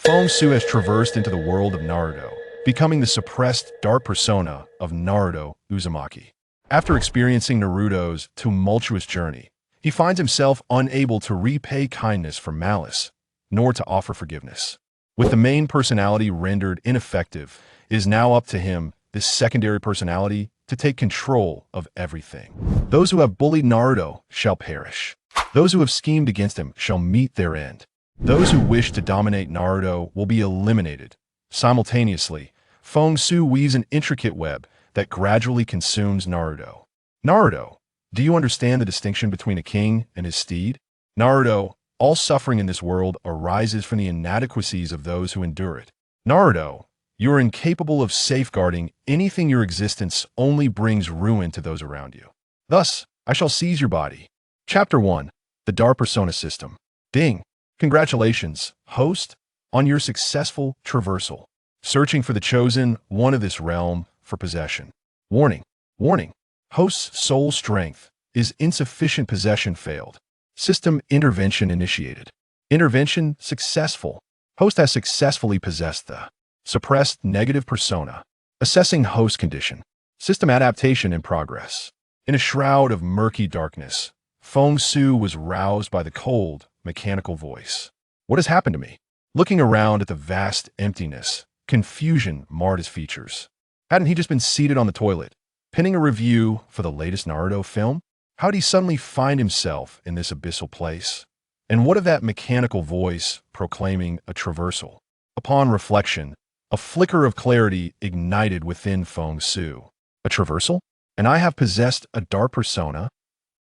Feng Xu has traversed into the world of Naruto, becoming the suppressed dark persona of Naruto Uzumaki. After experiencing Naruto's tumultuous journey, he finds himself unable to repay kindness for malice, nor to offer forgiveness. With the main personality rendered ineffective, it is now up to him, this secondary personality, to take control of everything. Those who have bullied Naruto shall perish. Those who have schemed against him shall meet their end. Those who wish to dominate Naruto will be eliminated. Simultaneously, Feng Xu weaves an intricate web that gradually consumes Naruto. Naruto, do you understand the distinction between a king and his steed? Naruto, all suffering in this world arises from the inadequacies of those who endure it. Naruto, you are incapable of safeguarding anything. Your existence only brings ruin to those around you. Thus, I shall seize your body. Chapter 1. The Dark Persona System. Ding! Congratulations, host, on your successful traversal. Searching for the chosen one of this realm for possession. Warning! Warning! Host's soul strength is insufficient. Possession failed. System intervention initiated. Intervention successful. Host has successfully possessed the suppressed negative persona. Assessing host condition. System adaptation in progress. In a shroud of murky darkness, Feng Xu was roused by the cold, mechanical voice. What has happened to me? Looking around at the vast emptiness, confusion marred his features. Hadn't he just been seated on the toilet, penning a review for the latest Naruto film? How'd he suddenly find himself in this abyssal place? And what of that mechanical voice proclaiming a traversal? Upon reflection, a flicker of clarity ignited within Feng Xu. A traversal? And I have possessed a dark persona?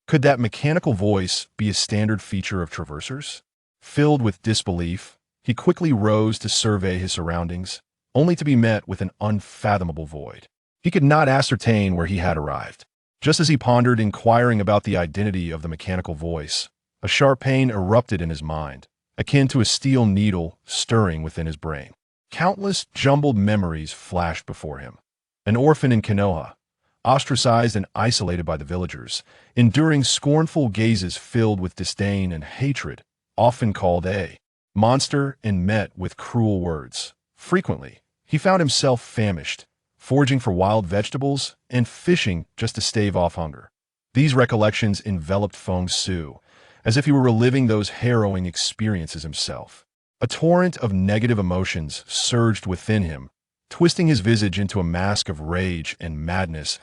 Could that mechanical voice be a standard feature of traversers? Filled with disbelief, he quickly rose to survey his surroundings, only to be met with an unfathomable void. He could not ascertain where he had arrived. Just as he pondered, inquiring about the identity of the mechanical voice, a sharp pain erupted in his mind, akin to a steel needle stirring within his brain. Countless jumbled memories flashed before him. An orphan in Konoha, ostracized and isolated by the villagers, enduring scornful gazes filled with disdain and hatred, often called a monster and met with cruel words. Frequently, he found himself famished, foraging for wild vegetables and fishing just to stave off hunger. These recollections enveloped Feng Xu, as if he were reliving those harrowing experiences himself. A torrent of negative emotions surged within him, twisting his visage into a mask of rage and madness.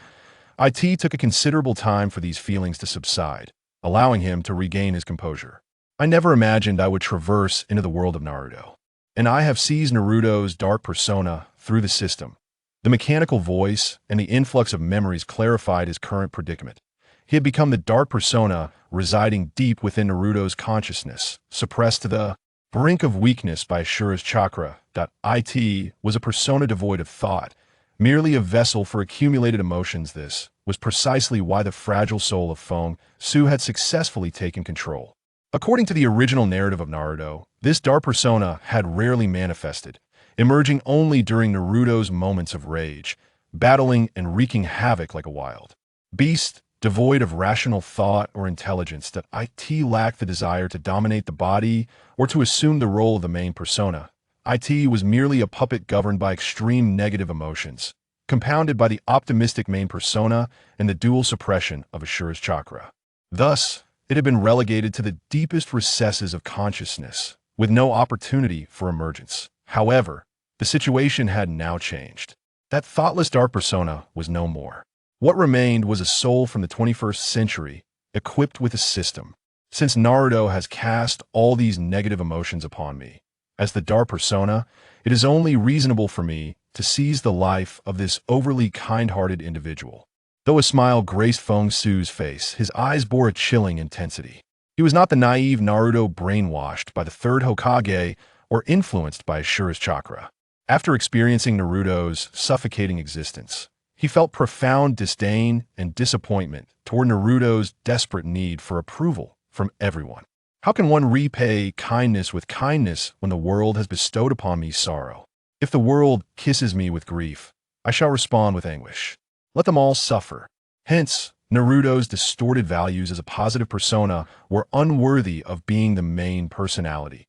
It took a considerable time for these feelings to subside, allowing him to regain his composure. I never imagined I would traverse into the world of Naruto, and I have seized Naruto's dark persona through the system. The mechanical voice and the influx of memories clarified his current predicament. He had become the dark persona residing deep within Naruto's consciousness, suppressed to the brink of weakness by Ashura's chakra. It was a persona devoid of thought, merely a vessel for accumulated emotions. This was precisely why the fragile soul of Feng Xu had successfully taken control. According to the original narrative of Naruto, this dark persona had rarely manifested, emerging only during Naruto's moments of rage, battling and wreaking havoc like a wild beast, devoid of rational thought or intelligence. It lacked the desire to dominate the body or to assume the role of the main persona. It was merely a puppet governed by extreme negative emotions, compounded by the optimistic main persona and the dual suppression of Ashura's chakra. Thus, it had been relegated to the deepest recesses of consciousness, with no opportunity for emergence. However, the situation had now changed. That thoughtless dark persona was no more. What remained was a soul from the 21st century, equipped with a system. Since Naruto has cast all these negative emotions upon me, as the dark persona, it is only reasonable for me to seize the life of this overly kind-hearted individual. Though a smile graced Feng Xu's face, his eyes bore a chilling intensity. He was not the naive Naruto brainwashed by the third Hokage or influenced by Ashura's chakra. After experiencing Naruto's suffocating existence, he felt profound disdain and disappointment toward Naruto's desperate need for approval from everyone. How can one repay kindness with kindness when the world has bestowed upon me sorrow? If the world kisses me with grief, I shall respond with anguish. Let them all suffer. Hence, Naruto's distorted values as a positive persona were unworthy of being the main personality.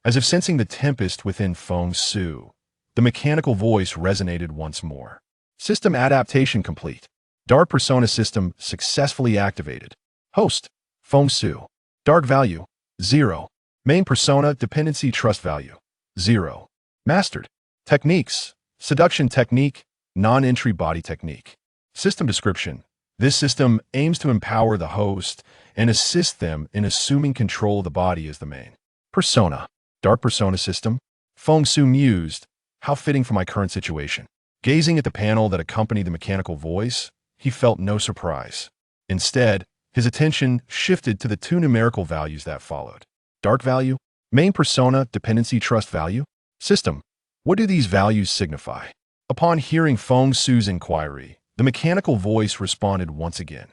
As if sensing the tempest within Feng Xu, the mechanical voice resonated once more. System adaptation complete. Dark persona system successfully activated. Host, Feng Xu. Dark value, 0. Main persona dependency trust value, 0. Mastered. Techniques, seduction technique, non-entry body technique. System description. This system aims to empower the host and assist them in assuming control of the body as the main persona. Dark persona system. Feng Xu mused, how fitting for my current situation. Gazing at the panel that accompanied the mechanical voice, he felt no surprise. Instead, his attention shifted to the two numerical values that followed. Dark value, main persona dependency trust value. System. What do these values signify? Upon hearing Feng Xu's inquiry, the mechanical voice responded once again.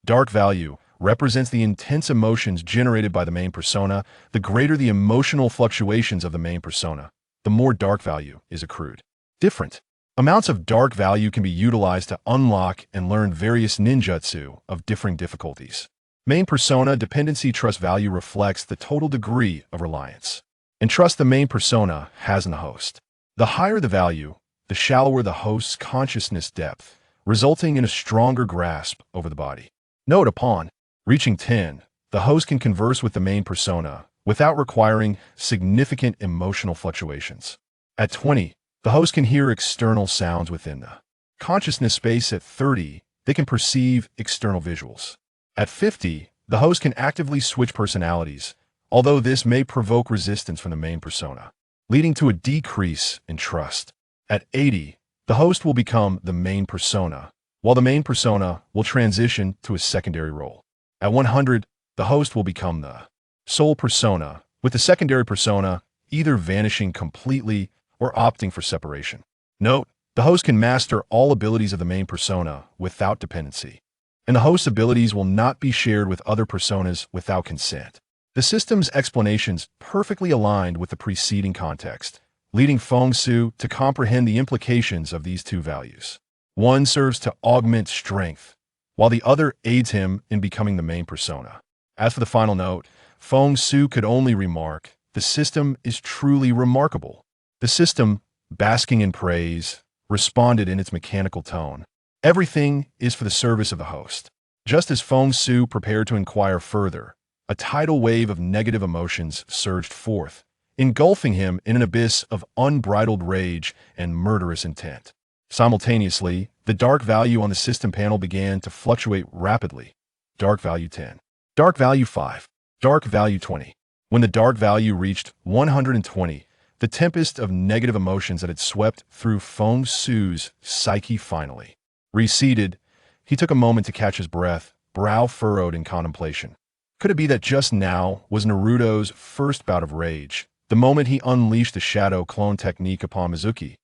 Dark value represents the intense emotions generated by the main persona. The greater the emotional fluctuations of the main persona, the more dark value is accrued. Different amounts of dark value can be utilized to unlock and learn various ninjutsu of differing difficulties. Main persona dependency trust value reflects the total degree of reliance and trust the main persona has in the host. The higher the value, the shallower the host's consciousness depth, resulting in a stronger grasp over the body. Note: upon reaching 10, the host can converse with the main persona without requiring significant emotional fluctuations. At 20, the host can hear external sounds within the consciousness space. At 30, they can perceive external visuals. At 50, the host can actively switch personalities, although this may provoke resistance from the main persona, leading to a decrease in trust. At 80, the host will become the main persona, while the main persona will transition to a secondary role. At 100, the host will become the sole persona, with the secondary persona either vanishing completely or opting for separation. Note: the host can master all abilities of the main persona without dependency, and the host's abilities will not be shared with other personas without consent. The system's explanations perfectly aligned with the preceding context, leading Feng Xu to comprehend the implications of these two values. One serves to augment strength, while the other aids him in becoming the main persona. As for the final note, Feng Xu could only remark, the system is truly remarkable. The system, basking in praise, responded in its mechanical tone. Everything is for the service of the host. Just as Feng Xu prepared to inquire further, a tidal wave of negative emotions surged forth, engulfing him in an abyss of unbridled rage and murderous intent. Simultaneously, the dark value on the system panel began to fluctuate rapidly. Dark value 10. Dark value 5. Dark value 20. When the dark value reached 120, the tempest of negative emotions that had swept through Feng Xu's psyche finally receded. He took a moment to catch his breath, brow furrowed in contemplation. Could it be that just now was Naruto's first bout of rage, the moment he unleashed the shadow clone technique upon Mizuki?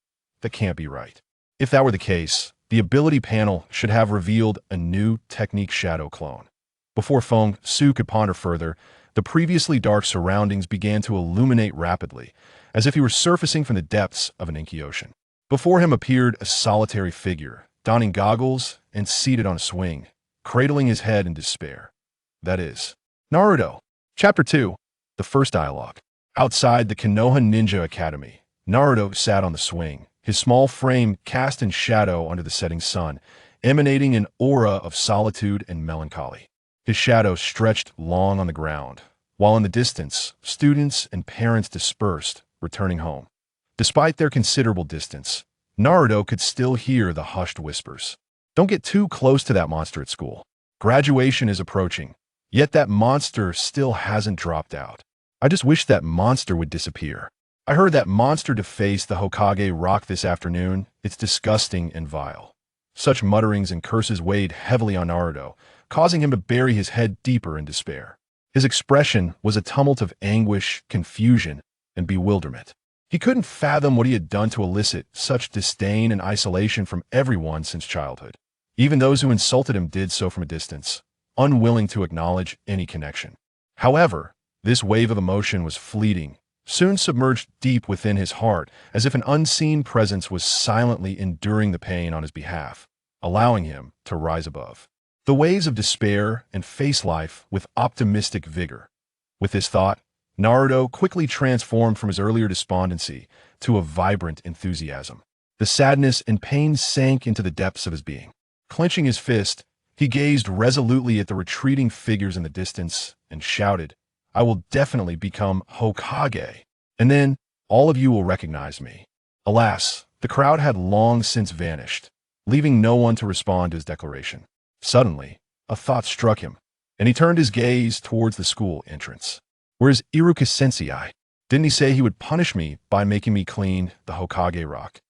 That can't be right. If that were the case, the ability panel should have revealed a new technique shadow clone. Before Feng Xu could ponder further, the previously dark surroundings began to illuminate rapidly, as if he were surfacing from the depths of an inky ocean. Before him appeared a solitary figure, donning goggles and seated on a swing, cradling his head in despair. That is Naruto. Chapter 2. The First Dialogue. Outside the Konoha Ninja Academy, Naruto sat on the swing, his small frame cast in shadow under the setting sun, emanating an aura of solitude and melancholy. His shadow stretched long on the ground, while in the distance, students and parents dispersed, returning home. Despite their considerable distance, Naruto could still hear the hushed whispers. Don't get too close to that monster at school. Graduation is approaching, yet that monster still hasn't dropped out. I just wish that monster would disappear. I heard that monster defaced the Hokage rock this afternoon. It's disgusting and vile. Such mutterings and curses weighed heavily on Naruto, causing him to bury his head deeper in despair. His expression was a tumult of anguish, confusion, and bewilderment. He couldn't fathom what he had done to elicit such disdain and isolation from everyone since childhood. Even those who insulted him did so from a distance, unwilling to acknowledge any connection. However, this wave of emotion was fleeting, soon submerged deep within his heart, as if an unseen presence was silently enduring the pain on his behalf, allowing him to rise above the waves of despair and face life with optimistic vigor. With this thought, Naruto quickly transformed from his earlier despondency to a vibrant enthusiasm. The sadness and pain sank into the depths of his being. Clenching his fist, he gazed resolutely at the retreating figures in the distance and shouted, "I will definitely become Hokage. And then, all of you will recognize me." Alas, the crowd had long since vanished, leaving no one to respond to his declaration. Suddenly, a thought struck him, and he turned his gaze towards the school entrance. "Where's Iruka Sensei? Didn't he say he would punish me by making me clean the Hokage rock?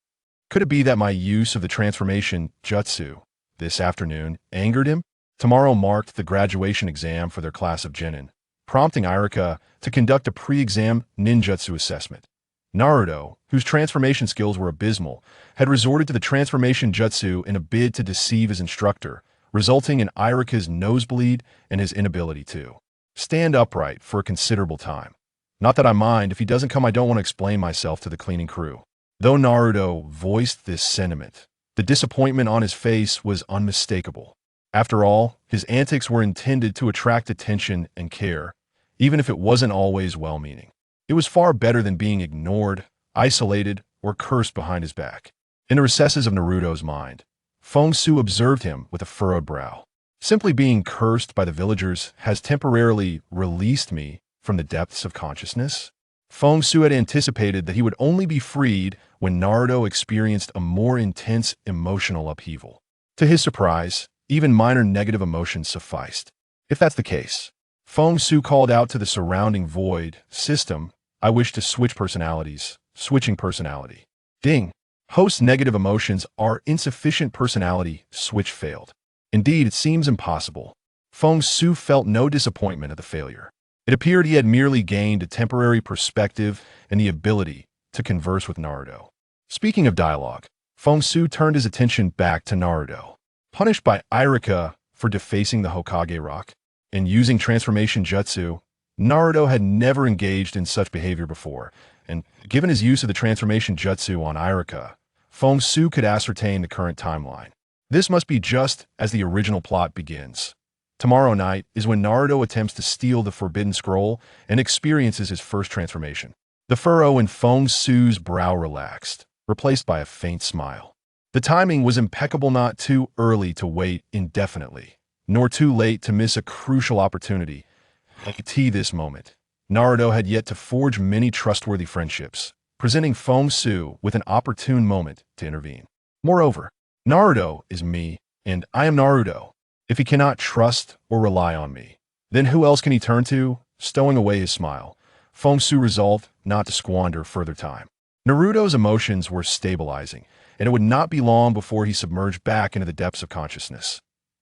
Could it be that my use of the transformation jutsu this afternoon angered him?" Tomorrow marked the graduation exam for their class of Genin, prompting Iruka to conduct a pre-exam ninjutsu assessment. Naruto, whose transformation skills were abysmal, had resorted to the transformation jutsu in a bid to deceive his instructor, resulting in Iruka's nosebleed and his inability to stand upright for a considerable time. "Not that I mind. If he doesn't come, I don't want to explain myself to the cleaning crew." Though Naruto voiced this sentiment, the disappointment on his face was unmistakable. After all, his antics were intended to attract attention and care, even if it wasn't always well-meaning. It was far better than being ignored, isolated, or cursed behind his back. In the recesses of Naruto's mind, Feng Xu observed him with a furrowed brow. "Simply being cursed by the villagers has temporarily released me from the depths of consciousness?" Feng Xu had anticipated that he would only be freed when Naruto experienced a more intense emotional upheaval. To his surprise, even minor negative emotions sufficed. If that's the case, Feng Xu called out to the surrounding void system, "I wish to switch personalities." Switching personality. Ding. Host's negative emotions are insufficient. Personality switch failed. Indeed, it seems impossible. Feng Xu felt no disappointment at the failure. It appeared he had merely gained a temporary perspective and the ability to converse with Naruto. Speaking of dialogue, Feng Xu turned his attention back to Naruto. Punished by Iruka for defacing the Hokage rock and using transformation jutsu, Naruto had never engaged in such behavior before, and given his use of the transformation jutsu on Iruka, Feng Xu could ascertain the current timeline. This must be just as the original plot begins. Tomorrow night is when Naruto attempts to steal the Forbidden Scroll and experiences his first transformation. The furrow in Feng Xu's brow relaxed, replaced by a faint smile. The timing was impeccable, not too early to wait indefinitely, nor too late to miss a crucial opportunity. At this moment, Naruto had yet to forge many trustworthy friendships, presenting Feng Xu with an opportune moment to intervene. Moreover, Naruto is me, and I am Naruto. If he cannot trust or rely on me, then who else can he turn to? Stowing away his smile, Feng Xu resolved not to squander further time. Naruto's emotions were stabilizing, and it would not be long before he submerged back into the depths of consciousness.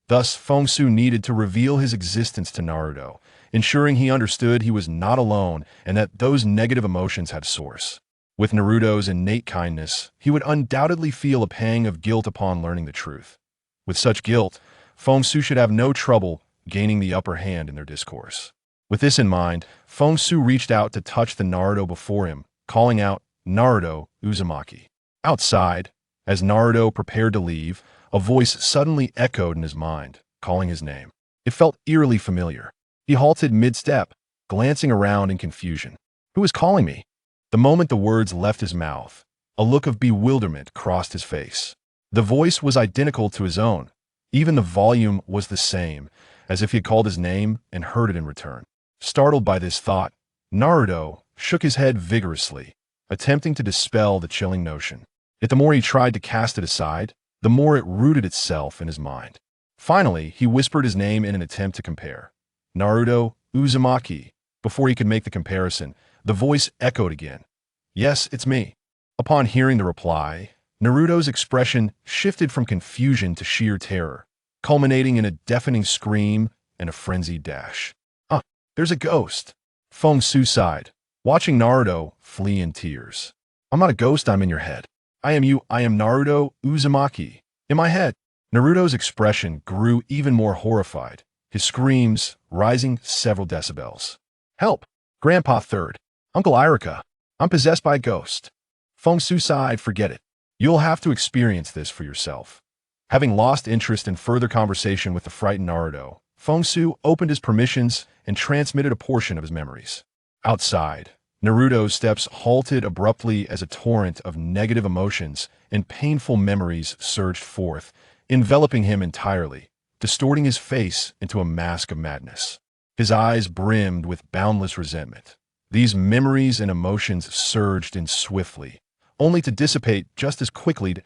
Thus, Feng Xu needed to reveal his existence to Naruto, ensuring he understood he was not alone and that those negative emotions had a source. With Naruto's innate kindness, he would undoubtedly feel a pang of guilt upon learning the truth. With such guilt, Feng Xu should have no trouble gaining the upper hand in their discourse. With this in mind, Feng Xu reached out to touch the Naruto before him, calling out, "Naruto Uzumaki." Outside, as Naruto prepared to leave, a voice suddenly echoed in his mind, calling his name. It felt eerily familiar. He halted mid-step, glancing around in confusion. Who is calling me? The moment the words left his mouth, a look of bewilderment crossed his face. The voice was identical to his own. Even the volume was the same, as if he had called his name and heard it in return. Startled by this thought, Naruto shook his head vigorously, attempting to dispel the chilling notion. Yet the more he tried to cast it aside, the more it rooted itself in his mind. Finally, he whispered his name in an attempt to compare. "Naruto Uzumaki." Before he could make the comparison, the voice echoed again. "Yes, it's me." Upon hearing the reply, Naruto's expression shifted from confusion to sheer terror, culminating in a deafening scream and a frenzied dash. "Ah, there's a ghost!" Feng Xu sighed, watching Naruto flee in tears. "I'm not a ghost, I'm in your head. I am you, I am Naruto Uzumaki. In my head." Naruto's expression grew even more horrified, his screams rising several decibels. "Help! Grandpa Third! Uncle Iruka! I'm possessed by a ghost." Feng Xu sighed, "Forget it. You'll have to experience this for yourself." Having lost interest in further conversation with the frightened Naruto, Feng Xu opened his permissions and transmitted a portion of his memories. Outside, Naruto's steps halted abruptly as a torrent of negative emotions and painful memories surged forth, enveloping him entirely, distorting his face into a mask of madness. His eyes brimmed with boundless resentment. These memories and emotions surged in swiftly, only to dissipate just as quickly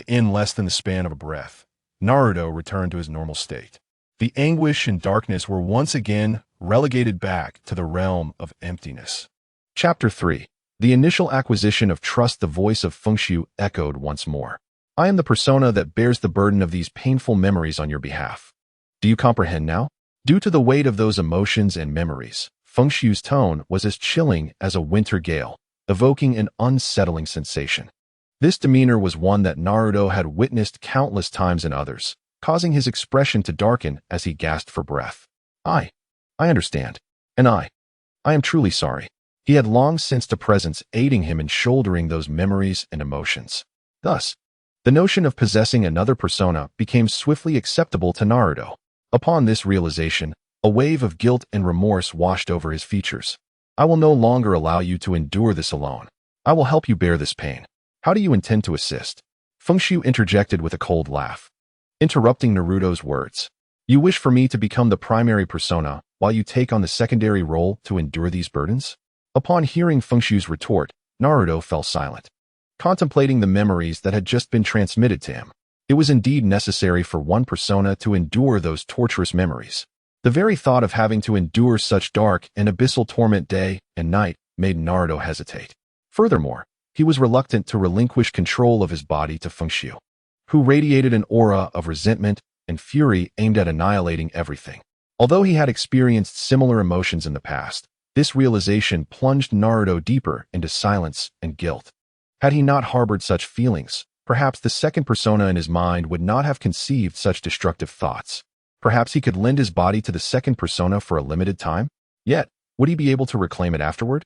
in less than the span of a breath. Naruto returned to his normal state. The anguish and darkness were once again relegated back to the realm of emptiness. Chapter 3. The initial acquisition of trust. The voice of Feng Xu echoed once more. I am the persona that bears the burden of these painful memories on your behalf. Do you comprehend now? Due to the weight of those emotions and memories, Feng Xu's tone was as chilling as a winter gale, evoking an unsettling sensation. This demeanor was one that Naruto had witnessed countless times in others, causing his expression to darken as he gasped for breath. I understand. And I am truly sorry. He had long sensed a presence aiding him in shouldering those memories and emotions. Thus, the notion of possessing another persona became swiftly acceptable to Naruto. Upon this realization, a wave of guilt and remorse washed over his features. I will no longer allow you to endure this alone. I will help you bear this pain. How do you intend to assist? Feng Xu interjected with a cold laugh, interrupting Naruto's words. You wish for me to become the primary persona while you take on the secondary role to endure these burdens? Upon hearing Feng Xu's retort, Naruto fell silent, contemplating the memories that had just been transmitted to him. It was indeed necessary for one persona to endure those torturous memories. The very thought of having to endure such dark and abyssal torment day and night made Naruto hesitate. Furthermore, he was reluctant to relinquish control of his body to Feng Xu, who radiated an aura of resentment and fury aimed at annihilating everything. Although he had experienced similar emotions in the past, this realization plunged Naruto deeper into silence and guilt. Had he not harbored such feelings, perhaps the second persona in his mind would not have conceived such destructive thoughts. Perhaps he could lend his body to the second persona for a limited time? Yet, would he be able to reclaim it afterward?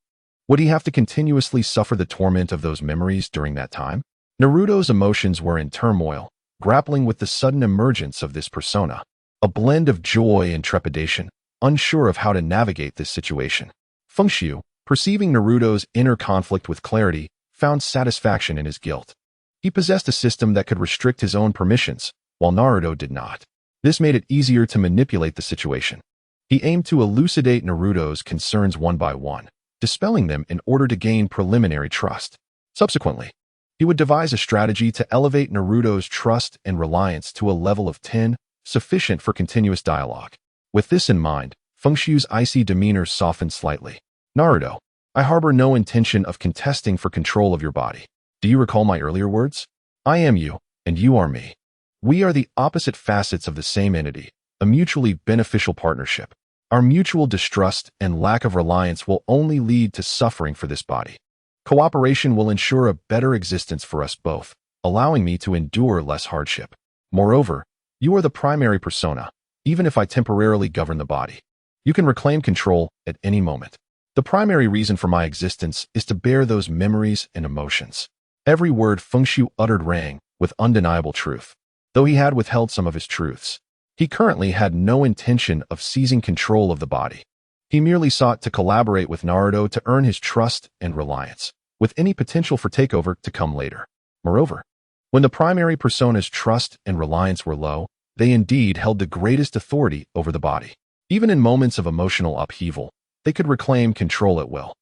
Would he have to continuously suffer the torment of those memories during that time? Naruto's emotions were in turmoil, grappling with the sudden emergence of this persona, a blend of joy and trepidation, unsure of how to navigate this situation. Feng Xu, perceiving Naruto's inner conflict with clarity, found satisfaction in his guilt. He possessed a system that could restrict his own permissions, while Naruto did not. This made it easier to manipulate the situation. He aimed to elucidate Naruto's concerns one by one, dispelling them in order to gain preliminary trust. Subsequently, he would devise a strategy to elevate Naruto's trust and reliance to a level of 10, sufficient for continuous dialogue. With this in mind, Feng Xu's icy demeanor softened slightly. Naruto, I harbor no intention of contesting for control of your body. Do you recall my earlier words? I am you, and you are me. We are the opposite facets of the same entity, a mutually beneficial partnership. Our mutual distrust and lack of reliance will only lead to suffering for this body. Cooperation will ensure a better existence for us both, allowing me to endure less hardship. Moreover, you are the primary persona, even if I temporarily govern the body. You can reclaim control at any moment. The primary reason for my existence is to bear those memories and emotions. Every word Feng Xu uttered rang with undeniable truth. Though he had withheld some of his truths, he currently had no intention of seizing control of the body. He merely sought to collaborate with Naruto to earn his trust and reliance, with any potential for takeover to come later. Moreover, when the primary persona's trust and reliance were low, they indeed held the greatest authority over the body. Even in moments of emotional upheaval, they could reclaim control at will.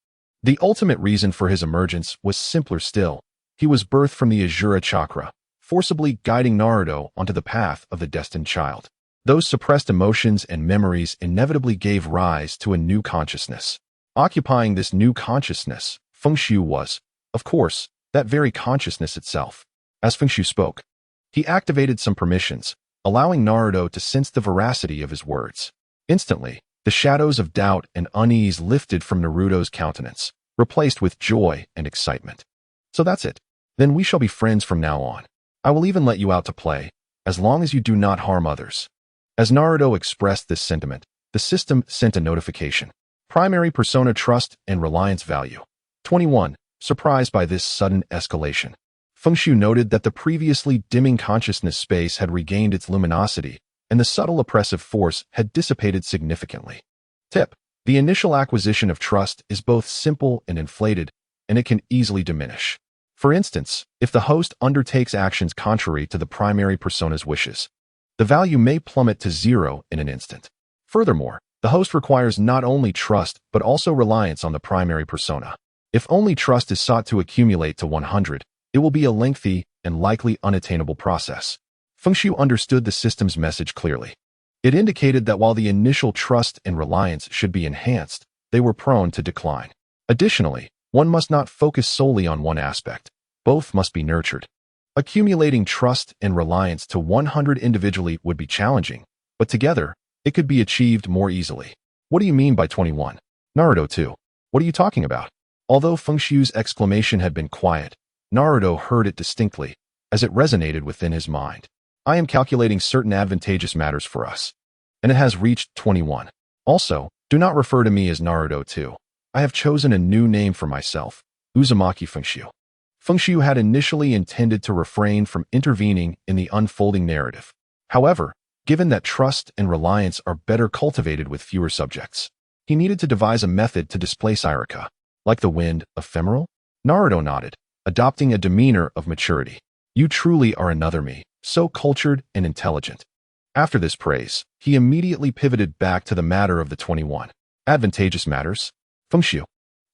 The ultimate reason for his emergence was simpler still. He was birthed from the Azura chakra, forcibly guiding Naruto onto the path of the destined child. Those suppressed emotions and memories inevitably gave rise to a new consciousness. Occupying this new consciousness, Feng Xu was, of course, that very consciousness itself. As Feng Xu spoke, he activated some permissions, allowing Naruto to sense the veracity of his words. Instantly, the shadows of doubt and unease lifted from Naruto's countenance, replaced with joy and excitement. So that's it. Then we shall be friends from now on. I will even let you out to play, as long as you do not harm others. As Naruto expressed this sentiment, the system sent a notification. Primary persona trust and reliance value. 21. Surprised by this sudden escalation, Feng Xu noted that the previously dimming consciousness space had regained its luminosity, and the subtle oppressive force had dissipated significantly. Tip: The initial acquisition of trust is both simple and inflated, and it can easily diminish. For instance, if the host undertakes actions contrary to the primary persona's wishes, the value may plummet to 0 in an instant. Furthermore, the host requires not only trust but also reliance on the primary persona. If only trust is sought to accumulate to 100, it will be a lengthy and likely unattainable process. Feng Xu understood the system's message clearly. It indicated that while the initial trust and reliance should be enhanced, they were prone to decline. Additionally, one must not focus solely on one aspect. Both must be nurtured. Accumulating trust and reliance to 100 individually would be challenging, but together, it could be achieved more easily. What do you mean by 21? Naruto 2. What are you talking about? Although Feng Xu's exclamation had been quiet, Naruto heard it distinctly, as it resonated within his mind. I am calculating certain advantageous matters for us, and it has reached 21. Also, do not refer to me as Naruto 2. I have chosen a new name for myself, Uzumaki Feng Xu. Feng Xu had initially intended to refrain from intervening in the unfolding narrative. However, given that trust and reliance are better cultivated with fewer subjects, he needed to devise a method to displace Iruka. Like the wind, ephemeral? Naruto nodded, adopting a demeanor of maturity. You truly are another me, so cultured and intelligent. After this praise, he immediately pivoted back to the matter of the 21. Advantageous matters? Feng Xu,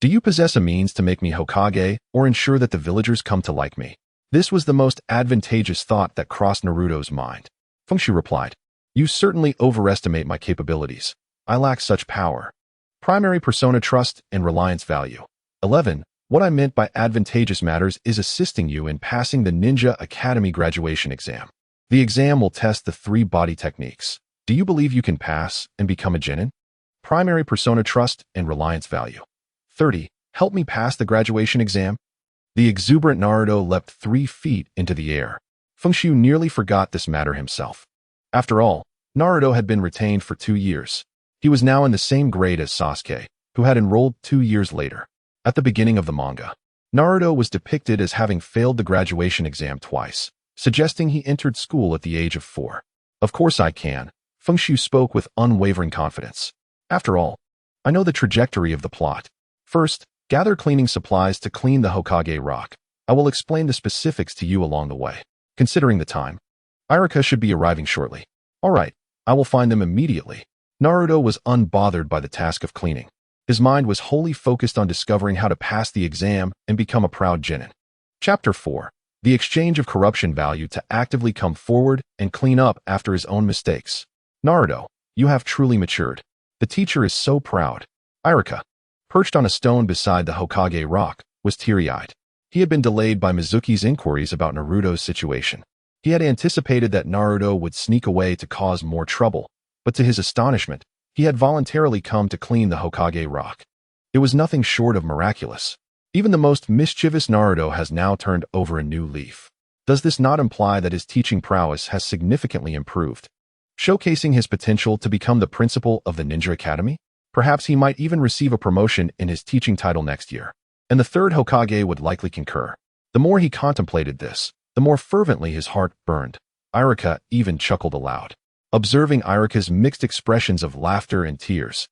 do you possess a means to make me Hokage or ensure that the villagers come to like me? This was the most advantageous thought that crossed Naruto's mind. Feng Xu replied, you certainly overestimate my capabilities. I lack such power. Primary persona trust and reliance value. 11. What I meant by advantageous matters is assisting you in passing the Ninja Academy graduation exam. The exam will test the 3 body techniques. Do you believe you can pass and become a genin? Primary persona trust and reliance value. 30. Help me pass the graduation exam. The exuberant Naruto leapt 3 feet into the air. Feng Xu nearly forgot this matter himself. After all, Naruto had been retained for 2 years. He was now in the same grade as Sasuke, who had enrolled 2 years later. At the beginning of the manga, Naruto was depicted as having failed the graduation exam twice, suggesting he entered school at the age of 4. Of course I can, Feng Xu spoke with unwavering confidence. After all, I know the trajectory of the plot. First, gather cleaning supplies to clean the Hokage rock. I will explain the specifics to you along the way. Considering the time, Iruka should be arriving shortly. All right, I will find them immediately. Naruto was unbothered by the task of cleaning. His mind was wholly focused on discovering how to pass the exam and become a proud genin. Chapter 4. The exchange of corruption value to actively come forward and clean up after his own mistakes. Naruto, you have truly matured. The teacher is so proud. Iruka, perched on a stone beside the Hokage rock, was teary-eyed. He had been delayed by Mizuki's inquiries about Naruto's situation. He had anticipated that Naruto would sneak away to cause more trouble, but to his astonishment, he had voluntarily come to clean the Hokage rock. It was nothing short of miraculous. Even the most mischievous Naruto has now turned over a new leaf. Does this not imply that his teaching prowess has significantly improved, showcasing his potential to become the principal of the Ninja Academy? Perhaps he might even receive a promotion in his teaching title next year. And the 3rd Hokage would likely concur. The more he contemplated this, the more fervently his heart burned. Iruka even chuckled aloud. Observing Iruka's mixed expressions of laughter and tears,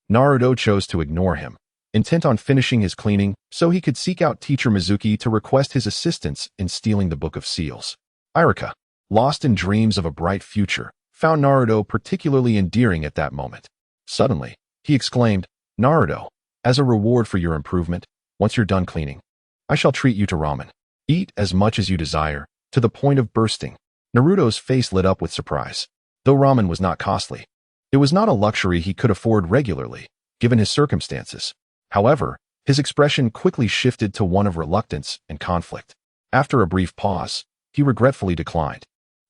Naruto chose to ignore him, intent on finishing his cleaning so he could seek out teacher Mizuki to request his assistance in stealing the Book of Seals. Iruka, lost in dreams of a bright future, found Naruto particularly endearing at that moment. Suddenly, he exclaimed, Naruto, as a reward for your improvement, once you're done cleaning, I shall treat you to ramen. Eat as much as you desire, to the point of bursting. Naruto's face lit up with surprise. Though ramen was not costly, it was not a luxury he could afford regularly, given his circumstances. However, his expression quickly shifted to one of reluctance and conflict. After a brief pause, he regretfully declined.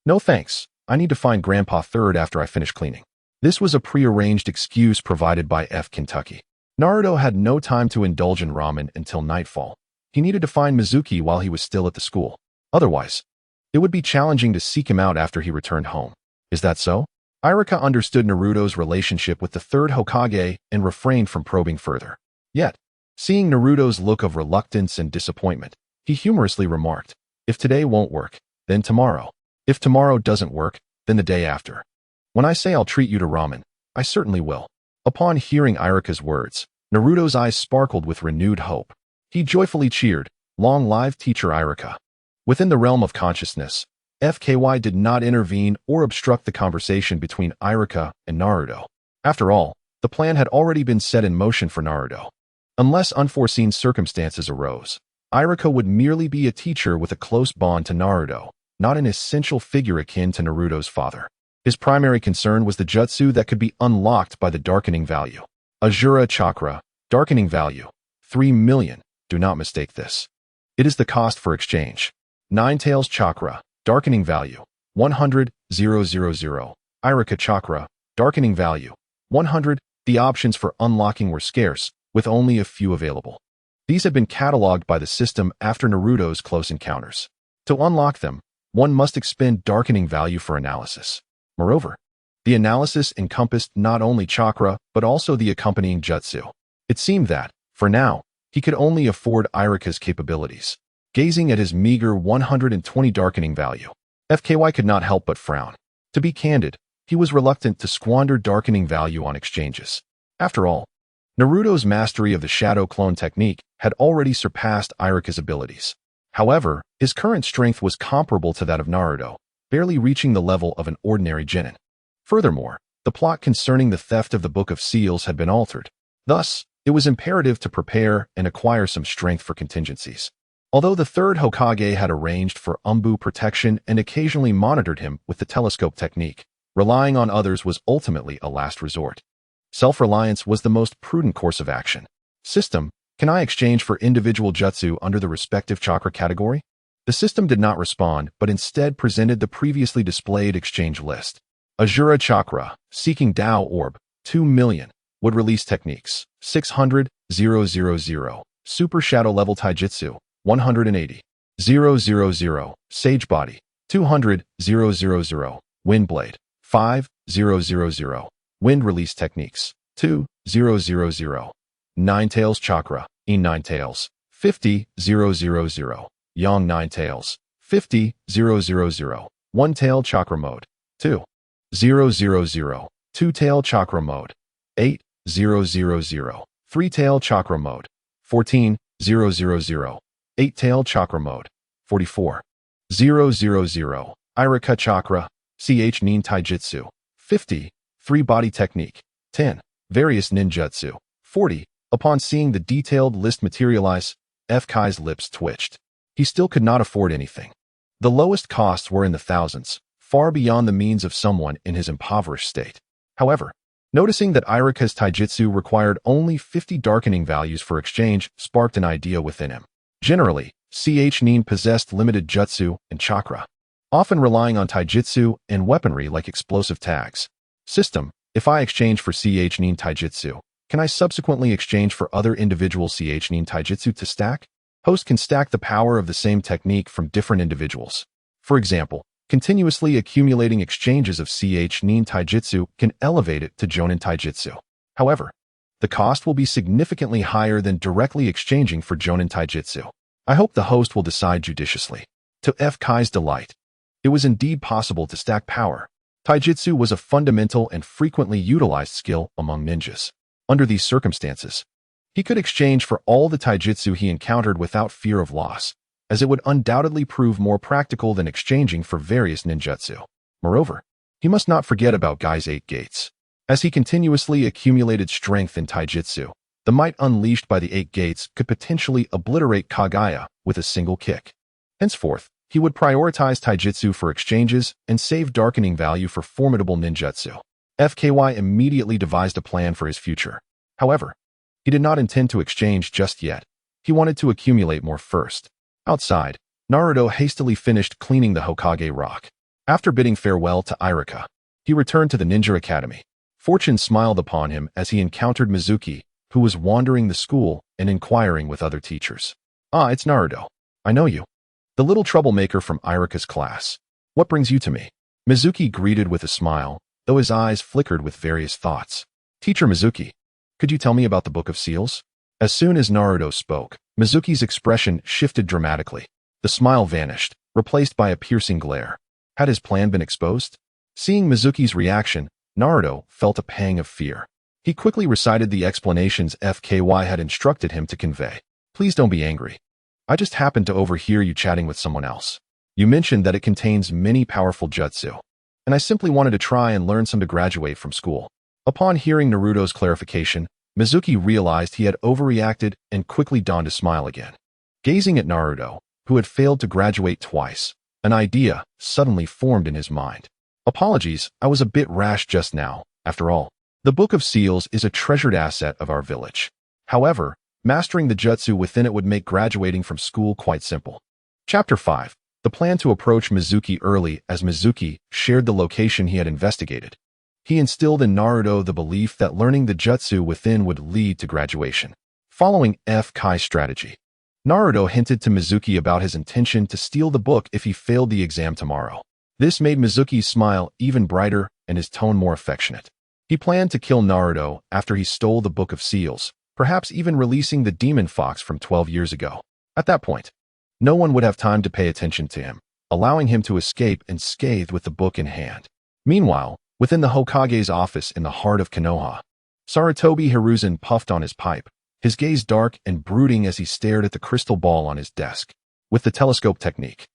No thanks, I need to find Grandpa Third after I finish cleaning. This was a prearranged excuse provided by F. Kentucky. Naruto had no time to indulge in ramen until nightfall. He needed to find Mizuki while he was still at the school. Otherwise, it would be challenging to seek him out after he returned home. Is that so? Iruka understood Naruto's relationship with the 3rd Hokage and refrained from probing further. Yet, seeing Naruto's look of reluctance and disappointment, he humorously remarked, if today won't work, then tomorrow. If tomorrow doesn't work, then the day after. When I say I'll treat you to ramen, I certainly will. Upon hearing Irika's words, Naruto's eyes sparkled with renewed hope. He joyfully cheered, "Long live Teacher Irika." Within the realm of consciousness, FKY did not intervene or obstruct the conversation between Irika and Naruto. After all, the plan had already been set in motion for Naruto. Unless unforeseen circumstances arose, Irika would merely be a teacher with a close bond to Naruto, not an essential figure akin to Naruto's father. His primary concern was the jutsu that could be unlocked by the darkening value. Azura Chakra, darkening value, 3 million. Do not mistake this. It is the cost for exchange. Ninetales Chakra, darkening value, 100,000. Irika Chakra, darkening value, 100. The options for unlocking were scarce, with only a few available. These had been cataloged by the system after Naruto's close encounters. To unlock them, one must expend darkening value for analysis. Moreover, the analysis encompassed not only chakra, but also the accompanying jutsu. It seemed that, for now, he could only afford Irika's capabilities. Gazing at his meager 120 darkening value, FKY could not help but frown. To be candid, he was reluctant to squander darkening value on exchanges. After all, Naruto's mastery of the shadow clone technique had already surpassed Irika's abilities. However, his current strength was comparable to that of Naruto, barely reaching the level of an ordinary genin. Furthermore, the plot concerning the theft of the Book of Seals had been altered. Thus, it was imperative to prepare and acquire some strength for contingencies. Although the third Hokage had arranged for Umbu protection and occasionally monitored him with the telescope technique, relying on others was ultimately a last resort. Self-reliance was the most prudent course of action. System, can I exchange for individual jutsu under the respective chakra category? The system did not respond, but instead presented the previously displayed exchange list. Azura Chakra, seeking Tao Orb, 2 million. Would release techniques, 600,000. Super Shadow Level Taijutsu, 180,000. Sage Body, 200,000. Wind Blade, 5,000. Wind Release Techniques, 2,000. Ninetales Chakra, Ninetales, 50,000. Yang Ninetales, 50,000. One Tail Chakra Mode, 2,000. Two Tail Chakra Mode, 8,000. Three Tail Chakra Mode, 14,000. Eight Tail Chakra Mode, 44,000. Irika Chakra, CH Nin Taijutsu, 50. Three Body Technique, 10. Various Ninjutsu, 40. Upon seeing the detailed list materialize, FK's lips twitched. He still could not afford anything. The lowest costs were in the thousands, far beyond the means of someone in his impoverished state. However, noticing that Irika's taijutsu required only 50 darkening values for exchange sparked an idea within him. Generally, CH Nin possessed limited jutsu and chakra, often relying on taijutsu and weaponry like explosive tags. System, if I exchange for CH Nin taijutsu, can I subsequently exchange for other individual CH Nin taijutsu to stack? Host can stack the power of the same technique from different individuals. For example, continuously accumulating exchanges of CH Nin taijutsu can elevate it to Jonin taijutsu. However, the cost will be significantly higher than directly exchanging for Jonin taijutsu. I hope the host will decide judiciously. To FK's delight, it was indeed possible to stack power. Taijutsu was a fundamental and frequently utilized skill among ninjas. Under these circumstances, he could exchange for all the taijutsu he encountered without fear of loss, as it would undoubtedly prove more practical than exchanging for various ninjutsu. Moreover, he must not forget about Guy's 8 gates. As he continuously accumulated strength in taijutsu, the might unleashed by the 8 gates could potentially obliterate Kagaya with a single kick. Henceforth, he would prioritize taijutsu for exchanges and save darkening value for formidable ninjutsu. FKY immediately devised a plan for his future. However, he did not intend to exchange just yet. He wanted to accumulate more first. Outside, Naruto hastily finished cleaning the Hokage rock. After bidding farewell to Irika, he returned to the Ninja Academy. Fortune smiled upon him as he encountered Mizuki, who was wandering the school and inquiring with other teachers. "Ah, it's Naruto. I know you. The little troublemaker from Irika's class. What brings you to me?" Mizuki greeted with a smile, though his eyes flickered with various thoughts. "Teacher Mizuki, could you tell me about the Book of Seals?" As soon as Naruto spoke, Mizuki's expression shifted dramatically. The smile vanished, replaced by a piercing glare. Had his plan been exposed? Seeing Mizuki's reaction, Naruto felt a pang of fear. He quickly recited the explanations FKY had instructed him to convey. Please don't be angry. I just happened to overhear you chatting with someone else. You mentioned that it contains many powerful jutsu, and I simply wanted to try and learn some to graduate from school. Upon hearing Naruto's clarification, Mizuki realized he had overreacted and quickly donned a smile again. Gazing at Naruto, who had failed to graduate twice, an idea suddenly formed in his mind. Apologies, I was a bit rash just now. After all, the Book of Seals is a treasured asset of our village. However, mastering the jutsu within it would make graduating from school quite simple. Chapter 5. The plan to approach Mizuki early. As Mizuki shared the location he had investigated, he instilled in Naruto the belief that learning the jutsu within would lead to graduation. Following Kai's strategy, Naruto hinted to Mizuki about his intention to steal the book if he failed the exam tomorrow. This made Mizuki's smile even brighter and his tone more affectionate. He planned to kill Naruto after he stole the Book of Seals, perhaps even releasing the demon fox from 12 years ago. At that point, no one would have time to pay attention to him, allowing him to escape unscathed with the book in hand. Meanwhile, within the Hokage's office in the heart of Konoha, Sarutobi Hiruzen puffed on his pipe, his gaze dark and brooding as he stared at the crystal ball on his desk. With the telescope technique,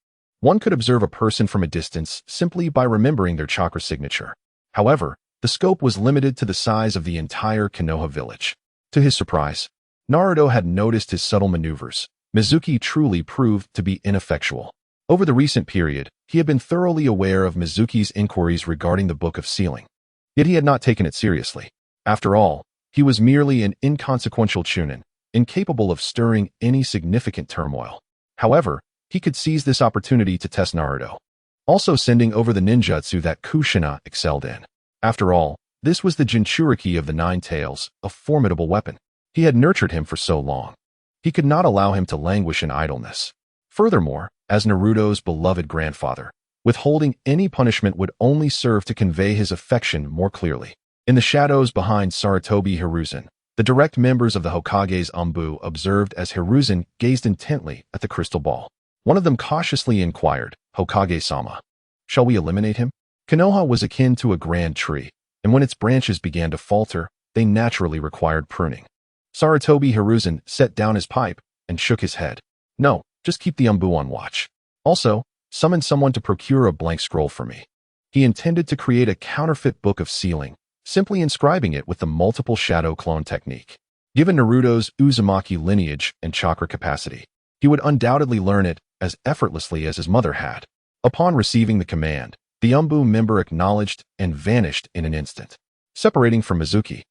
one could observe a person from a distance simply by remembering their chakra signature. However, the scope was limited to the size of the entire Konoha village. To his surprise, Naruto had noticed his subtle maneuvers. Mizuki truly proved to be ineffectual. Over the recent period, he had been thoroughly aware of Mizuki's inquiries regarding the Book of Sealing. Yet he had not taken it seriously. After all, he was merely an inconsequential chunin, incapable of stirring any significant turmoil. However, he could seize this opportunity to test Naruto, also sending over the ninjutsu that Kushina excelled in. After all, this was the Jinchuriki of the Nine Tails, a formidable weapon. He had nurtured him for so long. He could not allow him to languish in idleness. Furthermore, as Naruto's beloved grandfather, withholding any punishment would only serve to convey his affection more clearly. In the shadows behind Sarutobi Hiruzen, the direct members of the Hokage's Anbu observed as Hiruzen gazed intently at the crystal ball. One of them cautiously inquired, "Hokage-sama, shall we eliminate him?" Konoha was akin to a grand tree, and when its branches began to falter, they naturally required pruning. Sarutobi Hiruzen set down his pipe and shook his head. "No, just keep the Anbu on watch. Also, summon someone to procure a blank scroll for me." He intended to create a counterfeit Book of Sealing, simply inscribing it with the multiple shadow clone technique. Given Naruto's Uzumaki lineage and chakra capacity, he would undoubtedly learn it as effortlessly as his mother had. Upon receiving the command, the Anbu member acknowledged and vanished in an instant. Separating from Mizuki,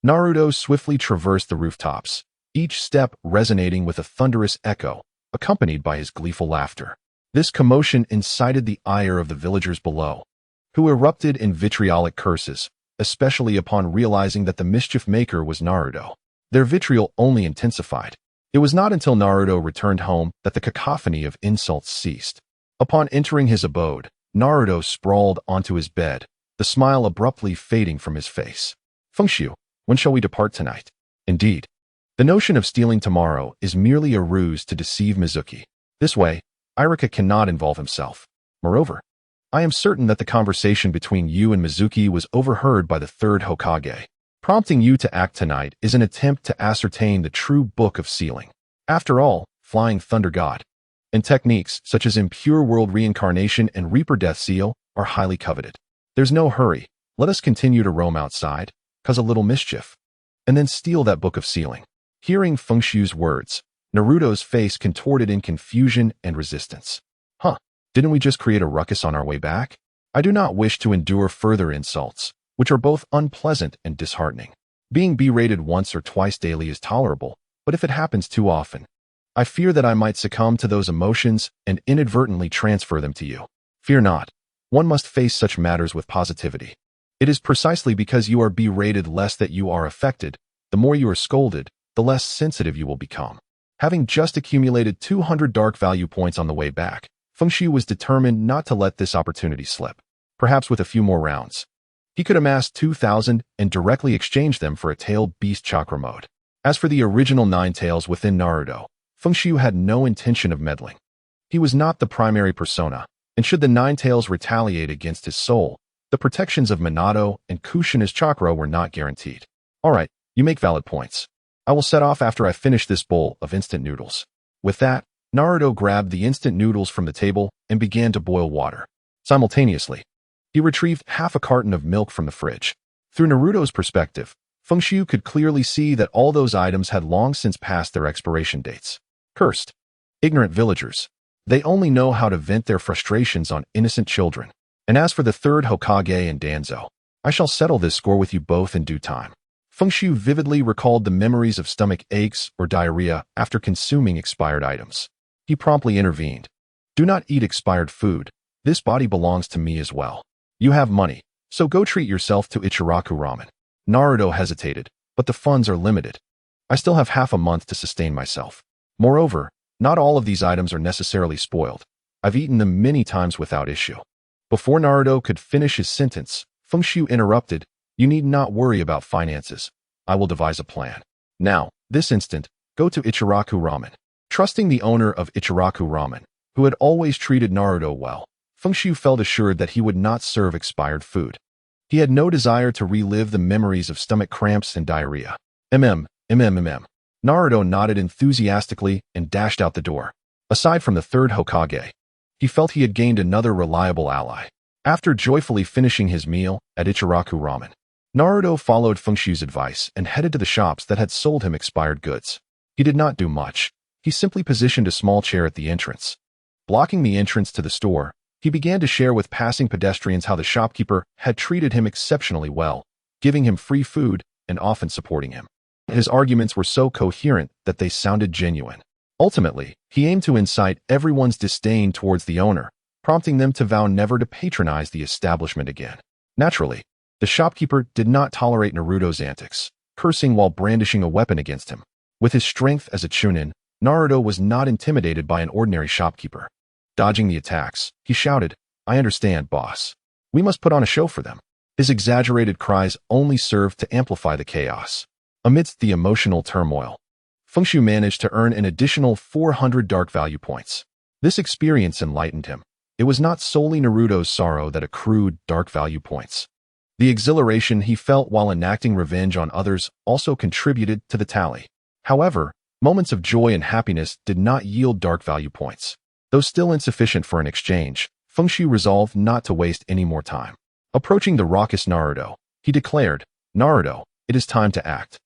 Naruto swiftly traversed the rooftops, each step resonating with a thunderous echo, accompanied by his gleeful laughter. This commotion incited the ire of the villagers below, who erupted in vitriolic curses, especially upon realizing that the mischief maker was Naruto. Their vitriol only intensified. It was not until Naruto returned home that the cacophony of insults ceased. Upon entering his abode, Naruto sprawled onto his bed, the smile abruptly fading from his face. "Feng Xu, when shall we depart tonight?" Indeed, the notion of stealing tomorrow is merely a ruse to deceive Mizuki. This way, Irika cannot involve himself. Moreover, I am certain that the conversation between you and Mizuki was overheard by the third Hokage. Prompting you to act tonight is an attempt to ascertain the true Book of Sealing. After all, Flying Thunder God and techniques such as Impure World Reincarnation and Reaper Death Seal are highly coveted. There's no hurry. Let us continue to roam outside, cause a little mischief, and then steal that Book of Sealing. Hearing Feng Xu's words, Naruto's face contorted in confusion and resistance. Didn't we just create a ruckus on our way back? I do not wish to endure further insults, which are both unpleasant and disheartening. Being berated once or twice daily is tolerable, but if it happens too often, I fear that I might succumb to those emotions and inadvertently transfer them to you. Fear not. One must face such matters with positivity. It is precisely because you are berated less that you are affected. The more you are scolded, the less sensitive you will become. Having just accumulated 200 dark value points on the way back, Feng Xu was determined not to let this opportunity slip. Perhaps with a few more rounds, he could amass 2,000 and directly exchange them for a tailed beast chakra mode. As for the original 9 tails within Naruto, Feng Xu had no intention of meddling. He was not the primary persona, and should the 9 tails retaliate against his soul, the protections of Minato and Kushina's chakra were not guaranteed. Alright, you make valid points. I will set off after I finish this bowl of instant noodles. With that, Naruto grabbed the instant noodles from the table and began to boil water. Simultaneously, he retrieved half a carton of milk from the fridge. Through Naruto's perspective, Feng Xu could clearly see that all those items had long since passed their expiration dates. Cursed, ignorant villagers. They only know how to vent their frustrations on innocent children. And as for the third Hokage and Danzo, I shall settle this score with you both in due time. Feng Xu vividly recalled the memories of stomach aches or diarrhea after consuming expired items. He promptly intervened. Do not eat expired food. This body belongs to me as well. You have money, so go treat yourself to Ichiraku ramen. Naruto hesitated, but the funds are limited. I still have half a month to sustain myself. Moreover, not all of these items are necessarily spoiled. I've eaten them many times without issue. Before Naruto could finish his sentence, Feng Xu interrupted. You need not worry about finances. I will devise a plan. Now, this instant, go to Ichiraku ramen. Trusting the owner of Ichiraku ramen, who had always treated Naruto well, Feng Xu felt assured that he would not serve expired food. He had no desire to relive the memories of stomach cramps and diarrhea. Naruto nodded enthusiastically and dashed out the door. Aside from the third Hokage, he felt he had gained another reliable ally. After joyfully finishing his meal at Ichiraku ramen, Naruto followed Feng Xu's advice and headed to the shops that had sold him expired goods. He did not do much. He simply positioned a small chair at the entrance. Blocking the entrance to the store, he began to share with passing pedestrians how the shopkeeper had treated him exceptionally well, giving him free food and often supporting him. His arguments were so coherent that they sounded genuine. Ultimately, he aimed to incite everyone's disdain towards the owner, prompting them to vow never to patronize the establishment again. Naturally, the shopkeeper did not tolerate Naruto's antics, cursing while brandishing a weapon against him. With his strength as a chunin, Naruto was not intimidated by an ordinary shopkeeper. Dodging the attacks, he shouted, I understand, boss. We must put on a show for them. His exaggerated cries only served to amplify the chaos. Amidst the emotional turmoil, Feng Xu managed to earn an additional 400 dark value points. This experience enlightened him. It was not solely Naruto's sorrow that accrued dark value points. The exhilaration he felt while enacting revenge on others also contributed to the tally. However, moments of joy and happiness did not yield dark value points. Though still insufficient for an exchange, Feng Xu resolved not to waste any more time. Approaching the raucous Naruto, he declared, Naruto, it is time to act.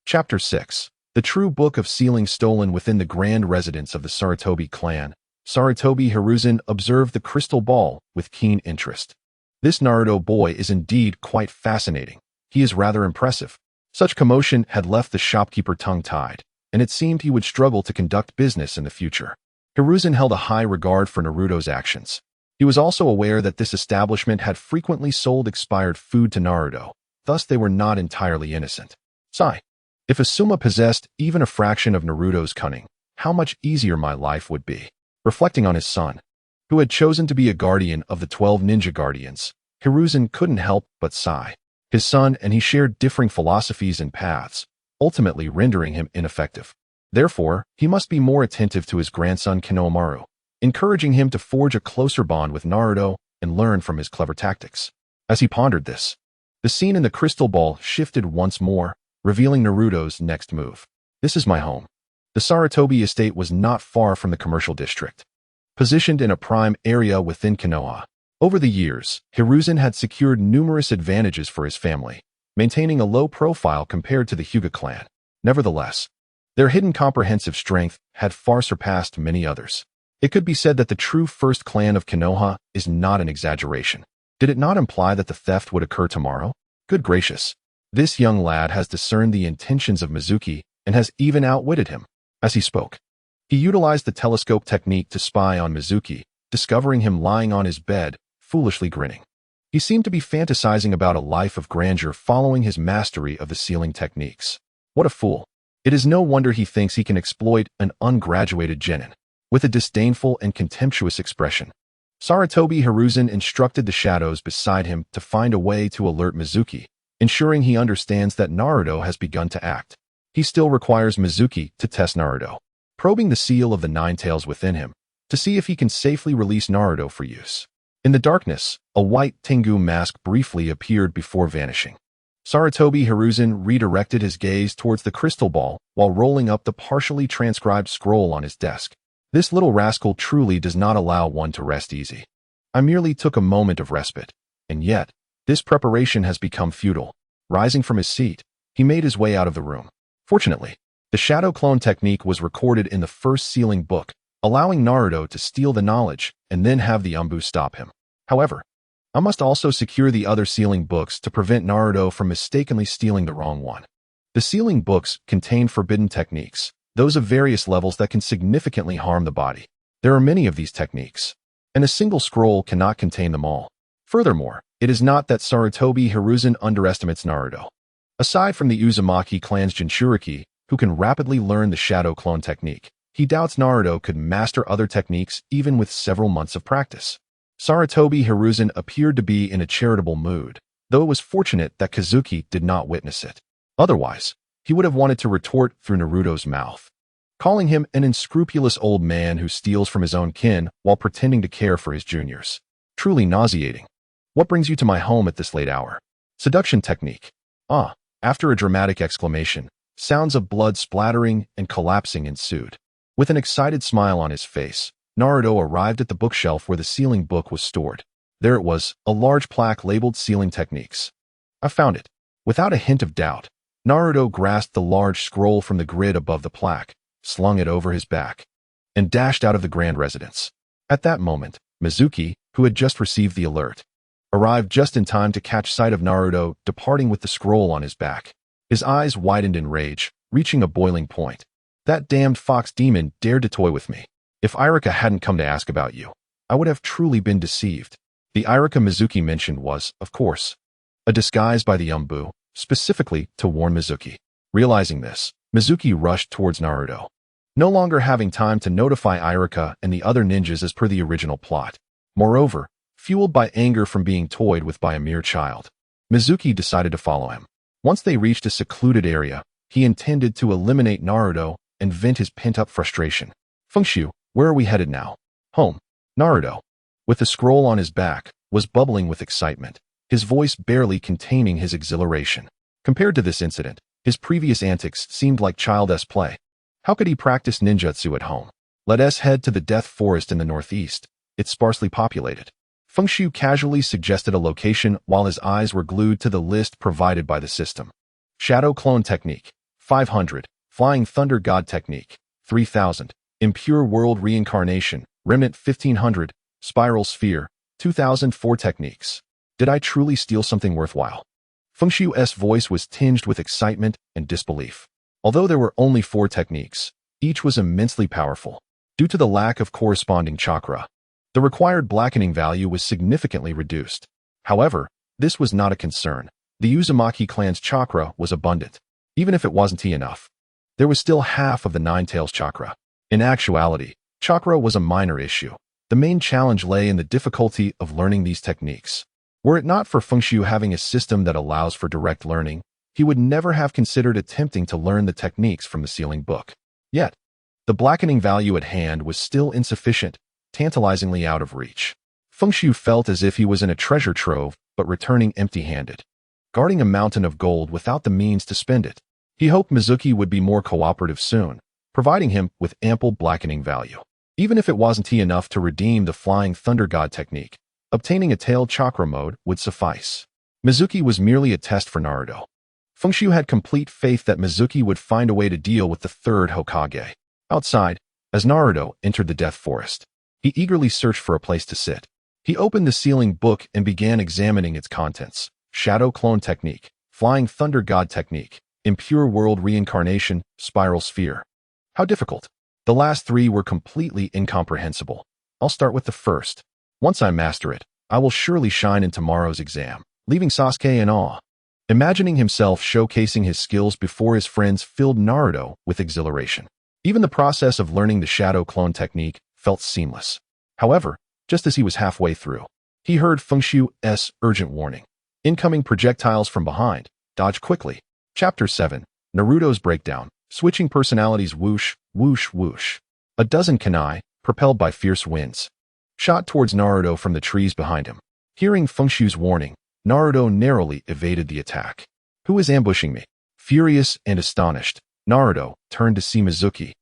Chapter 6. The True Book of Sealing stolen within the grand residence of the Sarutobi clan. Sarutobi Hiruzen observed the crystal ball with keen interest. This Naruto boy is indeed quite fascinating. He is rather impressive. Such commotion had left the shopkeeper tongue-tied, and it seemed he would struggle to conduct business in the future. Hiruzen held a high regard for Naruto's actions. He was also aware that this establishment had frequently sold expired food to Naruto, thus they were not entirely innocent. Sigh. If Asuma possessed even a fraction of Naruto's cunning, how much easier my life would be. Reflecting on his son, who had chosen to be a guardian of the 12 ninja guardians, Hiruzen couldn't help but sigh. His son and he shared differing philosophies and paths, ultimately rendering him ineffective. Therefore, he must be more attentive to his grandson Kinomaru, encouraging him to forge a closer bond with Naruto and learn from his clever tactics. As he pondered this, the scene in the crystal ball shifted once more, revealing Naruto's next move. This is my home. The Sarutobi estate was not far from the commercial district. Positioned in a prime area within Konoha, over the years, Hiruzen had secured numerous advantages for his family, maintaining a low profile compared to the Hyuga clan. Nevertheless, their hidden comprehensive strength had far surpassed many others. It could be said that the true first clan of Konoha is not an exaggeration. Did it not imply that the theft would occur tomorrow? Good gracious. This young lad has discerned the intentions of Mizuki and has even outwitted him. As he spoke, he utilized the telescope technique to spy on Mizuki, discovering him lying on his bed, foolishly grinning. He seemed to be fantasizing about a life of grandeur following his mastery of the sealing techniques. What a fool. It is no wonder he thinks he can exploit an ungraduated genin. With a disdainful and contemptuous expression, Sarutobi Hiruzen instructed the shadows beside him to find a way to alert Mizuki, ensuring he understands that Naruto has begun to act. He still requires Mizuki to test Naruto, probing the seal of the nine tails within him, to see if he can safely release Naruto for use. In the darkness, a white Tengu mask briefly appeared before vanishing. Sarutobi Hiruzen redirected his gaze towards the crystal ball while rolling up the partially transcribed scroll on his desk. This little rascal truly does not allow one to rest easy. I merely took a moment of respite, and yet, this preparation has become futile. Rising from his seat, he made his way out of the room. Fortunately, the shadow clone technique was recorded in the first sealing book, allowing Naruto to steal the knowledge and then have the Umbu stop him. However, I must also secure the other sealing books to prevent Naruto from mistakenly stealing the wrong one. The sealing books contain forbidden techniques, those of various levels that can significantly harm the body. There are many of these techniques, and a single scroll cannot contain them all. Furthermore, it is not that Sarutobi Hiruzen underestimates Naruto. Aside from the Uzumaki clan's Jinchuriki, who can rapidly learn the shadow clone technique, he doubts Naruto could master other techniques even with several months of practice. Sarutobi Hiruzen appeared to be in a charitable mood, though it was fortunate that Kazuki did not witness it. Otherwise, he would have wanted to retort through Naruto's mouth, calling him an unscrupulous old man who steals from his own kin while pretending to care for his juniors. Truly nauseating. What brings you to my home at this late hour? Seduction technique. Ah, after a dramatic exclamation, sounds of blood splattering and collapsing ensued. With an excited smile on his face, Naruto arrived at the bookshelf where the sealing book was stored. There it was, a large plaque labeled Sealing Techniques. I found it. Without a hint of doubt, Naruto grasped the large scroll from the grid above the plaque, slung it over his back, and dashed out of the grand residence. At that moment, Mizuki, who had just received the alert, arrived just in time to catch sight of Naruto departing with the scroll on his back. His eyes widened in rage, reaching a boiling point. That damned fox demon dared to toy with me. If Irika hadn't come to ask about you, I would have truly been deceived. The Irika Mizuki mentioned was, of course, a disguise by the Umbu, specifically to warn Mizuki. Realizing this, Mizuki rushed towards Naruto, no longer having time to notify Irika and the other ninjas as per the original plot. Moreover, fueled by anger from being toyed with by a mere child, Mizuki decided to follow him. Once they reached a secluded area, he intended to eliminate Naruto and vent his pent-up frustration. Feng Xu, where are we headed now? Home. Naruto, with the scroll on his back, was bubbling with excitement, his voice barely containing his exhilaration. Compared to this incident, his previous antics seemed like childish play. How could he practice ninjutsu at home? Let us head to the Death Forest in the northeast. It's sparsely populated. Feng Xu casually suggested a location while his eyes were glued to the list provided by the system. Shadow Clone Technique, 500. Flying Thunder God Technique, 3000. Impure World Reincarnation, Remnant 1500. Spiral Sphere, 2004 Techniques. Did I truly steal something worthwhile? Feng Xu's voice was tinged with excitement and disbelief. Although there were only 4 techniques, each was immensely powerful. Due to the lack of corresponding chakra, the required blackening value was significantly reduced. However, this was not a concern. The Uzumaki clan's chakra was abundant. Even if it wasn't enough, there was still half of the Nine Tails chakra. In actuality, chakra was a minor issue. The main challenge lay in the difficulty of learning these techniques. Were it not for Feng Xu having a system that allows for direct learning, he would never have considered attempting to learn the techniques from the sealing book. Yet, the blackening value at hand was still insufficient, tantalizingly out of reach. Feng Xu felt as if he was in a treasure trove, but returning empty-handed, guarding a mountain of gold without the means to spend it. He hoped Mizuki would be more cooperative soon, providing him with ample blackening value. Even if it wasn't enough to redeem the Flying Thunder God technique, obtaining a tailed chakra mode would suffice. Mizuki was merely a test for Naruto. Feng Xu had complete faith that Mizuki would find a way to deal with the third Hokage. Outside, as Naruto entered the Death Forest, he eagerly searched for a place to sit. He opened the sealing book and began examining its contents. Shadow Clone Technique, Flying Thunder God Technique, Impure World Reincarnation, Spiral Sphere. How difficult. The last 3 were completely incomprehensible. I'll start with the first. Once I master it, I will surely shine in tomorrow's exam, leaving Sasuke in awe. Imagining himself showcasing his skills before his friends filled Naruto with exhilaration. Even the process of learning the Shadow Clone Technique felt seamless. However, just as he was halfway through, he heard Feng Xu's urgent warning. Incoming projectiles from behind. Dodge quickly. Chapter 7. Naruto's Breakdown. Switching personalities. Whoosh, whoosh, whoosh. A dozen kunai, propelled by fierce winds, shot towards Naruto from the trees behind him. Hearing Feng Xu's warning, Naruto narrowly evaded the attack. Who is ambushing me? Furious and astonished, Naruto turned to see Mizuki,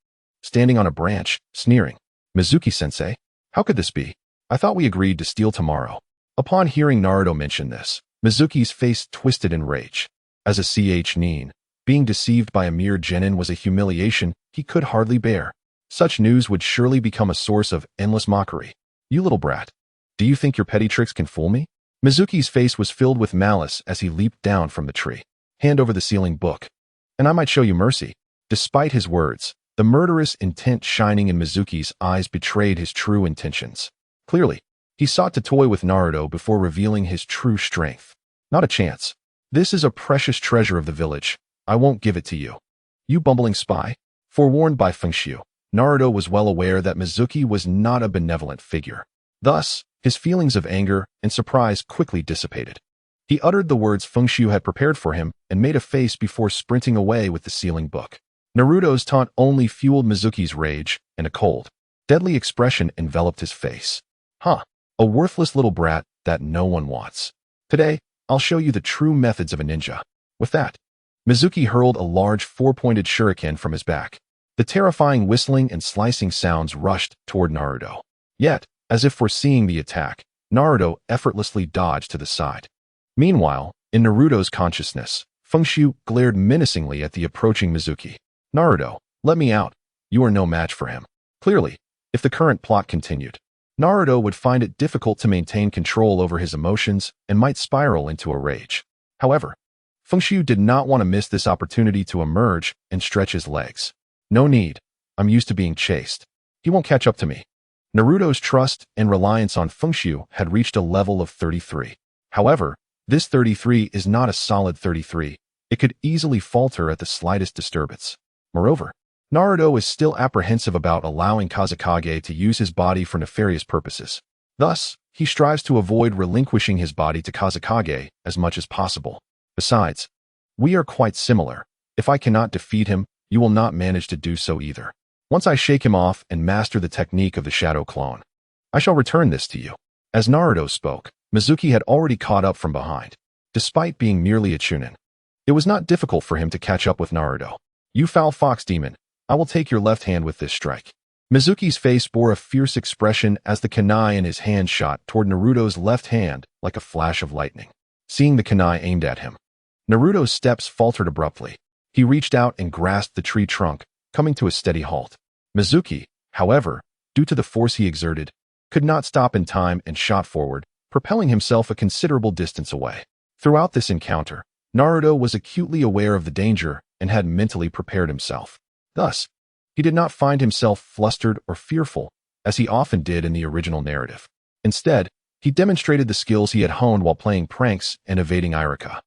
standing on a branch, sneering. Mizuki-sensei? How could this be? I thought we agreed to steal tomorrow. Upon hearing Naruto mention this, Mizuki's face twisted in rage. As a nin, being deceived by a mere genin was a humiliation he could hardly bear. Such news would surely become a source of endless mockery. You little brat. Do you think your petty tricks can fool me? Mizuki's face was filled with malice as he leaped down from the tree. Hand over the sealing book, and I might show you mercy. Despite his words, the murderous intent shining in Mizuki's eyes betrayed his true intentions. Clearly, he sought to toy with Naruto before revealing his true strength. Not a chance. This is a precious treasure of the village. I won't give it to you. You bumbling spy. Forewarned by Feng Xu, Naruto was well aware that Mizuki was not a benevolent figure. Thus, his feelings of anger and surprise quickly dissipated. He uttered the words Feng Xu had prepared for him and made a face before sprinting away with the sealing book. Naruto's taunt only fueled Mizuki's rage, and a cold, deadly expression enveloped his face. Huh, a worthless little brat that no one wants. Today, I'll show you the true methods of a ninja. With that, Mizuki hurled a large four-pointed shuriken from his back. The terrifying whistling and slicing sounds rushed toward Naruto. Yet, as if foreseeing the attack, Naruto effortlessly dodged to the side. Meanwhile, in Naruto's consciousness, Feng Xu glared menacingly at the approaching Mizuki. Naruto, let me out. You are no match for him. Clearly, if the current plot continued, Naruto would find it difficult to maintain control over his emotions and might spiral into a rage. However, Feng Xu did not want to miss this opportunity to emerge and stretch his legs. No need. I'm used to being chased. He won't catch up to me. Naruto's trust and reliance on Feng Xu had reached a level of 33. However, this 33 is not a solid 33. It could easily falter at the slightest disturbance. Moreover, Naruto is still apprehensive about allowing Kazekage to use his body for nefarious purposes. Thus, he strives to avoid relinquishing his body to Kazekage as much as possible. Besides, we are quite similar. If I cannot defeat him, you will not manage to do so either. Once I shake him off and master the technique of the shadow clone, I shall return this to you. As Naruto spoke, Mizuki had already caught up from behind. Despite being merely a chunin, it was not difficult for him to catch up with Naruto. You foul fox demon, I will take your left hand with this strike. Mizuki's face bore a fierce expression as the kunai in his hand shot toward Naruto's left hand like a flash of lightning. Seeing the kunai aimed at him, Naruto's steps faltered abruptly. He reached out and grasped the tree trunk, coming to a steady halt. Mizuki, however, due to the force he exerted, could not stop in time and shot forward, propelling himself a considerable distance away. Throughout this encounter, Naruto was acutely aware of the danger and had mentally prepared himself. Thus, he did not find himself flustered or fearful, as he often did in the original narrative. Instead, he demonstrated the skills he had honed while playing pranks and evading Irika.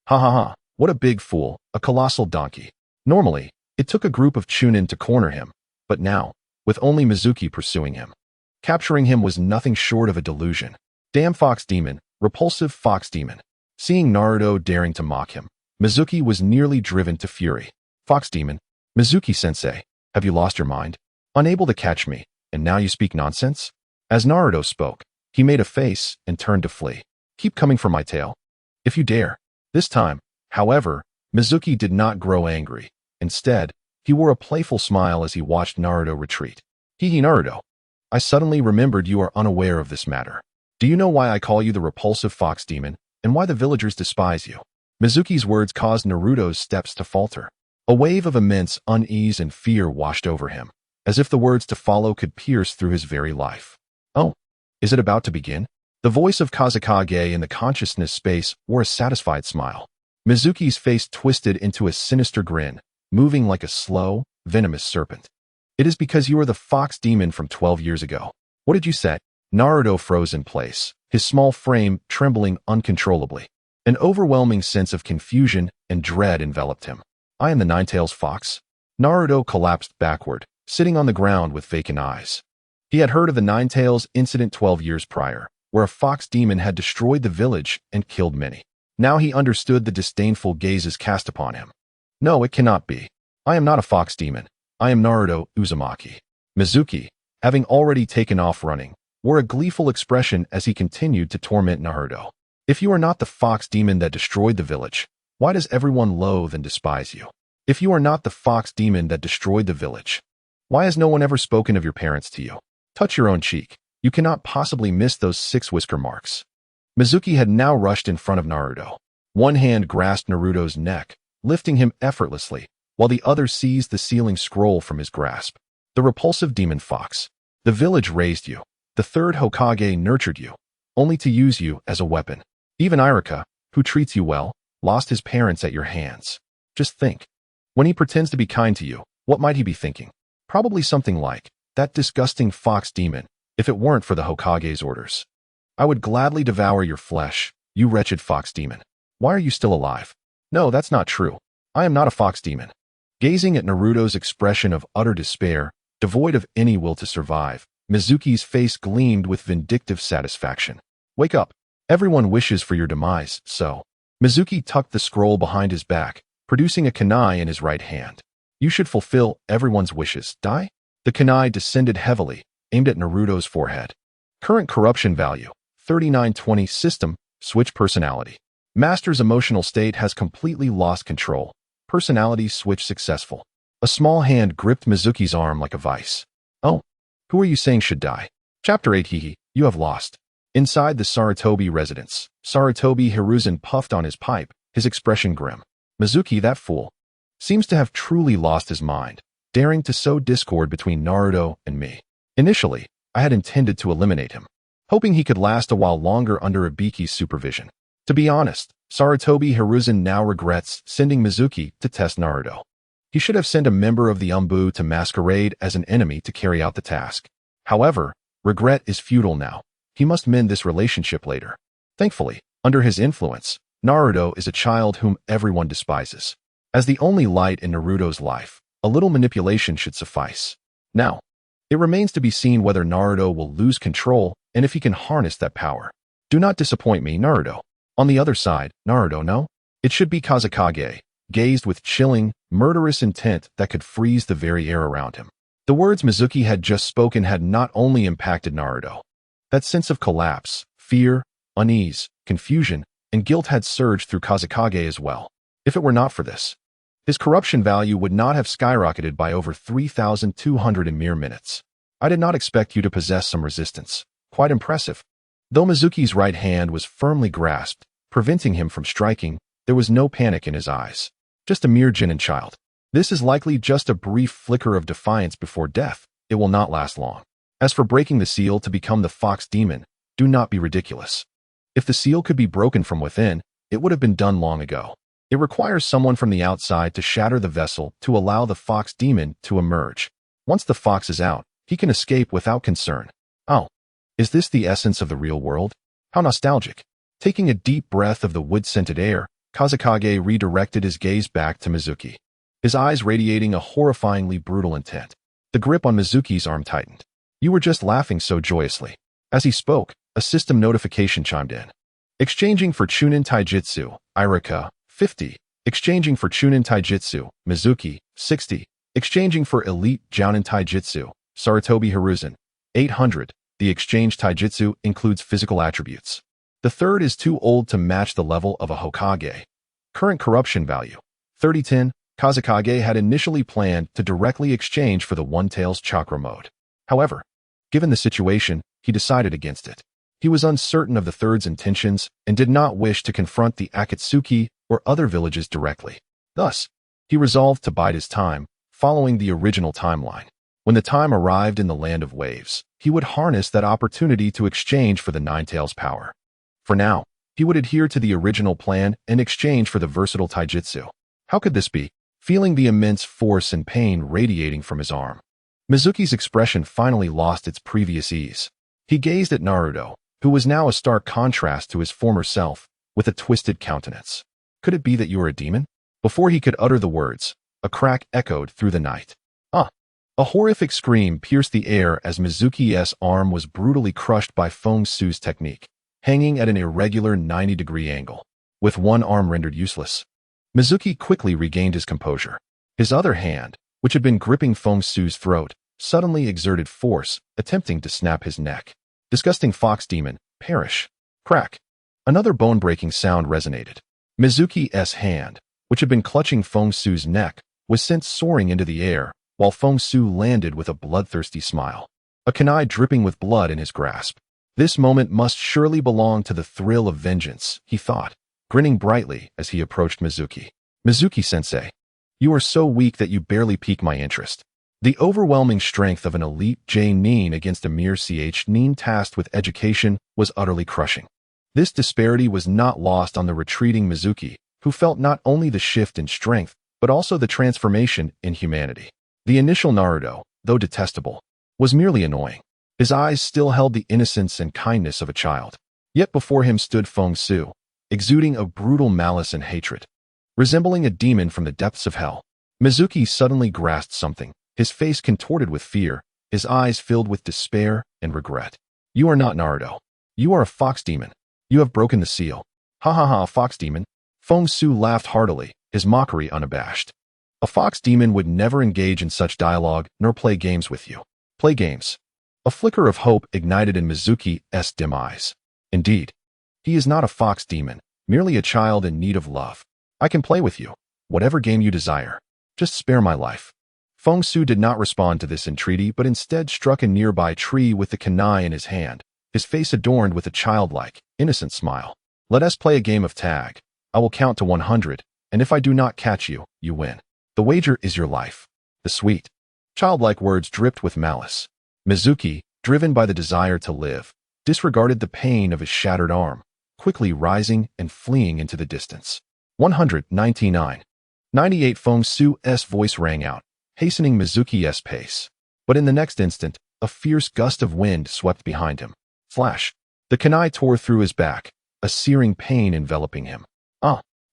Ha ha ha, what a big fool, a colossal donkey. Normally, it took a group of chunin to corner him, but now, with only Mizuki pursuing him, capturing him was nothing short of a delusion. Damn fox demon, repulsive fox demon. Seeing Naruto daring to mock him, Mizuki was nearly driven to fury. Fox demon, Mizuki-sensei, have you lost your mind? Unable to catch me, and now you speak nonsense? As Naruto spoke, he made a face and turned to flee. Keep coming for my tail. If you dare. This time, however, Mizuki did not grow angry. Instead, he wore a playful smile as he watched Naruto retreat. Hee Naruto. I suddenly remembered you are unaware of this matter. Do you know why I call you the repulsive fox demon, and why the villagers despise you? Mizuki's words caused Naruto's steps to falter. A wave of immense unease and fear washed over him, as if the words to follow could pierce through his very life. Oh, is it about to begin? The voice of Kazekage in the consciousness space wore a satisfied smile. Mizuki's face twisted into a sinister grin, moving like a slow, venomous serpent. It is because you are the fox demon from 12 years ago. What did you say? Naruto froze in place, his small frame trembling uncontrollably. An overwhelming sense of confusion and dread enveloped him. I am the Ninetails fox? Naruto collapsed backward, sitting on the ground with vacant eyes. He had heard of the Ninetails incident 12 years prior, where a fox demon had destroyed the village and killed many. Now he understood the disdainful gazes cast upon him. No, it cannot be. I am not a fox demon. I am Naruto Uzumaki. Mizuki, having already taken off running, wore a gleeful expression as he continued to torment Naruto. If you are not the fox demon that destroyed the village, Why does everyone loathe and despise you? If you are not the fox demon that destroyed the village, why has no one ever spoken of your parents to you? Touch your own cheek. You cannot possibly miss those 6 whisker marks. Mizuki had now rushed in front of Naruto. One hand grasped Naruto's neck, lifting him effortlessly, while the other seized the sealing scroll from his grasp. The repulsive demon fox. The village raised you. The 3rd Hokage nurtured you, only to use you as a weapon. Even Irika, who treats you well, lost his parents at your hands. Just think. When he pretends to be kind to you, what might he be thinking? Probably something like, that disgusting fox demon, if it weren't for the Hokage's orders. I would gladly devour your flesh, you wretched fox demon. Why are you still alive? No, that's not true. I am not a fox demon. Gazing at Naruto's expression of utter despair, devoid of any will to survive, Mizuki's face gleamed with vindictive satisfaction. Wake up. Everyone wishes for your demise, so. Mizuki tucked the scroll behind his back, producing a kunai in his right hand. You should fulfill everyone's wishes. Die? The kunai descended heavily, aimed at Naruto's forehead. Current corruption value, 3920. System, switch personality. Master's emotional state has completely lost control. Personality switch successful. A small hand gripped Mizuki's arm like a vice. Oh, who are you saying should die? Chapter 8. Hehe, you have lost. Inside the Sarutobi residence, Sarutobi Hiruzen puffed on his pipe, his expression grim. Mizuki, that fool, seems to have truly lost his mind, daring to sow discord between Naruto and me. Initially, I had intended to eliminate him, hoping he could last a while longer under Ibiki's supervision. To be honest, Sarutobi Hiruzen now regrets sending Mizuki to test Naruto. He should have sent a member of the Umbu to masquerade as an enemy to carry out the task. However, regret is futile now. He must mend this relationship later. Thankfully, under his influence, Naruto is a child whom everyone despises. As the only light in Naruto's life, a little manipulation should suffice. Now, it remains to be seen whether Naruto will lose control and if he can harness that power. Do not disappoint me, Naruto. On the other side, Naruto, no? It should be Kazekage, gazed with chilling, murderous intent that could freeze the very air around him. The words Mizuki had just spoken had not only impacted Naruto. That sense of collapse, fear, unease, confusion, and guilt had surged through Kazekage as well. If it were not for this, his corruption value would not have skyrocketed by over 3,200 in mere minutes. I did not expect you to possess some resistance. Quite impressive. Though Mizuki's right hand was firmly grasped, preventing him from striking, there was no panic in his eyes. Just a mere genin child. This is likely just a brief flicker of defiance before death. It will not last long. As for breaking the seal to become the fox demon, do not be ridiculous. If the seal could be broken from within, it would have been done long ago. It requires someone from the outside to shatter the vessel to allow the fox demon to emerge. Once the fox is out, he can escape without concern. Oh, is this the essence of the real world? How nostalgic. Taking a deep breath of the wood-scented air, Kazekage redirected his gaze back to Mizuki, his eyes radiating a horrifyingly brutal intent. The grip on Mizuki's arm tightened. You were just laughing so joyously. As he spoke, a system notification chimed in. Exchanging for Chunin Taijutsu, Irika, 50. Exchanging for Chunin Taijutsu, Mizuki, 60. Exchanging for Elite Jounin Taijutsu, Sarutobi Hiruzen, 800. The exchange taijutsu includes physical attributes. The third is too old to match the level of a Hokage. Current corruption value, 3010. Kazekage had initially planned to directly exchange for the One-Tails chakra mode. However, given the situation, he decided against it. He was uncertain of the third's intentions and did not wish to confront the Akatsuki or other villages directly. Thus, he resolved to bide his time, following the original timeline. When the time arrived in the Land of Waves, he would harness that opportunity to exchange for the Nine-Tails power. For now, he would adhere to the original plan and exchange for the versatile taijutsu. How could this be? Feeling the immense force and pain radiating from his arm, Mizuki's expression finally lost its previous ease. He gazed at Naruto, who was now a stark contrast to his former self, with a twisted countenance. Could it be that you are a demon? Before he could utter the words, a crack echoed through the night. Ah! A horrific scream pierced the air as Mizuki's arm was brutally crushed by Feng Xu's technique, hanging at an irregular 90-degree angle, with one arm rendered useless. Mizuki quickly regained his composure. His other hand, which had been gripping Feng Xu's throat, suddenly exerted force, attempting to snap his neck. Disgusting fox demon, perish. Crack. Another bone-breaking sound resonated. Mizuki's hand, which had been clutching Feng Xu's neck, was sent soaring into the air, while Feng Xu landed with a bloodthirsty smile, a kunai dripping with blood in his grasp. This moment must surely belong to the thrill of vengeance, he thought, grinning brightly as he approached Mizuki. Mizuki-sensei, you are so weak that you barely pique my interest. The overwhelming strength of an elite J-nin against a mere ch-nin tasked with education was utterly crushing. This disparity was not lost on the retreating Mizuki, who felt not only the shift in strength, but also the transformation in humanity. The initial Naruto, though detestable, was merely annoying. His eyes still held the innocence and kindness of a child. Yet before him stood Feng Xu, exuding a brutal malice and hatred. Resembling a demon from the depths of hell, Mizuki suddenly grasped something, his face contorted with fear, his eyes filled with despair and regret. You are not Naruto. You are a fox demon. You have broken the seal. Ha ha ha, fox demon. Feng Xu laughed heartily, his mockery unabashed. A fox demon would never engage in such dialogue nor play games with you. Play games. A flicker of hope ignited in Mizuki's dim eyes. Indeed, he is not a fox demon, merely a child in need of love. I can play with you, whatever game you desire. Just spare my life. Feng Xu did not respond to this entreaty, but instead struck a nearby tree with the kunai in his hand, his face adorned with a childlike, innocent smile. Let us play a game of tag. I will count to 100, and if I do not catch you, you win. The wager is your life. The sweet, childlike words dripped with malice. Mizuki, driven by the desire to live, disregarded the pain of his shattered arm, quickly rising and fleeing into the distance. 199. 98. Feng Xu's voice rang out, hastening Mizuki's pace. But in the next instant, a fierce gust of wind swept behind him. Flash. The kunai tore through his back, a searing pain enveloping him.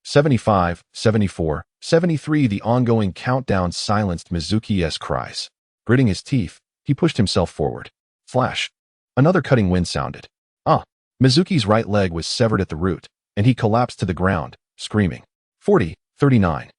75, 74, 73. The ongoing countdown silenced Mizuki's cries. Gritting his teeth, he pushed himself forward. Flash. Another cutting wind sounded. Mizuki's right leg was severed at the root, and he collapsed to the ground, screaming. 40, 39.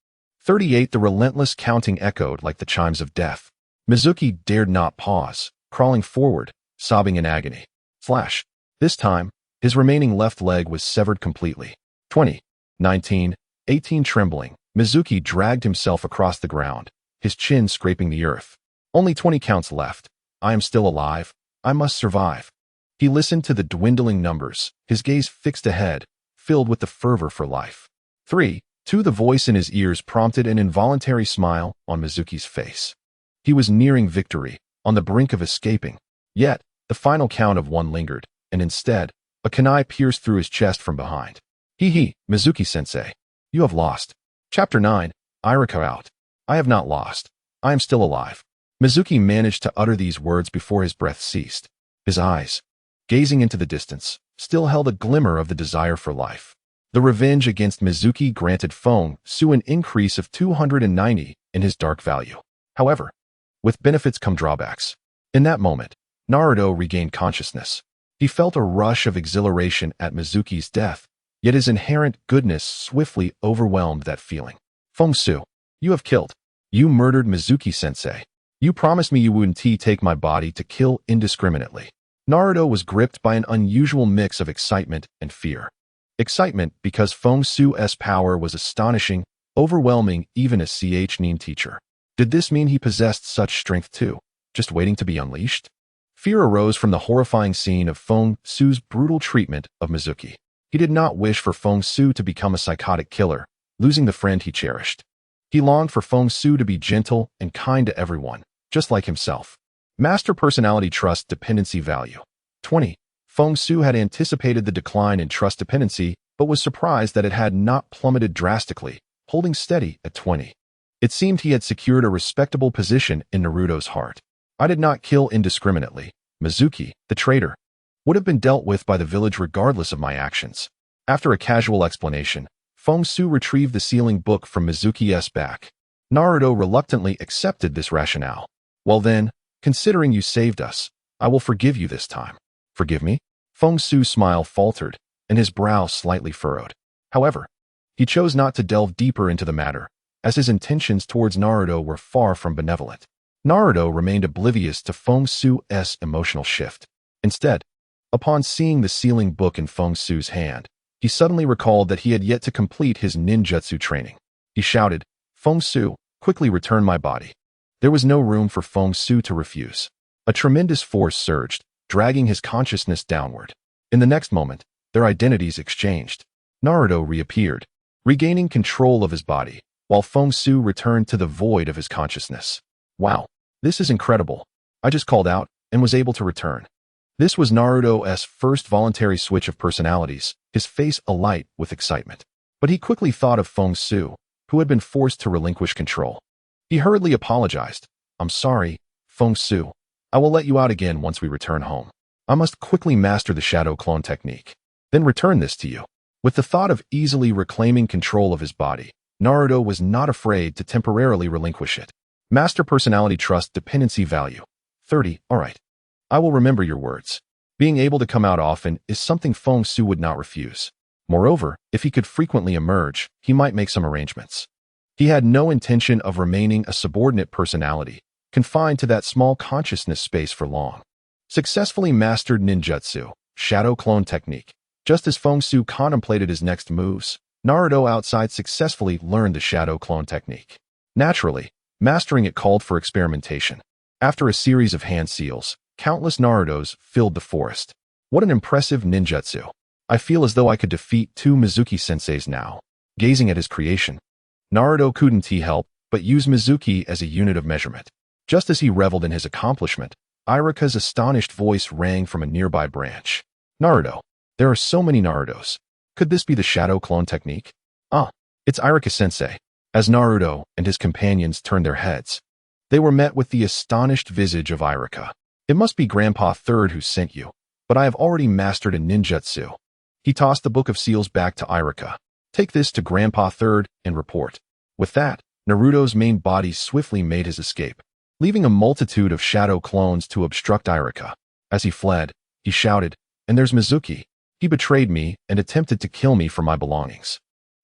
38. The relentless counting echoed like the chimes of death. Mizuki dared not pause, crawling forward, sobbing in agony. Flash. This time, his remaining left leg was severed completely. 20, 19, 18. Trembling, Mizuki dragged himself across the ground, his chin scraping the earth. Only 20 counts left. I am still alive. I must survive. He listened to the dwindling numbers, his gaze fixed ahead, filled with the fervor for life. 3, 2. The voice in his ears prompted an involuntary smile on Mizuki's face. He was nearing victory, on the brink of escaping. Yet, the final count of 1 lingered, and instead, a kunai pierced through his chest from behind. Mizuki-sensei, you have lost. Chapter 9, Irika out. I have not lost. I am still alive. Mizuki managed to utter these words before his breath ceased. His eyes, gazing into the distance, still held a glimmer of the desire for life. The revenge against Mizuki granted Feng Xu an increase of 290 in his dark value. However, with benefits come drawbacks. In that moment, Naruto regained consciousness. He felt a rush of exhilaration at Mizuki's death, yet his inherent goodness swiftly overwhelmed that feeling. Feng Xu, you have killed. You murdered Mizuki-sensei. You promised me you wouldn't take my body to kill indiscriminately. Naruto was gripped by an unusual mix of excitement and fear. Excitement because Feng Xu's power was astonishing, overwhelming even a ch-nin teacher. Did this mean he possessed such strength too, just waiting to be unleashed? Fear arose from the horrifying scene of Feng Xu's brutal treatment of Mizuki. He did not wish for Feng Xu to become a psychotic killer, losing the friend he cherished. He longed for Feng Xu to be gentle and kind to everyone, just like himself. Master Personality Trust Dependency Value. 20. Feng Xu had anticipated the decline in trust dependency, but was surprised that it had not plummeted drastically, holding steady at 20. It seemed he had secured a respectable position in Naruto's heart. I did not kill indiscriminately. Mizuki, the traitor, would have been dealt with by the village regardless of my actions. After a casual explanation, Feng Xu retrieved the sealing book from Mizuki's back. Naruto reluctantly accepted this rationale. Well then, considering you saved us, I will forgive you this time. Forgive me? Feng Xu's smile faltered, and his brow slightly furrowed. However, he chose not to delve deeper into the matter, as his intentions towards Naruto were far from benevolent. Naruto remained oblivious to Feng Xu's emotional shift. Instead, upon seeing the sealing book in Feng Xu's hand, He suddenly recalled that he had yet to complete his ninjutsu training. He shouted, "Feng Xu, quickly return my body." There was no room for Feng Xu to refuse. A tremendous force surged, dragging his consciousness downward. In the next moment, their identities exchanged. Naruto reappeared, regaining control of his body, while Feng Xu returned to the void of his consciousness. "Wow, this is incredible," I just called out, and was able to return. This was Naruto's first voluntary switch of personalities, his face alight with excitement. But he quickly thought of Feng Xu, who had been forced to relinquish control. He hurriedly apologized. "I'm sorry, Feng Xu. I will let you out again once we return home. I must quickly master the shadow clone technique, then return this to you." With the thought of easily reclaiming control of his body, Naruto was not afraid to temporarily relinquish it. Master personality trust dependency value. 30. Alright. I will remember your words. Being able to come out often is something Feng Xu would not refuse. Moreover, if he could frequently emerge, he might make some arrangements. He had no intention of remaining a subordinate personality, confined to that small consciousness space for long. Successfully mastered ninjutsu, shadow clone technique. Just as Feng Xu contemplated his next moves, Naruto outside successfully learned the shadow clone technique. Naturally, mastering it called for experimentation. After a series of hand seals, countless Narutos filled the forest. What an impressive ninjutsu. I feel as though I could defeat 2 Mizuki-senseis now. Gazing at his creation, Naruto couldn't help but use Mizuki as a unit of measurement. Just as he reveled in his accomplishment, Irika's astonished voice rang from a nearby branch. "Naruto, there are so many Narutos. Could this be the shadow clone technique?" "Ah, it's Irika-sensei." As Naruto and his companions turned their heads, they were met with the astonished visage of Irika. "It must be Grandpa Third who sent you, but I have already mastered a ninjutsu." He tossed the Book of Seals back to Irika. "Take this to Grandpa Third and report." With that, Naruto's main body swiftly made his escape, leaving a multitude of shadow clones to obstruct Irika. As he fled, he shouted, "And there's Mizuki. He betrayed me and attempted to kill me for my belongings.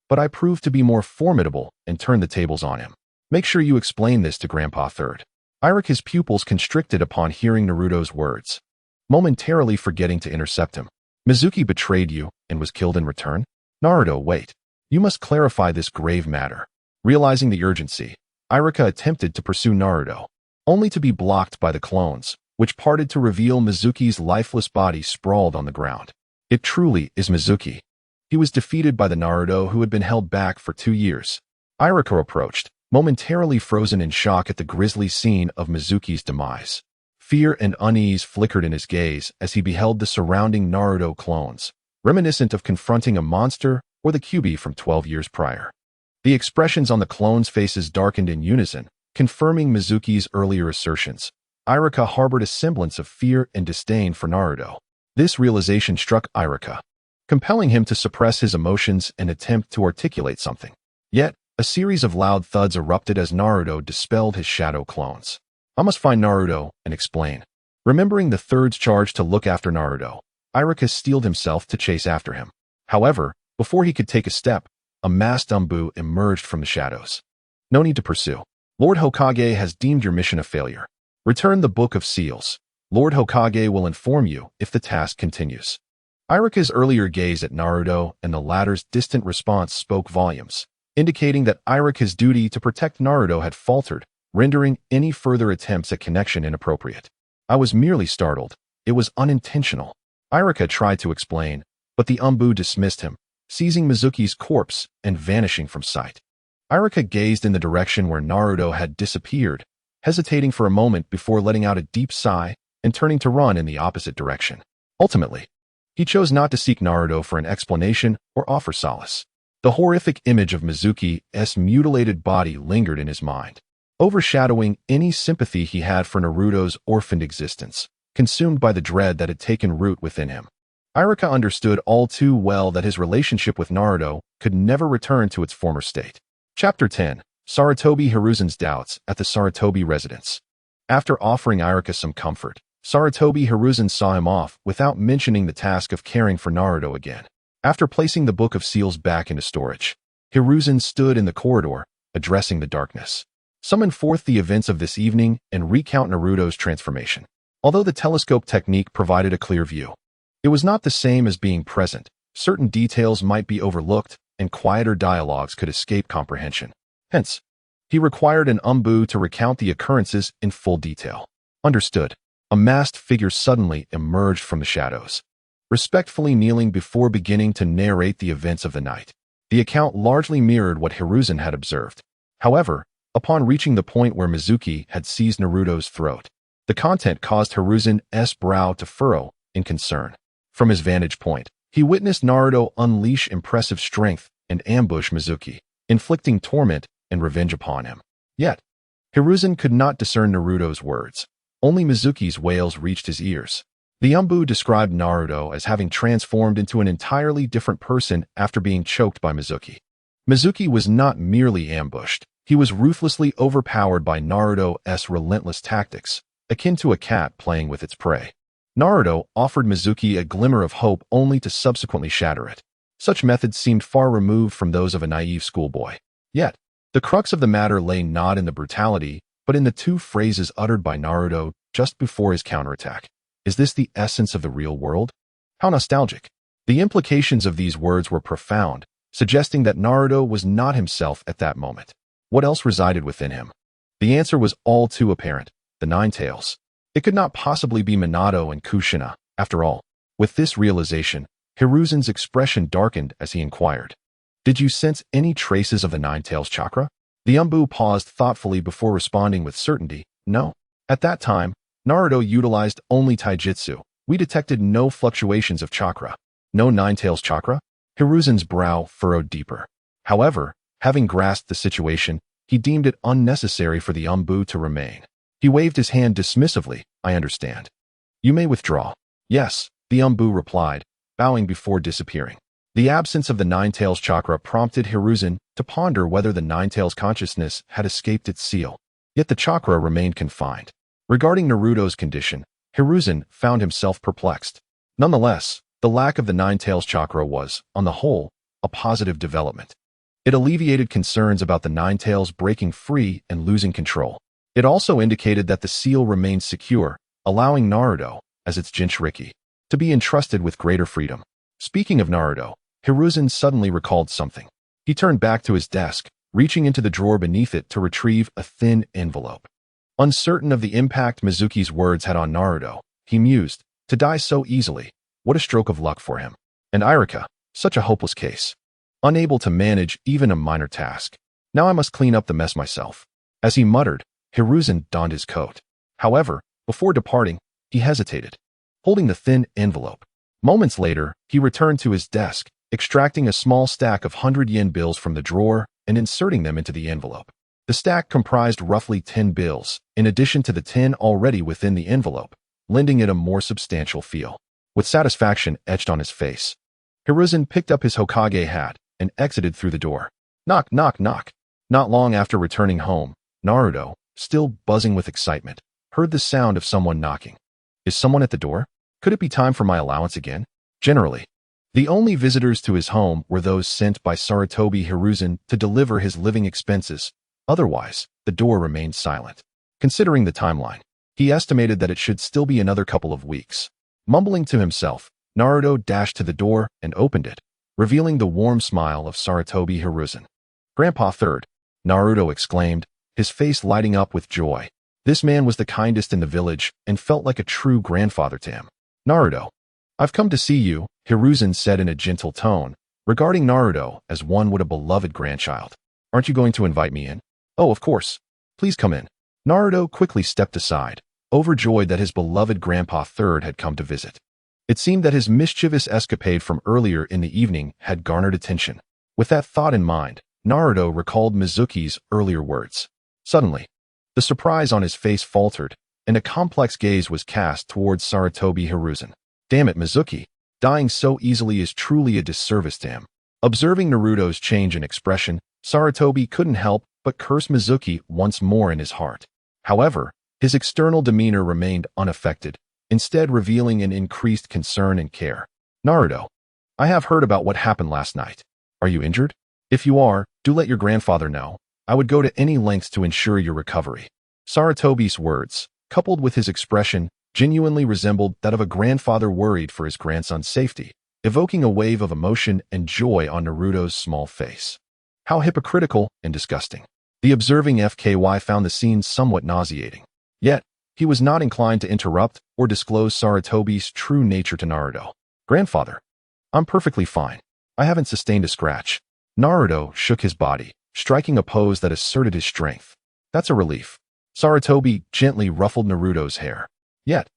But I proved to be more formidable and turned the tables on him. Make sure you explain this to Grandpa Third." Irika's pupils constricted upon hearing Naruto's words, momentarily forgetting to intercept him. "Mizuki betrayed you and was killed in return?" "Naruto, wait. You must clarify this grave matter." Realizing the urgency, Irika attempted to pursue Naruto, only to be blocked by the clones, which parted to reveal Mizuki's lifeless body sprawled on the ground. It truly is Mizuki. He was defeated by the Naruto who had been held back for 2 years. Irika approached, momentarily frozen in shock at the grisly scene of Mizuki's demise. Fear and unease flickered in his gaze as he beheld the surrounding Naruto clones, reminiscent of confronting a monster or the Kyuubi from 12 years prior. The expressions on the clones' faces darkened in unison, confirming Mizuki's earlier assertions. Irika harbored a semblance of fear and disdain for Naruto. This realization struck Irika, compelling him to suppress his emotions and attempt to articulate something. Yet, a series of loud thuds erupted as Naruto dispelled his shadow clones. "I must find Naruto and explain." Remembering the Third's charge to look after Naruto, Irika steeled himself to chase after him. However, before he could take a step, a masked Umbu emerged from the shadows. "No need to pursue. Lord Hokage has deemed your mission a failure. Return the Book of Seals. Lord Hokage will inform you if the task continues." Irika's earlier gaze at Naruto and the latter's distant response spoke volumes, indicating that Irika's duty to protect Naruto had faltered, rendering any further attempts at connection inappropriate. "I was merely startled. It was unintentional." Irika tried to explain, but the Umbu dismissed him, seizing Mizuki's corpse and vanishing from sight. Irika gazed in the direction where Naruto had disappeared, hesitating for a moment before letting out a deep sigh and turning to run in the opposite direction. Ultimately, he chose not to seek Naruto for an explanation or offer solace. The horrific image of Mizuki's mutilated body lingered in his mind, overshadowing any sympathy he had for Naruto's orphaned existence, consumed by the dread that had taken root within him. Irika understood all too well that his relationship with Naruto could never return to its former state. Chapter 10. Sarutobi Hiruzen's doubts at the Sarutobi residence. After offering Irika some comfort, Sarutobi Hiruzen saw him off without mentioning the task of caring for Naruto again. After placing the Book of Seals back into storage, Hiruzen stood in the corridor, addressing the darkness. Summon forth the events of this evening and recount Naruto's transformation. Although the telescope technique provided a clear view, it was not the same as being present, certain details might be overlooked and quieter dialogues could escape comprehension. Hence, he required an umbu to recount the occurrences in full detail. Understood. A masked figure suddenly emerged from the shadows, respectfully kneeling before beginning to narrate the events of the night. The account largely mirrored what Hiruzen had observed. However, upon reaching the point where Mizuki had seized Naruto's throat, the content caused Hiruzen's brow to furrow in concern. From his vantage point, he witnessed Naruto unleash impressive strength and ambush Mizuki, inflicting torment and revenge upon him. Yet, Hiruzen could not discern Naruto's words. Only Mizuki's wails reached his ears. The umbu described Naruto as having transformed into an entirely different person after being choked by Mizuki. Mizuki was not merely ambushed. He was ruthlessly overpowered by Naruto's relentless tactics, akin to a cat playing with its prey. Naruto offered Mizuki a glimmer of hope only to subsequently shatter it. Such methods seemed far removed from those of a naive schoolboy. Yet, the crux of the matter lay not in the brutality, but in the two phrases uttered by Naruto just before his counterattack. Is this the essence of the real world? How nostalgic. The implications of these words were profound, suggesting that Naruto was not himself at that moment. What else resided within him? The answer was all too apparent: the Nine Tails. It could not possibly be Minato and Kushina, after all. With this realization, Hiruzen's expression darkened as he inquired, "Did you sense any traces of the Nine Tails chakra?" The umbu paused thoughtfully before responding with certainty, "No. At that time, Naruto utilized only taijutsu. We detected no fluctuations of chakra." No Nine Tails chakra? Hiruzen's brow furrowed deeper. However, having grasped the situation, he deemed it unnecessary for the umbu to remain. He waved his hand dismissively. "I understand. You may withdraw." "Yes," the umbu replied, bowing before disappearing. The absence of the Nine Tails chakra prompted Hiruzen to ponder whether the Nine Tails consciousness had escaped its seal. Yet the chakra remained confined. Regarding Naruto's condition, Hiruzen found himself perplexed. Nonetheless, the lack of the Nine Tails chakra was, on the whole, a positive development. It alleviated concerns about the Nine Tails breaking free and losing control. It also indicated that the seal remained secure, allowing Naruto, as its Jinchuriki, to be entrusted with greater freedom. Speaking of Naruto, Hiruzen suddenly recalled something. He turned back to his desk, reaching into the drawer beneath it to retrieve a thin envelope. Uncertain of the impact Mizuki's words had on Naruto, he mused, to die so easily, what a stroke of luck for him. And Irika, such a hopeless case. Unable to manage even a minor task. Now I must clean up the mess myself. As he muttered, Hiruzen donned his coat. However, before departing, he hesitated, holding the thin envelope. Moments later, he returned to his desk, extracting a small stack of 100-yen bills from the drawer and inserting them into the envelope. The stack comprised roughly 10 bills, in addition to the 10 already within the envelope, lending it a more substantial feel. With satisfaction etched on his face, Hiruzen picked up his Hokage hat and exited through the door. Knock, knock, knock. Not long after returning home, Naruto, still buzzing with excitement, heard the sound of someone knocking. Is someone at the door? Could it be time for my allowance again? Generally, the only visitors to his home were those sent by Sarutobi Hiruzen to deliver his living expenses. Otherwise, the door remained silent. Considering the timeline, he estimated that it should still be another couple of weeks. Mumbling to himself, Naruto dashed to the door and opened it, revealing the warm smile of Sarutobi Hiruzen. "Grandpa Third," Naruto exclaimed, his face lighting up with joy. This man was the kindest in the village and felt like a true grandfather to him. "Naruto, I've come to see you," Hiruzen said in a gentle tone, regarding Naruto as one would a beloved grandchild. "Aren't you going to invite me in?" "Oh, of course. Please come in." Naruto quickly stepped aside, overjoyed that his beloved Grandpa Third had come to visit. It seemed that his mischievous escapade from earlier in the evening had garnered attention. With that thought in mind, Naruto recalled Mizuki's earlier words. Suddenly, the surprise on his face faltered, and a complex gaze was cast towards Sarutobi Hiruzen. Damn it, Mizuki. Dying so easily is truly a disservice to him. Observing Naruto's change in expression, Sarutobi couldn't help but curse Mizuki once more in his heart. However, his external demeanor remained unaffected, instead revealing an increased concern and care. "Naruto, I have heard about what happened last night. Are you injured? If you are, do let your grandfather know. I would go to any lengths to ensure your recovery." Sarutobi's words, coupled with his expression, genuinely resembled that of a grandfather worried for his grandson's safety. evoking a wave of emotion and joy on Naruto's small face. How hypocritical and disgusting. The observing FKY found the scene somewhat nauseating. Yet, he was not inclined to interrupt or disclose Sarutobi's true nature to Naruto. "Grandfather, I'm perfectly fine. I haven't sustained a scratch." Naruto shook his body, striking a pose that asserted his strength. "That's a relief." Sarutobi gently ruffled Naruto's hair. Yet,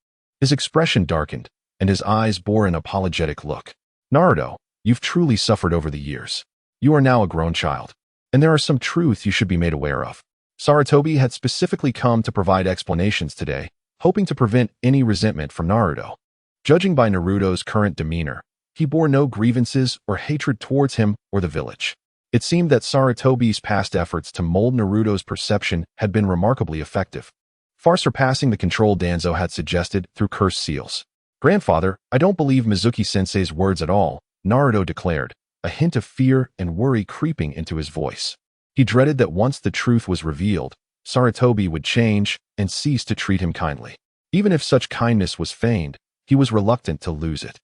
his expression darkened, and his eyes bore an apologetic look. "Naruto, you've truly suffered over the years. You are now a grown child, and there are some truths you should be made aware of." Sarutobi had specifically come to provide explanations today, hoping to prevent any resentment from Naruto. Judging by Naruto's current demeanor, he bore no grievances or hatred towards him or the village. It seemed that Sarutobi's past efforts to mold Naruto's perception had been remarkably effective, far surpassing the control Danzo had suggested through cursed seals. "Grandfather, I don't believe Mizuki-sensei's words at all," Naruto declared, a hint of fear and worry creeping into his voice. He dreaded that once the truth was revealed, Sarutobi would change and cease to treat him kindly. Even if such kindness was feigned, he was reluctant to lose it.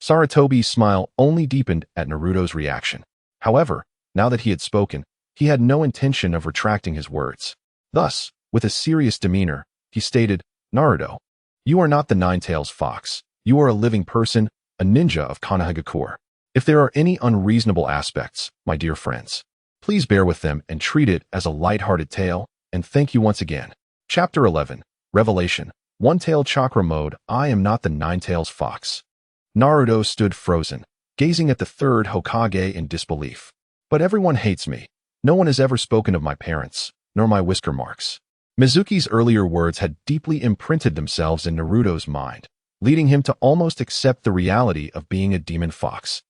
Sarutobi's smile only deepened at Naruto's reaction. However, now that he had spoken, he had no intention of retracting his words. Thus, with a serious demeanor, he stated, "Naruto, you are not the Nine-Tails Fox. You are a living person, a ninja of Konohagakure. If there are any unreasonable aspects, my dear friends, please bear with them and treat it as a light-hearted tale, and thank you once again." Chapter 11, Revelation, One-Tail Chakra Mode. I am not the Nine-Tails Fox. Naruto stood frozen, gazing at the third Hokage in disbelief. "But everyone hates me. No one has ever spoken of my parents, nor my whisker marks." Mizuki's earlier words had deeply imprinted themselves in Naruto's mind, leading him to almost accept the reality of being a demon fox.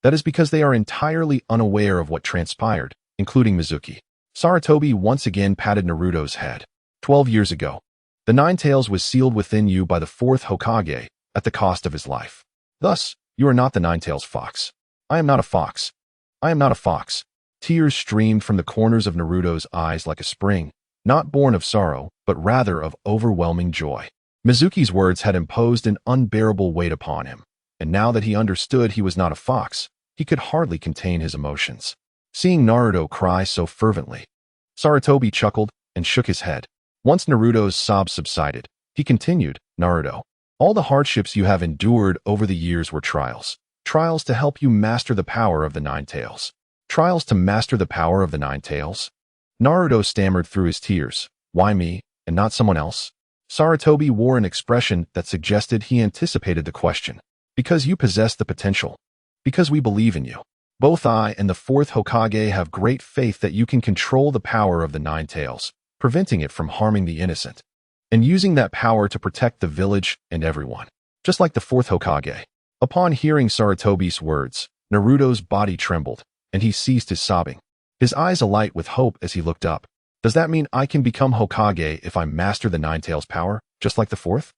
That is because they are entirely unaware of what transpired, including Mizuki. Sarutobi once again patted Naruto's head. 12 years ago, the Nine-Tails was sealed within you by the fourth Hokage at the cost of his life. Thus, you are not the Nine-Tails Fox. I am not a fox. I am not a fox." Tears streamed from the corners of Naruto's eyes like a spring, not born of sorrow, but rather of overwhelming joy. Mizuki's words had imposed an unbearable weight upon him, and now that he understood he was not a fox, he could hardly contain his emotions. Seeing Naruto cry so fervently, Sarutobi chuckled and shook his head. Once Naruto's sobs subsided, he continued, "Naruto, all the hardships you have endured over the years were trials. Trials to help you master the power of the Nine-Tails. Trials to master the power of the Nine-Tails?" Naruto stammered through his tears. "Why me, and not someone else?" Sarutobi wore an expression that suggested he anticipated the question. "Because you possess the potential. Because we believe in you. Both I and the fourth Hokage have great faith that you can control the power of the Nine-Tails, preventing it from harming the innocent, and using that power to protect the village and everyone. Just like the fourth Hokage." Upon hearing Sarutobi's words, Naruto's body trembled, and he ceased his sobbing, his eyes alight with hope as he looked up. "Does that mean I can become Hokage if I master the Nine-Tails power, just like the fourth?"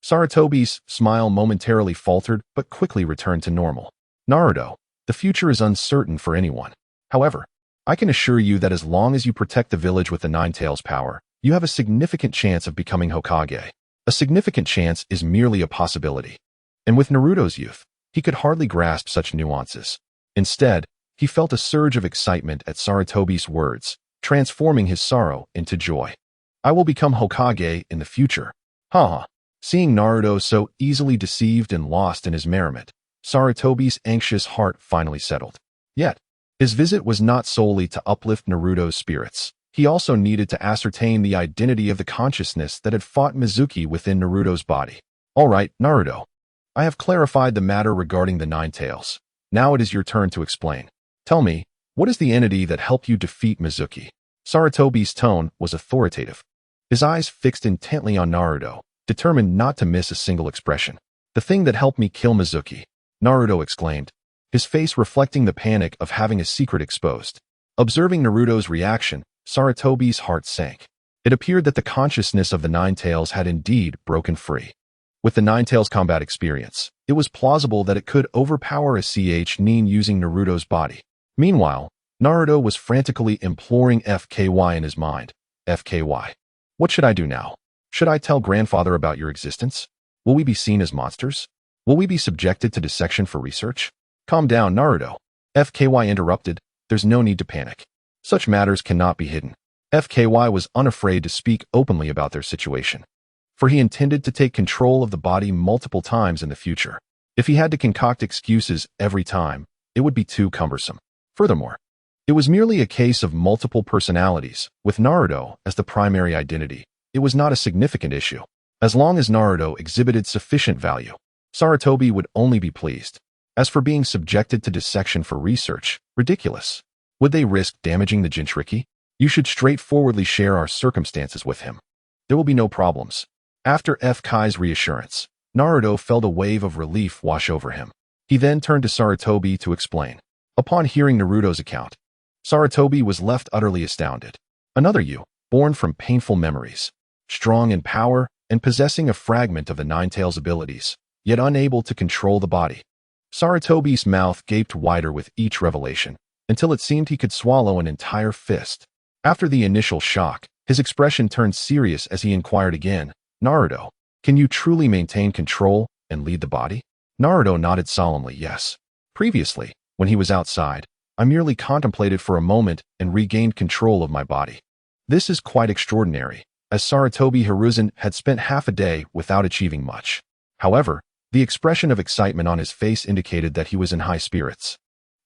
Sarutobi's smile momentarily faltered but quickly returned to normal. "Naruto, the future is uncertain for anyone. However, I can assure you that as long as you protect the village with the Nine-Tails power, you have a significant chance of becoming Hokage. A significant chance is merely a possibility." And with Naruto's youth, he could hardly grasp such nuances. Instead, he felt a surge of excitement at Sarutobi's words, transforming his sorrow into joy. "I will become Hokage in the future." Haha. Seeing Naruto so easily deceived and lost in his merriment, Sarutobi's anxious heart finally settled. Yet, his visit was not solely to uplift Naruto's spirits. He also needed to ascertain the identity of the consciousness that had fought Mizuki within Naruto's body. "All right, Naruto. I have clarified the matter regarding the Nine-Tails. Now it is your turn to explain. Tell me, what is the entity that helped you defeat Mizuki?" Sarutobi's tone was authoritative. His eyes fixed intently on Naruto, determined not to miss a single expression. "The thing that helped me kill Mizuki," Naruto exclaimed, his face reflecting the panic of having a secret exposed. Observing Naruto's reaction, Sarutobi's heart sank. It appeared that the consciousness of the Nine-Tails had indeed broken free. With the Nine-Tails combat experience, it was plausible that it could overpower a Nin using Naruto's body. Meanwhile, Naruto was frantically imploring FKY in his mind. "FKY, what should I do now? Should I tell grandfather about your existence? Will we be seen as monsters?" Will we be subjected to dissection for research? Calm down, Naruto. FKY interrupted. There's no need to panic. Such matters cannot be hidden. FKY was unafraid to speak openly about their situation, for he intended to take control of the body multiple times in the future. If he had to concoct excuses every time, it would be too cumbersome. Furthermore, it was merely a case of multiple personalities, with Naruto as the primary identity. It was not a significant issue. As long as Naruto exhibited sufficient value, Sarutobi would only be pleased. As for being subjected to dissection for research, ridiculous. Would they risk damaging the Jinchuriki? You should straightforwardly share our circumstances with him. There will be no problems. After FK's reassurance, Naruto felt a wave of relief wash over him. He then turned to Sarutobi to explain. Upon hearing Naruto's account, Sarutobi was left utterly astounded. Another you, born from painful memories, strong in power and possessing a fragment of the Nine-Tails abilities, yet unable to control the body. Sarutobi's mouth gaped wider with each revelation, until it seemed he could swallow an entire fist. After the initial shock, his expression turned serious as he inquired again, Naruto, can you truly maintain control and lead the body? Naruto nodded solemnly, yes. Previously, when he was outside, I merely contemplated for a moment and regained control of my body. This is quite extraordinary, as Sarutobi Hiruzen had spent half a day without achieving much. However, the expression of excitement on his face indicated that he was in high spirits.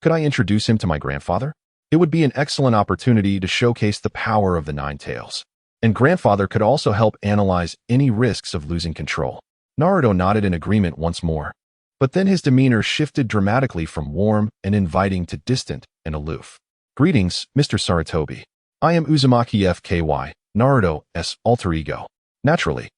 Could I introduce him to my grandfather? It would be an excellent opportunity to showcase the power of the Nine-Tails. And grandfather could also help analyze any risks of losing control. Naruto nodded in agreement once more. But then his demeanor shifted dramatically from warm and inviting to distant and aloof. Greetings, Mr. Sarutobi. I am Uzumaki FKY, Naruto's alter ego. Naturally,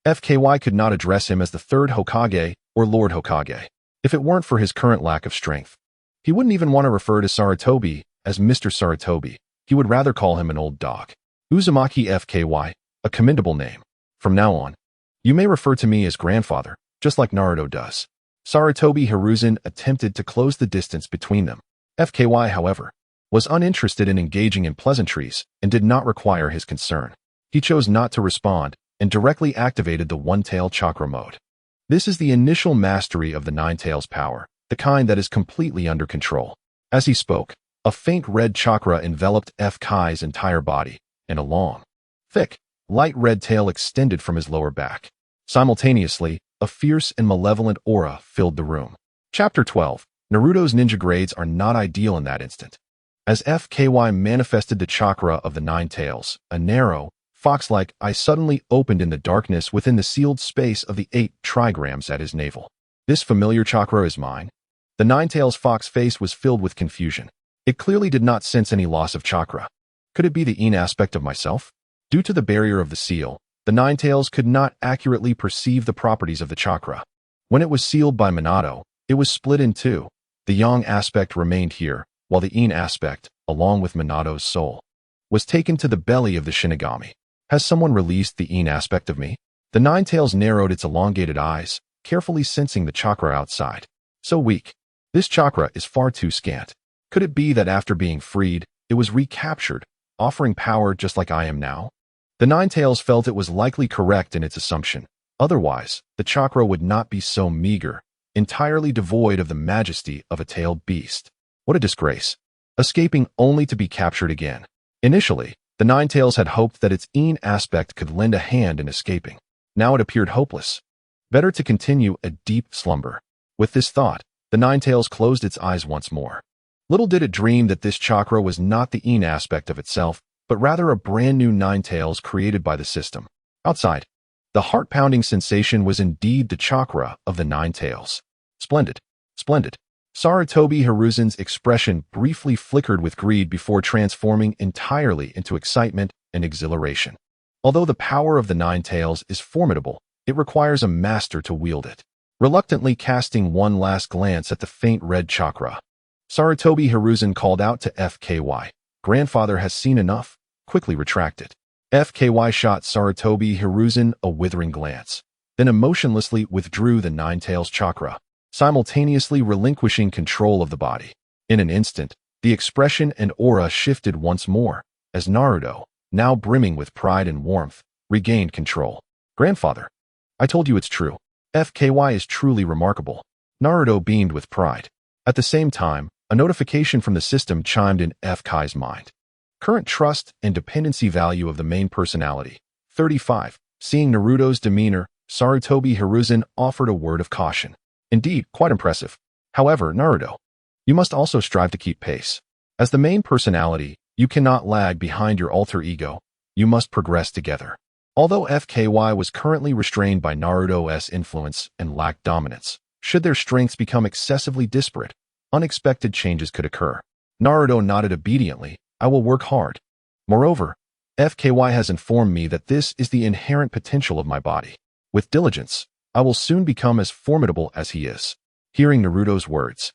FKY could not address him as the third Hokage or Lord Hokage, if it weren't for his current lack of strength. He wouldn't even want to refer to Sarutobi as Mr. Sarutobi. He would rather call him an old dog. Uzumaki FKY, a commendable name. From now on, you may refer to me as grandfather, just like Naruto does. Sarutobi Hiruzen attempted to close the distance between them. FKY, however, was uninterested in engaging in pleasantries and did not require his concern. He chose not to respond and directly activated the One-Tail Chakra mode. This is the initial mastery of the Nine-Tails power, the kind that is completely under control. As he spoke, a faint red chakra enveloped FK's entire body, and a long, thick, light red tail extended from his lower back. Simultaneously, a fierce and malevolent aura filled the room. Chapter 12. Naruto's ninja grades are not ideal in that instant. As FKY manifested the chakra of the Nine-Tails, a narrow, fox-like eye suddenly opened in the darkness within the sealed space of the 8 trigrams at his navel. This familiar chakra is mine? The Nine-Tails fox face was filled with confusion. It clearly did not sense any loss of chakra. Could it be the aspect of myself? Due to the barrier of the seal, the Nine-Tails could not accurately perceive the properties of the chakra. When it was sealed by Minato, it was split in two. The yang aspect remained here, while the aspect, along with Minato's soul, was taken to the belly of the Shinigami. Has someone released the aspect of me? The Nine-Tails narrowed its elongated eyes, carefully sensing the chakra outside. So weak. This chakra is far too scant. Could it be that after being freed, it was recaptured, offering power just like I am now? The Nine-Tails felt it was likely correct in its assumption. Otherwise, the chakra would not be so meager, entirely devoid of the majesty of a tailed beast. What a disgrace. Escaping only to be captured again. Initially, the Nine-Tails had hoped that its aspect could lend a hand in escaping. Now it appeared hopeless. Better to continue a deep slumber. With this thought, the Nine-Tails closed its eyes once more. Little did it dream that this chakra was not the aspect of itself, but rather a brand new Nine-Tails created by the system. Outside, the heart-pounding sensation was indeed the chakra of the Nine-Tails. Splendid. Splendid. Sarutobi Hiruzen's expression briefly flickered with greed before transforming entirely into excitement and exhilaration. Although the power of the Nine-Tails is formidable, it requires a master to wield it. Reluctantly casting one last glance at the faint red chakra, Sarutobi Hiruzen called out to FKY. Grandfather has seen enough. Quickly retracted. FKY shot Sarutobi Hiruzen a withering glance, then emotionlessly withdrew the Nine-Tails chakra, simultaneously relinquishing control of the body. In an instant, the expression and aura shifted once more, as Naruto, now brimming with pride and warmth, regained control. Grandfather, I told you it's true. FKY is truly remarkable. Naruto beamed with pride. At the same time, a notification from the system chimed in FK's mind. Current trust and dependency value of the main personality, 35. Seeing Naruto's demeanor, Sarutobi Hiruzen offered a word of caution. Indeed, quite impressive. However, Naruto, you must also strive to keep pace. As the main personality, you cannot lag behind your alter ego. You must progress together. Although FKY was currently restrained by Naruto's influence and lacked dominance, should their strengths become excessively disparate, unexpected changes could occur. Naruto nodded obediently. I will work hard. Moreover, FKY has informed me that this is the inherent potential of my body. With diligence, I will soon become as formidable as he is. Hearing Naruto's words,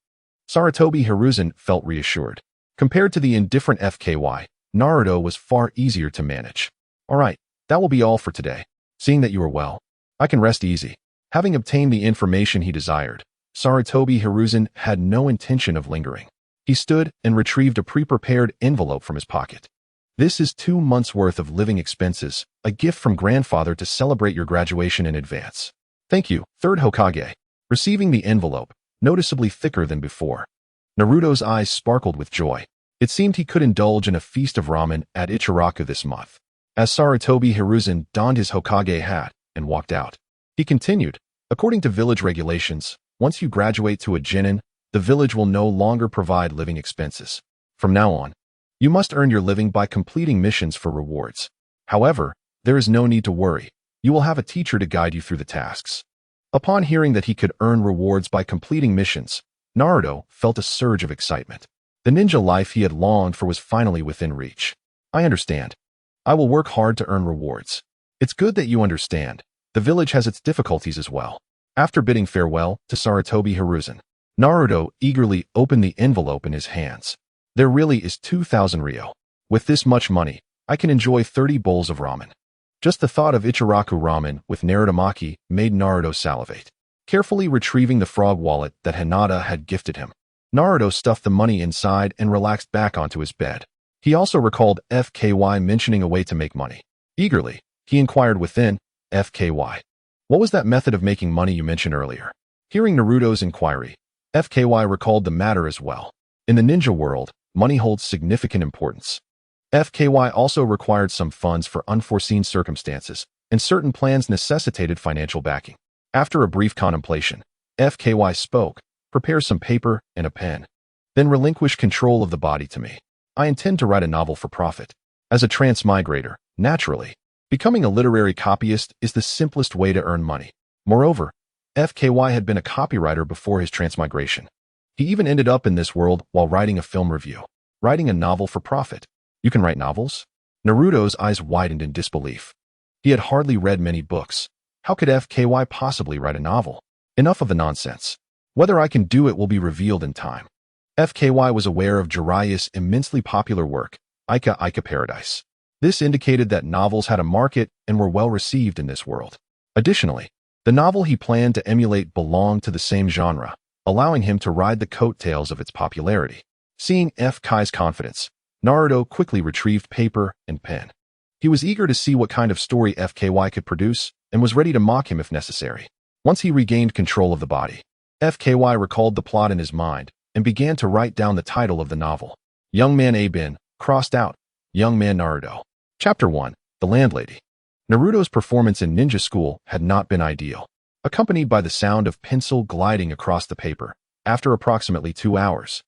Sarutobi Hiruzen felt reassured. Compared to the indifferent FKY, Naruto was far easier to manage. Alright, that will be all for today. Seeing that you are well, I can rest easy. Having obtained the information he desired, Sarutobi Hiruzen had no intention of lingering. He stood and retrieved a pre-prepared envelope from his pocket. This is 2 months' worth of living expenses, a gift from grandfather to celebrate your graduation in advance. Thank you, third Hokage. Receiving the envelope, noticeably thicker than before, Naruto's eyes sparkled with joy. It seemed he could indulge in a feast of ramen at Ichiraku this month. As Sarutobi Hiruzen donned his Hokage hat and walked out, he continued, according to village regulations, once you graduate to a genin, the village will no longer provide living expenses. From now on, you must earn your living by completing missions for rewards. However, there is no need to worry. You will have a teacher to guide you through the tasks. Upon hearing that he could earn rewards by completing missions, Naruto felt a surge of excitement. The ninja life he had longed for was finally within reach. I understand. I will work hard to earn rewards. It's good that you understand. The village has its difficulties as well. After bidding farewell to Sarutobi Hiruzen, Naruto eagerly opened the envelope in his hands. There really is 2,000 ryo. With this much money, I can enjoy 30 bowls of ramen. Just the thought of Ichiraku ramen with Narutomaki made Naruto salivate. Carefully retrieving the frog wallet that Hinata had gifted him, Naruto stuffed the money inside and relaxed back onto his bed. He also recalled FKY mentioning a way to make money. Eagerly, he inquired within, FKY, what was that method of making money you mentioned earlier? Hearing Naruto's inquiry, FKY recalled the matter as well. In the ninja world, money holds significant importance. FKY also required some funds for unforeseen circumstances, and certain plans necessitated financial backing. After a brief contemplation, FKY spoke, prepare some paper and a pen. Then relinquish control of the body to me. I intend to write a novel for profit. As a transmigrator, naturally, becoming a literary copyist is the simplest way to earn money. Moreover, FKY had been a copywriter before his transmigration. He even ended up in this world while writing a film review. Writing a novel for profit. You can write novels? Naruto's eyes widened in disbelief. He had hardly read many books. How could FKY possibly write a novel? Enough of the nonsense. Whether I can do it will be revealed in time. FKY was aware of Jiraiya's immensely popular work, Ika Paradise. This indicated that novels had a market and were well received in this world. Additionally, the novel he planned to emulate belonged to the same genre, allowing him to ride the coattails of its popularity. Seeing FK's confidence, Naruto quickly retrieved paper and pen. He was eager to see what kind of story FKY could produce and was ready to mock him if necessary. Once he regained control of the body, FKY recalled the plot in his mind and began to write down the title of the novel. Young Man Abin, crossed out, Young Man Naruto. Chapter 1, The Landlady. Naruto's performance in ninja school had not been ideal. Accompanied by the sound of pencil gliding across the paper, after approximately 2 hours,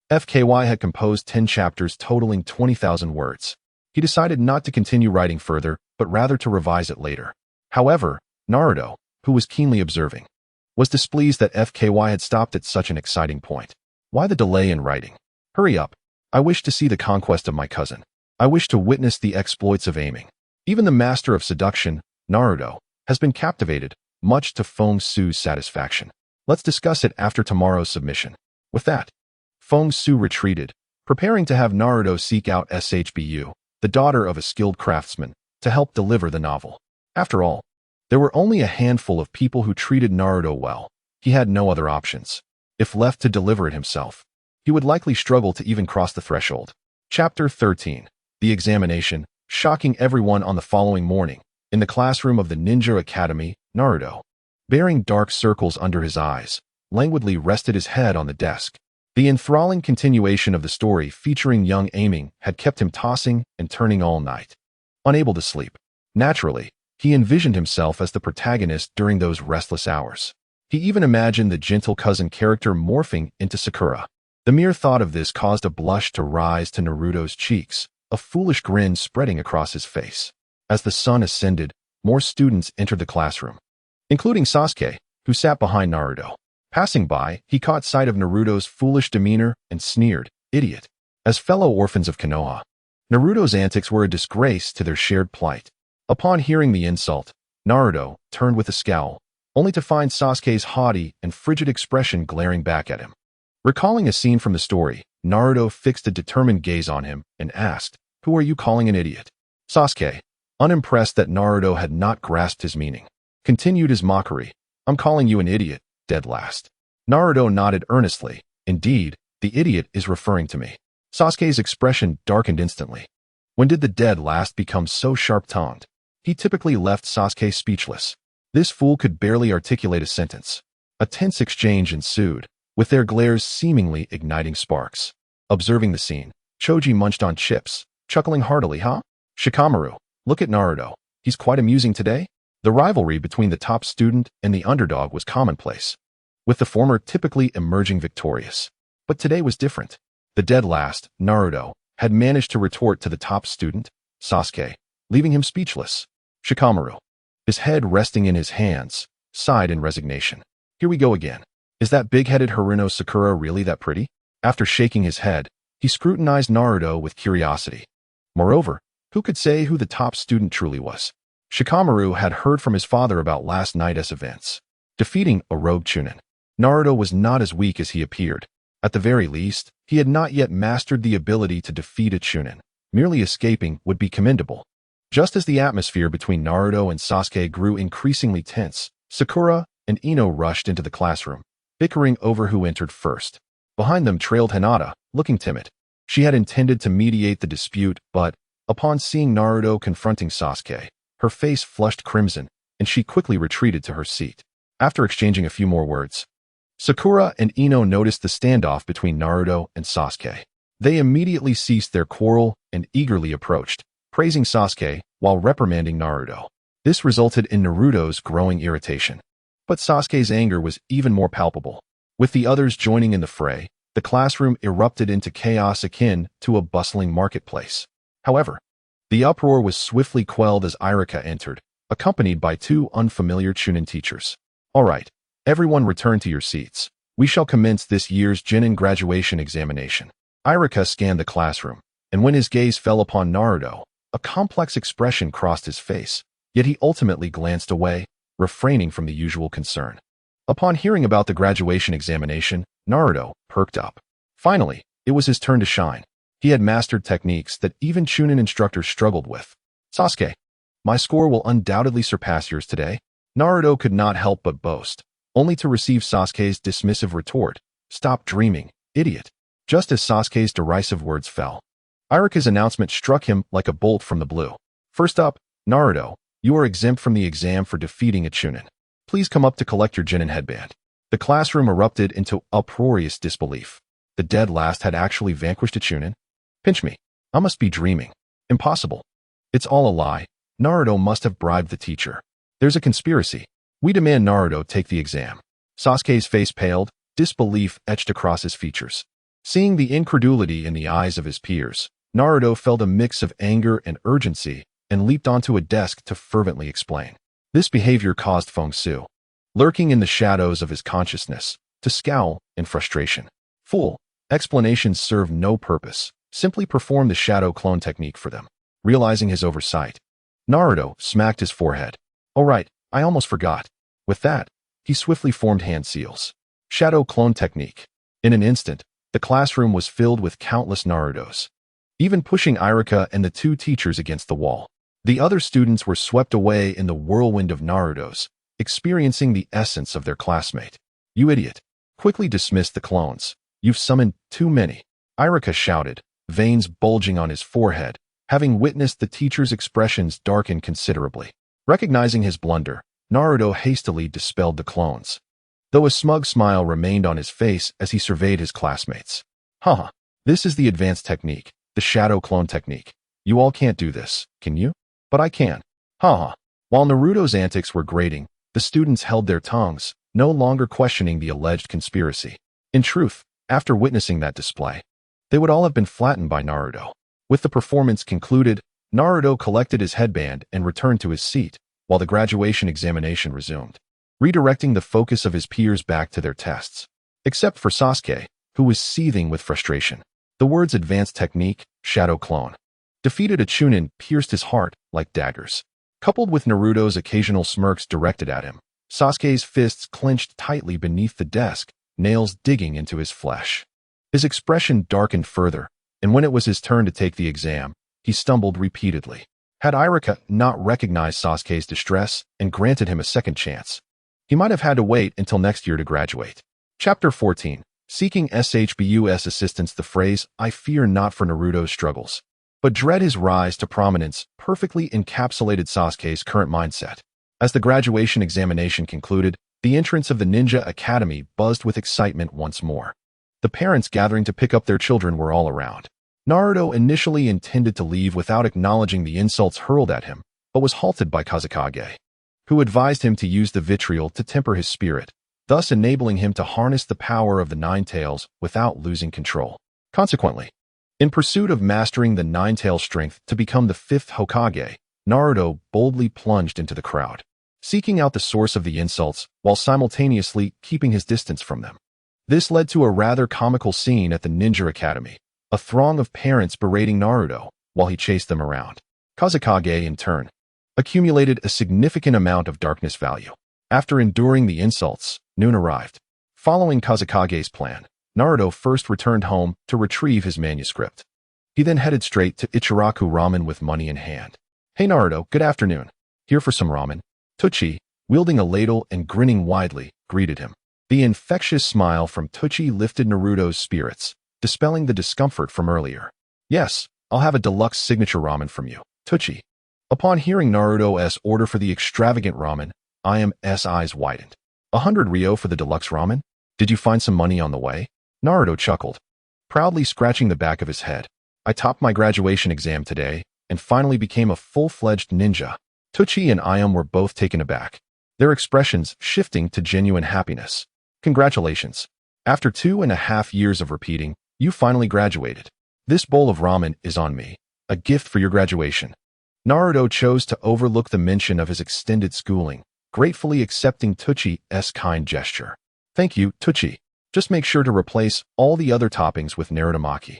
FKY had composed 10 chapters totaling 20,000 words. He decided not to continue writing further, but rather to revise it later. However, Naruto, who was keenly observing, was displeased that FKY had stopped at such an exciting point. Why the delay in writing? Hurry up. I wish to see the conquest of my cousin. I wish to witness the exploits of aiming. Even the master of seduction, Naruto, has been captivated, much to Feng Xu's satisfaction. Let's discuss it after tomorrow's submission. With that, Feng Xu retreated, preparing to have Naruto seek out SHBU, the daughter of a skilled craftsman, to help deliver the novel. After all, there were only a handful of people who treated Naruto well. He had no other options. If left to deliver it himself, he would likely struggle to even cross the threshold. Chapter 13. The Examination, shocking everyone on the following morning. In the classroom of the Ninja Academy, Naruto, bearing dark circles under his eyes, languidly rested his head on the desk. The enthralling continuation of the story featuring young Aiming had kept him tossing and turning all night. Unable to sleep. Naturally, he envisioned himself as the protagonist during those restless hours. He even imagined the gentle cousin character morphing into Sakura. The mere thought of this caused a blush to rise to Naruto's cheeks, a foolish grin spreading across his face. As the sun ascended, more students entered the classroom, including Sasuke, who sat behind Naruto. Passing by, he caught sight of Naruto's foolish demeanor and sneered, "Idiot." As fellow orphans of Konoha, Naruto's antics were a disgrace to their shared plight. Upon hearing the insult, Naruto turned with a scowl, only to find Sasuke's haughty and frigid expression glaring back at him. Recalling a scene from the story, Naruto fixed a determined gaze on him and asked, "Who are you calling an idiot?" Sasuke, unimpressed that Naruto had not grasped his meaning, continued his mockery, "I'm calling you an idiot, dead last." Naruto nodded earnestly, "Indeed, the idiot is referring to me." Sasuke's expression darkened instantly. When did the dead last become so sharp-tongued? He typically left Sasuke speechless. This fool could barely articulate a sentence. A tense exchange ensued, with their glares seemingly igniting sparks. Observing the scene, Choji munched on chips, chuckling heartily, "Huh? Shikamaru, look at Naruto. He's quite amusing today." The rivalry between the top student and the underdog was commonplace, with the former typically emerging victorious. But today was different. The dead last, Naruto, had managed to retort to the top student, Sasuke, leaving him speechless. Shikamaru, his head resting in his hands, sighed in resignation. "Here we go again. Is that big-headed Haruno Sakura really that pretty?" After shaking his head, he scrutinized Naruto with curiosity. Moreover, who could say who the top student truly was? Shikamaru had heard from his father about last night's events, defeating a rogue Chunin. Naruto was not as weak as he appeared. At the very least, he had not yet mastered the ability to defeat a Chunin. Merely escaping would be commendable. Just as the atmosphere between Naruto and Sasuke grew increasingly tense, Sakura and Ino rushed into the classroom, bickering over who entered first. Behind them trailed Hinata, looking timid. She had intended to mediate the dispute, but, upon seeing Naruto confronting Sasuke, her face flushed crimson, and she quickly retreated to her seat. After exchanging a few more words, Sakura and Ino noticed the standoff between Naruto and Sasuke. They immediately ceased their quarrel and eagerly approached, praising Sasuke while reprimanding Naruto. This resulted in Naruto's growing irritation. But Sasuke's anger was even more palpable. With the others joining in the fray, the classroom erupted into chaos akin to a bustling marketplace. However, the uproar was swiftly quelled as Irika entered, accompanied by two unfamiliar Chunin teachers. "All right, everyone return to your seats. We shall commence this year's Genin graduation examination." Irika scanned the classroom, and when his gaze fell upon Naruto, a complex expression crossed his face, yet he ultimately glanced away, refraining from the usual concern. Upon hearing about the graduation examination, Naruto perked up. Finally, it was his turn to shine. He had mastered techniques that even Chunin instructors struggled with. "Sasuke, my score will undoubtedly surpass yours today." Naruto could not help but boast, only to receive Sasuke's dismissive retort, "Stop dreaming, idiot." Just as Sasuke's derisive words fell, Irika's announcement struck him like a bolt from the blue. "First up, Naruto, you are exempt from the exam for defeating a Chunin. Please come up to collect your Genin headband." The classroom erupted into uproarious disbelief. The dead last had actually vanquished a Chunin? Pinch me. I must be dreaming. Impossible. It's all a lie. Naruto must have bribed the teacher. There's a conspiracy. We demand Naruto take the exam. Sasuke's face paled, disbelief etched across his features. Seeing the incredulity in the eyes of his peers, Naruto felt a mix of anger and urgency and leaped onto a desk to fervently explain. This behavior caused Feng Xu, lurking in the shadows of his consciousness, to scowl in frustration. "Fool, explanations serve no purpose. Simply perform the shadow clone technique for them." Realizing his oversight, Naruto smacked his forehead. "Oh right, I almost forgot." With that, he swiftly formed hand seals. Shadow clone technique. In an instant, the classroom was filled with countless Narutos, even pushing Irika and the two teachers against the wall. The other students were swept away in the whirlwind of Narutos, experiencing the essence of their classmate. "You idiot. Quickly dismiss the clones. You've summoned too many," Irika shouted, veins bulging on his forehead, having witnessed the teacher's expressions darken considerably. Recognizing his blunder, Naruto hastily dispelled the clones, though a smug smile remained on his face as he surveyed his classmates. Haha, this is the advanced technique, the shadow clone technique. You all can't do this, can you? But I can. Haha. While Naruto's antics were grating, the students held their tongues, no longer questioning the alleged conspiracy. In truth, after witnessing that display, they would all have been flattened by Naruto. With the performance concluded, Naruto collected his headband and returned to his seat, while the graduation examination resumed, redirecting the focus of his peers back to their tests. Except for Sasuke, who was seething with frustration. The words advanced technique, shadow clone, defeated a Chunin pierced his heart like daggers. Coupled with Naruto's occasional smirks directed at him, Sasuke's fists clenched tightly beneath the desk, nails digging into his flesh. His expression darkened further, and when it was his turn to take the exam, he stumbled repeatedly. Had Iruka not recognized Sasuke's distress and granted him a second chance, he might have had to wait until next year to graduate. Chapter 14. Seeking SHBU's assistance. The phrase, "I fear not for Naruto's struggles, but dread his rise to prominence," perfectly encapsulated Sasuke's current mindset. As the graduation examination concluded, the entrance of the Ninja Academy buzzed with excitement once more. The parents gathering to pick up their children were all around. Naruto initially intended to leave without acknowledging the insults hurled at him, but was halted by Kazekage, who advised him to use the vitriol to temper his spirit, thus enabling him to harness the power of the Nine Tails without losing control. Consequently, in pursuit of mastering the Nine Tails' strength to become the fifth Hokage, Naruto boldly plunged into the crowd, seeking out the source of the insults while simultaneously keeping his distance from them. This led to a rather comical scene at the Ninja Academy, a throng of parents berating Naruto while he chased them around. Kazekage, in turn, accumulated a significant amount of darkness value. After enduring the insults, noon arrived. Following Kazekage's plan, Naruto first returned home to retrieve his manuscript. He then headed straight to Ichiraku Ramen with money in hand. "Hey Naruto, good afternoon. Here for some ramen." Tucci, wielding a ladle and grinning widely, greeted him. The infectious smile from Tucci lifted Naruto's spirits, dispelling the discomfort from earlier. "Yes, I'll have a deluxe signature ramen from you, Tucci." Upon hearing Naruto's order for the extravagant ramen, I.M.'s eyes widened. 100 Ryo for the deluxe ramen? Did you find some money on the way? Naruto chuckled, proudly scratching the back of his head. "I topped my graduation exam today and finally became a full-fledged ninja." Tucci and I.M. were both taken aback, their expressions shifting to genuine happiness. "Congratulations. After 2.5 years of repeating, you finally graduated. This bowl of ramen is on me, a gift for your graduation." Naruto chose to overlook the mention of his extended schooling, gratefully accepting Tucci's kind gesture. "Thank you, Tucci. Just make sure to replace all the other toppings with Narutomaki."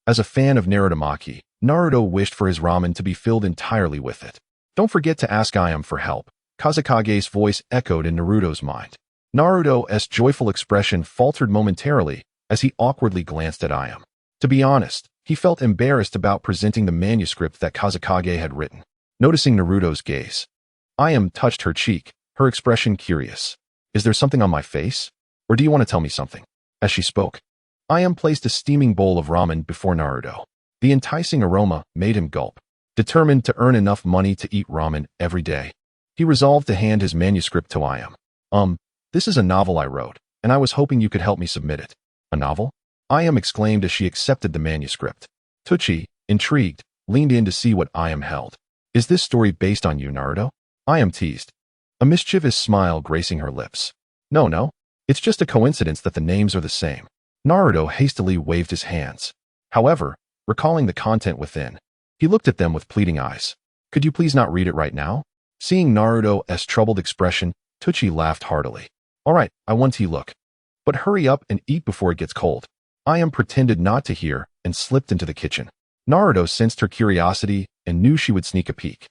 As a fan of Narutomaki, Naruto wished for his ramen to be filled entirely with it. "Don't forget to ask I.M. for help," Kazekage's voice echoed in Naruto's mind. Naruto's joyful expression faltered momentarily as he awkwardly glanced at I.M. To be honest, he felt embarrassed about presenting the manuscript that Kazekage had written. Noticing Naruto's gaze, I.M. touched her cheek, her expression curious. "Is there something on my face? Or do you want to tell me something?" As she spoke, I.M. placed a steaming bowl of ramen before Naruto. The enticing aroma made him gulp. Determined to earn enough money to eat ramen every day, he resolved to hand his manuscript to I.M. This is a novel I wrote, and I was hoping you could help me submit it." "A novel?" I.M. exclaimed as she accepted the manuscript. Tucci, intrigued, leaned in to see what I.M. held. "Is this story based on you, Naruto?" I.M. teased, a mischievous smile gracing her lips. No, it's just a coincidence that the names are the same." Naruto hastily waved his hands. However, recalling the content within, he looked at them with pleading eyes. "Could you please not read it right now?" Seeing Naruto's troubled expression, Tucci laughed heartily. "All right, I want to look. But hurry up and eat before it gets cold." I.M. pretended not to hear and slipped into the kitchen. Naruto sensed her curiosity and knew she would sneak a peek.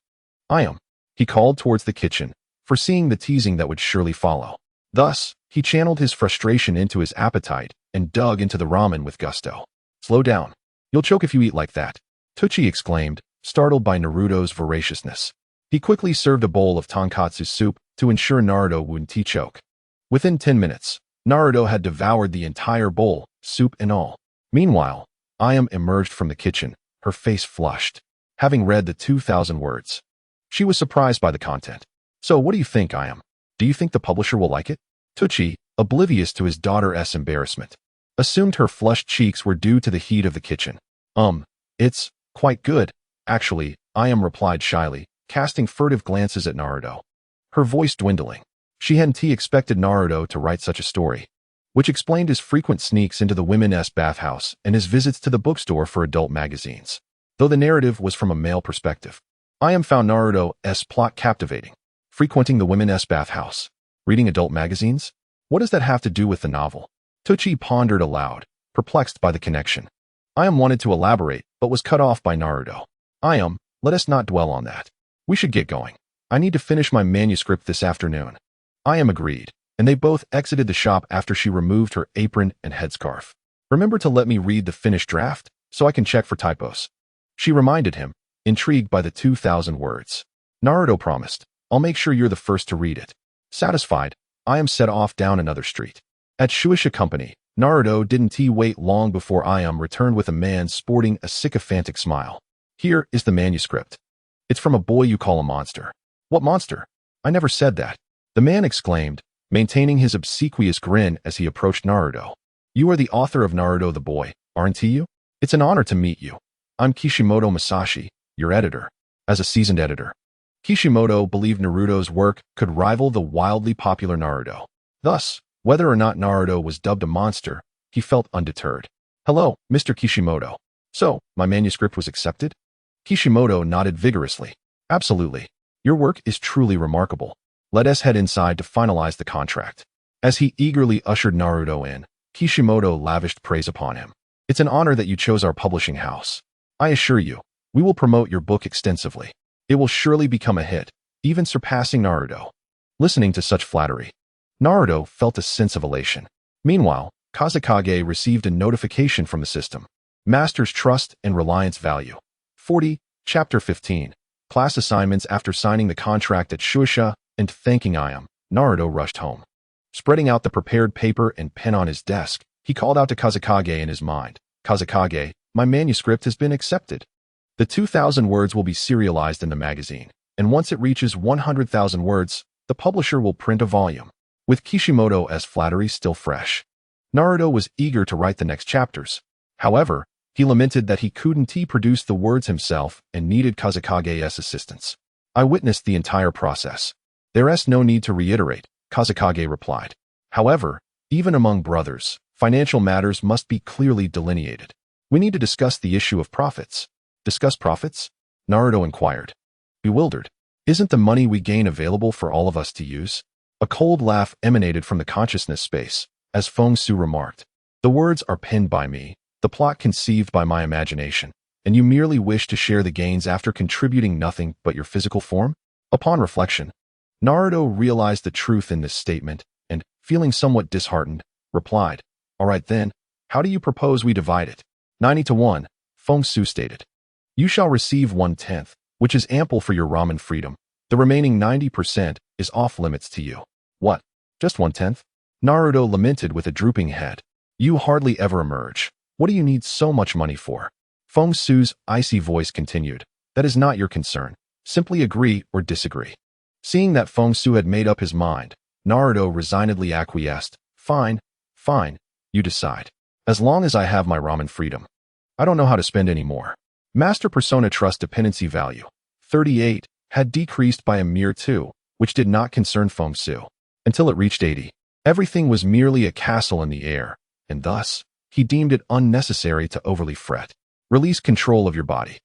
"I.M." he called towards the kitchen, foreseeing the teasing that would surely follow. Thus, he channeled his frustration into his appetite and dug into the ramen with gusto. "Slow down. You'll choke if you eat like that," Tucci exclaimed, startled by Naruto's voraciousness. He quickly served a bowl of tonkatsu soup to ensure Naruto wouldn't choke. Within 10 minutes, Naruto had devoured the entire bowl, soup and all. Meanwhile, I.M. emerged from the kitchen, her face flushed, having read the 2,000 words. She was surprised by the content. So what do you think I am? Do you think the publisher will like it? Tucci, oblivious to his daughter's embarrassment, assumed her flushed cheeks were due to the heat of the kitchen. It's quite good, actually, replied shyly, casting furtive glances at Naruto. Her voice dwindling. She hadn't expected Naruto to write such a story, which explained his frequent sneaks into the women's bathhouse and his visits to the bookstore for adult magazines. Though the narrative was from a male perspective, found Naruto's plot captivating. Frequenting the women's bathhouse, reading adult magazines? What does that have to do with the novel? Tucci pondered aloud, perplexed by the connection. Wanted to elaborate, but was cut off by Naruto. Let us not dwell on that. We should get going. I need to finish my manuscript this afternoon. Agreed, and they both exited the shop after she removed her apron and headscarf. Remember to let me read the finished draft, so I can check for typos. She reminded him, intrigued by the 2,000 words. Naruto promised, I'll make sure you're the first to read it. Satisfied, set off down another street. At Shueisha Company, Naruto didn't wait long before returned with a man sporting a sycophantic smile. Here is the manuscript. It's from a boy you call a monster. What monster? I never said that. The man exclaimed, maintaining his obsequious grin as he approached Naruto. You are the author of Naruto the Boy, aren't you? It's an honor to meet you. I'm Kishimoto Masashi, your editor. As a seasoned editor, Kishimoto believed Naruto's work could rival the wildly popular Naruto. Thus, whether or not Naruto was dubbed a monster, he felt undeterred. Hello, Mr. Kishimoto. So, my manuscript was accepted? Kishimoto nodded vigorously. Absolutely. Your work is truly remarkable. Let us head inside to finalize the contract. As he eagerly ushered Naruto in, Kishimoto lavished praise upon him. It's an honor that you chose our publishing house. I assure you, we will promote your book extensively. It will surely become a hit, even surpassing Naruto. Listening to such flattery, Naruto felt a sense of elation. Meanwhile, Kazekage received a notification from the system. Master's Trust and Reliance Value. 40, Chapter 15. Class assignments. After signing the contract at Shueisha and thanking Naruto rushed home. Spreading out the prepared paper and pen on his desk, he called out to Kazekage in his mind. Kazekage, my manuscript has been accepted. The 2,000 words will be serialized in the magazine, and once it reaches 100,000 words, the publisher will print a volume. With Kishimoto's flattery still fresh, Naruto was eager to write the next chapters. However, he lamented that he couldn't produce the words himself and needed Kazekage's assistance. I witnessed the entire process. There's no need to reiterate, Kazekage replied. However, even among brothers, financial matters must be clearly delineated. We need to discuss the issue of profits. Discuss profits? Naruto inquired. Bewildered. Isn't the money we gain available for all of us to use? A cold laugh emanated from the consciousness space, as Feng Xu remarked. The words are penned by me, the plot conceived by my imagination, and you merely wish to share the gains after contributing nothing but your physical form? Upon reflection, Naruto realized the truth in this statement, and, feeling somewhat disheartened, replied, All right then, how do you propose we divide it? 90-1, Feng Xu stated. You shall receive 1/10, which is ample for your ramen freedom. The remaining 90% is off limits to you. What? Just 1/10? Naruto lamented with a drooping head. You hardly ever emerge. What do you need so much money for? Feng Xu's icy voice continued. That is not your concern. Simply agree or disagree. Seeing that Feng Xu had made up his mind, Naruto resignedly acquiesced. Fine, you decide. As long as I have my ramen freedom. I don't know how to spend any more. Master Persona Trust Dependency Value, 38, had decreased by a mere 2, which did not concern Feng Xu, until it reached 80. Everything was merely a castle in the air, and thus, he deemed it unnecessary to overly fret. Release control of your body.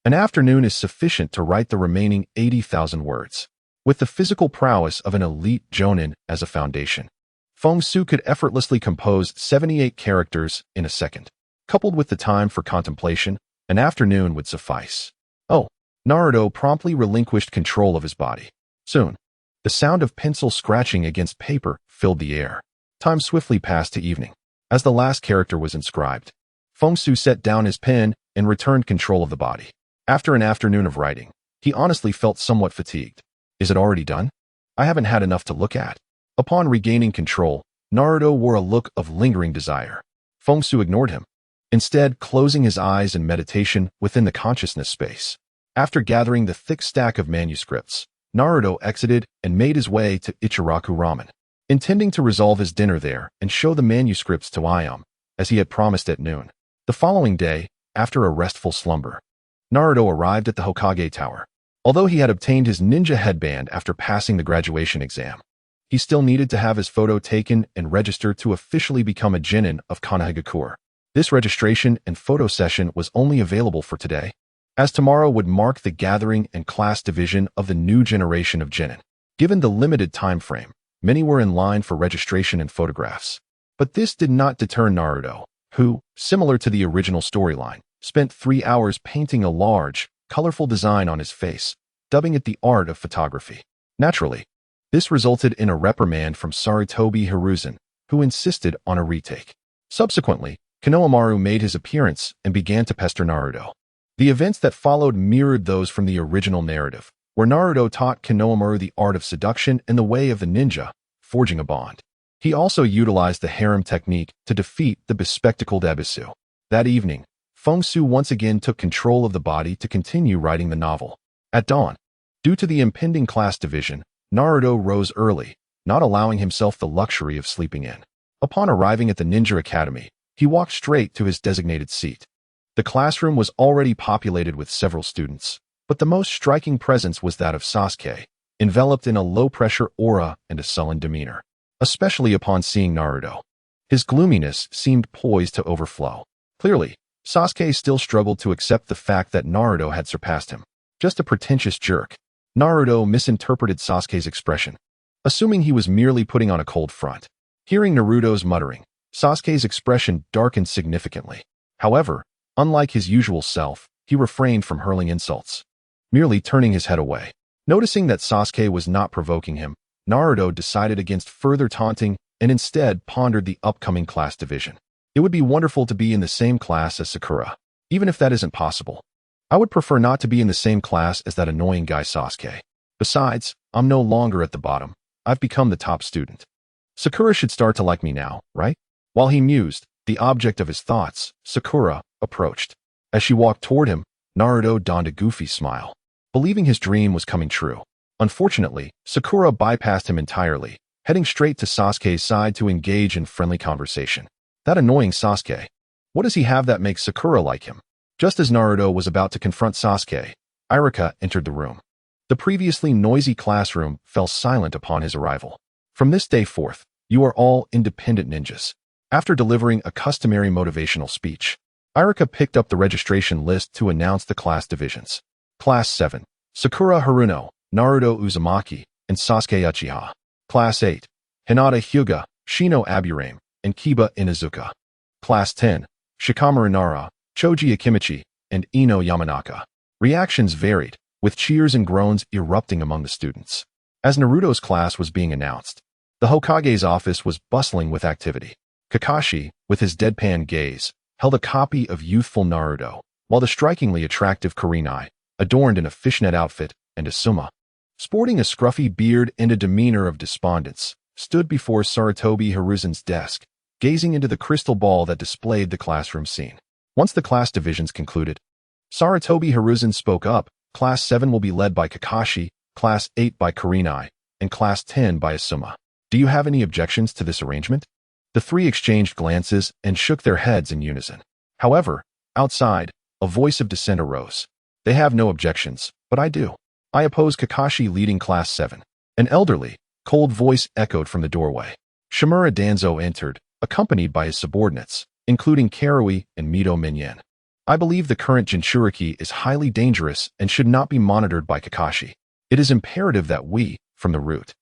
An afternoon is sufficient to write the remaining 80,000 words. With the physical prowess of an elite jonin as a foundation, Feng Xu could effortlessly compose 78 characters in a second. Coupled with the time for contemplation, an afternoon would suffice. Oh, Naruto promptly relinquished control of his body. Soon, the sound of pencil scratching against paper filled the air. Time swiftly passed to evening. As the last character was inscribed, Feng Xu set down his pen and returned control of the body. After an afternoon of writing, he honestly felt somewhat fatigued. Is it already done? I haven't had enough to look at. Upon regaining control, Naruto wore a look of lingering desire. Feng Xu ignored him, instead closing his eyes in meditation within the consciousness space. After gathering the thick stack of manuscripts, Naruto exited and made his way to Ichiraku Ramen, intending to resolve his dinner there and show the manuscripts to Ayame, as he had promised at noon. The following day, after a restful slumber, Naruto arrived at the Hokage Tower. Although he had obtained his ninja headband after passing the graduation exam, he still needed to have his photo taken and register to officially become a genin of Konohagakure. This registration and photo session was only available for today, as tomorrow would mark the gathering and class division of the new generation of genin. Given the limited time frame, many were in line for registration and photographs. But this did not deter Naruto, who, similar to the original storyline, spent 3 hours painting a large, colorful design on his face, dubbing it the art of photography. Naturally, this resulted in a reprimand from Sarutobi Hiruzen, who insisted on a retake. Subsequently, Konohamaru made his appearance and began to pester Naruto. The events that followed mirrored those from the original narrative, where Naruto taught Konohamaru the art of seduction in the way of the ninja, forging a bond. He also utilized the harem technique to defeat the bespectacled Ebisu. That evening, Feng Xu once again took control of the body to continue writing the novel. At dawn, due to the impending class division, Naruto rose early, not allowing himself the luxury of sleeping in. Upon arriving at the Ninja Academy, he walked straight to his designated seat. The classroom was already populated with several students, but the most striking presence was that of Sasuke, enveloped in a low-pressure aura and a sullen demeanor. Especially upon seeing Naruto, his gloominess seemed poised to overflow. Clearly, Sasuke still struggled to accept the fact that Naruto had surpassed him. Just a pretentious jerk. Naruto misinterpreted Sasuke's expression, assuming he was merely putting on a cold front. Hearing Naruto's muttering, Sasuke's expression darkened significantly. However, unlike his usual self, he refrained from hurling insults, merely turning his head away. Noticing that Sasuke was not provoking him, Naruto decided against further taunting and instead pondered the upcoming class division. It would be wonderful to be in the same class as Sakura. Even if that isn't possible, I would prefer not to be in the same class as that annoying guy Sasuke. Besides, I'm no longer at the bottom. I've become the top student. Sakura should start to like me now, right? While he mused, the object of his thoughts, Sakura, approached. As she walked toward him, Naruto donned a goofy smile, believing his dream was coming true. Unfortunately, Sakura bypassed him entirely, heading straight to Sasuke's side to engage in friendly conversation. That annoying Sasuke. What does he have that makes Sakura like him? Just as Naruto was about to confront Sasuke, Iruka entered the room. The previously noisy classroom fell silent upon his arrival. From this day forth, you are all independent ninjas. After delivering a customary motivational speech, Iruka picked up the registration list to announce the class divisions. Class 7, Sakura Haruno, Naruto Uzumaki, and Sasuke Uchiha. Class 8, Hinata Hyuga, Shino Aburame, and Kiba Inuzuka. Class 10, Shikamaru Nara, Choji Akimichi, and Ino Yamanaka. Reactions varied, with cheers and groans erupting among the students. As Naruto's class was being announced, the Hokage's office was bustling with activity. Kakashi, with his deadpan gaze, held a copy of youthful Naruto, while the strikingly attractive Kurenai, adorned in a fishnet outfit and a suma, sporting a scruffy beard and a demeanor of despondence, stood before Sarutobi Hiruzen's desk, gazing into the crystal ball that displayed the classroom scene. Once the class divisions concluded, Sarutobi Hiruzen spoke up. Class 7 will be led by Kakashi, Class 8 by Kurenai, and Class 10 by Asuma. Do you have any objections to this arrangement? The three exchanged glances and shook their heads in unison. However, outside, a voice of dissent arose. They have no objections, but I do. I oppose Kakashi leading Class 7. An elderly, cold voice echoed from the doorway. Shimura Danzo entered, accompanied by his subordinates, including Karui and Mito Minyen. I believe the current Jinchuriki is highly dangerous and should not be monitored by Kakashi. It is imperative that we, from the root,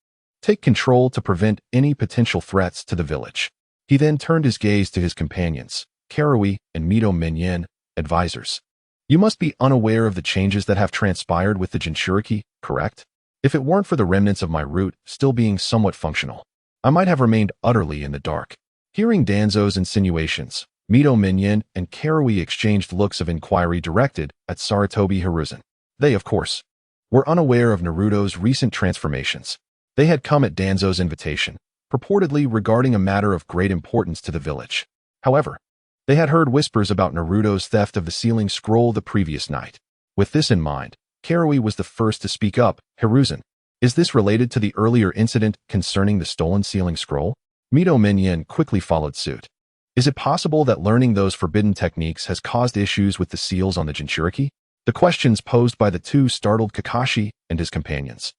take control to prevent any potential threats to the village. He then turned his gaze to his companions, Karui and Mito Minyen, advisors. You must be unaware of the changes that have transpired with the Jinchuriki, correct? If it weren't for the remnants of my root still being somewhat functional, I might have remained utterly in the dark. Hearing Danzo's insinuations, Mito Minyen and Karui exchanged looks of inquiry directed at Sarutobi Hiruzen. They, of course, were unaware of Naruto's recent transformations. They had come at Danzo's invitation, purportedly regarding a matter of great importance to the village. However, they had heard whispers about Naruto's theft of the sealing scroll the previous night. With this in mind, Karui was the first to speak up. Hiruzen, Is this related to the earlier incident concerning the stolen sealing scroll? Mito Minyan quickly followed suit. Is it possible that learning those forbidden techniques has caused issues with the seals on the Jinchuriki? The questions posed by the two startled Kakashi and his companions,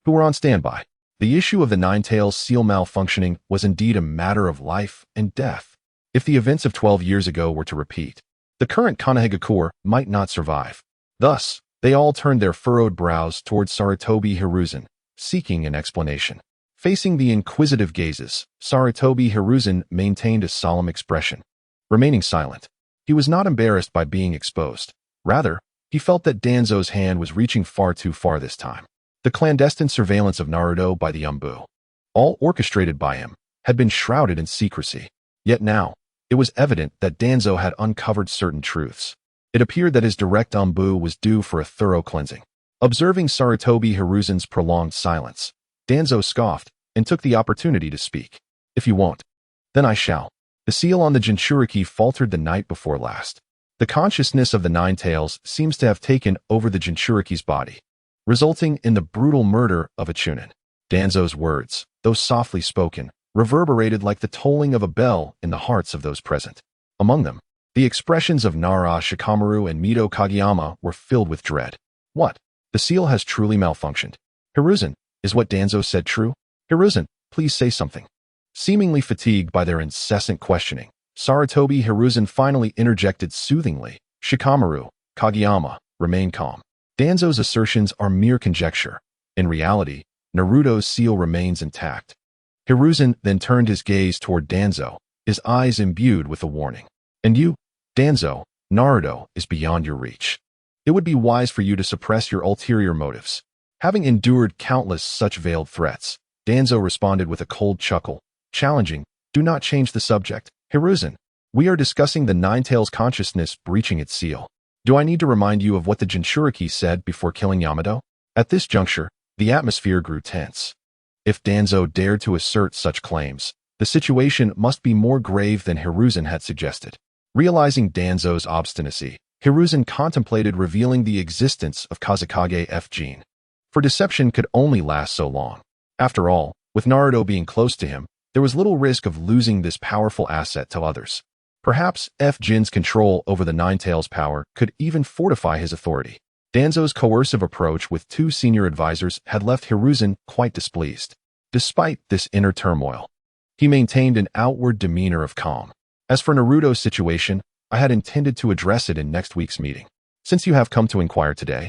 who were on standby. The issue of the Nine-Tails seal malfunctioning was indeed a matter of life and death. If the events of 12 years ago were to repeat, the current Konohagakure might not survive. Thus, they all turned their furrowed brows towards Sarutobi Hiruzen, seeking an explanation. Facing the inquisitive gazes, Sarutobi Hiruzen maintained a solemn expression. Remaining silent, he was not embarrassed by being exposed. Rather, he felt that Danzo's hand was reaching far too far this time. The clandestine surveillance of Naruto by the Umbu, all orchestrated by him, had been shrouded in secrecy. Yet now, it was evident that Danzo had uncovered certain truths. It appeared that his direct Umbu was due for a thorough cleansing. Observing Sarutobi Hiruzen's prolonged silence, Danzo scoffed and took the opportunity to speak. If you won't, then I shall. The seal on the Jinchuriki faltered the night before last. The consciousness of the Nine-Tails seems to have taken over the Jinchuriki's body, resulting in the brutal murder of a Chunin. Danzo's words, though softly spoken, reverberated like the tolling of a bell in the hearts of those present. Among them, the expressions of Nara Shikamaru and Mito Kageyama were filled with dread. What? The seal has truly malfunctioned. Hiruzen, is what Danzo said true? Hiruzen, please say something. Seemingly fatigued by their incessant questioning, Sarutobi Hiruzen finally interjected soothingly. Shikamaru, Kageyama, remain calm. Danzo's assertions are mere conjecture. In reality, Naruto's seal remains intact. Hiruzen then turned his gaze toward Danzo, his eyes imbued with a warning. And you, Danzo, Naruto is beyond your reach. It would be wise for you to suppress your ulterior motives. Having endured countless such veiled threats, Danzo responded with a cold chuckle, challenging, do not change the subject. Hiruzen, we are discussing the Nine-Tails consciousness breaching its seal. Do I need to remind you of what the Jinchuriki said before killing Yamato? At this juncture, the atmosphere grew tense. If Danzo dared to assert such claims, the situation must be more grave than Hiruzen had suggested. Realizing Danzo's obstinacy, Hiruzen contemplated revealing the existence of Kazekage F Gene. For deception could only last so long. After all, with Naruto being close to him, there was little risk of losing this powerful asset to others. Perhaps F Jin's control over the Nine-Tails power could even fortify his authority. Danzo's coercive approach with two senior advisors had left Hiruzen quite displeased. Despite this inner turmoil, he maintained an outward demeanor of calm. As for Naruto's situation, I had intended to address it in next week's meeting. Since you have come to inquire today,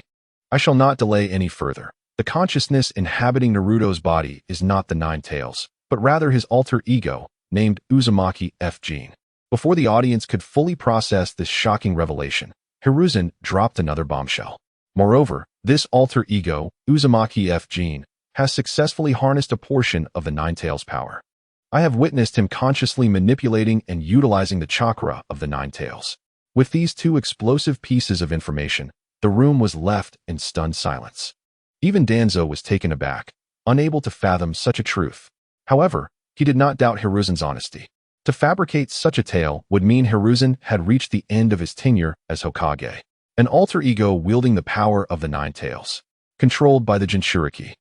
I shall not delay any further. The consciousness inhabiting Naruto's body is not the Nine-Tails, but rather his alter ego, named Uzumaki F Gene. Before the audience could fully process this shocking revelation, Hiruzen dropped another bombshell. Moreover, this alter ego, Uzumaki F Gene, has successfully harnessed a portion of the Nine-Tails power. I have witnessed him consciously manipulating and utilizing the chakra of the Nine-Tails. With these two explosive pieces of information, the room was left in stunned silence. Even Danzo was taken aback, unable to fathom such a truth. However, he did not doubt Hiruzen's honesty. To fabricate such a tale would mean Hiruzen had reached the end of his tenure as Hokage, an alter ego wielding the power of the Nine-Tails, controlled by the Jinchuriki.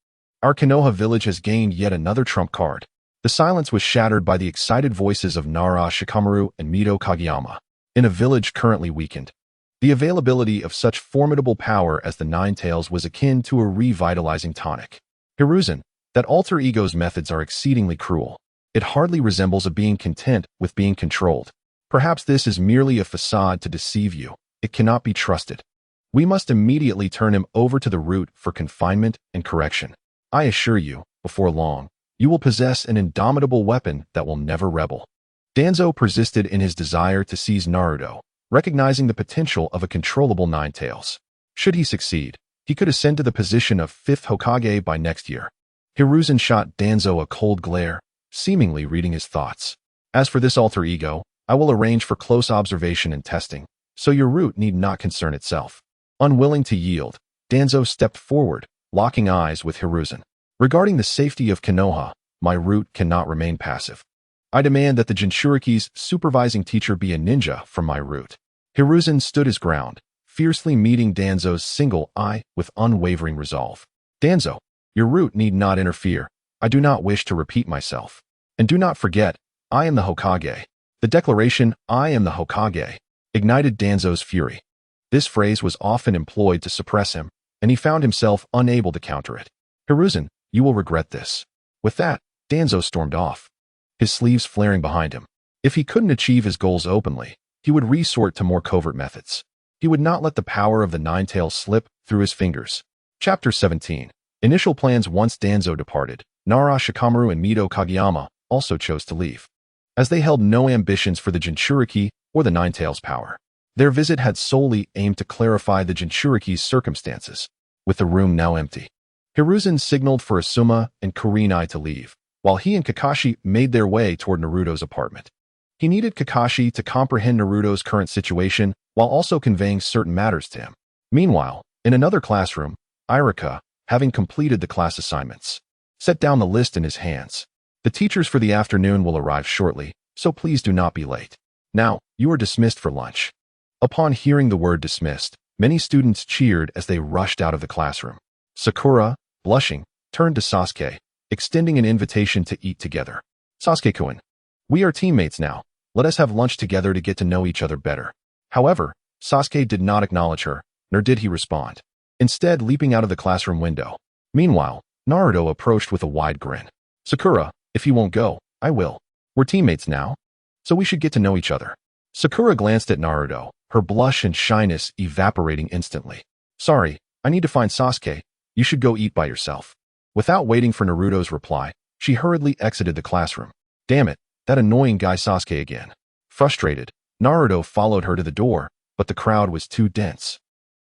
Our Konoha village has gained yet another trump card. The silence was shattered by the excited voices of Nara Shikamaru and Mito Kageyama. In a village currently weakened, the availability of such formidable power as the Nine-Tails was akin to a revitalizing tonic. Hiruzen, that alter ego's methods are exceedingly cruel. It hardly resembles a being content with being controlled. Perhaps this is merely a facade to deceive you. It cannot be trusted. We must immediately turn him over to the root for confinement and correction. I assure you, before long, you will possess an indomitable weapon that will never rebel. Danzo persisted in his desire to seize Naruto, recognizing the potential of a controllable Nine-Tails. Should he succeed, he could ascend to the position of 5th Hokage by next year. Hiruzen shot Danzo a cold glare, seemingly reading his thoughts. As for this alter ego, I will arrange for close observation and testing, so your root need not concern itself. Unwilling to yield, Danzo stepped forward, locking eyes with Hiruzen. Regarding the safety of Konoha, my root cannot remain passive. I demand that the Jinchuriki's supervising teacher be a ninja from my root. Hiruzen stood his ground, fiercely meeting Danzo's single eye with unwavering resolve. Danzo, Your route need not interfere. I do not wish to repeat myself. And do not forget, I am the Hokage. The declaration, I am the Hokage, ignited Danzo's fury. This phrase was often employed to suppress him, and he found himself unable to counter it. Hiruzen, you will regret this. With that, Danzo stormed off, his sleeves flaring behind him. If he couldn't achieve his goals openly, he would resort to more covert methods. He would not let the power of the Nine-Tails slip through his fingers. Chapter 17. Initial plans. Once Danzo departed, Nara, Shikamaru, and Mito Kageyama also chose to leave, as they held no ambitions for the Jinchuriki or the Nine-Tails power. Their visit had solely aimed to clarify the Jinchuriki's circumstances. With the room now empty, Hiruzen signaled for Asuma and Kurenai to leave, while he and Kakashi made their way toward Naruto's apartment. He needed Kakashi to comprehend Naruto's current situation while also conveying certain matters to him. Meanwhile, in another classroom, Irika, having completed the class assignments, set down the list in his hands. The teachers for the afternoon will arrive shortly, so please do not be late. Now, you are dismissed for lunch. Upon hearing the word dismissed, many students cheered as they rushed out of the classroom. Sakura, blushing, turned to Sasuke, extending an invitation to eat together. Sasuke-kun, we are teammates now. Let us have lunch together to get to know each other better. However, Sasuke did not acknowledge her, nor did he respond, instead leaping out of the classroom window. Meanwhile, Naruto approached with a wide grin. Sakura, if you won't go, I will. We're teammates now, so we should get to know each other. Sakura glanced at Naruto, her blush and shyness evaporating instantly. Sorry, I need to find Sasuke. You should go eat by yourself. Without waiting for Naruto's reply, she hurriedly exited the classroom. Damn it, that annoying guy Sasuke again. Frustrated, Naruto followed her to the door, but the crowd was too dense,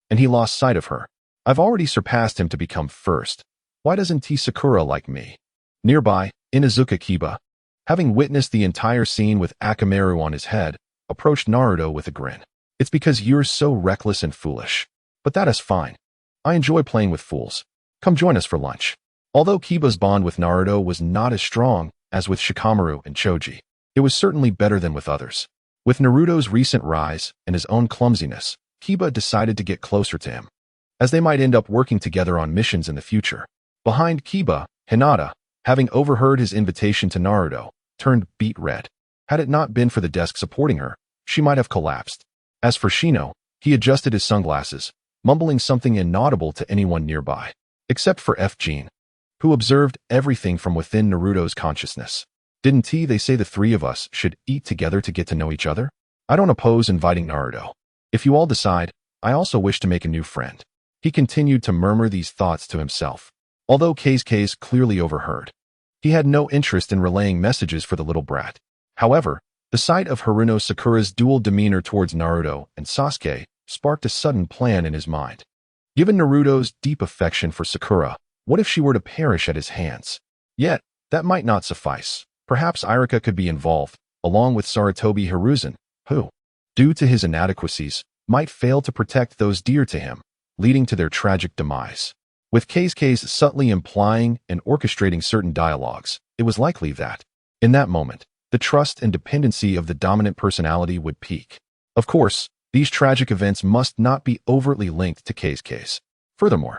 and he lost sight of her. I've already surpassed him to become first. Why doesn't T. Sakura like me? Nearby, Inuzuka Kiba, having witnessed the entire scene with Akamaru on his head, approached Naruto with a grin. It's because you're so reckless and foolish. But that is fine. I enjoy playing with fools. Come join us for lunch. Although Kiba's bond with Naruto was not as strong as with Shikamaru and Choji, it was certainly better than with others. With Naruto's recent rise and his own clumsiness, Kiba decided to get closer to him, as they might end up working together on missions in the future. Behind Kiba, Hinata, having overheard his invitation to Naruto, turned beet red. Had it not been for the desk supporting her, she might have collapsed. As for Shino, he adjusted his sunglasses, mumbling something inaudible to anyone nearby, except for F. Jean, who observed everything from within Naruto's consciousness. Didn't they say the three of us should eat together to get to know each other? I don't oppose inviting Naruto. If you all decide, I also wish to make a new friend. He continued to murmur these thoughts to himself, although Case clearly overheard. He had no interest in relaying messages for the little brat. However, the sight of Haruno Sakura's dual demeanor towards Naruto and Sasuke sparked a sudden plan in his mind. Given Naruto's deep affection for Sakura, what if she were to perish at his hands? Yet, that might not suffice. Perhaps Irika could be involved, along with Sarutobi Hiruzen, who, due to his inadequacies, might fail to protect those dear to him, leading to their tragic demise. With Case subtly implying and orchestrating certain dialogues, it was likely that, in that moment, the trust and dependency of the dominant personality would peak. Of course, these tragic events must not be overtly linked to Case. Furthermore,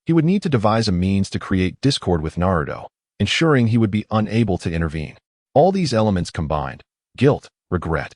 he would need to devise a means to create discord with Naruto, ensuring he would be unable to intervene. All these elements combined, guilt, regret,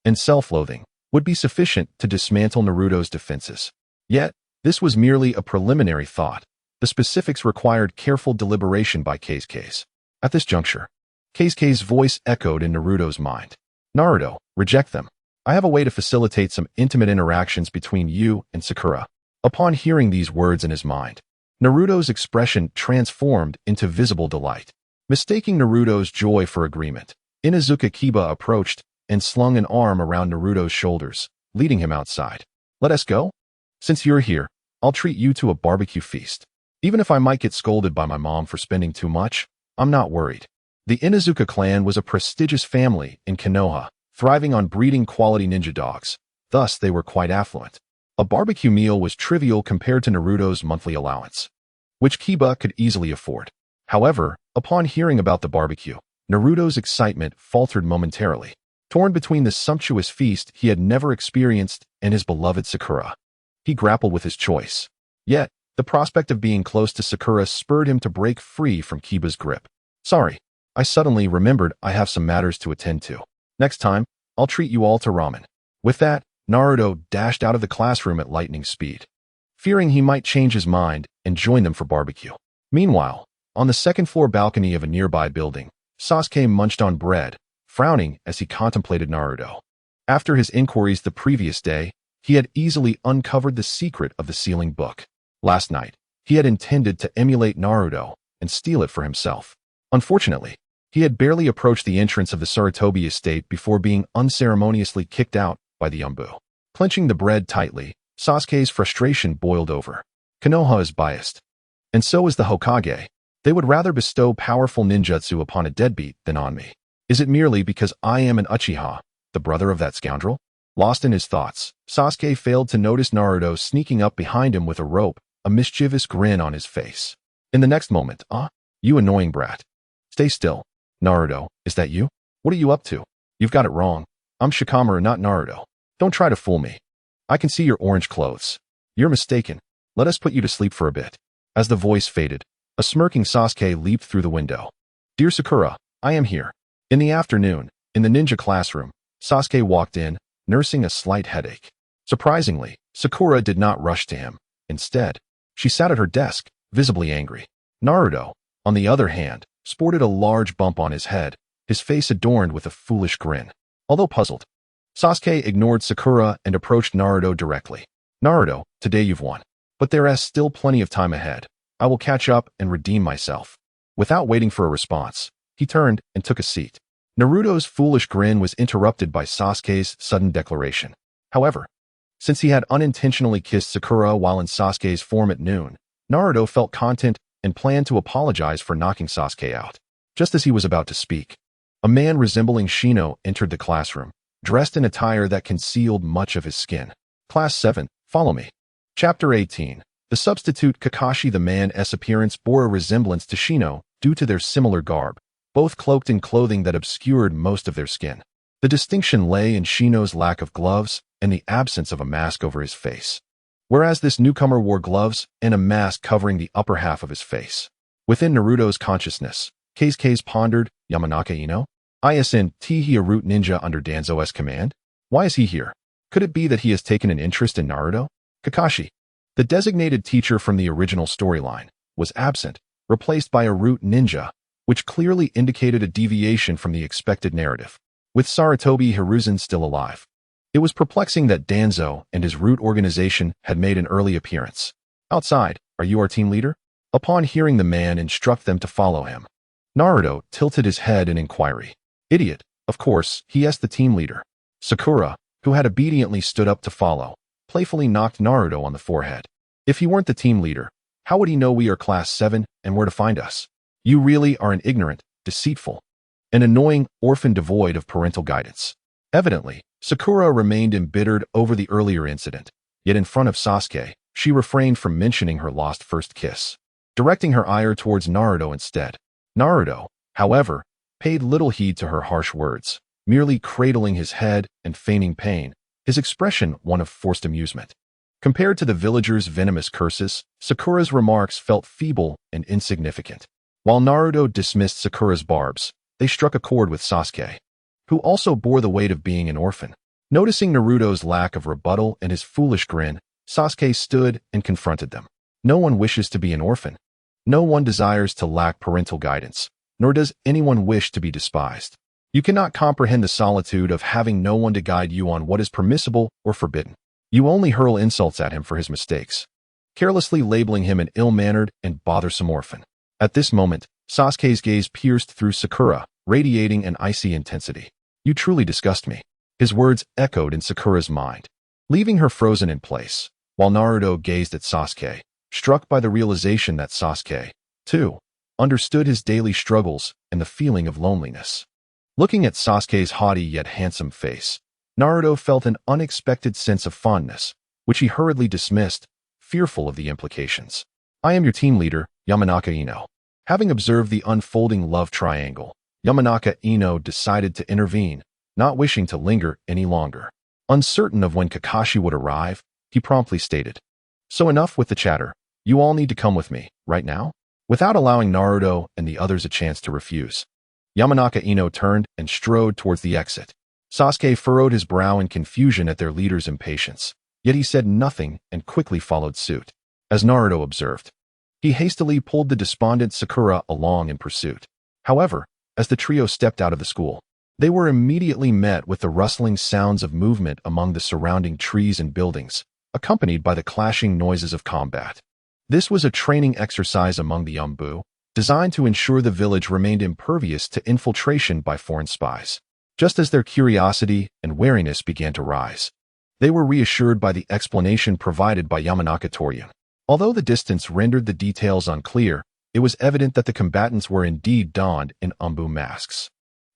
and self-loathing, would be sufficient to dismantle Naruto's defenses. Yet, this was merely a preliminary thought. The specifics required careful deliberation by Case. At this juncture, Case's voice echoed in Naruto's mind. Naruto, reject them. I have a way to facilitate some intimate interactions between you and Sakura. Upon hearing these words in his mind, Naruto's expression transformed into visible delight. Mistaking Naruto's joy for agreement, Inuzuka Kiba approached and slung an arm around Naruto's shoulders, leading him outside. Let us go? Since you're here, I'll treat you to a barbecue feast. Even if I might get scolded by my mom for spending too much, I'm not worried. The Inuzuka clan was a prestigious family in Konoha, thriving on breeding quality ninja dogs. Thus, they were quite affluent. A barbecue meal was trivial compared to Naruto's monthly allowance, which Kiba could easily afford. However, upon hearing about the barbecue, Naruto's excitement faltered momentarily. Torn between the sumptuous feast he had never experienced and his beloved Sakura, he grappled with his choice. Yet, The prospect of being close to Sakura spurred him to break free from Kiba's grip. Sorry, I suddenly remembered I have some matters to attend to. Next time, I'll treat you all to ramen. With that, Naruto dashed out of the classroom at lightning speed, fearing he might change his mind and join them for barbecue. Meanwhile, on the second-floor balcony of a nearby building, Sasuke munched on bread, frowning as he contemplated Naruto. After his inquiries the previous day, he had easily uncovered the secret of the sealing book. Last night, he had intended to emulate Naruto and steal it for himself. Unfortunately, he had barely approached the entrance of the Sarutobi estate before being unceremoniously kicked out by the Yambu. Clenching the bread tightly, Sasuke's frustration boiled over. Konoha is biased. And so is the Hokage. They would rather bestow powerful ninjutsu upon a deadbeat than on me. Is it merely because I am an Uchiha, the brother of that scoundrel? Lost in his thoughts, Sasuke failed to notice Naruto sneaking up behind him with a rope, a mischievous grin on his face. In the next moment, you annoying brat. Stay still. Naruto, is that you? What are you up to? You've got it wrong. I'm Shikamaru, not Naruto. Don't try to fool me. I can see your orange clothes. You're mistaken. Let us put you to sleep for a bit. As the voice faded, a smirking Sasuke leaped through the window. Dear Sakura, I am here. In the afternoon, in the ninja classroom, Sasuke walked in, nursing a slight headache. Surprisingly, Sakura did not rush to him. Instead, she sat at her desk, visibly angry. Naruto, on the other hand, sported a large bump on his head, his face adorned with a foolish grin. Although puzzled, Sasuke ignored Sakura and approached Naruto directly. Naruto, today you've won. But there is still plenty of time ahead. I will catch up and redeem myself. Without waiting for a response, he turned and took a seat. Naruto's foolish grin was interrupted by Sasuke's sudden declaration. However, since he had unintentionally kissed Sakura while in Sasuke's form at noon, Naruto felt content and planned to apologize for knocking Sasuke out. Just as he was about to speak, a man resembling Shino entered the classroom, dressed in attire that concealed much of his skin. Class 7, follow me. Chapter 18. The substitute Kakashi. The man's appearance bore a resemblance to Shino due to their similar garb, both cloaked in clothing that obscured most of their skin. The distinction lay in Shino's lack of gloves and the absence of a mask over his face, whereas this newcomer wore gloves and a mask covering the upper half of his face. Within Naruto's consciousness, Kase pondered, Yamanaka Ino? Isn't he a root ninja under Danzo's command? Why is he here? Could it be that he has taken an interest in Naruto? Kakashi, the designated teacher from the original storyline, was absent, replaced by a root ninja, which clearly indicated a deviation from the expected narrative. With Sarutobi Hiruzen still alive, it was perplexing that Danzo and his root organization had made an early appearance. Outside, are you our team leader? Upon hearing the man instruct them to follow him, Naruto tilted his head in inquiry. Idiot, of course, he is the team leader. Sakura, who had obediently stood up to follow, playfully knocked Naruto on the forehead. If he weren't the team leader, how would he know we are class 7 and where to find us? You really are an ignorant, deceitful, and annoying orphan devoid of parental guidance. Evidently, Sakura remained embittered over the earlier incident, yet in front of Sasuke, she refrained from mentioning her lost first kiss, directing her ire towards Naruto instead. Naruto, however, paid little heed to her harsh words, merely cradling his head and feigning pain, his expression one of forced amusement. Compared to the villagers' venomous curses, Sakura's remarks felt feeble and insignificant. While Naruto dismissed Sakura's barbs, they struck a chord with Sasuke, who also bore the weight of being an orphan. Noticing Naruto's lack of rebuttal and his foolish grin, Sasuke stood and confronted them. No one wishes to be an orphan. No one desires to lack parental guidance, nor does anyone wish to be despised. You cannot comprehend the solitude of having no one to guide you on what is permissible or forbidden. You only hurl insults at him for his mistakes, carelessly labeling him an ill-mannered and bothersome orphan. At this moment, Sasuke's gaze pierced through Sakura, radiating an icy intensity. You truly disgust me. His words echoed in Sakura's mind, leaving her frozen in place, while Naruto gazed at Sasuke, struck by the realization that Sasuke, too, understood his daily struggles and the feeling of loneliness. Looking at Sasuke's haughty yet handsome face, Naruto felt an unexpected sense of fondness, which he hurriedly dismissed, fearful of the implications. I am your team leader, Yamanaka Ino. Having observed the unfolding love triangle, Yamanaka Ino decided to intervene, not wishing to linger any longer. Uncertain of when Kakashi would arrive, he promptly stated, So enough with the chatter. You all need to come with me, right now? Without allowing Naruto and the others a chance to refuse, Yamanaka Ino turned and strode towards the exit. Sasuke furrowed his brow in confusion at their leader's impatience, yet he said nothing and quickly followed suit. As Naruto observed, he hastily pulled the despondent Sakura along in pursuit. However, as the trio stepped out of the school, they were immediately met with the rustling sounds of movement among the surrounding trees and buildings, accompanied by the clashing noises of combat. This was a training exercise among the Umbu, designed to ensure the village remained impervious to infiltration by foreign spies. Just as their curiosity and wariness began to rise, they were reassured by the explanation provided by Yamanaka Toryun. Although the distance rendered the details unclear, it was evident that the combatants were indeed donned in Umbu masks.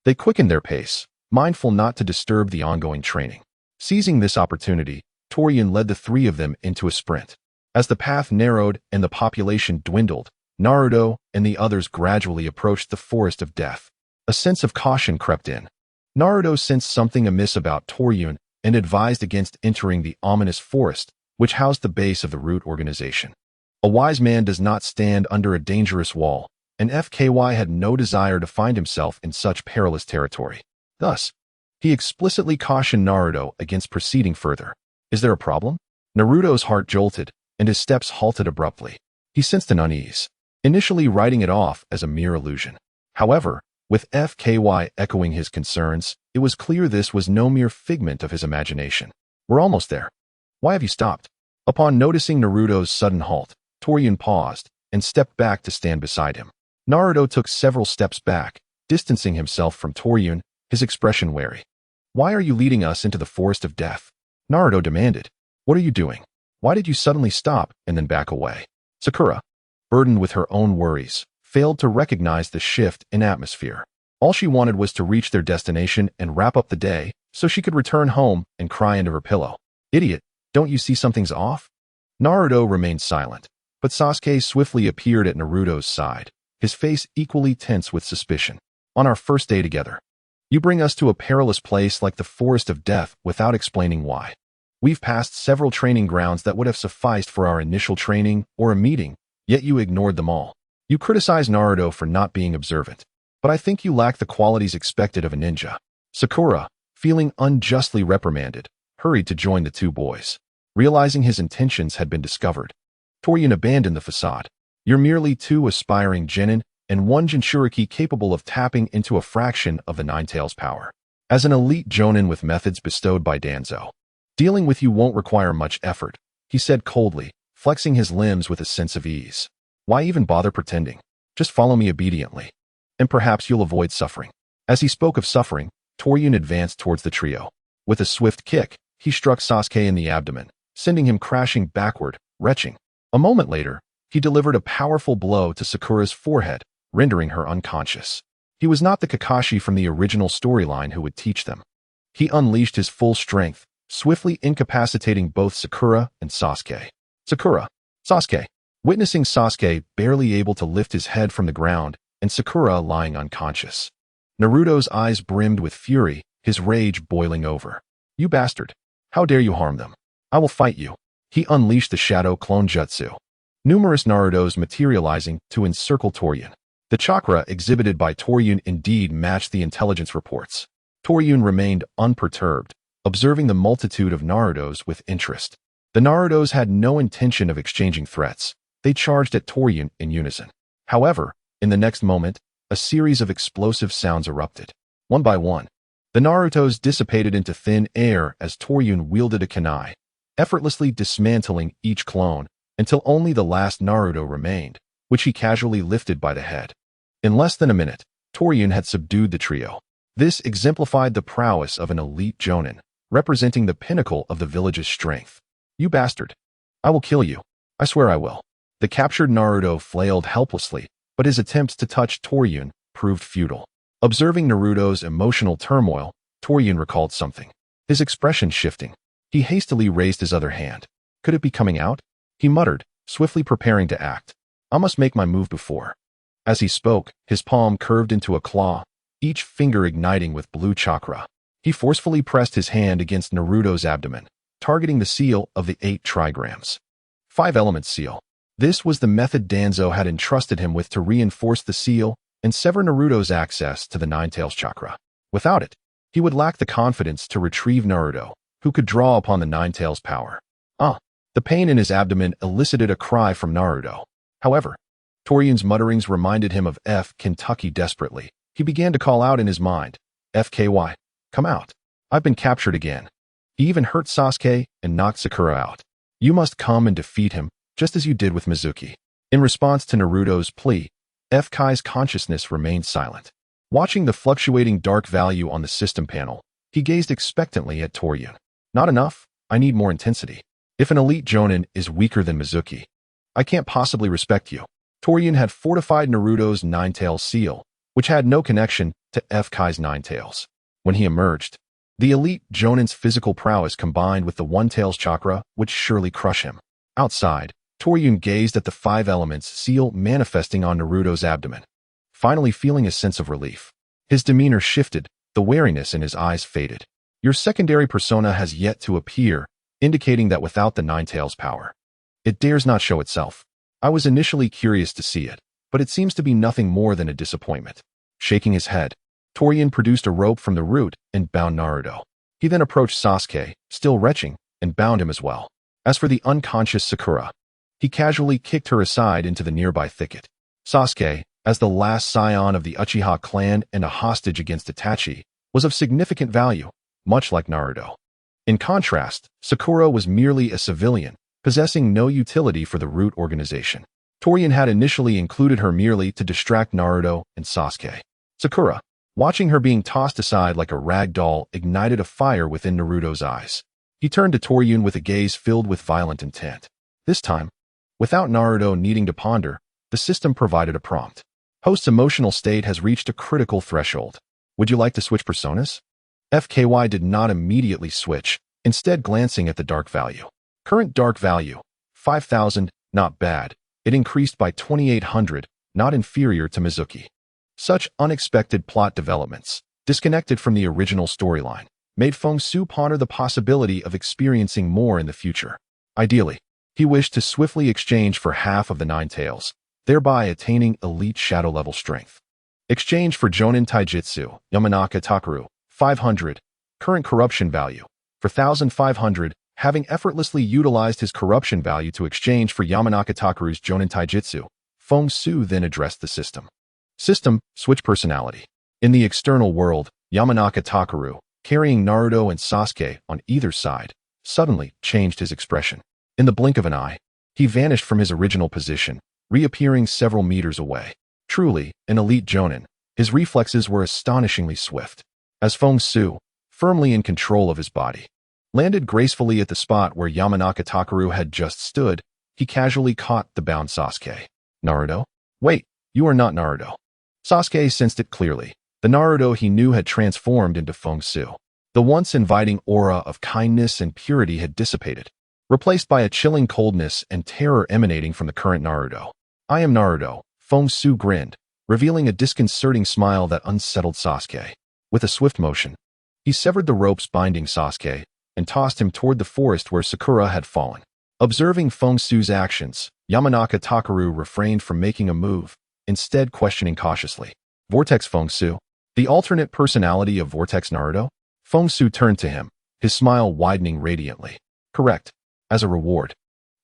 They quickened their pace, mindful not to disturb the ongoing training. Seizing this opportunity, Toryun led the three of them into a sprint. As the path narrowed and the population dwindled, Naruto and the others gradually approached the forest of death. A sense of caution crept in. Naruto sensed something amiss about Toryun and advised against entering the ominous forest, which housed the base of the root organization. A wise man does not stand under a dangerous wall, and FKY had no desire to find himself in such perilous territory. Thus, he explicitly cautioned Naruto against proceeding further. Is there a problem? Naruto's heart jolted, and his steps halted abruptly. He sensed an unease, initially writing it off as a mere illusion. However, with FKY echoing his concerns, it was clear this was no mere figment of his imagination. We're almost there. Why have you stopped? Upon noticing Naruto's sudden halt, Toryun paused and stepped back to stand beside him. Naruto took several steps back, distancing himself from Toryun, his expression wary. Why are you leading us into the forest of death? Naruto demanded. What are you doing? Why did you suddenly stop and then back away? Sakura, burdened with her own worries, failed to recognize the shift in atmosphere. All she wanted was to reach their destination and wrap up the day so she could return home and cry into her pillow. Idiot, don't you see something's off? Naruto remained silent, but Sasuke swiftly appeared at Naruto's side, his face equally tense with suspicion. On our first day together, you bring us to a perilous place like the forest of death without explaining why. We've passed several training grounds that would have sufficed for our initial training or a meeting, yet you ignored them all. You criticize Naruto for not being observant, but I think you lack the qualities expected of a ninja. Sakura, feeling unjustly reprimanded, hurried to join the two boys. Realizing his intentions had been discovered, Toryun abandoned the facade. You're merely two aspiring genin and one Jinchuriki capable of tapping into a fraction of the Nine-Tails power. As an elite jonin with methods bestowed by Danzo, dealing with you won't require much effort, he said coldly, flexing his limbs with a sense of ease. Why even bother pretending? Just follow me obediently, and perhaps you'll avoid suffering. As he spoke of suffering, Toryun advanced towards the trio. With a swift kick, he struck Sasuke in the abdomen, sending him crashing backward, retching. A moment later, he delivered a powerful blow to Sakura's forehead, rendering her unconscious. He was not the Kakashi from the original storyline who would teach them. He unleashed his full strength, swiftly incapacitating both Sakura and Sasuke. Sakura, Sasuke. Witnessing Sasuke barely able to lift his head from the ground and Sakura lying unconscious, Naruto's eyes brimmed with fury, his rage boiling over. You bastard. How dare you harm them? I will fight you. He unleashed the Shadow Clone Jutsu. Numerous Narutos materializing to encircle Toryun. The chakra exhibited by Toryun indeed matched the intelligence reports. Toryun remained unperturbed, observing the multitude of Narutos with interest. The Narutos had no intention of exchanging threats. They charged at Toryun in unison. However, in the next moment, a series of explosive sounds erupted. One by one, the Narutos dissipated into thin air as Toryun wielded a kunai, effortlessly dismantling each clone until only the last Naruto remained, which he casually lifted by the head. In less than a minute, Toryun had subdued the trio. This exemplified the prowess of an elite jonin, representing the pinnacle of the village's strength. You bastard. I will kill you. I swear I will. The captured Naruto flailed helplessly, but his attempts to touch Toryun proved futile. Observing Naruto's emotional turmoil, Toryun recalled something. His expression shifting, he hastily raised his other hand. Could it be coming out? He muttered, swiftly preparing to act. I must make my move before. As he spoke, his palm curved into a claw, each finger igniting with blue chakra. He forcefully pressed his hand against Naruto's abdomen, targeting the seal of the 8 trigrams. 5 elements seal. This was the method Danzo had entrusted him with to reinforce the seal and sever Naruto's access to the Nine-Tails chakra. Without it, he would lack the confidence to retrieve Naruto, who could draw upon the Nine-Tails power. The pain in his abdomen elicited a cry from Naruto. However, Torian's mutterings reminded him of Kentucky desperately. He began to call out in his mind, FKY, come out. I've been captured again. He even hurt Sasuke and knocked Sakura out. You must come and defeat him, just as you did with Mizuki. In response to Naruto's plea, FK's consciousness remained silent. Watching the fluctuating dark value on the system panel, he gazed expectantly at Torian. Not enough, I need more intensity. If an elite Jonin is weaker than Mizuki, I can't possibly respect you. Torian had fortified Naruto's Nine-Tails seal, which had no connection to FK's Nine-Tails. When he emerged, the elite Jonin's physical prowess combined with the One-Tails chakra would surely crush him. Outside, Torian gazed at the five elements seal manifesting on Naruto's abdomen, finally feeling a sense of relief. His demeanor shifted, the wariness in his eyes faded. Your secondary persona has yet to appear, indicating that without the Nine-Tails power, it dares not show itself. I was initially curious to see it, but it seems to be nothing more than a disappointment. Shaking his head, Torian produced a rope from the root and bound Naruto. He then approached Sasuke, still retching, and bound him as well. As for the unconscious Sakura, he casually kicked her aside into the nearby thicket. Sasuke, as the last scion of the Uchiha clan and a hostage against Itachi, was of significant value, much like Naruto. In contrast, Sakura was merely a civilian, possessing no utility for the root organization. Torian had initially included her merely to distract Naruto and Sasuke. Sakura, watching her being tossed aside like a rag doll, ignited a fire within Naruto's eyes. He turned to Torian with a gaze filled with violent intent. This time, without Naruto needing to ponder, the system provided a prompt. Host's emotional state has reached a critical threshold. Would you like to switch personas? FKY did not immediately switch, instead glancing at the dark value. Current dark value, 5,000, not bad. It increased by 2,800, not inferior to Mizuki. Such unexpected plot developments, disconnected from the original storyline, made Feng Xu ponder the possibility of experiencing more in the future. Ideally, he wished to swiftly exchange for half of the Nine-Tails, thereby attaining elite shadow-level strength. Exchange for Jonin Taijutsu, Yamanaka Takeru, 500, current corruption value, for 1,500, having effortlessly utilized his corruption value to exchange for Yamanaka Takeru's Jonin Taijutsu, Feng Xu then addressed the system. System, switch personality. In the external world, Yamanaka Takeru, carrying Naruto and Sasuke on either side, suddenly changed his expression. In the blink of an eye, he vanished from his original position, reappearing several meters away. Truly, an elite Jonin, his reflexes were astonishingly swift. As Feng Xu, firmly in control of his body, landed gracefully at the spot where Yamanaka Takeru had just stood, he casually caught the bound Sasuke. Naruto? Wait, you are not Naruto. Sasuke sensed it clearly. The Naruto he knew had transformed into Feng Xu. The once inviting aura of kindness and purity had dissipated, replaced by a chilling coldness and terror emanating from the current Naruto. I am Naruto, Feng Xu grinned, revealing a disconcerting smile that unsettled Sasuke. With a swift motion, he severed the ropes binding Sasuke and tossed him toward the forest where Sakura had fallen. Observing Feng Xu's actions, Yamanaka Takeru refrained from making a move, instead questioning cautiously. Vortex Feng Xu, the alternate personality of Vortex Naruto? Feng Xu turned to him, his smile widening radiantly. Correct. As a reward,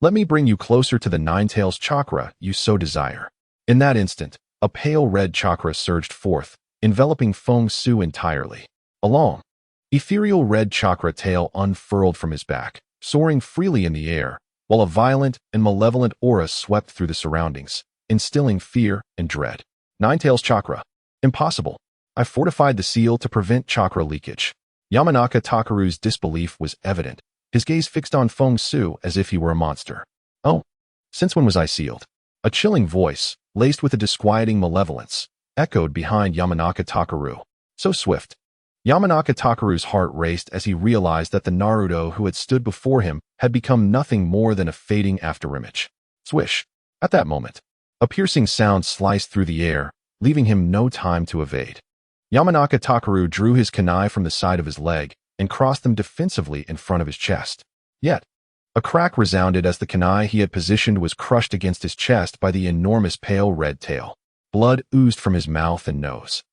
let me bring you closer to the Nine-Tails chakra you so desire. In that instant, a pale red chakra surged forth, enveloping Feng Xu entirely. A long, ethereal red chakra tail unfurled from his back, soaring freely in the air, while a violent and malevolent aura swept through the surroundings, instilling fear and dread. Nine-Tails chakra. Impossible. I fortified the seal to prevent chakra leakage. Yamanaka Takeru's disbelief was evident, his gaze fixed on Feng Xu as if he were a monster. Oh, since when was I sealed? A chilling voice, laced with a disquieting malevolence, echoed behind Yamanaka Takeru. So swift. Yamanaka Takeru's heart raced as he realized that the Naruto who had stood before him had become nothing more than a fading afterimage. Swish. At that moment, a piercing sound sliced through the air, leaving him no time to evade. Yamanaka Takeru drew his kunai from the side of his leg and crossed them defensively in front of his chest. Yet, A crack resounded as the kunai he had positioned was crushed against his chest by the enormous pale red tail. Blood oozed from his mouth and nose,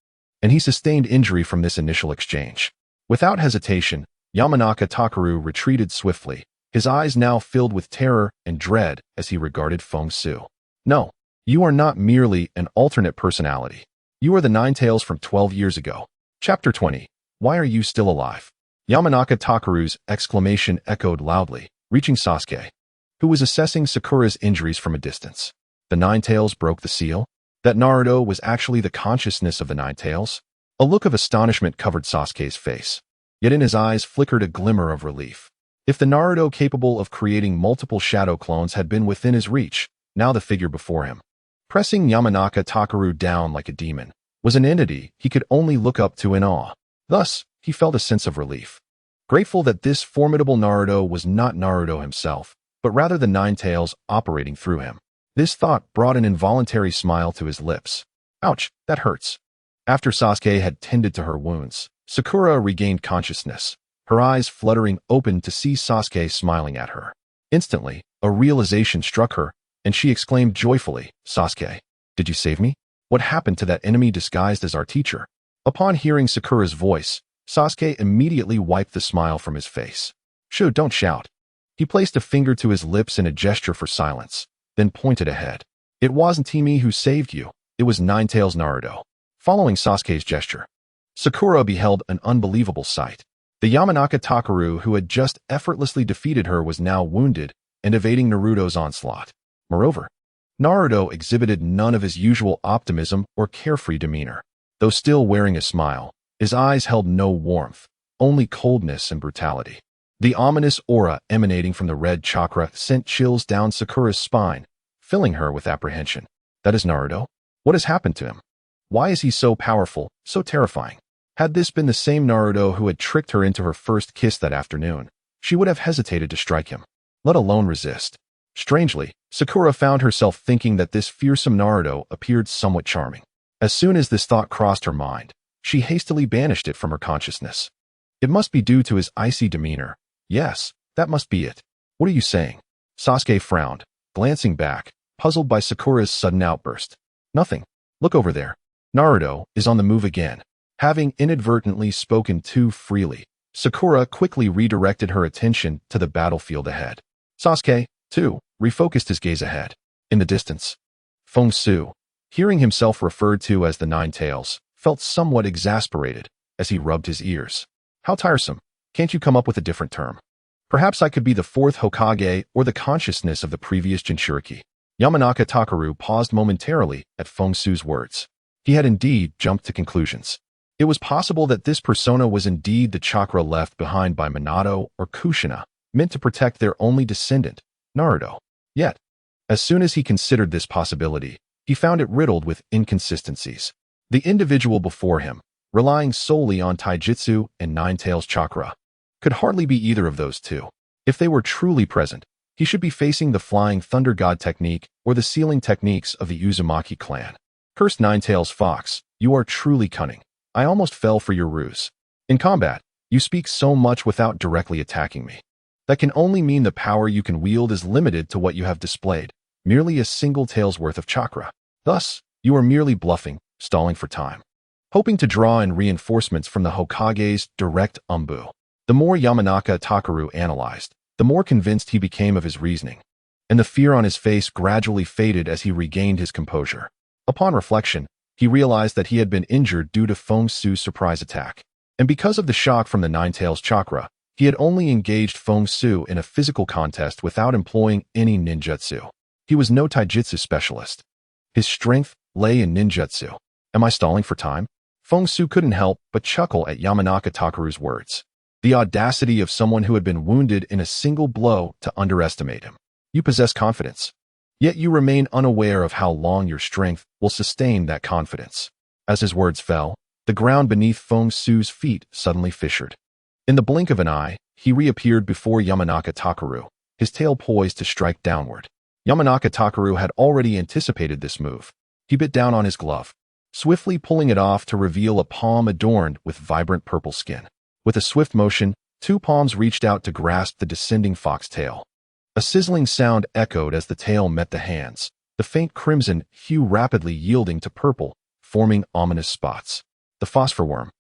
and he sustained injury from this initial exchange. Without hesitation, Yamanaka Takaru retreated swiftly, his eyes now filled with terror and dread as he regarded Feng Xu. No, you are not merely an alternate personality. You are the Ninetales from 12 years ago. Chapter 20. Why are you still alive? Yamanaka Takaru's exclamation echoed loudly, reaching Sasuke, who was assessing Sakura's injuries from a distance. The Ninetales broke the seal? That Naruto was actually the consciousness of the Ninetales? A look of astonishment covered Sasuke's face, yet in his eyes flickered a glimmer of relief. If the Naruto capable of creating multiple shadow clones had been within his reach, now the figure before him, pressing Yamanaka Takaru down like a demon, was an entity he could only look up to in awe. Thus, he felt a sense of relief, grateful that this formidable Naruto was not Naruto himself, but rather the Ninetales operating through him. This thought brought an involuntary smile to his lips. Ouch, that hurts. After Sasuke had tended to her wounds, Sakura regained consciousness, her eyes fluttering open to see Sasuke smiling at her. Instantly, a realization struck her, and she exclaimed joyfully, "Sasuke, did you save me? What happened to that enemy disguised as our teacher?" Upon hearing Sakura's voice, Sasuke immediately wiped the smile from his face. "Shoo, don't shout." He placed a finger to his lips in a gesture for silence, then pointed ahead. "It wasn't me who saved you, it was Ninetales Naruto." Following Sasuke's gesture, Sakura beheld an unbelievable sight. The Yamanaka Takaru who had just effortlessly defeated her was now wounded and evading Naruto's onslaught. Moreover, Naruto exhibited none of his usual optimism or carefree demeanor. Though still wearing a smile, his eyes held no warmth, only coldness and brutality. The ominous aura emanating from the red chakra sent chills down Sakura's spine, filling her with apprehension. That is Naruto? What has happened to him? Why is he so powerful, so terrifying? Had this been the same Naruto who had tricked her into her first kiss that afternoon, she would have hesitated to strike him, let alone resist. Strangely, Sakura found herself thinking that this fearsome Naruto appeared somewhat charming. As soon as this thought crossed her mind, she hastily banished it from her consciousness. It must be due to his icy demeanor. Yes, that must be it. What are you saying? Sasuke frowned, glancing back, puzzled by Sakura's sudden outburst. Nothing. Look over there. Naruto is on the move again. Having inadvertently spoken too freely, Sakura quickly redirected her attention to the battlefield ahead. Sasuke, too, refocused his gaze ahead. In the distance, Feng Xu, hearing himself referred to as the Ninetales, felt somewhat exasperated as he rubbed his ears. How tiresome. Can't you come up with a different term? Perhaps I could be the fourth Hokage or the consciousness of the previous Jinchuriki. Yamanaka Takaru paused momentarily at Feng Xu's words. He had indeed jumped to conclusions. It was possible that this persona was indeed the chakra left behind by Minato or Kushina, meant to protect their only descendant, Naruto. Yet, as soon as he considered this possibility, he found it riddled with inconsistencies. The individual before him, relying solely on taijutsu and Ninetales chakra, could hardly be either of those two. If they were truly present, he should be facing the Flying Thunder God technique or the sealing techniques of the Uzumaki clan. Cursed Ninetales Fox, you are truly cunning. I almost fell for your ruse. In combat, you speak so much without directly attacking me. That can only mean the power you can wield is limited to what you have displayed, merely a single tail's worth of chakra. Thus, you are merely bluffing, stalling for time, hoping to draw in reinforcements from the Hokage's direct umbu. The more Yamanaka Takaru analyzed, the more convinced he became of his reasoning, and the fear on his face gradually faded as he regained his composure. Upon reflection, he realized that he had been injured due to Feng Xu's surprise attack, and because of the shock from the Ninetales chakra, he had only engaged Feng Xu in a physical contest without employing any ninjutsu. He was no taijutsu specialist. His strength lay in ninjutsu. Am I stalling for time? Feng Xu couldn't help but chuckle at Yamanaka Takaru's words. The audacity of someone who had been wounded in a single blow to underestimate him. You possess confidence, yet you remain unaware of how long your strength will sustain that confidence. As his words fell, the ground beneath Feng Xu's feet suddenly fissured. In the blink of an eye, he reappeared before Yamanaka Takaru, his tail poised to strike downward. Yamanaka Takaru had already anticipated this move. He bit down on his glove, swiftly pulling it off to reveal a palm adorned with vibrant purple skin. With a swift motion, two palms reached out to grasp the descending fox tail. A sizzling sound echoed as the tail met the hands, the faint crimson hue rapidly yielding to purple, forming ominous spots. The phosphor worm.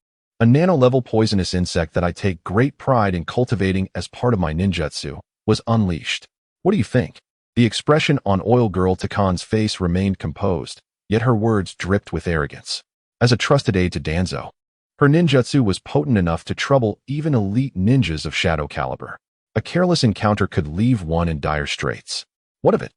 A nano-level poisonous insect that I take great pride in cultivating as part of my ninjutsu, was unleashed. What do you think? The expression on Oil Girl Takan's face remained composed, yet her words dripped with arrogance. As a trusted aide to Danzo, her ninjutsu was potent enough to trouble even elite ninjas of shadow caliber. A careless encounter could leave one in dire straits. What of it?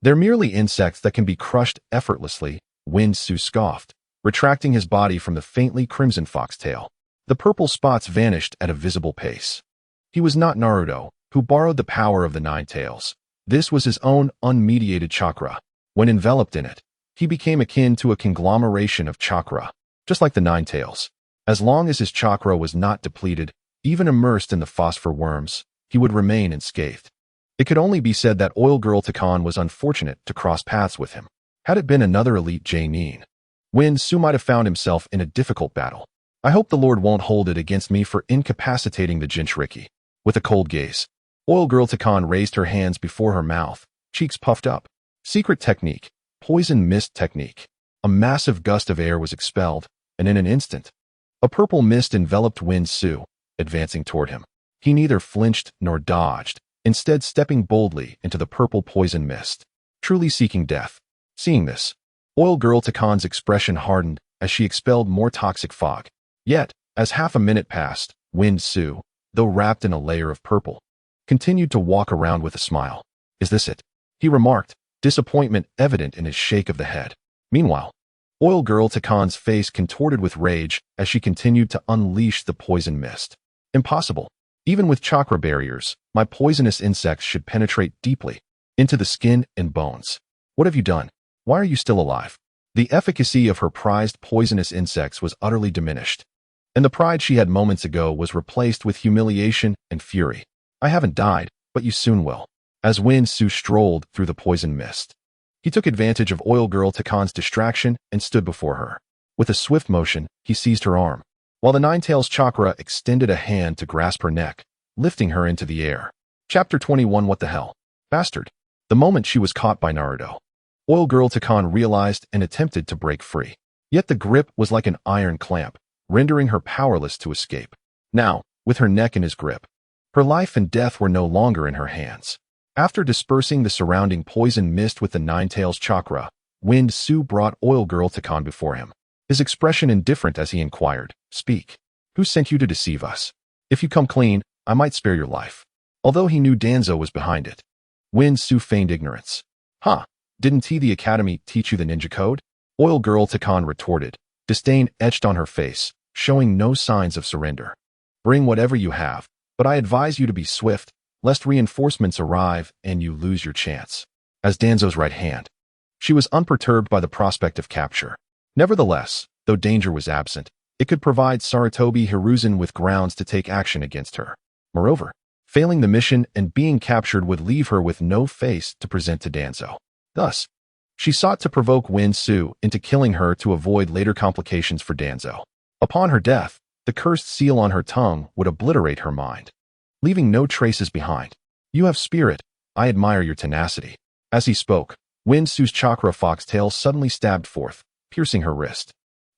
They're merely insects that can be crushed effortlessly, Feng Xu scoffed, retracting his body from the faintly crimson foxtail. The purple spots vanished at a visible pace. He was not Naruto, who borrowed the power of the Nine Tails. This was his own unmediated chakra. When enveloped in it, he became akin to a conglomeration of chakra, just like the Nine Tails. As long as his chakra was not depleted, even immersed in the phosphor worms, he would remain unscathed. It could only be said that Oil Girl Takan was unfortunate to cross paths with him. Had it been another elite Jainin, Feng Xu might have found himself in a difficult battle. I hope the Lord won't hold it against me for incapacitating the Jinchuriki. With a cold gaze, Oil Girl Takan raised her hands before her mouth, cheeks puffed up. Secret technique, poison mist technique. A massive gust of air was expelled, and in an instant, a purple mist enveloped Feng Xu, advancing toward him. He neither flinched nor dodged, instead stepping boldly into the purple poison mist, truly seeking death. Seeing this, Oil Girl Takan's expression hardened as she expelled more toxic fog. Yet, as half a minute passed, Feng Xu, though wrapped in a layer of purple, continued to walk around with a smile. Is this it? He remarked, disappointment evident in his shake of the head. Meanwhile, Oil Girl Takan's face contorted with rage as she continued to unleash the poison mist. Impossible. Even with chakra barriers, my poisonous insects should penetrate deeply into the skin and bones. What have you done? Why are you still alive? The efficacy of her prized poisonous insects was utterly diminished, and the pride she had moments ago was replaced with humiliation and fury. I haven't died, but you soon will. As Feng Xu strolled through the poison mist, he took advantage of Oil Girl Takan's distraction and stood before her. With a swift motion, he seized her arm, while the Nine Tails chakra extended a hand to grasp her neck, lifting her into the air. Chapter 21. What the hell? Bastard. The moment she was caught by Naruto, Oil Girl Takan realized and attempted to break free. Yet the grip was like an iron clamp, rendering her powerless to escape. Now, with her neck in his grip, her life and death were no longer in her hands. After dispersing the surrounding poison mist with the Nine Tails chakra, Feng Xu brought Oil Girl Takan before him, his expression indifferent as he inquired, "Speak. Who sent you to deceive us? If you come clean, I might spare your life." Although he knew Danzo was behind it, Feng Xu feigned ignorance. Huh, didn't the academy teach you the ninja code? Oil Girl Takan retorted, disdain etched on her face, showing no signs of surrender. Bring whatever you have, but I advise you to be swift, lest reinforcements arrive and you lose your chance. As Danzo's right hand, she was unperturbed by the prospect of capture. Nevertheless, though danger was absent, it could provide Sarutobi Hiruzen with grounds to take action against her. Moreover, failing the mission and being captured would leave her with no face to present to Danzo. Thus, she sought to provoke Feng Xu into killing her to avoid later complications for Danzo. Upon her death, the cursed seal on her tongue would obliterate her mind, leaving no traces behind. You have spirit. I admire your tenacity. As he spoke, Feng Xu's chakra foxtail suddenly stabbed forth, piercing her wrist.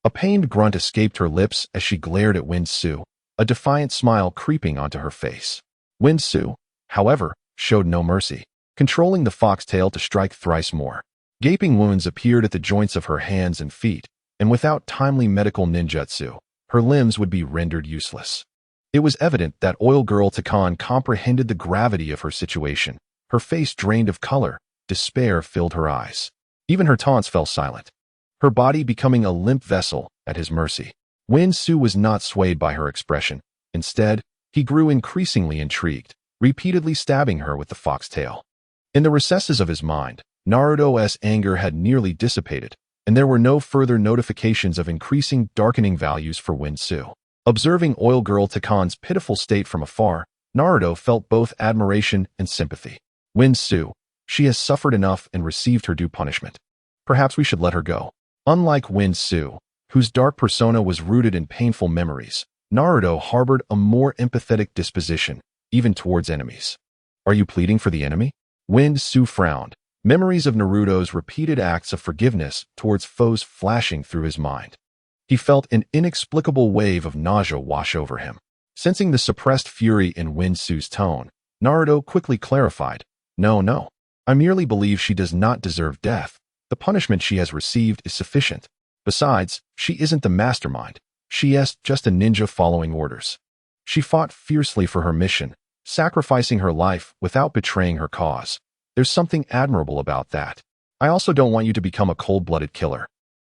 A pained grunt escaped her lips as she glared at Feng Xu, a defiant smile creeping onto her face. Feng Xu, however, showed no mercy, controlling the foxtail to strike thrice more. Gaping wounds appeared at the joints of her hands and feet, and without timely medical ninjutsu, her limbs would be rendered useless. It was evident that Oil Girl Takan comprehended the gravity of her situation. Her face drained of color, despair filled her eyes. Even her taunts fell silent, her body becoming a limp vessel at his mercy. Feng Xu was not swayed by her expression. Instead, he grew increasingly intrigued, repeatedly stabbing her with the foxtail. In the recesses of his mind, Naruto's anger had nearly dissipated, and there were no further notifications of increasing darkening values for Feng Xu. Observing Oil Girl Takan's pitiful state from afar, Naruto felt both admiration and sympathy. Feng Xu, she has suffered enough and received her due punishment. Perhaps we should let her go. Unlike Feng Xu, whose dark persona was rooted in painful memories, Naruto harbored a more empathetic disposition, even towards enemies. Are you pleading for the enemy? Wind Xu frowned, memories of Naruto's repeated acts of forgiveness towards foes flashing through his mind. He felt an inexplicable wave of nausea wash over him. Sensing the suppressed fury in Wind Xu's tone, Naruto quickly clarified, No, I merely believe she does not deserve death. The punishment she has received is sufficient. Besides, she isn't the mastermind. She is just a ninja following orders. She fought fiercely for her mission, sacrificing her life without betraying her cause. There's something admirable about that. I also don't want you to become a cold-blooded killer.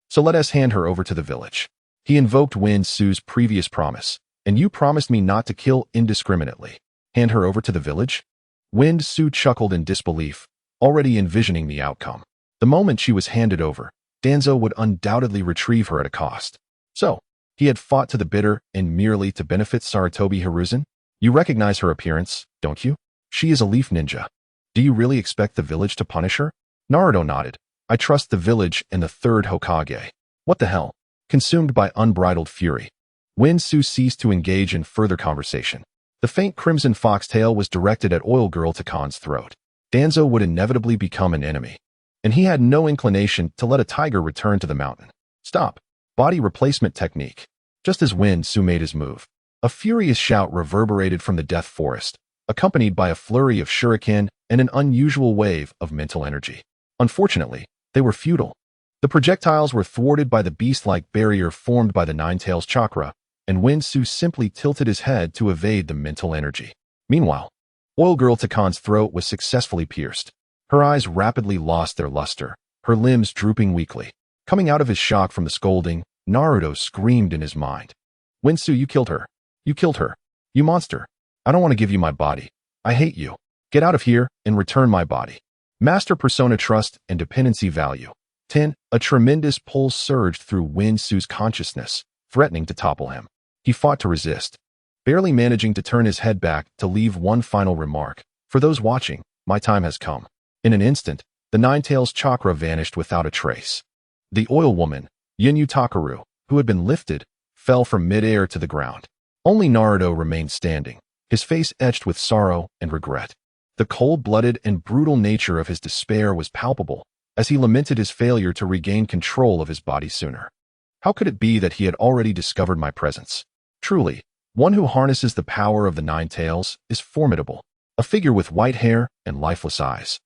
So let us hand her over to the village. He invoked Wind Xu's previous promise, and you promised me not to kill indiscriminately. Hand her over to the village? Wind Xu chuckled in disbelief, already envisioning the outcome. The moment she was handed over, Danzo would undoubtedly retrieve her at a cost. So, he had fought to the bitter and merely to benefit Sarutobi Hiruzen? You recognize her appearance, don't you? She is a leaf ninja. Do you really expect the village to punish her? Naruto nodded. I trust the village and the third Hokage. What the hell? Consumed by unbridled fury, Wind Xu ceased to engage in further conversation. The faint crimson foxtail was directed at Oil Girl Takan's throat. Danzo would inevitably become an enemy, and he had no inclination to let a tiger return to the mountain. Stop. Body replacement technique. Just as Wind Xu made his move, a furious shout reverberated from the death forest, accompanied by a flurry of shuriken and an unusual wave of mental energy. Unfortunately, they were futile. The projectiles were thwarted by the beast-like barrier formed by the Nine-Tails chakra, and Wind Xu simply tilted his head to evade the mental energy. Meanwhile, Oil Girl Takan's throat was successfully pierced. Her eyes rapidly lost their luster, her limbs drooping weakly. Coming out of his shock from the scolding, Naruto screamed in his mind. Wind Xu, you killed her. You killed her. You monster. I don't want to give you my body. I hate you. Get out of here and return my body. Master Persona Trust and Dependency Value. 10. A tremendous pull surged through Wind Xu's consciousness, threatening to topple him. He fought to resist, barely managing to turn his head back to leave one final remark. For those watching, my time has come. In an instant, the Nine-Tails chakra vanished without a trace. The oil woman, Yinyu Takaru, who had been lifted, fell from midair to the ground. Only Naruto remained standing, his face etched with sorrow and regret. The cold-blooded and brutal nature of his despair was palpable, as he lamented his failure to regain control of his body sooner. How could it be that he had already discovered my presence? Truly, one who harnesses the power of the Nine-Tails is formidable, a figure with white hair and lifeless eyes.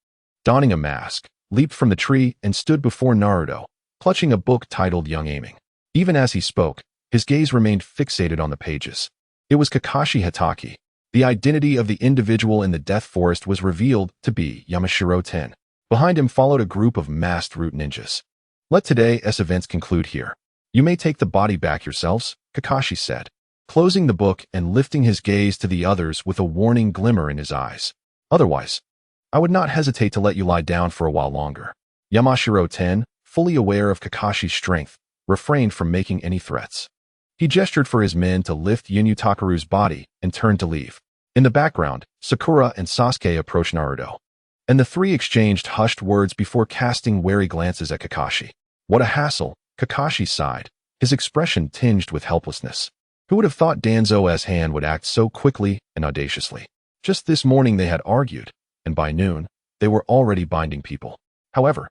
Donning a mask, leaped from the tree and stood before Naruto, clutching a book titled Young Aiming. Even as he spoke, his gaze remained fixated on the pages. It was Kakashi Hatake. The identity of the individual in the Death Forest was revealed to be Yamashiro Ten. Behind him followed a group of masked root ninjas. Let today's events conclude here. You may take the body back yourselves, Kakashi said, closing the book and lifting his gaze to the others with a warning glimmer in his eyes. Otherwise, I would not hesitate to let you lie down for a while longer. Yamashiro Ten, fully aware of Kakashi's strength, refrained from making any threats. He gestured for his men to lift Yinyu Takaru's body and turned to leave. In the background, Sakura and Sasuke approached Naruto, and the three exchanged hushed words before casting wary glances at Kakashi. What a hassle, Kakashi sighed, his expression tinged with helplessness. Who would have thought Danzo's hand would act so quickly and audaciously? Just this morning they had argued, and by noon, they were already binding people. However,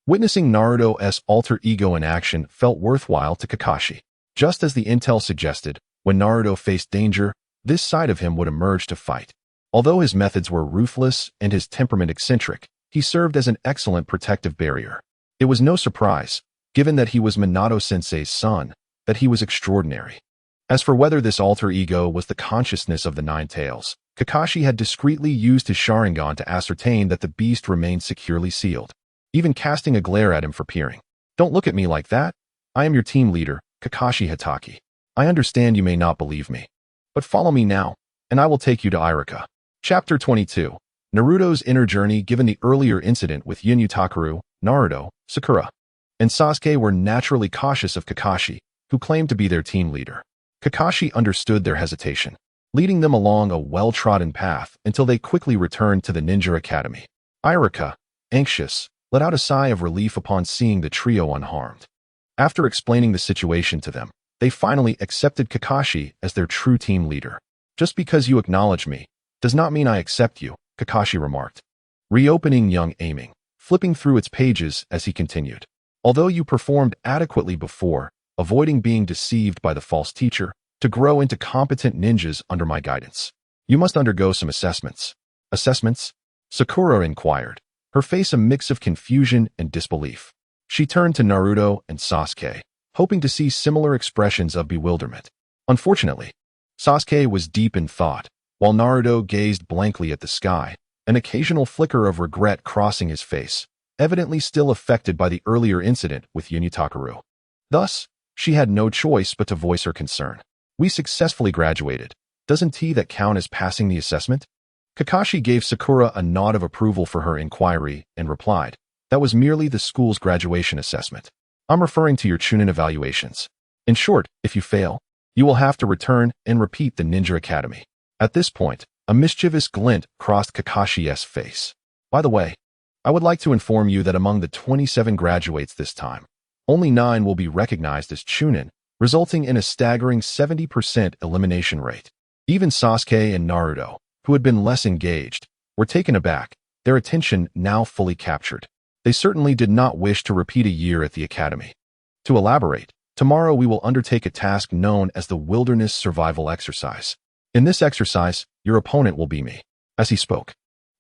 witnessing Naruto's alter ego in action felt worthwhile to Kakashi. Just as the intel suggested, when Naruto faced danger, this side of him would emerge to fight. Although his methods were ruthless and his temperament eccentric, he served as an excellent protective barrier. It was no surprise, given that he was Minato-sensei's son, that he was extraordinary. As for whether this alter ego was the consciousness of the Nine-Tails, Kakashi had discreetly used his Sharingan to ascertain that the beast remained securely sealed, even casting a glare at him for peering. Don't look at me like that. I am your team leader, Kakashi Hatake. I understand you may not believe me, but follow me now, and I will take you to Irika. Chapter 22. Naruto's inner journey. Given the earlier incident with Yinyu Takaru, Naruto, Sakura, and Sasuke were naturally cautious of Kakashi, who claimed to be their team leader. Kakashi understood their hesitation, leading them along a well-trodden path until they quickly returned to the Ninja Academy. Irika, anxious, let out a sigh of relief upon seeing the trio unharmed. After explaining the situation to them, they finally accepted Kakashi as their true team leader. Just because you acknowledge me does not mean I accept you, Kakashi remarked. reopening Young Aiming, flipping through its pages as he continued. Although you performed adequately before, avoiding being deceived by the false teacher, to grow into competent ninjas under my guidance, you must undergo some assessments. Assessments? Sakura inquired, her face a mix of confusion and disbelief. She turned to Naruto and Sasuke, hoping to see similar expressions of bewilderment. Unfortunately, Sasuke was deep in thought, while Naruto gazed blankly at the sky, an occasional flicker of regret crossing his face, evidently still affected by the earlier incident with Unitakaru. Thus, she had no choice but to voice her concern. We successfully graduated. Doesn't that count as passing the assessment? Kakashi gave Sakura a nod of approval for her inquiry and replied, that was merely the school's graduation assessment. I'm referring to your Chunin evaluations. In short, if you fail, you will have to return and repeat the Ninja Academy. At this point, a mischievous glint crossed Kakashi's face. By the way, I would like to inform you that among the 27 graduates this time, only 9 will be recognized as Chunin, resulting in a staggering 70% elimination rate. Even Sasuke and Naruto, who had been less engaged, were taken aback, their attention now fully captured. They certainly did not wish to repeat a year at the academy. To elaborate, tomorrow we will undertake a task known as the Wilderness Survival Exercise. In this exercise, your opponent will be me. As he spoke,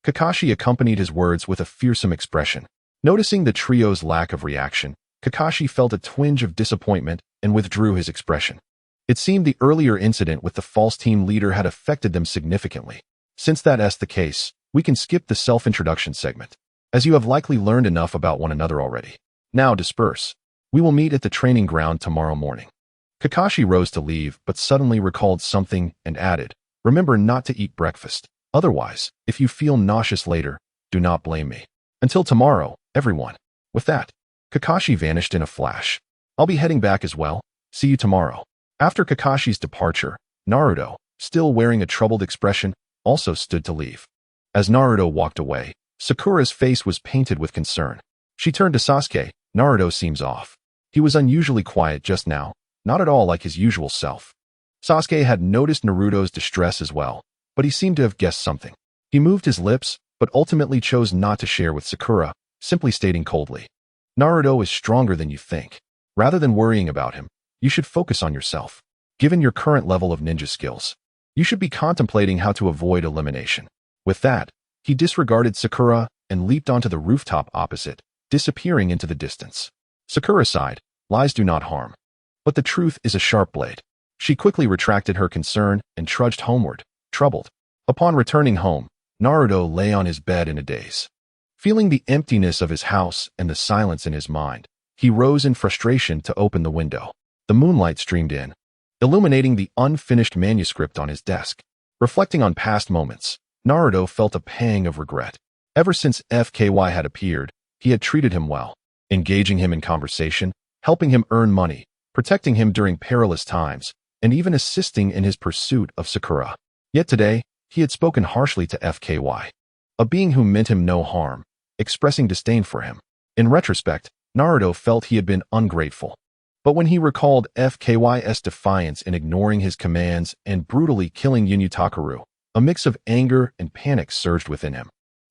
Kakashi accompanied his words with a fearsome expression. Noticing the trio's lack of reaction, Kakashi felt a twinge of disappointment and withdrew his expression. It seemed the earlier incident with the false team leader had affected them significantly. Since that's the case, we can skip the self-introduction segment, as you have likely learned enough about one another already. Now disperse. We will meet at the training ground tomorrow morning. Kakashi rose to leave, but suddenly recalled something and added, remember not to eat breakfast. Otherwise, if you feel nauseous later, do not blame me. Until tomorrow, everyone. With that, Kakashi vanished in a flash. I'll be heading back as well. See you tomorrow. After Kakashi's departure, Naruto, still wearing a troubled expression, also stood to leave. As Naruto walked away, Sakura's face was painted with concern. She turned to Sasuke. Naruto seems off. He was unusually quiet just now, not at all like his usual self. Sasuke had noticed Naruto's distress as well, but he seemed to have guessed something. He moved his lips, but ultimately chose not to share with Sakura, simply stating coldly, Naruto is stronger than you think. Rather than worrying about him, you should focus on yourself. Given your current level of ninja skills, you should be contemplating how to avoid elimination. With that, he disregarded Sakura and leaped onto the rooftop opposite, disappearing into the distance. Sakura sighed, lies do not harm. But the truth is a sharp blade. She quickly retracted her concern and trudged homeward, troubled. Upon returning home, Naruto lay on his bed in a daze. Feeling the emptiness of his house and the silence in his mind, he rose in frustration to open the window. The moonlight streamed in, illuminating the unfinished manuscript on his desk. Reflecting on past moments, Naruto felt a pang of regret. Ever since FKY had appeared, he had treated him well, engaging him in conversation, helping him earn money, protecting him during perilous times, and even assisting in his pursuit of Sakura. Yet today, he had spoken harshly to FKY, a being who meant him no harm, expressing disdain for him. In retrospect, Naruto felt he had been ungrateful. But when he recalled FKY's defiance in ignoring his commands and brutally killing Unitakaru, a mix of anger and panic surged within him.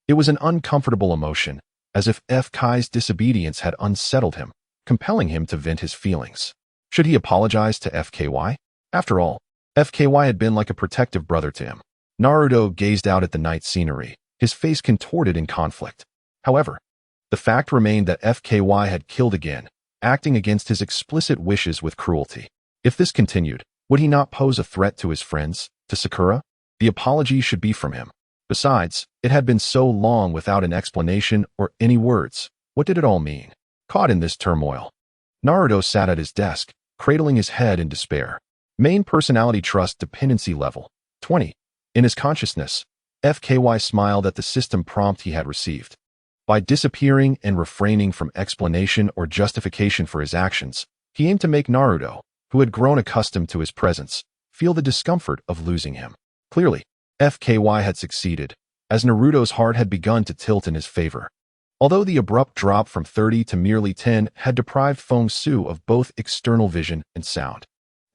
It was an uncomfortable emotion, as if FK's disobedience had unsettled him, compelling him to vent his feelings. Should he apologize to FKY? After all, FKY had been like a protective brother to him. Naruto gazed out at the night scenery, his face contorted in conflict. However, the fact remained that FKY had killed again, acting against his explicit wishes with cruelty. If this continued, would he not pose a threat to his friends, to Sakura? The apology should be from him. Besides, it had been so long without an explanation or any words. What did it all mean? Caught in this turmoil, Naruto sat at his desk, cradling his head in despair. Main personality trust dependency level, 20. In his consciousness, FKY smiled at the system prompt he had received. By disappearing and refraining from explanation or justification for his actions, he aimed to make Naruto, who had grown accustomed to his presence, feel the discomfort of losing him. Clearly, FKY had succeeded, as Naruto's heart had begun to tilt in his favor. Although the abrupt drop from 30 to merely 10 had deprived Feng Xu of both external vision and sound,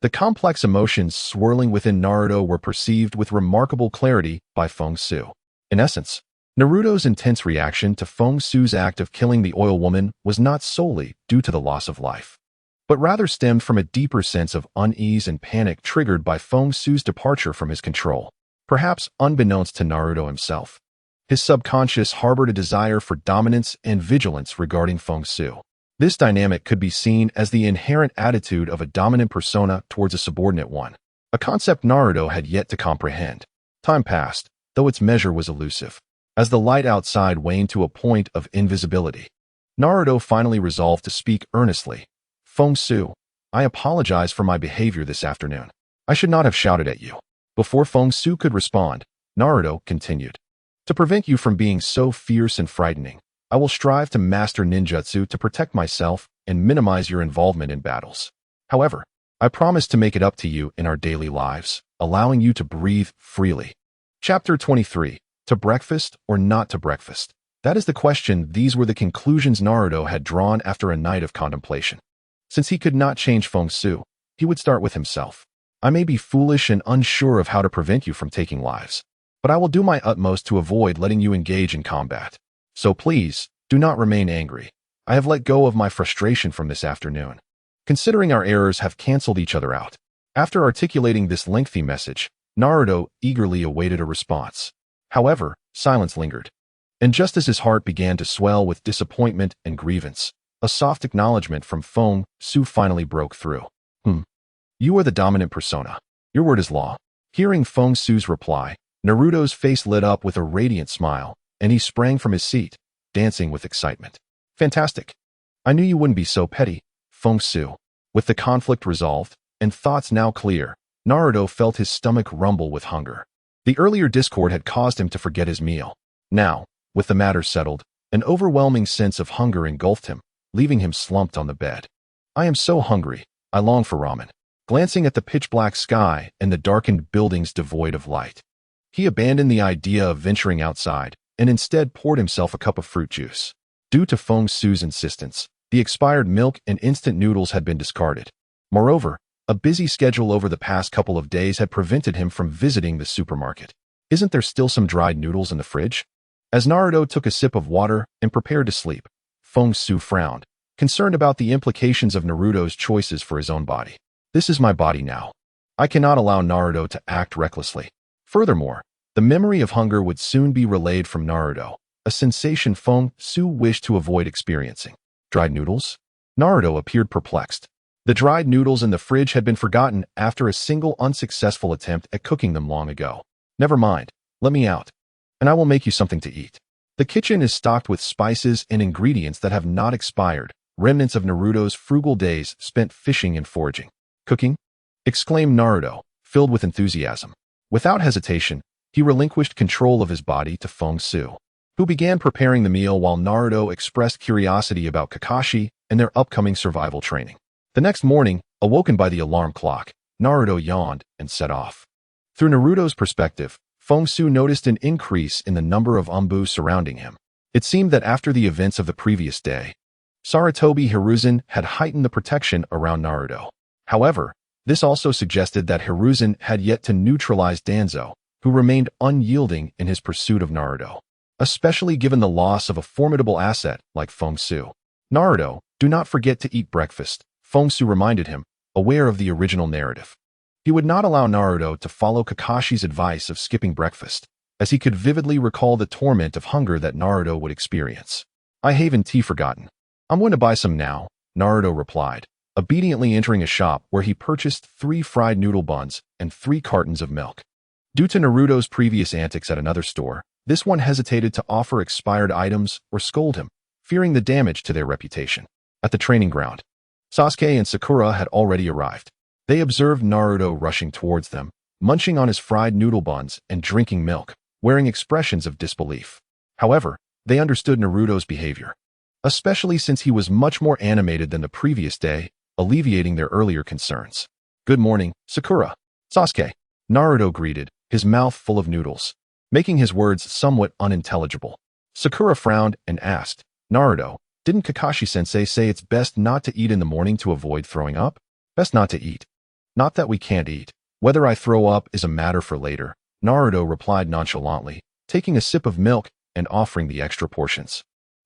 the complex emotions swirling within Naruto were perceived with remarkable clarity by Feng Xu. In essence, Naruto's intense reaction to Feng Xu's act of killing the oil woman was not solely due to the loss of life, but rather stemmed from a deeper sense of unease and panic triggered by Feng Xu's departure from his control. Perhaps unbeknownst to Naruto himself, his subconscious harbored a desire for dominance and vigilance regarding Feng Xu. This dynamic could be seen as the inherent attitude of a dominant persona towards a subordinate one, a concept Naruto had yet to comprehend. Time passed, though its measure was elusive. As the light outside waned to a point of invisibility, Naruto finally resolved to speak earnestly. Feng Xu, I apologize for my behavior this afternoon. I should not have shouted at you. Before Feng Xu could respond, Naruto continued. To prevent you from being so fierce and frightening, I will strive to master ninjutsu to protect myself and minimize your involvement in battles. However, I promise to make it up to you in our daily lives, allowing you to breathe freely. Chapter 23. To breakfast or not to breakfast? That is the question. These were the conclusions Naruto had drawn after a night of contemplation. Since he could not change Feng Xu, he would start with himself. I may be foolish and unsure of how to prevent you from taking lives, but I will do my utmost to avoid letting you engage in combat. So please, do not remain angry. I have let go of my frustration from this afternoon, considering our errors have cancelled each other out. After articulating this lengthy message, Naruto eagerly awaited a response. However, silence lingered. And just as his heart began to swell with disappointment and grievance, a soft acknowledgement from Feng Xu finally broke through. You are the dominant persona. Your word is law. Hearing Feng Xu's reply, Naruto's face lit up with a radiant smile, and he sprang from his seat, dancing with excitement. Fantastic. I knew you wouldn't be so petty, Feng Xu. With the conflict resolved, and thoughts now clear, Naruto felt his stomach rumble with hunger. The earlier discord had caused him to forget his meal. Now, with the matter settled, an overwhelming sense of hunger engulfed him, leaving him slumped on the bed. I am so hungry. I long for ramen. Glancing at the pitch-black sky and the darkened buildings devoid of light, he abandoned the idea of venturing outside and instead poured himself a cup of fruit juice. Due to Feng Xu's insistence, the expired milk and instant noodles had been discarded. Moreover, a busy schedule over the past couple of days had prevented him from visiting the supermarket. Isn't there still some dried noodles in the fridge? As Naruto took a sip of water and prepared to sleep, Feng Xu frowned, concerned about the implications of Naruto's choices for his own body. This is my body now. I cannot allow Naruto to act recklessly. Furthermore, the memory of hunger would soon be relayed from Naruto, a sensation Feng Xu wished to avoid experiencing. Dried noodles? Naruto appeared perplexed. The dried noodles in the fridge had been forgotten after a single unsuccessful attempt at cooking them long ago. Never mind, let me out, and I will make you something to eat. The kitchen is stocked with spices and ingredients that have not expired, remnants of Naruto's frugal days spent fishing and foraging. Cooking? Exclaimed Naruto, filled with enthusiasm. Without hesitation, he relinquished control of his body to Feng Xu, who began preparing the meal while Naruto expressed curiosity about Kakashi and their upcoming survival training. The next morning, awoken by the alarm clock, Naruto yawned and set off. Through Naruto's perspective, Feng Xu noticed an increase in the number of umbu surrounding him. It seemed that after the events of the previous day, Sarutobi Hiruzen had heightened the protection around Naruto. However, this also suggested that Hiruzen had yet to neutralize Danzo, who remained unyielding in his pursuit of Naruto, especially given the loss of a formidable asset like Feng Xu. Naruto, do not forget to eat breakfast, Feng Xu reminded him, aware of the original narrative. He would not allow Naruto to follow Kakashi's advice of skipping breakfast, as he could vividly recall the torment of hunger that Naruto would experience. I haven't tea forgotten. I'm going to buy some now, Naruto replied, obediently entering a shop where he purchased 3 fried noodle buns and 3 cartons of milk. Due to Naruto's previous antics at another store, this one hesitated to offer expired items or scold him, fearing the damage to their reputation. At the training ground, Sasuke and Sakura had already arrived. They observed Naruto rushing towards them, munching on his fried noodle buns and drinking milk, wearing expressions of disbelief. However, they understood Naruto's behavior, especially since he was much more animated than the previous day, alleviating their earlier concerns. Good morning, Sakura. Sasuke, Naruto greeted, his mouth full of noodles, making his words somewhat unintelligible. Sakura frowned and asked, Naruto, didn't Kakashi-sensei say it's best not to eat in the morning to avoid throwing up? Best not to eat. Not that we can't eat. Whether I throw up is a matter for later, Naruto replied nonchalantly, taking a sip of milk and offering the extra portions.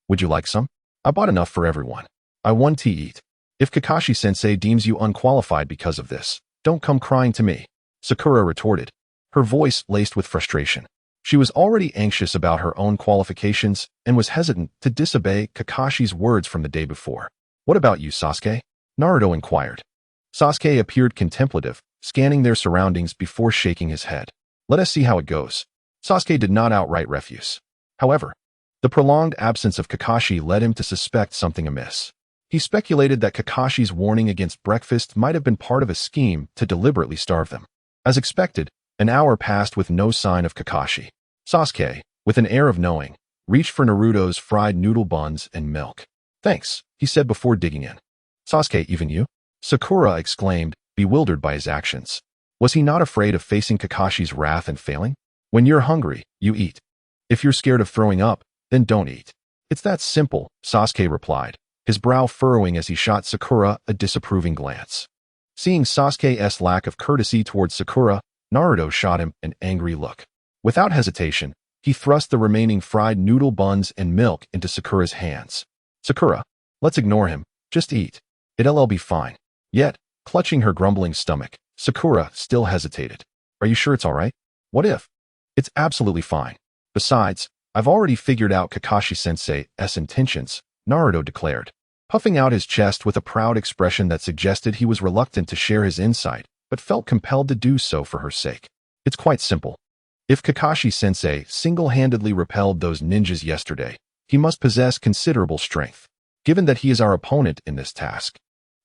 Would you like some? I bought enough for everyone. I want to eat. If Kakashi-sensei deems you unqualified because of this, don't come crying to me, Sakura retorted, her voice laced with frustration. She was already anxious about her own qualifications and was hesitant to disobey Kakashi's words from the day before. What about you, Sasuke? Naruto inquired. Sasuke appeared contemplative, scanning their surroundings before shaking his head. Let us see how it goes. Sasuke did not outright refuse. However, the prolonged absence of Kakashi led him to suspect something amiss. He speculated that Kakashi's warning against breakfast might have been part of a scheme to deliberately starve them. As expected, an hour passed with no sign of Kakashi. Sasuke, with an air of knowing, reached for Naruto's fried noodle buns and milk. Thanks, he said before digging in. Sasuke, even you? Sakura exclaimed, bewildered by his actions. Was he not afraid of facing Kakashi's wrath and failing? When you're hungry, you eat. If you're scared of throwing up, then don't eat. It's that simple, Sasuke replied, his brow furrowing as he shot Sakura a disapproving glance. Seeing Sasuke's lack of courtesy towards Sakura, Naruto shot him an angry look. Without hesitation, he thrust the remaining fried noodle buns and milk into Sakura's hands. Sakura, let's ignore him, just eat. It'll be fine. Yet, clutching her grumbling stomach, Sakura still hesitated. Are you sure it's alright? What if? It's absolutely fine. Besides, I've already figured out Kakashi-sensei's intentions, Naruto declared, puffing out his chest with a proud expression that suggested he was reluctant to share his insight, but felt compelled to do so for her sake. It's quite simple. If Kakashi-sensei single-handedly repelled those ninjas yesterday, he must possess considerable strength, given that he is our opponent in this task.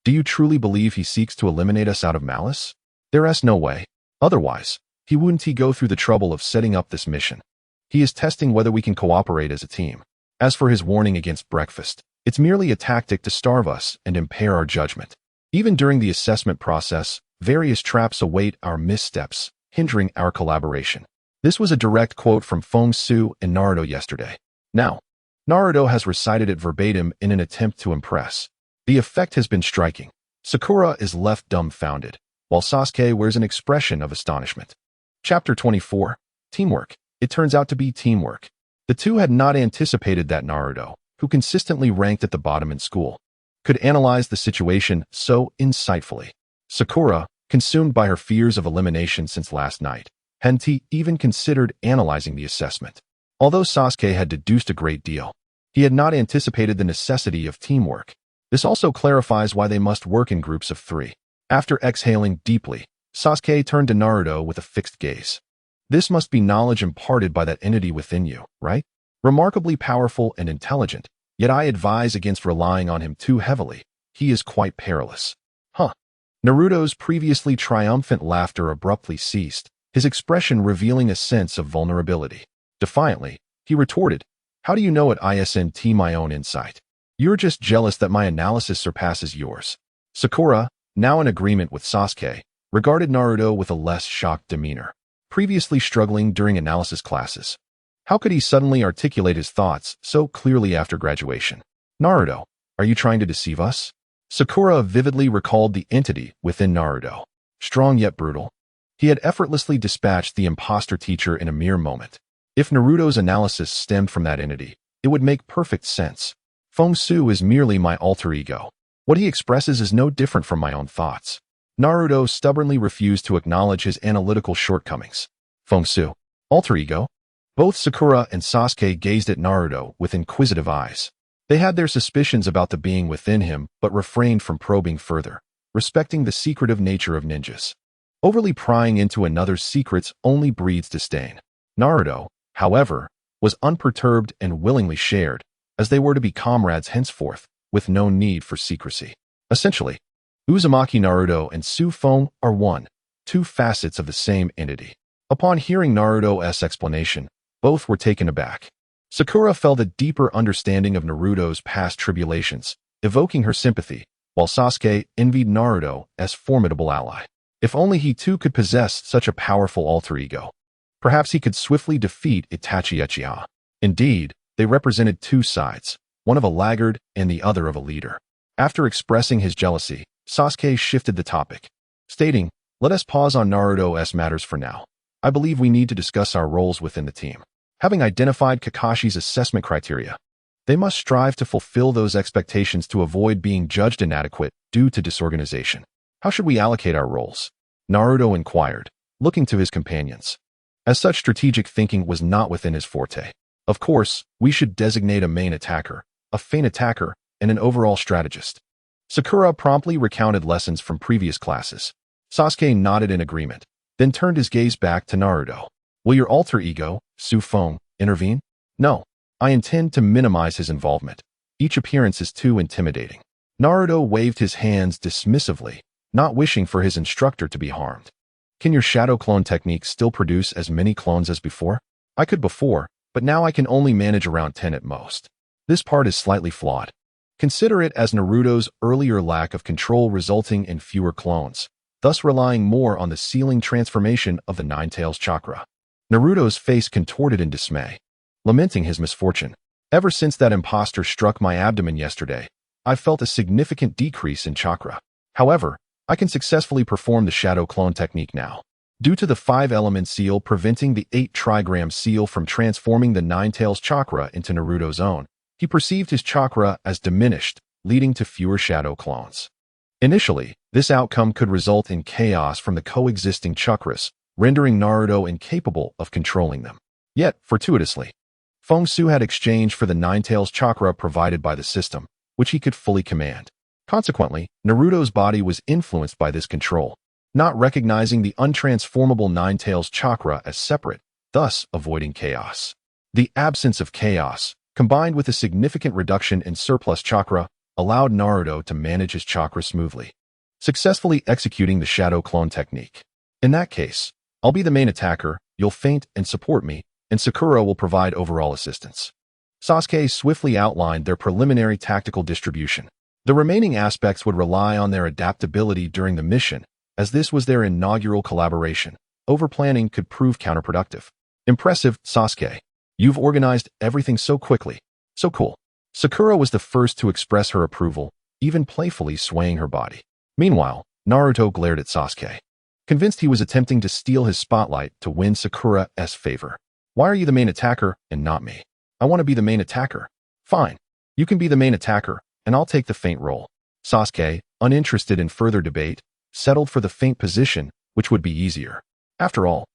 Do you truly believe he seeks to eliminate us out of malice? There's no way. Otherwise, he wouldn't go through the trouble of setting up this mission. He is testing whether we can cooperate as a team. As for his warning against breakfast, it's merely a tactic to starve us and impair our judgment. Even during the assessment process, various traps await our missteps, hindering our collaboration. This was a direct quote from Feng Xu and Naruto yesterday. Now, Naruto has recited it verbatim in an attempt to impress. The effect has been striking. Sakura is left dumbfounded, while Sasuke wears an expression of astonishment. Chapter 24. Teamwork. It turns out to be teamwork. The two had not anticipated that Naruto, who consistently ranked at the bottom in school, could analyze the situation so insightfully. Sakura, consumed by her fears of elimination since last night, hadn't even considered analyzing the assessment. Although Sasuke had deduced a great deal, he had not anticipated the necessity of teamwork. This also clarifies why they must work in groups of 3. After exhaling deeply, Sasuke turned to Naruto with a fixed gaze. This must be knowledge imparted by that entity within you, right? Remarkably powerful and intelligent, yet I advise against relying on him too heavily. He is quite perilous. Huh. Naruto's previously triumphant laughter abruptly ceased, his expression revealing a sense of vulnerability. Defiantly, he retorted, how do you know it isn't my own insight? You're just jealous that my analysis surpasses yours. Sakura, now in agreement with Sasuke, regarded Naruto with a less shocked demeanor. Previously struggling during analysis classes, how could he suddenly articulate his thoughts so clearly after graduation? Naruto, are you trying to deceive us? Sakura vividly recalled the entity within Naruto. Strong yet brutal. He had effortlessly dispatched the imposter teacher in a mere moment. If Naruto's analysis stemmed from that entity, it would make perfect sense. Feng Xu is merely my alter ego. What he expresses is no different from my own thoughts. Naruto stubbornly refused to acknowledge his analytical shortcomings. Feng Xu, alter ego? Both Sakura and Sasuke gazed at Naruto with inquisitive eyes. They had their suspicions about the being within him, but refrained from probing further, respecting the secretive nature of ninjas. Overly prying into another's secrets only breeds disdain. Naruto, however, was unperturbed and willingly shared, as they were to be comrades henceforth, with no need for secrecy. Essentially, Uzumaki Naruto and Su Feng are one, 2 facets of the same entity. Upon hearing Naruto's explanation, both were taken aback. Sakura felt a deeper understanding of Naruto's past tribulations, evoking her sympathy, while Sasuke envied Naruto's formidable ally. If only he too could possess such a powerful alter ego. Perhaps he could swiftly defeat Itachi Uchiha. Indeed, they represented 2 sides, one of a laggard and the other of a leader. After expressing his jealousy, Sasuke shifted the topic, stating, let us pause on Naruto's matters for now. I believe we need to discuss our roles within the team. Having identified Kakashi's assessment criteria, they must strive to fulfill those expectations to avoid being judged inadequate due to disorganization. How should we allocate our roles? Naruto inquired, looking to his companions. As such, strategic thinking was not within his forte. Of course, we should designate a main attacker, a feint attacker, and an overall strategist. Sakura promptly recounted lessons from previous classes. Sasuke nodded in agreement, then turned his gaze back to Naruto. Will your alter ego, Su Feng, intervene? No. I intend to minimize his involvement. Each appearance is too intimidating. Naruto waved his hands dismissively, not wishing for his instructor to be harmed. Can your shadow clone technique still produce as many clones as before? I could before, but now I can only manage around 10 at most. This part is slightly flawed. Consider it as Naruto's earlier lack of control resulting in fewer clones, thus relying more on the sealing transformation of the Nine-Tails chakra. Naruto's face contorted in dismay, lamenting his misfortune. Ever since that imposter struck my abdomen yesterday, I've felt a significant decrease in chakra. However, I can successfully perform the shadow clone technique now. Due to the 5-element seal preventing the 8-trigram seal from transforming the Nine-Tails chakra into Naruto's own, he perceived his chakra as diminished, leading to fewer shadow clones. Initially, this outcome could result in chaos from the coexisting chakras, rendering Naruto incapable of controlling them. Yet, fortuitously, Feng Xu had exchanged for the Nine-Tails chakra provided by the system, which he could fully command. Consequently, Naruto's body was influenced by this control, not recognizing the untransformable Nine-Tails chakra as separate, thus avoiding chaos. The absence of chaos, combined with a significant reduction in surplus chakra, allowed Naruto to manage his chakra smoothly, successfully executing the shadow clone technique. In that case, I'll be the main attacker, you'll feint and support me, and Sakura will provide overall assistance. Sasuke swiftly outlined their preliminary tactical distribution. The remaining aspects would rely on their adaptability during the mission, as this was their inaugural collaboration. Overplanning could prove counterproductive. Impressive, Sasuke. You've organized everything so quickly. So cool. Sakura was the first to express her approval, even playfully swaying her body. Meanwhile, Naruto glared at Sasuke, convinced he was attempting to steal his spotlight to win Sakura's favor. Why are you the main attacker and not me? I want to be the main attacker. Fine. You can be the main attacker, and I'll take the feint role. Sasuke, uninterested in further debate, settled for the feint position, which would be easier. After all,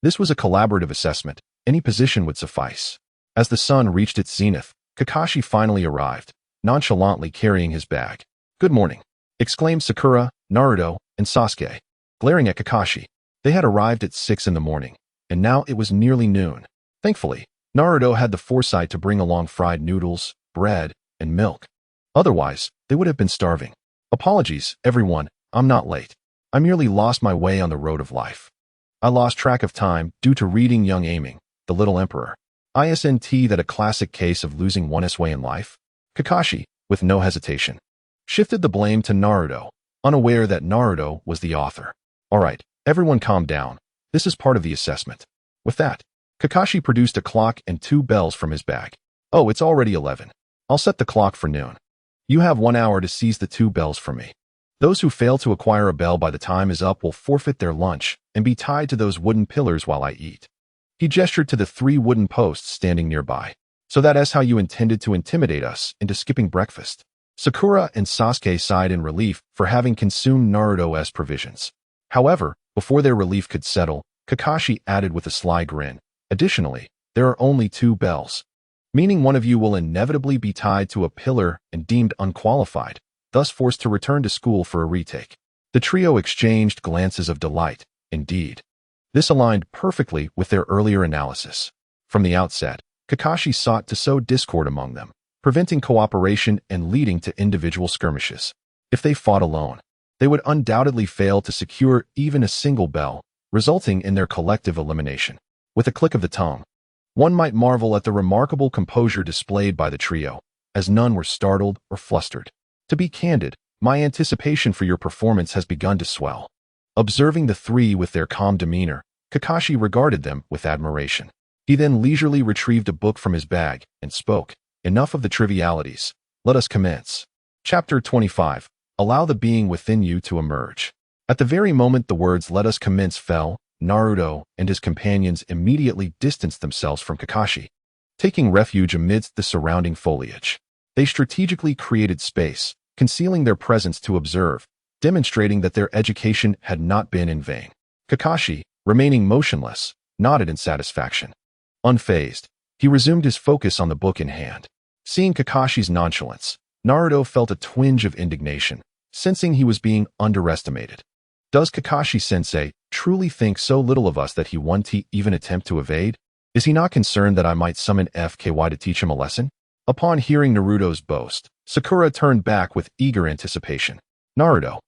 this was a collaborative assessment. Any position would suffice. As the sun reached its zenith, Kakashi finally arrived, nonchalantly carrying his bag. Good morning, exclaimed Sakura, Naruto, and Sasuke, glaring at Kakashi. They had arrived at 6 in the morning, and now it was nearly noon. Thankfully, Naruto had the foresight to bring along fried noodles, bread, and milk. Otherwise, they would have been starving. Apologies, everyone, I'm not late. I merely lost my way on the road of life. I lost track of time due to reading Young Aiming, The Little Emperor. Isn't that a classic case of losing one's way in life? Kakashi, with no hesitation, shifted the blame to Naruto, unaware that Naruto was the author. Alright, everyone calm down. This is part of the assessment. With that, Kakashi produced a clock and 2 bells from his bag. Oh, it's already 11. I'll set the clock for noon. You have 1 hour to seize the 2 bells from me. Those who fail to acquire a bell by the time is up will forfeit their lunch and be tied to those wooden pillars while I eat. He gestured to the 3 wooden posts standing nearby. So that's how you intended to intimidate us into skipping breakfast. Sakura and Sasuke sighed in relief for having consumed Naruto's provisions. However, before their relief could settle, Kakashi added with a sly grin, additionally, there are only 2 bells, meaning one of you will inevitably be tied to a pillar and deemed unqualified, thus forced to return to school for a retake. The trio exchanged glances of delight. Indeed, this aligned perfectly with their earlier analysis. From the outset, Kakashi sought to sow discord among them, preventing cooperation and leading to individual skirmishes. If they fought alone, they would undoubtedly fail to secure even a single bell, resulting in their collective elimination. With a click of the tongue, one might marvel at the remarkable composure displayed by the trio, as none were startled or flustered. To be candid, my anticipation for your performance has begun to swell. Observing the 3 with their calm demeanor, Kakashi regarded them with admiration. He then leisurely retrieved a book from his bag and spoke. Enough of the trivialities. Let us commence. Chapter 25. Allow the being within you to emerge. At the very moment the words "let us commence" fell, Naruto and his companions immediately distanced themselves from Kakashi, taking refuge amidst the surrounding foliage. They strategically created space, concealing their presence to observe, demonstrating that their education had not been in vain. Kakashi, remaining motionless, nodded in satisfaction. Unfazed, he resumed his focus on the book in hand. Seeing Kakashi's nonchalance, Naruto felt a twinge of indignation, sensing he was being underestimated. Does Kakashi-sensei truly think so little of us that he won't even attempt to evade? Is he not concerned that I might summon FKY to teach him a lesson? Upon hearing Naruto's boast, Sakura turned back with eager anticipation. Naruto,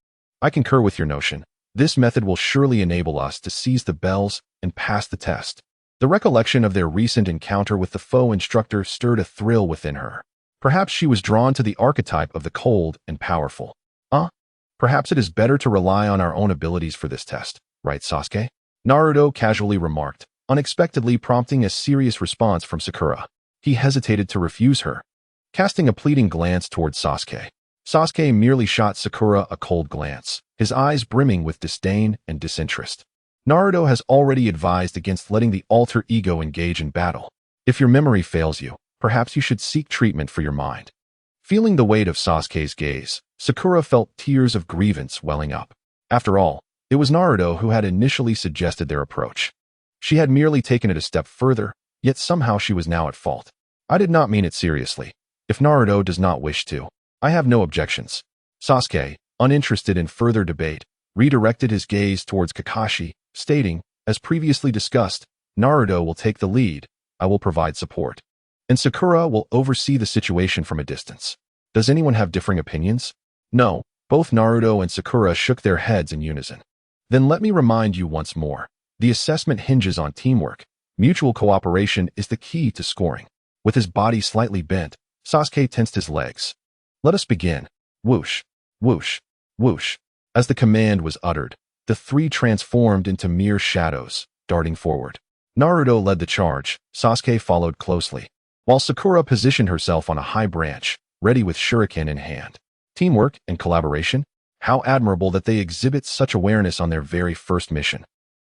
I concur with your notion. This method will surely enable us to seize the bells and pass the test. The recollection of their recent encounter with the foe instructor stirred a thrill within her. Perhaps she was drawn to the archetype of the cold and powerful. Perhaps it is better to rely on our own abilities for this test, right, Sasuke? Naruto casually remarked, unexpectedly prompting a serious response from Sakura. He hesitated to refuse her, casting a pleading glance toward Sasuke. Sasuke merely shot Sakura a cold glance, his eyes brimming with disdain and disinterest. Naruto has already advised against letting the alter ego engage in battle. If your memory fails you, perhaps you should seek treatment for your mind. Feeling the weight of Sasuke's gaze, Sakura felt tears of grievance welling up. After all, it was Naruto who had initially suggested their approach. She had merely taken it a step further, yet somehow she was now at fault. I did not mean it seriously. If Naruto does not wish to, I have no objections. Sasuke, uninterested in further debate, redirected his gaze towards Kakashi, stating, as previously discussed, Naruto will take the lead, I will provide support. And Sakura will oversee the situation from a distance. Does anyone have differing opinions? No, both Naruto and Sakura shook their heads in unison. Then let me remind you once more. The assessment hinges on teamwork. Mutual cooperation is the key to scoring. With his body slightly bent, Sasuke tensed his legs. Let us begin. Whoosh, whoosh, whoosh. As the command was uttered, the three transformed into mere shadows, darting forward. Naruto led the charge, Sasuke followed closely, while Sakura positioned herself on a high branch, ready with shuriken in hand. Teamwork and collaboration? How admirable that they exhibit such awareness on their very first mission.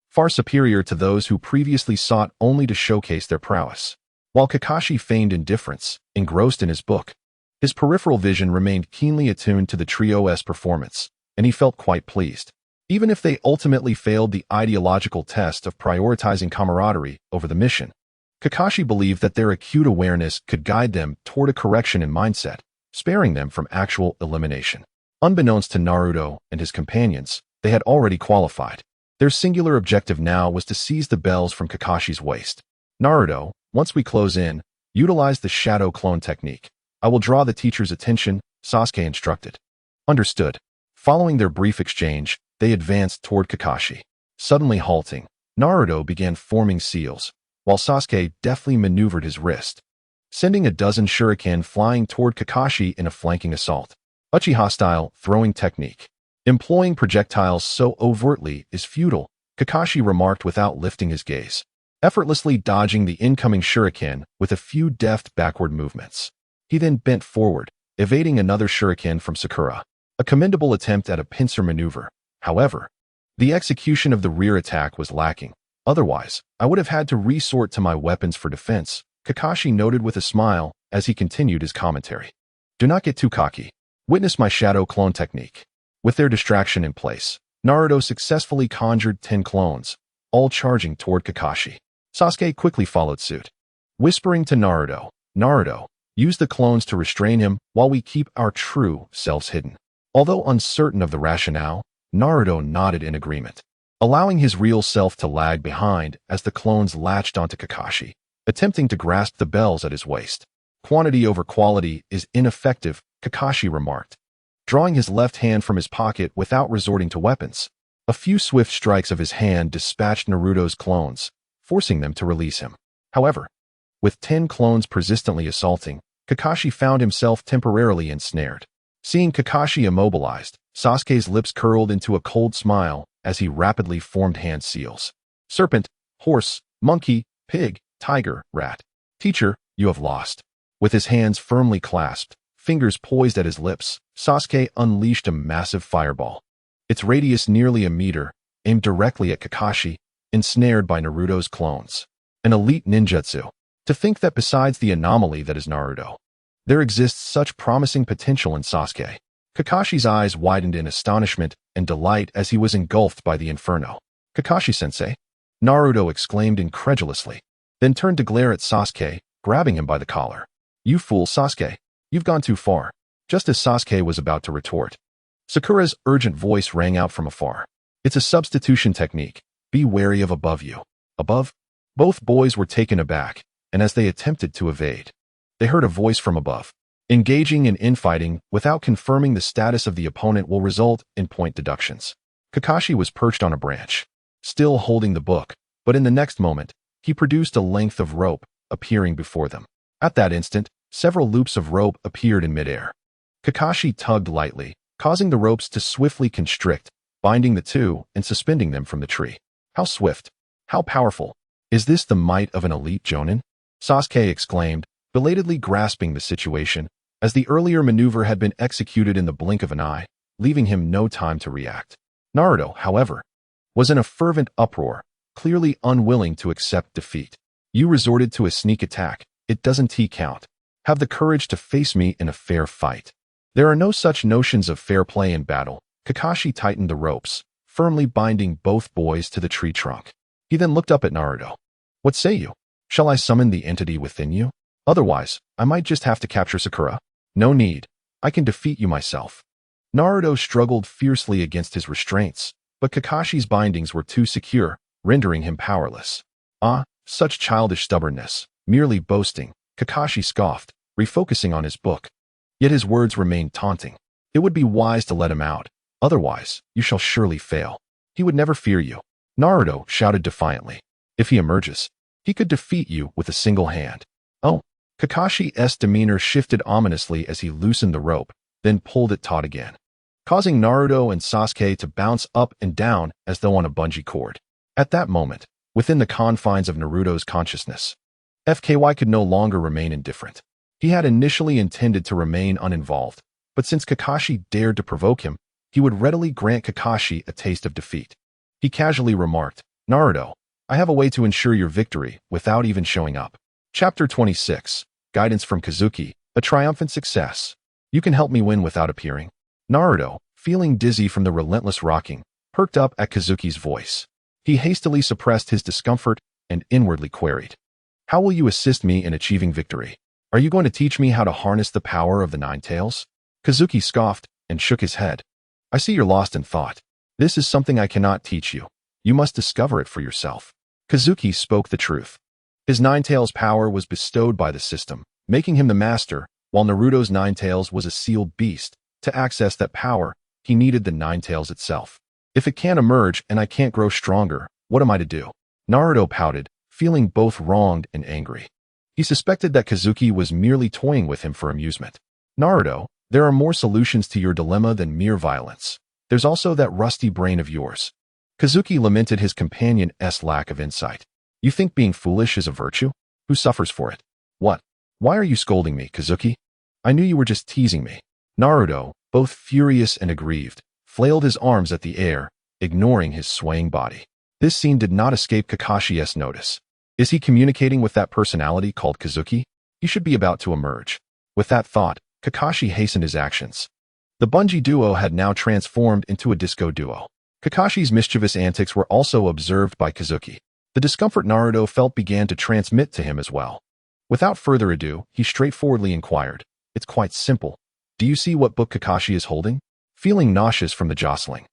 Far superior to those who previously sought only to showcase their prowess. While Kakashi feigned indifference, engrossed in his book, his peripheral vision remained keenly attuned to the trio's performance, and he felt quite pleased. Even if they ultimately failed the ideological test of prioritizing camaraderie over the mission, Kakashi believed that their acute awareness could guide them toward a correction in mindset, sparing them from actual elimination. Unbeknownst to Naruto and his companions, they had already qualified. Their singular objective now was to seize the bells from Kakashi's waist. Naruto, once we close in, utilize the shadow clone technique. I will draw the teacher's attention, Sasuke instructed. Understood. Following their brief exchange, they advanced toward Kakashi. Suddenly halting, Naruto began forming seals, while Sasuke deftly maneuvered his wrist, sending a dozen shuriken flying toward Kakashi in a flanking assault. Uchiha-style throwing technique. Employing projectiles so overtly is futile, Kakashi remarked without lifting his gaze, effortlessly dodging the incoming shuriken with a few deft backward movements. He then bent forward, evading another shuriken from Sakura. A commendable attempt at a pincer maneuver. However, the execution of the rear attack was lacking. Otherwise, I would have had to resort to my weapons for defense, Kakashi noted with a smile as he continued his commentary. Do not get too cocky. Witness my shadow clone technique. With their distraction in place, Naruto successfully conjured 10 clones, all charging toward Kakashi. Sasuke quickly followed suit. Whispering to Naruto, Naruto, use the clones to restrain him while we keep our true selves hidden. Although uncertain of the rationale, Naruto nodded in agreement, allowing his real self to lag behind as the clones latched onto Kakashi, attempting to grasp the bells at his waist. Quantity over quality is ineffective, Kakashi remarked, drawing his left hand from his pocket without resorting to weapons. A few swift strikes of his hand dispatched Naruto's clones, forcing them to release him. However, with 10 clones persistently assaulting, Kakashi found himself temporarily ensnared. Seeing Kakashi immobilized, Sasuke's lips curled into a cold smile as he rapidly formed hand seals. Serpent, horse, monkey, pig, tiger, rat. Teacher, you have lost. With his hands firmly clasped, fingers poised at his lips, Sasuke unleashed a massive fireball. Its radius nearly a meter, aimed directly at Kakashi, ensnared by Naruto's clones. An elite ninjutsu. To think that besides the anomaly that is Naruto, there exists such promising potential in Sasuke. Kakashi's eyes widened in astonishment and delight as he was engulfed by the inferno. Kakashi-sensei? Naruto exclaimed incredulously, then turned to glare at Sasuke, grabbing him by the collar. You fool, Sasuke. You've gone too far. Just as Sasuke was about to retort, Sakura's urgent voice rang out from afar. It's a substitution technique. Be wary of above you. Above? Both boys were taken aback, and as they attempted to evade, they heard a voice from above. Engaging in infighting without confirming the status of the opponent will result in point deductions. Kakashi was perched on a branch, still holding the book, but in the next moment, he produced a length of rope, appearing before them. At that instant, several loops of rope appeared in midair. Kakashi tugged lightly, causing the ropes to swiftly constrict, binding the two and suspending them from the tree. How swift! How powerful! Is this the might of an elite jonin? Sasuke exclaimed, belatedly grasping the situation, as the earlier maneuver had been executed in the blink of an eye, leaving him no time to react. Naruto, however, was in a fervent uproar, clearly unwilling to accept defeat. You resorted to a sneak attack. It doesn't count. Have the courage to face me in a fair fight. There are no such notions of fair play in battle. Kakashi tightened the ropes, firmly binding both boys to the tree trunk. He then looked up at Naruto. What say you? Shall I summon the entity within you? Otherwise, I might just have to capture Sakura. No need. I can defeat you myself. Naruto struggled fiercely against his restraints, but Kakashi's bindings were too secure, rendering him powerless. Ah, such childish stubbornness. Merely boasting, Kakashi scoffed, refocusing on his book. Yet his words remained taunting. It would be wise to let him out. Otherwise, you shall surely fail. He would never fear you. Naruto shouted defiantly. If he emerges, he could defeat you with a single hand. Oh. Kakashi's demeanor shifted ominously as he loosened the rope, then pulled it taut again, causing Naruto and Sasuke to bounce up and down as though on a bungee cord. At that moment, within the confines of Naruto's consciousness, FKY could no longer remain indifferent. He had initially intended to remain uninvolved, but since Kakashi dared to provoke him, he would readily grant Kakashi a taste of defeat. He casually remarked, Naruto, I have a way to ensure your victory without even showing up. Chapter 26, Guidance from Kazuki, a triumphant success. You can help me win without appearing. Naruto, feeling dizzy from the relentless rocking, perked up at Kazuki's voice. He hastily suppressed his discomfort and inwardly queried, how will you assist me in achieving victory? Are you going to teach me how to harness the power of the Nine Tails? Kazuki scoffed and shook his head. I see you're lost in thought. This is something I cannot teach you. You must discover it for yourself. Kazuki spoke the truth. His Nine Tails power was bestowed by the system, making him the master, while Naruto's Nine Tails was a sealed beast. To access that power, he needed the Nine Tails itself. If it can't emerge and I can't grow stronger, what am I to do? Naruto pouted, feeling both wronged and angry. He suspected that Kazuki was merely toying with him for amusement. Naruto, there are more solutions to your dilemma than mere violence. There's also that rusty brain of yours. Kazuki lamented his companion's lack of insight. You think being foolish is a virtue? Who suffers for it? What? Why are you scolding me, Kazuki? I knew you were just teasing me. Naruto, both furious and aggrieved, flailed his arms at the air, ignoring his swaying body. This scene did not escape Kakashi's notice. Is he communicating with that personality called Kazuki? He should be about to emerge. With that thought, Kakashi hastened his actions. The bungee duo had now transformed into a disco duo. Kakashi's mischievous antics were also observed by Kazuki. The discomfort Naruto felt began to transmit to him as well. Without further ado, he straightforwardly inquired, It's quite simple. Do you see what book Kakashi is holding? Feeling nauseous from the jostling,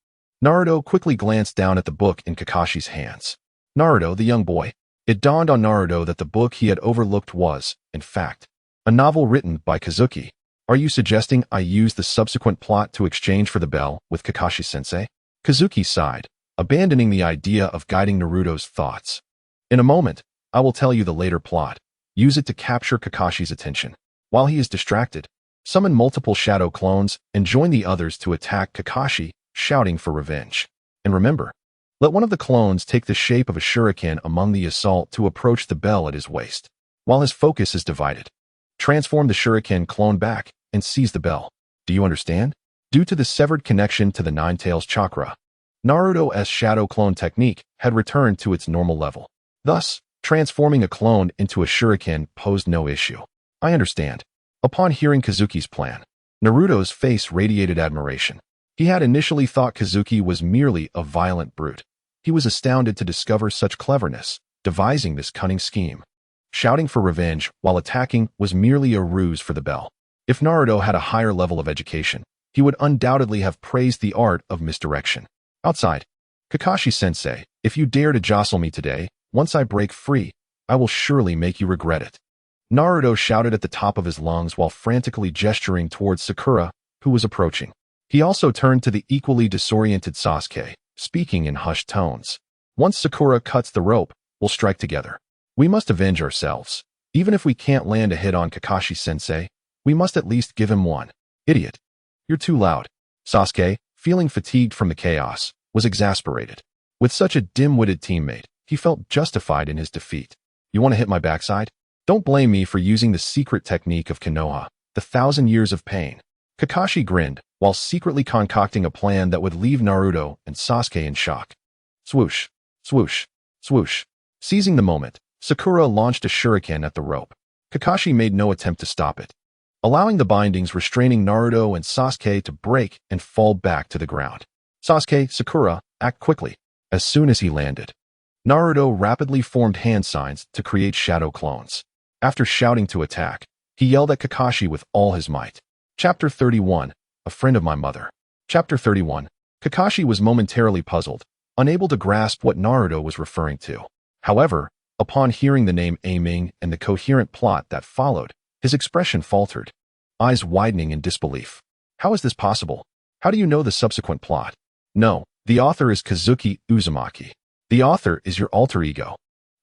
Naruto quickly glanced down at the book in Kakashi's hands. Naruto, the young boy. It dawned on Naruto that the book he had overlooked was, in fact, a novel written by Kazuki. Are you suggesting I use the subsequent plot to exchange for the bell with Kakashi-sensei? Kazuki sighed, abandoning the idea of guiding Naruto's thoughts. In a moment, I will tell you the later plot. Use it to capture Kakashi's attention. While he is distracted, summon multiple shadow clones and join the others to attack Kakashi, shouting for revenge. And remember, let one of the clones take the shape of a shuriken among the assault to approach the bell at his waist. While his focus is divided, transform the shuriken clone back and seize the bell. Do you understand? Due to the severed connection to the Nine Tails chakra, Naruto's shadow clone technique had returned to its normal level. Thus, transforming a clone into a shuriken posed no issue. I understand. Upon hearing Kazuki's plan, Naruto's face radiated admiration. He had initially thought Kazuki was merely a violent brute. He was astounded to discover such cleverness, devising this cunning scheme. Shouting for revenge while attacking was merely a ruse for the bell. If Naruto had a higher level of education, he would undoubtedly have praised the art of misdirection. Outside, Kakashi-sensei, if you dare to jostle me today, once I break free, I will surely make you regret it. Naruto shouted at the top of his lungs while frantically gesturing towards Sakura, who was approaching. He also turned to the equally disoriented Sasuke, speaking in hushed tones. Once Sakura cuts the rope, we'll strike together. We must avenge ourselves. Even if we can't land a hit on Kakashi-sensei, we must at least give him one. Idiot. You're too loud. Sasuke, feeling fatigued from the chaos, was exasperated. With such a dim-witted teammate, he felt justified in his defeat. You want to hit my backside? Don't blame me for using the secret technique of Konoha, the 1,000 years of pain. Kakashi grinned, while secretly concocting a plan that would leave Naruto and Sasuke in shock. Swoosh, swoosh, swoosh. Seizing the moment, Sakura launched a shuriken at the rope. Kakashi made no attempt to stop it, allowing the bindings restraining Naruto and Sasuke to break and fall back to the ground. Sasuke, Sakura, act quickly. As soon as he landed, Naruto rapidly formed hand signs to create shadow clones. After shouting to attack, he yelled at Kakashi with all his might. Chapter 31, A Friend of My Mother. Chapter 31. Kakashi was momentarily puzzled, unable to grasp what Naruto was referring to. However, upon hearing the name Aming and the coherent plot that followed, his expression faltered, eyes widening in disbelief. How is this possible? How do you know the subsequent plot? No, the author is Kazuki Uzumaki. The author is your alter ego.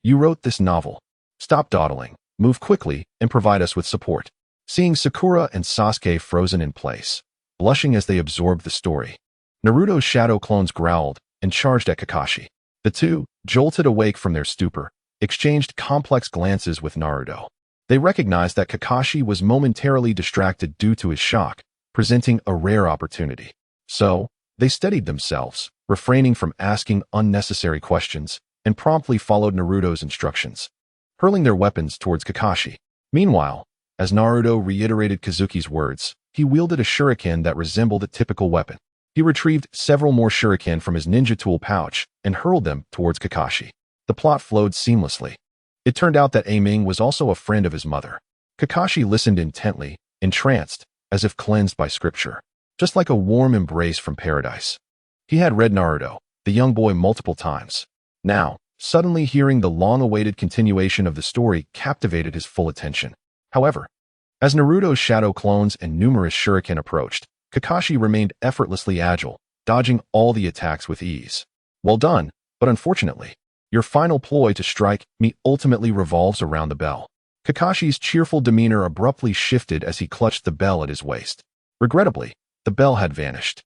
You wrote this novel. Stop dawdling, move quickly, and provide us with support. Seeing Sakura and Sasuke frozen in place, blushing as they absorbed the story, Naruto's shadow clones growled and charged at Kakashi. The two, jolted awake from their stupor, exchanged complex glances with Naruto. They recognized that Kakashi was momentarily distracted due to his shock, presenting a rare opportunity. So, they steadied themselves, refraining from asking unnecessary questions, and promptly followed Naruto's instructions, hurling their weapons towards Kakashi. Meanwhile, as Naruto reiterated Kazuki's words, he wielded a shuriken that resembled a typical weapon. He retrieved several more shuriken from his ninja tool pouch and hurled them towards Kakashi. The plot flowed seamlessly. It turned out that Aming was also a friend of his mother. Kakashi listened intently, entranced, as if cleansed by scripture, just like a warm embrace from paradise. He had read Naruto, the young boy, multiple times. Now, suddenly hearing the long-awaited continuation of the story captivated his full attention. However, as Naruto's shadow clones and numerous shuriken approached, Kakashi remained effortlessly agile, dodging all the attacks with ease. Well done, but unfortunately, your final ploy to strike me ultimately revolves around the bell. Kakashi's cheerful demeanor abruptly shifted as he clutched the bell at his waist. Regrettably, the bell had vanished.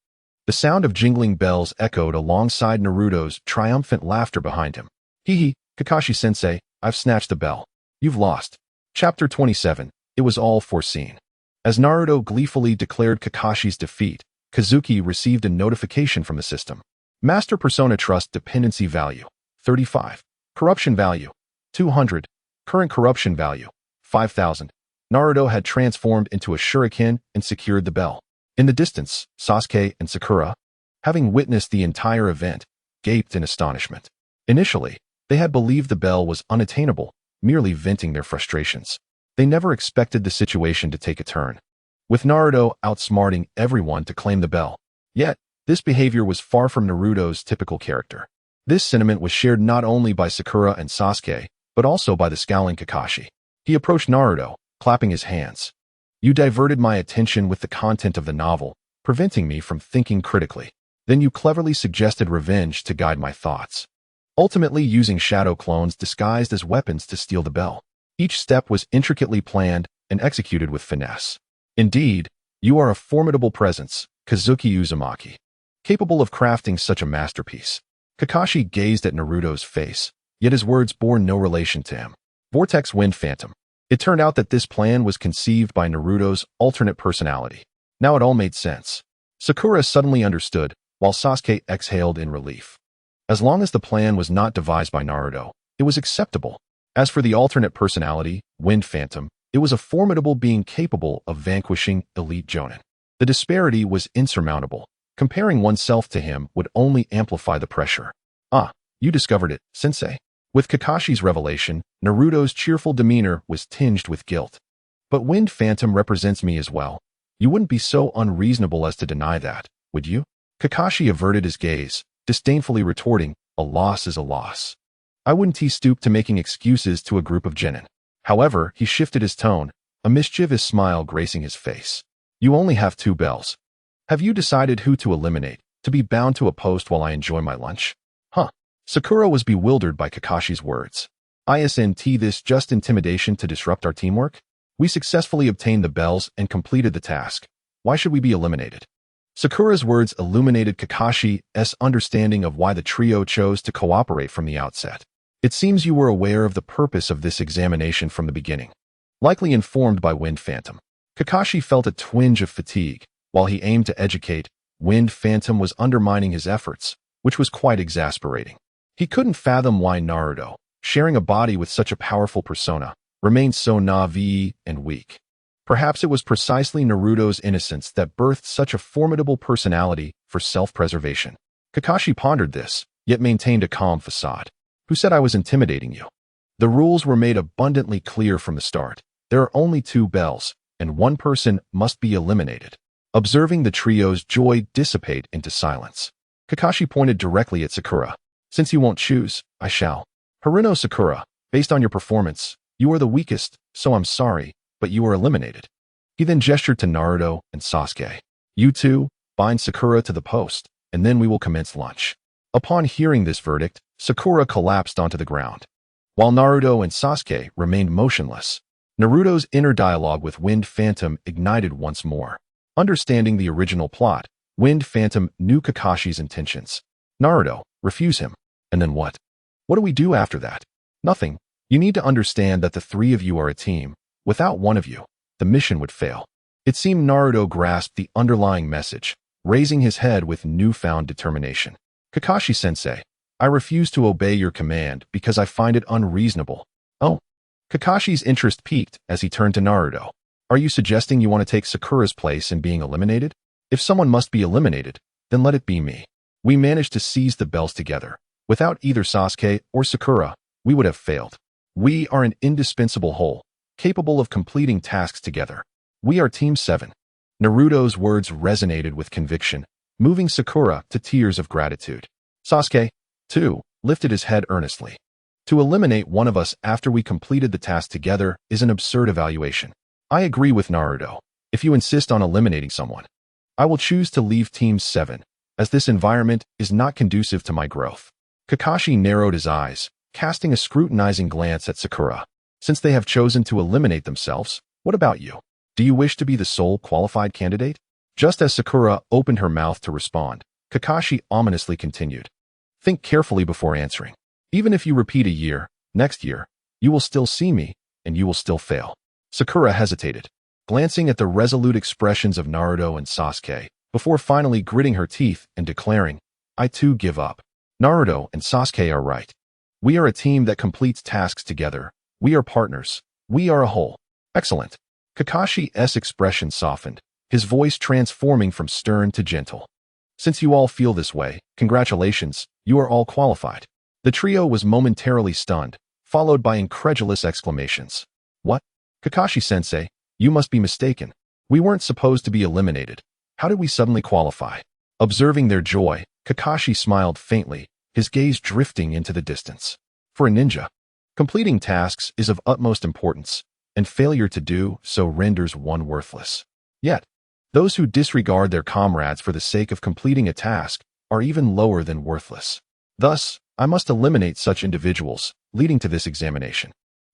The sound of jingling bells echoed alongside Naruto's triumphant laughter behind him. Hee, Kakashi-sensei, I've snatched the bell. You've lost. Chapter 27, It Was All Foreseen. As Naruto gleefully declared Kakashi's defeat, Kazuki received a notification from the system. Master Persona Trust Dependency Value, 35. Corruption Value, 200. Current Corruption Value, 5,000. Naruto had transformed into a shuriken and secured the bell. In the distance, Sasuke and Sakura, having witnessed the entire event, gaped in astonishment. Initially, they had believed the bell was unattainable, merely venting their frustrations. They never expected the situation to take a turn, with Naruto outsmarting everyone to claim the bell. Yet, this behavior was far from Naruto's typical character. This sentiment was shared not only by Sakura and Sasuke, but also by the scowling Kakashi. He approached Naruto, clapping his hands. You diverted my attention with the content of the novel, preventing me from thinking critically. Then you cleverly suggested revenge to guide my thoughts, ultimately using shadow clones disguised as weapons to steal the bell. Each step was intricately planned and executed with finesse. Indeed, you are a formidable presence, Kazuki Uzumaki, capable of crafting such a masterpiece. Kakashi gazed at Naruto's face, yet his words bore no relation to him. Vortex Wind Phantom. It turned out that this plan was conceived by Naruto's alternate personality. Now it all made sense. Sakura suddenly understood, while Sasuke exhaled in relief. As long as the plan was not devised by Naruto, it was acceptable. As for the alternate personality, Wind Phantom, it was a formidable being capable of vanquishing elite Jonin. The disparity was insurmountable. Comparing oneself to him would only amplify the pressure. Ah, you discovered it, sensei. With Kakashi's revelation, Naruto's cheerful demeanor was tinged with guilt. But Wind Phantom represents me as well. You wouldn't be so unreasonable as to deny that, would you? Kakashi averted his gaze, disdainfully retorting, a loss is a loss. I wouldn't stoop to making excuses to a group of genin. However, he shifted his tone, a mischievous smile gracing his face. You only have 2 bells. Have you decided who to eliminate, to be bound to a post while I enjoy my lunch? Huh. Sakura was bewildered by Kakashi's words. Isn't this just intimidation to disrupt our teamwork? We successfully obtained the bells and completed the task. Why should we be eliminated? Sakura's words illuminated Kakashi's understanding of why the trio chose to cooperate from the outset. It seems you were aware of the purpose of this examination from the beginning. Likely informed by Wind Phantom, Kakashi felt a twinge of fatigue. While he aimed to educate, Wind Phantom was undermining his efforts, which was quite exasperating. He couldn't fathom why Naruto, sharing a body with such a powerful persona, remained so naive and weak. Perhaps it was precisely Naruto's innocence that birthed such a formidable personality for self-preservation. Kakashi pondered this, yet maintained a calm facade. Who said I was intimidating you? The rules were made abundantly clear from the start. There are only 2 bells, and 1 person must be eliminated. Observing the trio's joy dissipate into silence, Kakashi pointed directly at Sakura. Since you won't choose, I shall. Haruno Sakura, based on your performance, you are the weakest, so I'm sorry, but you are eliminated. He then gestured to Naruto and Sasuke. You two, bind Sakura to the post, and then we will commence lunch. Upon hearing this verdict, Sakura collapsed onto the ground. While Naruto and Sasuke remained motionless, Naruto's inner dialogue with Wind Phantom ignited once more. Understanding the original plot, Wind Phantom knew Kakashi's intentions. Naruto, refuse him. And then what? What do we do after that? Nothing. You need to understand that the 3 of you are a team. Without one of you, the mission would fail. It seemed Naruto grasped the underlying message, raising his head with newfound determination. Kakashi-sensei, I refuse to obey your command because I find it unreasonable. Oh. Kakashi's interest peaked as he turned to Naruto. Are you suggesting you want to take Sakura's place in being eliminated? If someone must be eliminated, then let it be me. We managed to seize the bells together. Without either Sasuke or Sakura, we would have failed. We are an indispensable whole, capable of completing tasks together. We are Team 7. Naruto's words resonated with conviction, moving Sakura to tears of gratitude. Sasuke, too, lifted his head earnestly. To eliminate one of us after we completed the task together is an absurd evaluation. I agree with Naruto. If you insist on eliminating someone, I will choose to leave Team 7, as this environment is not conducive to my growth. Kakashi narrowed his eyes, casting a scrutinizing glance at Sakura. Since they have chosen to eliminate themselves, what about you? Do you wish to be the sole qualified candidate? Just as Sakura opened her mouth to respond, Kakashi ominously continued. Think carefully before answering. Even if you repeat a year, next year, you will still see me, and you will still fail. Sakura hesitated, glancing at the resolute expressions of Naruto and Sasuke, before finally gritting her teeth and declaring, I too give up. Naruto and Sasuke are right. We are a team that completes tasks together. We are partners. We are a whole. Excellent. Kakashi's expression softened, his voice transforming from stern to gentle. Since you all feel this way, congratulations, you are all qualified. The trio was momentarily stunned, followed by incredulous exclamations. What? Kakashi-sensei, you must be mistaken. We weren't supposed to be eliminated. How did we suddenly qualify? Observing their joy, Kakashi smiled faintly, his gaze drifting into the distance. For a ninja, completing tasks is of utmost importance, and failure to do so renders one worthless. Yet, those who disregard their comrades for the sake of completing a task are even lower than worthless. Thus, I must eliminate such individuals, leading to this examination.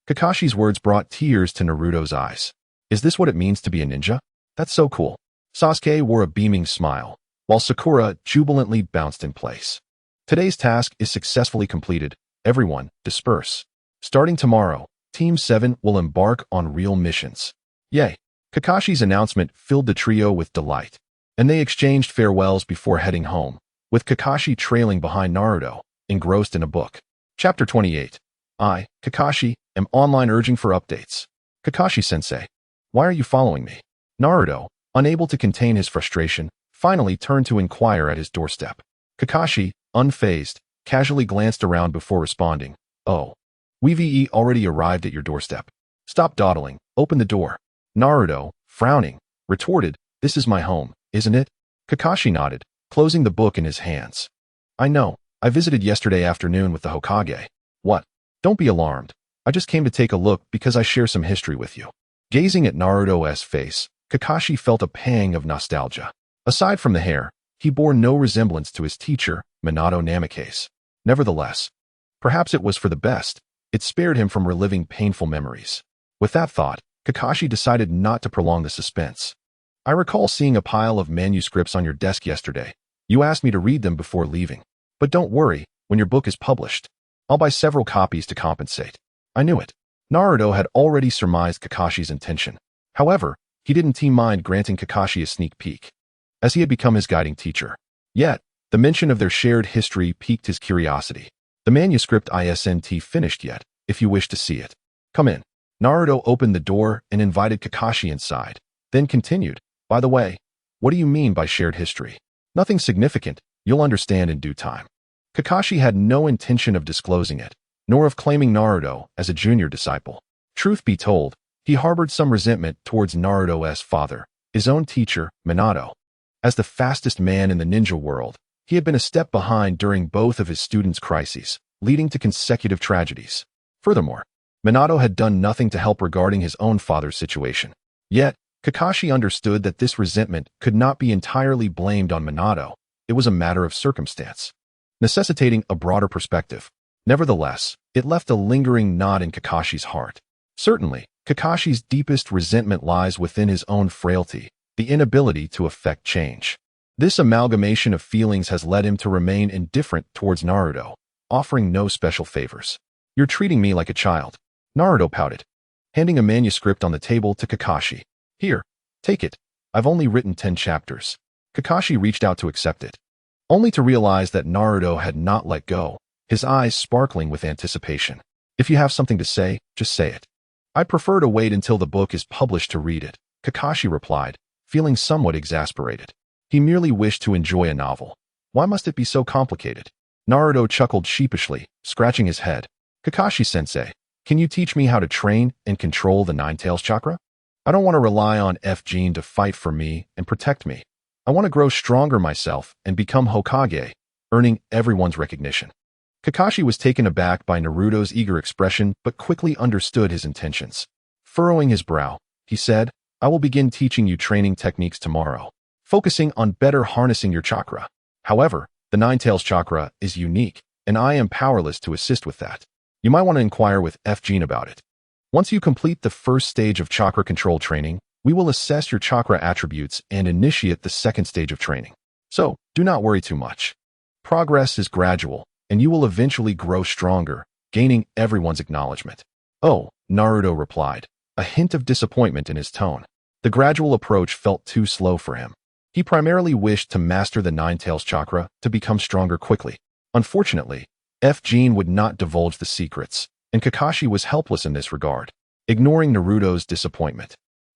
Kakashi's words brought tears to Naruto's eyes. Is this what it means to be a ninja? That's so cool. Sasuke wore a beaming smile, while Sakura jubilantly bounced in place. Today's task is successfully completed. Everyone, disperse. Starting tomorrow, Team 7 will embark on real missions. Yay! Kakashi's announcement filled the trio with delight, and they exchanged farewells before heading home, with Kakashi trailing behind Naruto, engrossed in a book. Chapter 28. I, Kakashi, am online urging for updates. Kakashi-sensei, why are you following me? Naruto, unable to contain his frustration, finally turned to inquire at his doorstep. Kakashi, unfazed, casually glanced around before responding. Oh. We've already arrived at your doorstep. Stop dawdling, open the door. Naruto, frowning, retorted, this is my home, isn't it? Kakashi nodded, closing the book in his hands. I know, I visited yesterday afternoon with the Hokage. What? Don't be alarmed. I just came to take a look because I share some history with you. Gazing at Naruto's face, Kakashi felt a pang of nostalgia. Aside from the hair, he bore no resemblance to his teacher, Minato Namikaze. Nevertheless, perhaps it was for the best. It spared him from reliving painful memories. With that thought, Kakashi decided not to prolong the suspense. I recall seeing a pile of manuscripts on your desk yesterday. You asked me to read them before leaving. But don't worry, when your book is published, I'll buy several copies to compensate. I knew it. Naruto had already surmised Kakashi's intention. However, he didn't mind granting Kakashi a sneak peek, as he had become his guiding teacher. Yet, the mention of their shared history piqued his curiosity. The manuscript isn't finished yet, if you wish to see it. Come in. Naruto opened the door and invited Kakashi inside, then continued, by the way, what do you mean by shared history? Nothing significant, you'll understand in due time. Kakashi had no intention of disclosing it, nor of claiming Naruto as a junior disciple. Truth be told, he harbored some resentment towards Naruto's father, his own teacher, Minato. As the fastest man in the ninja world, he had been a step behind during both of his students' crises, leading to consecutive tragedies. Furthermore, Minato had done nothing to help regarding his own father's situation. Yet, Kakashi understood that this resentment could not be entirely blamed on Minato. It was a matter of circumstance, necessitating a broader perspective. Nevertheless, it left a lingering knot in Kakashi's heart. Certainly, Kakashi's deepest resentment lies within his own frailty, the inability to effect change. This amalgamation of feelings has led him to remain indifferent towards Naruto, offering no special favors. You're treating me like a child. Naruto pouted, handing a manuscript on the table to Kakashi. Here, take it. I've only written 10 chapters. Kakashi reached out to accept it, only to realize that Naruto had not let go, his eyes sparkling with anticipation. If you have something to say, just say it. I'd prefer to wait until the book is published to read it, Kakashi replied, feeling somewhat exasperated. He merely wished to enjoy a novel. Why must it be so complicated? Naruto chuckled sheepishly, scratching his head. Kakashi-sensei, can you teach me how to train and control the Nine-Tails chakra? I don't want to rely on F-Gene to fight for me and protect me. I want to grow stronger myself and become Hokage, earning everyone's recognition. Kakashi was taken aback by Naruto's eager expression but quickly understood his intentions. Furrowing his brow, he said, I will begin teaching you training techniques tomorrow, focusing on better harnessing your chakra. However, the Nine-Tails chakra is unique, and I am powerless to assist with that. You might want to inquire with F-Gene about it. Once you complete the first stage of chakra control training, we will assess your chakra attributes and initiate the second stage of training. So, do not worry too much. Progress is gradual, and you will eventually grow stronger, gaining everyone's acknowledgement. Oh, Naruto replied, a hint of disappointment in his tone. The gradual approach felt too slow for him. He primarily wished to master the Nine-Tails chakra to become stronger quickly. Unfortunately, F-Gene would not divulge the secrets, and Kakashi was helpless in this regard. Ignoring Naruto's disappointment,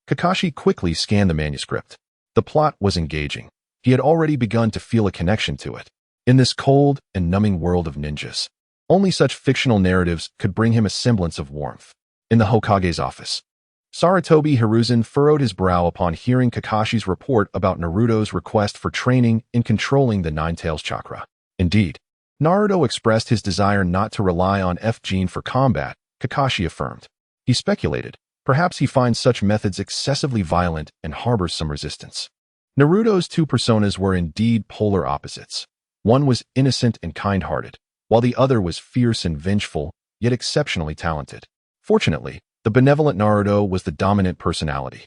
Kakashi quickly scanned the manuscript. The plot was engaging. He had already begun to feel a connection to it. In this cold and numbing world of ninjas, only such fictional narratives could bring him a semblance of warmth. In the Hokage's office, Sarutobi Hiruzen furrowed his brow upon hearing Kakashi's report about Naruto's request for training in controlling the Nine-Tails chakra. Indeed, Naruto expressed his desire not to rely on F-Gene for combat, Kakashi affirmed. He speculated, perhaps he finds such methods excessively violent and harbors some resistance. Naruto's two personas were indeed polar opposites. One was innocent and kind-hearted, while the other was fierce and vengeful, yet exceptionally talented. Fortunately, the benevolent Naruto was the dominant personality.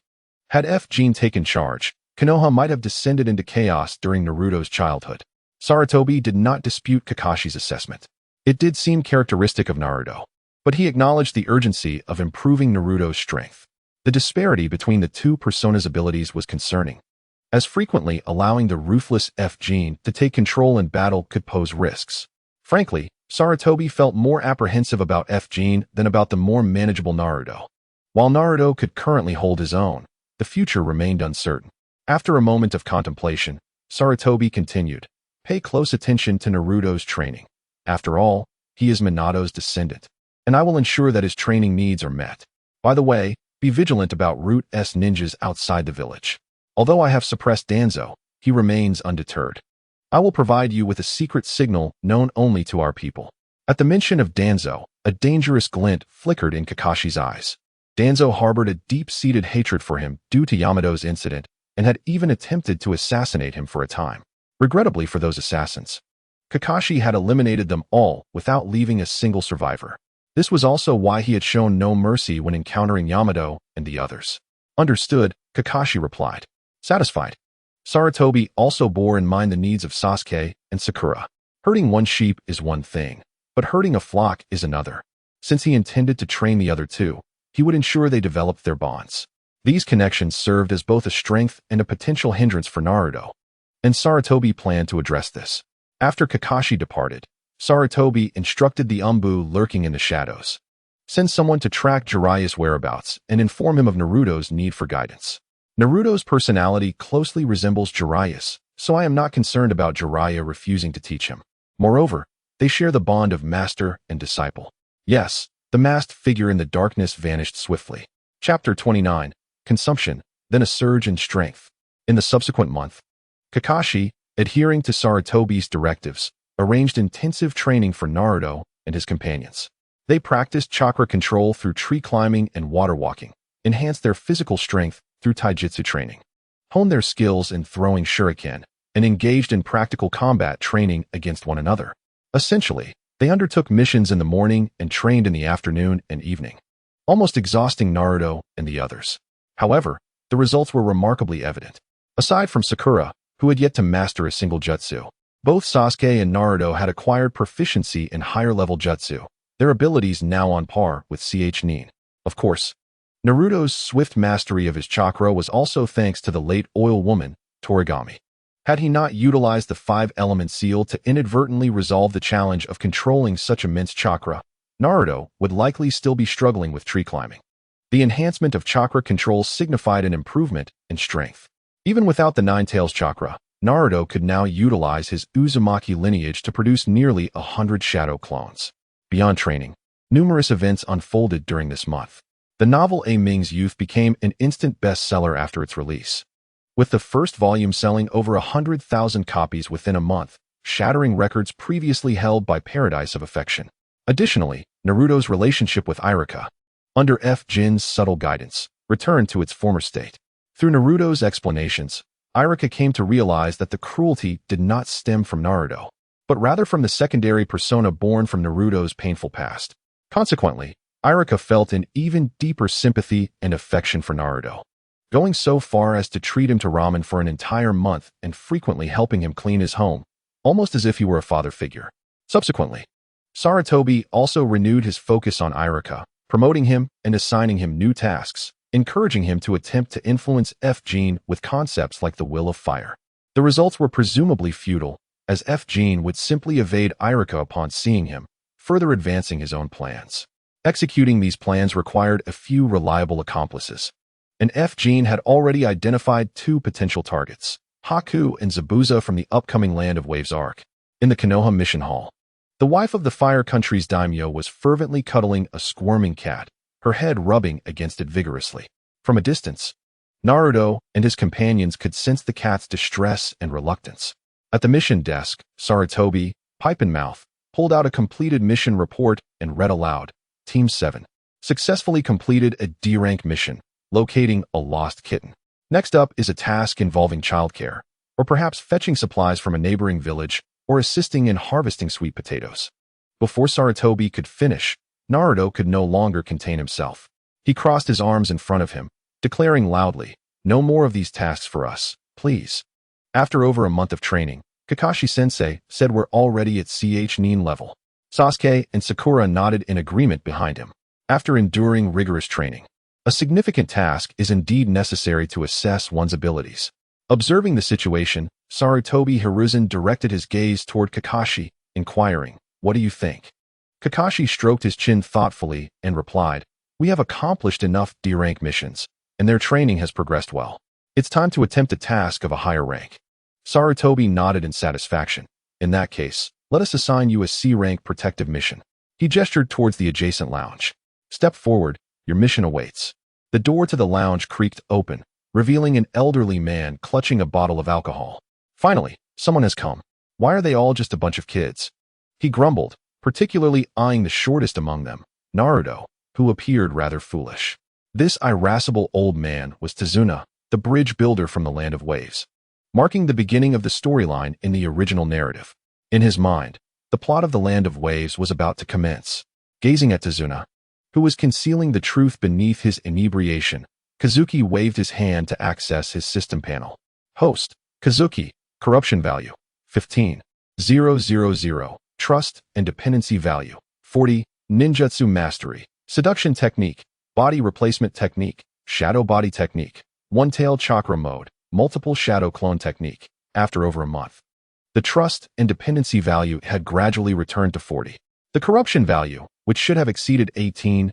Had F-Gene taken charge, Konoha might have descended into chaos during Naruto's childhood. Sarutobi did not dispute Kakashi's assessment. It did seem characteristic of Naruto, but he acknowledged the urgency of improving Naruto's strength. The disparity between the two personas' abilities was concerning, as frequently allowing the ruthless F-Gene to take control in battle could pose risks. Frankly, Sarutobi felt more apprehensive about F-Gene than about the more manageable Naruto. While Naruto could currently hold his own, the future remained uncertain. After a moment of contemplation, Sarutobi continued, "Pay close attention to Naruto's training. After all, he is Minato's descendant, and I will ensure that his training needs are met. By the way, be vigilant about Root-S ninjas outside the village. Although I have suppressed Danzo, he remains undeterred. I will provide you with a secret signal known only to our people." At the mention of Danzo, a dangerous glint flickered in Kakashi's eyes. Danzo harbored a deep-seated hatred for him due to Yamato's incident and had even attempted to assassinate him for a time. Regrettably for those assassins, Kakashi had eliminated them all without leaving a single survivor. This was also why he had shown no mercy when encountering Yamato and the others. "Understood," Kakashi replied. Satisfied. Sarutobi also bore in mind the needs of Sasuke and Sakura. Herding one sheep is one thing, but herding a flock is another. Since he intended to train the other two, he would ensure they developed their bonds. These connections served as both a strength and a potential hindrance for Naruto, and Sarutobi planned to address this. After Kakashi departed, Sarutobi instructed the Umbu lurking in the shadows. Send someone to track Jiraiya's whereabouts and inform him of Naruto's need for guidance. Naruto's personality closely resembles Jiraiya's, so I am not concerned about Jiraiya refusing to teach him. Moreover, they share the bond of master and disciple. Yes, the masked figure in the darkness vanished swiftly. Chapter 29, Consumption, then a surge in strength. In the subsequent month, Kakashi, adhering to Sarutobi's directives, arranged intensive training for Naruto and his companions. They practiced chakra control through tree climbing and water walking, enhanced their physical strength through taijutsu training, honed their skills in throwing shuriken, and engaged in practical combat training against one another. Essentially, they undertook missions in the morning and trained in the afternoon and evening, almost exhausting Naruto and the others. However, the results were remarkably evident. Aside from Sakura, who had yet to master a single jutsu, both Sasuke and Naruto had acquired proficiency in higher-level jutsu, their abilities now on par with Nin. Of course, Naruto's swift mastery of his chakra was also thanks to the late oil woman, Torigami. Had he not utilized the 5-element seal to inadvertently resolve the challenge of controlling such immense chakra, Naruto would likely still be struggling with tree climbing. The enhancement of chakra control signified an improvement in strength. Even without the Nine-Tails chakra, Naruto could now utilize his Uzumaki lineage to produce nearly 100 shadow clones. Beyond training, numerous events unfolded during this month. The novel A Ming's Youth became an instant bestseller after its release, with the first volume selling over 100,000 copies within a month, shattering records previously held by Paradise of Affection. Additionally, Naruto's relationship with Iruka, under F-Jin's subtle guidance, returned to its former state. Through Naruto's explanations, Iruka came to realize that the cruelty did not stem from Naruto, but rather from the secondary persona born from Naruto's painful past. Consequently, Iruka felt an even deeper sympathy and affection for Naruto, going so far as to treat him to ramen for an entire month and frequently helping him clean his home, almost as if he were a father figure. Subsequently, Sarutobi also renewed his focus on Iruka, promoting him and assigning him new tasks, encouraging him to attempt to influence F-Gene with concepts like the Will of Fire. The results were presumably futile, as F-Gene would simply evade Iruka upon seeing him, further advancing his own plans. Executing these plans required a few reliable accomplices, and F-Gene had already identified 2 potential targets, Haku and Zabuza from the upcoming Land of Waves arc. In the Konoha Mission Hall, the wife of the Fire Country's daimyo was fervently cuddling a squirming cat, her head rubbing against it vigorously. From a distance, Naruto and his companions could sense the cat's distress and reluctance. At the mission desk, Sarutobi, pipe in mouth, pulled out a completed mission report and read aloud. Team 7 successfully completed a D-rank mission, locating a lost kitten. Next up is a task involving childcare, or perhaps fetching supplies from a neighboring village or assisting in harvesting sweet potatoes. Before Sarutobi could finish, Naruto could no longer contain himself. He crossed his arms in front of him, declaring loudly, "No more of these tasks for us, please." After over a month of training, Kakashi-sensei said we're already at Nin level. Sasuke and Sakura nodded in agreement behind him. After enduring rigorous training, a significant task is indeed necessary to assess one's abilities. Observing the situation, Sarutobi Hiruzen directed his gaze toward Kakashi, inquiring, What do you think? Kakashi stroked his chin thoughtfully and replied, we have accomplished enough D-rank missions, and their training has progressed well. It's time to attempt a task of a higher rank. Sarutobi nodded in satisfaction. In that case, let us assign you a C-rank protective mission. He gestured towards the adjacent lounge. Step forward, your mission awaits. The door to the lounge creaked open, revealing an elderly man clutching a bottle of alcohol. Finally, someone has come. Why are they all just a bunch of kids? He grumbled, particularly eyeing the shortest among them, Naruto, who appeared rather foolish. This irascible old man was Tazuna, the bridge builder from the Land of Waves, marking the beginning of the storyline in the original narrative. In his mind, the plot of the Land of Waves was about to commence. Gazing at Tazuna, who was concealing the truth beneath his inebriation, Kazuki waved his hand to access his system panel. Host, Kazuki, corruption value, 15,000, trust and dependency value, 40, ninjutsu mastery, seduction technique, body replacement technique, shadow body technique, one-tail chakra mode, multiple shadow clone technique. After over a month, the trust and dependency value had gradually returned to 40. The corruption value, which should have exceeded 18,000,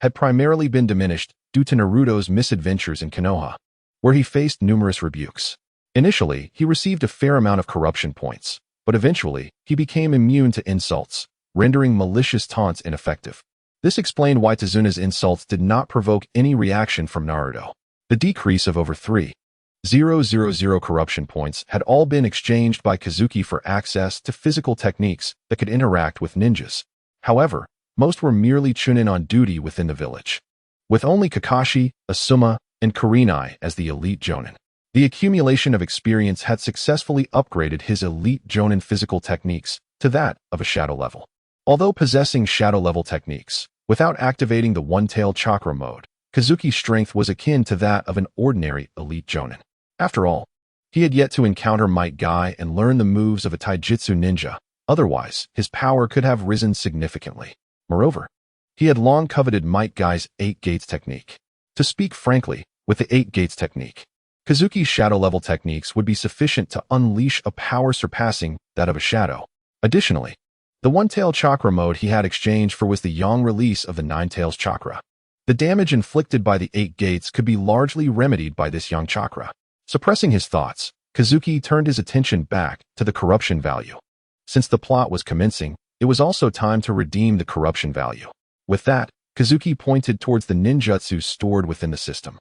had primarily been diminished due to Naruto's misadventures in Konoha, where he faced numerous rebukes. Initially, he received a fair amount of corruption points, but eventually, he became immune to insults, rendering malicious taunts ineffective. This explained why Tazuna's insults did not provoke any reaction from Naruto. The decrease of over 3,000 corruption points had all been exchanged by Kazuki for access to physical techniques that could interact with ninjas. However, most were merely chunin on duty within the village, with only Kakashi, Asuma, and Kurenai as the elite jonin. The accumulation of experience had successfully upgraded his elite jonin physical techniques to that of a shadow level. Although possessing shadow level techniques, without activating the one-tail chakra mode, Kazuki's strength was akin to that of an ordinary elite jonin. After all, he had yet to encounter Might Guy and learn the moves of a taijutsu ninja. Otherwise, his power could have risen significantly. Moreover, he had long coveted Might Guy's 8 Gates technique. To speak frankly, with the 8 Gates technique, Kazuki's shadow-level techniques would be sufficient to unleash a power surpassing that of a shadow. Additionally, the one-tail chakra mode he had exchanged for was the yang release of the 9 tails chakra. The damage inflicted by the 8 Gates could be largely remedied by this yang chakra. Suppressing his thoughts, Kazuki turned his attention back to the corruption value. Since the plot was commencing, it was also time to redeem the corruption value. With that, Kazuki pointed towards the ninjutsu stored within the system.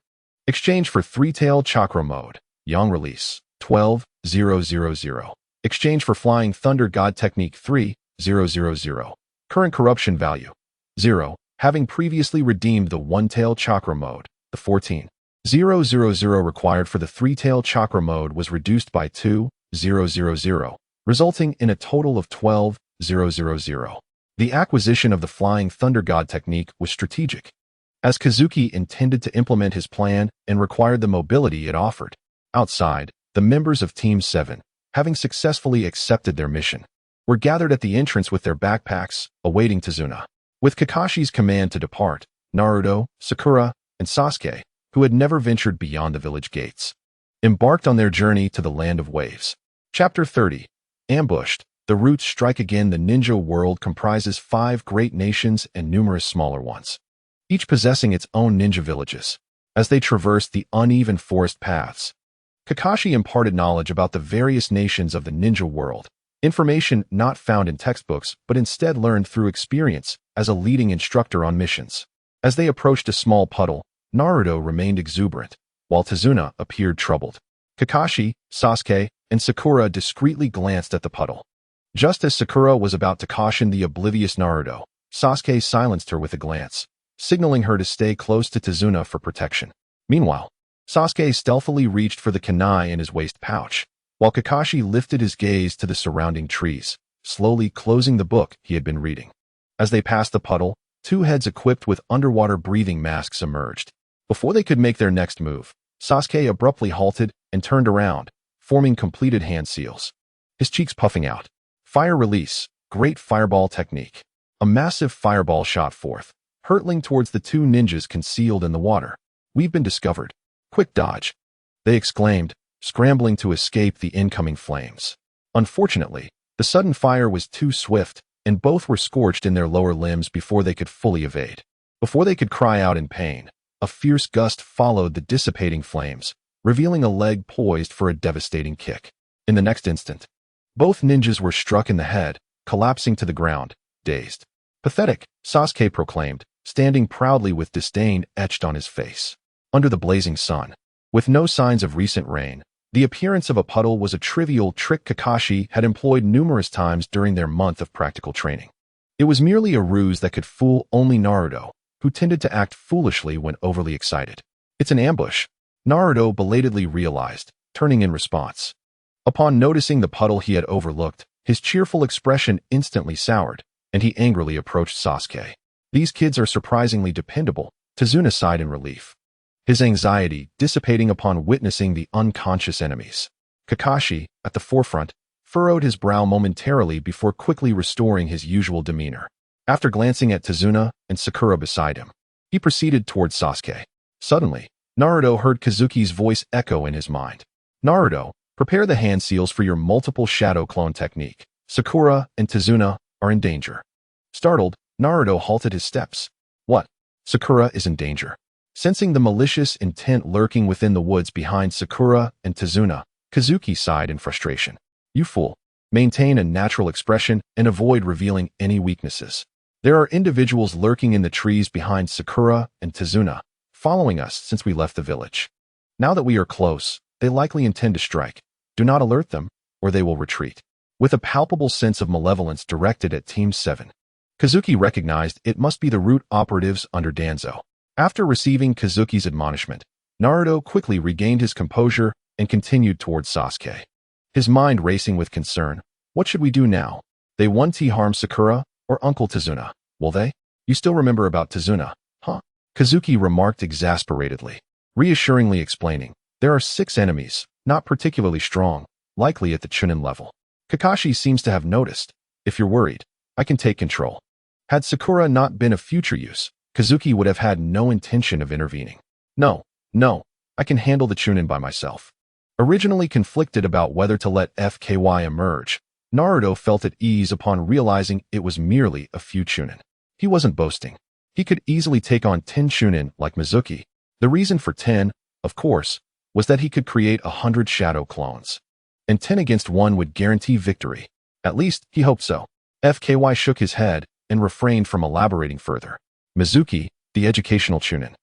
Exchange for 3-tail chakra mode, yang release, 12,000. Exchange for flying thunder god technique 3,000. Current corruption value, 0. Having previously redeemed the one-tail chakra mode, the 14,000 required for the 3-tail chakra mode was reduced by 2,000, resulting in a total of 12,000. The acquisition of the Flying Thunder God technique was strategic, as Kazuki intended to implement his plan and required the mobility it offered. Outside, the members of Team 7, having successfully accepted their mission, were gathered at the entrance with their backpacks, awaiting Tazuna. With Kakashi's command to depart, Naruto, Sakura, and Sasuke, who had never ventured beyond the village gates, embarked on their journey to the Land of Waves. Chapter 30. Ambushed. The roots strike again. The ninja world comprises 5 great nations and numerous smaller ones, each possessing its own ninja villages. As they traversed the uneven forest paths, Kakashi imparted knowledge about the various nations of the ninja world, information not found in textbooks but instead learned through experience as a leading instructor on missions. As they approached a small puddle, Naruto remained exuberant, while Tazuna appeared troubled. Kakashi, Sasuke, and Sakura discreetly glanced at the puddle. Just as Sakura was about to caution the oblivious Naruto, Sasuke silenced her with a glance, signaling her to stay close to Tazuna for protection. Meanwhile, Sasuke stealthily reached for the kunai in his waist pouch, while Kakashi lifted his gaze to the surrounding trees, slowly closing the book he had been reading. As they passed the puddle, 2 heads equipped with underwater breathing masks emerged. Before they could make their next move, Sasuke abruptly halted and turned around, forming completed hand seals, his cheeks puffing out. Fire release, great fireball technique. A massive fireball shot forth, hurtling towards the 2 ninjas concealed in the water. We've been discovered. Quick dodge, they exclaimed, scrambling to escape the incoming flames. Unfortunately, The sudden fire was too swift, and both were scorched in their lower limbs before they could fully evade. Before they could cry out in pain, a fierce gust followed the dissipating flames, revealing a leg poised for a devastating kick. In the next instant, both ninjas were struck in the head, collapsing to the ground, dazed. Pathetic, Sasuke proclaimed, standing proudly with disdain etched on his face. Under the blazing sun, with no signs of recent rain, the appearance of a puddle was a trivial trick Kakashi had employed numerous times during their month of practical training. It was merely a ruse that could fool only Naruto, who tended to act foolishly when overly excited. It's an ambush, Naruto belatedly realized, turning in response. Upon noticing the puddle he had overlooked, his cheerful expression instantly soured, and he angrily approached Sasuke. These kids are surprisingly dependable, Tazuna sighed in relief, his anxiety dissipating upon witnessing the unconscious enemies. Kakashi, at the forefront, furrowed his brow momentarily before quickly restoring his usual demeanor. After glancing at Tazuna and Sakura beside him, he proceeded towards Sasuke. Suddenly, Naruto heard Kazuki's voice echo in his mind. Naruto, prepare the hand seals for your multiple shadow clone technique. Sakura and Tazuna are in danger. Startled, Naruto halted his steps. What? Sakura is in danger. Sensing the malicious intent lurking within the woods behind Sakura and Tazuna, Kazuki sighed in frustration. You fool. Maintain a natural expression and avoid revealing any weaknesses. There are individuals lurking in the trees behind Sakura and Tazuna, following us since we left the village. Now that we are close, they likely intend to strike. Do not alert them, or they will retreat. With a palpable sense of malevolence directed at Team 7, Kazuki recognized it must be the root operatives under Danzo. After receiving Kazuki's admonishment, Naruto quickly regained his composure and continued towards Sasuke. His mind racing with concern. What should we do now? They won't harm Sakura or Uncle Tazuna, will they? You still remember about Tazuna, huh? Kazuki remarked exasperatedly, reassuringly explaining. There are 6 enemies, not particularly strong, likely at the Chunin level. Kakashi seems to have noticed. If you're worried, I can take control. Had Sakura not been of future use, Kazuki would have had no intention of intervening. No, I can handle the Chunin by myself. Originally conflicted about whether to let FKY emerge, Naruto felt at ease upon realizing it was merely a few Chunin. He wasn't boasting. He could easily take on 10 Chunin like Mizuki. The reason for 10, of course, was that he could create 100 shadow clones. And 10 against 1 would guarantee victory. At least, he hoped so. FKY shook his head and refrained from elaborating further. Mizuki, the educational Chunin,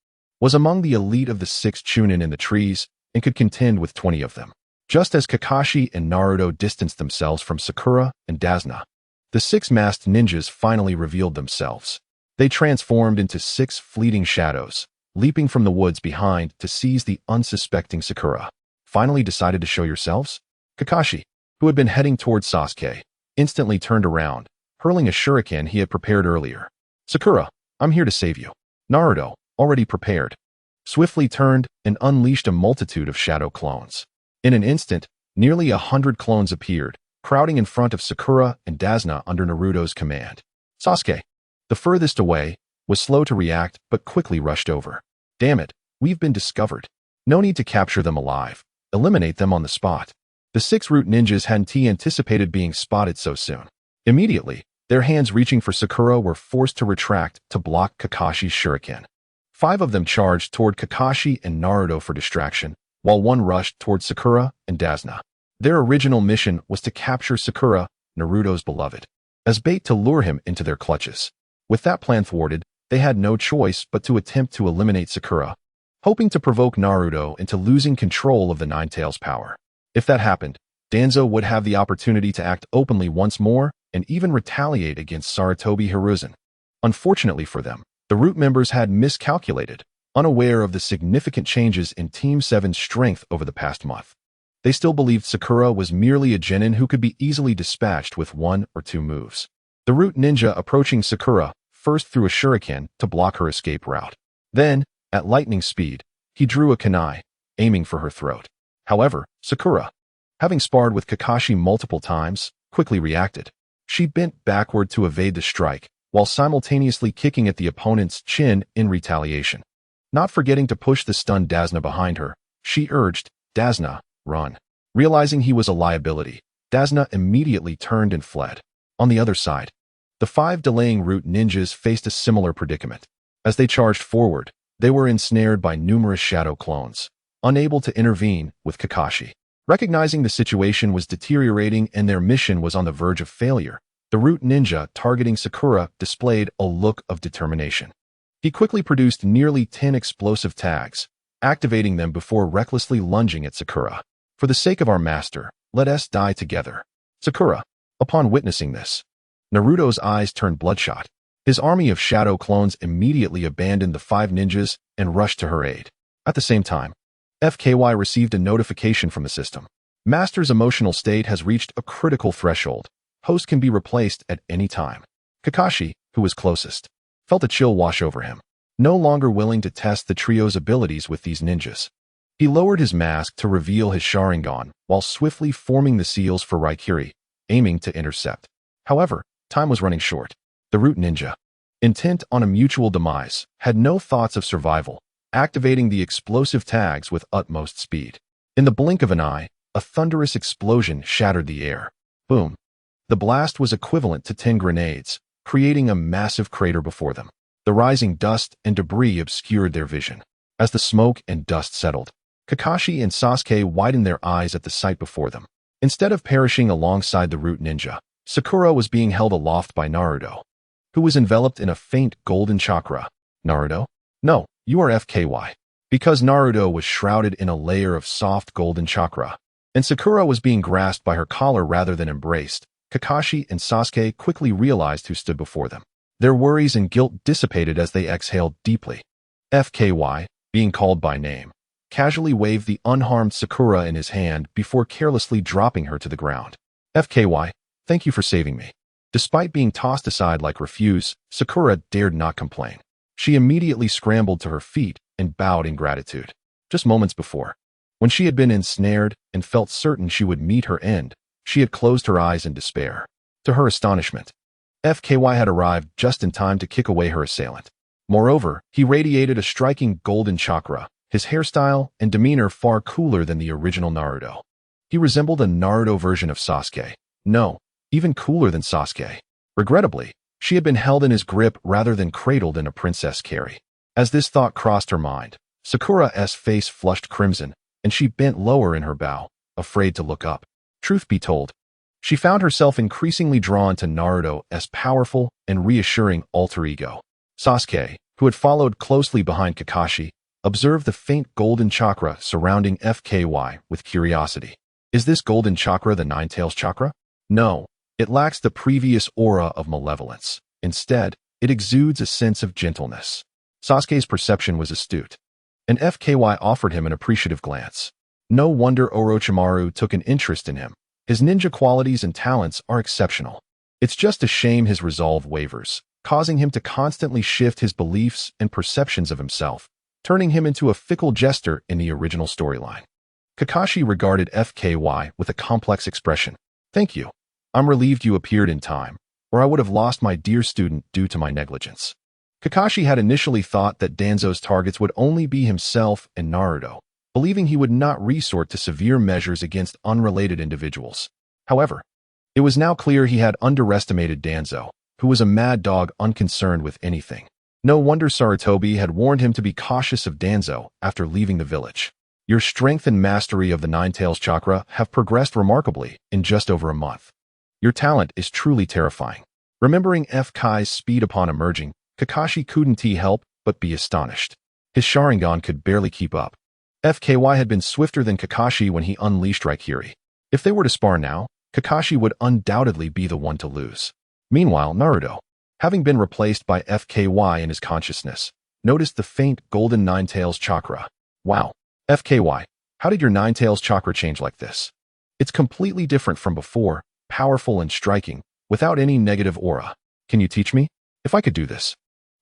was among the elite of the 6 Chunin in the trees and could contend with 20 of them. Just as Kakashi and Naruto distanced themselves from Sakura and Tazuna, the 6 masked ninjas finally revealed themselves. They transformed into 6 fleeting shadows, leaping from the woods behind to seize the unsuspecting Sakura. Finally decided to show yourselves? Kakashi, who had been heading towards Sasuke, instantly turned around, hurling a shuriken he had prepared earlier. Sakura, I'm here to save you. Naruto, already prepared, swiftly turned and unleashed a multitude of shadow clones. In an instant, nearly 100 clones appeared, crowding in front of Sakura and Tazuna under Naruto's command. Sasuke, the furthest away, was slow to react but quickly rushed over. Damn it, we've been discovered. No need to capture them alive. Eliminate them on the spot. The 6 root ninjas hadn't anticipated being spotted so soon. Immediately, their hands reaching for Sakura were forced to retract to block Kakashi's shuriken. 5 of them charged toward Kakashi and Naruto for distraction, while 1 rushed toward Sakura and Tazuna. Their original mission was to capture Sakura, Naruto's beloved, as bait to lure him into their clutches. With that plan thwarted, they had no choice but to attempt to eliminate Sakura, hoping to provoke Naruto into losing control of the Nine Tails power. If that happened, Danzo would have the opportunity to act openly once more and even retaliate against Sarutobi Hiruzen. Unfortunately for them, the root members had miscalculated, unaware of the significant changes in Team 7's strength over the past month. They still believed Sakura was merely a genin who could be easily dispatched with 1 or 2 moves. The root ninja approaching Sakura first threw a shuriken to block her escape route. Then, at lightning speed, he drew a kunai, aiming for her throat. However, Sakura, having sparred with Kakashi multiple times, quickly reacted. She bent backward to evade the strike, while simultaneously kicking at the opponent's chin in retaliation. Not forgetting to push the stunned Tazuna behind her, she urged, Tazuna, run. Realizing he was a liability, Dasna immediately turned and fled. On the other side, the 5 delaying route ninjas faced a similar predicament. As they charged forward, they were ensnared by numerous shadow clones, unable to intervene with Kakashi. Recognizing the situation was deteriorating and their mission was on the verge of failure, the root ninja targeting Sakura displayed a look of determination. He quickly produced nearly 10 explosive tags, activating them before recklessly lunging at Sakura. For the sake of our master, let us die together. Sakura, upon witnessing this, Naruto's eyes turned bloodshot. His army of shadow clones immediately abandoned the 5 ninjas and rushed to her aid. At the same time, FKY received a notification from the system. Master's emotional state has reached a critical threshold. Host can be replaced at any time. Kakashi, who was closest, felt a chill wash over him. No longer willing to test the trio's abilities with these ninjas, he lowered his mask to reveal his Sharingan while swiftly forming the seals for Raikiri, aiming to intercept. However, time was running short. The root ninja, intent on a mutual demise, had no thoughts of survival, activating the explosive tags with utmost speed. In the blink of an eye, a thunderous explosion shattered the air. Boom. The blast was equivalent to 10 grenades, creating a massive crater before them. The rising dust and debris obscured their vision. As the smoke and dust settled, Kakashi and Sasuke widened their eyes at the sight before them. Instead of perishing alongside the root ninja, Sakura was being held aloft by Naruto, who was enveloped in a faint golden chakra. Naruto? No, you are FKY. Because Naruto was shrouded in a layer of soft golden chakra, and Sakura was being grasped by her collar rather than embraced, Kakashi and Sasuke quickly realized who stood before them. Their worries and guilt dissipated as they exhaled deeply. FKY, being called by name, casually waved the unharmed Sakura in his hand before carelessly dropping her to the ground. FKY, thank you for saving me. Despite being tossed aside like refuse, Sakura dared not complain. She immediately scrambled to her feet and bowed in gratitude. Just moments before, when she had been ensnared and felt certain she would meet her end, she had closed her eyes in despair. To her astonishment, FKY had arrived just in time to kick away her assailant. Moreover, he radiated a striking golden chakra, his hairstyle and demeanor far cooler than the original Naruto. He resembled a Naruto version of Sasuke. No, even cooler than Sasuke. Regrettably, she had been held in his grip rather than cradled in a princess carry. As this thought crossed her mind, Sakura's face flushed crimson, and she bent lower in her bow, afraid to look up. Truth be told, she found herself increasingly drawn to Naruto's powerful and reassuring alter ego. Sasuke, who had followed closely behind Kakashi, observed the faint golden chakra surrounding FKY with curiosity. Is this golden chakra the Nine-Tails chakra? No, it lacks the previous aura of malevolence. Instead, it exudes a sense of gentleness. Sasuke's perception was astute, and FKY offered him an appreciative glance. No wonder Orochimaru took an interest in him. His ninja qualities and talents are exceptional. It's just a shame his resolve wavers, causing him to constantly shift his beliefs and perceptions of himself, turning him into a fickle jester in the original storyline. Kakashi regarded FKY with a complex expression. Thank you. I'm relieved you appeared in time, or I would have lost my dear student due to my negligence. Kakashi had initially thought that Danzo's targets would only be himself and Naruto, believing he would not resort to severe measures against unrelated individuals. However, it was now clear he had underestimated Danzo, who was a mad dog unconcerned with anything. No wonder Sarutobi had warned him to be cautious of Danzo after leaving the village. Your strength and mastery of the Nine-Tails chakra have progressed remarkably in just over a month. Your talent is truly terrifying. Remembering FK's speed upon emerging, Kakashi couldn't help but be astonished. His Sharingan could barely keep up. FKY had been swifter than Kakashi when he unleashed Raikiri. If they were to spar now, Kakashi would undoubtedly be the one to lose. Meanwhile, Naruto, having been replaced by FKY in his consciousness, noticed the faint golden Nine-Tails chakra. Wow, FKY, how did your Nine-Tails chakra change like this? It's completely different from before, powerful and striking, without any negative aura. Can you teach me? If I could do this,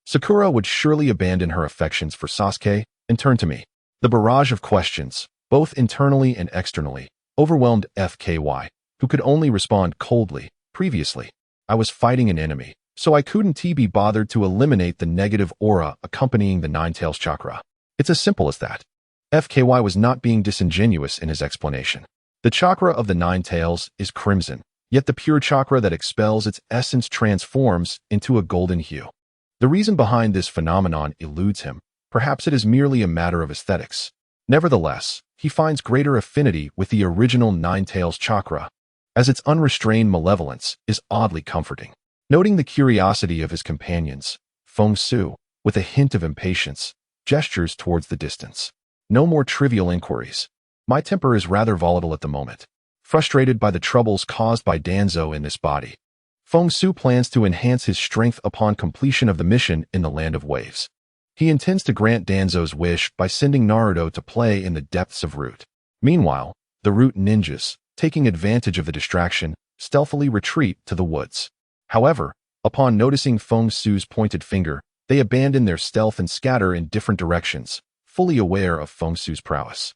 Sakura would surely abandon her affections for Sasuke and turn to me. The barrage of questions, both internally and externally, overwhelmed FKY, who could only respond coldly. Previously, I was fighting an enemy, so I couldn't be bothered to eliminate the negative aura accompanying the Nine-Tails chakra. It's as simple as that. FKY was not being disingenuous in his explanation. The chakra of the nine tails is crimson, yet the pure chakra that expels its essence transforms into a golden hue. The reason behind this phenomenon eludes him. Perhaps it is merely a matter of aesthetics. Nevertheless, he finds greater affinity with the original nine tails chakra, as its unrestrained malevolence is oddly comforting. Noting the curiosity of his companions, Feng Xu, with a hint of impatience, gestures towards the distance. No more trivial inquiries. My temper is rather volatile at the moment, frustrated by the troubles caused by Danzo in this body. Feng Xu plans to enhance his strength upon completion of the mission in the Land of Waves. He intends to grant Danzo's wish by sending Naruto to play in the depths of Root. Meanwhile, the Root ninjas, taking advantage of the distraction, stealthily retreat to the woods. However, upon noticing Feng Xu's pointed finger, they abandon their stealth and scatter in different directions, fully aware of Feng Xu's prowess.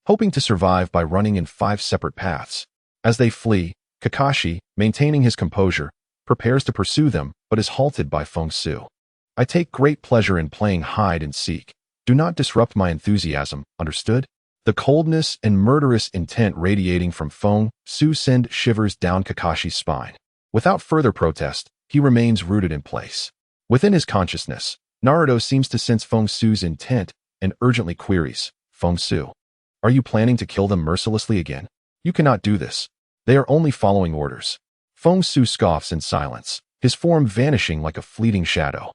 Hoping to survive by running in 5 separate paths. As they flee, Kakashi, maintaining his composure, prepares to pursue them, but is halted by Feng Xu. I take great pleasure in playing hide and seek. Do not disrupt my enthusiasm, understood? The coldness and murderous intent radiating from Feng Xu send shivers down Kakashi's spine. Without further protest, he remains rooted in place. Within his consciousness, Naruto seems to sense Feng Xu's intent and urgently queries, Feng Xu, are you planning to kill them mercilessly again? You cannot do this. They are only following orders. Feng Xu scoffs in silence, his form vanishing like a fleeting shadow.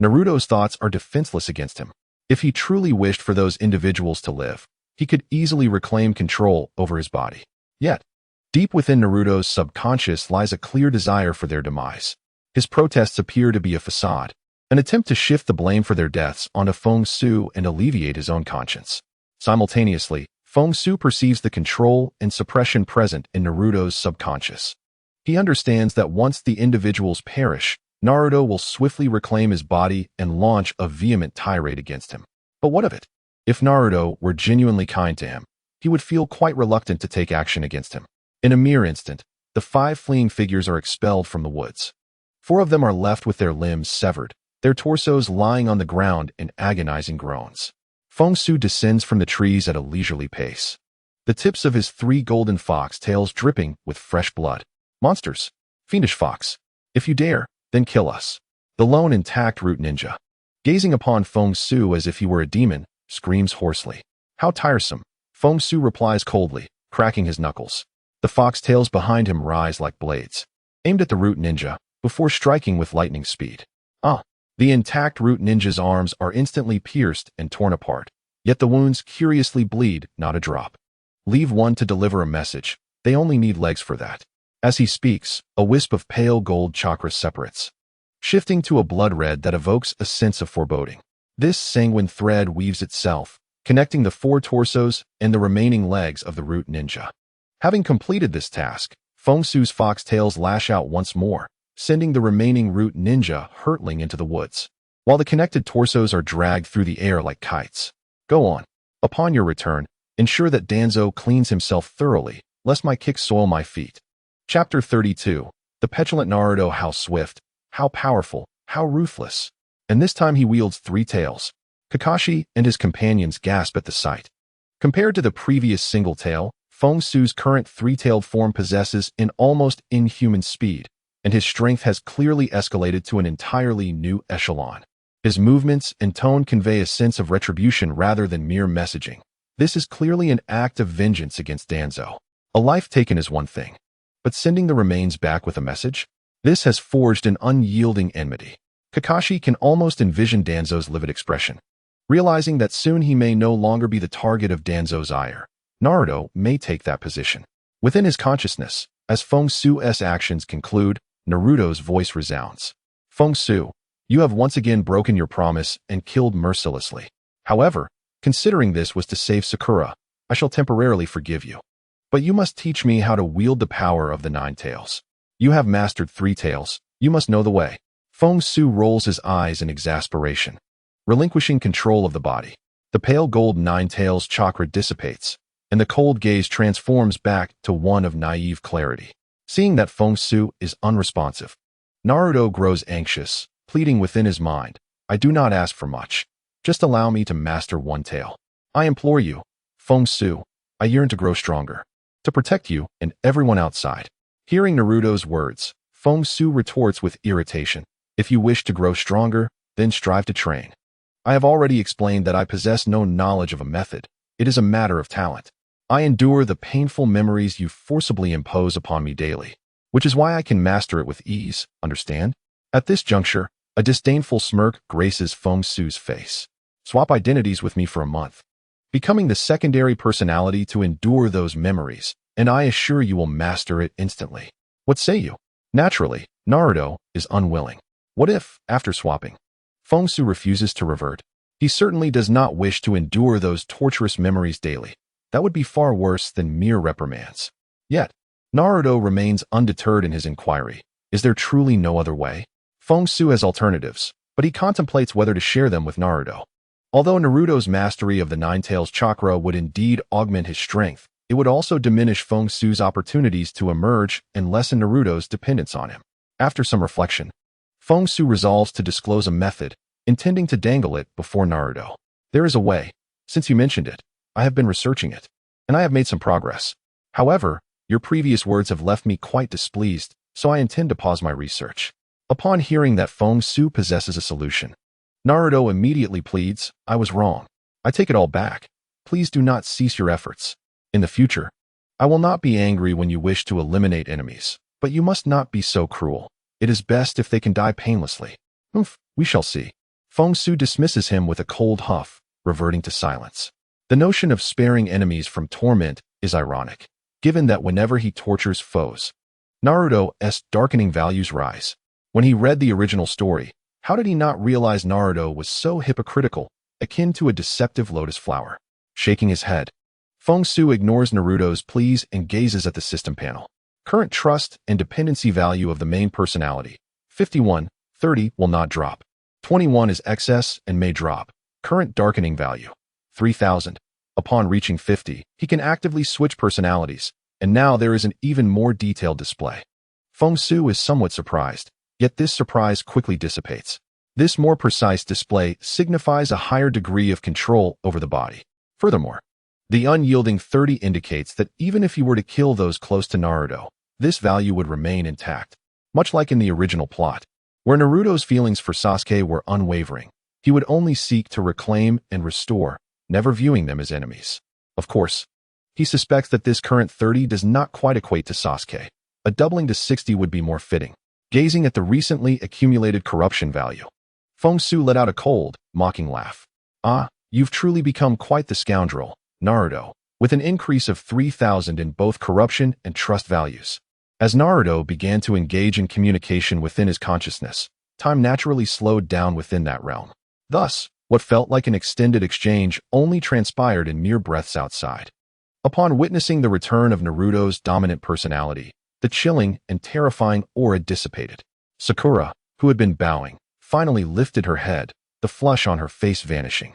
Naruto's thoughts are defenseless against him. If he truly wished for those individuals to live, he could easily reclaim control over his body. Yet, deep within Naruto's subconscious lies a clear desire for their demise. His protests appear to be a facade, an attempt to shift the blame for their deaths onto Feng Xu and alleviate his own conscience. Simultaneously, Feng Xu perceives the control and suppression present in Naruto's subconscious. He understands that once the individuals perish, Naruto will swiftly reclaim his body and launch a vehement tirade against him. But what of it? If Naruto were genuinely kind to him, he would feel quite reluctant to take action against him. In a mere instant, the 5 fleeing figures are expelled from the woods. 4 of them are left with their limbs severed, their torsos lying on the ground in agonizing groans. Feng Xu descends from the trees at a leisurely pace, the tips of his 3 golden fox tails dripping with fresh blood. Monsters! Fiendish fox! If you dare, then kill us. The lone intact Root ninja, gazing upon Feng Xu as if he were a demon, screams hoarsely. How tiresome! Feng Xu replies coldly, cracking his knuckles. The fox tails behind him rise like blades, aimed at the Root ninja, before striking with lightning speed. The intact Root ninja's arms are instantly pierced and torn apart, yet the wounds curiously bleed not a drop. Leave one to deliver a message, they only need legs for that. As he speaks, a wisp of pale gold chakra separates, shifting to a blood red that evokes a sense of foreboding. This sanguine thread weaves itself, connecting the 4 torsos and the remaining legs of the Root ninja. Having completed this task, Feng Xu's fox tails lash out once more, sending the remaining Root ninja hurtling into the woods, while the connected torsos are dragged through the air like kites. Go on. Upon your return, ensure that Danzo cleans himself thoroughly, lest my kicks soil my feet. Chapter 32. The petulant Naruto, how swift, how powerful, how ruthless. And this time he wields 3 tails. Kakashi and his companions gasp at the sight. Compared to the previous single tail, Feng Xu's current 3-tailed form possesses an almost inhuman speed, and his strength has clearly escalated to an entirely new echelon. His movements and tone convey a sense of retribution rather than mere messaging. This is clearly an act of vengeance against Danzo. A life taken is one thing, but sending the remains back with a message? This has forged an unyielding enmity. Kakashi can almost envision Danzo's livid expression. Realizing that soon he may no longer be the target of Danzo's ire, Naruto may take that position. Within his consciousness, as Feng Xu's actions conclude, Naruto's voice resounds. Feng Xu, you have once again broken your promise and killed mercilessly. However, considering this was to save Sakura, I shall temporarily forgive you. But you must teach me how to wield the power of the 9 tails. You have mastered 3 tails, you must know the way. Feng Xu rolls his eyes in exasperation, relinquishing control of the body. The pale gold 9 tails chakra dissipates, and the cold gaze transforms back to one of naive clarity. Seeing that Feng Xu is unresponsive, Naruto grows anxious, pleading within his mind, I do not ask for much. Just allow me to master 1 tail. I implore you, Feng Xu, I yearn to grow stronger, to protect you and everyone outside. Hearing Naruto's words, Feng Xu retorts with irritation. If you wish to grow stronger, then strive to train. I have already explained that I possess no knowledge of a method. It is a matter of talent. I endure the painful memories you forcibly impose upon me daily, which is why I can master it with ease, understand? At this juncture, a disdainful smirk graces Feng Xu's face. Swap identities with me for a month, becoming the secondary personality to endure those memories, and I assure you will master it instantly. What say you? Naturally, Naruto is unwilling. What if, after swapping, Feng Xu refuses to revert? He certainly does not wish to endure those torturous memories daily. That would be far worse than mere reprimands. Yet, Naruto remains undeterred in his inquiry. Is there truly no other way? Feng Xu has alternatives, but he contemplates whether to share them with Naruto. Although Naruto's mastery of the Nine-Tails chakra would indeed augment his strength, it would also diminish Feng Xu's opportunities to emerge and lessen Naruto's dependence on him. After some reflection, Feng Xu resolves to disclose a method, intending to dangle it before Naruto. There is a way. Since you mentioned it, I have been researching it, and I have made some progress. However, your previous words have left me quite displeased, so I intend to pause my research. Upon hearing that Feng Xu possesses a solution, Naruto immediately pleads, I was wrong. I take it all back. Please do not cease your efforts. In the future, I will not be angry when you wish to eliminate enemies, but you must not be so cruel. It is best if they can die painlessly. We shall see. Feng Xu dismisses him with a cold huff, reverting to silence. The notion of sparing enemies from torment is ironic, given that whenever he tortures foes, Naruto's darkening values rise. When he read the original story, how did he not realize Naruto was so hypocritical, akin to a deceptive lotus flower? Shaking his head, Feng Xu ignores Naruto's pleas and gazes at the system panel. Current trust and dependency value of the main personality, 51, 30 will not drop. 21 is excess and may drop. Current darkening value, 3,000. Upon reaching 50, he can actively switch personalities, and now there is an even more detailed display. Feng Xu is somewhat surprised, yet this surprise quickly dissipates. This more precise display signifies a higher degree of control over the body. Furthermore, the unyielding 30 indicates that even if he were to kill those close to Naruto, this value would remain intact, much like in the original plot, where Naruto's feelings for Sasuke were unwavering. He would only seek to reclaim and restore, never viewing them as enemies. Of course, he suspects that this current 30 does not quite equate to Sasuke. A doubling to 60 would be more fitting. Gazing at the recently accumulated corruption value, Feng Xu let out a cold, mocking laugh. Ah, you've truly become quite the scoundrel, Naruto, with an increase of 3,000 in both corruption and trust values. As Naruto began to engage in communication within his consciousness, time naturally slowed down within that realm. Thus, what felt like an extended exchange only transpired in mere breaths outside. Upon witnessing the return of Naruto's dominant personality, the chilling and terrifying aura dissipated. Sakura, who had been bowing, finally lifted her head, the flush on her face vanishing.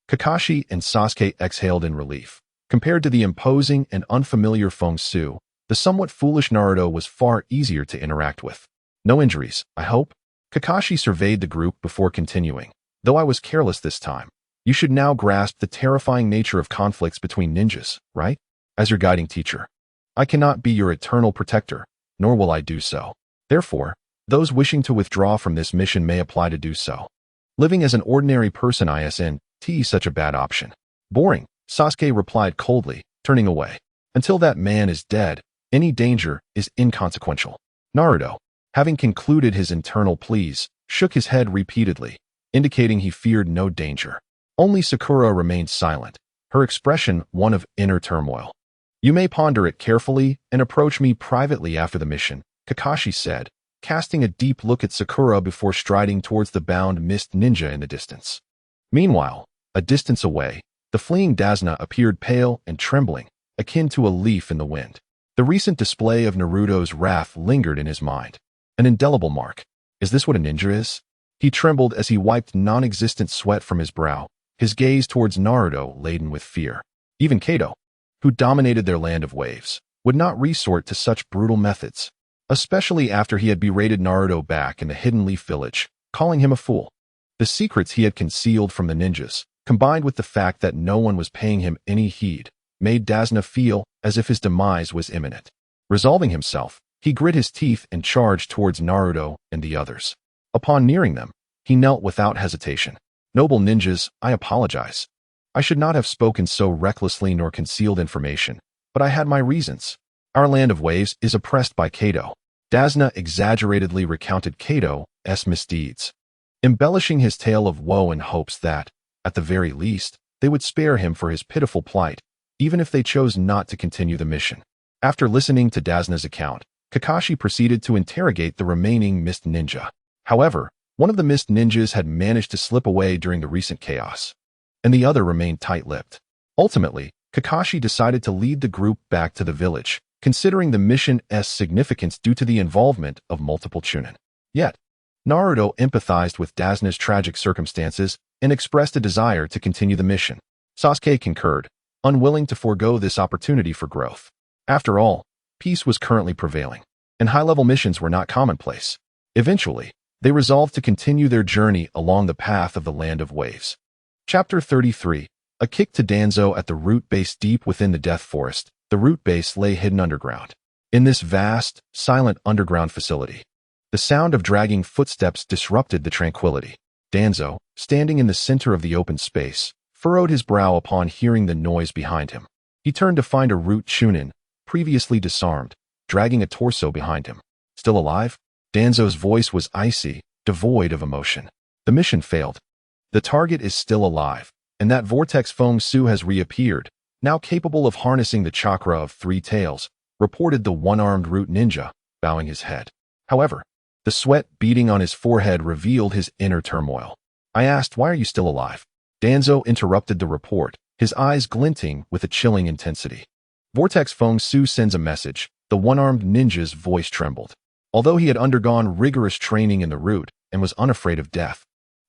Kakashi and Sasuke exhaled in relief. Compared to the imposing and unfamiliar Feng Xu, the somewhat foolish Naruto was far easier to interact with. No injuries, I hope? Kakashi surveyed the group before continuing. Though I was careless this time, you should now grasp the terrifying nature of conflicts between ninjas, right? As your guiding teacher, I cannot be your eternal protector, nor will I do so. Therefore, those wishing to withdraw from this mission may apply to do so. Living as an ordinary person isn't such a bad option. Boring, Sasuke replied coldly, turning away. Until that man is dead, any danger is inconsequential. Naruto, having concluded his internal pleas, shook his head repeatedly, indicating he feared no danger. Only Sakura remained silent, her expression one of inner turmoil. You may ponder it carefully and approach me privately after the mission, Kakashi said, casting a deep look at Sakura before striding towards the bound mist ninja in the distance. Meanwhile, a distance away, the fleeing Dasna appeared pale and trembling, akin to a leaf in the wind. The recent display of Naruto's wrath lingered in his mind. An indelible mark. Is this what a ninja is? He trembled as he wiped non-existent sweat from his brow, his gaze towards Naruto laden with fear. Even Kato, who dominated their land of waves, would not resort to such brutal methods, especially after he had berated Naruto back in the Hidden Leaf Village, calling him a fool. The secrets he had concealed from the ninjas, combined with the fact that no one was paying him any heed, made Dasna feel as if his demise was imminent. Resolving himself, he grit his teeth and charged towards Naruto and the others. Upon nearing them, he knelt without hesitation. "Noble ninjas, I apologize. I should not have spoken so recklessly nor concealed information, but I had my reasons. Our land of waves is oppressed by Kato." Dasna exaggeratedly recounted Kato's misdeeds, embellishing his tale of woe in hopes that, at the very least, they would spare him for his pitiful plight, even if they chose not to continue the mission. After listening to Dasna's account, Kakashi proceeded to interrogate the remaining Mist Ninja. However, one of the Mist Ninjas had managed to slip away during the recent chaos, and the other remained tight-lipped. Ultimately, Kakashi decided to lead the group back to the village, considering the mission's significance due to the involvement of multiple Chunin. Yet, Naruto empathized with Dasna's tragic circumstances and expressed a desire to continue the mission. Sasuke concurred, unwilling to forego this opportunity for growth. After all, peace was currently prevailing, and high-level missions were not commonplace. Eventually, they resolved to continue their journey along the path of the Land of Waves. Chapter 33. A kick to Danzo. At the root base deep within the Death Forest, the root base lay hidden underground. In this vast, silent underground facility, the sound of dragging footsteps disrupted the tranquility. Danzo, standing in the center of the open space, furrowed his brow upon hearing the noise behind him. He turned to find a root Chunin, previously disarmed, dragging a torso behind him. "Still alive?" Danzo's voice was icy, devoid of emotion. "The mission failed. The target is still alive, and that vortex Feng Xu has reappeared, now capable of harnessing the chakra of three tails," reported the one-armed root ninja, bowing his head. However, the sweat beading on his forehead revealed his inner turmoil. "I asked, why are you still alive?" Danzo interrupted the report, his eyes glinting with a chilling intensity. "Vortex Feng Xu sends a message." The one-armed ninja's voice trembled. Although he had undergone rigorous training in the root and was unafraid of death,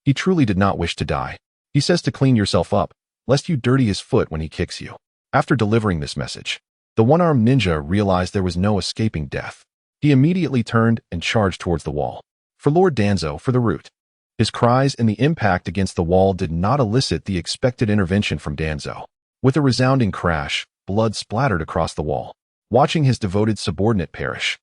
he truly did not wish to die. "He says to clean yourself up, lest you dirty his foot when he kicks you." After delivering this message, the one-armed ninja realized there was no escaping death. He immediately turned and charged towards the wall. "For Lord Danzo, for the root." His cries and the impact against the wall did not elicit the expected intervention from Danzo. With a resounding crash, blood splattered across the wall. Watching his devoted subordinate perish,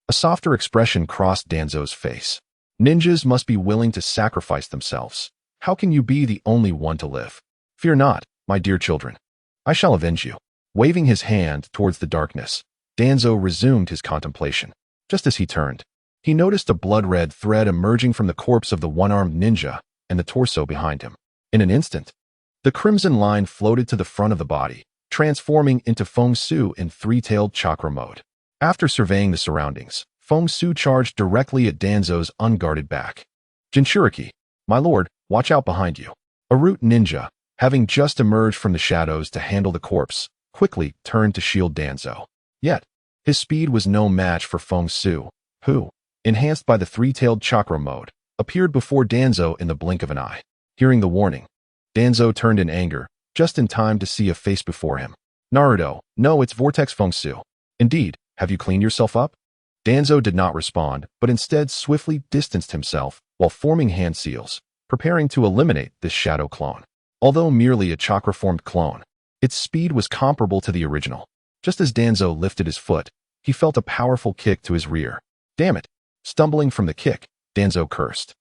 a softer expression crossed Danzo's face. "Ninjas must be willing to sacrifice themselves. How can you be the only one to live? Fear not, my dear children. I shall avenge you." Waving his hand towards the darkness, Danzo resumed his contemplation. Just as he turned, he noticed a blood-red thread emerging from the corpse of the one-armed ninja and the torso behind him. In an instant, the crimson line floated to the front of the body, transforming into Feng Xu in three-tailed chakra mode. After surveying the surroundings, Feng Xu charged directly at Danzo's unguarded back. "Jinchuriki, my lord, watch out behind you." A root ninja, having just emerged from the shadows to handle the corpse, quickly turned to shield Danzo. Yet, his speed was no match for Feng Xu, who, enhanced by the three-tailed chakra mode, appeared before Danzo in the blink of an eye. Hearing the warning, Danzo turned in anger, just in time to see a face before him. "Naruto, no, it's Vortex Feng Xu. Indeed, have you cleaned yourself up?" Danzo did not respond, but instead swiftly distanced himself while forming hand seals, preparing to eliminate this shadow clone. Although merely a chakra-formed clone, its speed was comparable to the original. Just as Danzo lifted his foot, he felt a powerful kick to his rear. "Damn it!" Stumbling from the kick, Danzo cursed,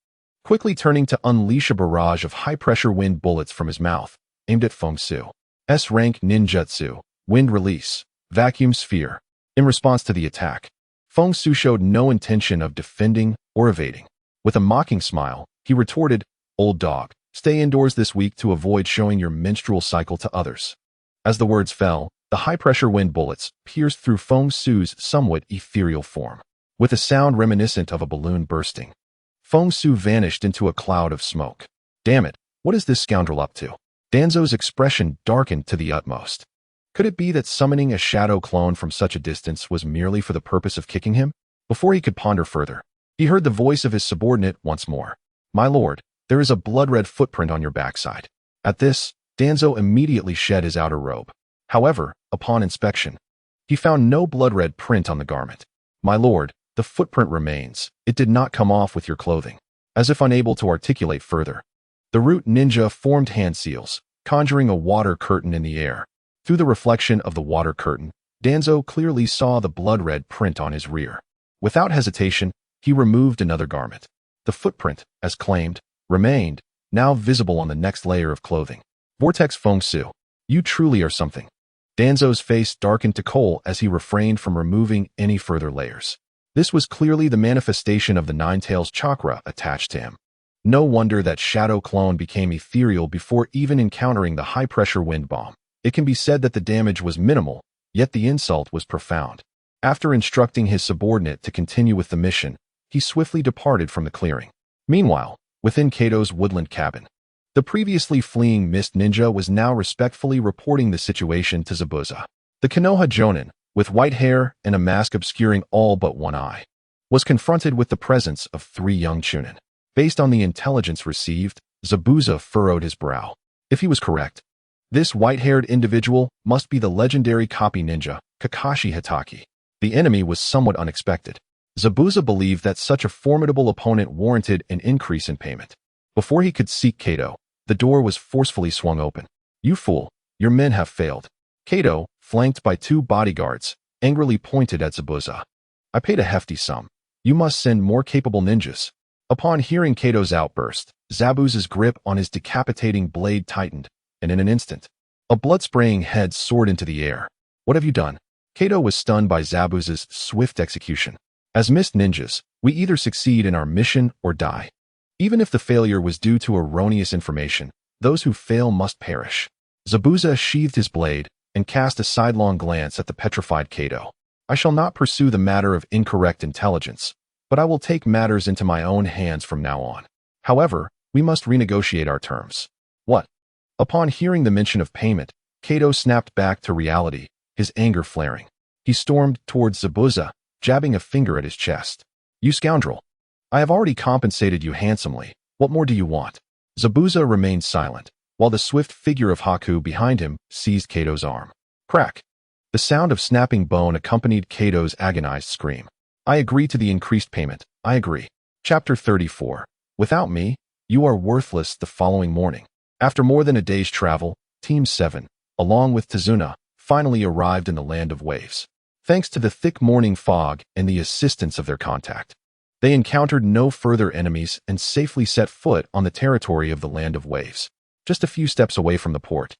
quickly turning to unleash a barrage of high-pressure wind bullets from his mouth, aimed at Feng Xu. S-rank ninjutsu, wind release, vacuum sphere. In response to the attack, Feng Xu showed no intention of defending or evading. With a mocking smile, he retorted, "Old dog, stay indoors this week to avoid showing your menstrual cycle to others." As the words fell, the high-pressure wind bullets pierced through Feng Xu's somewhat ethereal form. With a sound reminiscent of a balloon bursting, Feng Xu vanished into a cloud of smoke. "Damn it, what is this scoundrel up to?" Danzo's expression darkened to the utmost. Could it be that summoning a shadow clone from such a distance was merely for the purpose of kicking him? Before he could ponder further, he heard the voice of his subordinate once more. "My lord, there is a blood-red footprint on your backside." At this, Danzo immediately shed his outer robe. However, upon inspection, he found no blood-red print on the garment. "My lord, the footprint remains. It did not come off with your clothing." As if unable to articulate further, the root ninja formed hand seals, conjuring a water curtain in the air. Through the reflection of the water curtain, Danzo clearly saw the blood-red print on his rear. Without hesitation, he removed another garment. The footprint, as claimed, remained, now visible on the next layer of clothing. Vortex Feng Xu, you truly are something. Danzo's face darkened to coal as he refrained from removing any further layers. This was clearly the manifestation of the Nine-Tails chakra attached to him. No wonder that Shadow Clone became ethereal before even encountering the high-pressure wind bomb. It can be said that the damage was minimal, yet the insult was profound. After instructing his subordinate to continue with the mission, he swiftly departed from the clearing. Meanwhile, within Kato's woodland cabin, the previously fleeing Mist Ninja was now respectfully reporting the situation to Zabuza. The Konoha Jonin, with white hair and a mask obscuring all but one eye, was confronted with the presence of 3 young Chunin. Based on the intelligence received, Zabuza furrowed his brow. If he was correct, this white-haired individual must be the legendary copy ninja, Kakashi Hatake. The enemy was somewhat unexpected. Zabuza believed that such a formidable opponent warranted an increase in payment. Before he could seek Kato, the door was forcefully swung open. You fool, your men have failed. Kato, flanked by 2 bodyguards, angrily pointed at Zabuza. I paid a hefty sum. You must send more capable ninjas. Upon hearing Kato's outburst, Zabuza's grip on his decapitating blade tightened, and in an instant, a blood-spraying head soared into the air. What have you done? Kato was stunned by Zabuza's swift execution. As Mist Ninjas, we either succeed in our mission or die. Even if the failure was due to erroneous information, those who fail must perish. Zabuza sheathed his blade and cast a sidelong glance at the petrified Kato. I shall not pursue the matter of incorrect intelligence, but I will take matters into my own hands from now on. However, we must renegotiate our terms. What? Upon hearing the mention of payment, Kato snapped back to reality, his anger flaring. He stormed towards Zabuza, jabbing a finger at his chest. You scoundrel! I have already compensated you handsomely. What more do you want? Zabuza remained silent, while the swift figure of Haku behind him seized Kato's arm. Crack! The sound of snapping bone accompanied Kato's agonized scream. I agree to the increased payment. I agree. Chapter 34. Without me, you are worthless. The following morning, after more than a day's travel, Team 7, along with Tazuna, finally arrived in the Land of Waves. Thanks to the thick morning fog and the assistance of their contact, they encountered no further enemies and safely set foot on the territory of the Land of Waves. Just a few steps away from the port,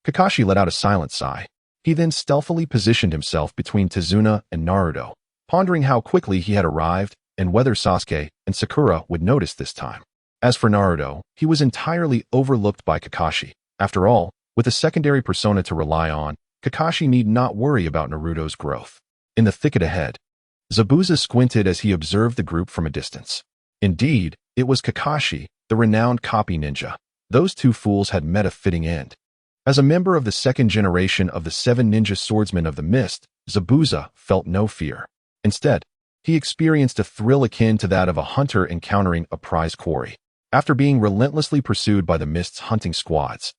Kakashi let out a silent sigh. He then stealthily positioned himself between Tazuna and Naruto, pondering how quickly he had arrived and whether Sasuke and Sakura would notice this time. As for Naruto, he was entirely overlooked by Kakashi. After all, with a secondary persona to rely on, Kakashi need not worry about Naruto's growth. In the thicket ahead, Zabuza squinted as he observed the group from a distance. Indeed, it was Kakashi, the renowned copy ninja. Those 2 fools had met a fitting end. As a member of the 2nd generation of the 7 ninja swordsmen of the mist, Zabuza felt no fear. Instead, he experienced a thrill akin to that of a hunter encountering a prize quarry. After being relentlessly pursued by the mist's hunting squads,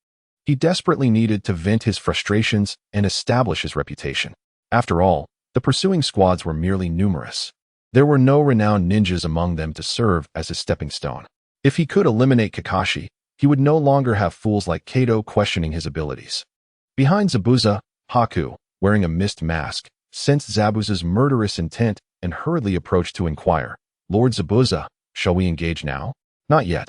he desperately needed to vent his frustrations and establish his reputation. After all, the pursuing squads were merely numerous. There were no renowned ninjas among them to serve as a stepping stone. If he could eliminate Kakashi, he would no longer have fools like Kato questioning his abilities. Behind Zabuza, Haku, wearing a mist mask, sensed Zabuza's murderous intent and hurriedly approached to inquire, Lord Zabuza, shall we engage now? Not yet.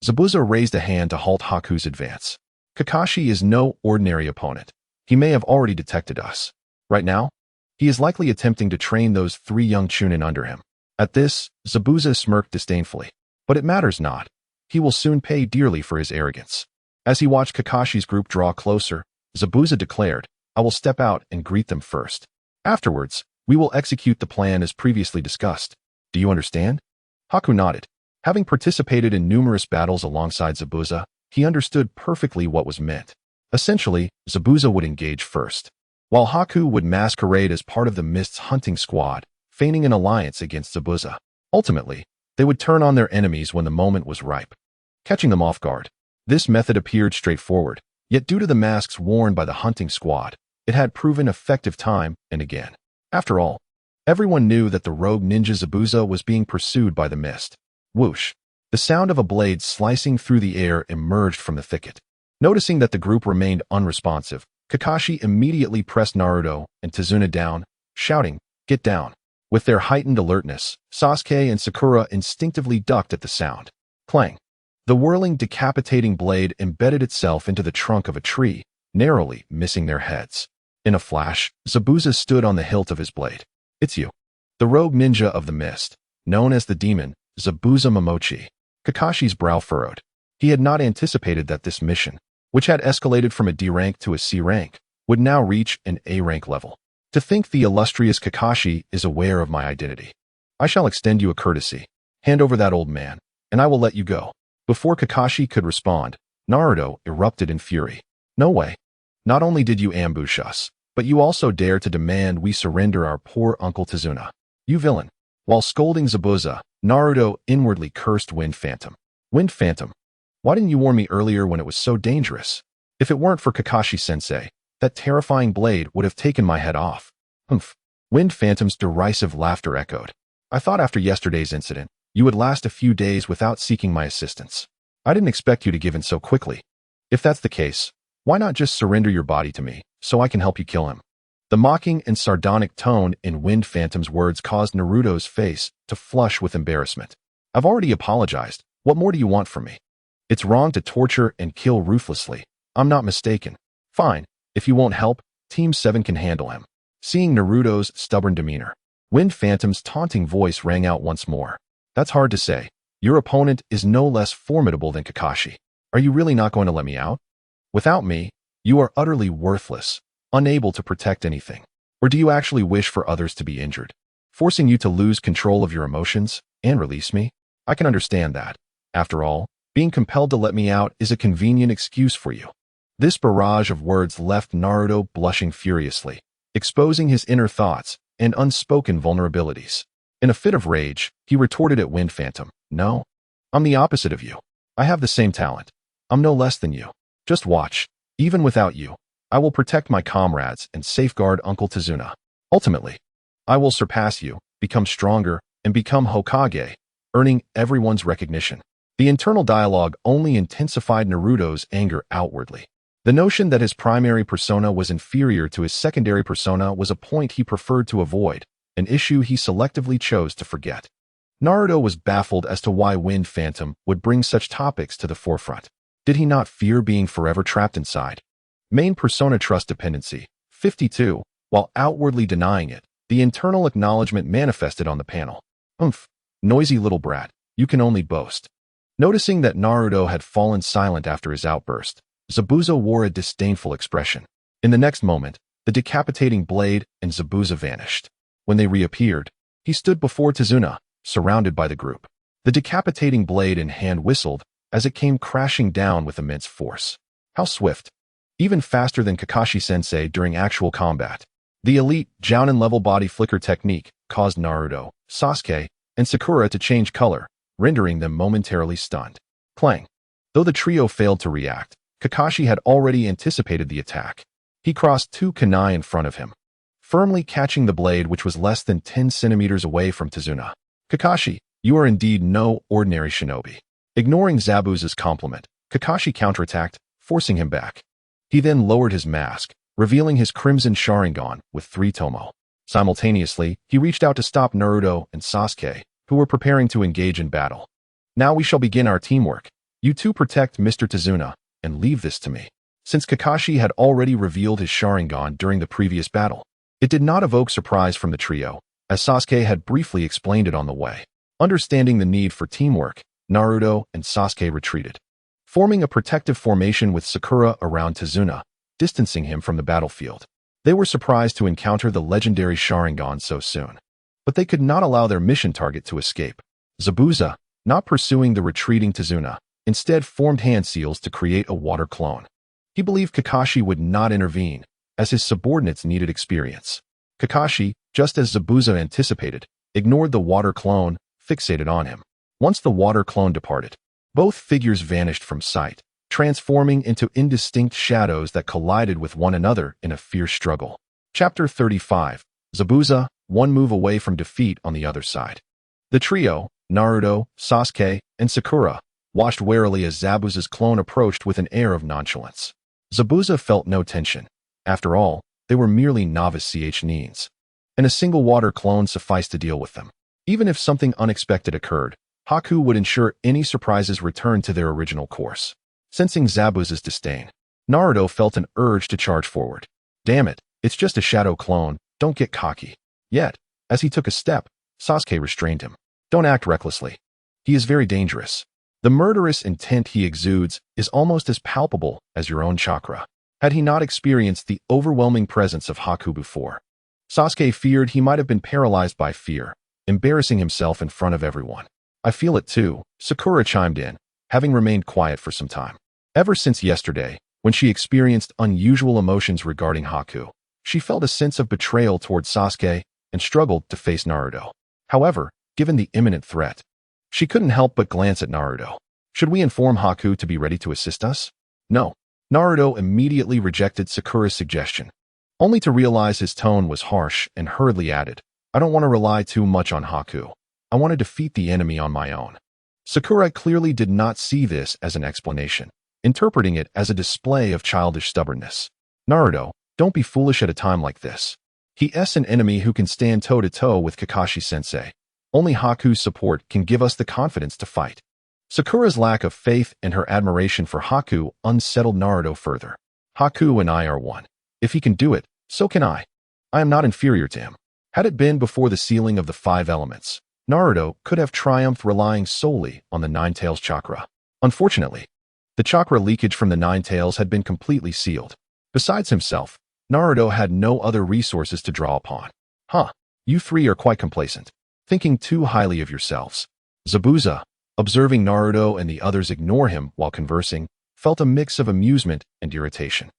Zabuza raised a hand to halt Haku's advance. Kakashi is no ordinary opponent. He may have already detected us. Right now, he is likely attempting to train those 3 young Chunin under him. At this, Zabuza smirked disdainfully. But it matters not. He will soon pay dearly for his arrogance. As he watched Kakashi's group draw closer, Zabuza declared, I will step out and greet them first. Afterwards, we will execute the plan as previously discussed. Do you understand? Haku nodded. Having participated in numerous battles alongside Zabuza, he understood perfectly what was meant. Essentially, Zabuza would engage first, while Haku would masquerade as part of the Mist's hunting squad, feigning an alliance against Zabuza. Ultimately, they would turn on their enemies when the moment was ripe, catching them off guard. This method appeared straightforward, yet due to the masks worn by the hunting squad, it had proven effective time and again. After all, everyone knew that the rogue ninja Zabuza was being pursued by the Mist. Whoosh! The sound of a blade slicing through the air emerged from the thicket. Noticing that the group remained unresponsive, Kakashi immediately pressed Naruto and Tazuna down, shouting, "Get down!" With their heightened alertness, Sasuke and Sakura instinctively ducked at the sound. Clang! The whirling, decapitating blade embedded itself into the trunk of a tree, narrowly missing their heads. In a flash, Zabuza stood on the hilt of his blade. "It's you." The rogue ninja of the mist, known as the demon, Zabuza Momochi. Kakashi's brow furrowed. He had not anticipated that this mission, which had escalated from a D rank to a C rank, would now reach an A rank level. To think the illustrious Kakashi is aware of my identity. I shall extend you a courtesy. Hand over that old man, and I will let you go. Before Kakashi could respond, Naruto erupted in fury. "No way. Not only did you ambush us, but you also dare to demand we surrender our poor Uncle Tazuna. You villain." While scolding Zabuza, Naruto inwardly cursed Wind Phantom. "Wind Phantom, why didn't you warn me earlier when it was so dangerous? If it weren't for Kakashi-sensei, that terrifying blade would have taken my head off." "Humph." Wind Phantom's derisive laughter echoed. "I thought after yesterday's incident, you would last a few days without seeking my assistance. I didn't expect you to give in so quickly. If that's the case, why not just surrender your body to me, so I can help you kill him?" The mocking and sardonic tone in Wind Phantom's words caused Naruto's face to flush with embarrassment. "I've already apologized. What more do you want from me? It's wrong to torture and kill ruthlessly. I'm not mistaken. Fine, if you won't help, Team 7 can handle him." Seeing Naruto's stubborn demeanor, Wind Phantom's taunting voice rang out once more. "That's hard to say. Your opponent is no less formidable than Kakashi. Are you really not going to let me out? Without me, you are utterly worthless, unable to protect anything. Or do you actually wish for others to be injured, forcing you to lose control of your emotions and release me? I can understand that. After all, being compelled to let me out is a convenient excuse for you." This barrage of words left Naruto blushing furiously, exposing his inner thoughts and unspoken vulnerabilities. In a fit of rage, he retorted at Wind Phantom, "No, I'm the opposite of you. I have the same talent. I'm no less than you. Just watch. Even without you, I will protect my comrades and safeguard Uncle Tazuna. Ultimately, I will surpass you, become stronger, and become Hokage, earning everyone's recognition." The internal dialogue only intensified Naruto's anger outwardly. The notion that his primary persona was inferior to his secondary persona was a point he preferred to avoid, an issue he selectively chose to forget. Naruto was baffled as to why Wind Phantom would bring such topics to the forefront. Did he not fear being forever trapped inside? Main persona trust dependency, 52, while outwardly denying it, the internal acknowledgement manifested on the panel. "Oomph, noisy little brat, you can only boast." Noticing that Naruto had fallen silent after his outburst, Zabuza wore a disdainful expression. In the next moment, the decapitating blade and Zabuza vanished. When they reappeared, he stood before Tazuna, surrounded by the group. The decapitating blade in hand whistled as it came crashing down with immense force. How swift! Even faster than Kakashi-sensei during actual combat. The elite Jounin-level body flicker technique caused Naruto, Sasuke, and Sakura to change color, rendering them momentarily stunned. Clang! Though the trio failed to react, Kakashi had already anticipated the attack. He crossed two kunai in front of him, firmly catching the blade which was less than 10 centimeters away from Tazuna. "Kakashi, you are indeed no ordinary shinobi." Ignoring Zabuza's compliment, Kakashi counterattacked, forcing him back. He then lowered his mask, revealing his crimson Sharingan with 3 tomo. Simultaneously, he reached out to stop Naruto and Sasuke, who were preparing to engage in battle. "Now we shall begin our teamwork. You two protect Mr. Tazuna, and leave this to me." Since Kakashi had already revealed his Sharingan during the previous battle, it did not evoke surprise from the trio, as Sasuke had briefly explained it on the way. Understanding the need for teamwork, Naruto and Sasuke retreated, forming a protective formation with Sakura around Tazuna, distancing him from the battlefield. They were surprised to encounter the legendary Sharingan so soon, but they could not allow their mission target to escape. Zabuza, not pursuing the retreating Tazuna, instead formed hand seals to create a water clone. He believed Kakashi would not intervene, as his subordinates needed experience. Kakashi, just as Zabuza anticipated, ignored the water clone, fixated on him. Once the water clone departed, both figures vanished from sight, transforming into indistinct shadows that collided with one another in a fierce struggle. Chapter 35. Zabuza, one move away from defeat on the other side. The trio, Naruto, Sasuke, and Sakura, watched warily as Zabuza's clone approached with an air of nonchalance. Zabuza felt no tension. After all, they were merely novice nins, and a single water clone sufficed to deal with them. Even if something unexpected occurred, Haku would ensure any surprises returned to their original course. Sensing Zabuza's disdain, Naruto felt an urge to charge forward. Damn it, it's just a shadow clone, don't get cocky. Yet, as he took a step, Sasuke restrained him. Don't act recklessly. He is very dangerous. The murderous intent he exudes is almost as palpable as your own chakra. Had he not experienced the overwhelming presence of Haku before, Sasuke feared he might have been paralyzed by fear, embarrassing himself in front of everyone. I feel it too, Sakura chimed in, having remained quiet for some time. Ever since yesterday, when she experienced unusual emotions regarding Haku, she felt a sense of betrayal towards Sasuke and struggled to face Naruto. However, given the imminent threat, she couldn't help but glance at Naruto. Should we inform Haku to be ready to assist us? No. Naruto immediately rejected Sakura's suggestion, only to realize his tone was harsh and hurriedly added, I don't want to rely too much on Haku. I want to defeat the enemy on my own. Sakura clearly did not see this as an explanation, interpreting it as a display of childish stubbornness. Naruto, don't be foolish at a time like this. He's an enemy who can stand toe-to-toe with Kakashi-sensei. Only Haku's support can give us the confidence to fight. Sakura's lack of faith and her admiration for Haku unsettled Naruto further. Haku and I are one. If he can do it, so can I. I am not inferior to him. Had it been before the sealing of the 5 elements, Naruto could have triumphed relying solely on the Nine Tails chakra. Unfortunately, the chakra leakage from the Nine Tails had been completely sealed. Besides himself, Naruto had no other resources to draw upon. You three are quite complacent, thinking too highly of yourselves. Zabuza, observing Naruto and the others ignore him while conversing, felt a mix of amusement and irritation.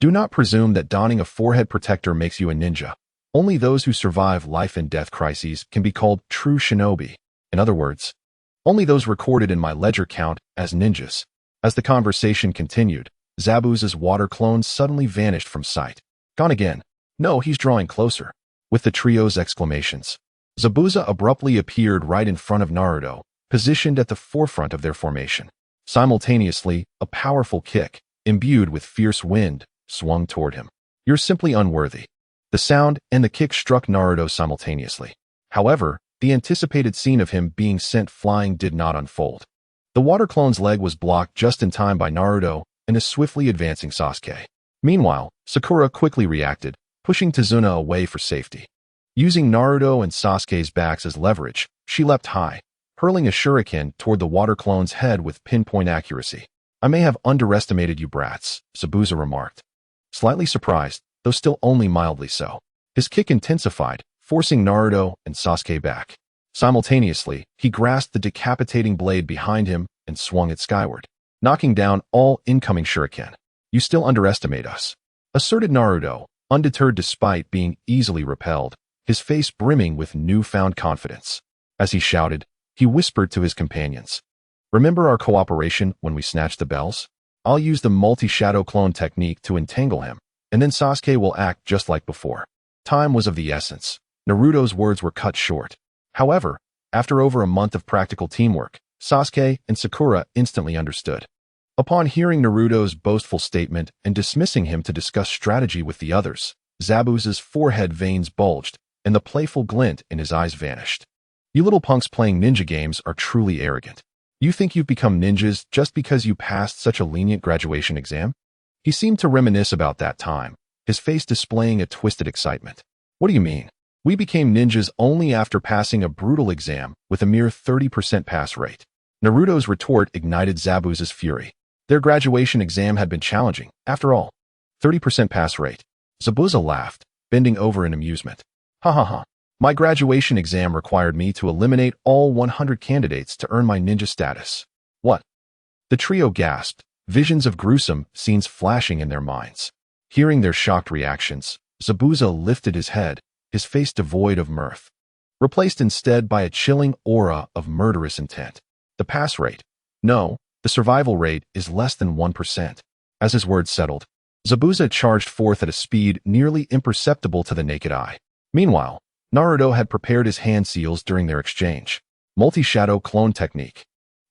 Do not presume that donning a forehead protector makes you a ninja. Only those who survive life and death crises can be called true shinobi. In other words, only those recorded in my ledger count as ninjas. As the conversation continued, Zabuza's water clone suddenly vanished from sight. Gone again. No, he's drawing closer. With the trio's exclamations, Zabuza abruptly appeared right in front of Naruto, positioned at the forefront of their formation. Simultaneously, a powerful kick, imbued with fierce wind, swung toward him. You're simply unworthy. The sound and the kick struck Naruto simultaneously. However, the anticipated scene of him being sent flying did not unfold. The water clone's leg was blocked just in time by Naruto and a swiftly advancing Sasuke. Meanwhile, Sakura quickly reacted, pushing Tazuna away for safety. Using Naruto and Sasuke's backs as leverage, she leapt high, hurling a shuriken toward the water clone's head with pinpoint accuracy. I may have underestimated you brats, Zabuza remarked. Slightly surprised, though still only mildly so. His kick intensified, forcing Naruto and Sasuke back. Simultaneously, he grasped the decapitating blade behind him and swung it skyward, knocking down all incoming shuriken. You still underestimate us, asserted Naruto, undeterred despite being easily repelled, his face brimming with newfound confidence. As he shouted, he whispered to his companions, remember our cooperation when we snatched the bells? I'll use the multi-shadow clone technique to entangle him, and then Sasuke will act just like before. Time was of the essence. Naruto's words were cut short. However, after over a month of practical teamwork, Sasuke and Sakura instantly understood. Upon hearing Naruto's boastful statement and dismissing him to discuss strategy with the others, Zabuza's forehead veins bulged, and the playful glint in his eyes vanished. You little punks playing ninja games are truly arrogant. You think you've become ninjas just because you passed such a lenient graduation exam? He seemed to reminisce about that time, his face displaying a twisted excitement. What do you mean? We became ninjas only after passing a brutal exam with a mere 30% pass rate. Naruto's retort ignited Zabuza's fury. Their graduation exam had been challenging, after all. 30% pass rate. Zabuza laughed, bending over in amusement. Ha. My graduation exam required me to eliminate all 100 candidates to earn my ninja status. What? The trio gasped, visions of gruesome scenes flashing in their minds. Hearing their shocked reactions, Zabuza lifted his head, his face devoid of mirth, replaced instead by a chilling aura of murderous intent. The pass rate. No, the survival rate is less than 1%. As his words settled, Zabuza charged forth at a speed nearly imperceptible to the naked eye. Meanwhile, Naruto had prepared his hand seals during their exchange. Multi-shadow clone technique.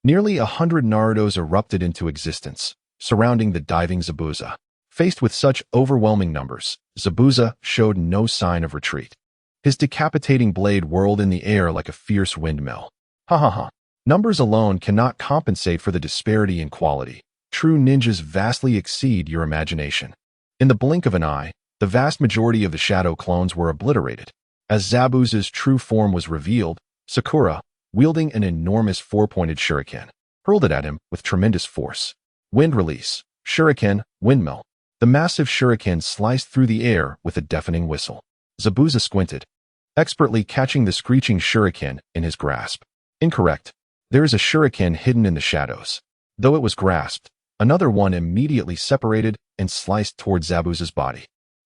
Nearly 100 Narutos erupted into existence, surrounding the diving Zabuza. Faced with such overwhelming numbers, Zabuza showed no sign of retreat. His decapitating blade whirled in the air like a fierce windmill. Ha ha ha. Numbers alone cannot compensate for the disparity in quality. True ninjas vastly exceed your imagination. In the blink of an eye, the vast majority of the shadow clones were obliterated. As Zabuza's true form was revealed, Sakura, wielding an enormous four-pointed shuriken, hurled it at him with tremendous force. Wind release, shuriken, windmill. The massive shuriken sliced through the air with a deafening whistle. Zabuza squinted, expertly catching the screeching shuriken in his grasp. Incorrect. There is a shuriken hidden in the shadows. Though it was grasped, another one immediately separated and sliced toward Zabuza's body.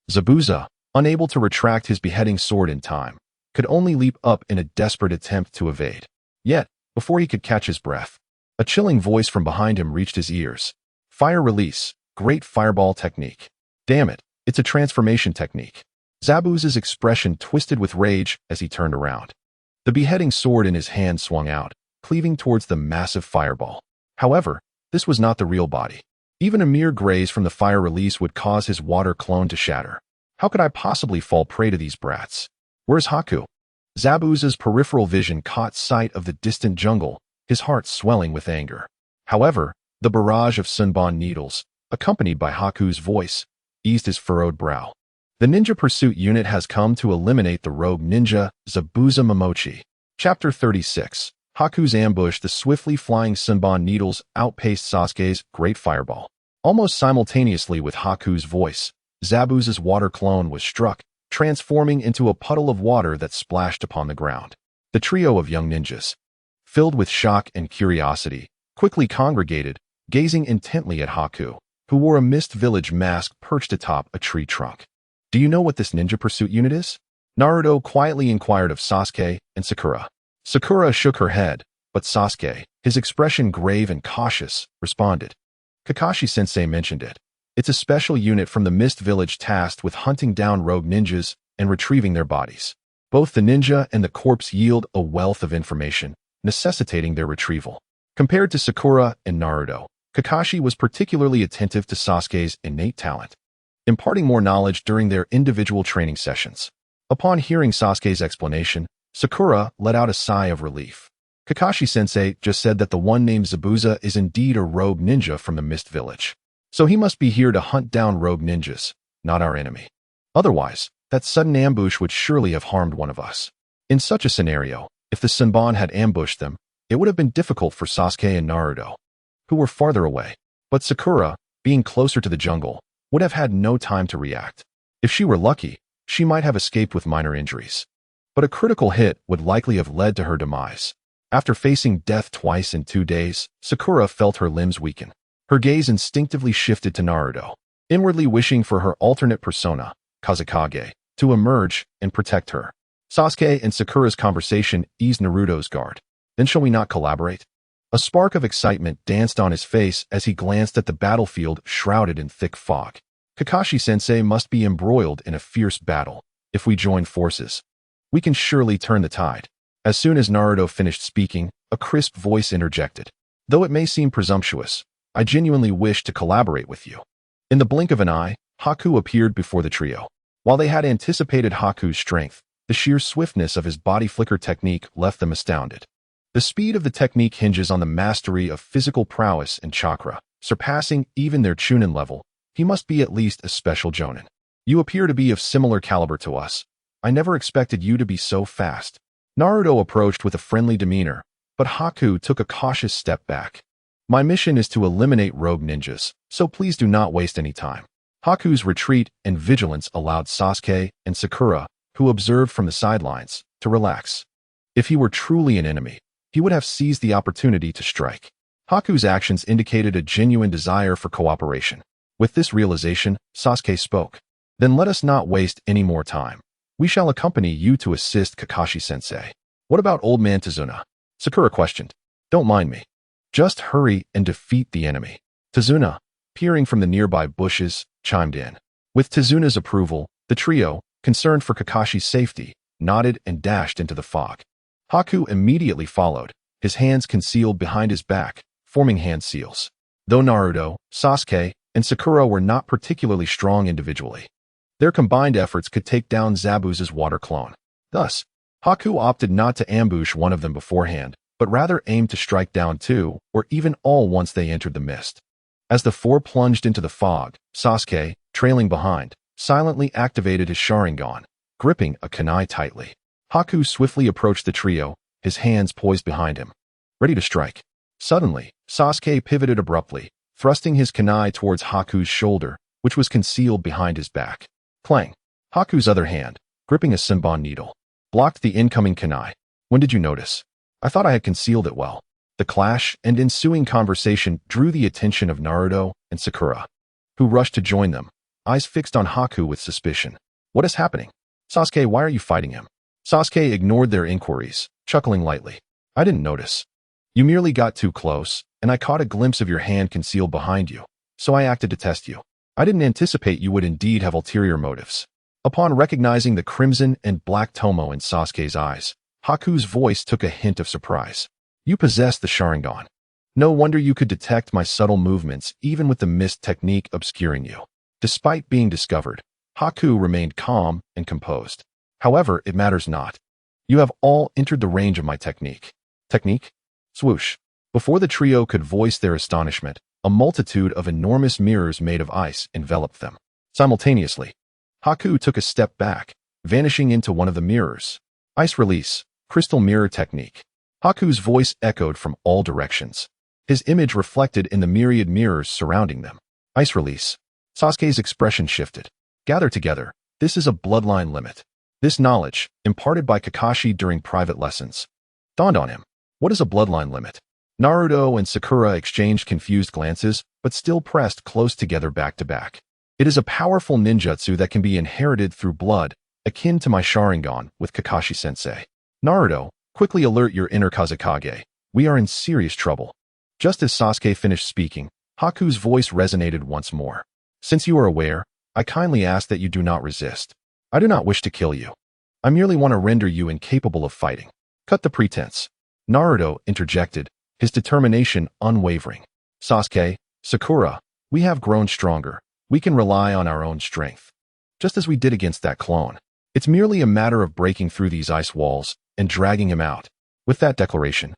Zabuza, unable to retract his beheading sword in time, could only leap up in a desperate attempt to evade. Yet, before he could catch his breath, a chilling voice from behind him reached his ears. Fire release, great fireball technique. Damn it, it's a transformation technique. Zabuza's expression twisted with rage as he turned around. The beheading sword in his hand swung out, cleaving towards the massive fireball. However, this was not the real body. Even a mere graze from the fire release would cause his water clone to shatter. How could I possibly fall prey to these brats? Where's Haku? Zabuza's peripheral vision caught sight of the distant jungle, his heart swelling with anger. However, the barrage of Sunban needles, accompanied by Haku's voice, eased his furrowed brow. The ninja pursuit unit has come to eliminate the rogue ninja, Zabuza Momochi. Chapter 36. Haku's ambush. The swiftly flying Sunban needles outpaced Sasuke's great fireball. Almost simultaneously with Haku's voice, Zabuza's water clone was struck, transforming into a puddle of water that splashed upon the ground. The trio of young ninjas, filled with shock and curiosity, quickly congregated, gazing intently at Haku, who wore a mist village mask perched atop a tree trunk. Do you know what this ninja pursuit unit is? Naruto quietly inquired of Sasuke and Sakura. Sakura shook her head, but Sasuke, his expression grave and cautious, responded. Kakashi-sensei mentioned it. It's a special unit from the Mist Village tasked with hunting down rogue ninjas and retrieving their bodies. Both the ninja and the corpse yield a wealth of information, necessitating their retrieval. Compared to Sakura and Naruto, Kakashi was particularly attentive to Sasuke's innate talent, imparting more knowledge during their individual training sessions. Upon hearing Sasuke's explanation, Sakura let out a sigh of relief. Kakashi-sensei just said that the one named Zabuza is indeed a rogue ninja from the Mist Village. So he must be here to hunt down rogue ninjas, not our enemy. Otherwise, that sudden ambush would surely have harmed one of us. In such a scenario, if the Senbon had ambushed them, it would have been difficult for Sasuke and Naruto, who were farther away. But Sakura, being closer to the jungle, would have had no time to react. If she were lucky, she might have escaped with minor injuries. But a critical hit would likely have led to her demise. After facing death twice in 2 days, Sakura felt her limbs weaken. Her gaze instinctively shifted to Naruto, inwardly wishing for her alternate persona, Kazekage, to emerge and protect her. Sasuke and Sakura's conversation eased Naruto's guard. Then shall we not collaborate? A spark of excitement danced on his face as he glanced at the battlefield shrouded in thick fog. Kakashi-sensei must be embroiled in a fierce battle. If we join forces, we can surely turn the tide. As soon as Naruto finished speaking, a crisp voice interjected. Though it may seem presumptuous, I genuinely wish to collaborate with you. In the blink of an eye, Haku appeared before the trio. While they had anticipated Haku's strength, the sheer swiftness of his body flicker technique left them astounded. The speed of the technique hinges on the mastery of physical prowess and chakra, surpassing even their Chunin level. He must be at least a special Jonin. You appear to be of similar caliber to us. I never expected you to be so fast. Naruto approached with a friendly demeanor, but Haku took a cautious step back. My mission is to eliminate rogue ninjas, so please do not waste any time. Haku's retreat and vigilance allowed Sasuke and Sakura, who observed from the sidelines, to relax. If he were truly an enemy, he would have seized the opportunity to strike. Haku's actions indicated a genuine desire for cooperation. With this realization, Sasuke spoke. Then let us not waste any more time. We shall accompany you to assist Kakashi-sensei. What about old man Tazuna? Sakura questioned. Don't mind me. Just hurry and defeat the enemy. Tazuna, peering from the nearby bushes, chimed in. With Tazuna's approval, the trio, concerned for Kakashi's safety, nodded and dashed into the fog. Haku immediately followed, his hands concealed behind his back, forming hand seals. Though Naruto, Sasuke, and Sakura were not particularly strong individually. Their combined efforts could take down Zabuza's water clone. Thus, Haku opted not to ambush one of them beforehand, but rather aimed to strike down two, or even all once they entered the mist. As the four plunged into the fog, Sasuke, trailing behind, silently activated his Sharingan, gripping a kunai tightly. Haku swiftly approached the trio, his hands poised behind him, ready to strike. Suddenly, Sasuke pivoted abruptly, thrusting his kunai towards Haku's shoulder, which was concealed behind his back. Clang! Haku's other hand, gripping a Senbon needle, blocked the incoming kunai. When did you notice? I thought I had concealed it well. The clash and ensuing conversation drew the attention of Naruto and Sakura, who rushed to join them, eyes fixed on Haku with suspicion. What is happening? Sasuke, why are you fighting him? Sasuke ignored their inquiries, chuckling lightly. I didn't notice. You merely got too close, and I caught a glimpse of your hand concealed behind you, so I acted to test you. I didn't anticipate you would indeed have ulterior motives. Upon recognizing the crimson and black tomo in Sasuke's eyes, Haku's voice took a hint of surprise. You possess the Sharingan. No wonder you could detect my subtle movements even with the mist technique obscuring you. Despite being discovered, Haku remained calm and composed. However, it matters not. You have all entered the range of my technique. Technique? Swoosh. Before the trio could voice their astonishment, a multitude of enormous mirrors made of ice enveloped them. Simultaneously, Haku took a step back, vanishing into one of the mirrors. Ice release, crystal mirror technique. Haku's voice echoed from all directions, his image reflected in the myriad mirrors surrounding them. Ice release. Sasuke's expression shifted. Gather together. This is a bloodline limit. This knowledge, imparted by Kakashi during private lessons, dawned on him. What is a bloodline limit? Naruto and Sakura exchanged confused glances, but still pressed close together back to back. It is a powerful ninjutsu that can be inherited through blood, akin to my Sharingan with Kakashi-sensei. Naruto, quickly alert your inner Kazekage. We are in serious trouble. Just as Sasuke finished speaking, Haku's voice resonated once more. Since you are aware, I kindly ask that you do not resist. I do not wish to kill you. I merely want to render you incapable of fighting. Cut the pretense. Naruto interjected, his determination unwavering. Sasuke, Sakura, we have grown stronger. We can rely on our own strength. Just as we did against that clone. It's merely a matter of breaking through these ice walls and dragging him out. With that declaration,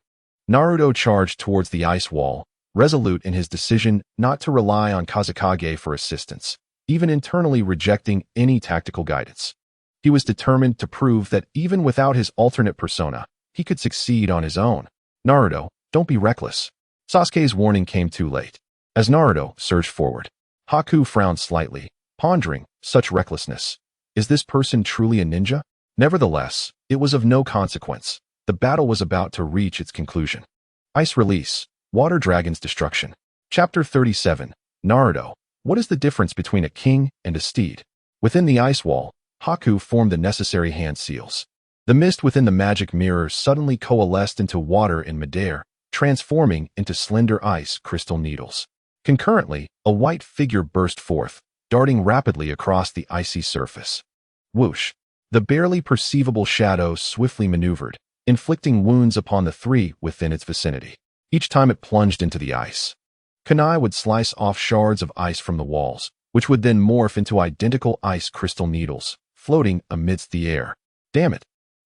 Naruto charged towards the ice wall, resolute in his decision not to rely on Kazekage for assistance, even internally rejecting any tactical guidance. He was determined to prove that even without his alternate persona, he could succeed on his own. Naruto, don't be reckless. Sasuke's warning came too late. As Naruto surged forward, Haku frowned slightly, pondering such recklessness. Is this person truly a ninja? Nevertheless, it was of no consequence. The battle was about to reach its conclusion. Ice release, water dragon's destruction. Chapter 37, Naruto. What is the difference between a king and a steed? Within the ice wall, Haku formed the necessary hand seals. The mist within the magic mirror suddenly coalesced into water in midair, transforming into slender ice crystal needles. Concurrently, a white figure burst forth, darting rapidly across the icy surface. Whoosh! The barely perceivable shadow swiftly maneuvered, inflicting wounds upon the three within its vicinity. Each time it plunged into the ice, kunai would slice off shards of ice from the walls, which would then morph into identical ice crystal needles, floating amidst the air. Damn it!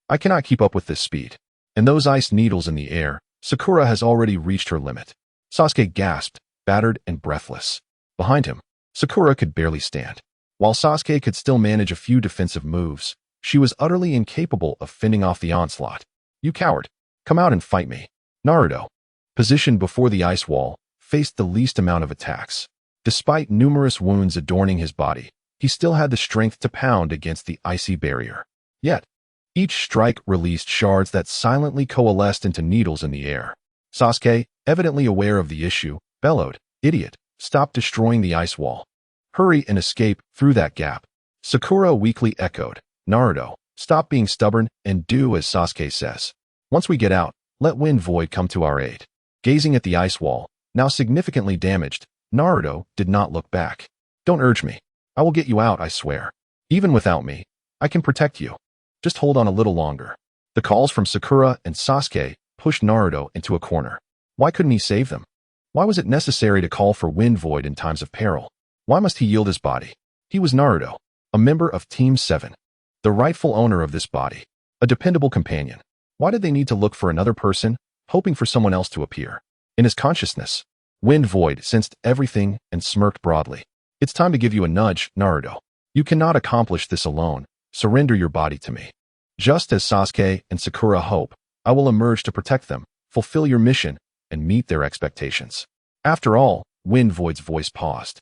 I cannot keep up with this speed. And those ice needles in the air, Sakura has already reached her limit. Sasuke gasped, battered and breathless. Behind him, Sakura could barely stand. While Sasuke could still manage a few defensive moves, she was utterly incapable of fending off the onslaught. You coward! Come out and fight me. Naruto, positioned before the ice wall, faced the least amount of attacks. Despite numerous wounds adorning his body, he still had the strength to pound against the icy barrier. Yet, each strike released shards that silently coalesced into needles in the air. Sasuke, evidently aware of the issue, bellowed, "Idiot, stop destroying the ice wall. Hurry and escape through that gap." Sakura weakly echoed, "Naruto, stop being stubborn and do as Sasuke says. Once we get out, let Wind Void come to our aid." Gazing at the ice wall, now significantly damaged, Naruto did not look back. "Don't urge me. I will get you out, I swear. Even without me, I can protect you. Just hold on a little longer." The calls from Sakura and Sasuke pushed Naruto into a corner. Why couldn't he save them? Why was it necessary to call for Wind Void in times of peril? Why must he yield his body? He was Naruto, a member of Team 7, the rightful owner of this body, a dependable companion. Why did they need to look for another person, hoping for someone else to appear? In his consciousness, Wind Void sensed everything and smirked broadly. It's time to give you a nudge, Naruto. You cannot accomplish this alone. Surrender your body to me. Just as Sasuke and Sakura hope, I will emerge to protect them, fulfill your mission, and meet their expectations. After all, Wind Void's voice paused.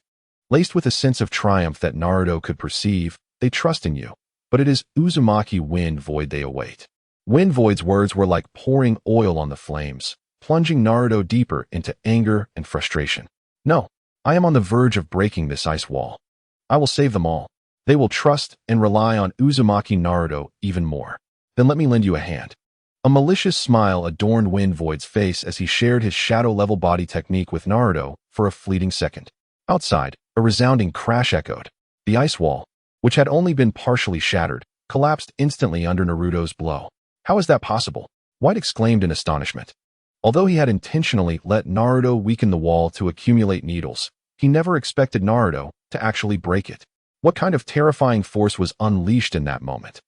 Laced with a sense of triumph that Naruto could perceive, they trust in you. But it is Uzumaki Wind Void they await. Wind Void's words were like pouring oil on the flames, plunging Naruto deeper into anger and frustration. No, I am on the verge of breaking this ice wall. I will save them all. They will trust and rely on Uzumaki Naruto even more. Then let me lend you a hand. A malicious smile adorned Wind Void's face as he shared his shadow-level body technique with Naruto for a fleeting second. Outside, a resounding crash echoed. The ice wall, which had only been partially shattered, collapsed instantly under Naruto's blow. How is that possible? White exclaimed in astonishment. Although he had intentionally let Naruto weaken the wall to accumulate needles, he never expected Naruto to actually break it. What kind of terrifying force was unleashed in that moment?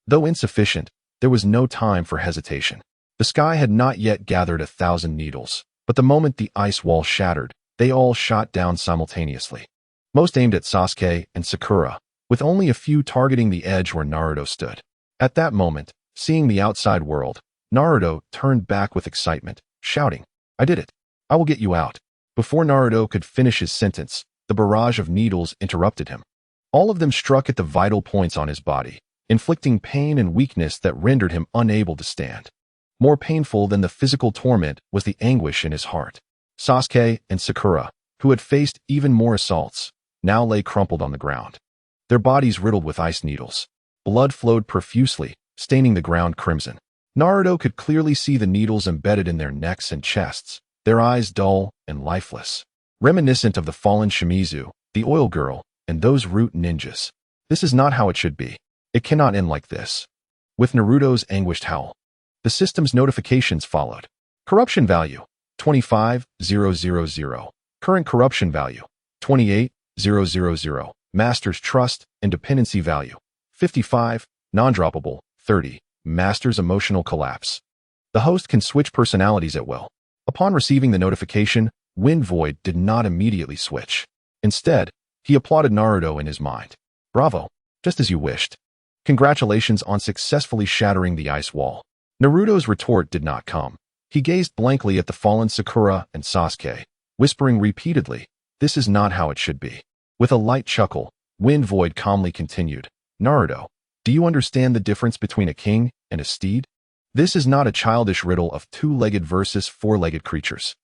Though insufficient, there was no time for hesitation. The sky had not yet gathered 1,000 needles, but the moment the ice wall shattered, they all shot down simultaneously. Most aimed at Sasuke and Sakura, with only a few targeting the edge where Naruto stood. At that moment, seeing the outside world, Naruto turned back with excitement, shouting, "I did it! I will get you out!" Before Naruto could finish his sentence, the barrage of needles interrupted him. All of them struck at the vital points on his body, inflicting pain and weakness that rendered him unable to stand. More painful than the physical torment was the anguish in his heart. Sasuke and Sakura, who had faced even more assaults, now lay crumpled on the ground. Their bodies riddled with ice needles. Blood flowed profusely, staining the ground crimson. Naruto could clearly see the needles embedded in their necks and chests, their eyes dull and lifeless, reminiscent of the fallen Shimizu, the oil girl, and those root ninjas. This is not how it should be. It cannot end like this. With Naruto's anguished howl, the system's notifications followed. Corruption value, 25,000. Current corruption value, 28,000. Master's trust and dependency value, 55. Non-droppable, 30. Master's emotional collapse. The host can switch personalities at will. Upon receiving the notification, Wind Void did not immediately switch. Instead, he applauded Naruto in his mind. Bravo, just as you wished. Congratulations on successfully shattering the ice wall. Naruto's retort did not come. He gazed blankly at the fallen Sakura and Sasuke, whispering repeatedly, "This is not how it should be." With a light chuckle, Wind Void calmly continued, "Naruto, do you understand the difference between a king and a steed? This is not a childish riddle of two-legged versus four-legged creatures,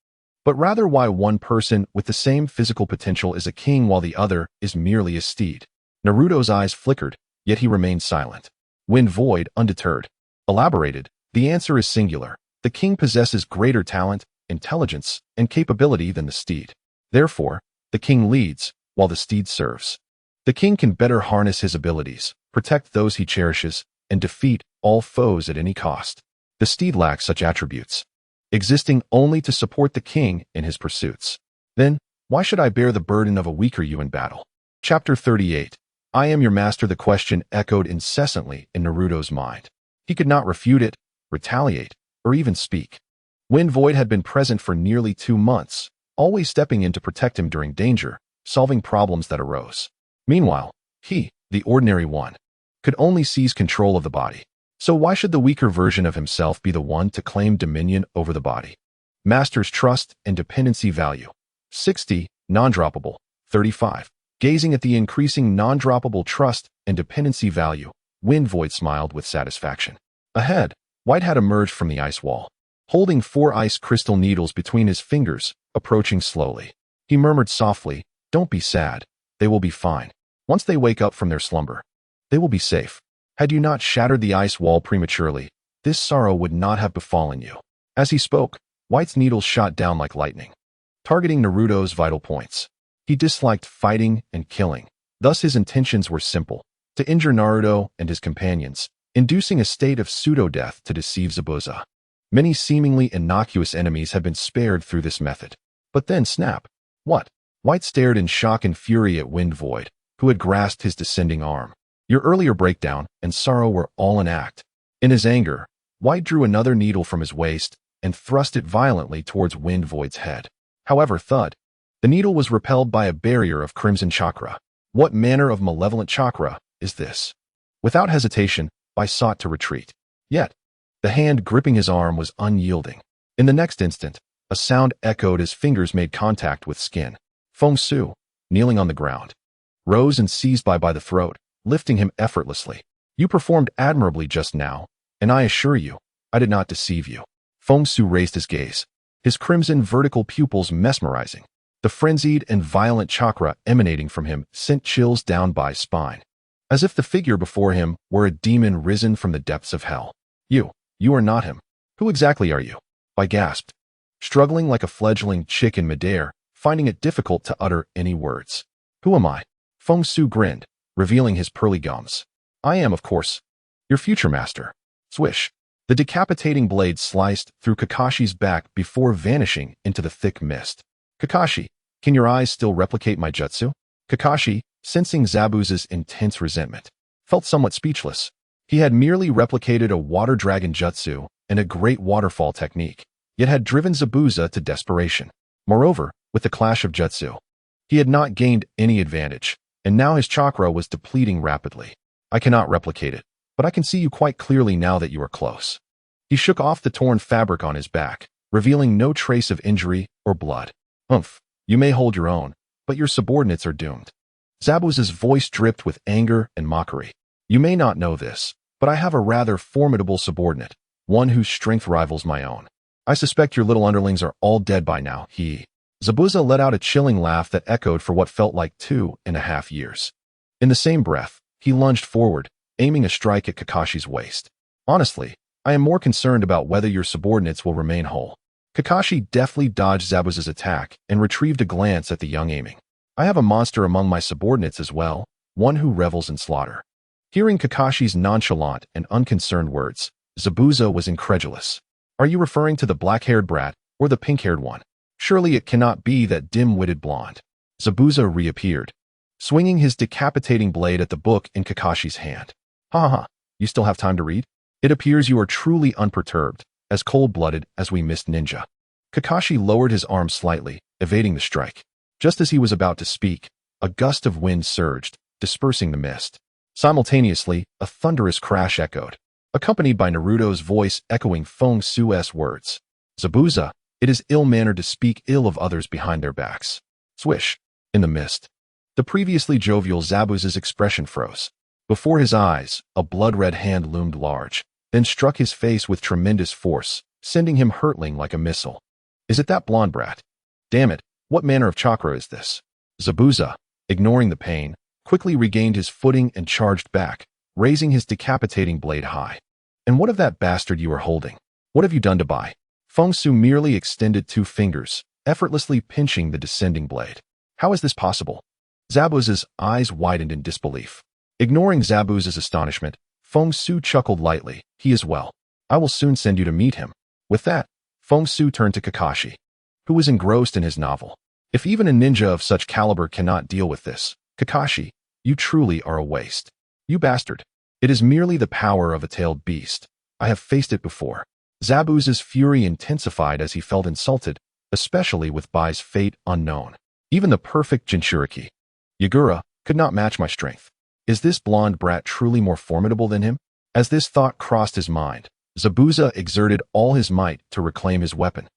but rather why one person with the same physical potential is a king while the other is merely a steed." Naruto's eyes flickered, yet he remained silent. Wind Void, undeterred, elaborated, "The answer is singular. The king possesses greater talent, intelligence, and capability than the steed. Therefore, the king leads, while the steed serves. The king can better harness his abilities, protect those he cherishes, and defeat all foes at any cost. The steed lacks such attributes, existing only to support the king in his pursuits. Then, why should I bear the burden of a weaker you in battle?" Chapter 38. I am your master. The question echoed incessantly in Naruto's mind. He could not refute it, retaliate, or even speak. Wind Void had been present for nearly 2 months, always stepping in to protect him during danger, solving problems that arose. Meanwhile, he, the ordinary one, could only seize control of the body. So why should the weaker version of himself be the one to claim dominion over the body? Master's trust and dependency value, 60. Non-droppable, 35. Gazing at the increasing non-droppable trust and dependency value, Wind Void smiled with satisfaction. Ahead, White had emerged from the ice wall, holding 4 ice crystal needles between his fingers, approaching slowly. He murmured softly, "Don't be sad. They will be fine. Once they wake up from their slumber, they will be safe. Had you not shattered the ice wall prematurely, this sorrow would not have befallen you." As he spoke, White's needles shot down like lightning, targeting Naruto's vital points. He disliked fighting and killing. Thus his intentions were simple: to injure Naruto and his companions, inducing a state of pseudo-death to deceive Zabuza. Many seemingly innocuous enemies had been spared through this method. But then snap. What? White stared in shock and fury at Wind Void, who had grasped his descending arm. Your earlier breakdown and sorrow were all an act. In his anger, White drew another needle from his waist and thrust it violently towards Wind Void's head. However, thud. The needle was repelled by a barrier of crimson chakra. What manner of malevolent chakra is this? Without hesitation, I sought to retreat. Yet, the hand gripping his arm was unyielding. In the next instant, a sound echoed as fingers made contact with skin. Feng Xu, kneeling on the ground, rose and seized by the throat, lifting him effortlessly. You performed admirably just now, and I assure you, I did not deceive you. Feng Xu raised his gaze, his crimson vertical pupils mesmerizing. The frenzied and violent chakra emanating from him sent chills down my spine, as if the figure before him were a demon risen from the depths of hell. You are not him. Who exactly are you? I gasped, struggling like a fledgling chick in midair, finding it difficult to utter any words. Who am I? Feng Xu grinned, revealing his pearly gums. I am, of course, your future master. Swish. The decapitating blade sliced through Kakashi's back before vanishing into the thick mist. Kakashi, can your eyes still replicate my jutsu? Kakashi, sensing Zabuza's intense resentment, felt somewhat speechless. He had merely replicated a water dragon jutsu and a great waterfall technique, yet had driven Zabuza to desperation. Moreover, with the clash of jutsu, he had not gained any advantage, and now his chakra was depleting rapidly. I cannot replicate it, but I can see you quite clearly now that you are close. He shook off the torn fabric on his back, revealing no trace of injury or blood. You may hold your own, but your subordinates are doomed. Zabuza's voice dripped with anger and mockery. You may not know this, but I have a rather formidable subordinate, one whose strength rivals my own. I suspect your little underlings are all dead by now, Zabuza let out a chilling laugh that echoed for what felt like 2.5 years. In the same breath, he lunged forward, aiming a strike at Kakashi's waist. Honestly, I am more concerned about whether your subordinates will remain whole. Kakashi deftly dodged Zabuza's attack and retrieved a glance at the young aiming. I have a monster among my subordinates as well, one who revels in slaughter. Hearing Kakashi's nonchalant and unconcerned words, Zabuza was incredulous. Are you referring to the black-haired brat or the pink-haired one? Surely it cannot be that dim-witted blonde. Zabuza reappeared, swinging his decapitating blade at the book in Kakashi's hand. You still have time to read? It appears you are truly unperturbed, as cold-blooded as we missed ninja. Kakashi lowered his arm slightly, evading the strike. Just as he was about to speak, a gust of wind surged, dispersing the mist. Simultaneously, a thunderous crash echoed, accompanied by Naruto's voice echoing Feng Xu's words. Zabuza, it is ill-mannered to speak ill of others behind their backs. Swish. In the mist, the previously jovial Zabuza's expression froze. Before his eyes, a blood-red hand loomed large, then struck his face with tremendous force, sending him hurtling like a missile. Is it that blonde brat? Damn it, what manner of chakra is this? Zabuza, ignoring the pain, quickly regained his footing and charged back, raising his decapitating blade high. And what of that bastard you are holding? What have you done to Bai? Feng Xu merely extended 2 fingers, effortlessly pinching the descending blade. How is this possible? Zabuza's eyes widened in disbelief. Ignoring Zabuza's astonishment, Feng Xu chuckled lightly. He is well. I will soon send you to meet him. With that, Feng Xu turned to Kakashi, who was engrossed in his novel. If even a ninja of such caliber cannot deal with this, Kakashi, you truly are a waste. You bastard. It is merely the power of a tailed beast. I have faced it before. Zabuza's fury intensified as he felt insulted, especially with Bai's fate unknown. Even the perfect Jinchuriki, Yagura, could not match my strength. Is this blonde brat truly more formidable than him? As this thought crossed his mind, Zabuza exerted all his might to reclaim his weapon.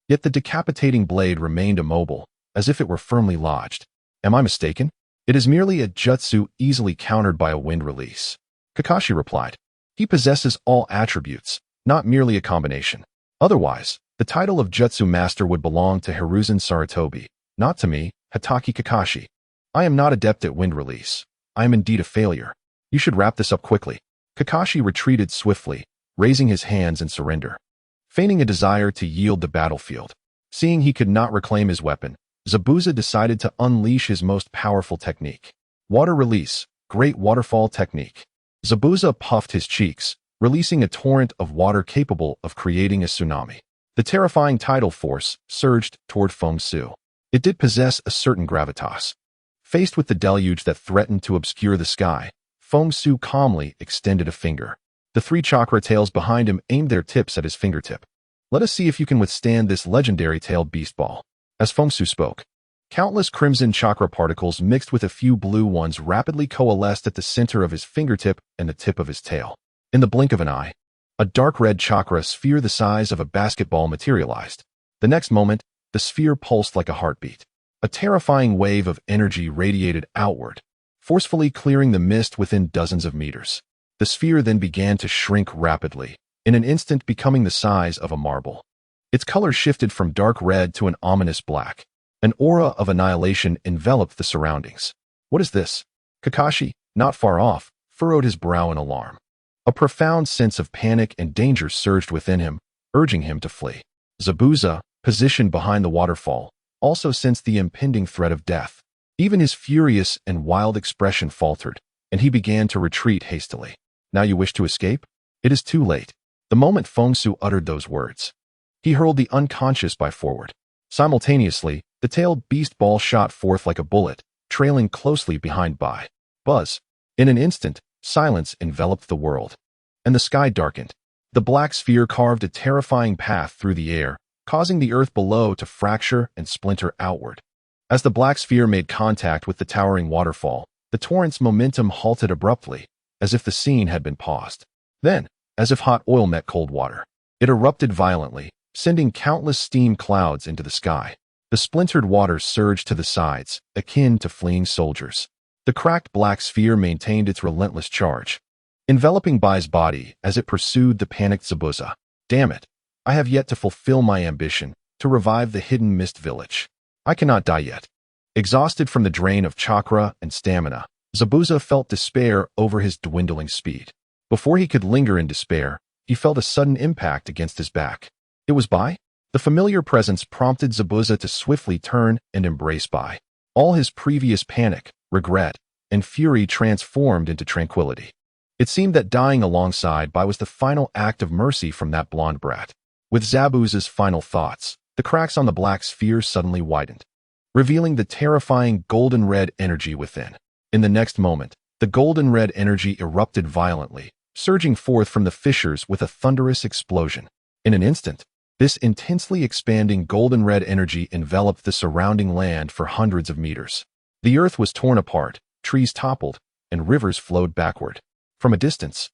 Yet the decapitating blade remained immobile, as if it were firmly lodged. Am I mistaken? It is merely a jutsu easily countered by a wind release. Kakashi replied. He possesses all attributes, not merely a combination. Otherwise, the title of jutsu master would belong to Hiruzen Sarutobi, not to me, Hatake Kakashi. I am not adept at wind release. I am indeed a failure. You should wrap this up quickly. Kakashi retreated swiftly, raising his hands in surrender, feigning a desire to yield the battlefield. Seeing he could not reclaim his weapon, Zabuza decided to unleash his most powerful technique. Water release, great waterfall technique. Zabuza puffed his cheeks, releasing a torrent of water capable of creating a tsunami. The terrifying tidal force surged toward Feng Xu. It did possess a certain gravitas. Faced with the deluge that threatened to obscure the sky, Feng Xu calmly extended a finger. The three chakra tails behind him aimed their tips at his fingertip. Let us see if you can withstand this legendary tailed beast ball. As Feng Xu spoke, countless crimson chakra particles mixed with a few blue ones rapidly coalesced at the center of his fingertip and the tip of his tail. In the blink of an eye, a dark red chakra sphere the size of a basketball materialized. The next moment, the sphere pulsed like a heartbeat. A terrifying wave of energy radiated outward, forcefully clearing the mist within dozens of meters. The sphere then began to shrink rapidly, in an instant becoming the size of a marble. Its color shifted from dark red to an ominous black. An aura of annihilation enveloped the surroundings. What is this? Kakashi, not far off, furrowed his brow in alarm. A profound sense of panic and danger surged within him, urging him to flee. Zabuza, positioned behind the waterfall, also sensed the impending threat of death. Even his furious and wild expression faltered, and he began to retreat hastily. Now you wish to escape? It is too late. The moment Feng Xu uttered those words, he hurled the unconscious Bai forward. Simultaneously, the tailed beast ball shot forth like a bullet, trailing closely behind Bai. Buzz. In an instant, silence enveloped the world, and the sky darkened. The black sphere carved a terrifying path through the air, causing the earth below to fracture and splinter outward. As the black sphere made contact with the towering waterfall, the torrent's momentum halted abruptly, as if the scene had been paused. Then, as if hot oil met cold water, it erupted violently, sending countless steam clouds into the sky. The splintered water surged to the sides, akin to fleeing soldiers. The cracked black sphere maintained its relentless charge, enveloping Bai's body as it pursued the panicked Zabuza. Damn it! I have yet to fulfill my ambition to revive the hidden mist village. I cannot die yet. Exhausted from the drain of chakra and stamina, Zabuza felt despair over his dwindling speed. Before he could linger in despair, he felt a sudden impact against his back. It was Bai? The familiar presence prompted Zabuza to swiftly turn and embrace Bai. All his previous panic, regret, and fury transformed into tranquility. It seemed that dying alongside Bai was the final act of mercy from that blonde brat. With Zabuza's final thoughts, the cracks on the black sphere suddenly widened, revealing the terrifying golden-red energy within. In the next moment, the golden-red energy erupted violently, surging forth from the fissures with a thunderous explosion. In an instant, this intensely expanding golden-red energy enveloped the surrounding land for hundreds of meters. The earth was torn apart, trees toppled, and rivers flowed backward. From a distance,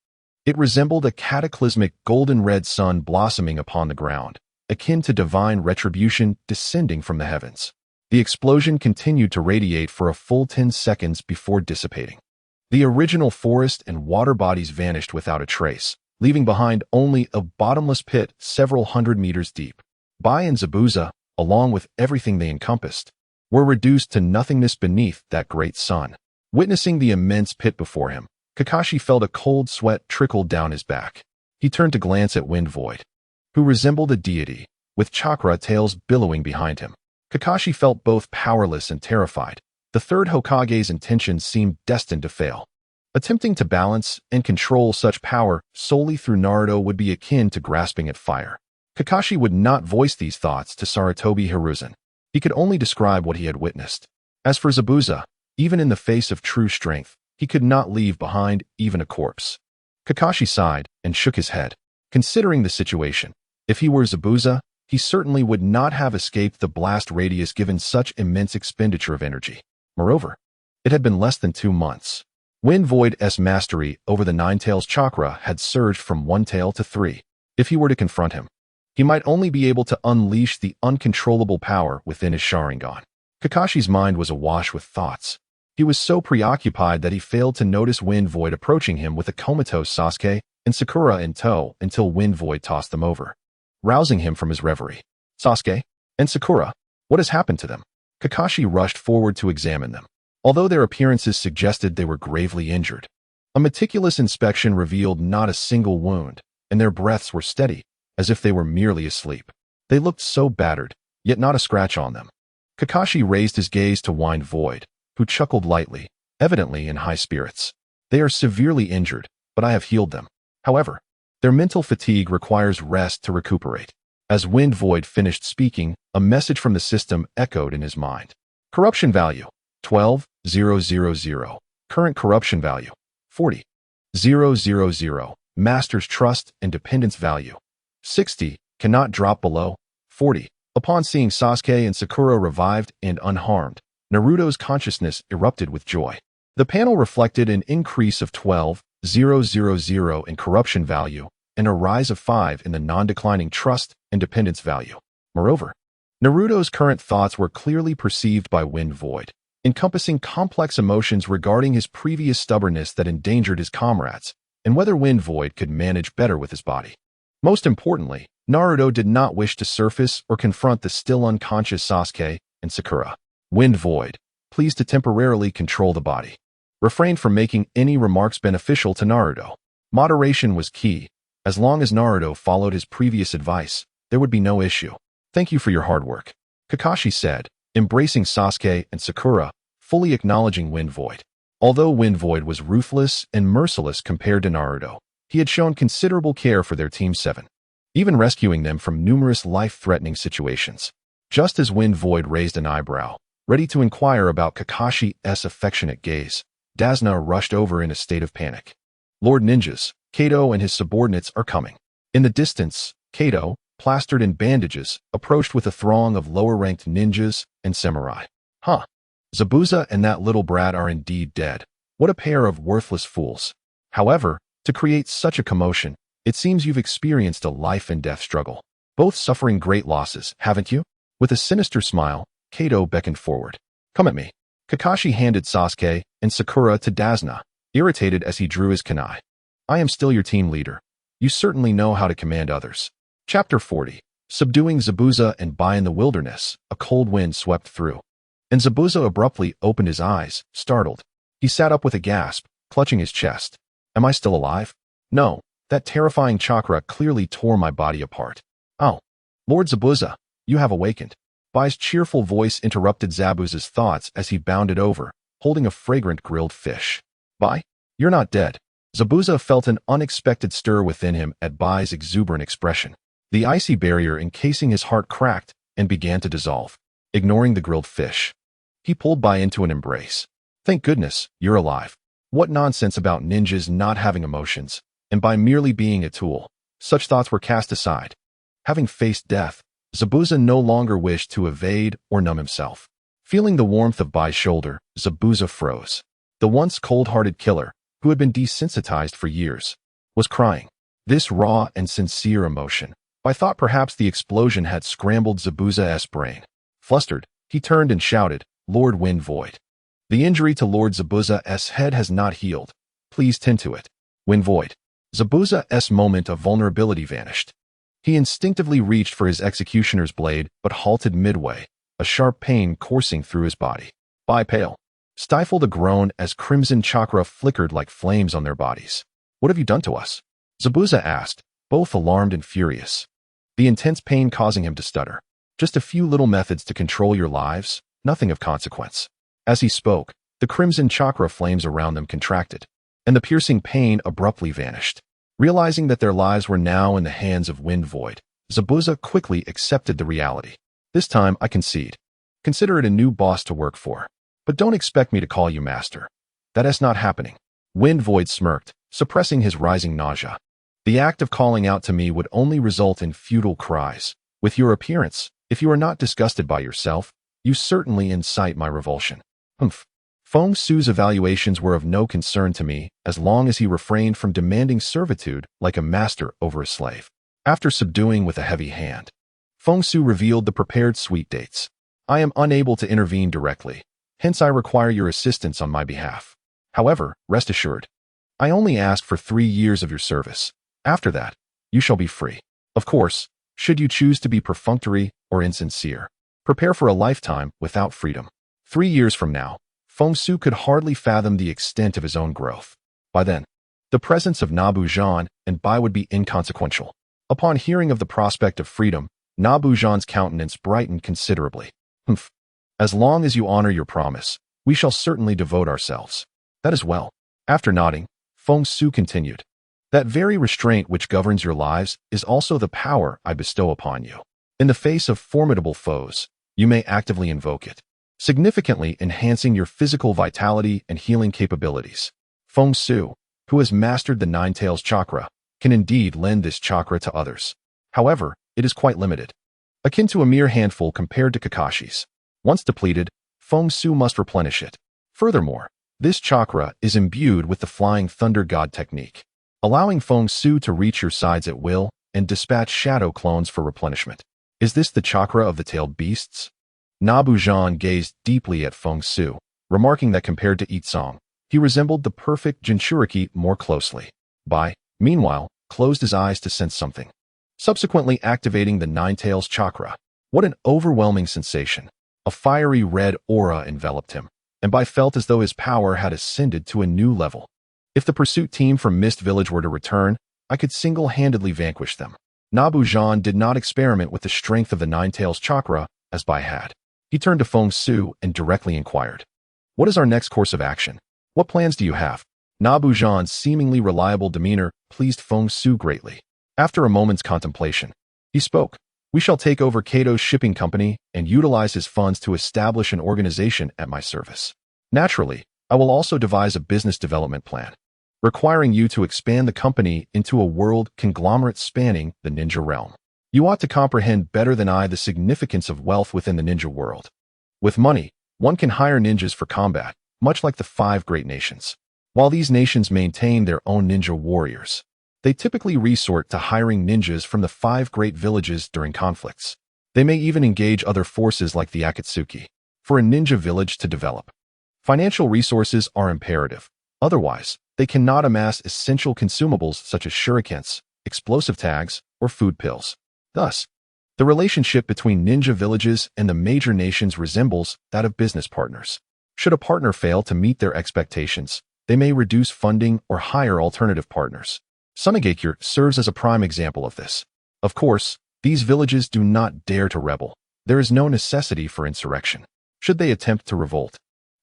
it resembled a cataclysmic golden-red sun blossoming upon the ground, akin to divine retribution descending from the heavens. The explosion continued to radiate for a full 10 seconds before dissipating. The original forest and water bodies vanished without a trace, leaving behind only a bottomless pit several hundred meters deep. Bai and Zabuza, along with everything they encompassed, were reduced to nothingness beneath that great sun. Witnessing the immense pit before him, Kakashi felt a cold sweat trickle down his back. He turned to glance at Wind Void, who resembled a deity, with chakra tails billowing behind him. Kakashi felt both powerless and terrified. The third Hokage's intentions seemed destined to fail. Attempting to balance and control such power solely through Naruto would be akin to grasping at fire. Kakashi would not voice these thoughts to Sarutobi Hiruzen. He could only describe what he had witnessed. As for Zabuza, even in the face of true strength, he could not leave behind even a corpse. Kakashi sighed and shook his head. Considering the situation, if he were Zabuza, he certainly would not have escaped the blast radius given such immense expenditure of energy. Moreover, it had been less than 2 months. Wind Void's mastery over the Nine-Tails chakra had surged from 1 tail to 3. If he were to confront him, he might only be able to unleash the uncontrollable power within his Sharingan. Kakashi's mind was awash with thoughts. He was so preoccupied that he failed to notice Wind Void approaching him with a comatose Sasuke and Sakura in tow until Wind Void tossed them over, rousing him from his reverie. Sasuke and Sakura, what has happened to them? Kakashi rushed forward to examine them. Although their appearances suggested they were gravely injured, a meticulous inspection revealed not a single wound, and their breaths were steady, as if they were merely asleep. They looked so battered, yet not a scratch on them. Kakashi raised his gaze to Wind Void, who chuckled lightly, evidently in high spirits. They are severely injured, but I have healed them. However, their mental fatigue requires rest to recuperate. As Wind Void finished speaking, a message from the system echoed in his mind. Corruption value, 12,000. Current corruption value, 40,000. Master's trust and dependence value, 60. Cannot drop below 40. Upon seeing Sasuke and Sakura revived and unharmed, Naruto's consciousness erupted with joy. The panel reflected an increase of 12,000 in corruption value and a rise of 5 in the non-declining trust and dependence value. Moreover, Naruto's current thoughts were clearly perceived by Wind Void, encompassing complex emotions regarding his previous stubbornness that endangered his comrades, and whether Wind Void could manage better with his body. Most importantly, Naruto did not wish to surface or confront the still unconscious Sasuke and Sakura. Wind Void, please to temporarily control the body. Refrain from making any remarks beneficial to Naruto. Moderation was key. As long as Naruto followed his previous advice, there would be no issue. Thank you for your hard work, Kakashi said, embracing Sasuke and Sakura, fully acknowledging Wind Void. Although Wind Void was ruthless and merciless compared to Naruto, he had shown considerable care for their Team 7, even rescuing them from numerous life-threatening situations. Just as Wind Void raised an eyebrow, ready to inquire about Kakashi's affectionate gaze, Dasna rushed over in a state of panic. Lord Ninjas, Kato and his subordinates are coming. In the distance, Kato, plastered in bandages, approached with a throng of lower-ranked ninjas and samurai. Huh. Zabuza and that little brat are indeed dead. What a pair of worthless fools. However, to create such a commotion, it seems you've experienced a life-and-death struggle. Both suffering great losses, haven't you? With a sinister smile, Kato beckoned forward. Come at me. Kakashi handed Sasuke and Sakura to Dasna, irritated as he drew his kunai. I am still your team leader. You certainly know how to command others. Chapter 40. Subduing Zabuza and Bai in the wilderness, a cold wind swept through. And Zabuza abruptly opened his eyes, startled. He sat up with a gasp, clutching his chest. Am I still alive? No, that terrifying chakra clearly tore my body apart. Oh, Lord Zabuza, you have awakened. Bai's cheerful voice interrupted Zabuza's thoughts as he bounded over, holding a fragrant grilled fish. Bai, you're not dead. Zabuza felt an unexpected stir within him at Bai's exuberant expression. The icy barrier encasing his heart cracked and began to dissolve. Ignoring the grilled fish, he pulled Bai into an embrace. Thank goodness, you're alive. What nonsense about ninjas not having emotions, and Bai merely being a tool. Such thoughts were cast aside. Having faced death, Zabuza no longer wished to evade or numb himself. Feeling the warmth of Bai's shoulder, Zabuza froze. The once cold-hearted killer, who had been desensitized for years, was crying. This raw and sincere emotion, Bai thought perhaps the explosion had scrambled Zabuza's brain. Flustered, he turned and shouted, Lord Wind Void. The injury to Lord Zabuza's head has not healed. Please tend to it. Wind Void. Zabuza's moment of vulnerability vanished. He instinctively reached for his executioner's blade, but halted midway, a sharp pain coursing through his body. Bai pale, stifled a groan as crimson chakra flickered like flames on their bodies. What have you done to us? Zabuza asked, both alarmed and furious. The intense pain causing him to stutter. Just a few little methods to control your lives, nothing of consequence. As he spoke, the crimson chakra flames around them contracted, and the piercing pain abruptly vanished. Realizing that their lives were now in the hands of Wind Void, Zabuza quickly accepted the reality. This time I concede. Consider it a new boss to work for. But don't expect me to call you master. That is not happening. Wind Void smirked, suppressing his rising nausea. The act of calling out to me would only result in futile cries. With your appearance, if you are not disgusted by yourself, you certainly incite my revulsion. Humph. Feng Xu's evaluations were of no concern to me as long as he refrained from demanding servitude like a master over a slave. After subduing with a heavy hand, Feng Xu revealed the prepared sweet dates. I am unable to intervene directly, hence I require your assistance on my behalf. However, rest assured, I only ask for 3 years of your service. After that, you shall be free. Of course, should you choose to be perfunctory or insincere, prepare for a lifetime without freedom. 3 years from now, Feng Xu could hardly fathom the extent of his own growth. By then, the presence of Nabu Zhan and Bai would be inconsequential. Upon hearing of the prospect of freedom, Nabu Zhan's countenance brightened considerably. Humph. As long as you honor your promise, we shall certainly devote ourselves. That is well. After nodding, Feng Xu continued. That very restraint which governs your lives is also the power I bestow upon you. In the face of formidable foes, you may actively invoke it, significantly enhancing your physical vitality and healing capabilities. Feng Xu, who has mastered the Nine-Tails chakra, can indeed lend this chakra to others. However, it is quite limited, akin to a mere handful compared to Kakashi's. Once depleted, Feng Xu must replenish it. Furthermore, this chakra is imbued with the Flying Thunder God technique, allowing Feng Xu to reach your sides at will and dispatch shadow clones for replenishment. Is this the chakra of the tailed beasts? Nabu Zhan gazed deeply at Feng Xu, remarking that compared to Yitsong, he resembled the perfect Jinchuriki more closely. Bai, meanwhile, closed his eyes to sense something, subsequently activating the Nine-Tails chakra. What an overwhelming sensation! A fiery red aura enveloped him, and Bai felt as though his power had ascended to a new level. If the pursuit team from Mist Village were to return, I could single-handedly vanquish them. Nabu Zhan did not experiment with the strength of the Nine-Tails chakra as Bai had. He turned to Feng Xu and directly inquired, "What is our next course of action? What plans do you have?" Nabu Zhan's seemingly reliable demeanor pleased Feng Xu greatly. After a moment's contemplation, he spoke. "We shall take over Kato's shipping company and utilize his funds to establish an organization at my service. Naturally, I will also devise a business development plan, requiring you to expand the company into a world conglomerate spanning the ninja realm. You ought to comprehend better than I the significance of wealth within the ninja world. With money, one can hire ninjas for combat, much like the 5 great nations. While these nations maintain their own ninja warriors, they typically resort to hiring ninjas from the 5 great villages during conflicts. They may even engage other forces like the Akatsuki for a ninja village to develop. Financial resources are imperative. Otherwise, they cannot amass essential consumables such as shurikens, explosive tags, or food pills. Thus, the relationship between ninja villages and the major nations resembles that of business partners. Should a partner fail to meet their expectations, they may reduce funding or hire alternative partners. Sunagakure serves as a prime example of this. Of course, these villages do not dare to rebel. There is no necessity for insurrection. Should they attempt to revolt,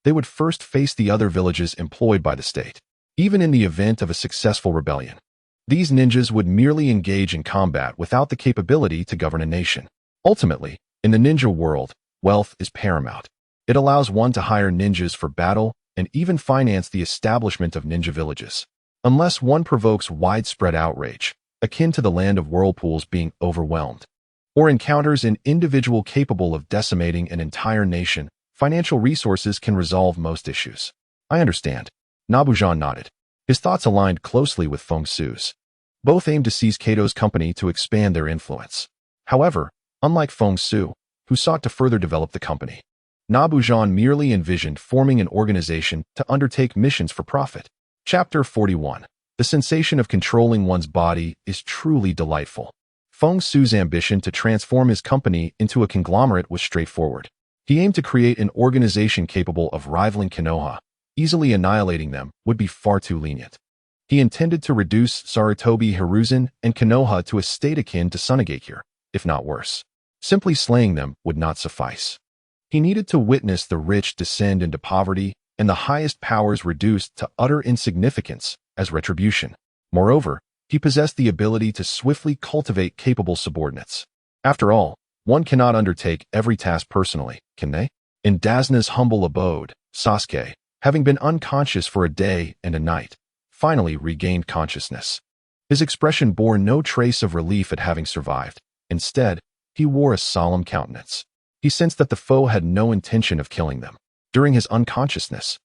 they would first face the other villages employed by the state. Even in the event of a successful rebellion, these ninjas would merely engage in combat without the capability to govern a nation. Ultimately, in the ninja world, wealth is paramount. It allows one to hire ninjas for battle and even finance the establishment of ninja villages. Unless one provokes widespread outrage, akin to the land of whirlpools being overwhelmed, or encounters an individual capable of decimating an entire nation, financial resources can resolve most issues. I understand. Nabu Zhan nodded. His thoughts aligned closely with Feng Xu's. Both aimed to seize Kato's company to expand their influence. However, unlike Feng Xu, who sought to further develop the company, Nabu Zhan merely envisioned forming an organization to undertake missions for profit. Chapter 41. The sensation of controlling one's body is truly delightful. Feng Xu's ambition to transform his company into a conglomerate was straightforward. He aimed to create an organization capable of rivaling Konoha. Easily annihilating them would be far too lenient. He intended to reduce Sarutobi Hiruzen and Konoha to a state akin to Sunagakure, if not worse. Simply slaying them would not suffice. He needed to witness the rich descend into poverty and the highest powers reduced to utter insignificance as retribution. Moreover, he possessed the ability to swiftly cultivate capable subordinates. After all, one cannot undertake every task personally, can they? In Dazna's humble abode, Sasuke, having been unconscious for a day and a night, finally regained consciousness. His expression bore no trace of relief at having survived. Instead, he wore a solemn countenance. He sensed that the foe had no intention of killing them. During his unconsciousness,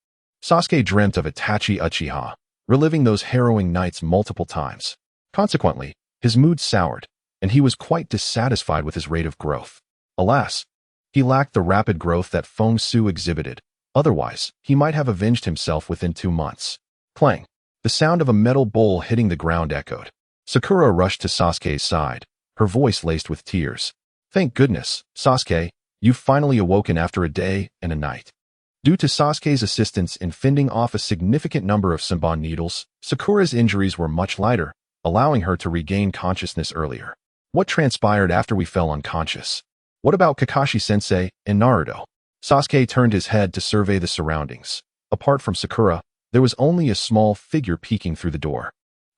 Sasuke dreamt of Itachi Uchiha, reliving those harrowing nights multiple times. Consequently, his mood soured, and he was quite dissatisfied with his rate of growth. Alas, he lacked the rapid growth that Feng Xu exhibited. Otherwise, he might have avenged himself within 2 months. Clang! The sound of a metal bowl hitting the ground echoed. Sakura rushed to Sasuke's side, her voice laced with tears. "Thank goodness, Sasuke, you've finally awoken after a day and a night." Due to Sasuke's assistance in fending off a significant number of Senbon needles, Sakura's injuries were much lighter, allowing her to regain consciousness earlier. What transpired after we fell unconscious? What about Kakashi-sensei and Naruto? Sasuke turned his head to survey the surroundings. Apart from Sakura, there was only a small figure peeking through the door.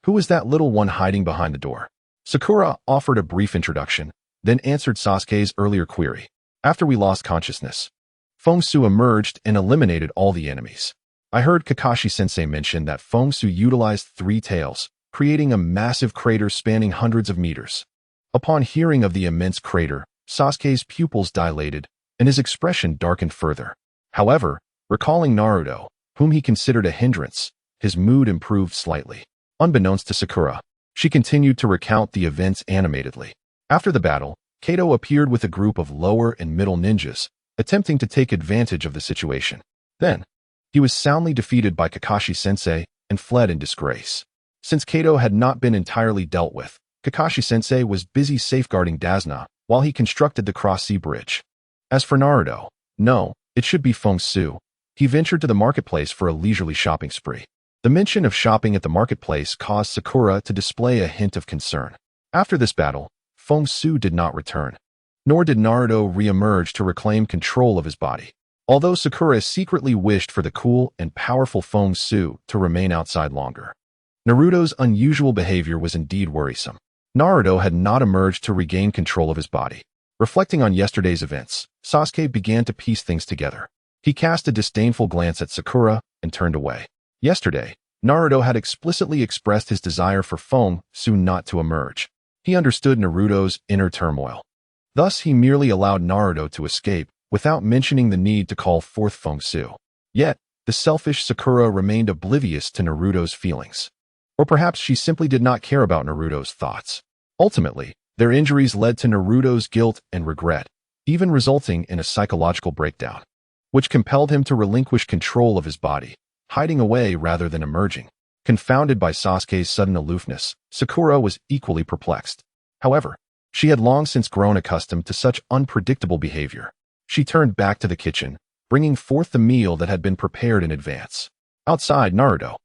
Who is that little one hiding behind the door? Sakura offered a brief introduction, then answered Sasuke's earlier query. After we lost consciousness, Feng Xu emerged and eliminated all the enemies. I heard Kakashi-sensei mention that Feng Xu utilized 3 tails, creating a massive crater spanning hundreds of meters. Upon hearing of the immense crater, Sasuke's pupils dilated, and his expression darkened further. However, recalling Naruto, whom he considered a hindrance, his mood improved slightly. Unbeknownst to Sakura, she continued to recount the events animatedly. After the battle, Kato appeared with a group of lower and middle ninjas, attempting to take advantage of the situation. Then, he was soundly defeated by Kakashi-sensei and fled in disgrace. Since Kato had not been entirely dealt with, Kakashi-sensei was busy safeguarding Dazna while he constructed the cross-sea bridge. As for Naruto, no, it should be Feng Xu. He ventured to the marketplace for a leisurely shopping spree. The mention of shopping at the marketplace caused Sakura to display a hint of concern. After this battle, Feng Xu did not return, nor did Naruto re-emerge to reclaim control of his body. Although Sakura secretly wished for the cool and powerful Feng Xu to remain outside longer. Naruto's unusual behavior was indeed worrisome. Naruto had not emerged to regain control of his body. Reflecting on yesterday's events, Sasuke began to piece things together. He cast a disdainful glance at Sakura and turned away. Yesterday, Naruto had explicitly expressed his desire for Feng Xu not to emerge. He understood Naruto's inner turmoil. Thus, he merely allowed Naruto to escape without mentioning the need to call forth Feng Xu. Yet, the selfish Sakura remained oblivious to Naruto's feelings. Or perhaps she simply did not care about Naruto's thoughts. Ultimately, their injuries led to Naruto's guilt and regret, even resulting in a psychological breakdown, which compelled him to relinquish control of his body, hiding away rather than emerging. Confounded by Sasuke's sudden aloofness, Sakura was equally perplexed. However, she had long since grown accustomed to such unpredictable behavior. She turned back to the kitchen, bringing forth the meal that had been prepared in advance. Outside, Naruto,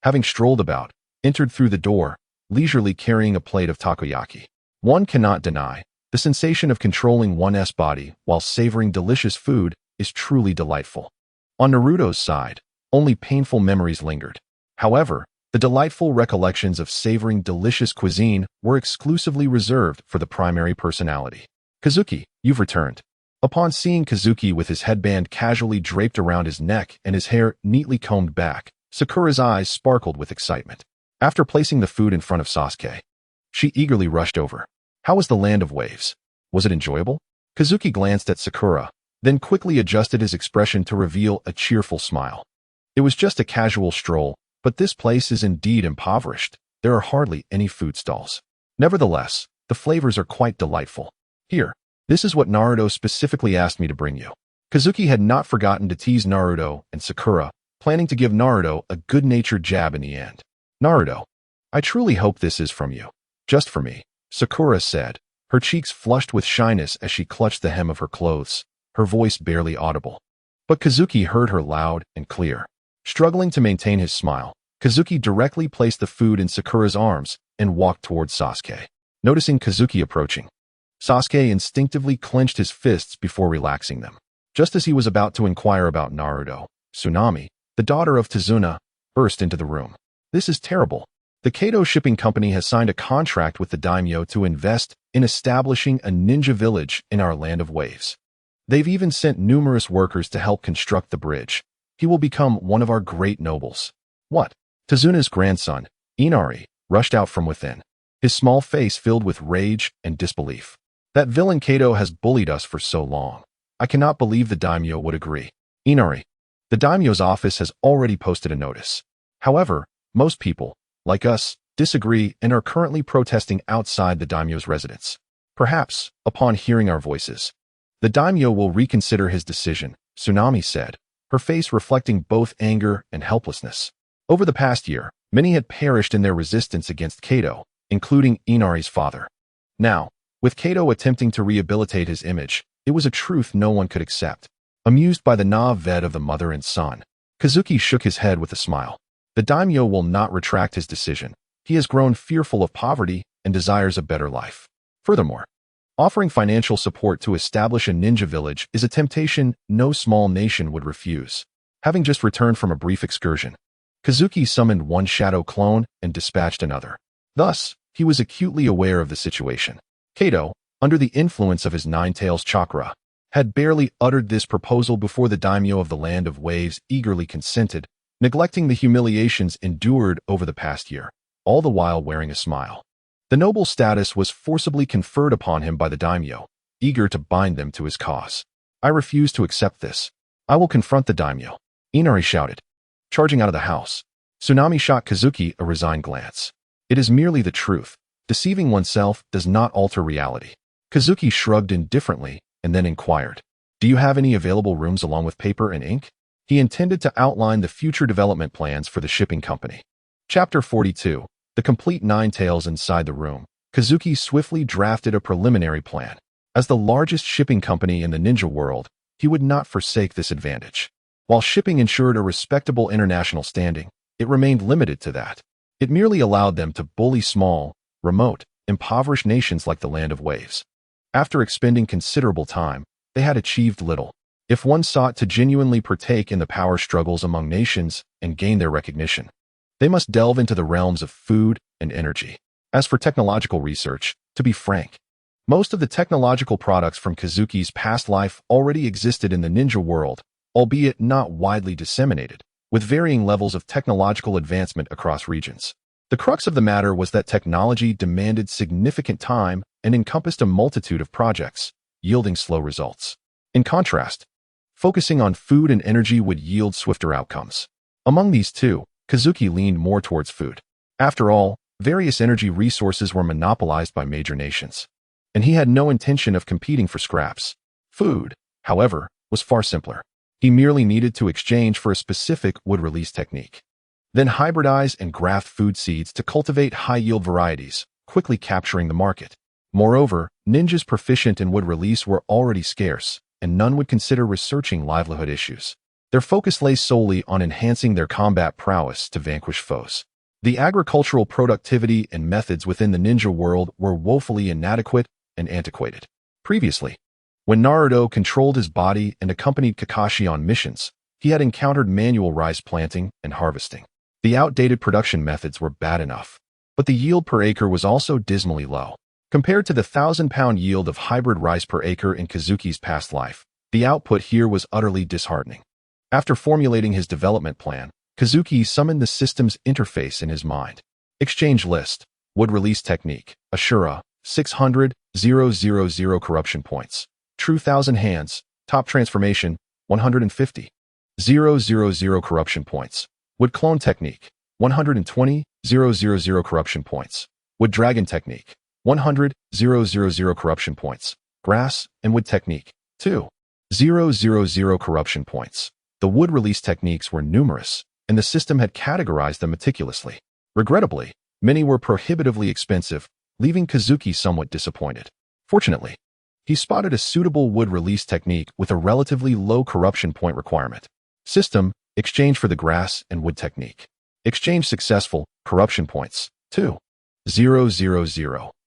having strolled about, entered through the door, leisurely carrying a plate of takoyaki. One cannot deny, the sensation of controlling one's body while savoring delicious food is truly delightful. On Naruto's side, only painful memories lingered. However, the delightful recollections of savoring delicious cuisine were exclusively reserved for the primary personality. Kazuki, you've returned. Upon seeing Kazuki with his headband casually draped around his neck and his hair neatly combed back, Sakura's eyes sparkled with excitement. After placing the food in front of Sasuke, she eagerly rushed over. How was the land of waves? Was it enjoyable? Kazuki glanced at Sakura, then quickly adjusted his expression to reveal a cheerful smile. It was just a casual stroll, but this place is indeed impoverished. There are hardly any food stalls. Nevertheless, the flavors are quite delightful. Here, this is what Naruto specifically asked me to bring you. Kazuki had not forgotten to tease Naruto and Sakura, planning to give Naruto a good-natured jab in the end. Naruto, I truly hope this is from you. Just for me, Sakura said, her cheeks flushed with shyness as she clutched the hem of her clothes, her voice barely audible. But Kazuki heard her loud and clear. Struggling to maintain his smile, Kazuki directly placed the food in Sakura's arms and walked towards Sasuke. Noticing Kazuki approaching, Sasuke instinctively clenched his fists before relaxing them. Just as he was about to inquire about Naruto, Tsunami, the daughter of Tazuna, burst into the room. This is terrible. The Kato Shipping Company has signed a contract with the daimyo to invest in establishing a ninja village in our land of waves. They've even sent numerous workers to help construct the bridge. He will become one of our great nobles. What? Tazuna's grandson, Inari, rushed out from within, his small face filled with rage and disbelief. That villain Kato has bullied us for so long. I cannot believe the daimyo would agree. Inari, the daimyo's office has already posted a notice. However, most people, like us, disagree and are currently protesting outside the daimyo's residence. Perhaps, upon hearing our voices, the daimyo will reconsider his decision, Tsunami said, her face reflecting both anger and helplessness. Over the past year, many had perished in their resistance against Kato, including Inari's father. Now, with Kato attempting to rehabilitate his image, it was a truth no one could accept. Amused by the naivete of the mother and son, Kazuki shook his head with a smile. The daimyo will not retract his decision. He has grown fearful of poverty and desires a better life. Furthermore, offering financial support to establish a ninja village is a temptation no small nation would refuse. Having just returned from a brief excursion, Kazuki summoned one shadow clone and dispatched another. Thus, he was acutely aware of the situation. Kato, under the influence of his nine-tails chakra, had barely uttered this proposal before the daimyo of the Land of Waves eagerly consented, neglecting the humiliations endured over the past year, all the while wearing a smile. The noble status was forcibly conferred upon him by the daimyo, eager to bind them to his cause. I refuse to accept this. I will confront the daimyo, Inari shouted. Charging out of the house, Tsunami shot Kazuki a resigned glance. It is merely the truth. Deceiving oneself does not alter reality. Kazuki shrugged indifferently and then inquired, "Do you have any available rooms along with paper and ink?" He intended to outline the future development plans for the shipping company. Chapter 42. The complete nine tails inside the room. Kazuki swiftly drafted a preliminary plan. As the largest shipping company in the ninja world, he would not forsake this advantage. While shipping ensured a respectable international standing, it remained limited to that. It merely allowed them to bully small, remote, impoverished nations like the Land of Waves. After expending considerable time, they had achieved little. If one sought to genuinely partake in the power struggles among nations and gain their recognition, they must delve into the realms of food and energy. As for technological research, to be frank, most of the technological products from Kazuki's past life already existed in the ninja world, albeit not widely disseminated, with varying levels of technological advancement across regions. The crux of the matter was that technology demanded significant time and encompassed a multitude of projects, yielding slow results. In contrast, focusing on food and energy would yield swifter outcomes. Among these two, Kazuki leaned more towards food. After all, various energy resources were monopolized by major nations, and he had no intention of competing for scraps. Food, however, was far simpler. He merely needed to exchange for a specific wood release technique. Then hybridize and graft food seeds to cultivate high-yield varieties, quickly capturing the market. Moreover, ninjas proficient in wood release were already scarce, and none would consider researching livelihood issues. Their focus lay solely on enhancing their combat prowess to vanquish foes. The agricultural productivity and methods within the ninja world were woefully inadequate and antiquated. Previously, when Naruto controlled his body and accompanied Kakashi on missions, he had encountered manual rice planting and harvesting. The outdated production methods were bad enough, but the yield per acre was also dismally low. Compared to the 1,000-pound yield of hybrid rice per acre in Kazuki's past life, the output here was utterly disheartening. After formulating his development plan, Kazuki summoned the system's interface in his mind. Exchange list, wood release technique, Ashura, 600,000 corruption points. True 1,000 hands, top transformation, 150,000 corruption points. Wood clone technique, 120,000 corruption points. Wood dragon technique, 100,000 corruption points. Grass and wood technique, 2,000 corruption points. The wood release techniques were numerous, and the system had categorized them meticulously. Regrettably, many were prohibitively expensive, leaving Kazuki somewhat disappointed. Fortunately, he spotted a suitable wood release technique with a relatively low corruption point requirement. System, exchange for the grass and wood technique. Exchange successful, corruption points, 2,000.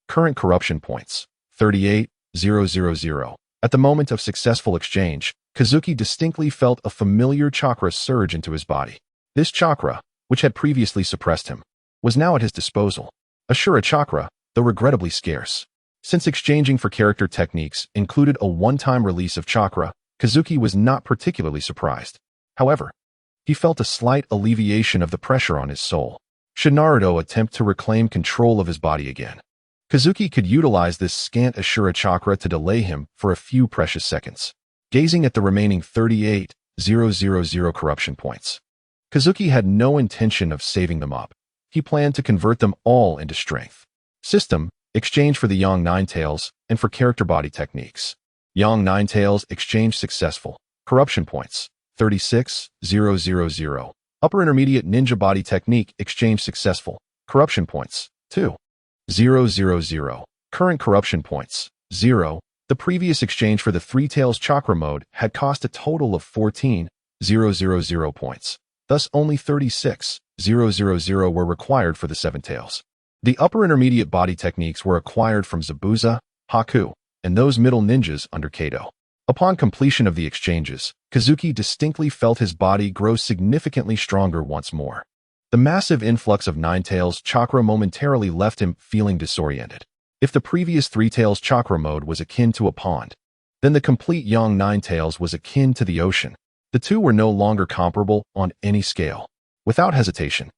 Current corruption points, 38,000. At the moment of successful exchange, Kazuki distinctly felt a familiar chakra surge into his body. This chakra, which had previously suppressed him, was now at his disposal. Ashura chakra, though regrettably scarce. Since exchanging for character techniques included a one-time release of chakra, Kazuki was not particularly surprised. However, he felt a slight alleviation of the pressure on his soul. Should Naruto attempt to reclaim control of his body again, Kazuki could utilize this scant Ashura chakra to delay him for a few precious seconds. Gazing at the remaining 38,000 corruption points, Kazuki had no intention of saving them up. He planned to convert them all into strength. System, exchange for the Yang Nine Tails and for character body techniques. Yang Nine Tails exchange successful. Corruption points, 36,000. Upper intermediate ninja body technique exchange successful. Corruption points, 2,000. Current corruption points, 0. The previous exchange for the Three Tails chakra mode had cost a total of 14,000 points. Thus only 36,000 were required for the Seven Tails. The upper intermediate body techniques were acquired from Zabuza, Haku, and those middle ninjas under Kato. Upon completion of the exchanges, Kazuki distinctly felt his body grow significantly stronger once more. The massive influx of Ninetales chakra momentarily left him feeling disoriented. If the previous Three-Tails chakra mode was akin to a pond, then the complete young Ninetales was akin to the ocean. The two were no longer comparable on any scale. Without hesitation,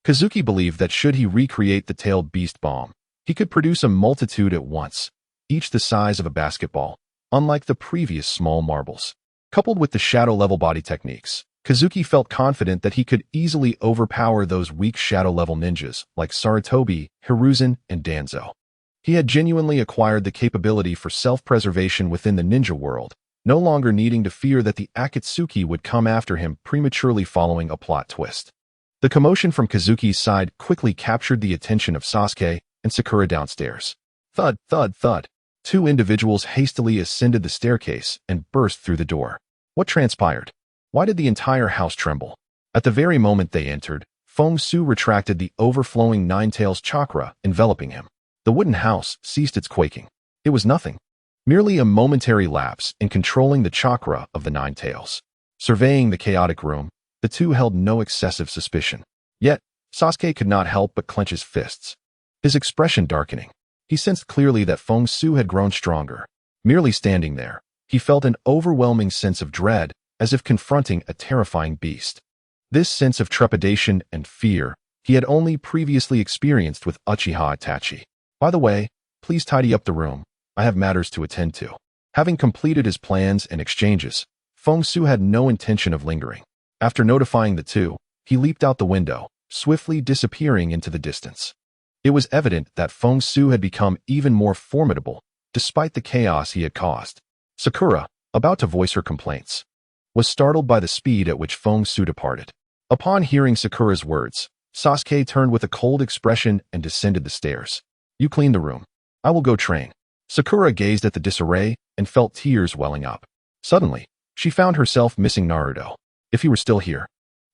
Kazuki believed that should he recreate the tailed beast bomb, he could produce a multitude at once, each the size of a basketball, unlike the previous small marbles. Coupled with the shadow-level body techniques, Kazuki felt confident that he could easily overpower those weak shadow-level ninjas like Sarutobi, Hiruzen, and Danzo. He had genuinely acquired the capability for self-preservation within the ninja world, no longer needing to fear that the Akatsuki would come after him prematurely following a plot twist. The commotion from Kazuki's side quickly captured the attention of Sasuke and Sakura downstairs. Thud, thud, thud. Two individuals hastily ascended the staircase and burst through the door. What transpired? Why did the entire house tremble? At the very moment they entered, Feng Xu retracted the overflowing Ninetales chakra enveloping him. The wooden house ceased its quaking. It was nothing. Merely a momentary lapse in controlling the chakra of the Ninetales. Surveying the chaotic room, the two held no excessive suspicion. Yet, Sasuke could not help but clench his fists, his expression darkening. He sensed clearly that Feng Xu had grown stronger. Merely standing there, he felt an overwhelming sense of dread, as if confronting a terrifying beast. This sense of trepidation and fear he had only previously experienced with Uchiha Itachi. By the way, please tidy up the room. I have matters to attend to. Having completed his plans and exchanges, Feng Xu had no intention of lingering. After notifying the two, he leaped out the window, swiftly disappearing into the distance. It was evident that Feng Xu had become even more formidable, despite the chaos he had caused. Sakura, about to voice her complaints, was startled by the speed at which Feng Xu departed. Upon hearing Sakura's words, Sasuke turned with a cold expression and descended the stairs. You clean the room. I will go train. Sakura gazed at the disarray and felt tears welling up. Suddenly, she found herself missing Naruto. If he were still here,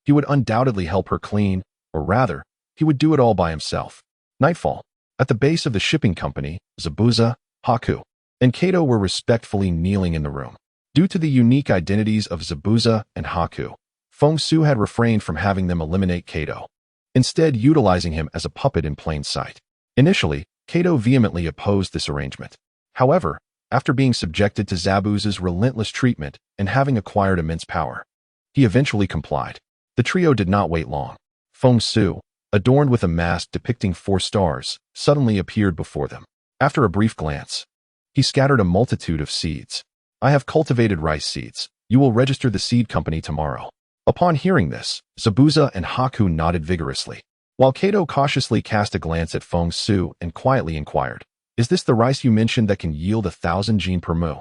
he would undoubtedly help her clean, or rather, he would do it all by himself. Nightfall. At the base of the shipping company, Zabuza, Haku, and Kato were respectfully kneeling in the room. Due to the unique identities of Zabuza and Haku, Feng Xu had refrained from having them eliminate Kato, instead utilizing him as a puppet in plain sight. Initially, Kato vehemently opposed this arrangement. However, after being subjected to Zabuza's relentless treatment and having acquired immense power, he eventually complied. The trio did not wait long. Feng Xu, adorned with a mask depicting 4 stars, suddenly appeared before them. After a brief glance, he scattered a multitude of seeds. I have cultivated rice seeds. You will register the seed company tomorrow. Upon hearing this, Zabuza and Haku nodded vigorously, while Kato cautiously cast a glance at Feng Xu and quietly inquired, "Is this the rice you mentioned that can yield 1,000 jin per mu?"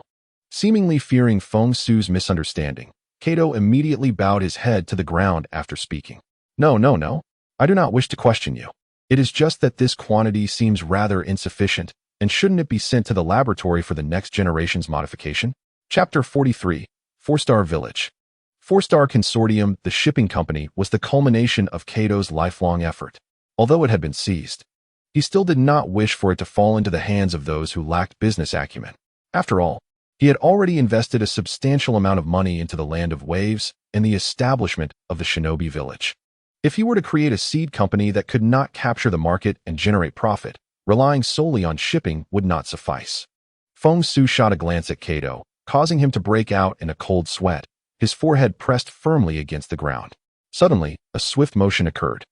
Seemingly fearing Feng Xu's misunderstanding, Kato immediately bowed his head to the ground after speaking. No. I do not wish to question you. It is just that this quantity seems rather insufficient, and shouldn't it be sent to the laboratory for the next generation's modification? Chapter 43, 4-Star Village. 4-Star Consortium, the shipping company, was the culmination of Kato's lifelong effort. Although it had been seized, he still did not wish for it to fall into the hands of those who lacked business acumen. After all, he had already invested a substantial amount of money into the Land of Waves and the establishment of the Shinobi Village. If he were to create a seed company that could not capture the market and generate profit, relying solely on shipping would not suffice. Feng Xu shot a glance at Kato, causing him to break out in a cold sweat, his forehead pressed firmly against the ground. Suddenly, a swift motion occurred.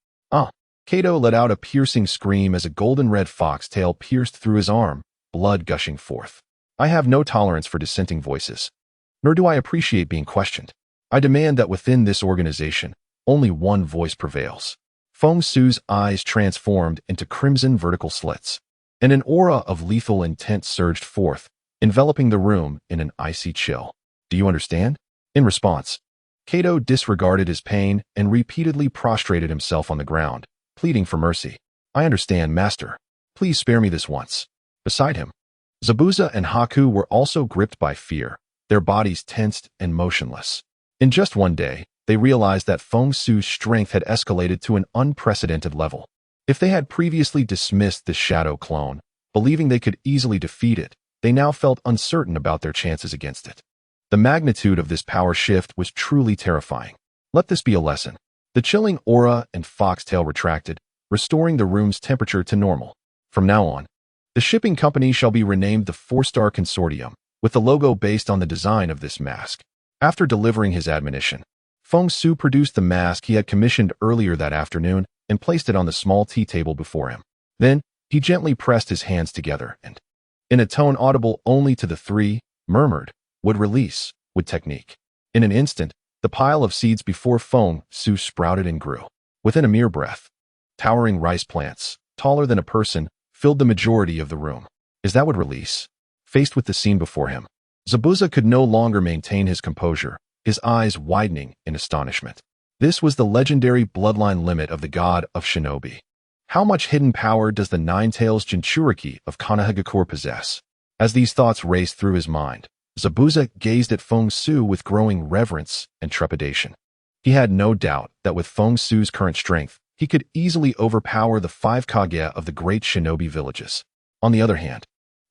Kato let out a piercing scream as a golden-red fox tail pierced through his arm, blood gushing forth. I have no tolerance for dissenting voices, nor do I appreciate being questioned. I demand that within this organization, only one voice prevails. Feng Xu's eyes transformed into crimson vertical slits, and an aura of lethal intent surged forth, enveloping the room in an icy chill. Do you understand? In response, Kato disregarded his pain and repeatedly prostrated himself on the ground, pleading for mercy. I understand, master. Please spare me this once. Beside him, Zabuza and Haku were also gripped by fear, their bodies tensed and motionless. In just one day, they realized that Feng Xu's strength had escalated to an unprecedented level. If they had previously dismissed the shadow clone, believing they could easily defeat it, they now felt uncertain about their chances against it. The magnitude of this power shift was truly terrifying. Let this be a lesson. The chilling aura and foxtail retracted, restoring the room's temperature to normal. From now on, the shipping company shall be renamed the 4-Star Consortium, with the logo based on the design of this mask. After delivering his admonition, Feng Xu produced the mask he had commissioned earlier that afternoon and placed it on the small tea table before him. Then, he gently pressed his hands together and, in a tone audible only to the three, murmured, "Would release, with technique." In an instant, the pile of seeds before Feng Xu sprouted and grew. Within a mere breath, towering rice plants, taller than a person, filled the majority of the room. Is that what release? Faced with the scene before him, Zabuza could no longer maintain his composure, his eyes widening in astonishment. This was the legendary bloodline limit of the god of shinobi. How much hidden power does the Nine-Tails Jinchuriki of Konohagakure possess? As these thoughts raced through his mind, Zabuza gazed at Feng Xu with growing reverence and trepidation. He had no doubt that with Feng Xu's current strength, he could easily overpower the 5 Kage of the great shinobi villages. On the other hand,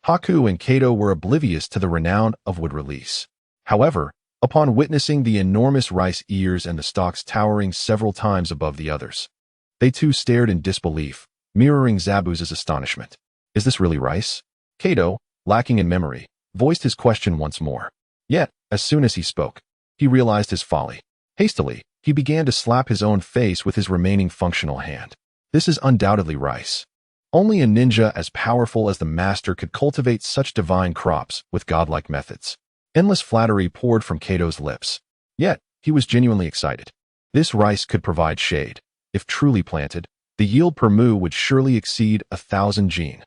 Haku and Kato were oblivious to the renown of wood release. However, upon witnessing the enormous rice ears and the stalks towering several times above the others, they too stared in disbelief, mirroring Zabuza's astonishment. Is this really rice? Kato, lacking in memory, voiced his question once more. Yet, as soon as he spoke, he realized his folly. Hastily, he began to slap his own face with his remaining functional hand. This is undoubtedly rice. Only a ninja as powerful as the master could cultivate such divine crops with godlike methods. Endless flattery poured from Kato's lips. Yet, he was genuinely excited. This rice could provide shade. If truly planted, the yield per mu would surely exceed 1,000 jin.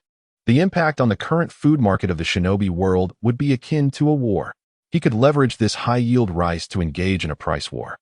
The impact on the current food market of the shinobi world would be akin to a war. He could leverage this high-yield rice to engage in a price war,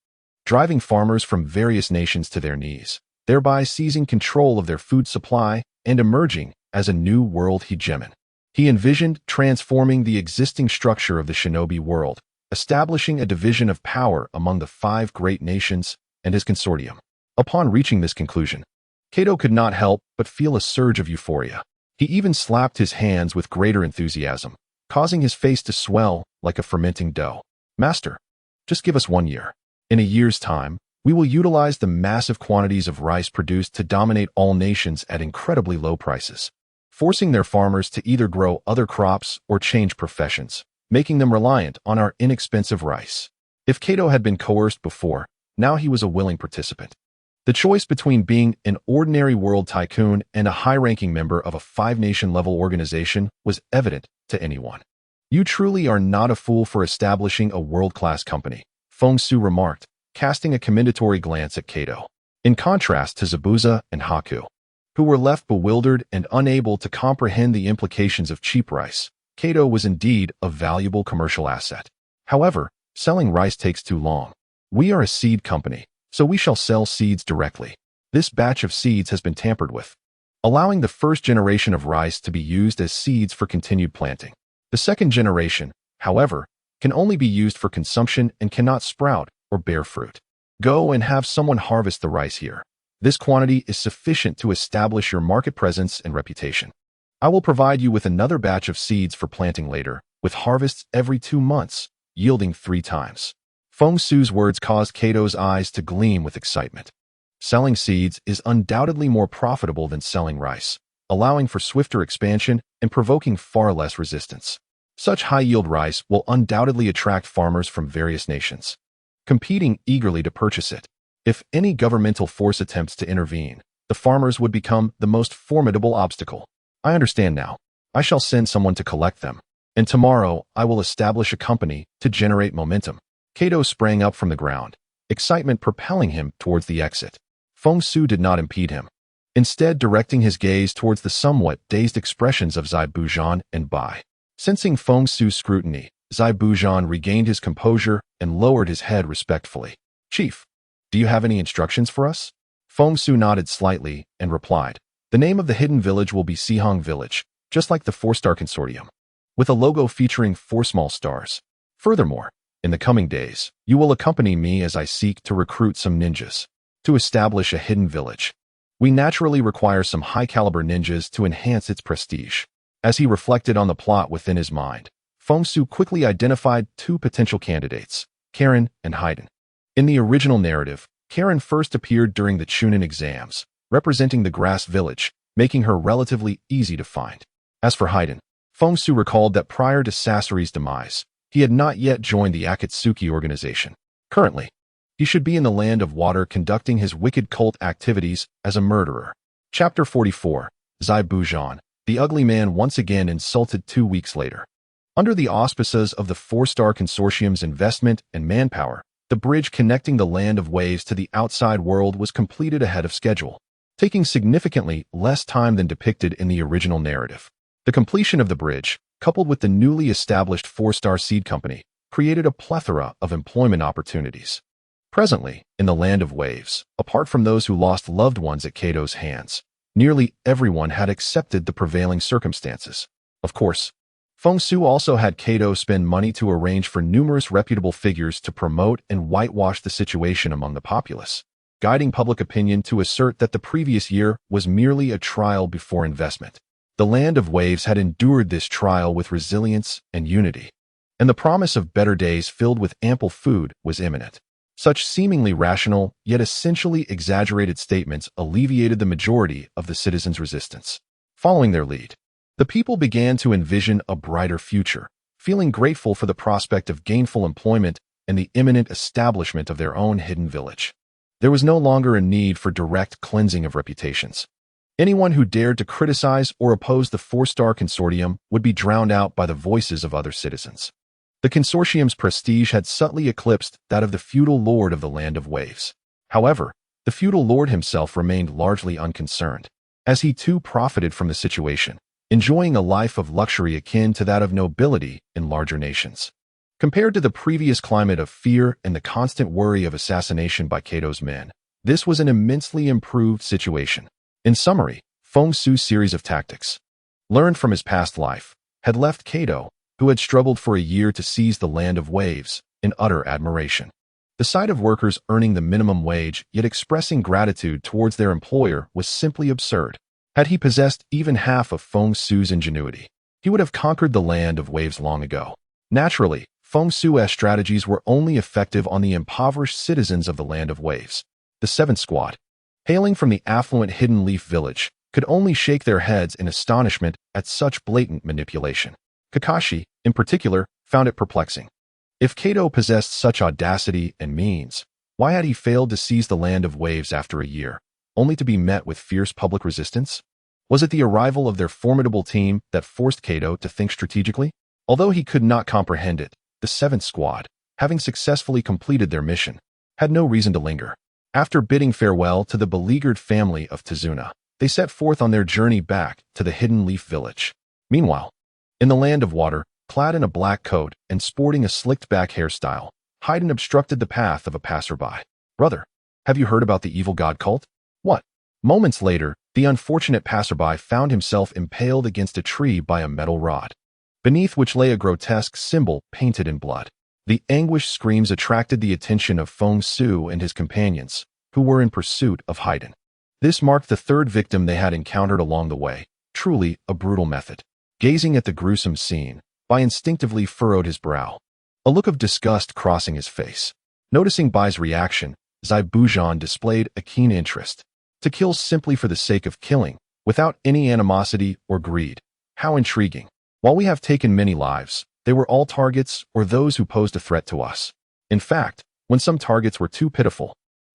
driving farmers from various nations to their knees, thereby seizing control of their food supply and emerging as a new world hegemon. He envisioned transforming the existing structure of the shinobi world, establishing a division of power among the 5 great nations and his consortium. Upon reaching this conclusion, Kato could not help but feel a surge of euphoria. He even slapped his hands with greater enthusiasm, causing his face to swell like a fermenting dough. Master, just give us 1 year. In a year's time, we will utilize the massive quantities of rice produced to dominate all nations at incredibly low prices, forcing their farmers to either grow other crops or change professions, making them reliant on our inexpensive rice. If Kato had been coerced before, now he was a willing participant. The choice between being an ordinary world tycoon and a high-ranking member of a 5-nation-level organization was evident to anyone. You truly are not a fool for establishing a world-class company, Feng Xu remarked, casting a commendatory glance at Kato. In contrast to Zabuza and Haku, who were left bewildered and unable to comprehend the implications of cheap rice, Kato was indeed a valuable commercial asset. However, selling rice takes too long. We are a seed company, so we shall sell seeds directly. This batch of seeds has been tampered with, allowing the first generation of rice to be used as seeds for continued planting. The second generation, however, can only be used for consumption and cannot sprout or bear fruit. Go and have someone harvest the rice here. This quantity is sufficient to establish your market presence and reputation. I will provide you with another batch of seeds for planting later, with harvests every 2 months, yielding 3 times. Feng Xu's words caused Kato's eyes to gleam with excitement. Selling seeds is undoubtedly more profitable than selling rice, allowing for swifter expansion and provoking far less resistance. Such high-yield rice will undoubtedly attract farmers from various nations, competing eagerly to purchase it. If any governmental force attempts to intervene, the farmers would become the most formidable obstacle. I understand now. I shall send someone to collect them, and tomorrow I will establish a company to generate momentum. Kato sprang up from the ground, excitement propelling him towards the exit. Feng Xu did not impede him, instead directing his gaze towards the somewhat dazed expressions of Zai Bujan and Bai. Sensing Feng Xu's scrutiny, Zai Bujan regained his composure and lowered his head respectfully. Chief, do you have any instructions for us? Feng Xu nodded slightly and replied, the name of the hidden village will be Sihong Village, just like the 4-Star Consortium, with a logo featuring 4 small stars. Furthermore, in the coming days, you will accompany me as I seek to recruit some ninjas to establish a hidden village. We naturally require some high-caliber ninjas to enhance its prestige. As he reflected on the plot within his mind, Feng Xu quickly identified 2 potential candidates, Karen and Haydn. In the original narrative, Karen first appeared during the Chunin exams, representing the grass village, making her relatively easy to find. As for Haydn, Feng Xu recalled that prior to Sasori's demise, he had not yet joined the Akatsuki organization. Currently, he should be in the land of water conducting his wicked cult activities as a murderer. Chapter 44, Zai Bujan, the ugly man once again insulted 2 weeks later. Under the auspices of the four-star consortium's investment and manpower, the bridge connecting the land of waves to the outside world was completed ahead of schedule, taking significantly less time than depicted in the original narrative. The completion of the bridge, coupled with the newly established four-star seed company, created a plethora of employment opportunities. Presently, in the land of waves, apart from those who lost loved ones at Kato's hands, nearly everyone had accepted the prevailing circumstances. Of course, Feng Xu also had Kato spend money to arrange for numerous reputable figures to promote and whitewash the situation among the populace, guiding public opinion to assert that the previous year was merely a trial before investment. The land of waves had endured this trial with resilience and unity, and the promise of better days filled with ample food was imminent. Such seemingly rational, yet essentially exaggerated statements alleviated the majority of the citizens' resistance. Following their lead, the people began to envision a brighter future, feeling grateful for the prospect of gainful employment and the imminent establishment of their own hidden village. There was no longer a need for direct cleansing of reputations. Anyone who dared to criticize or oppose the four-star consortium would be drowned out by the voices of other citizens. The consortium's prestige had subtly eclipsed that of the feudal lord of the land of waves. However, the feudal lord himself remained largely unconcerned, as he too profited from the situation, enjoying a life of luxury akin to that of nobility in larger nations. Compared to the previous climate of fear and the constant worry of assassination by Kato's men, this was an immensely improved situation. In summary, Feng Xu's series of tactics, learned from his past life, had left Kato, who had struggled for a year to seize the land of waves, in utter admiration. The sight of workers earning the minimum wage yet expressing gratitude towards their employer was simply absurd. Had he possessed even half of Feng Xu's ingenuity, he would have conquered the land of waves long ago. Naturally, Feng Xu's strategies were only effective on the impoverished citizens of the land of waves. The seventh squad, hailing from the affluent Hidden Leaf village, could only shake their heads in astonishment at such blatant manipulation. Kakashi, in particular, found it perplexing. If Kato possessed such audacity and means, why had he failed to seize the land of waves after a year, only to be met with fierce public resistance? Was it the arrival of their formidable team that forced Kato to think strategically? Although he could not comprehend it, the seventh squad, having successfully completed their mission, had no reason to linger. After bidding farewell to the beleaguered family of Tizuna, they set forth on their journey back to the Hidden Leaf village. Meanwhile, in the land of water, clad in a black coat and sporting a slicked-back hairstyle, Haydn obstructed the path of a passerby. "Brother, have you heard about the evil god cult?" "What?" Moments later, the unfortunate passerby found himself impaled against a tree by a metal rod, beneath which lay a grotesque symbol painted in blood. The anguished screams attracted the attention of Feng Xu and his companions, who were in pursuit of Haydn. This marked the third victim they had encountered along the way, truly a brutal method. Gazing at the gruesome scene, Bai instinctively furrowed his brow, a look of disgust crossing his face. Noticing Bai's reaction, Zai Bujan displayed a keen interest. To kill simply for the sake of killing, without any animosity or greed. How intriguing. While we have taken many lives, they were all targets or those who posed a threat to us. In fact, when some targets were too pitiful,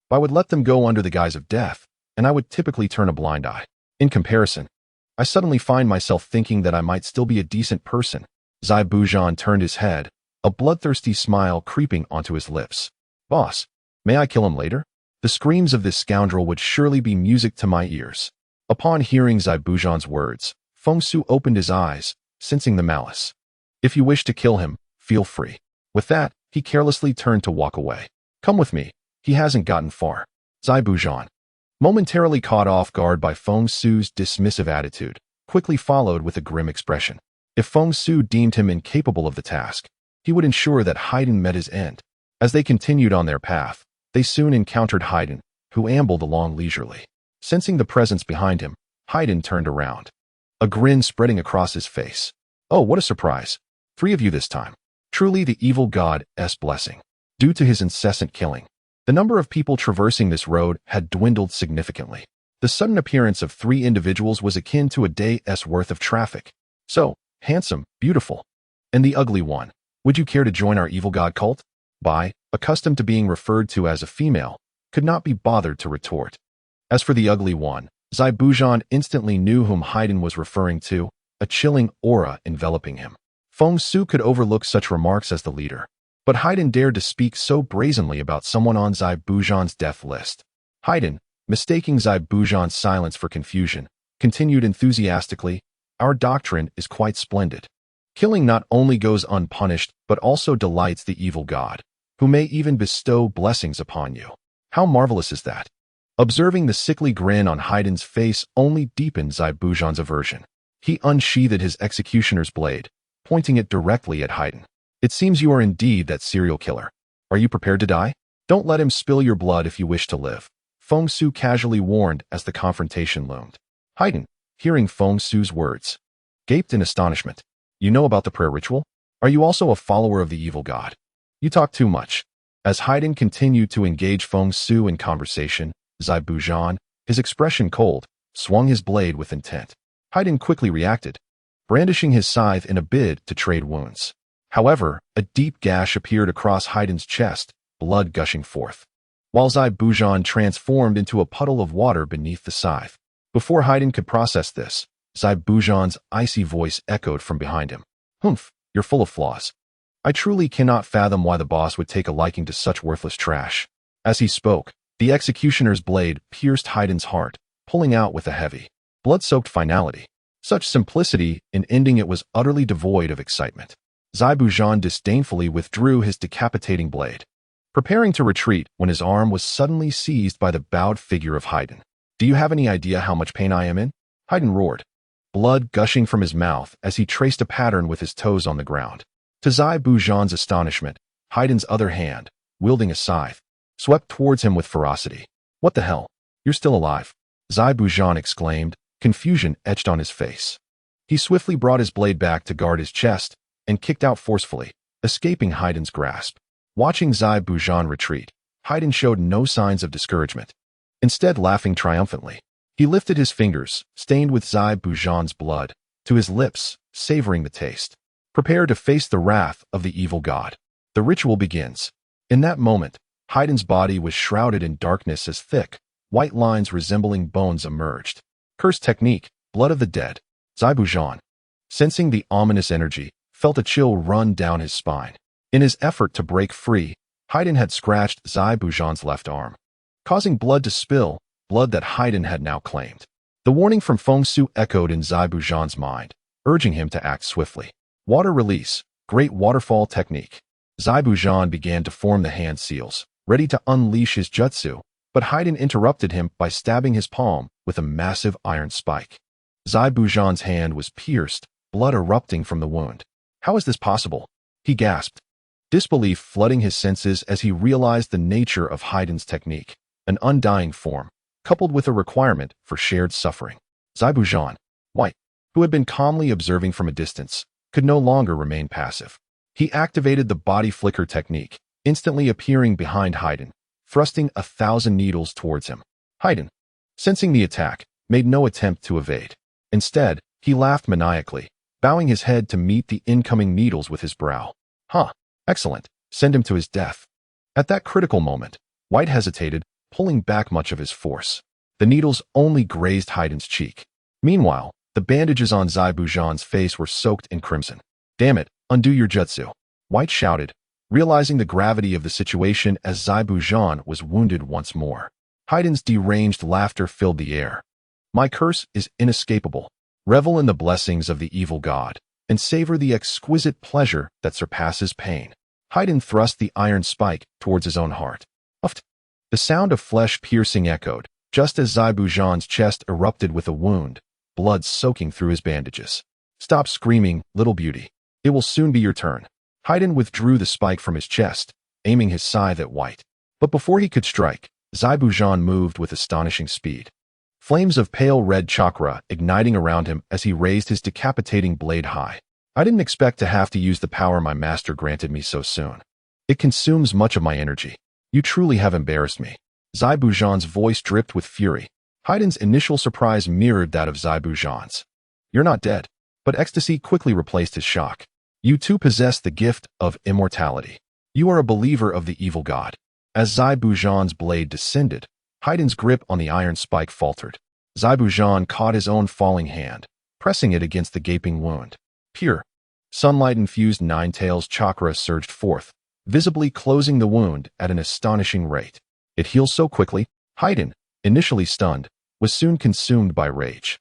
I would let them go under the guise of death, and I would typically turn a blind eye. In comparison, I suddenly find myself thinking that I might still be a decent person. Zai Bujan turned his head, a bloodthirsty smile creeping onto his lips. "Boss, may I kill him later?" The screams of this scoundrel would surely be music to my ears. Upon hearing Zai Bujan's words, Feng Xu opened his eyes, sensing the malice. "If you wish to kill him, feel free." With that, he carelessly turned to walk away. "Come with me, he hasn't gotten far." Zai Bujan, momentarily caught off guard by Feng Xu's dismissive attitude, quickly followed with a grim expression. If Feng Xu deemed him incapable of the task, he would ensure that Haydn met his end. As they continued on their path, they soon encountered Haydn, who ambled along leisurely. Sensing the presence behind him, Haydn turned around, a grin spreading across his face. "Oh, what a surprise. 3 of you this time. Truly the evil god's blessing. Due to his incessant killing, The number of people traversing this road had dwindled significantly. The sudden appearance of 3 individuals was akin to a day's worth of traffic. So, handsome, beautiful, and the ugly one. Would you care to join our evil god cult? Bai, accustomed to being referred to as a female, could not be bothered to retort. As for the ugly one, Zai Bujan instantly knew whom Haydn was referring to, a chilling aura enveloping him. Feng Xu could overlook such remarks as the leader, but Haydn dared to speak so brazenly about someone on Zai Bujan's death list. Haydn, mistaking Zai Bujan's silence for confusion, continued enthusiastically, "Our doctrine is quite splendid. Killing not only goes unpunished, but also delights the evil god, who may even bestow blessings upon you. How marvelous is that?" Observing the sickly grin on Haydn's face only deepened Zai Bujan's aversion. He unsheathed his executioner's blade, pointing it directly at Haydn. "It seems you are indeed that serial killer. Are you prepared to die? Don't let him spill your blood if you wish to live," Feng Xu casually warned as the confrontation loomed. Haydn, hearing Feng Xu's words, gaped in astonishment. "You know about the prayer ritual? Are you also a follower of the evil god? You talk too much." As Haydn continued to engage Feng Xu in conversation, Zai Bujan, his expression cold, swung his blade with intent. Haydn quickly reacted, brandishing his scythe in a bid to trade wounds. However, a deep gash appeared across Haydn's chest, blood gushing forth, while Zai Bujan transformed into a puddle of water beneath the scythe. Before Haydn could process this, Zai Bujan's icy voice echoed from behind him. "Humph, you're full of flaws. I truly cannot fathom why the boss would take a liking to such worthless trash." As he spoke, the executioner's blade pierced Haydn's heart, pulling out with a heavy, blood-soaked finality. Such simplicity in ending it was utterly devoid of excitement. Zai Bujan disdainfully withdrew his decapitating blade, preparing to retreat when his arm was suddenly seized by the bowed figure of Haydn. "Do you have any idea how much pain I am in?" Haydn roared, blood gushing from his mouth as he traced a pattern with his toes on the ground. To Zai Bujan's astonishment, Haydn's other hand, wielding a scythe, swept towards him with ferocity. "What the hell? You're still alive!" Zai Bujan exclaimed, confusion etched on his face. He swiftly brought his blade back to guard his chest and kicked out forcefully, escaping Haydn's grasp. Watching Zai Bujan retreat, Haydn showed no signs of discouragement. Instead, laughing triumphantly, he lifted his fingers, stained with Zai Bujan's blood, to his lips, savoring the taste. Prepare to face the wrath of the evil god. The ritual begins. In that moment, Haydn's body was shrouded in darkness as thick, white lines resembling bones emerged. Cursed technique, blood of the dead. Zai Bujan, sensing the ominous energy, felt a chill run down his spine. In his effort to break free, Haydn had scratched Zai Bujan's left arm, causing blood to spill, blood that Haydn had now claimed. The warning from Feng Xu echoed in Zai Bujan's mind, urging him to act swiftly. Water release, great waterfall technique. Zai Bujan began to form the hand seals, ready to unleash his jutsu, but Haydn interrupted him by stabbing his palm with a massive iron spike. Zai Bujan's hand was pierced, blood erupting from the wound. "How is this possible?" he gasped, disbelief flooding his senses as he realized the nature of Haydn's technique, an undying form, coupled with a requirement for shared suffering. Zai Bujan, white, who had been calmly observing from a distance, could no longer remain passive. He activated the body flicker technique, instantly appearing behind Haydn, thrusting 1,000 needles towards him. Haydn, sensing the attack, made no attempt to evade. Instead, he laughed maniacally, bowing his head to meet the incoming needles with his brow. "Huh, excellent, send him to his death." At that critical moment, White hesitated, pulling back much of his force. The needles only grazed Haydn's cheek. Meanwhile, the bandages on Zai Bujan's face were soaked in crimson. "Damn it, undo your jutsu," White shouted, realizing the gravity of the situation as Zai Bujan was wounded once more. Haydn's deranged laughter filled the air. "My curse is inescapable. Revel in the blessings of the evil god, and savor the exquisite pleasure that surpasses pain." Haydn thrust the iron spike towards his own heart. Uft! The sound of flesh piercing echoed, just as Zai Bujan's chest erupted with a wound, blood soaking through his bandages. "Stop screaming, little beauty. It will soon be your turn." Haydn withdrew the spike from his chest, aiming his scythe at White. But before he could strike, Zai Bujan moved with astonishing speed. Flames of pale red chakra igniting around him as he raised his decapitating blade high. "I didn't expect to have to use the power my master granted me so soon. It consumes much of my energy. You truly have embarrassed me. Zai Buzhan's voice dripped with fury. Haiden's initial surprise mirrored that of Zai Buzhan's. You're not dead. But ecstasy quickly replaced his shock. You too possess the gift of immortality. You are a believer of the evil god. As Zai Buzhan's blade descended, Haiden's grip on the iron spike faltered. Zai Buzhan caught his own falling hand, pressing it against the gaping wound. Pure, sunlight-infused nine-tails chakra surged forth, visibly closing the wound at an astonishing rate. It healed so quickly, Haiden, initially stunned, was soon consumed by rage.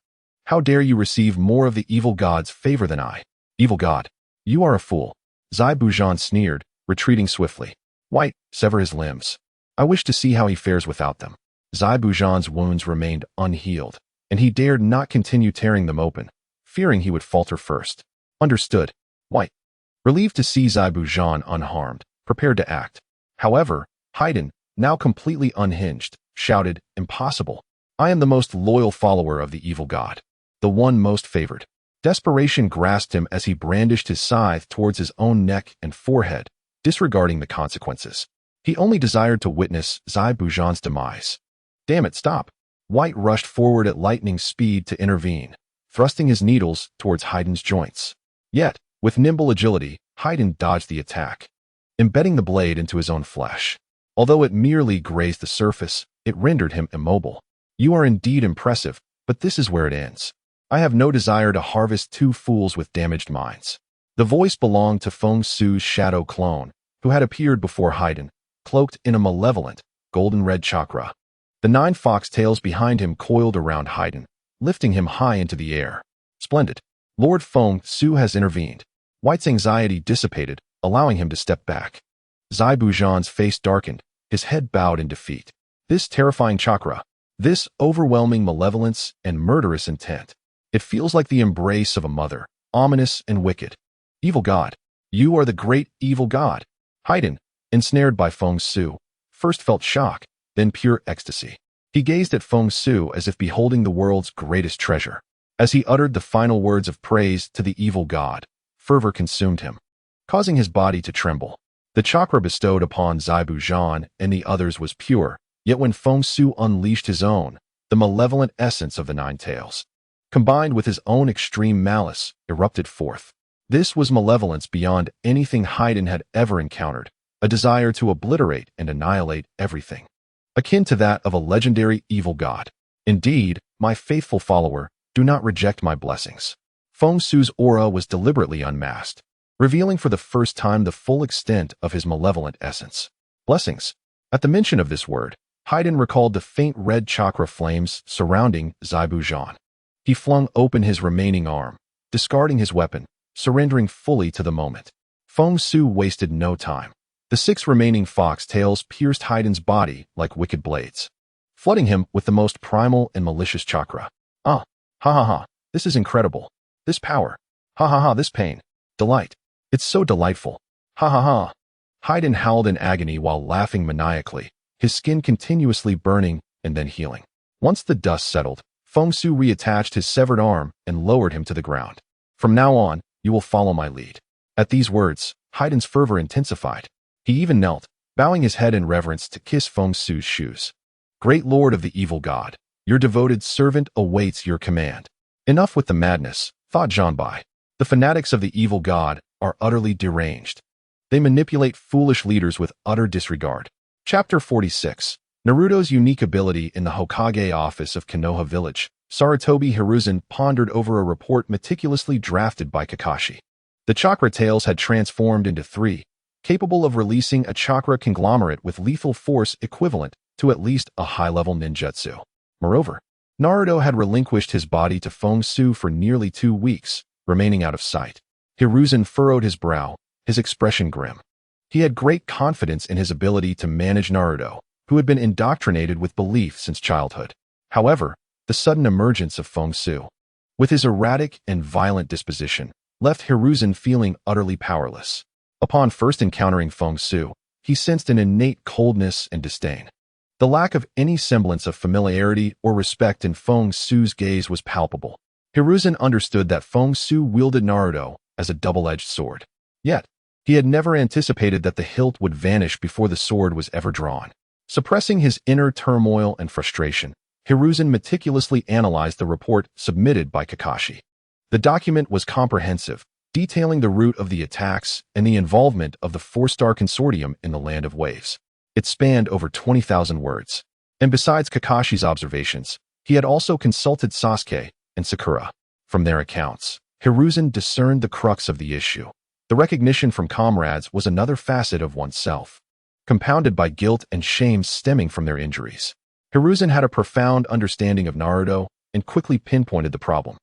How dare you receive more of the evil god's favor than I? Evil god, you are a fool. Zai Buzhan sneered, retreating swiftly. White, sever his limbs. I wish to see how he fares without them. Zai Buzhan's wounds remained unhealed, and he dared not continue tearing them open, fearing he would falter first. Understood. White, relieved to see Zai Buzhan unharmed, prepared to act. However, Haiden, now completely unhinged, shouted, Impossible. I am the most loyal follower of the evil god. The one most favored. Desperation grasped him as he brandished his scythe towards his own neck and forehead, disregarding the consequences. He only desired to witness Zai Buzhan's demise. Damn it, stop. White rushed forward at lightning speed to intervene, thrusting his needles towards Haiden's joints. Yet, with nimble agility, Haiden dodged the attack, embedding the blade into his own flesh. Although it merely grazed the surface, it rendered him immobile. You are indeed impressive, but this is where it ends. I have no desire to harvest two fools with damaged minds. The voice belonged to Feng Xu's shadow clone, who had appeared before Haiden, cloaked in a malevolent, golden-red chakra. The 9 foxtails behind him coiled around Haiden, lifting him high into the air. Splendid. Lord Feng Xu has intervened. White's anxiety dissipated, allowing him to step back. Zai Buzhan's face darkened, his head bowed in defeat. This terrifying chakra, this overwhelming malevolence and murderous intent. It feels like the embrace of a mother, ominous and wicked. Evil god, you are the great evil god. Haiden, ensnared by Feng Xu, first felt shock, then pure ecstasy. He gazed at Feng Xu as if beholding the world's greatest treasure. As he uttered the final words of praise to the evil god, fervor consumed him, causing his body to tremble. The chakra bestowed upon Zai Buzhan and the others was pure, yet when Feng Xu unleashed his own, the malevolent essence of the 9 tails, combined with his own extreme malice, erupted forth. This was malevolence beyond anything Haiden had ever encountered, a desire to obliterate and annihilate everything, akin to that of a legendary evil god. Indeed, my faithful follower, do not reject my blessings. Feng Xu's aura was deliberately unmasked, revealing for the first time the full extent of his malevolent essence. Blessings. At the mention of this word, Haiden recalled the faint red chakra flames surrounding Zai Buzhan. He flung open his remaining arm, discarding his weapon, surrendering fully to the moment. Feng Xu wasted no time. The 6 remaining foxtails pierced Haiden's body like wicked blades, flooding him with the most primal and malicious chakra. Ah, ha ha ha, this is incredible. This power. Ha ha ha, this pain. Delight. It's so delightful. Ha ha ha. Haiden howled in agony while laughing maniacally, his skin continuously burning and then healing. Once the dust settled, Feng Xu reattached his severed arm and lowered him to the ground. From now on, you will follow my lead. At these words, Haiden's fervor intensified. He even knelt, bowing his head in reverence to kiss Feng Xu's shoes. Great Lord of the evil god, your devoted servant awaits your command. Enough with the madness, thought Janbai. The fanatics of the evil god are utterly deranged. They manipulate foolish leaders with utter disregard. Chapter 46. Naruto's unique ability. In the Hokage office of Konoha village, Sarutobi Hiruzen pondered over a report meticulously drafted by Kakashi. The chakra tails had transformed into 3, capable of releasing a chakra conglomerate with lethal force equivalent to at least a high-level ninjutsu. Moreover, Naruto had relinquished his body to Feng Xu for nearly 2 weeks, remaining out of sight. Hiruzen furrowed his brow, his expression grim. He had great confidence in his ability to manage Naruto, who had been indoctrinated with belief since childhood. However, the sudden emergence of Feng Xu, with his erratic and violent disposition, left Hiruzen feeling utterly powerless. Upon first encountering Feng Xu, he sensed an innate coldness and disdain. The lack of any semblance of familiarity or respect in Feng Xu's gaze was palpable. Hiruzen understood that Feng Xu wielded Naruto as a double-edged sword. Yet, He had never anticipated that the hilt would vanish before the sword was ever drawn. Suppressing his inner turmoil and frustration, Hiruzen meticulously analyzed the report submitted by Kakashi. The document was comprehensive, detailing the route of the attacks and the involvement of the four-star consortium in the Land of Waves. It spanned over 20,000 words. And besides Kakashi's observations, he had also consulted Sasuke and Sakura. From their accounts, Hiruzen discerned the crux of the issue. The recognition from comrades was another facet of oneself, compounded by guilt and shame stemming from their injuries. Hiruzen had a profound understanding of Naruto and quickly pinpointed the problem.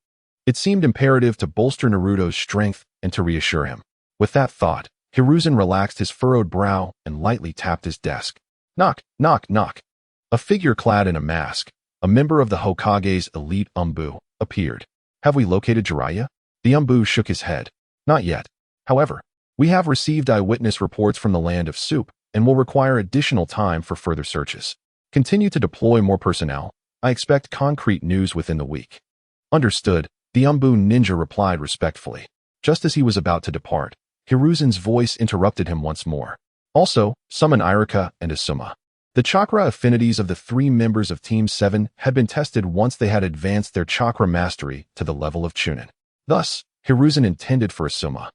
It seemed imperative to bolster Naruto's strength and to reassure him. With that thought, Hiruzen relaxed his furrowed brow and lightly tapped his desk. Knock, knock, knock. A figure clad in a mask, a member of the Hokage's elite Umbu, appeared. Have we located Jiraiya? The Umbu shook his head. Not yet. However, we have received eyewitness reports from the Land of Soup and will require additional time for further searches. Continue to deploy more personnel. I expect concrete news within the week. Understood, the Umbu ninja replied respectfully. Just as he was about to depart, Hiruzen's voice interrupted him once more. Also, summon Iruka and Asuma. The chakra affinities of the three members of Team 7 had been tested once they had advanced their chakra mastery to the level of Chunin. Thus, Hiruzen intended for Asuma,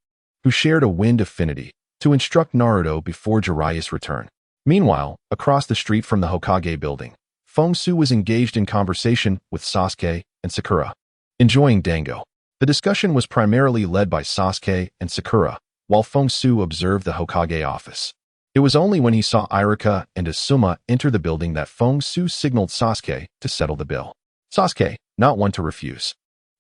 who shared a wind affinity, to instruct Naruto before Jiraiya's return. Meanwhile, across the street from the Hokage building, Feng Xu was engaged in conversation with Sasuke and Sakura. Enjoying Dango. The discussion was primarily led by Sasuke and Sakura, while Feng Xu observed the Hokage office. It was only when he saw Iruka and Asuma enter the building that Feng Xu signaled Sasuke to settle the bill. Sasuke, not one to refuse,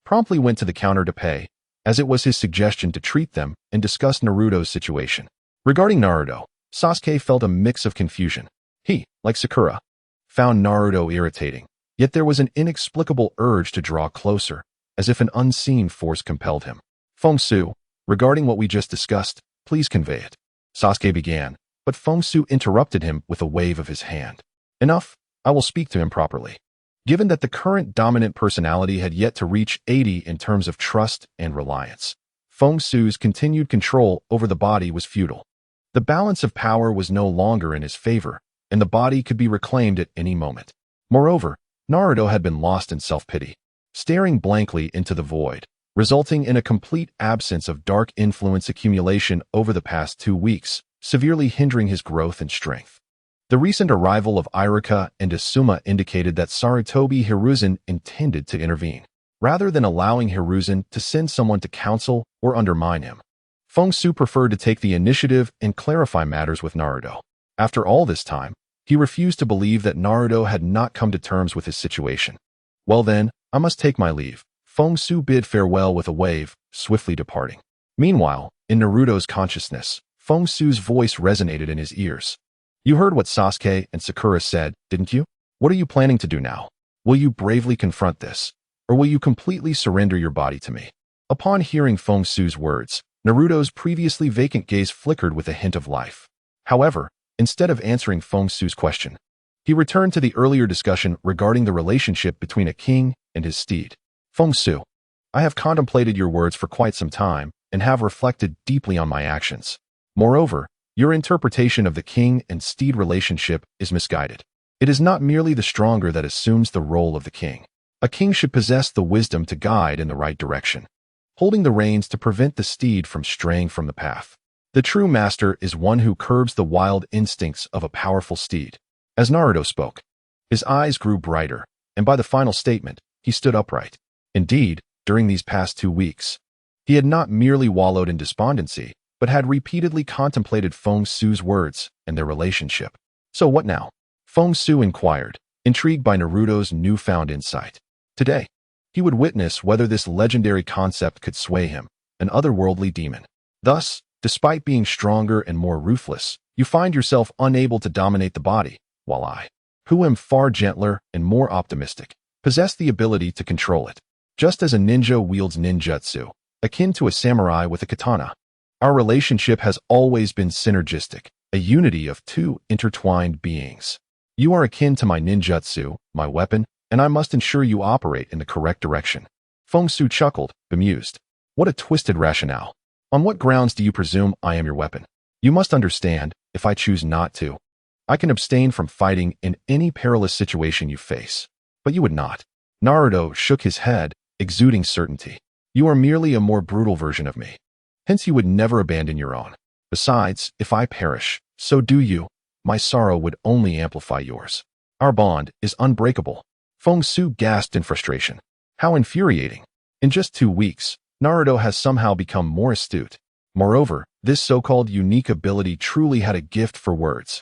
promptly went to the counter to pay, as it was his suggestion to treat them and discuss Naruto's situation. Regarding Naruto, Sasuke felt a mix of confusion. He, like Sakura, found Naruto irritating, yet there was an inexplicable urge to draw closer, as if an unseen force compelled him. Feng Xu, regarding what we just discussed, please convey it. Sasuke began, but Feng Xu interrupted him with a wave of his hand. Enough, I will speak to him properly. Given that the current dominant personality had yet to reach 80 in terms of trust and reliance, Feng Xu's continued control over the body was futile. The balance of power was no longer in his favor, and the body could be reclaimed at any moment. Moreover, Naruto had been lost in self-pity, staring blankly into the void, resulting in a complete absence of dark influence accumulation over the past 2 weeks, severely hindering his growth and strength. The recent arrival of Iruka and Asuma indicated that Sarutobi Hiruzen intended to intervene, rather than allowing Hiruzen to send someone to counsel or undermine him. Feng Xu preferred to take the initiative and clarify matters with Naruto. After all this time, he refused to believe that Naruto had not come to terms with his situation. Well then, I must take my leave. Feng Xu bid farewell with a wave, swiftly departing. Meanwhile, in Naruto's consciousness, Feng Xu's voice resonated in his ears. You heard what Sasuke and Sakura said, didn't you? What are you planning to do now? Will you bravely confront this, or will you completely surrender your body to me? Upon hearing Feng Xu's words, Naruto's previously vacant gaze flickered with a hint of life. However, instead of answering Feng Xu's question, he returned to the earlier discussion regarding the relationship between a king and his steed. Feng Xu, I have contemplated your words for quite some time and have reflected deeply on my actions. Moreover, your interpretation of the king and steed relationship is misguided. It is not merely the stronger that assumes the role of the king. A king should possess the wisdom to guide in the right direction, holding the reins to prevent the steed from straying from the path. The true master is one who curbs the wild instincts of a powerful steed. As Naruto spoke, his eyes grew brighter, and by the final statement, he stood upright. Indeed, during these past 2 weeks, he had not merely wallowed in despondency, but had repeatedly contemplated Feng Xu's words and their relationship. So what now? Feng Xu inquired, intrigued by Naruto's newfound insight. Today, he would witness whether this legendary concept could sway him, an otherworldly demon. Thus, despite being stronger and more ruthless, you find yourself unable to dominate the body, while I, who am far gentler and more optimistic, possess the ability to control it. Just as a ninja wields ninjutsu, akin to a samurai with a katana, our relationship has always been synergistic, a unity of two intertwined beings. You are akin to my ninjutsu, my weapon, and I must ensure you operate in the correct direction. Feng Xu chuckled, bemused. What a twisted rationale. On what grounds do you presume I am your weapon? You must understand, if I choose not to, I can abstain from fighting in any perilous situation you face. But you would not. Naruto shook his head, exuding certainty. You are merely a more brutal version of me. Hence you would never abandon your own. Besides, if I perish, so do you. My sorrow would only amplify yours. Our bond is unbreakable. Feng Xu gasped in frustration. How infuriating. In just 2 weeks, Naruto has somehow become more astute. Moreover, this so-called unique ability truly had a gift for words.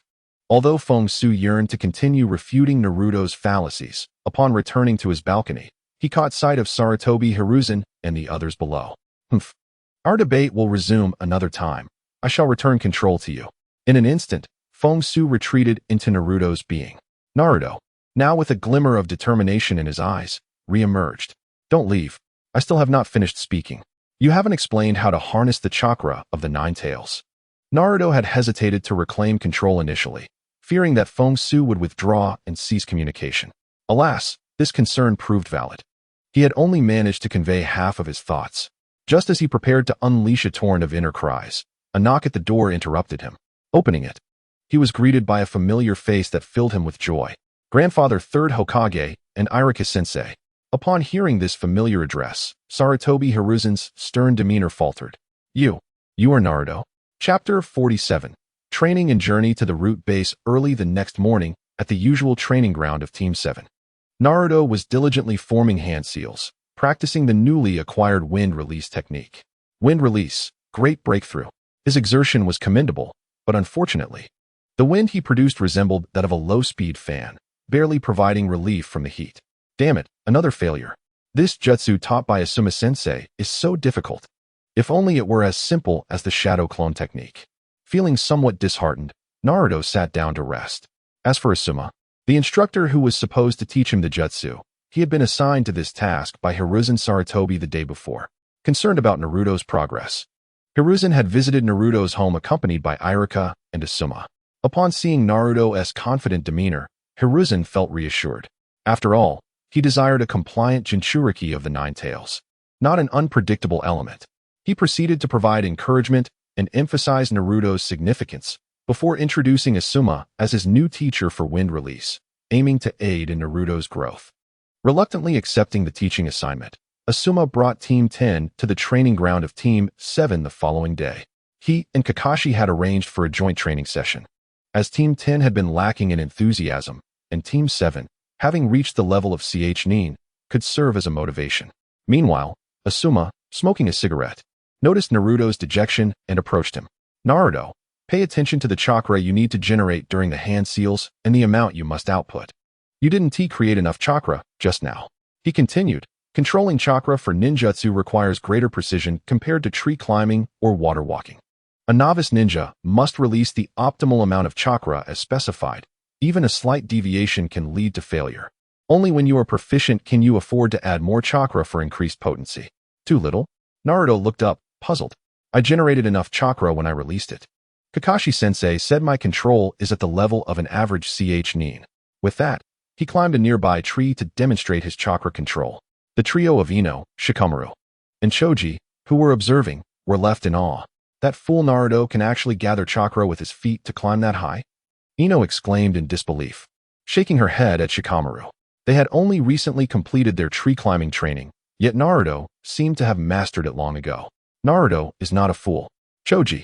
Although Feng Xu yearned to continue refuting Naruto's fallacies, upon returning to his balcony, he caught sight of Sarutobi Hiruzen and the others below. Humph. Our debate will resume another time. I shall return control to you. In an instant, Feng Xu retreated into Naruto's being. Naruto, now with a glimmer of determination in his eyes, re-emerged. Don't leave. I still have not finished speaking. You haven't explained how to harness the chakra of the 9 tails. Naruto had hesitated to reclaim control initially, fearing that Feng Xu would withdraw and cease communication. Alas, this concern proved valid. He had only managed to convey half of his thoughts. Just as he prepared to unleash a torrent of inner cries, a knock at the door interrupted him. Opening it, he was greeted by a familiar face that filled him with joy. Grandfather 3rd Hokage and Irika-sensei. Upon hearing this familiar address, Sarutobi Hiruzen's stern demeanor faltered. You are Naruto? Chapter 47. Training and journey to the route base early the next morning at the usual training ground of Team 7. Naruto was diligently forming hand seals, practicing the newly acquired wind release technique. Wind release, great breakthrough. His exertion was commendable, but unfortunately, the wind he produced resembled that of a low-speed fan, barely providing relief from the heat. Damn it, another failure. This jutsu taught by Asuma-sensei is so difficult. If only it were as simple as the shadow clone technique. Feeling somewhat disheartened, Naruto sat down to rest. As for Asuma, the instructor who was supposed to teach him the jutsu, he had been assigned to this task by Hiruzen Sarutobi the day before. Concerned about Naruto's progress, Hiruzen had visited Naruto's home accompanied by Irika and Asuma. Upon seeing Naruto's confident demeanor, Hiruzen felt reassured. After all, he desired a compliant Jinchuriki of the 9 tails, not an unpredictable element. He proceeded to provide encouragement and emphasize Naruto's significance before introducing Asuma as his new teacher for wind release, aiming to aid in Naruto's growth. Reluctantly accepting the teaching assignment, Asuma brought Team 10 to the training ground of Team 7 the following day. He and Kakashi had arranged for a joint training session. As Team 10 had been lacking in enthusiasm, and Team 7, having reached the level of Nin, could serve as a motivation. Meanwhile, Asuma, smoking a cigarette, noticed Naruto's dejection and approached him. Naruto, pay attention to the chakra you need to generate during the hand seals and the amount you must output. You didn't create enough chakra just now. He continued, controlling chakra for ninjutsu requires greater precision compared to tree climbing or water walking. A novice ninja must release the optimal amount of chakra as specified. Even a slight deviation can lead to failure. Only when you are proficient can you afford to add more chakra for increased potency. Too little? Naruto looked up, puzzled. I generated enough chakra when I released it. Kakashi-sensei said my control is at the level of an average Nin. With that, he climbed a nearby tree to demonstrate his chakra control. The trio of Ino, Shikamaru, and Choji, who were observing, were left in awe. That fool Naruto can actually gather chakra with his feet to climb that high? Ino exclaimed in disbelief, shaking her head at Shikamaru. They had only recently completed their tree climbing training, yet Naruto seemed to have mastered it long ago. Naruto is not a fool. Choji,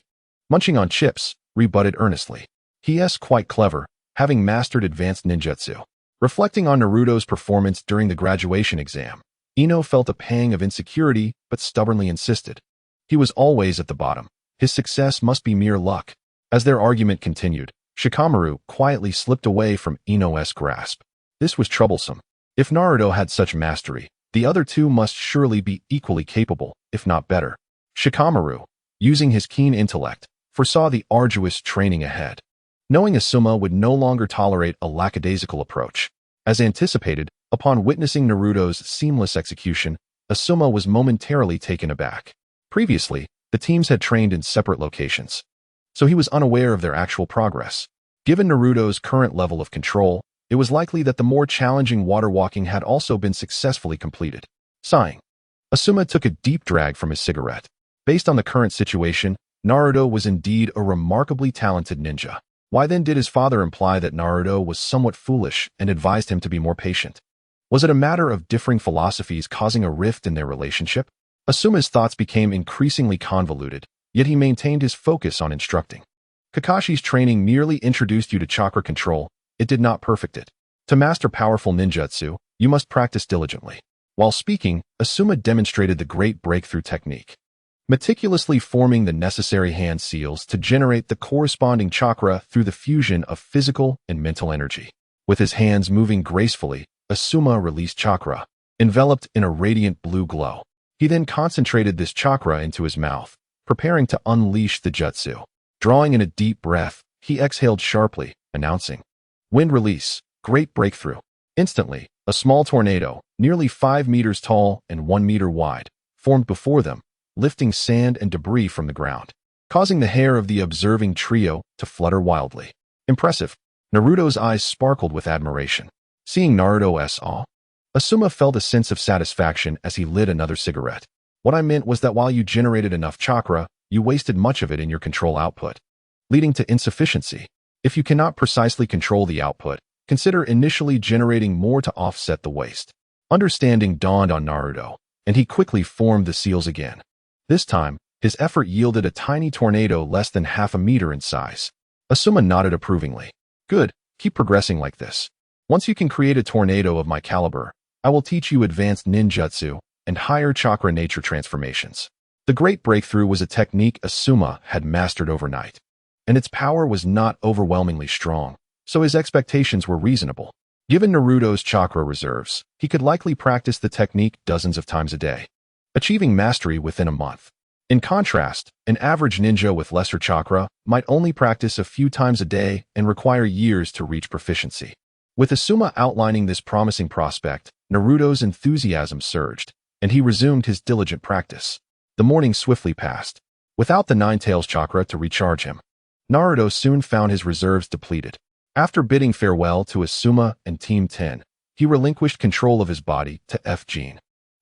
munching on chips, rebutted earnestly. He is quite clever, having mastered advanced ninjutsu. Reflecting on Naruto's performance during the graduation exam, Ino felt a pang of insecurity but stubbornly insisted. He was always at the bottom. His success must be mere luck. As their argument continued, Shikamaru quietly slipped away from Ino's grasp. This was troublesome. If Naruto had such mastery, the other two must surely be equally capable, if not better. Shikamaru, using his keen intellect, foresaw the arduous training ahead. Knowing Asuma would no longer tolerate a lackadaisical approach. As anticipated, upon witnessing Naruto's seamless execution, Asuma was momentarily taken aback. Previously, the teams had trained in separate locations, so he was unaware of their actual progress. Given Naruto's current level of control, it was likely that the more challenging water walking had also been successfully completed. Sighing, Asuma took a deep drag from his cigarette. Based on the current situation, Naruto was indeed a remarkably talented ninja. Why then did his father imply that Naruto was somewhat foolish and advised him to be more patient? Was it a matter of differing philosophies causing a rift in their relationship? Asuma's thoughts became increasingly convoluted, yet he maintained his focus on instructing. Kakashi's training merely introduced you to chakra control, it did not perfect it. To master powerful ninjutsu, you must practice diligently. While speaking, Asuma demonstrated the great breakthrough technique, meticulously forming the necessary hand seals to generate the corresponding chakra through the fusion of physical and mental energy. With his hands moving gracefully, Asuma released chakra, enveloped in a radiant blue glow. He then concentrated this chakra into his mouth, preparing to unleash the jutsu. Drawing in a deep breath, he exhaled sharply, announcing, "Wind release, great breakthrough." Instantly, a small tornado, nearly 5 meters tall and 1 meter wide, formed before them, lifting sand and debris from the ground, causing the hair of the observing trio to flutter wildly. Impressive. Naruto's eyes sparkled with admiration. Seeing Naruto's awe, Asuma felt a sense of satisfaction as he lit another cigarette. What I meant was that while you generated enough chakra, you wasted much of it in your control output, leading to insufficiency. If you cannot precisely control the output, consider initially generating more to offset the waste. Understanding dawned on Naruto, and he quickly formed the seals again. This time, his effort yielded a tiny tornado less than half a meter in size. Asuma nodded approvingly. Good, keep progressing like this. Once you can create a tornado of my caliber, I will teach you advanced ninjutsu and higher chakra nature transformations. The great breakthrough was a technique Asuma had mastered overnight, and its power was not overwhelmingly strong, so his expectations were reasonable. Given Naruto's chakra reserves, he could likely practice the technique dozens of times a day, achieving mastery within a month. In contrast, an average ninja with lesser chakra might only practice a few times a day and require years to reach proficiency. With Asuma outlining this promising prospect, Naruto's enthusiasm surged, and he resumed his diligent practice. The morning swiftly passed, without the Nine-Tails chakra to recharge him. Naruto soon found his reserves depleted. After bidding farewell to Asuma and Team 10, he relinquished control of his body to F-Gene,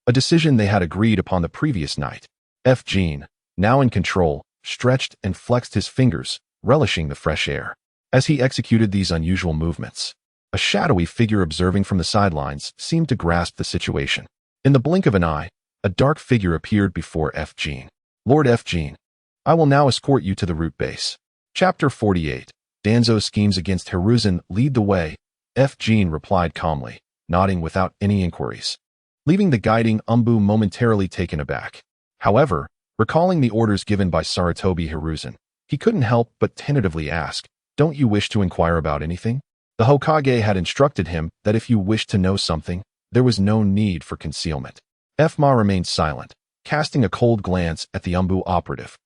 a decision they had agreed upon the previous night. F-Gene, now in control, stretched and flexed his fingers, relishing the fresh air. As he executed these unusual movements, a shadowy figure observing from the sidelines seemed to grasp the situation. In the blink of an eye, a dark figure appeared before F-Gene. Lord F-Gene, I will now escort you to the root base. Chapter 48. Danzo's schemes against Hiruzen lead the way, F-Gene replied calmly, nodding without any inquiries, leaving the guiding Umbu momentarily taken aback. However, recalling the orders given by Sarutobi Hiruzen, he couldn't help but tentatively ask, "Don't you wish to inquire about anything?" The Hokage had instructed him that if you wished to know something, there was no need for concealment. F-Ma remained silent, casting a cold glance at the Umbu operative.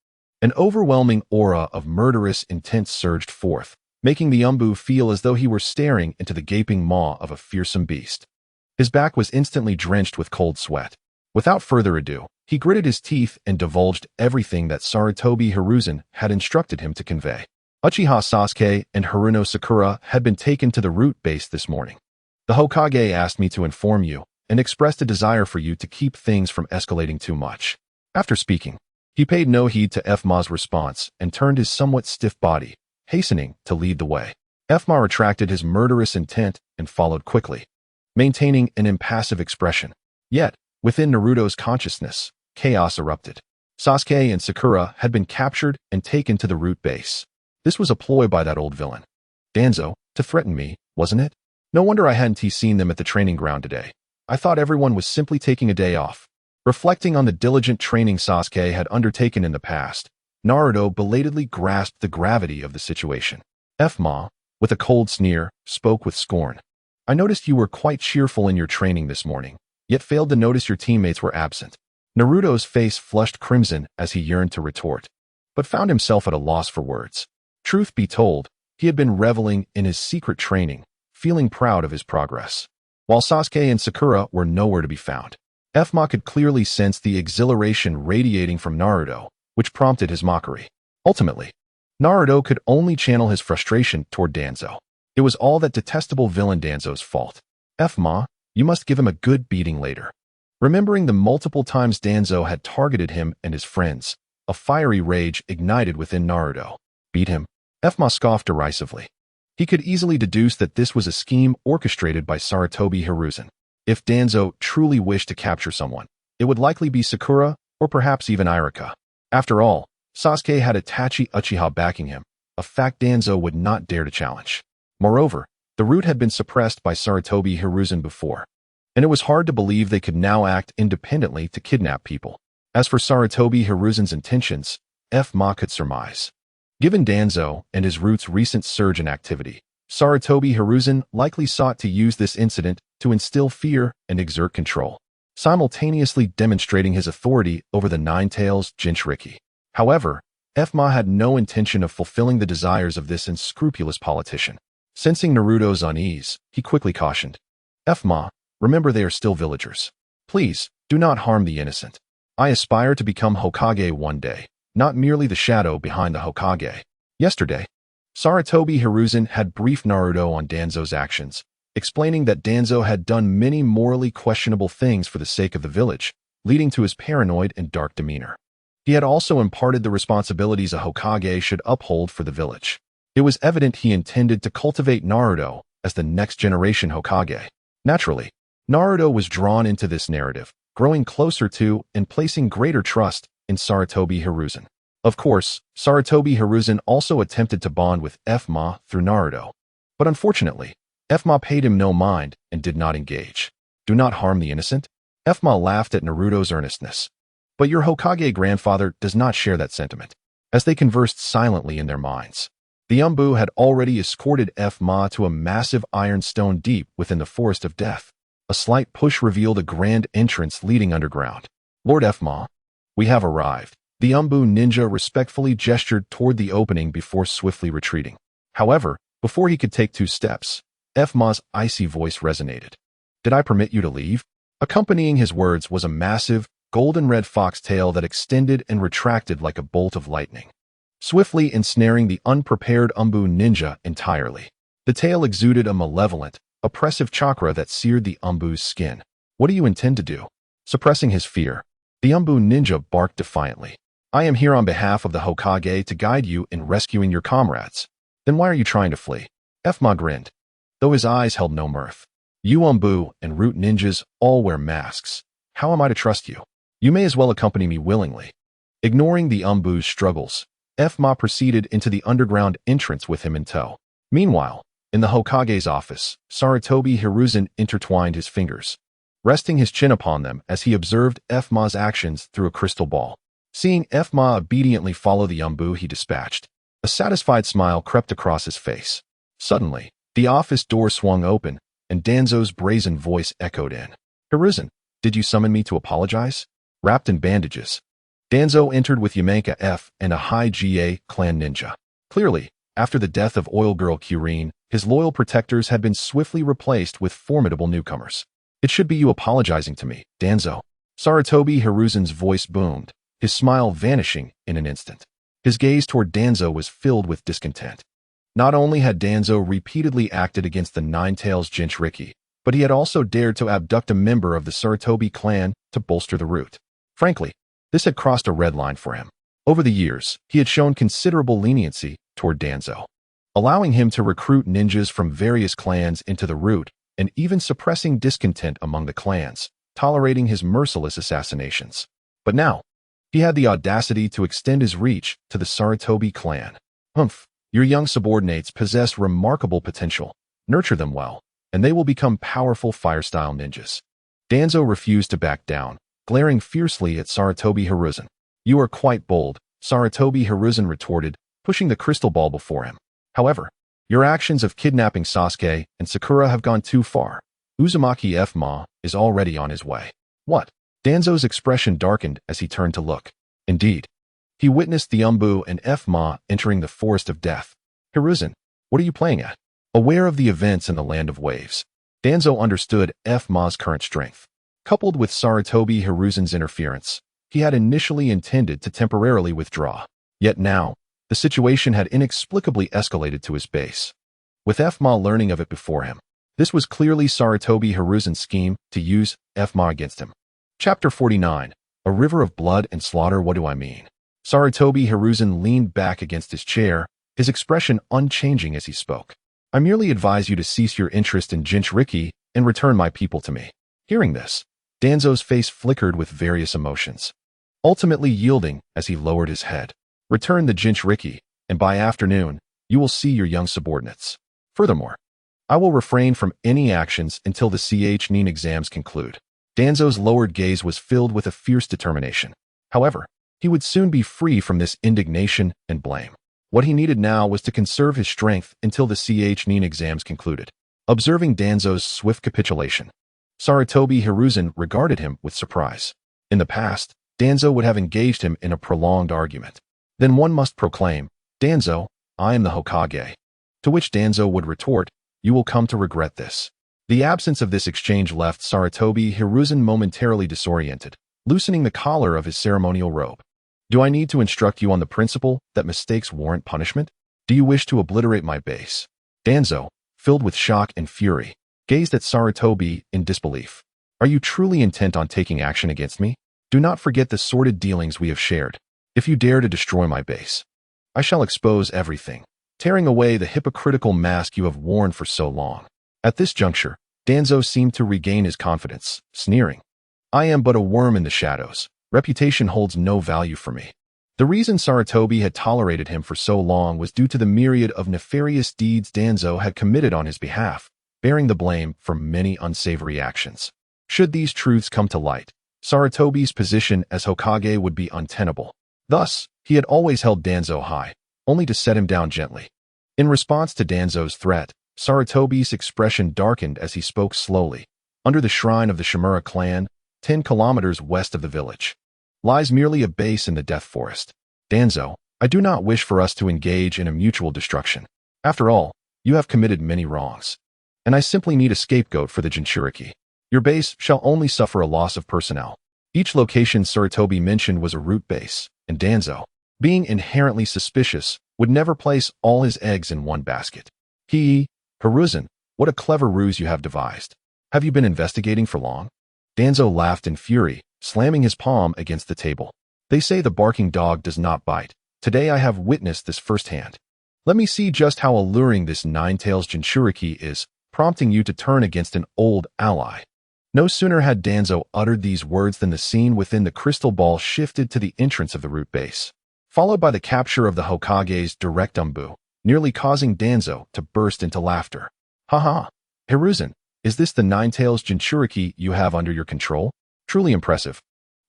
An overwhelming aura of murderous intent surged forth, making the Umbu feel as though he were staring into the gaping maw of a fearsome beast. His back was instantly drenched with cold sweat. Without further ado, he gritted his teeth and divulged everything that Sarutobi Hiruzen had instructed him to convey. Uchiha Sasuke and Haruno Sakura had been taken to the root base this morning. The Hokage asked me to inform you and expressed a desire for you to keep things from escalating too much. After speaking, he paid no heed to F-Ma's response and turned his somewhat stiff body, hastening to lead the way. F-Ma retracted his murderous intent and followed quickly, maintaining an impassive expression. Yet, within Naruto's consciousness, chaos erupted. Sasuke and Sakura had been captured and taken to the root base. This was a ploy by that old villain, Danzo, to threaten me, wasn't it? No wonder I hadn't seen them at the training ground today. I thought everyone was simply taking a day off. Reflecting on the diligent training Sasuke had undertaken in the past, Naruto belatedly grasped the gravity of the situation. F-Ma, with a cold sneer, spoke with scorn. I noticed you were quite cheerful in your training this morning, yet failed to notice your teammates were absent. Naruto's face flushed crimson as he yearned to retort, but found himself at a loss for words. Truth be told, he had been reveling in his secret training, feeling proud of his progress. While Sasuke and Sakura were nowhere to be found, F-Ma could clearly sense the exhilaration radiating from Naruto, which prompted his mockery. Ultimately, Naruto could only channel his frustration toward Danzo. It was all that detestable villain Danzo's fault. F-Ma, you must give him a good beating later. Remembering the multiple times Danzo had targeted him and his friends, a fiery rage ignited within Naruto. Beat him? Fma scoffed derisively. He could easily deduce that this was a scheme orchestrated by Sarutobi Hiruzen. If Danzo truly wished to capture someone, it would likely be Sakura or perhaps even Iruka. After all, Sasuke had Itachi Uchiha backing him, a fact Danzo would not dare to challenge. Moreover, the root had been suppressed by Sarutobi Hiruzen before, and it was hard to believe they could now act independently to kidnap people. As for Sarutobi Hiruzen's intentions, Fma could surmise. Given Danzo and his root's recent surge in activity, Sarutobi Hiruzen likely sought to use this incident to instill fear and exert control, simultaneously demonstrating his authority over the Nine-Tails Jinchuriki. However, Fma had no intention of fulfilling the desires of this unscrupulous politician. Sensing Naruto's unease, he quickly cautioned, Fma, remember they are still villagers. Please, do not harm the innocent. I aspire to become Hokage one day, not merely the shadow behind the Hokage. Yesterday, Sarutobi Hiruzen had briefed Naruto on Danzo's actions, explaining that Danzo had done many morally questionable things for the sake of the village, leading to his paranoid and dark demeanor. He had also imparted the responsibilities a Hokage should uphold for the village. It was evident he intended to cultivate Naruto as the next generation Hokage. Naturally, Naruto was drawn into this narrative, growing closer to and placing greater trust in Sarutobi Hiruzen. Of course, Sarutobi Hiruzen also attempted to bond with Fma through Naruto. But unfortunately, Fma paid him no mind and did not engage. Do not harm the innocent? Fma laughed at Naruto's earnestness. But your Hokage grandfather does not share that sentiment. As they conversed silently in their minds, the Umbu had already escorted Fma to a massive iron stone deep within the Forest of Death. A slight push revealed a grand entrance leading underground. Lord Fma, we have arrived. The Umbu ninja respectfully gestured toward the opening before swiftly retreating. However, before he could take 2 steps, Fma's icy voice resonated. Did I permit you to leave? Accompanying his words was a massive, golden-red fox tail that extended and retracted like a bolt of lightning, swiftly ensnaring the unprepared Umbu ninja entirely. The tail exuded a malevolent, oppressive chakra that seared the Umbu's skin. What do you intend to do? Suppressing his fear, the Umbu ninja barked defiantly. I am here on behalf of the Hokage to guide you in rescuing your comrades. Then why are you trying to flee? Fma grinned, though his eyes held no mirth. You Umbu and root ninjas all wear masks. How am I to trust you? You may as well accompany me willingly. Ignoring the Umbu's struggles, Fma proceeded into the underground entrance with him in tow. Meanwhile, in the Hokage's office, Sarutobi Hiruzen intertwined his fingers, resting his chin upon them as he observed Fma's actions through a crystal ball. Seeing Fma obediently follow the Umbu he dispatched, a satisfied smile crept across his face. Suddenly, the office door swung open, and Danzo's brazen voice echoed in. Hiruzen, did you summon me to apologize? Wrapped in bandages, Danzo entered with Yamenka F and a high GA clan ninja. Clearly, after the death of Oil Girl Kyurine, his loyal protectors had been swiftly replaced with formidable newcomers. It should be you apologizing to me, Danzo. Sarutobi Hiruzen's voice boomed, his smile vanishing in an instant. His gaze toward Danzo was filled with discontent. Not only had Danzo repeatedly acted against the Nine-Tails Jinchuriki, but he had also dared to abduct a member of the Sarutobi clan to bolster the root. Frankly, this had crossed a red line for him. Over the years, he had shown considerable leniency toward Danzo, allowing him to recruit ninjas from various clans into the root and even suppressing discontent among the clans, tolerating his merciless assassinations. But now, he had the audacity to extend his reach to the Sarutobi clan. Your young subordinates possess remarkable potential. Nurture them well, and they will become powerful fire-style ninjas. Danzo refused to back down, glaring fiercely at Sarutobi Hiruzen. You are quite bold, Sarutobi Hiruzen retorted, pushing the crystal ball before him. However, your actions of kidnapping Sasuke and Sakura have gone too far. Uzumaki Fma is already on his way. What? Danzo's expression darkened as he turned to look. Indeed, he witnessed the Umbu and Fma entering the Forest of Death. Hiruzen, what are you playing at? Aware of the events in the Land of Waves, Danzo understood Fma's current strength. Coupled with Sarutobi Hiruzen's interference, he had initially intended to temporarily withdraw. Yet now, the situation had inexplicably escalated to his base. With Fma learning of it before him, this was clearly Sarutobi Hiruzen's scheme to use Fma against him. Chapter 49, A River of Blood and Slaughter. What do I mean? Sarutobi Hiruzen leaned back against his chair, his expression unchanging as he spoke. I merely advise you to cease your interest in Jinchuriki and return my people to me. Hearing this, Danzo's face flickered with various emotions, ultimately yielding as he lowered his head. Return the Jinchuriki, and by afternoon, you will see your young subordinates. Furthermore, I will refrain from any actions until the Nin exams conclude. Danzo's lowered gaze was filled with a fierce determination. However, he would soon be free from this indignation and blame. What he needed now was to conserve his strength until the Nin exams concluded. Observing Danzo's swift capitulation, Sarutobi Hiruzen regarded him with surprise. In the past, Danzo would have engaged him in a prolonged argument. Then one must proclaim, "Danzo, I am the Hokage." To which Danzo would retort, "You will come to regret this." The absence of this exchange left Sarutobi Hiruzen momentarily disoriented, loosening the collar of his ceremonial robe. "Do I need to instruct you on the principle that mistakes warrant punishment? Do you wish to obliterate my base?" Danzo, filled with shock and fury, gazed at Sarutobi in disbelief. "Are you truly intent on taking action against me? Do not forget the sordid dealings we have shared. If you dare to destroy my base, I shall expose everything, tearing away the hypocritical mask you have worn for so long." At this juncture, Danzo seemed to regain his confidence, sneering, "I am but a worm in the shadows. Reputation holds no value for me." The reason Sarutobi had tolerated him for so long was due to the myriad of nefarious deeds Danzo had committed on his behalf, bearing the blame for many unsavory actions. Should these truths come to light, Sarutobi's position as Hokage would be untenable. Thus, he had always held Danzo high, only to set him down gently. In response to Danzo's threat, Sarutobi's expression darkened as he spoke slowly. Under the shrine of the Shimura clan, 10 kilometers west of the village, lies merely a base in the Death Forest. Danzo, I do not wish for us to engage in a mutual destruction. After all, you have committed many wrongs, and I simply need a scapegoat for the Jinchuriki. Your base shall only suffer a loss of personnel. Each location Sarutobi mentioned was a root base, and Danzo, being inherently suspicious, would never place all his eggs in one basket. Hiruzen, what a clever ruse you have devised. Have you been investigating for long? Danzo laughed in fury, slamming his palm against the table. They say the barking dog does not bite. Today I have witnessed this firsthand. Let me see just how alluring this Nine-Tails Jinchuriki is, prompting you to turn against an old ally. No sooner had Danzo uttered these words than the scene within the crystal ball shifted to the entrance of the root base, followed by the capture of the Hokage's direct umbu, nearly causing Danzo to burst into laughter. "Haha, Hiruzen, is this the Nine-Tails Jinchuriki you have under your control? Truly impressive.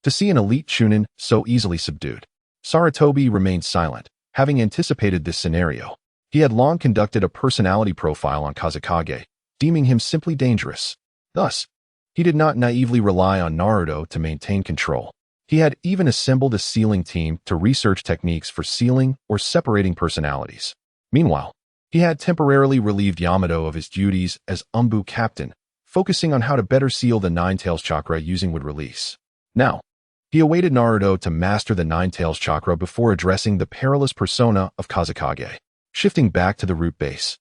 To see an elite chunin so easily subdued." Sarutobi remained silent, having anticipated this scenario. He had long conducted a personality profile on Kazekage, deeming him simply dangerous. Thus, he did not naively rely on Naruto to maintain control. He had even assembled a sealing team to research techniques for sealing or separating personalities. Meanwhile, he had temporarily relieved Yamato of his duties as Umbu captain, focusing on how to better seal the Nine-Tails chakra using wood release. Now, he awaited Naruto to master the Nine-Tails chakra before addressing the perilous persona of Kazekage. Shifting back to the root base,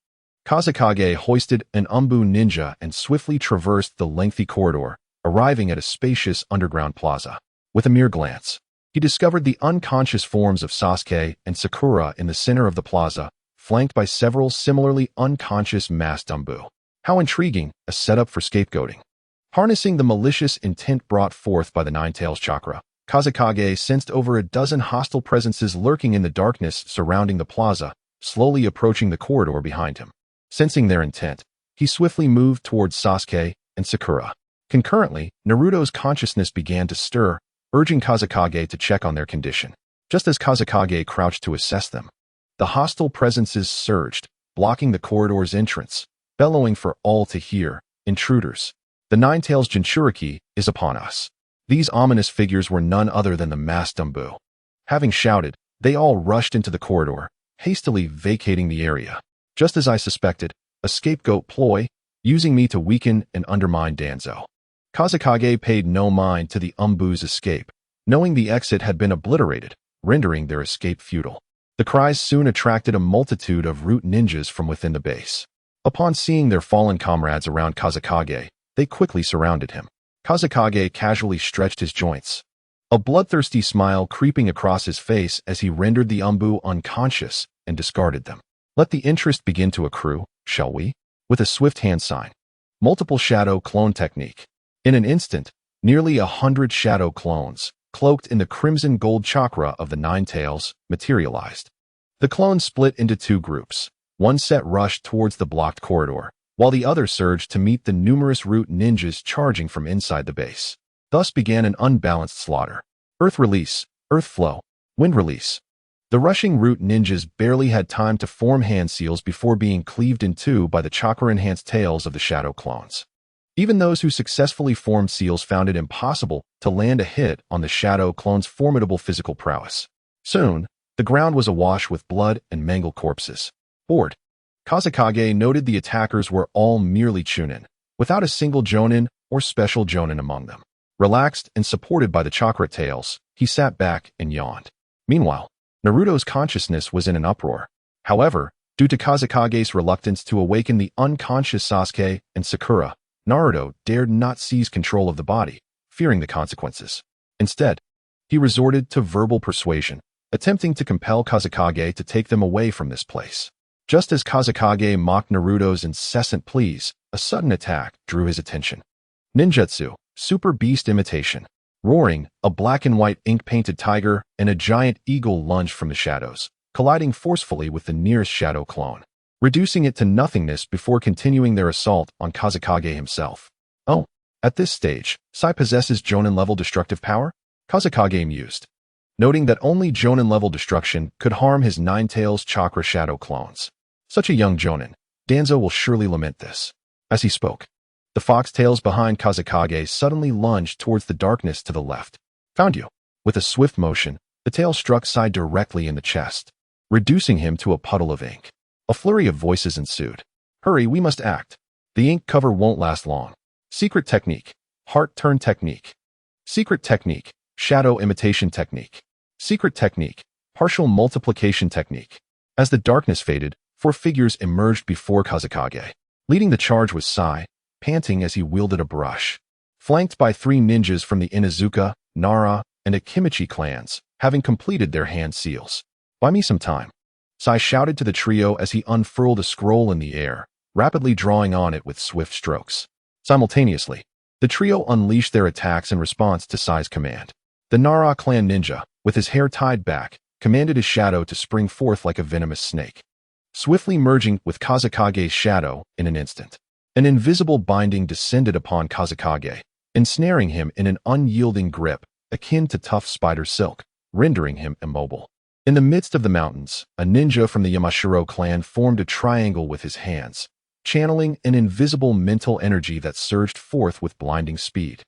Kazekage hoisted an Umbu ninja and swiftly traversed the lengthy corridor, arriving at a spacious underground plaza. With a mere glance, he discovered the unconscious forms of Sasuke and Sakura in the center of the plaza, flanked by several similarly unconscious masked Umbu. How intriguing, a setup for scapegoating. Harnessing the malicious intent brought forth by the Nine-Tails chakra, Kazekage sensed over a dozen hostile presences lurking in the darkness surrounding the plaza, slowly approaching the corridor behind him. Sensing their intent, he swiftly moved towards Sasuke and Sakura. Concurrently, Naruto's consciousness began to stir, urging Kazekage to check on their condition. Just as Kazekage crouched to assess them, the hostile presences surged, blocking the corridor's entrance, bellowing for all to hear, "Intruders! The Nine-Tails Jinchuriki is upon us." These ominous figures were none other than the masked Umbu. Having shouted, they all rushed into the corridor, hastily vacating the area. Just as I suspected, a scapegoat ploy, using me to weaken and undermine Danzo. Kazekage paid no mind to the Umbu's escape, knowing the exit had been obliterated, rendering their escape futile. The cries soon attracted a multitude of root ninjas from within the base. Upon seeing their fallen comrades around Kazekage, they quickly surrounded him. Kazekage casually stretched his joints, a bloodthirsty smile creeping across his face as he rendered the Umbu unconscious and discarded them. Let the interest begin to accrue, shall we? With a swift hand sign. Multiple shadow clone technique. In an instant, nearly 100 shadow clones, cloaked in the crimson gold chakra of the Nine Tails, materialized. The clones split into two groups. One set rushed towards the blocked corridor, while the other surged to meet the numerous root ninjas charging from inside the base. Thus began an unbalanced slaughter. Earth release, earth flow, wind release. The rushing root ninjas barely had time to form hand seals before being cleaved in two by the chakra-enhanced tails of the shadow clones. Even those who successfully formed seals found it impossible to land a hit on the shadow clone's formidable physical prowess. Soon, the ground was awash with blood and mangled corpses. Bored, Kazekage noted the attackers were all merely chunin, without a single jonin or special jonin among them. Relaxed and supported by the chakra tails, he sat back and yawned. Meanwhile, Naruto's consciousness was in an uproar. However, due to Kazekage's reluctance to awaken the unconscious Sasuke and Sakura, Naruto dared not seize control of the body, fearing the consequences. Instead, he resorted to verbal persuasion, attempting to compel Kazekage to take them away from this place. Just as Kazekage mocked Naruto's incessant pleas, a sudden attack drew his attention. Ninjutsu, super beast imitation. Roaring, a black and white ink-painted tiger and a giant eagle lunged from the shadows, colliding forcefully with the nearest shadow clone, reducing it to nothingness before continuing their assault on Kazekage himself. Oh, at this stage, Sai possesses Jonin-level destructive power? Kazekage mused, noting that only Jonin-level destruction could harm his Nine Tails chakra shadow clones. Such a young Jonin, Danzo will surely lament this. As he spoke, the foxtails behind Kazekage suddenly lunged towards the darkness to the left. Found you. With a swift motion, the tail struck Sai directly in the chest, reducing him to a puddle of ink. A flurry of voices ensued. Hurry, we must act. The ink cover won't last long. Secret technique. Heart turn technique. Secret technique. Shadow imitation technique. Secret technique. Partial multiplication technique. As the darkness faded, 4 figures emerged before Kazekage. Leading the charge was Sai, panting as he wielded a brush. Flanked by 3 ninjas from the Inuzuka, Nara, and Akimichi clans, having completed their hand seals. Buy me some time. Sai shouted to the trio as he unfurled a scroll in the air, rapidly drawing on it with swift strokes. Simultaneously, the trio unleashed their attacks in response to Sai's command. The Nara clan ninja, with his hair tied back, commanded his shadow to spring forth like a venomous snake, swiftly merging with Kazekage's shadow in an instant. An invisible binding descended upon Kazekage, ensnaring him in an unyielding grip akin to tough spider silk, rendering him immobile. In the midst of the mountains, a ninja from the Yamashiro clan formed a triangle with his hands, channeling an invisible mental energy that surged forth with blinding speed,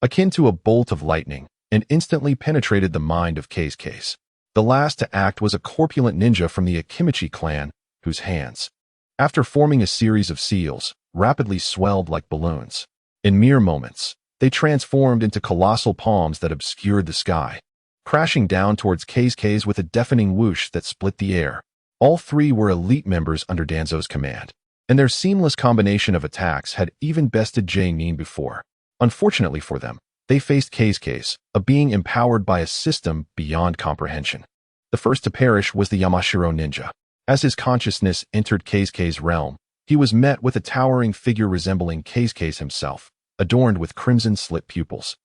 akin to a bolt of lightning, and instantly penetrated the mind of Case. The last to act was a corpulent ninja from the Akimichi clan, whose hands, after forming a series of seals, rapidly swelled like balloons. In mere moments, they transformed into colossal palms that obscured the sky, crashing down towards Case with a deafening whoosh that split the air. All 3 were elite members under Danzo's command, and their seamless combination of attacks had even bested J-Nin before. Unfortunately for them, they faced Case, a being empowered by a system beyond comprehension. The first to perish was the Yamashiro ninja. As his consciousness entered Case's realm, he was met with a towering figure resembling Case himself, adorned with crimson-slit pupils.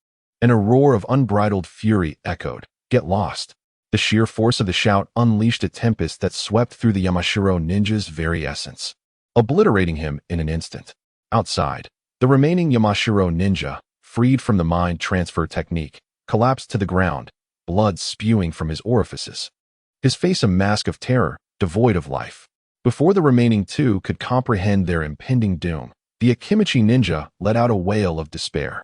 And a roar of unbridled fury echoed, "Get lost." The sheer force of the shout unleashed a tempest that swept through the Yamashiro ninja's very essence, obliterating him in an instant. Outside, the remaining Yamashiro ninja, freed from the mind transfer technique, collapsed to the ground, blood spewing from his orifices. His face a mask of terror, devoid of life. Before the remaining 2 could comprehend their impending doom, the Akimichi ninja let out a wail of despair.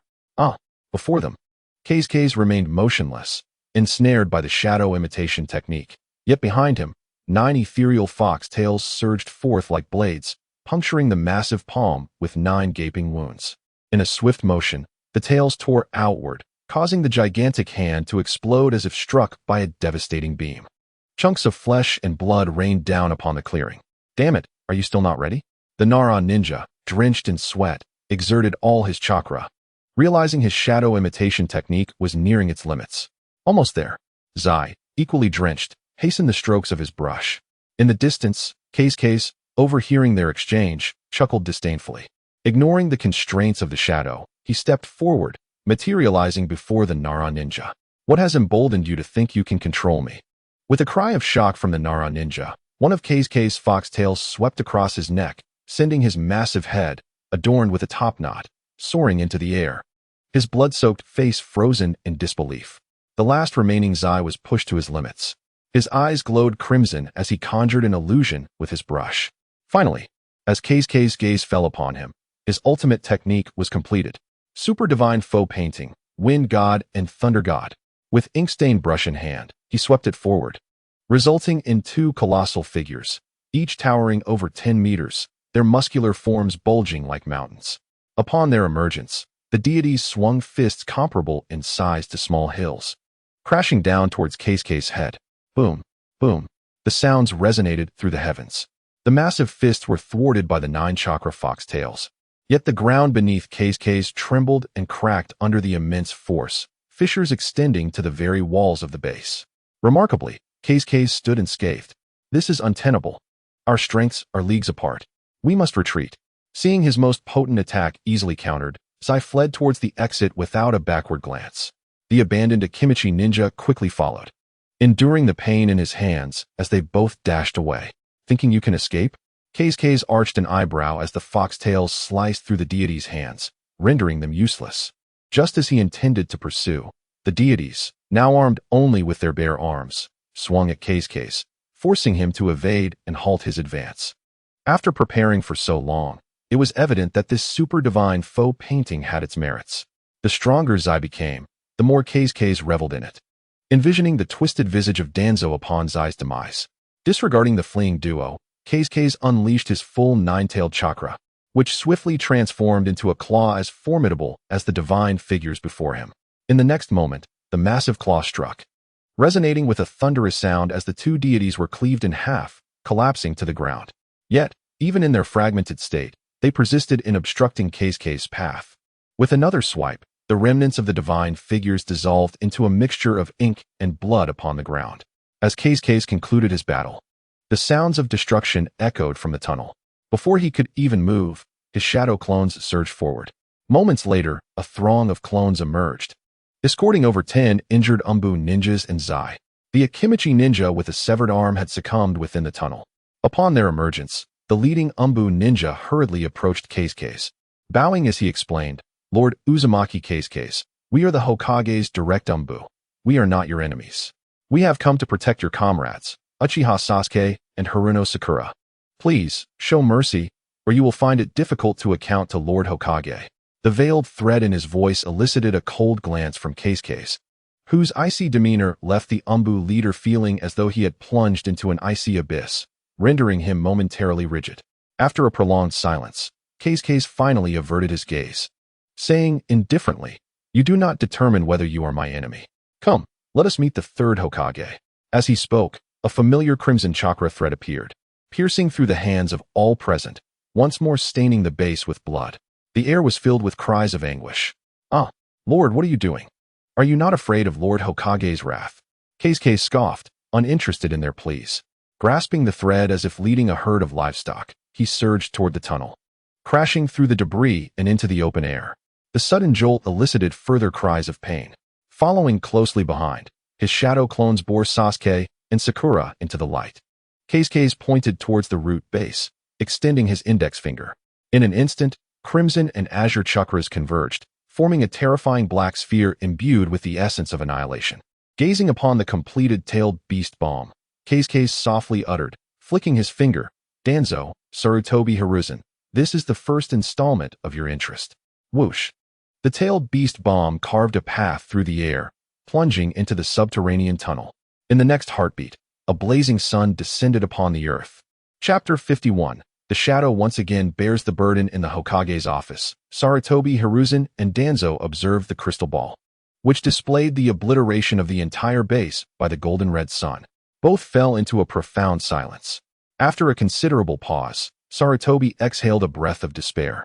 Before them, Case remained motionless, ensnared by the shadow imitation technique. Yet behind him, 9 ethereal fox tails surged forth like blades, puncturing the massive palm with 9 gaping wounds. In a swift motion, the tails tore outward, causing the gigantic hand to explode as if struck by a devastating beam. Chunks of flesh and blood rained down upon the clearing. Damn it, are you still not ready? The Nara ninja, drenched in sweat, exerted all his chakra. realizing his shadow imitation technique was nearing its limits. Almost there. Zai, equally drenched, hastened the strokes of his brush. In the distance, Case, overhearing their exchange, chuckled disdainfully. Ignoring the constraints of the shadow, he stepped forward, materializing before the Nara ninja. What has emboldened you to think you can control me? With a cry of shock from the Nara ninja, one of Case's foxtails swept across his neck, sending his massive head, adorned with a topknot, soaring into the air. His blood-soaked face frozen in disbelief. The last remaining Zai was pushed to his limits. His eyes glowed crimson as he conjured an illusion with his brush. Finally, as Case's gaze fell upon him, his ultimate technique was completed. Super divine foe painting, wind god and thunder god. With ink-stained brush in hand, he swept it forward, resulting in two colossal figures, each towering over 10 meters, their muscular forms bulging like mountains. Upon their emergence, the deities swung fists comparable in size to small hills, crashing down towards Case's head. Boom, boom. The sounds resonated through the heavens. The massive fists were thwarted by the 9-chakra foxtails. Yet the ground beneath Case trembled and cracked under the immense force, fissures extending to the very walls of the base. Remarkably, Case stood unscathed. This is untenable. Our strengths are leagues apart. We must retreat. Seeing his most potent attack easily countered, Zai fled towards the exit without a backward glance. The abandoned Akimichi ninja quickly followed, enduring the pain in his hands as they both dashed away. Thinking you can escape? Case arched an eyebrow as the foxtails sliced through the deity's hands, rendering them useless. Just as he intended to pursue, the deities, now armed only with their bare arms, swung at Case, forcing him to evade and halt his advance. After preparing for so long, it was evident that this super divine foe painting had its merits. The stronger Zai became, the more Case reveled in it, envisioning the twisted visage of Danzo upon Zai's demise. Disregarding the fleeing duo, Case unleashed his full 9-tailed chakra, which swiftly transformed into a claw as formidable as the divine figures before him. In the next moment, the massive claw struck, resonating with a thunderous sound as the two deities were cleaved in half, collapsing to the ground. Yet, even in their fragmented state, they persisted in obstructing Case's path. With another swipe, the remnants of the divine figures dissolved into a mixture of ink and blood upon the ground. As Case concluded his battle, the sounds of destruction echoed from the tunnel. Before he could even move, his shadow clones surged forward. Moments later, a throng of clones emerged, escorting over 10 injured Umbu ninjas and Zai. The Akimichi ninja with a severed arm had succumbed within the tunnel. Upon their emergence, the leading Umbu ninja hurriedly approached Case. Bowing as he explained, "Lord Uzumaki Case, we are the Hokage's direct Umbu. We are not your enemies. We have come to protect your comrades, Uchiha Sasuke and Haruno Sakura. Please, show mercy, or you will find it difficult to account to Lord Hokage." The veiled threat in his voice elicited a cold glance from Case, whose icy demeanor left the Umbu leader feeling as though he had plunged into an icy abyss, rendering him momentarily rigid. After a prolonged silence, Case finally averted his gaze, saying indifferently, "You do not determine whether you are my enemy. Come, let us meet the third Hokage." As he spoke, a familiar crimson chakra thread appeared, piercing through the hands of all present, once more staining the base with blood. The air was filled with cries of anguish. "Ah, Lord, what are you doing? Are you not afraid of Lord Hokage's wrath?" Case scoffed, uninterested in their pleas. Grasping the thread as if leading a herd of livestock, he surged toward the tunnel, crashing through the debris and into the open air. The sudden jolt elicited further cries of pain. Following closely behind, his shadow clones bore Sasuke and Sakura into the light. Case pointed towards the root base, extending his index finger. In an instant, crimson and azure chakras converged, forming a terrifying black sphere imbued with the essence of annihilation. Gazing upon the completed tailed beast bomb, Case softly uttered, flicking his finger, "Danzo, Sarutobi Hiruzen, this is the first installment of your interest." Whoosh! The tailed beast bomb carved a path through the air, plunging into the subterranean tunnel. In the next heartbeat, a blazing sun descended upon the earth. Chapter 51. The shadow once again bears the burden in the Hokage's office. Sarutobi Hiruzen and Danzo observed the crystal ball, which displayed the obliteration of the entire base by the golden red sun. Both fell into a profound silence. After a considerable pause, Sarutobi exhaled a breath of despair.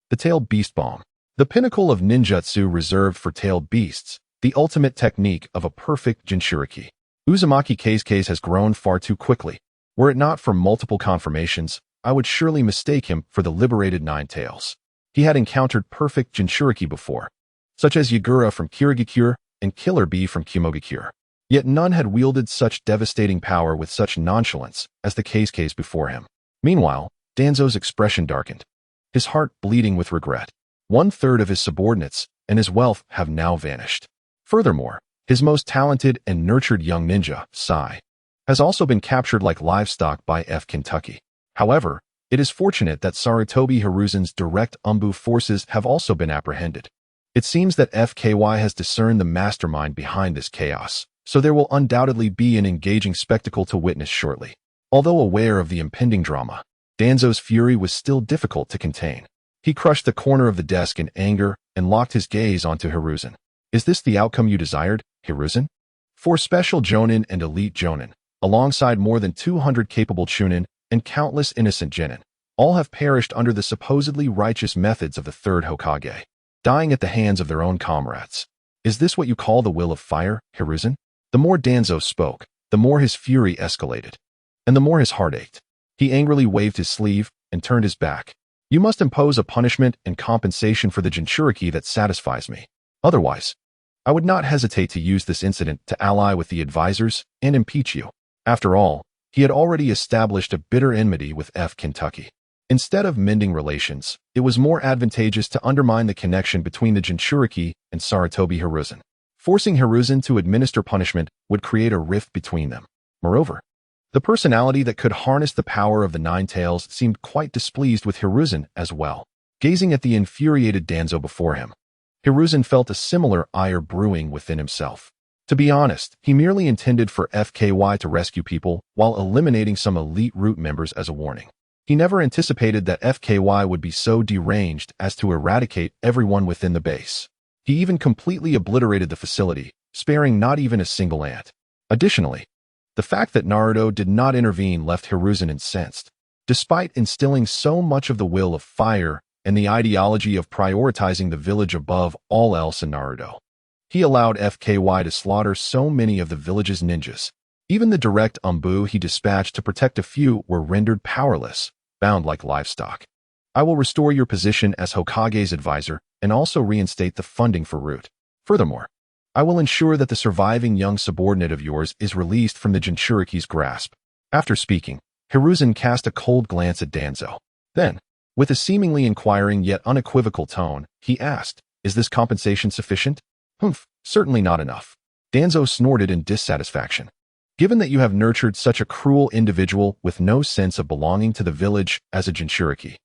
The tailed beast bomb. the pinnacle of ninjutsu reserved for tailed beasts, the ultimate technique of a perfect jinchuriki. Uzumaki Kei's has grown far too quickly. Were it not for multiple confirmations, I would surely mistake him for the liberated Nine Tails. He had encountered perfect jinchuriki before, such as Yagura from Kirigakure and Killer Bee from Kumogakure. Yet none had wielded such devastating power with such nonchalance as the Kei's before him. Meanwhile, Danzo's expression darkened, his heart bleeding with regret. 1/3 of his subordinates and his wealth have now vanished. Furthermore, his most talented and nurtured young ninja, Sai, has also been captured like livestock by Kentucky. However, it is fortunate that Sarutobi Hiruzen's direct Umbu forces have also been apprehended. It seems that FKY has discerned the mastermind behind this chaos, so there will undoubtedly be an engaging spectacle to witness shortly. Although aware of the impending drama, Danzo's fury was still difficult to contain. He crushed the corner of the desk in anger and locked his gaze onto Hiruzen. Is this the outcome you desired, Hiruzen? For special Jonin and elite Jonin, alongside more than 200 capable Chunin and countless innocent Genin, all have perished under the supposedly righteous methods of the third Hokage, dying at the hands of their own comrades. Is this what you call the will of fire, Hiruzen? The more Danzo spoke, the more his fury escalated, and the more his heart ached. He angrily waved his sleeve and turned his back. You must impose a punishment and compensation for the jinchuriki that satisfies me. Otherwise, I would not hesitate to use this incident to ally with the advisors and impeach you. After all, he had already established a bitter enmity with Kentucky. Instead of mending relations, it was more advantageous to undermine the connection between the jinchuriki and Sarutobi Hiruzen. Forcing Hiruzen to administer punishment would create a rift between them. Moreover, the personality that could harness the power of the Nine Tails seemed quite displeased with Hiruzen as well. Gazing at the infuriated Danzo before him, Hiruzen felt a similar ire brewing within himself. To be honest, he merely intended for FKY to rescue people while eliminating some elite root members as a warning. He never anticipated that FKY would be so deranged as to eradicate everyone within the base. He even completely obliterated the facility, sparing not even a single ant. Additionally, the fact that Naruto did not intervene left Hiruzen incensed. Despite instilling so much of the will of fire and the ideology of prioritizing the village above all else in Naruto, he allowed FKY to slaughter so many of the village's ninjas. Even the direct Umbu he dispatched to protect a few were rendered powerless, bound like livestock. I will restore your position as Hokage's advisor and also reinstate the funding for Root. Furthermore, I will ensure that the surviving young subordinate of yours is released from the Jinchuriki's grasp. After speaking, Hiruzen cast a cold glance at Danzo. Then, with a seemingly inquiring yet unequivocal tone, he asked, "Is this compensation sufficient?" "Humph, certainly not enough." Danzo snorted in dissatisfaction. "Given that you have nurtured such a cruel individual with no sense of belonging to the village as a Jinchuriki,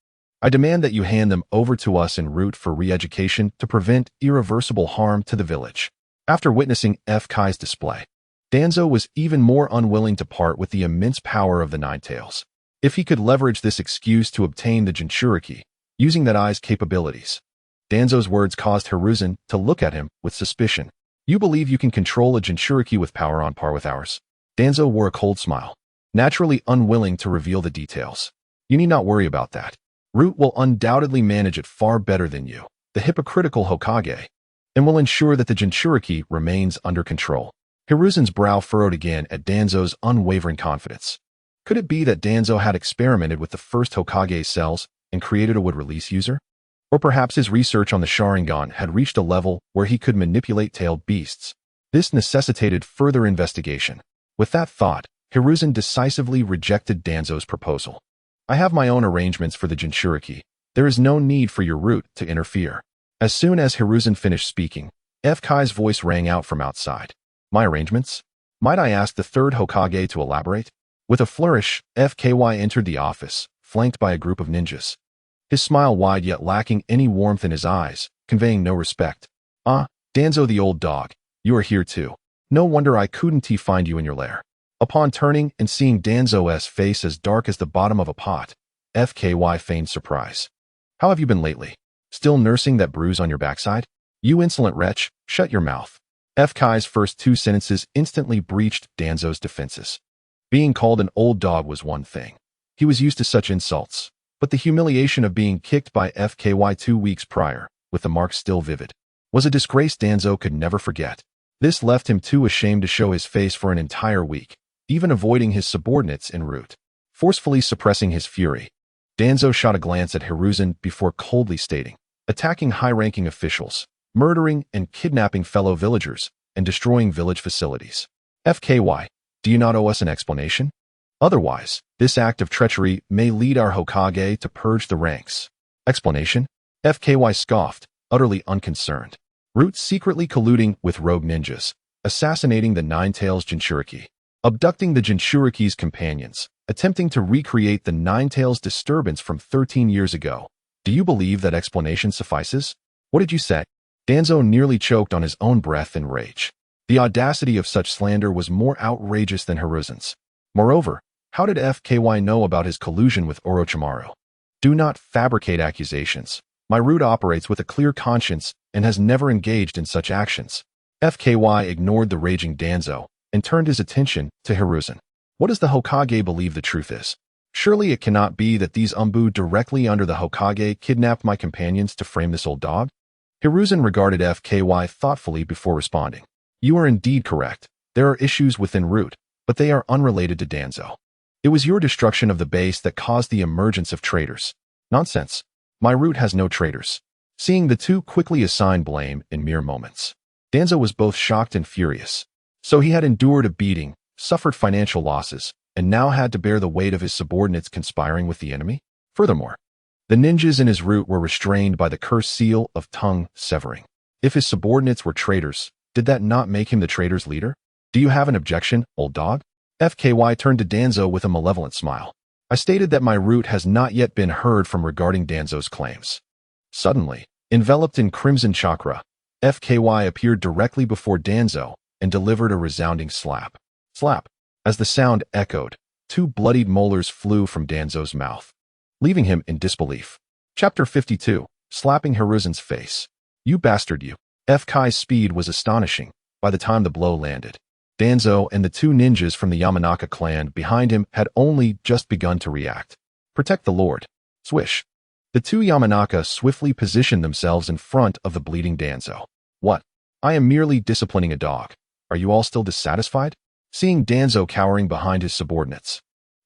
I demand that you hand them over to us en route for re-education to prevent irreversible harm to the village." After witnessing Kai's display, Danzo was even more unwilling to part with the immense power of the Nine Tails. If he could leverage this excuse to obtain the Jinchuriki, using that eye's capabilities. Danzo's words caused Hiruzen to look at him with suspicion. "You believe you can control a Jinchuriki with power on par with ours?" Danzo wore a cold smile, naturally unwilling to reveal the details. "You need not worry about that. Root will undoubtedly manage it far better than you, the hypocritical Hokage, and will ensure that the Jinchuriki remains under control." Hiruzen's brow furrowed again at Danzo's unwavering confidence. Could it be that Danzo had experimented with the first Hokage's cells and created a would-release user? Or perhaps his research on the Sharingan had reached a level where he could manipulate tailed beasts. This necessitated further investigation. With that thought, Hiruzen decisively rejected Danzo's proposal. "I have my own arrangements for the Jinchuriki. There is no need for your Root to interfere." As soon as Hiruzen finished speaking, Kai's voice rang out from outside. "My arrangements? Might I ask the third Hokage to elaborate?" With a flourish, FKY entered the office, flanked by a group of ninjas. His smile wide yet lacking any warmth in his eyes, conveying no respect. "Ah, Danzo the old dog, you are here too. No wonder I couldn't find you in your lair." Upon turning and seeing Danzo's face as dark as the bottom of a pot, FKY feigned surprise. "How have you been lately? Still nursing that bruise on your backside? You insolent wretch, shut your mouth." FK's first two sentences instantly breached Danzo's defenses. Being called an old dog was one thing. He was used to such insults, but the humiliation of being kicked by FKY 2 weeks prior, with the mark still vivid. Was a disgrace Danzo could never forget. This left him too ashamed to show his face for an entire week, even avoiding his subordinates en route. Forcefully suppressing his fury, Danzo shot a glance at Hiruzen before coldly stating, attacking high-ranking officials, murdering and kidnapping fellow villagers, and destroying village facilities. FKY, do you not owe us an explanation? Otherwise, this act of treachery may lead our Hokage to purge the ranks. Explanation? FKY scoffed, utterly unconcerned. Root secretly colluding with rogue ninjas, assassinating the Nine-Tails Jinchuriki, abducting the Jinchuriki's companions, attempting to recreate the Nine-Tails disturbance from 13 years ago. Do you believe that explanation suffices? What did you say? Danzo nearly choked on his own breath in rage. The audacity of such slander was more outrageous than Hiruzen's. Moreover, how did FKY know about his collusion with Orochimaru? Do not fabricate accusations. My root operates with a clear conscience and has never engaged in such actions. FKY ignored the raging Danzo and turned his attention to Hiruzen. What does the Hokage believe the truth is? Surely it cannot be that these Umbu directly under the Hokage kidnapped my companions to frame this old dog? Hiruzen regarded FKY thoughtfully before responding. You are indeed correct. There are issues within Root, but they are unrelated to Danzo. It was your destruction of the base that caused the emergence of traitors. Nonsense. My Root has no traitors. Seeing the two quickly assign blame in mere moments, Danzo was both shocked and furious. So he had endured a beating, suffered financial losses, and now had to bear the weight of his subordinates conspiring with the enemy? Furthermore, the ninjas in his root were restrained by the cursed seal of tongue severing. If his subordinates were traitors, did that not make him the traitor's leader? Do you have an objection, old dog? FKY turned to Danzo with a malevolent smile. I stated that my root has not yet been heard from regarding Danzo's claims. Suddenly, enveloped in crimson chakra, FKY appeared directly before Danzo and delivered a resounding slap. Slap. As the sound echoed, two bloodied molars flew from Danzo's mouth, leaving him in disbelief. Chapter 52. Slapping Hiruzen's face. You bastard you. FK's speed was astonishing. By the time the blow landed, Danzo and the two ninjas from the Yamanaka clan behind him had only just begun to react. Protect the Lord. Swish. The two Yamanaka swiftly positioned themselves in front of the bleeding Danzo. What? I am merely disciplining a dog. Are you all still dissatisfied? Seeing Danzo cowering behind his subordinates,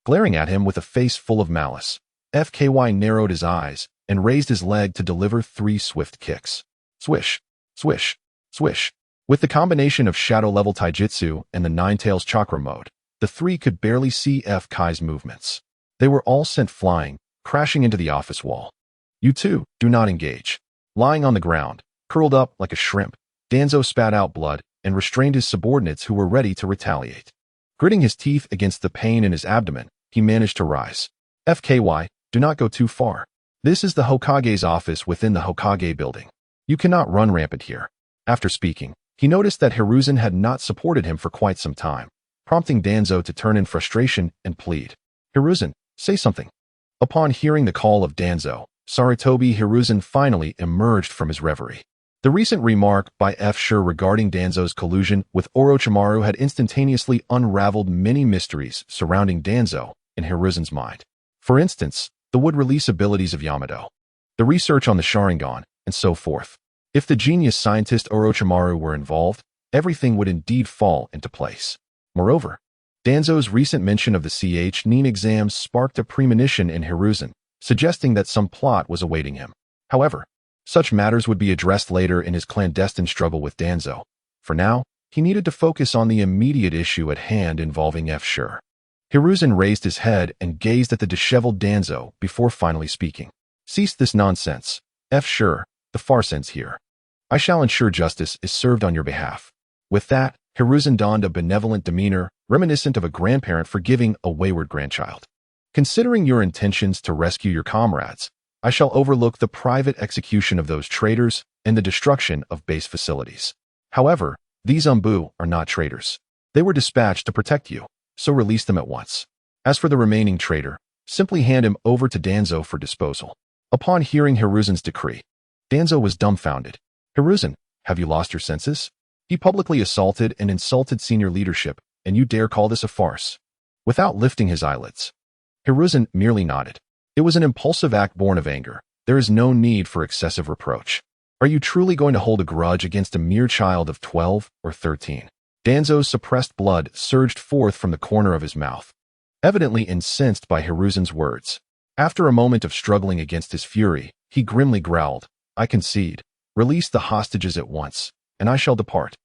glaring at him with a face full of malice, FKY narrowed his eyes and raised his leg to deliver 3 swift kicks. Swish, swish, swish. With the combination of shadow-level taijutsu and the Nine-Tails chakra mode, the 3 could barely see FK's movements. They were all sent flying, crashing into the office wall. You two, do not engage. Lying on the ground, curled up like a shrimp, Danzo spat out blood and restrained his subordinates who were ready to retaliate. Gritting his teeth against the pain in his abdomen, he managed to rise. FKY, do not go too far. This is the Hokage's office within the Hokage building. You cannot run rampant here. After speaking, he noticed that Hiruzen had not supported him for quite some time, prompting Danzo to turn in frustration and plead. Hiruzen, say something. Upon hearing the call of Danzo, Sarutobi Hiruzen finally emerged from his reverie. The recent remark by F. Sure regarding Danzo's collusion with Orochimaru had instantaneously unraveled many mysteries surrounding Danzo in Hiruzen's mind. For instance, the wood-release abilities of Yamato, the research on the Sharingan, and so forth. If the genius scientist Orochimaru were involved, everything would indeed fall into place. Moreover, Danzo's recent mention of the Nin exams sparked a premonition in Hiruzen, suggesting that some plot was awaiting him. However, such matters would be addressed later in his clandestine struggle with Danzo. For now, he needed to focus on the immediate issue at hand involving F. Sure. Hiruzen raised his head and gazed at the disheveled Danzo before finally speaking. Cease this nonsense. F. Sure, the farce ends here. I shall ensure justice is served on your behalf. With that, Hiruzen donned a benevolent demeanor, reminiscent of a grandparent forgiving a wayward grandchild. Considering your intentions to rescue your comrades, I shall overlook the private execution of those traitors and the destruction of base facilities. However, these Umbu are not traitors. They were dispatched to protect you, so release them at once. As for the remaining traitor, simply hand him over to Danzo for disposal. Upon hearing Hiruzen's decree, Danzo was dumbfounded. Hiruzen, have you lost your senses? He publicly assaulted and insulted senior leadership, and you dare call this a farce? Without lifting his eyelids, Hiruzen merely nodded. It was an impulsive act born of anger. There is no need for excessive reproach. Are you truly going to hold a grudge against a mere child of 12 or 13? Danzo's suppressed blood surged forth from the corner of his mouth, evidently incensed by Hiruzen's words. After a moment of struggling against his fury, he grimly growled, I concede. Release the hostages at once, and I shall depart.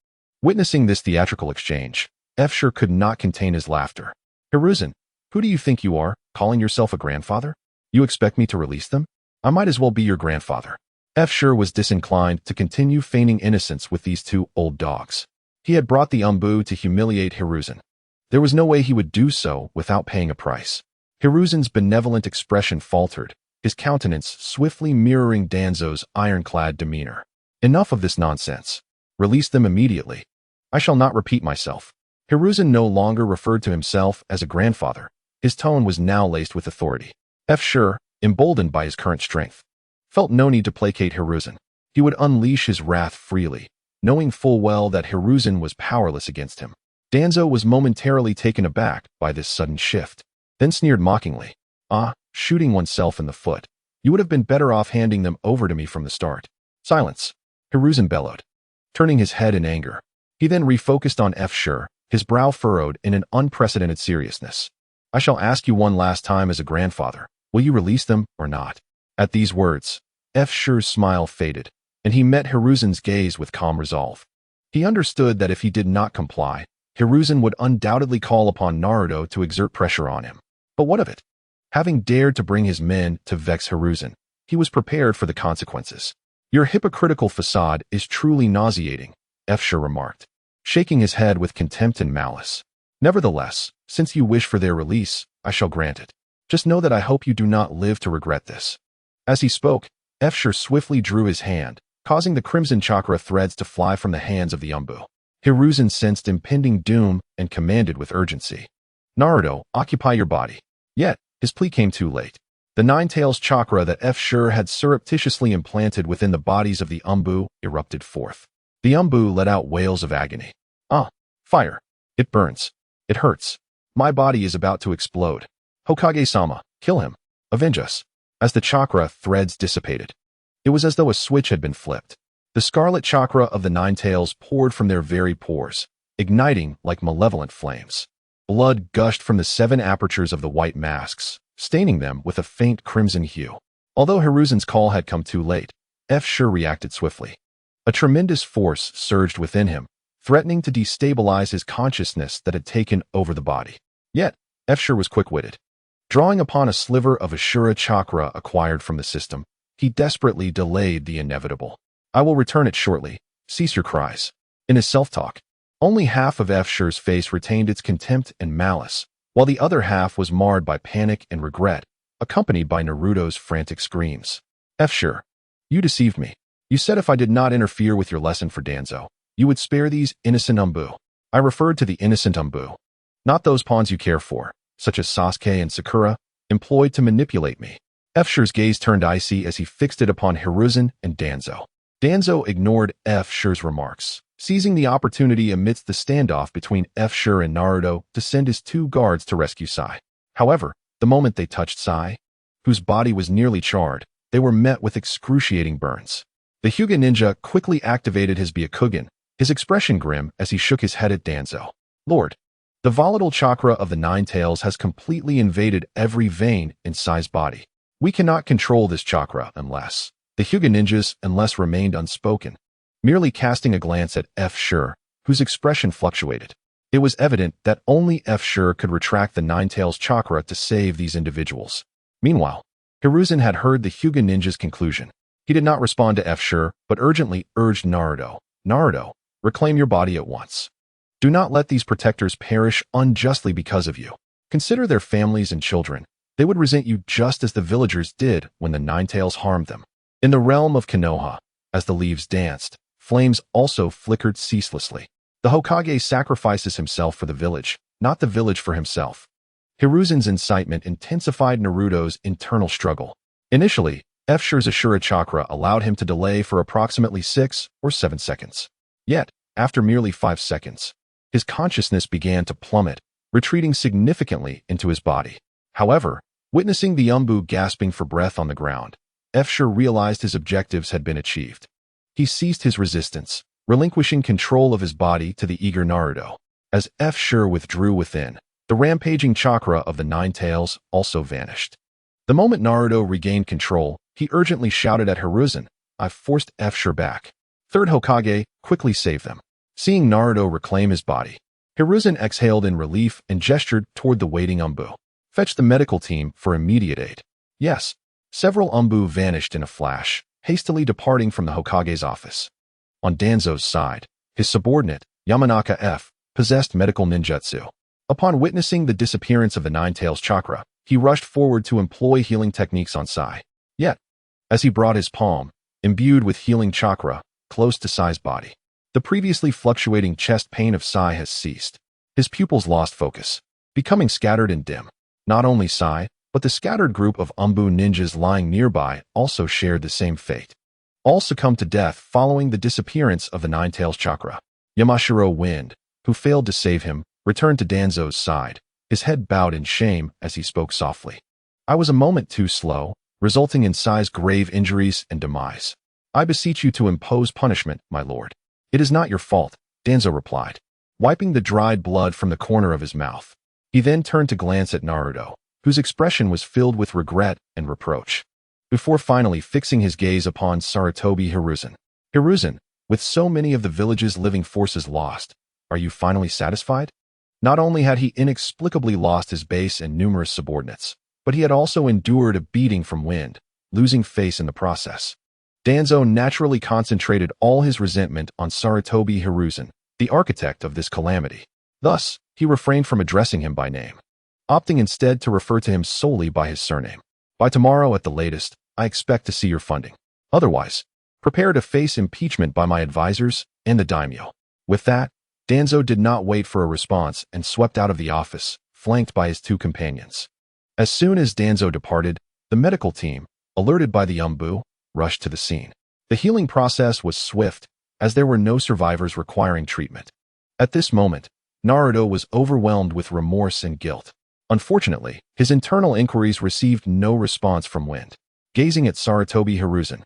Witnessing this theatrical exchange, Feng could not contain his laughter. Hiruzen, who do you think you are, calling yourself a grandfather? You expect me to release them? I might as well be your grandfather. Feng was disinclined to continue feigning innocence with these two old dogs. He had brought the Umbu to humiliate Hiruzen. There was no way he would do so without paying a price. Hiruzen's benevolent expression faltered, his countenance swiftly mirroring Danzo's ironclad demeanor. Enough of this nonsense. Release them immediately. I shall not repeat myself. Hiruzen no longer referred to himself as a grandfather. His tone was now laced with authority. Feng, emboldened by his current strength, felt no need to placate Hiruzen. He would unleash his wrath freely, knowing full well that Hiruzen was powerless against him. Danzo was momentarily taken aback by this sudden shift, then sneered mockingly. Shooting oneself in the foot. You would have been better off handing them over to me from the start. Silence, Hiruzen bellowed, turning his head in anger. He then refocused on Feng, his brow furrowed in an unprecedented seriousness. I shall ask you one last time as a grandfather, will you release them or not? At these words, Feng's smile faded, and he met Hiruzen's gaze with calm resolve. He understood that if he did not comply, Hiruzen would undoubtedly call upon Naruto to exert pressure on him. But what of it? Having dared to bring his men to vex Hiruzen, he was prepared for the consequences. Your hypocritical facade is truly nauseating, Feng remarked, shaking his head with contempt and malice. Nevertheless, since you wish for their release, I shall grant it. Just know that I hope you do not live to regret this. As he spoke, Feng swiftly drew his hand, causing the crimson chakra threads to fly from the hands of the Umbu. Hiruzen sensed impending doom and commanded with urgency. Naruto, occupy your body. Yet, his plea came too late. The nine-tails chakra that Feng had surreptitiously implanted within the bodies of the Umbu erupted forth. The Umbu let out wails of agony. Fire. It burns. It hurts. My body is about to explode. Hokage-sama, kill him. Avenge us. As the chakra threads dissipated, it was as though a switch had been flipped. The scarlet chakra of the nine tails poured from their very pores, igniting like malevolent flames. Blood gushed from the 7 apertures of the white masks, staining them with a faint crimson hue. Although Hiruzen's call had come too late, Feng reacted swiftly. A tremendous force surged within him, threatening to destabilize his consciousness that had taken over the body. Yet, Feng was quick-witted. Drawing upon a sliver of Ashura chakra acquired from the system, he desperately delayed the inevitable. I will return it shortly. Cease your cries. In his self-talk, only half of Feng's face retained its contempt and malice, while the other half was marred by panic and regret, accompanied by Naruto's frantic screams. Feng, you deceived me. You said if I did not interfere with your lesson for Danzo, you would spare these innocent Umbu. I referred to the innocent Umbu, not those pawns you care for, such as Sasuke and Sakura, employed to manipulate me. Feng's gaze turned icy as he fixed it upon Hiruzen and Danzo. Danzo ignored Feng's remarks, seizing the opportunity amidst the standoff between Feng and Naruto to send his 2 guards to rescue Sai. However, the moment they touched Sai, whose body was nearly charred, they were met with excruciating burns. The Hyuga ninja quickly activated his Byakugan, his expression grim as he shook his head at Danzo. Lord, the volatile chakra of the nine tails has completely invaded every vein in Sai's body. We cannot control this chakra unless... The Hyuga ninjas remained unspoken, merely casting a glance at Feng, whose expression fluctuated. It was evident that only Feng could retract the nine-tails chakra to save these individuals. Meanwhile, Hiruzen had heard the Hyuga ninja's conclusion. He did not respond to Feng, but urgently urged Naruto. Naruto, reclaim your body at once. Do not let these protectors perish unjustly because of you. Consider their families and children. They would resent you just as the villagers did when the nine-tails harmed them. In the realm of Konoha, as the leaves danced, flames also flickered ceaselessly. The Hokage sacrifices himself for the village, not the village for himself. Hiruzen's incitement intensified Naruto's internal struggle. Initially, Feng's Ashura chakra allowed him to delay for approximately 6 or 7 seconds. Yet, after merely 5 seconds, his consciousness began to plummet, retreating significantly into his body. However, witnessing the Umbu gasping for breath on the ground, Feng realized his objectives had been achieved. He ceased his resistance, relinquishing control of his body to the eager Naruto. As Feng Xu withdrew within, the rampaging chakra of the Nine Tails also vanished. The moment Naruto regained control, he urgently shouted at Hiruzen, "I've forced Feng Xu back. Third Hokage, quickly save them." Seeing Naruto reclaim his body, Hiruzen exhaled in relief and gestured toward the waiting Umbu. "Fetch the medical team for immediate aid." Yes. Several Umbu vanished in a flash, hastily departing from the Hokage's office. On Danzo's side, his subordinate, Yamanaka F, possessed medical ninjutsu. Upon witnessing the disappearance of the Nine Tails chakra, he rushed forward to employ healing techniques on Sai. Yet, as he brought his palm, imbued with healing chakra, close to Sai's body, the previously fluctuating chest pain of Sai has ceased. His pupils lost focus, becoming scattered and dim. Not only Sai, but the scattered group of Umbu ninjas lying nearby also shared the same fate. All succumbed to death following the disappearance of the Nine Tails chakra. Yamashiro Wind, who failed to save him, returned to Danzo's side, his head bowed in shame as he spoke softly. "I was a moment too slow, resulting in Sai's grave injuries and demise. I beseech you to impose punishment, my lord." "It is not your fault," Danzo replied, wiping the dried blood from the corner of his mouth. He then turned to glance at Naruto, whose expression was filled with regret and reproach, before finally fixing his gaze upon Sarutobi Hiruzen. "Hiruzen, with so many of the village's living forces lost, are you finally satisfied?" Not only had he inexplicably lost his base and numerous subordinates, but he had also endured a beating from Wind, losing face in the process. Danzo naturally concentrated all his resentment on Sarutobi Hiruzen, the architect of this calamity. Thus, he refrained from addressing him by name, opting instead to refer to him solely by his surname. "By tomorrow at the latest, I expect to see your funding. Otherwise, prepare to face impeachment by my advisors and the daimyo." With that, Danzo did not wait for a response and swept out of the office, flanked by his two companions. As soon as Danzo departed, the medical team, alerted by the Umbu, rushed to the scene. The healing process was swift, as there were no survivors requiring treatment. At this moment, Naruto was overwhelmed with remorse and guilt. Unfortunately, his internal inquiries received no response from Wind. Gazing at Sarutobi Hiruzen,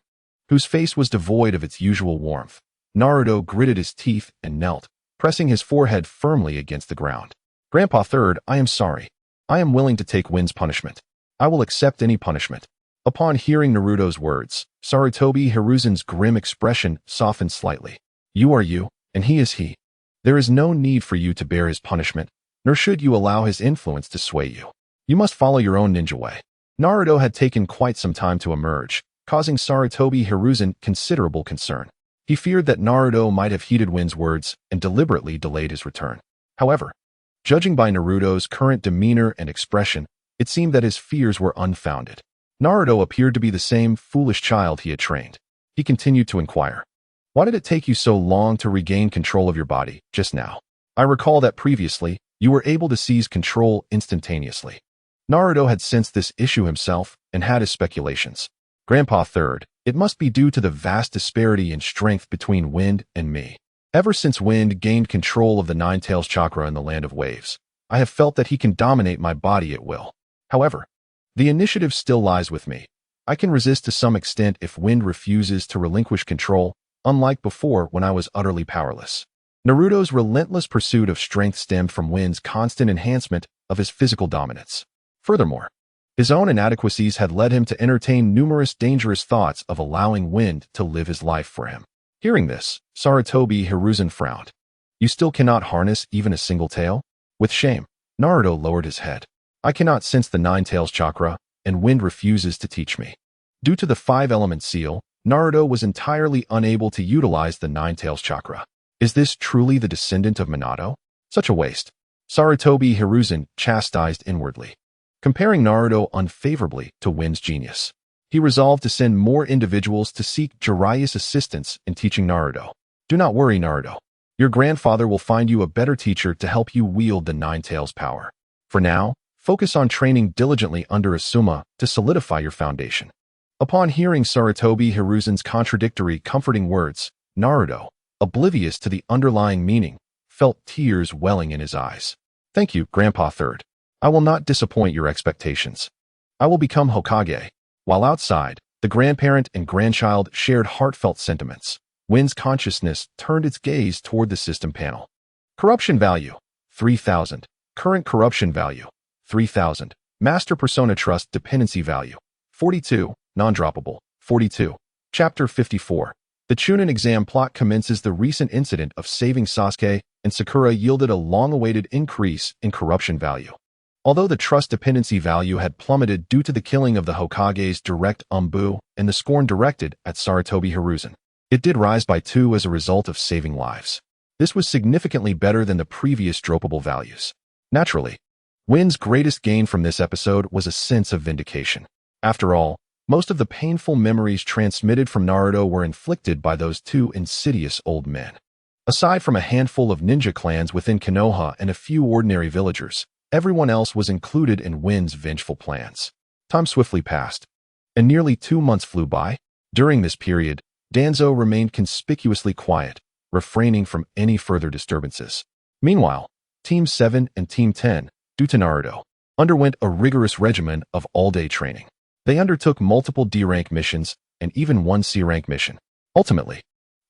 whose face was devoid of its usual warmth, Naruto gritted his teeth and knelt, pressing his forehead firmly against the ground. "Grandpa Third, I am sorry. I am willing to take Wind's punishment. I will accept any punishment." Upon hearing Naruto's words, Sarutobi Hiruzen's grim expression softened slightly. "You are you, and he is he. There is no need for you to bear his punishment, nor should you allow his influence to sway you. You must follow your own ninja way." Naruto had taken quite some time to emerge, causing Sarutobi Hiruzen considerable concern. He feared that Naruto might have heeded Wind's words and deliberately delayed his return. However, judging by Naruto's current demeanor and expression, it seemed that his fears were unfounded. Naruto appeared to be the same foolish child he had trained. He continued to inquire, "Why did it take you so long to regain control of your body just now? I recall that previously, you were able to seize control instantaneously." Naruto had sensed this issue himself and had his speculations. "Grandpa Third, it must be due to the vast disparity in strength between Wind and me. Ever since Wind gained control of the Nine Tails chakra in the Land of Waves, I have felt that he can dominate my body at will. However, the initiative still lies with me. I can resist to some extent if Wind refuses to relinquish control, unlike before when I was utterly powerless." Naruto's relentless pursuit of strength stemmed from Wind's constant enhancement of his physical dominance. Furthermore, his own inadequacies had led him to entertain numerous dangerous thoughts of allowing Wind to live his life for him. Hearing this, Sarutobi Hiruzen frowned. "You still cannot harness even a single tail?" With shame, Naruto lowered his head. "I cannot sense the Nine Tails chakra, and Wind refuses to teach me." Due to the five-element seal, Naruto was entirely unable to utilize the Nine Tails chakra. Is this truly the descendant of Minato? Such a waste. Sarutobi Hiruzen chastised inwardly, comparing Naruto unfavorably to Wind's genius. He resolved to send more individuals to seek Jiraiya's assistance in teaching Naruto. "Do not worry, Naruto. Your grandfather will find you a better teacher to help you wield the Nine Tails power. For now, focus on training diligently under Asuma to solidify your foundation." Upon hearing Sarutobi Hiruzen's contradictory, comforting words, Naruto, oblivious to the underlying meaning, felt tears welling in his eyes. "Thank you, Grandpa Third. I will not disappoint your expectations. I will become Hokage." While outside, the grandparent and grandchild shared heartfelt sentiments. Win's consciousness turned its gaze toward the system panel. Corruption value, 3000. Current corruption value, 3000. Master persona trust dependency value, 42. Non-droppable, 42. Chapter 54. The Chunin exam plot commences. The recent incident of saving Sasuke and Sakura yielded a long-awaited increase in corruption value. Although the trust dependency value had plummeted due to the killing of the Hokage's direct Umbu and the scorn directed at Sarutobi Hiruzen, it did rise by 2 as a result of saving lives. This was significantly better than the previous droppable values. Naturally, Win's greatest gain from this episode was a sense of vindication. After all, most of the painful memories transmitted from Naruto were inflicted by those two insidious old men. Aside from a handful of ninja clans within Konoha and a few ordinary villagers, everyone else was included in Win's vengeful plans. Time swiftly passed, and nearly 2 months flew by. During this period, Danzo remained conspicuously quiet, refraining from any further disturbances. Meanwhile, Team 7 and Team 10, due to Naruto, underwent a rigorous regimen of all-day training. They undertook multiple D-rank missions and even one C-rank mission. Ultimately,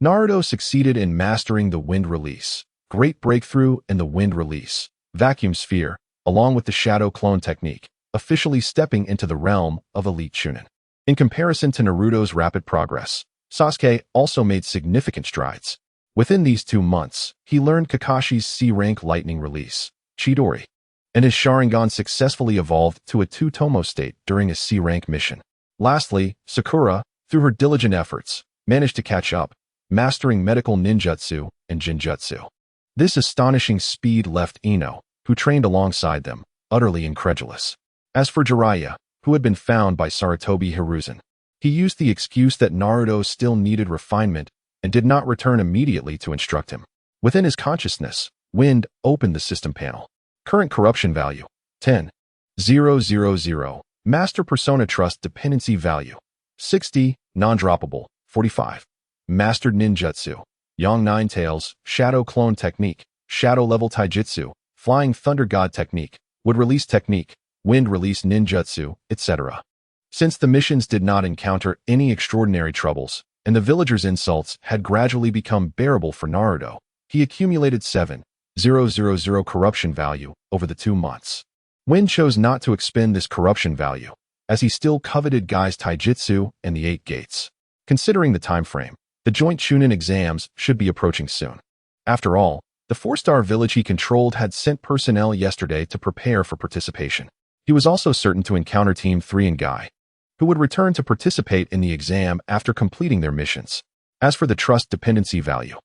Naruto succeeded in mastering the Wind Release, Great Breakthrough in the Wind Release, Vacuum Sphere, along with the Shadow Clone technique, officially stepping into the realm of elite Chunin. In comparison to Naruto's rapid progress, Sasuke also made significant strides. Within these 2 months, he learned Kakashi's C-rank lightning release, Chidori, and his Sharingan successfully evolved to a 2-tomo state during a C-rank mission. Lastly, Sakura, through her diligent efforts, managed to catch up, mastering medical ninjutsu and jinjutsu. This astonishing speed left Ino, who trained alongside them, utterly incredulous. As for Jiraiya, who had been found by Sarutobi Hiruzen, he used the excuse that Naruto still needed refinement and did not return immediately to instruct him. Within his consciousness, Wind opened the system panel. Current corruption value, 10,000. Master persona trust dependency value, 60. Non-droppable, 45. Mastered ninjutsu, Yang Nine Tails, Shadow Clone technique, Shadow level taijutsu, Flying Thunder God technique, Wood release technique, Wind release ninjutsu, etc. Since the missions did not encounter any extraordinary troubles, and the villagers' insults had gradually become bearable for Naruto, he accumulated 7,000 corruption value over the 2 months. Wind chose not to expend this corruption value, as he still coveted Gai's taijutsu and the 8 gates. Considering the time frame, the joint Chunin exams should be approaching soon. After all, the 4-star village he controlled had sent personnel yesterday to prepare for participation. He was also certain to encounter Team 3 and Gai, who would return to participate in the exam after completing their missions. As for the trust dependency value,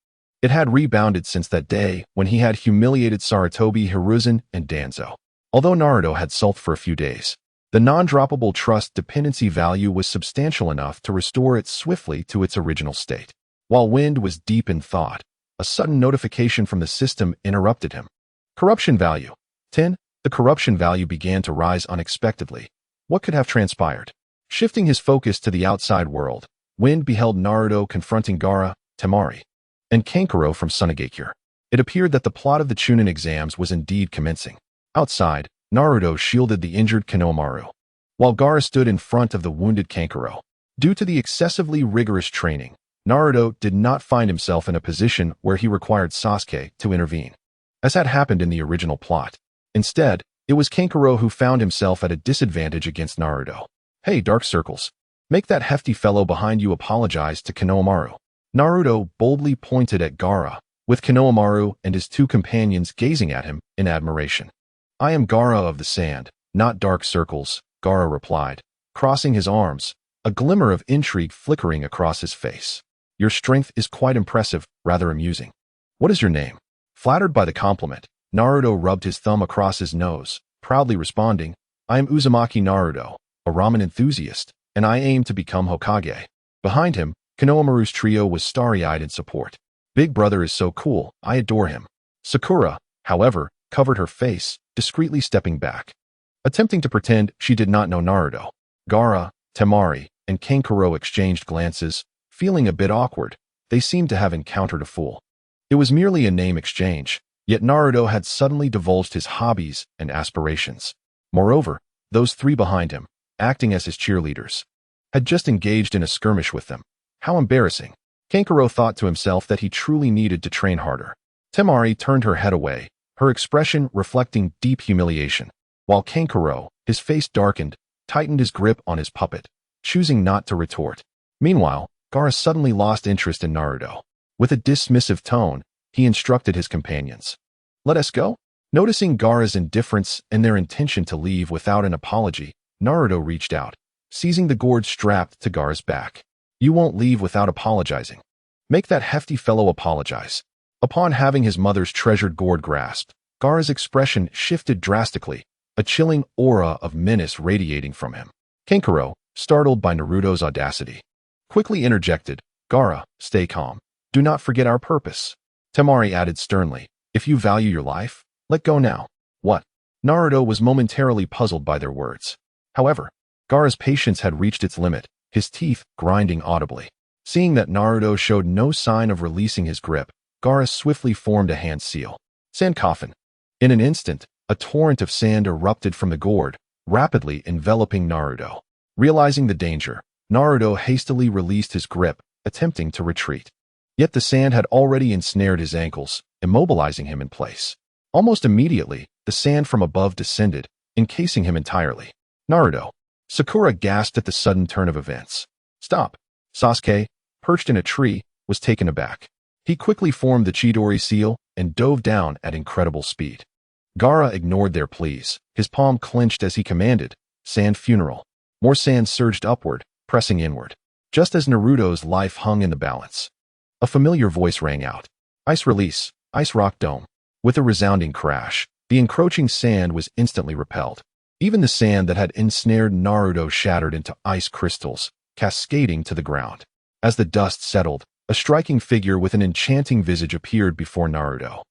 it had rebounded since that day when he had humiliated Sarutobi Hiruzen and Danzo. Although Naruto had sulked for a few days, the non-droppable trust dependency value was substantial enough to restore it swiftly to its original state. While Wind was deep in thought, a sudden notification from the system interrupted him. Corruption value, 10. The corruption value began to rise unexpectedly. What could have transpired? Shifting his focus to the outside world, Wind beheld Naruto confronting Gaara, Temari, and Kankuro from Sunagakure. It appeared that the plot of the Chunin exams was indeed commencing. Outside, Naruto shielded the injured Konohamaru, while Gaara stood in front of the wounded Kankuro. Due to the excessively rigorous training, Naruto did not find himself in a position where he required Sasuke to intervene, as had happened in the original plot. Instead, it was Kankuro who found himself at a disadvantage against Naruto. Hey, Dark Circles, make that hefty fellow behind you apologize to Konohamaru. Naruto boldly pointed at Gaara, with Konohamaru and his 2 companions gazing at him in admiration. I am Gaara of the Sand, not Dark Circles, Gaara replied, crossing his arms, a glimmer of intrigue flickering across his face. Your strength is quite impressive, rather amusing. What is your name? Flattered by the compliment, Naruto rubbed his thumb across his nose, proudly responding, I am Uzumaki Naruto, a ramen enthusiast, and I aim to become Hokage. Behind him, Konohamaru's trio was starry-eyed in support. Big brother is so cool, I adore him. Sakura, however, covered her face, discreetly stepping back, attempting to pretend she did not know Naruto. Gaara, Temari, and Kankuro exchanged glances, feeling a bit awkward. They seemed to have encountered a fool. It was merely a name exchange, yet Naruto had suddenly divulged his hobbies and aspirations. Moreover, those 3 behind him, acting as his cheerleaders, had just engaged in a skirmish with them. How embarrassing. Kankuro thought to himself that he truly needed to train harder. Temari turned her head away, her expression reflecting deep humiliation, while Kankuro, his face darkened, tightened his grip on his puppet, choosing not to retort. Meanwhile, Gaara suddenly lost interest in Naruto. With a dismissive tone, he instructed his companions. "Let us go?" Noticing Gaara's indifference and their intention to leave without an apology, Naruto reached out, seizing the gourd strapped to Gaara's back. "You won't leave without apologizing. Make that hefty fellow apologize." Upon having his mother's treasured gourd grasped, Gaara's expression shifted drastically, a chilling aura of menace radiating from him. Kankuro, startled by Naruto's audacity, quickly interjected, "Gaara, stay calm. Do not forget our purpose." Temari added sternly, "If you value your life, let go now." What? Naruto was momentarily puzzled by their words. However, Gaara's patience had reached its limit, his teeth grinding audibly. Seeing that Naruto showed no sign of releasing his grip, Gaara swiftly formed a hand seal. Sand coffin. In an instant, a torrent of sand erupted from the gourd, rapidly enveloping Naruto. Realizing the danger, Naruto hastily released his grip, attempting to retreat. Yet the sand had already ensnared his ankles, immobilizing him in place. Almost immediately, the sand from above descended, encasing him entirely. Naruto. Sakura gasped at the sudden turn of events. "Stop." Sasuke, perched in a tree, was taken aback. He quickly formed the Chidori seal and dove down at incredible speed. Gaara ignored their pleas, his palm clenched as he commanded, "Sand funeral." More sand surged upward, pressing inward. Just as Naruto's life hung in the balance, a familiar voice rang out. "Ice release, ice rock dome." With a resounding crash, the encroaching sand was instantly repelled. Even the sand that had ensnared Naruto shattered into ice crystals, cascading to the ground. As the dust settled, a striking figure with an enchanting visage appeared before Naruto.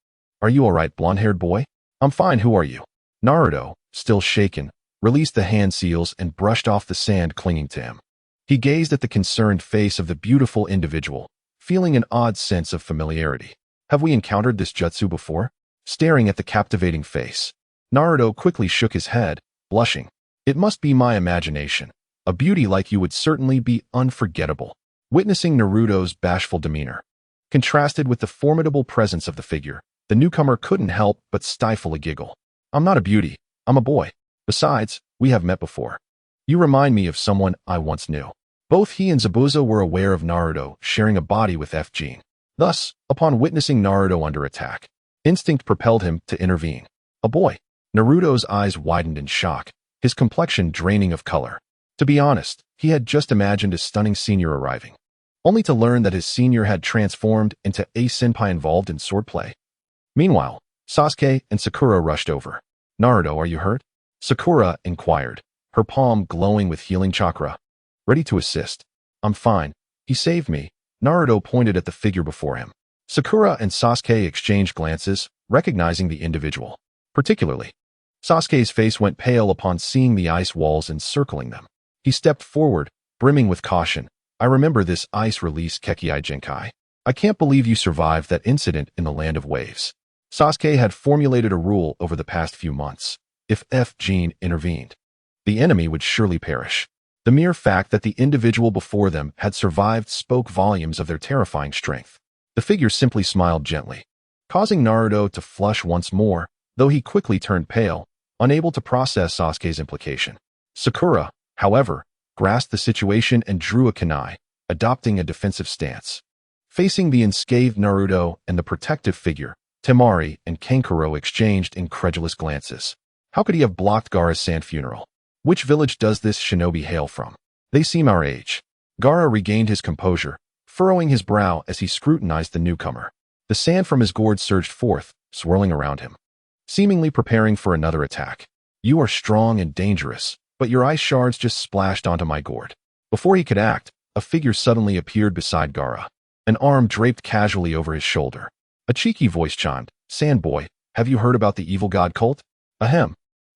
"Are you all right, blonde-haired boy?" "I'm fine, who are you?" Naruto, still shaken, released the hand seals and brushed off the sand clinging to him. He gazed at the concerned face of the beautiful individual, feeling an odd sense of familiarity. "Have we encountered this jutsu before?" Staring at the captivating face, Naruto quickly shook his head, blushing. "It must be my imagination. A beauty like you would certainly be unforgettable." Witnessing Naruto's bashful demeanor, contrasted with the formidable presence of the figure, the newcomer couldn't help but stifle a giggle. "I'm not a beauty, I'm a boy. Besides, we have met before. You remind me of someone I once knew." Both he and Zabuza were aware of Naruto sharing a body with F-Gene. Thus, upon witnessing Naruto under attack, instinct propelled him to intervene. "A boy." Naruto's eyes widened in shock, his complexion draining of color. To be honest, he had just imagined a stunning senior arriving, only to learn that his senior had transformed into a senpai involved in swordplay. Meanwhile, Sasuke and Sakura rushed over. "Naruto, are you hurt?" Sakura inquired, her palm glowing with healing chakra. "Ready to assist." "I'm fine. He saved me." Naruto pointed at the figure before him. Sakura and Sasuke exchanged glances, recognizing the individual. Particularly, Sasuke's face went pale upon seeing the ice walls encircling them. He stepped forward, brimming with caution. "I remember this ice release Kekkai Genkai. I can't believe you survived that incident in the Land of Waves." Sasuke had formulated a rule over the past few months. If F-Gene intervened, the enemy would surely perish. The mere fact that the individual before them had survived spoke volumes of their terrifying strength. The figure simply smiled gently, causing Naruto to flush once more, though he quickly turned pale, unable to process Sasuke's implication. Sakura, however, grasped the situation and drew a kunai, adopting a defensive stance. Facing the unscathed Naruto and the protective figure, Temari and Kankuro exchanged incredulous glances. How could he have blocked Gaara's sand funeral? Which village does this shinobi hail from? They seem our age. Gaara regained his composure, furrowing his brow as he scrutinized the newcomer. The sand from his gourd surged forth, swirling around him, seemingly preparing for another attack. "You are strong and dangerous, but your ice shards just splashed onto my gourd." Before he could act, a figure suddenly appeared beside Gaara, an arm draped casually over his shoulder. A cheeky voice chimed, "Sand boy, have you heard about the evil god cult? Ahem.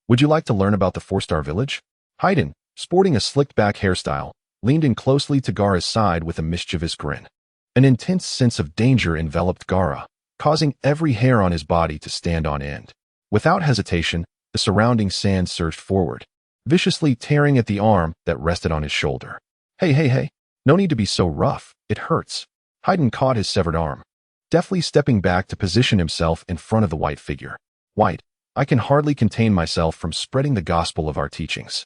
Would you like to learn about the four-star village?" Haiden, sporting a slicked-back hairstyle, leaned in closely to Gaara's side with a mischievous grin. An intense sense of danger enveloped Gaara, causing every hair on his body to stand on end. Without hesitation, the surrounding sand surged forward, viciously tearing at the arm that rested on his shoulder. Hey, no need to be so rough, it hurts." Hayden caught his severed arm, deftly stepping back to position himself in front of the white figure. White, I can hardly contain myself from spreading the gospel of our teachings.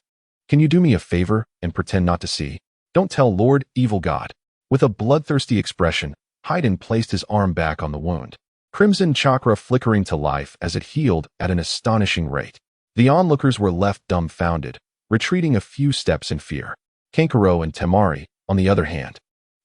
Can you do me a favor and pretend not to see? Don't tell Lord, evil God. With a bloodthirsty expression, Hayden placed his arm back on the wound, crimson chakra flickering to life as it healed at an astonishing rate. The onlookers were left dumbfounded, retreating a few steps in fear. Kankuro and Temari, on the other hand,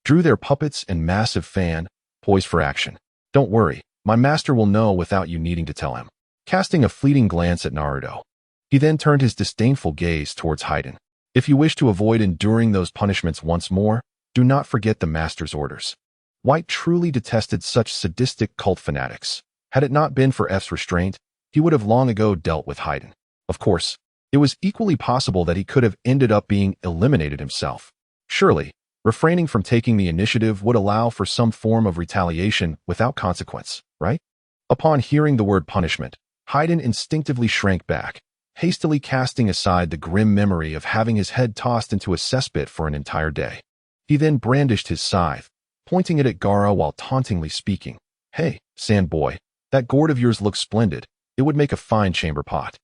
drew their puppets and massive fan, poised for action. Don't worry, my master will know without you needing to tell him. Casting a fleeting glance at Naruto, he then turned his disdainful gaze towards Hayden. If you wish to avoid enduring those punishments once more, do not forget the master's orders. White truly detested such sadistic cult fanatics. Had it not been for F's restraint, he would have long ago dealt with Hayden. Of course, it was equally possible that he could have ended up being eliminated himself. Surely, refraining from taking the initiative would allow for some form of retaliation without consequence, right? Upon hearing the word punishment, Hayden instinctively shrank back, hastily casting aside the grim memory of having his head tossed into a cesspit for an entire day. He then brandished his scythe, pointing it at Gaara while tauntingly speaking. Hey, sand boy, that gourd of yours looks splendid. It would make a fine chamber pot.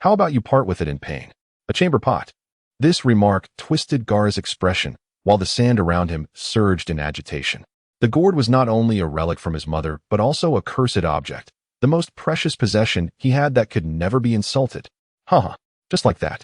How about you part with it in pain? A chamber pot. This remark twisted Gaara's expression, while the sand around him surged in agitation. The gourd was not only a relic from his mother, but also a cursed object, the most precious possession he had that could never be insulted. Haha, just like that.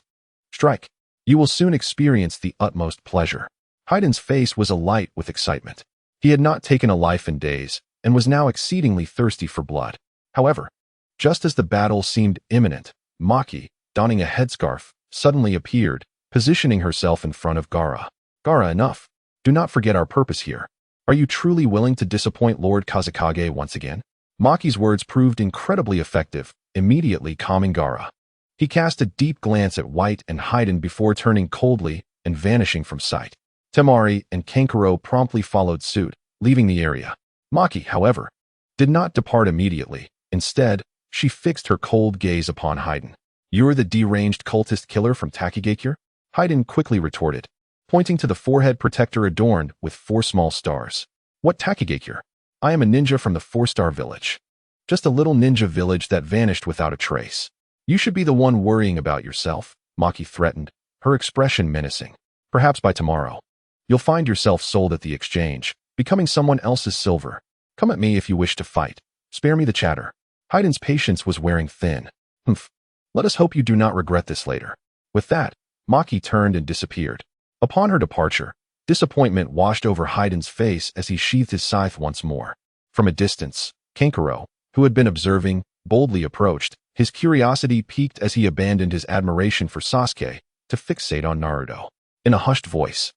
Strike. You will soon experience the utmost pleasure. Hayden's face was alight with excitement. He had not taken a life in days, and was now exceedingly thirsty for blood. However, just as the battle seemed imminent, Maki, donning a headscarf, suddenly appeared, positioning herself in front of Gaara. Gaara, enough. Do not forget our purpose here. Are you truly willing to disappoint Lord Kazekage once again? Maki's words proved incredibly effective, immediately calming Gaara. He cast a deep glance at White and Hayden before turning coldly and vanishing from sight. Temari and Kankuro promptly followed suit, leaving the area. Maki, however, did not depart immediately. Instead, she fixed her cold gaze upon Hayden. You're the deranged cultist killer from Takigakure? Hayden quickly retorted, pointing to the forehead protector adorned with 4 small stars. What Takigakure? I am a ninja from the 4-star village. Just a little ninja village that vanished without a trace. You should be the one worrying about yourself, Maki threatened, her expression menacing. Perhaps by tomorrow, you'll find yourself sold at the exchange, becoming someone else's silver. Come at me if you wish to fight. Spare me the chatter. Hayden's patience was wearing thin. Humph. Let us hope you do not regret this later. With that, Maki turned and disappeared. Upon her departure, disappointment washed over Hayden's face as he sheathed his scythe once more. From a distance, Kankuro, who had been observing, boldly approached. His curiosity piqued as he abandoned his admiration for Sasuke to fixate on Naruto. In a hushed voice,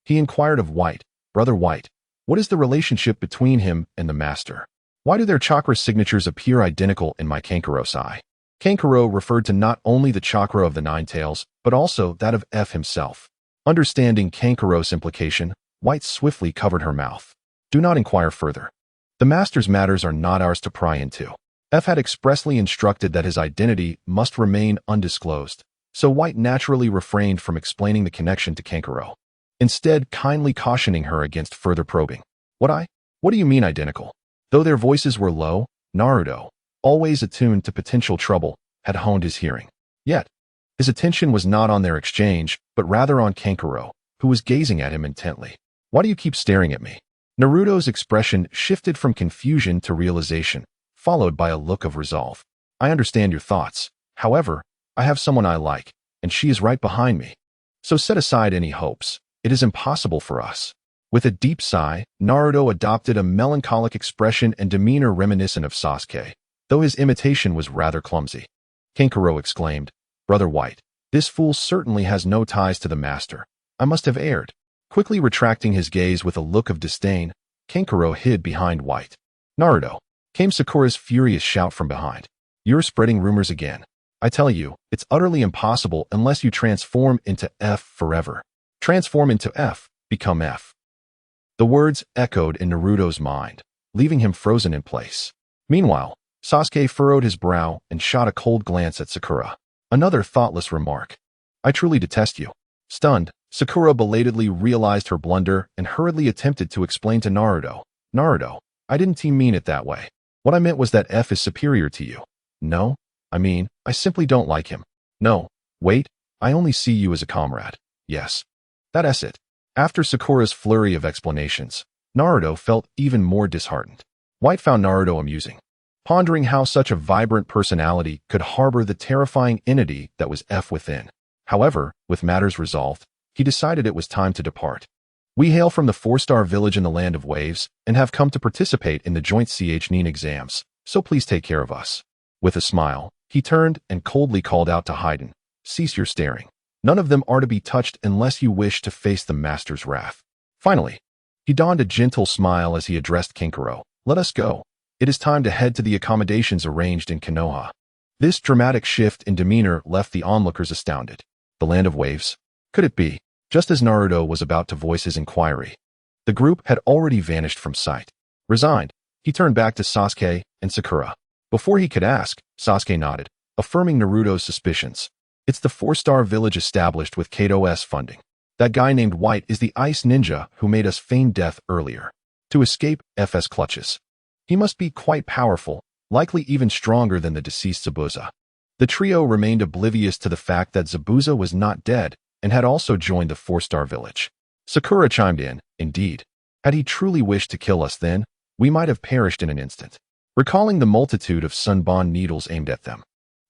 he inquired of White, Brother White, what is the relationship between him and the master? Why do their chakra signatures appear identical in my Kankuro's eye? Kankuro referred to not only the chakra of the Nine Tails, but also that of F himself. Understanding Kankuro's implication, White swiftly covered her mouth. Do not inquire further. The master's matters are not ours to pry into. F had expressly instructed that his identity must remain undisclosed, so White naturally refrained from explaining the connection to Kankuro, instead kindly cautioning her against further probing. What do you mean identical? Though their voices were low, Naruto, always attuned to potential trouble, had honed his hearing. Yet, his attention was not on their exchange, but rather on Kankuro, who was gazing at him intently. Why do you keep staring at me? Naruto's expression shifted from confusion to realization, followed by a look of resolve. I understand your thoughts. However, I have someone I like, and she is right behind me. So set aside any hopes. It is impossible for us. With a deep sigh, Naruto adopted a melancholic expression and demeanor reminiscent of Sasuke, though his imitation was rather clumsy. Kankuro exclaimed, Brother White, this fool certainly has no ties to the master. I must have erred. Quickly retracting his gaze with a look of disdain, Kankuro hid behind White. Naruto, came Sakura's furious shout from behind. You're spreading rumors again. I tell you, it's utterly impossible unless you transform into F forever. Transform into F, become F. The words echoed in Naruto's mind, leaving him frozen in place. Meanwhile, Sasuke furrowed his brow and shot a cold glance at Sakura. Another thoughtless remark. I truly detest you. Stunned, Sakura belatedly realized her blunder and hurriedly attempted to explain to Naruto. Naruto, I didn't mean it that way. What I meant was that F is superior to you. No, I simply don't like him. No, wait, I only see you as a comrade. Yes. That's it. After Sakura's flurry of explanations, Naruto felt even more disheartened. White found Naruto amusing, pondering how such a vibrant personality could harbor the terrifying entity that was F within. However, with matters resolved, he decided it was time to depart. We hail from the 4-star village in the land of waves and have come to participate in the joint CH exams, so please take care of us. With a smile, he turned and coldly called out to Haydn, cease your staring. None of them are to be touched unless you wish to face the master's wrath. Finally, he donned a gentle smile as he addressed Kinkaro. Let us go. It is time to head to the accommodations arranged in Konoha. This dramatic shift in demeanor left the onlookers astounded. The land of waves? Could it be? Just as Naruto was about to voice his inquiry, the group had already vanished from sight. Resigned, he turned back to Sasuke and Sakura. Before he could ask, Sasuke nodded, affirming Naruto's suspicions. It's the 4-star village established with Kato's funding. That guy named White is the ice ninja who made us feign death earlier to escape FS clutches. He must be quite powerful, likely even stronger than the deceased Zabuza. The trio remained oblivious to the fact that Zabuza was not dead and had also joined the 4-star village. Sakura chimed in, indeed. Had he truly wished to kill us then, we might have perished in an instant. Recalling the multitude of sunbond needles aimed at them,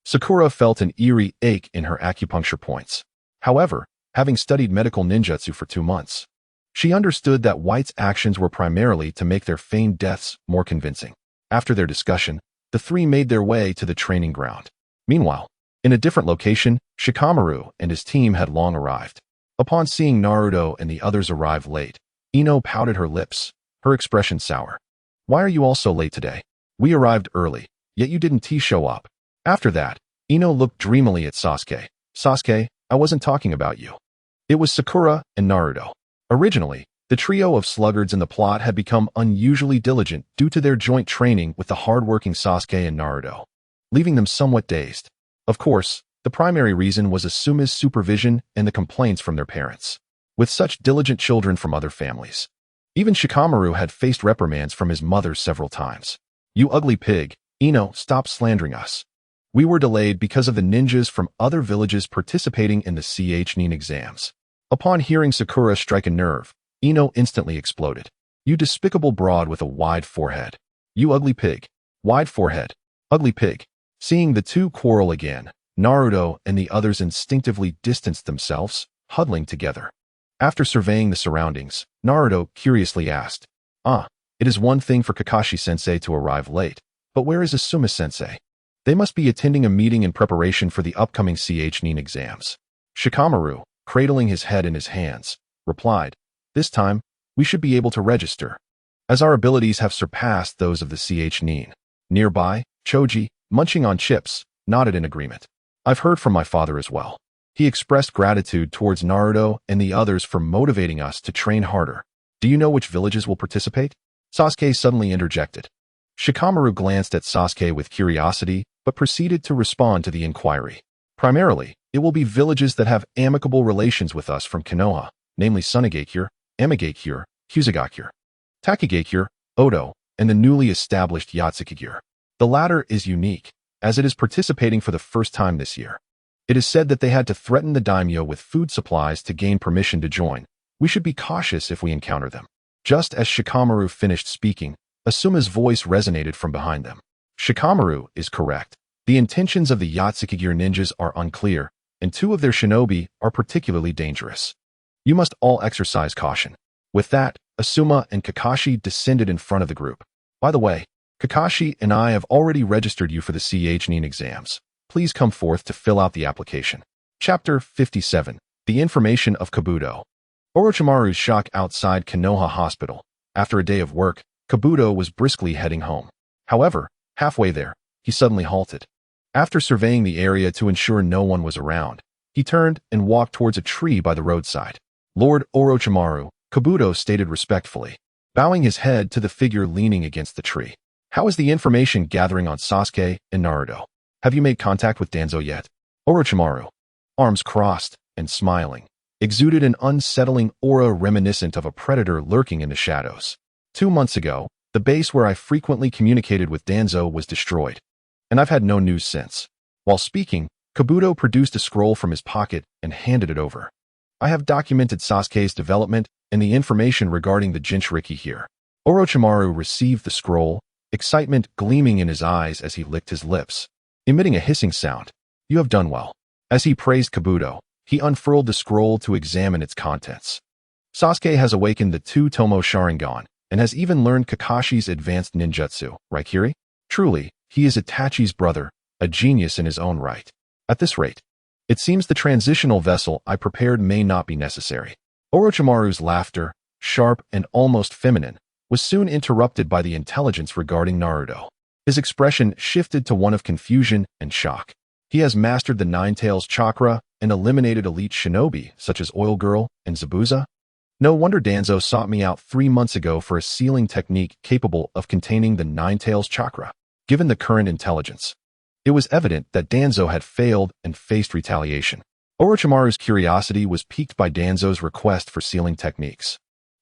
Sakura felt an eerie ache in her acupuncture points. However, having studied medical ninjutsu for 2 months, she understood that White's actions were primarily to make their feigned deaths more convincing. After their discussion, the three made their way to the training ground. Meanwhile, in a different location, Shikamaru and his team had long arrived. Upon seeing Naruto and the others arrive late, Ino pouted her lips, her expression sour. Why are you all so late today? We arrived early, yet you didn't show up. After that, Ino looked dreamily at Sasuke. Sasuke, I wasn't talking about you. It was Sakura and Naruto. Originally, the trio of sluggards in the plot had become unusually diligent due to their joint training with the hard-working Sasuke and Naruto, leaving them somewhat dazed. Of course, the primary reason was Asuma's supervision and the complaints from their parents. With such diligent children from other families, even Shikamaru had faced reprimands from his mother several times. You ugly pig, Ino, stop slandering us. We were delayed because of the ninjas from other villages participating in the CH exams. Upon hearing Sakura strike a nerve, Ino instantly exploded. You despicable broad with a wide forehead. You ugly pig. Wide forehead. Ugly pig. Seeing the two quarrel again, Naruto and the others instinctively distanced themselves, huddling together. After surveying the surroundings, Naruto curiously asked, it is one thing for Kakashi-sensei to arrive late, but where is Asuma-sensei? They must be attending a meeting in preparation for the upcoming CH exams. Shikamaru, cradling his head in his hands, replied, this time, we should be able to register, as our abilities have surpassed those of the CH. Nearby, Choji, munching on chips, nodded in agreement. I've heard from my father as well. He expressed gratitude towards Naruto and the others for motivating us to train harder. Do you know which villages will participate? Sasuke suddenly interjected. Shikamaru glanced at Sasuke with curiosity, but proceeded to respond to the inquiry. Primarily, it will be villages that have amicable relations with us from Konoha, namely Sunagakure, Amigakure, Kusagakure, Takagakure, Odo, and the newly established Yatsukigure. The latter is unique, as it is participating for the first time this year. It is said that they had to threaten the daimyo with food supplies to gain permission to join. We should be cautious if we encounter them. Just as Shikamaru finished speaking, Asuma's voice resonated from behind them. Shikamaru is correct. The intentions of the Yatsukigure ninjas are unclear, and 2 of their shinobi are particularly dangerous. You must all exercise caution. With that, Asuma and Kakashi descended in front of the group. By the way, Kakashi and I have already registered you for the CH exams. Please come forth to fill out the application. Chapter 57. The Information of Kabuto. Orochimaru's shock outside Konoha Hospital. After a day of work, Kabuto was briskly heading home. However, halfway there, he suddenly halted. After surveying the area to ensure no one was around, he turned and walked towards a tree by the roadside. Lord Orochimaru, Kabuto stated respectfully, bowing his head to the figure leaning against the tree. How is the information gathering on Sasuke and Naruto? Have you made contact with Danzo yet? Orochimaru, arms crossed and smiling, exuded an unsettling aura reminiscent of a predator lurking in the shadows. 2 months ago, the base where I frequently communicated with Danzo was destroyed, and I've had no news since. While speaking, Kabuto produced a scroll from his pocket and handed it over. I have documented Sasuke's development and the information regarding the Jinchuriki here. Orochimaru received the scroll, excitement gleaming in his eyes as he licked his lips, emitting a hissing sound. You have done well. As he praised Kabuto, he unfurled the scroll to examine its contents. Sasuke has awakened the two-tomo Sharingan and has even learned Kakashi's advanced ninjutsu, right, Kiri? Truly, he is Itachi's brother, a genius in his own right. At this rate, it seems the transitional vessel I prepared may not be necessary. Orochimaru's laughter, sharp and almost feminine, was soon interrupted by the intelligence regarding Naruto. His expression shifted to one of confusion and shock. He has mastered the Nine-Tails chakra and eliminated elite shinobi such as Oil Girl and Zabuza. No wonder Danzo sought me out 3 months ago for a sealing technique capable of containing the Nine-Tails chakra. Given the current intelligence, it was evident that Danzo had failed and faced retaliation. Orochimaru's curiosity was piqued by Danzo's request for sealing techniques,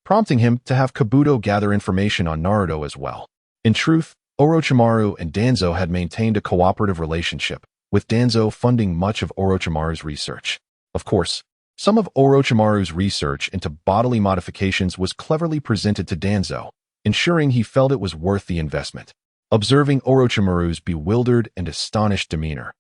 prompting him to have Kabuto gather information on Naruto as well. In truth, Orochimaru and Danzo had maintained a cooperative relationship, with Danzo funding much of Orochimaru's research. Of course, some of Orochimaru's research into bodily modifications was cleverly presented to Danzo, ensuring he felt it was worth the investment. Observing Orochimaru's bewildered and astonished demeanor,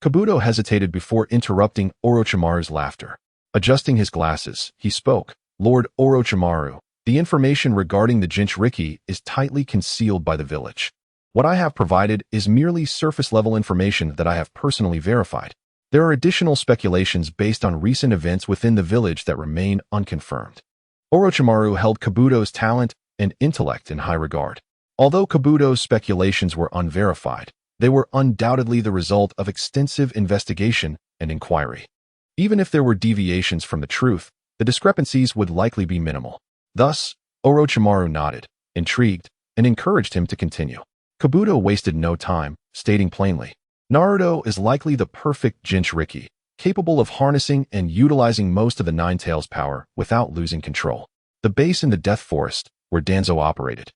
Kabuto hesitated before interrupting Orochimaru's laughter. Adjusting his glasses, he spoke. Lord Orochimaru, the information regarding the Jinchuriki is tightly concealed by the village. What I have provided is merely surface-level information that I have personally verified. There are additional speculations based on recent events within the village that remain unconfirmed. Orochimaru held Kabuto's talent and intellect in high regard. Although Kabuto's speculations were unverified, they were undoubtedly the result of extensive investigation and inquiry. Even if there were deviations from the truth, the discrepancies would likely be minimal. Thus, Orochimaru nodded, intrigued, and encouraged him to continue. Kabuto wasted no time, stating plainly, Naruto is likely the perfect Jinchuriki, capable of harnessing and utilizing most of the Nine-Tails power without losing control. The base in the Death Forest, where Danzo operated,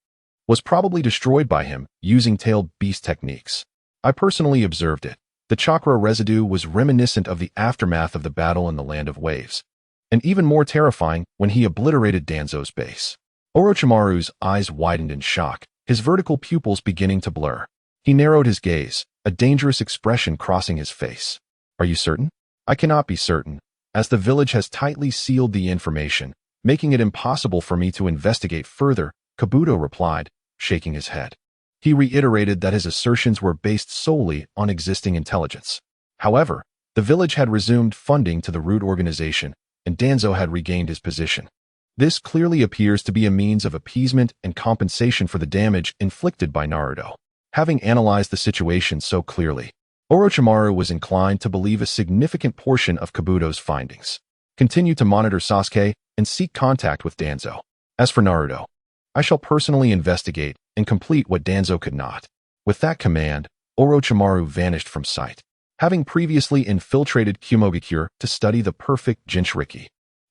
was probably destroyed by him using tailed beast techniques. I personally observed it. The chakra residue was reminiscent of the aftermath of the battle in the Land of Waves, and even more terrifying when he obliterated Danzo's base. Orochimaru's eyes widened in shock, his vertical pupils beginning to blur. He narrowed his gaze, a dangerous expression crossing his face. Are you certain? I cannot be certain, as the village has tightly sealed the information, making it impossible for me to investigate further, Kabuto replied, shaking his head. He reiterated that his assertions were based solely on existing intelligence. However, the village had resumed funding to the root organization, and Danzo had regained his position. This clearly appears to be a means of appeasement and compensation for the damage inflicted by Naruto. Having analyzed the situation so clearly, Orochimaru was inclined to believe a significant portion of Kabuto's findings. Continue to monitor Sasuke and seek contact with Danzo. As for Naruto, I shall personally investigate and complete what Danzo could not. With that command, Orochimaru vanished from sight, having previously infiltrated Kumogakure to study the perfect Jinchuriki.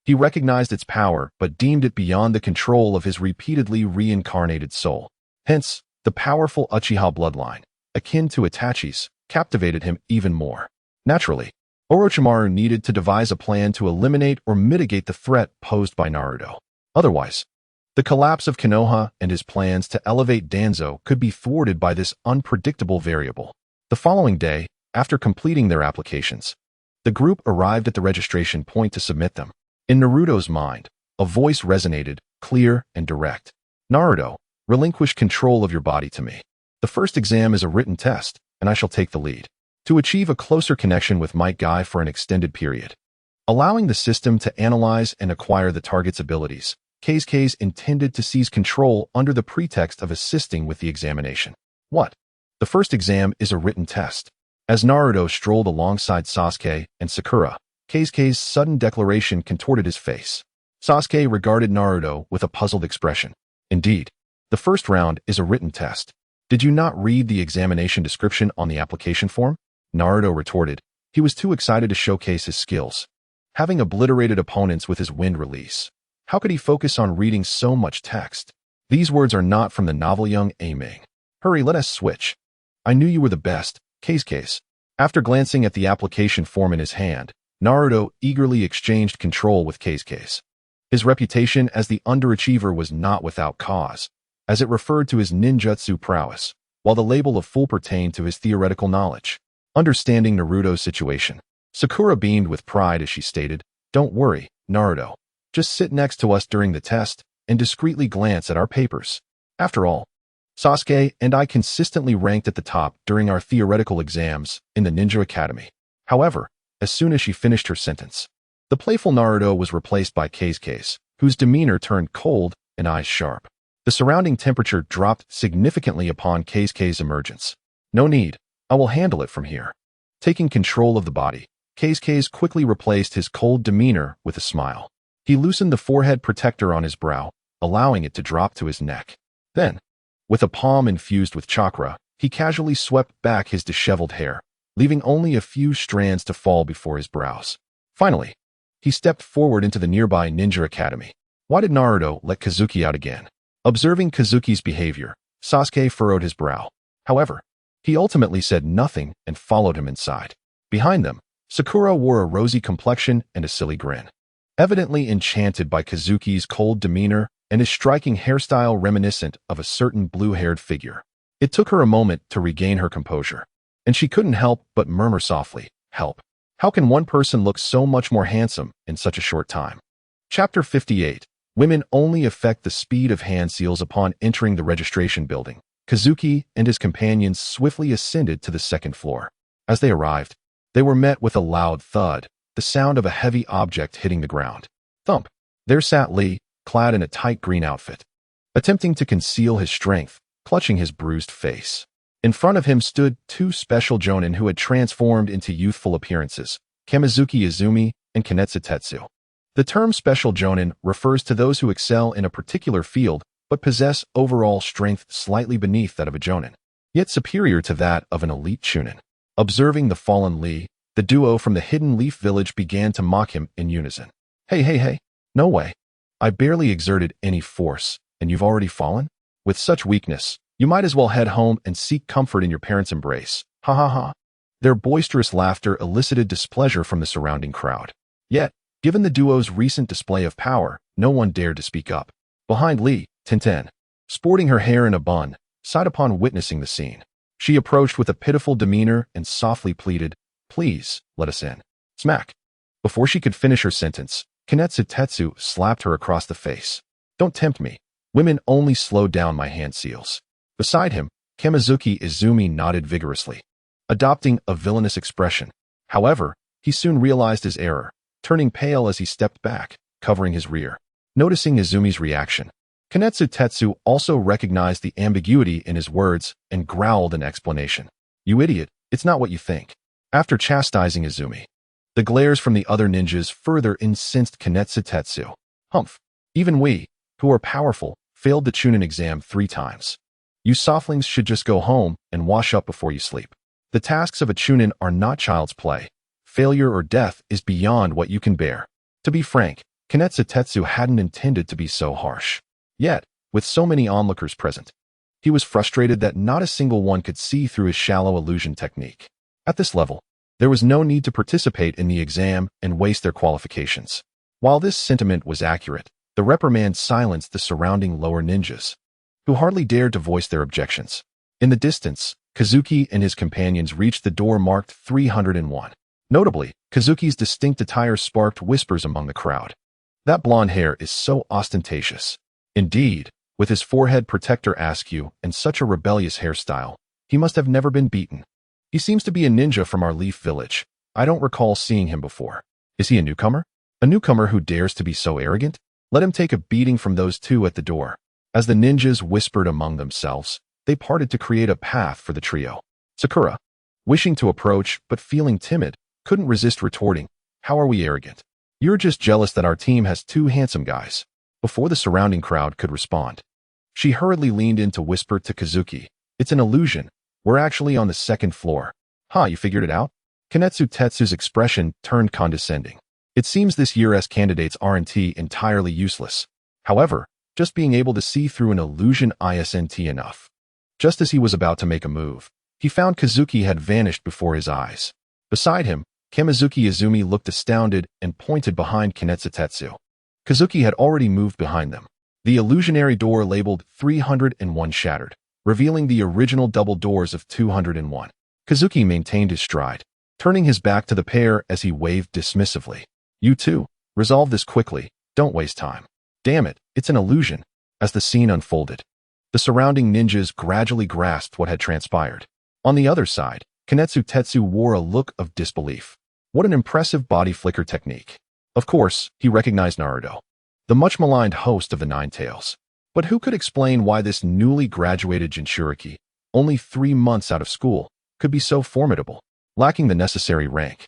He recognized its power but deemed it beyond the control of his repeatedly reincarnated soul. Hence, the powerful Uchiha bloodline, akin to Itachi's, captivated him even more. Naturally, Orochimaru needed to devise a plan to eliminate or mitigate the threat posed by Naruto. Otherwise, the collapse of Konoha and his plans to elevate Danzo could be thwarted by this unpredictable variable. The following day, after completing their applications, the group arrived at the registration point to submit them. In Naruto's mind, a voice resonated, clear and direct. Naruto, relinquish control of your body to me. The first exam is a written test, and I shall take the lead. To achieve a closer connection with Might Guy for an extended period, allowing the system to analyze and acquire the target's abilities, K's intended to seize control under the pretext of assisting with the examination. What? The first exam is a written test. As Naruto strolled alongside Sasuke and Sakura, K's sudden declaration contorted his face. Sasuke regarded Naruto with a puzzled expression. Indeed, the first round is a written test. Did you not read the examination description on the application form? Naruto retorted. He was too excited to showcase his skills. Having obliterated opponents with his wind release, how could he focus on reading so much text? These words are not from the novel young Ming. Hurry, let us switch. I knew you were the best, Case. After glancing at the application form in his hand, Naruto eagerly exchanged control with Case. His reputation as the underachiever was not without cause, as it referred to his ninjutsu prowess, while the label of fool pertained to his theoretical knowledge. Understanding Naruto's situation, Sakura beamed with pride as she stated, "Don't worry, Naruto. Just sit next to us during the test and discreetly glance at our papers. After all, Sasuke and I consistently ranked at the top during our theoretical exams in the Ninja Academy." However, as soon as she finished her sentence, the playful Naruto was replaced by Case, whose demeanor turned cold and eyes sharp. The surrounding temperature dropped significantly upon Case's emergence. "No need, I will handle it from here." Taking control of the body, Case quickly replaced his cold demeanor with a smile. He loosened the forehead protector on his brow, allowing it to drop to his neck. Then, with a palm infused with chakra, he casually swept back his disheveled hair, leaving only a few strands to fall before his brows. Finally, he stepped forward into the nearby Ninja Academy. Why did Naruto let Kazuki out again? Observing Kazuki's behavior, Sasuke furrowed his brow. However, he ultimately said nothing and followed him inside. Behind them, Sakura wore a rosy complexion and a silly grin, evidently enchanted by Kazuki's cold demeanor and his striking hairstyle reminiscent of a certain blue-haired figure. It took her a moment to regain her composure, and she couldn't help but murmur softly, "Help. How can one person look so much more handsome in such a short time?" Chapter 58. Women only affect the speed of hand seals upon entering the registration building. Kazuki and his companions swiftly ascended to the second floor. As they arrived, they were met with a loud thud, the sound of a heavy object hitting the ground. Thump! There sat Lee, clad in a tight green outfit, attempting to conceal his strength, clutching his bruised face. In front of him stood two special jonin who had transformed into youthful appearances, Kamizuki Izumi and Kinetsu Tetsu. The term special jonin refers to those who excel in a particular field but possess overall strength slightly beneath that of a jonin, yet superior to that of an elite chunin. Observing the fallen Lee, the duo from the Hidden Leaf Village began to mock him in unison. Hey, no way. I barely exerted any force, and you've already fallen? With such weakness, you might as well head home and seek comfort in your parents' embrace. Ha ha ha." Their boisterous laughter elicited displeasure from the surrounding crowd. Yet, given the duo's recent display of power, no one dared to speak up. Behind Lee, Tintin, sporting her hair in a bun, sighed upon witnessing the scene. She approached with a pitiful demeanor and softly pleaded, "Please, let us in." Smack! Before she could finish her sentence, Kinetsu Tetsu slapped her across the face. "Don't tempt me. Women only slow down my hand seals." Beside him, Kamizuki Izumi nodded vigorously, adopting a villainous expression. However, he soon realized his error, turning pale as he stepped back, covering his rear. Noticing Izumi's reaction, Kinetsu Tetsu also recognized the ambiguity in his words and growled in explanation. "You idiot, it's not what you think." After chastising Izumi, the glares from the other ninjas further incensed Kinetsu Tetsu. "Humph. Even we, who are powerful, failed the Chunin exam 3 times. You softlings should just go home and wash up before you sleep. The tasks of a Chunin are not child's play. Failure or death is beyond what you can bear." To be frank, Kinetsu Tetsu hadn't intended to be so harsh. Yet, with so many onlookers present, he was frustrated that not a single one could see through his shallow illusion technique. At this level, there was no need to participate in the exam and waste their qualifications. While this sentiment was accurate, the reprimand silenced the surrounding lower ninjas, who hardly dared to voice their objections. In the distance, Kazuki and his companions reached the door marked 301. Notably, Kazuki's distinct attire sparked whispers among the crowd. "That blonde hair is so ostentatious." Indeed, with his forehead protector askew and such a rebellious hairstyle, he must have never been beaten. "He seems to be a ninja from our Leaf Village. I don't recall seeing him before. Is he a newcomer? A newcomer who dares to be so arrogant? Let him take a beating from those two at the door." As the ninjas whispered among themselves, they parted to create a path for the trio. Sakura, wishing to approach but feeling timid, couldn't resist retorting, "How are we arrogant? You're just jealous that our team has 2 handsome guys." Before the surrounding crowd could respond, she hurriedly leaned in to whisper to Kazuki, "It's an illusion. We're actually on the 2nd floor." "Ha, you figured it out?" Kinetsu Tetsu's expression turned condescending. "It seems this year's candidates aren't entirely useless. However, just being able to see through an illusion isn't enough. Just as he was about to make a move, he found Kazuki had vanished before his eyes. Beside him, Kamizuki Izumi looked astounded and pointed behind Kinetsu Tetsu. Kazuki had already moved behind them. The illusionary door labeled 301 shattered, revealing the original double doors of 201. Kazuki maintained his stride, turning his back to the pair as he waved dismissively. You two, resolve this quickly, don't waste time. Damn it, it's an illusion. As the scene unfolded, the surrounding ninjas gradually grasped what had transpired. On the other side, Kinetsu Tetsu wore a look of disbelief. What an impressive body flicker technique. Of course, he recognized Naruto, the much-maligned host of the Nine Tails. But who could explain why this newly graduated Jinchuriki, only 3 months out of school, could be so formidable, lacking the necessary rank?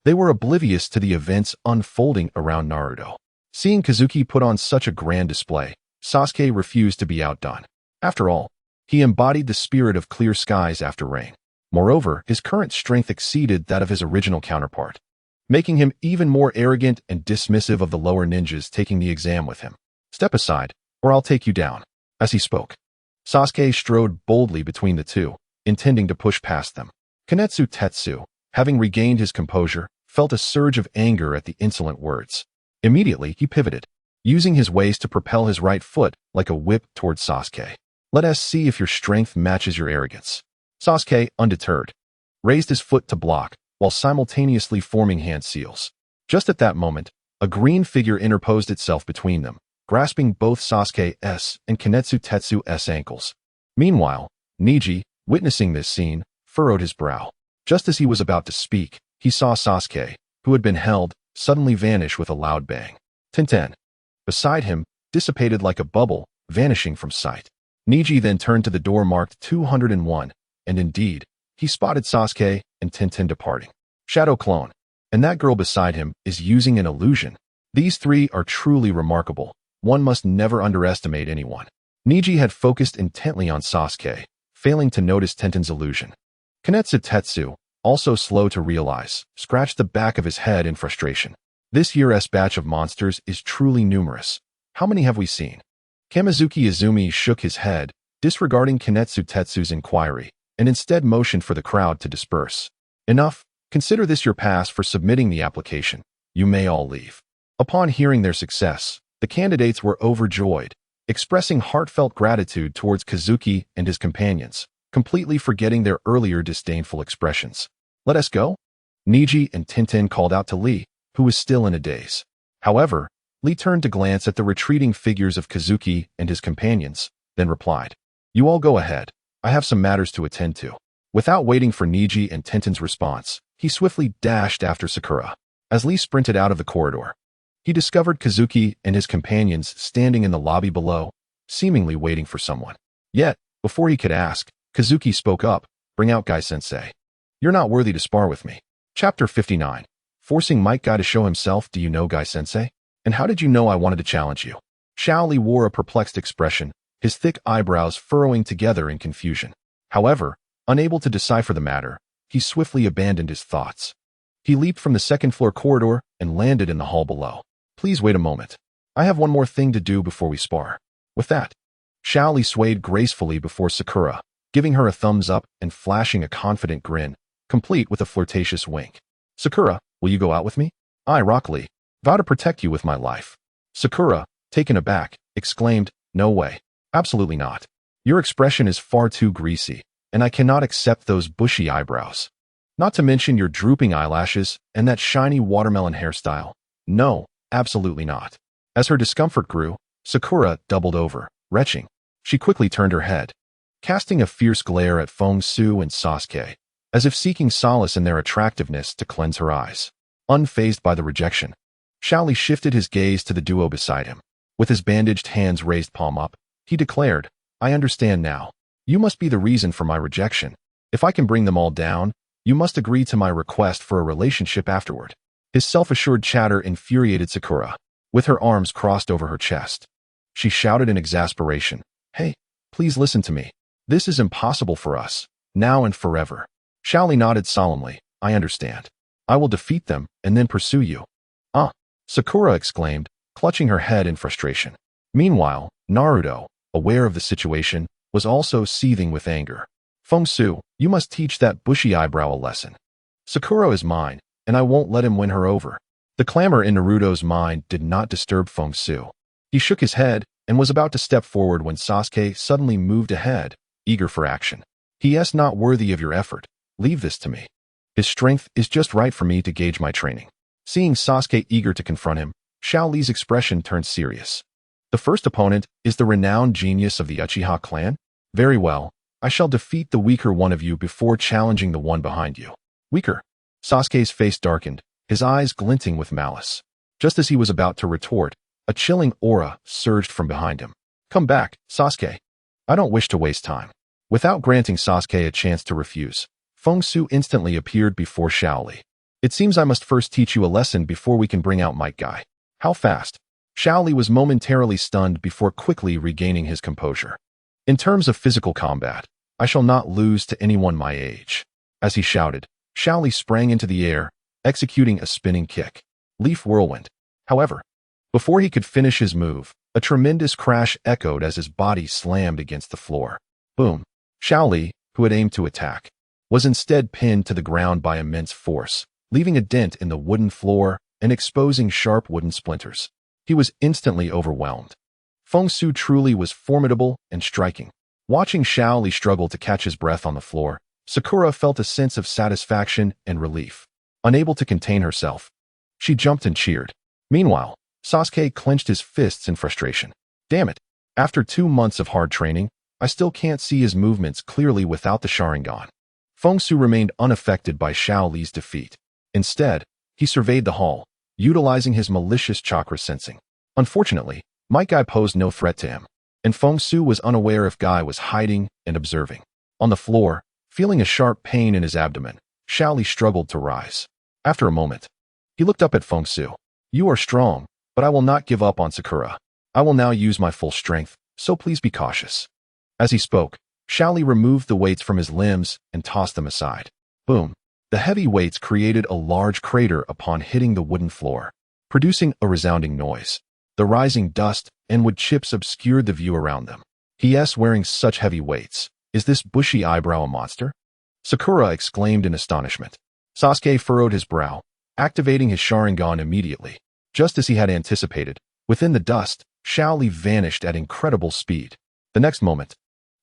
They were oblivious to the events unfolding around Naruto. Seeing Kazuki put on such a grand display, Sasuke refused to be outdone. After all, he embodied the spirit of clear skies after rain. Moreover, his current strength exceeded that of his original counterpart, making him even more arrogant and dismissive of the lower ninjas taking the exam with him. Step aside, or I'll take you down. As he spoke, Sasuke strode boldly between the two, intending to push past them. Kinetsu Tetsu, having regained his composure, felt a surge of anger at the insolent words. Immediately, he pivoted, using his waist to propel his right foot like a whip towards Sasuke. Let us see if your strength matches your arrogance. Sasuke, undeterred, raised his foot to block, while simultaneously forming hand seals. Just at that moment, a green figure interposed itself between them, grasping both Sasuke's and Kinetsu Tetsu's ankles. Meanwhile, Neji, witnessing this scene, furrowed his brow. Just as he was about to speak, he saw Sasuke, who had been held, suddenly vanish with a loud bang. Tenten, beside him, dissipated like a bubble, vanishing from sight. Neji then turned to the door marked 201, and indeed, he spotted Sasuke and Tenten departing. Shadow clone, and that girl beside him is using an illusion. These three are truly remarkable. One must never underestimate anyone. Neji had focused intently on Sasuke, failing to notice Tenten's illusion. Kinetsu Tetsu, also slow to realize, scratched the back of his head in frustration. This year's batch of monsters is truly numerous. How many have we seen? Kamizuki Izumi shook his head, disregarding Kinetsu Tetsu's inquiry, and instead motioned for the crowd to disperse. Enough, consider this your pass for submitting the application. You may all leave. Upon hearing their success, the candidates were overjoyed, expressing heartfelt gratitude towards Kazuki and his companions, completely forgetting their earlier disdainful expressions. Let us go? Neji and Tenten called out to Lee, who was still in a daze. However, Lee turned to glance at the retreating figures of Kazuki and his companions, then replied, You all go ahead. I have some matters to attend to. Without waiting for Neji and Tenten's response, he swiftly dashed after Sakura. As Lee sprinted out of the corridor, he discovered Kazuki and his companions standing in the lobby below, seemingly waiting for someone. Yet, before he could ask, Kazuki spoke up, Bring out Guy-sensei. You're not worthy to spar with me. Chapter 59. Forcing Might Guy to show himself. Do you know Guy-sensei? And how did you know I wanted to challenge you? Shaoli wore a perplexed expression, his thick eyebrows furrowing together in confusion. However, unable to decipher the matter, he swiftly abandoned his thoughts. He leaped from the second-floor corridor and landed in the hall below. Please wait a moment. I have one more thing to do before we spar. With that, Shaoli swayed gracefully before Sakura, giving her a thumbs up and flashing a confident grin, complete with a flirtatious wink. Sakura, will you go out with me? I, Rock Lee, vow to protect you with my life. Sakura, taken aback, exclaimed, No way. Absolutely not. Your expression is far too greasy, and I cannot accept those bushy eyebrows. Not to mention your drooping eyelashes and that shiny watermelon hairstyle. No, absolutely not. As her discomfort grew, Sakura doubled over, retching. She quickly turned her head, casting a fierce glare at Feng Xu and Sasuke, as if seeking solace in their attractiveness to cleanse her eyes. Unfazed by the rejection, Shaoli shifted his gaze to the duo beside him. With his bandaged hands raised palm up, he declared, I understand now. You must be the reason for my rejection. If I can bring them all down, you must agree to my request for a relationship afterward. His self-assured chatter infuriated Sakura. With her arms crossed over her chest, she shouted in exasperation, Hey, please listen to me. This is impossible for us, now and forever. Shaoli nodded solemnly, I understand. I will defeat them and then pursue you. Ah, Sakura exclaimed, clutching her head in frustration. Meanwhile, Naruto, aware of the situation, was also seething with anger. Feng Xu, you must teach that bushy eyebrow a lesson. Sakura is mine, and I won't let him win her over. The clamor in Naruto's mind did not disturb Feng Xu. He shook his head and was about to step forward when Sasuke suddenly moved ahead, eager for action. He is not worthy of your effort. Leave this to me. His strength is just right for me to gauge my training. Seeing Sasuke eager to confront him, Xiao Li's expression turned serious. The first opponent is the renowned genius of the Uchiha clan? Very well, I shall defeat the weaker one of you before challenging the one behind you. Weaker? Sasuke's face darkened, his eyes glinting with malice. Just as he was about to retort, a chilling aura surged from behind him. Come back, Sasuke. I don't wish to waste time. Without granting Sasuke a chance to refuse, Feng Xu instantly appeared before Xiao Li. It seems I must first teach you a lesson before we can bring out Might Guy. How fast? Xiao Li was momentarily stunned before quickly regaining his composure. In terms of physical combat, I shall not lose to anyone my age. As he shouted, Xiao Li sprang into the air, executing a spinning kick. Leaf whirlwind. However, before he could finish his move, a tremendous crash echoed as his body slammed against the floor. Boom. Xiao Li, who had aimed to attack, was instead pinned to the ground by immense force, leaving a dent in the wooden floor and exposing sharp wooden splinters. He was instantly overwhelmed. Feng Xu truly was formidable and striking. Watching Xiao Li struggle to catch his breath on the floor, Sakura felt a sense of satisfaction and relief. Unable to contain herself, she jumped and cheered. Meanwhile, Sasuke clenched his fists in frustration. Damn it! After 2 months of hard training, I still can't see his movements clearly without the Sharingan. Feng Xu remained unaffected by Xiao Li's defeat. Instead, he surveyed the hall, utilizing his malicious chakra sensing. Unfortunately, Might Guy posed no threat to him, and Feng Xu was unaware if Guy was hiding and observing. On the floor, feeling a sharp pain in his abdomen, Xiao Li struggled to rise. After a moment, he looked up at Feng Xu. You are strong, but I will not give up on Sakura. I will now use my full strength, so please be cautious. As he spoke, Xiao Li removed the weights from his limbs and tossed them aside. Boom. The heavy weights created a large crater upon hitting the wooden floor, producing a resounding noise. The rising dust and wood chips obscured the view around them. He wearing such heavy weights. Is this bushy eyebrow a monster? Sakura exclaimed in astonishment. Sasuke furrowed his brow, activating his Sharingan immediately. Just as he had anticipated, within the dust, Xiao Li vanished at incredible speed. The next moment,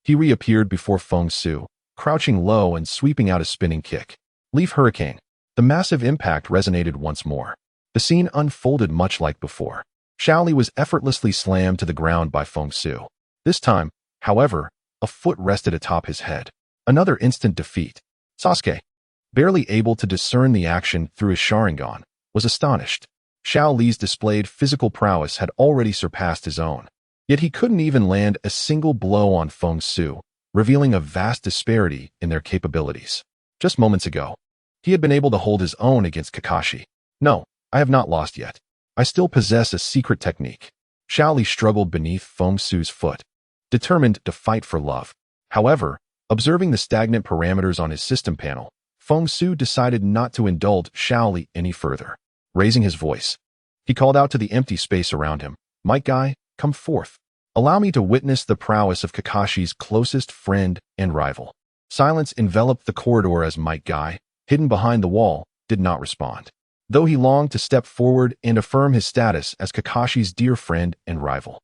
he reappeared before Feng Xu, crouching low and sweeping out a spinning kick. Leaf Hurricane. The massive impact resonated once more. The scene unfolded much like before. Xiao Li was effortlessly slammed to the ground by Feng Xu. This time, however, a foot rested atop his head. Another instant defeat. Sasuke, barely able to discern the action through his Sharingan, was astonished. Xiao Li's displayed physical prowess had already surpassed his own. Yet he couldn't even land a single blow on Feng Xu, revealing a vast disparity in their capabilities. Just moments ago, he had been able to hold his own against Kakashi. No, I have not lost yet. I still possess a secret technique. Xiao Li struggled beneath Feng Xu's foot, determined to fight for love. However, observing the stagnant parameters on his system panel, Feng Xu decided not to indulge Xiao Li any further. Raising his voice, he called out to the empty space around him, Might Guy, come forth. Allow me to witness the prowess of Kakashi's closest friend and rival. Silence enveloped the corridor as Might Guy, hidden behind the wall, did not respond. Though he longed to step forward and affirm his status as Kakashi's dear friend and rival.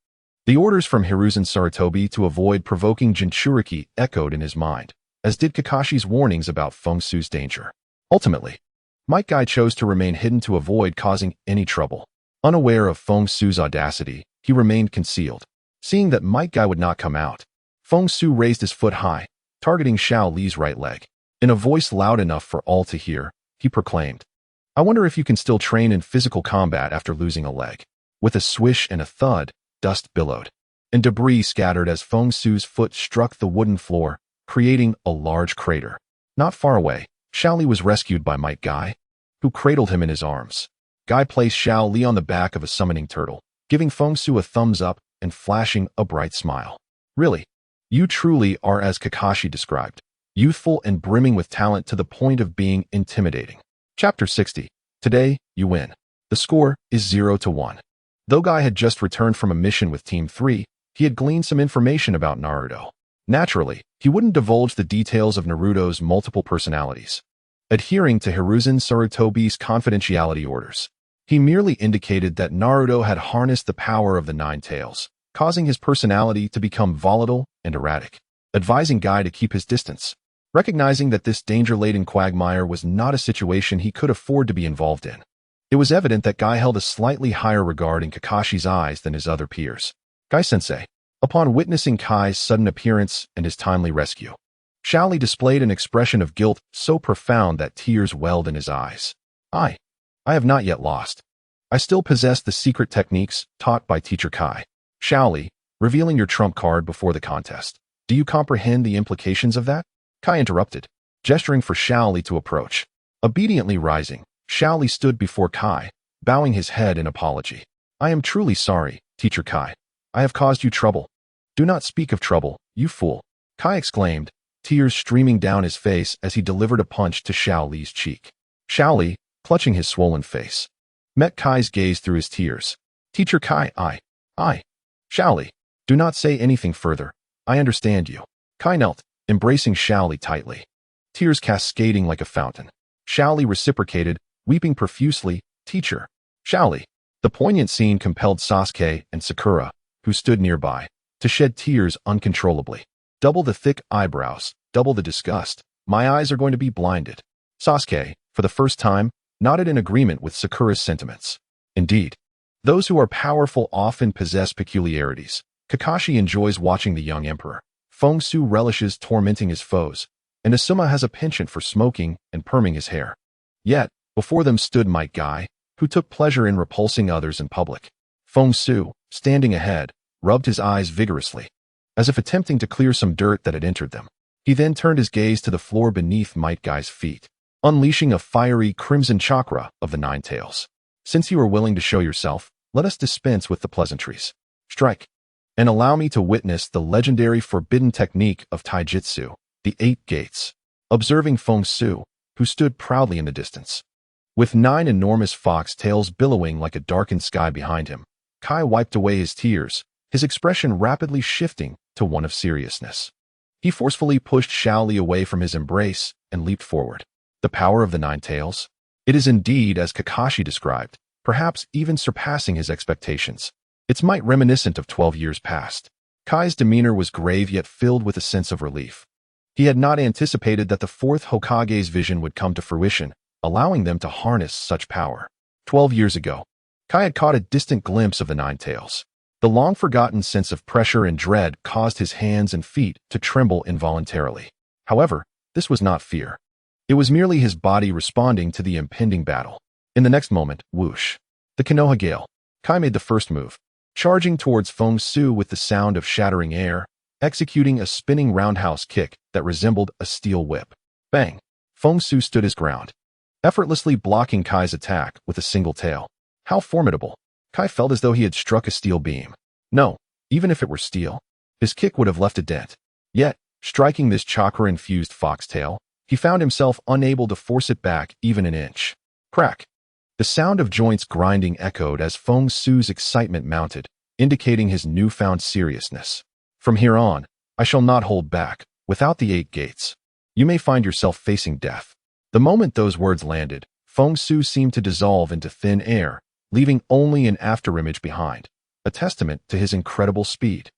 The orders from Hiruzen Sarutobi to avoid provoking Jinchuriki echoed in his mind, as did Kakashi's warnings about Feng Xu's danger. Ultimately, Might Guy chose to remain hidden to avoid causing any trouble. Unaware of Feng Xu's audacity, he remained concealed. Seeing that Might Guy would not come out, Feng Xu raised his foot high, targeting Xiao Li's right leg. In a voice loud enough for all to hear, he proclaimed, I wonder if you can still train in physical combat after losing a leg. With a swish and a thud, dust billowed, and debris scattered as Feng Xu's foot struck the wooden floor, creating a large crater. Not far away, Xiao Li was rescued by Might Guy, who cradled him in his arms. Guy placed Xiao Li on the back of a summoning turtle, giving Feng Xu a thumbs up and flashing a bright smile. Really, you truly are as Kakashi described, youthful and brimming with talent to the point of being intimidating. Chapter 60. Today, you win. The score is 0-1. Though Guy had just returned from a mission with Team 3, he had gleaned some information about Naruto. Naturally, he wouldn't divulge the details of Naruto's multiple personalities. Adhering to Hiruzen Sarutobi's confidentiality orders, he merely indicated that Naruto had harnessed the power of the Nine Tails, causing his personality to become volatile and erratic, advising Guy to keep his distance. Recognizing that this danger-laden quagmire was not a situation he could afford to be involved in, it was evident that Guy held a slightly higher regard in Kakashi's eyes than his other peers. Guy-sensei, upon witnessing Kai's sudden appearance and his timely rescue, Shaoli displayed an expression of guilt so profound that tears welled in his eyes. I have not yet lost. I still possess the secret techniques taught by Teacher Kai. Shaoli, revealing your trump card before the contest. Do you comprehend the implications of that? Kai interrupted, gesturing for Shaoli to approach. Obediently rising, Shaoli stood before Kai, bowing his head in apology. I am truly sorry, Teacher Kai. I have caused you trouble. Do not speak of trouble, you fool, Kai exclaimed, tears streaming down his face as he delivered a punch to Shaoli's cheek. Shaoli, clutching his swollen face, met Kai's gaze through his tears. Teacher Kai, Shaoli, do not say anything further. I understand you. Kai knelt, embracing Shaoli tightly, tears cascading like a fountain. Shaoli reciprocated, weeping profusely. Teacher, Shaoli. The poignant scene compelled Sasuke and Sakura, who stood nearby, to shed tears uncontrollably. Double the thick eyebrows, double the disgust. My eyes are going to be blinded. Sasuke, for the first time, nodded in agreement with Sakura's sentiments. Indeed, those who are powerful often possess peculiarities. Kakashi enjoys watching the young emperor. Feng Xu relishes tormenting his foes, and Asuma has a penchant for smoking and perming his hair. Yet, before them stood Might Guy, who took pleasure in repulsing others in public. Feng Xu, standing ahead, rubbed his eyes vigorously, as if attempting to clear some dirt that had entered them. He then turned his gaze to the floor beneath Might Guy's feet, unleashing a fiery crimson chakra of the Nine Tails. Since you are willing to show yourself, let us dispense with the pleasantries. Strike, and allow me to witness the legendary forbidden technique of taijutsu, the Eight Gates. Observing Feng Xu, who stood proudly in the distance, with 9 enormous fox tails billowing like a darkened sky behind him, Kai wiped away his tears, his expression rapidly shifting to one of seriousness. He forcefully pushed Shaoli away from his embrace and leaped forward. The power of the Nine Tails? It is indeed as Kakashi described, perhaps even surpassing his expectations. Its might reminiscent of 12 years past. Kai's demeanor was grave yet filled with a sense of relief. He had not anticipated that the 4th Hokage's vision would come to fruition, allowing them to harness such power. 12 years ago, Kai had caught a distant glimpse of the Nine Tails. The long-forgotten sense of pressure and dread caused his hands and feet to tremble involuntarily. However, this was not fear. It was merely his body responding to the impending battle. In the next moment, whoosh, the Konoha Gale. Kai made the first move, charging towards Feng Xu with the sound of shattering air, executing a spinning roundhouse kick that resembled a steel whip. Bang! Feng Xu stood his ground, effortlessly blocking Kai's attack with a single tail. How formidable! Kai felt as though he had struck a steel beam. No, even if it were steel, his kick would have left a dent. Yet, striking this chakra-infused foxtail, he found himself unable to force it back even an inch. Crack! The sound of joints grinding echoed as Feng Xu's excitement mounted, indicating his newfound seriousness. From here on, I shall not hold back. Without the 8 gates, you may find yourself facing death. The moment those words landed, Feng Xu seemed to dissolve into thin air, leaving only an afterimage behind, a testament to his incredible speed.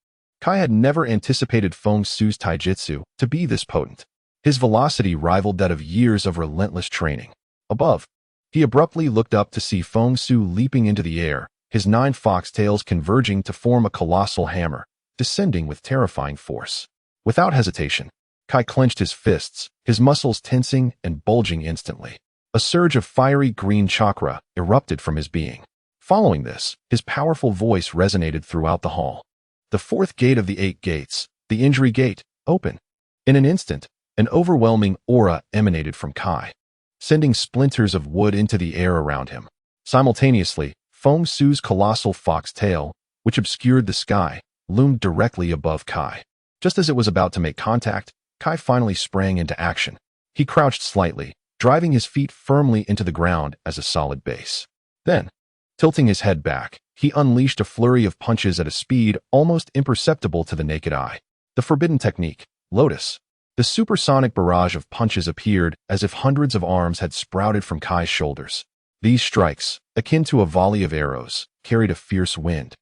Kai had never anticipated Feng Xu's taijutsu to be this potent. His velocity rivaled that of years of relentless training. Above, he abruptly looked up to see Feng Xu leaping into the air, his 9 foxtails converging to form a colossal hammer, descending with terrifying force. Without hesitation, Kai clenched his fists, his muscles tensing and bulging instantly. A surge of fiery green chakra erupted from his being. Following this, his powerful voice resonated throughout the hall. The 4th gate of the 8 gates, the injury gate, open. In an instant, an overwhelming aura emanated from Kai, sending splinters of wood into the air around him. Simultaneously, Feng Xu's colossal fox tail, which obscured the sky, loomed directly above Kai. Just as it was about to make contact, Kai finally sprang into action. He crouched slightly, driving his feet firmly into the ground as a solid base. Then, Tilting his head back, he unleashed a flurry of punches at a speed almost imperceptible to the naked eye. The forbidden technique, Lotus. The supersonic barrage of punches appeared as if hundreds of arms had sprouted from Kai's shoulders. These strikes, akin to a volley of arrows, carried a fierce wind,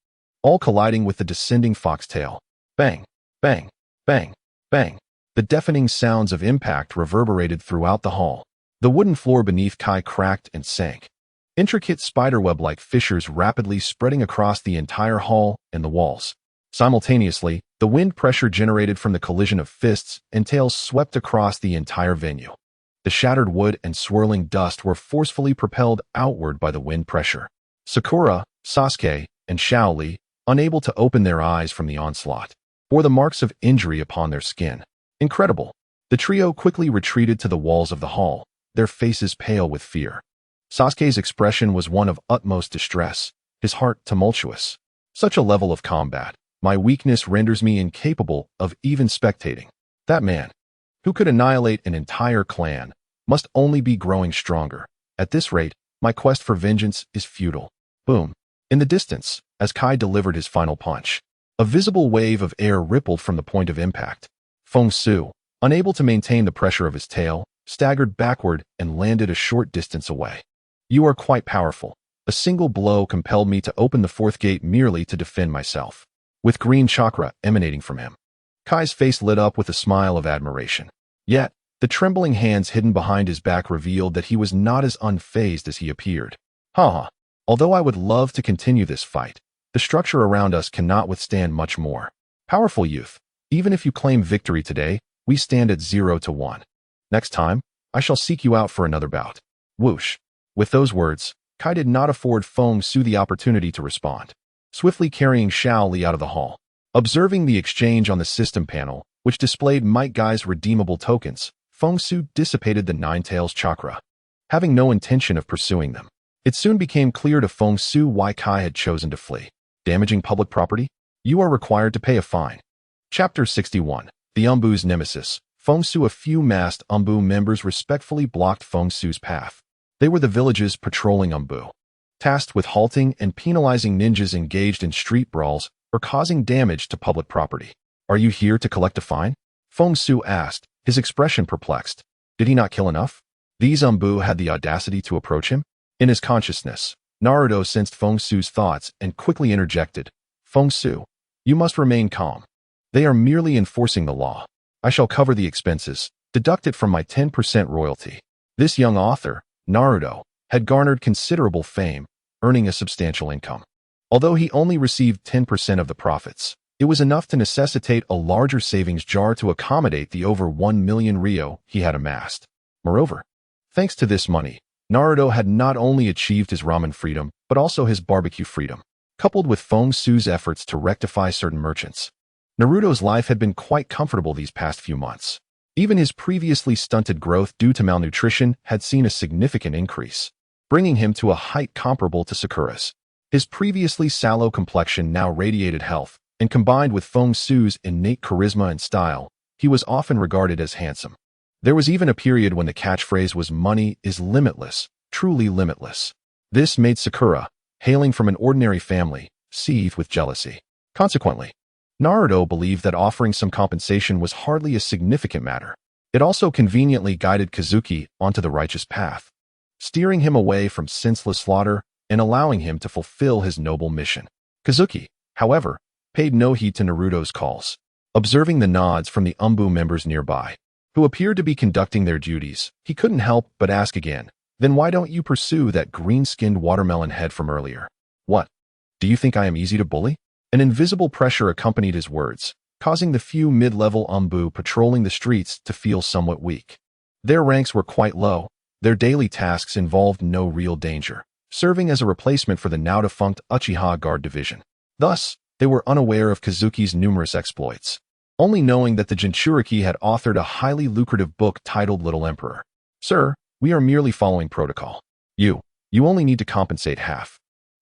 all colliding with the descending foxtail. Bang, bang, bang, bang. The deafening sounds of impact reverberated throughout the hall. The wooden floor beneath Kai cracked and sank, intricate spiderweb-like fissures rapidly spreading across the entire hall and the walls. Simultaneously, the wind pressure generated from the collision of fists and tails swept across the entire venue. The shattered wood and swirling dust were forcefully propelled outward by the wind pressure. Sakura, Sasuke, and Shaoli, unable to open their eyes from the onslaught, bore the marks of injury upon their skin. Incredible. The trio quickly retreated to the walls of the hall, their faces pale with fear. Sasuke's expression was one of utmost distress, his heart tumultuous. Such a level of combat. My weakness renders me incapable of even spectating. That man, who could annihilate an entire clan, must only be growing stronger. At this rate, my quest for vengeance is futile. Boom. In the distance, as Kai delivered his final punch, a visible wave of air rippled from the point of impact. Feng Xu, unable to maintain the pressure of his tail, staggered backward and landed a short distance away. You are quite powerful. A single blow compelled me to open the fourth gate merely to defend myself. With green chakra emanating from him, Kai's face lit up with a smile of admiration. Yet, the trembling hands hidden behind his back revealed that he was not as unfazed as he appeared. Haha. Although I would love to continue this fight, the structure around us cannot withstand much more. Powerful youth, even if you claim victory today, we stand at 0-1. Next time, I shall seek you out for another bout. Whoosh. With those words, Kai did not afford Feng Xu the opportunity to respond, swiftly carrying Shaoli out of the hall. Observing the exchange on the system panel, which displayed Might Guy's redeemable tokens, Feng Xu dissipated the Nine-Tails chakra, having no intention of pursuing them. It soon became clear to Feng Xu why Kai had chosen to flee. Damaging public property? You are required to pay a fine. Chapter 61. The Umbu's Nemesis. Feng Xu. A few masked Umbu members respectfully blocked Feng Xu's path. They were the village's patrolling Umbu, tasked with halting and penalizing ninjas engaged in street brawls or causing damage to public property. Are you here to collect a fine? Feng Xu asked, his expression perplexed. Did he not kill enough? These Umbu had the audacity to approach him? In his consciousness, Naruto sensed Feng Xu's thoughts and quickly interjected. Feng Xu, you must remain calm. They are merely enforcing the law. I shall cover the expenses, deduct it from my 10% royalty. This young author, Naruto, had garnered considerable fame, earning a substantial income. Although he only received 10% of the profits, it was enough to necessitate a larger savings jar to accommodate the over 1 million ryo he had amassed. Moreover, thanks to this money, Naruto had not only achieved his ramen freedom, but also his barbecue freedom, coupled with Feng Xu's efforts to rectify certain merchants. Naruto's life had been quite comfortable these past few months. Even his previously stunted growth due to malnutrition had seen a significant increase, bringing him to a height comparable to Sakura's. His previously sallow complexion now radiated health, and combined with Feng Xu's innate charisma and style, he was often regarded as handsome. There was even a period when the catchphrase was "money is limitless, truly limitless." This made Sakura, hailing from an ordinary family, seethe with jealousy. Consequently, Naruto believed that offering some compensation was hardly a significant matter. It also conveniently guided Kazuki onto the righteous path, steering him away from senseless slaughter and allowing him to fulfill his noble mission. Kazuki, however, paid no heed to Naruto's calls, observing the nods from the Umbu members nearby, who appeared to be conducting their duties. He couldn't help but ask again, "Then why don't you pursue that green-skinned watermelon head from earlier? What? Do you think I am easy to bully?" An invisible pressure accompanied his words, causing the few mid-level Umbu patrolling the streets to feel somewhat weak. Their ranks were quite low. Their daily tasks involved no real danger, serving as a replacement for the now-defunct Uchiha Guard Division. Thus, they were unaware of Kazuki's numerous exploits, only knowing that the Jinchuriki had authored a highly lucrative book titled Little Emperor. "Sir, we are merely following protocol. You only need to compensate half."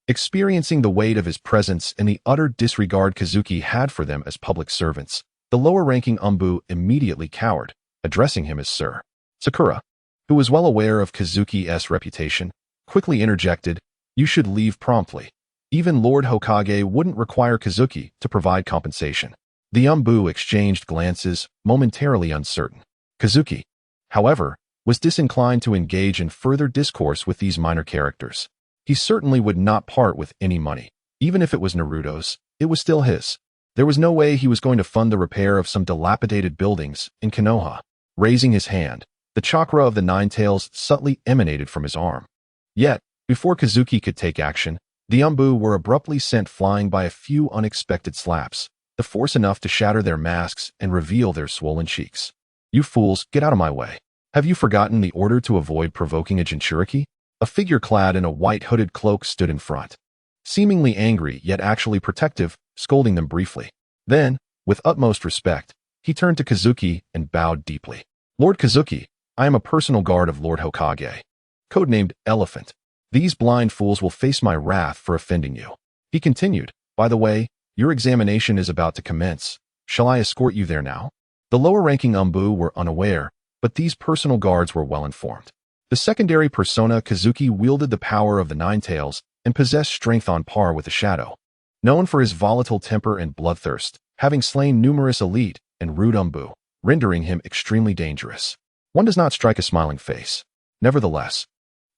Experiencing the weight of his presence and the utter disregard Kazuki had for them as public servants, the lower-ranking Umbu immediately cowered, addressing him as Sir. Sakura, who was well aware of Kazuki's reputation, quickly interjected, You should leave promptly. Even Lord Hokage wouldn't require Kazuki to provide compensation. The Umbu exchanged glances, momentarily uncertain. Kazuki, however, was disinclined to engage in further discourse with these minor characters. He certainly would not part with any money. Even if it was Naruto's, it was still his. There was no way he was going to fund the repair of some dilapidated buildings in Konoha. Raising his hand, the chakra of the Nine Tails subtly emanated from his arm. Yet, before Kazuki could take action, the Umbu were abruptly sent flying by a few unexpected slaps, the force enough to shatter their masks and reveal their swollen cheeks. You fools, get out of my way. Have you forgotten the order to avoid provoking a Jinchuriki? A figure clad in a white hooded cloak stood in front. Seemingly angry, yet actually protective, scolding them briefly. Then, with utmost respect, he turned to Kazuki and bowed deeply. Lord Kazuki, I am a personal guard of Lord Hokage. Codenamed Elephant. These blind fools will face my wrath for offending you. He continued, by the way, your examination is about to commence. Shall I escort you there now? The lower-ranking Umbu were unaware, but these personal guards were well informed. The secondary persona Kazuki wielded the power of the Nine Tails and possessed strength on par with the Shadow. Known for his volatile temper and bloodthirst, having slain numerous elite and rude Umbu, rendering him extremely dangerous. One does not strike a smiling face. Nevertheless,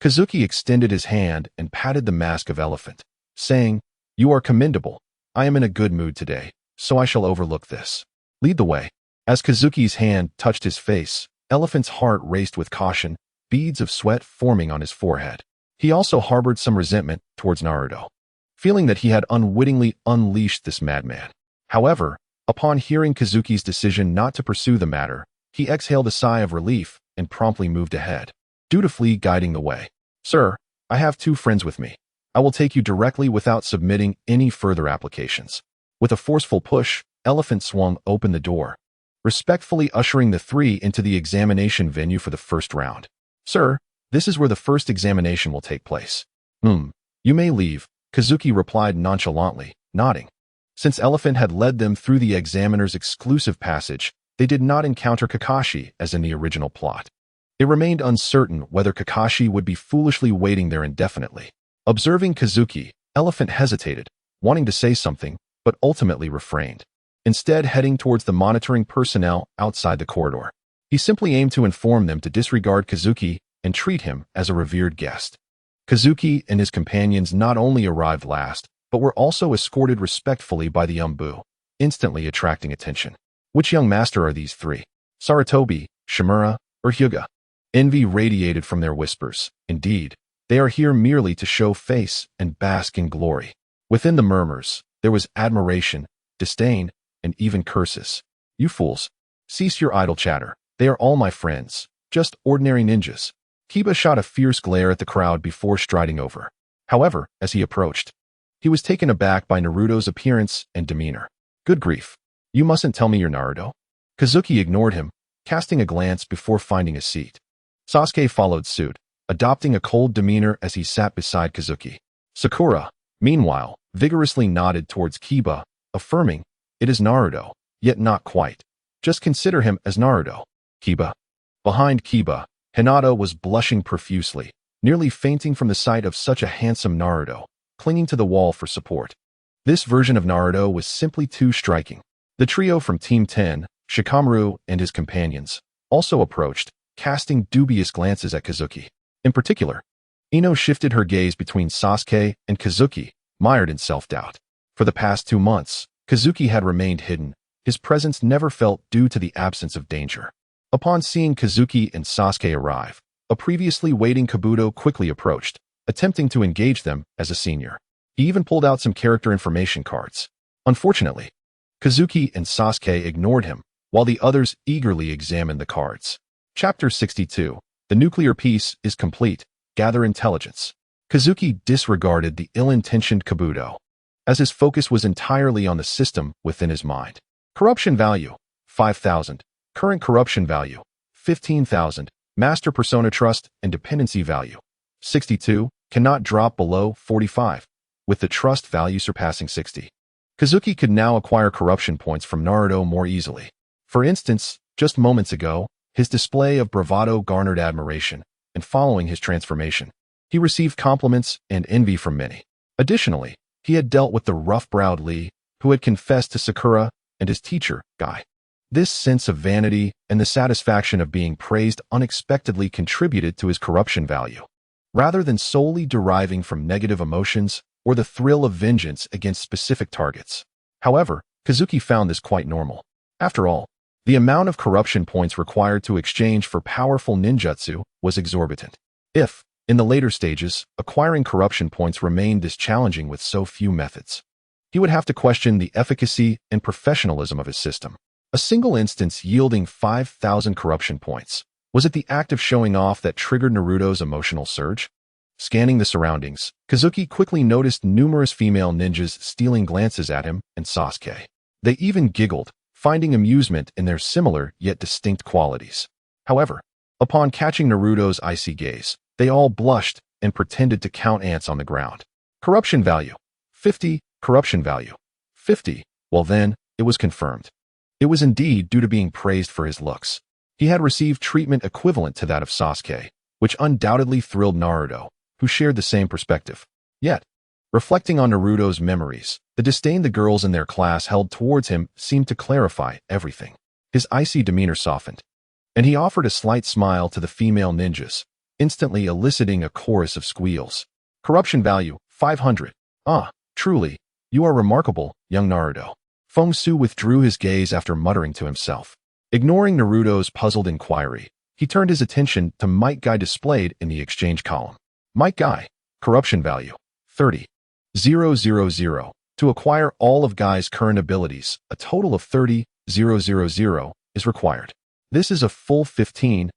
Kazuki extended his hand and patted the mask of Elephant, saying, You are commendable. I am in a good mood today, so I shall overlook this. Lead the way. As Kazuki's hand touched his face, Elephant's heart raced with caution, beads of sweat forming on his forehead. He also harbored some resentment towards Naruto, feeling that he had unwittingly unleashed this madman. However, upon hearing Kazuki's decision not to pursue the matter, he exhaled a sigh of relief and promptly moved ahead, dutifully guiding the way. Sir, I have 2 friends with me. I will take you directly without submitting any further applications. With a forceful push, Elephant swung open the door, respectfully ushering the 3 into the examination venue for the first round. Sir, this is where the first examination will take place. You may leave, Kazuki replied nonchalantly, nodding. Since Elephant had led them through the examiner's exclusive passage, they did not encounter Kakashi as in the original plot. It remained uncertain whether Kakashi would be foolishly waiting there indefinitely. Observing Kazuki, Elephant hesitated, wanting to say something, but ultimately refrained, instead heading towards the monitoring personnel outside the corridor. He simply aimed to inform them to disregard Kazuki and treat him as a revered guest. Kazuki and his companions not only arrived last, but were also escorted respectfully by the Umbu, instantly attracting attention. Which young master are these 3? Sarutobi, Shimura, or Hyuga? Envy radiated from their whispers. Indeed, they are here merely to show face and bask in glory. Within the murmurs, there was admiration, disdain, and even curses. You fools, cease your idle chatter. They are all my friends, just ordinary ninjas. Kiba shot a fierce glare at the crowd before striding over. However, as he approached, he was taken aback by Naruto's appearance and demeanor. Good grief. You mustn't tell me you're Naruto. Kazuki ignored him, casting a glance before finding a seat. Sasuke followed suit, adopting a cold demeanor as he sat beside Kazuki. Sakura, meanwhile, vigorously nodded towards Kiba, affirming, It is Naruto, yet not quite. Just consider him as Naruto. Kiba. Behind Kiba, Hinata was blushing profusely, nearly fainting from the sight of such a handsome Naruto, clinging to the wall for support. This version of Naruto was simply too striking. The trio from Team 10, Shikamaru and his companions, also approached, casting dubious glances at Kazuki. In particular, Ino shifted her gaze between Sasuke and Kazuki, mired in self-doubt. For the past 2 months, Kazuki had remained hidden, his presence never felt due to the absence of danger. Upon seeing Kazuki and Sasuke arrive, a previously waiting Kabuto quickly approached, attempting to engage them as a senior. He even pulled out some character information cards. Unfortunately, Kazuki and Sasuke ignored him, while the others eagerly examined the cards. Chapter 62. The nuclear piece is complete. Gather intelligence. Kazuki disregarded the ill-intentioned Kabuto, as his focus was entirely on the system within his mind. Corruption value, 5,000. Current corruption value, 15,000. Master persona trust and dependency value, 62. Cannot drop below 45, with the trust value surpassing 60. Kazuki could now acquire corruption points from Naruto more easily. For instance, just moments ago, his display of bravado garnered admiration, and following his transformation, He received compliments and envy from many. Additionally, he had dealt with the rough-browed Lee, who had confessed to Sakura, and his teacher, Guy. This sense of vanity and the satisfaction of being praised unexpectedly contributed to his corruption value. Rather than solely deriving from negative emotions or the thrill of vengeance against specific targets. However, Kazuki found this quite normal. After all, the amount of corruption points required to exchange for powerful ninjutsu was exorbitant. If, in the later stages, acquiring corruption points remained this challenging with so few methods, he would have to question the efficacy and professionalism of his system. A single instance yielding 5,000 corruption points. Was it the act of showing off that triggered Naruto's emotional surge? Scanning the surroundings, Kazuki quickly noticed numerous female ninjas stealing glances at him and Sasuke. They even giggled, finding amusement in their similar yet distinct qualities. However, upon catching Naruto's icy gaze, they all blushed and pretended to count ants on the ground. Corruption value, 50. Corruption value, 50. Well then, it was confirmed. It was indeed due to being praised for his looks. He had received treatment equivalent to that of Sasuke, which undoubtedly thrilled Naruto, who shared the same perspective. Yet, reflecting on Naruto's memories, the disdain the girls in their class held towards him seemed to clarify everything. His icy demeanor softened, and he offered a slight smile to the female ninjas, instantly eliciting a chorus of squeals. Corruption value, 500. Ah, truly, you are remarkable, young Naruto. Feng Xu withdrew his gaze after muttering to himself. Ignoring Naruto's puzzled inquiry, he turned his attention to Might Guy displayed in the exchange column. Might Guy, corruption value, 30. 000. To acquire all of Guy's current abilities, a total of 30,000 is required. This is a full 15,000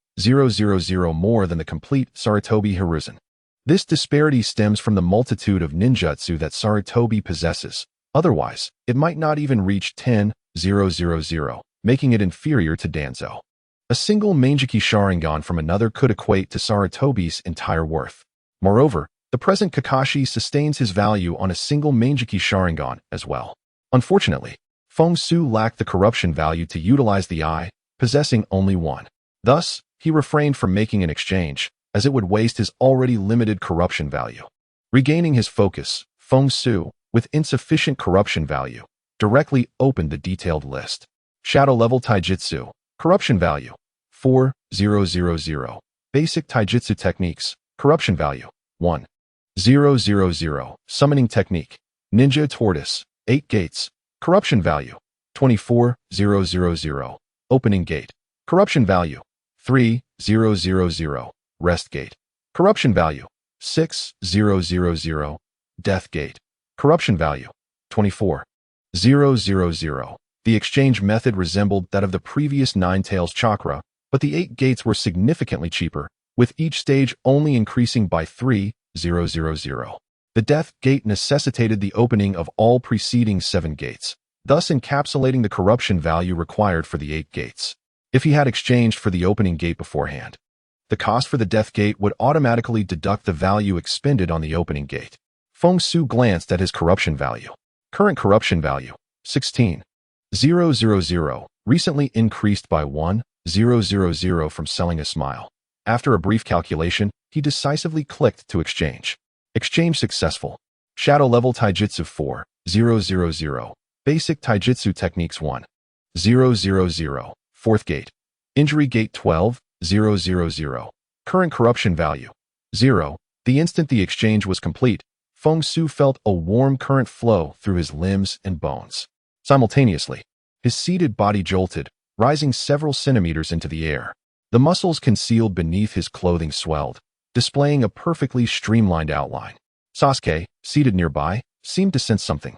more than the complete Sarutobi Hiruzen. This disparity stems from the multitude of ninjutsu that Sarutobi possesses. Otherwise, it might not even reach 10,000, making it inferior to Danzo. A single Mangeki Sharingan from another could equate to Sarutobi's entire worth. Moreover, the present Kakashi sustains his value on a single Mangeki Sharingan as well. Unfortunately, Feng Xu lacked the corruption value to utilize the eye, possessing only one. Thus, he refrained from making an exchange, as it would waste his already limited corruption value. Regaining his focus, Feng Xu, with insufficient corruption value, directly opened the detailed list. Shadow level Taijutsu, corruption value, 4,000. Basic Taijutsu techniques, corruption value, 1,000. Summoning technique, Ninja Tortoise, 8 gates, corruption value, 24,000. Opening gate, corruption value, 3,000. Rest gate, corruption value, 6,000. Death gate, corruption value, 24,000. The exchange method resembled that of the previous Nine-Tails chakra, but the 8 gates were significantly cheaper, with each stage only increasing by 3,000. The death gate necessitated the opening of all preceding 7 gates, thus encapsulating the corruption value required for the 8 gates. If he had exchanged for the opening gate beforehand, the cost for the death gate would automatically deduct the value expended on the opening gate. Feng Xu glanced at his corruption value. Current corruption value, 16,000, recently increased by 1,000 from selling a smile. After a brief calculation, he decisively clicked to exchange. Exchange successful. Shadow level Taijutsu 4,000. Basic Taijutsu techniques 1,000. Fourth gate. Injury gate 12,000. Current corruption value, 0. The instant the exchange was complete, Feng Xu felt a warm current flow through his limbs and bones. Simultaneously, his seated body jolted, rising several centimeters into the air. The muscles concealed beneath his clothing swelled, displaying a perfectly streamlined outline. Sasuke, seated nearby, seemed to sense something,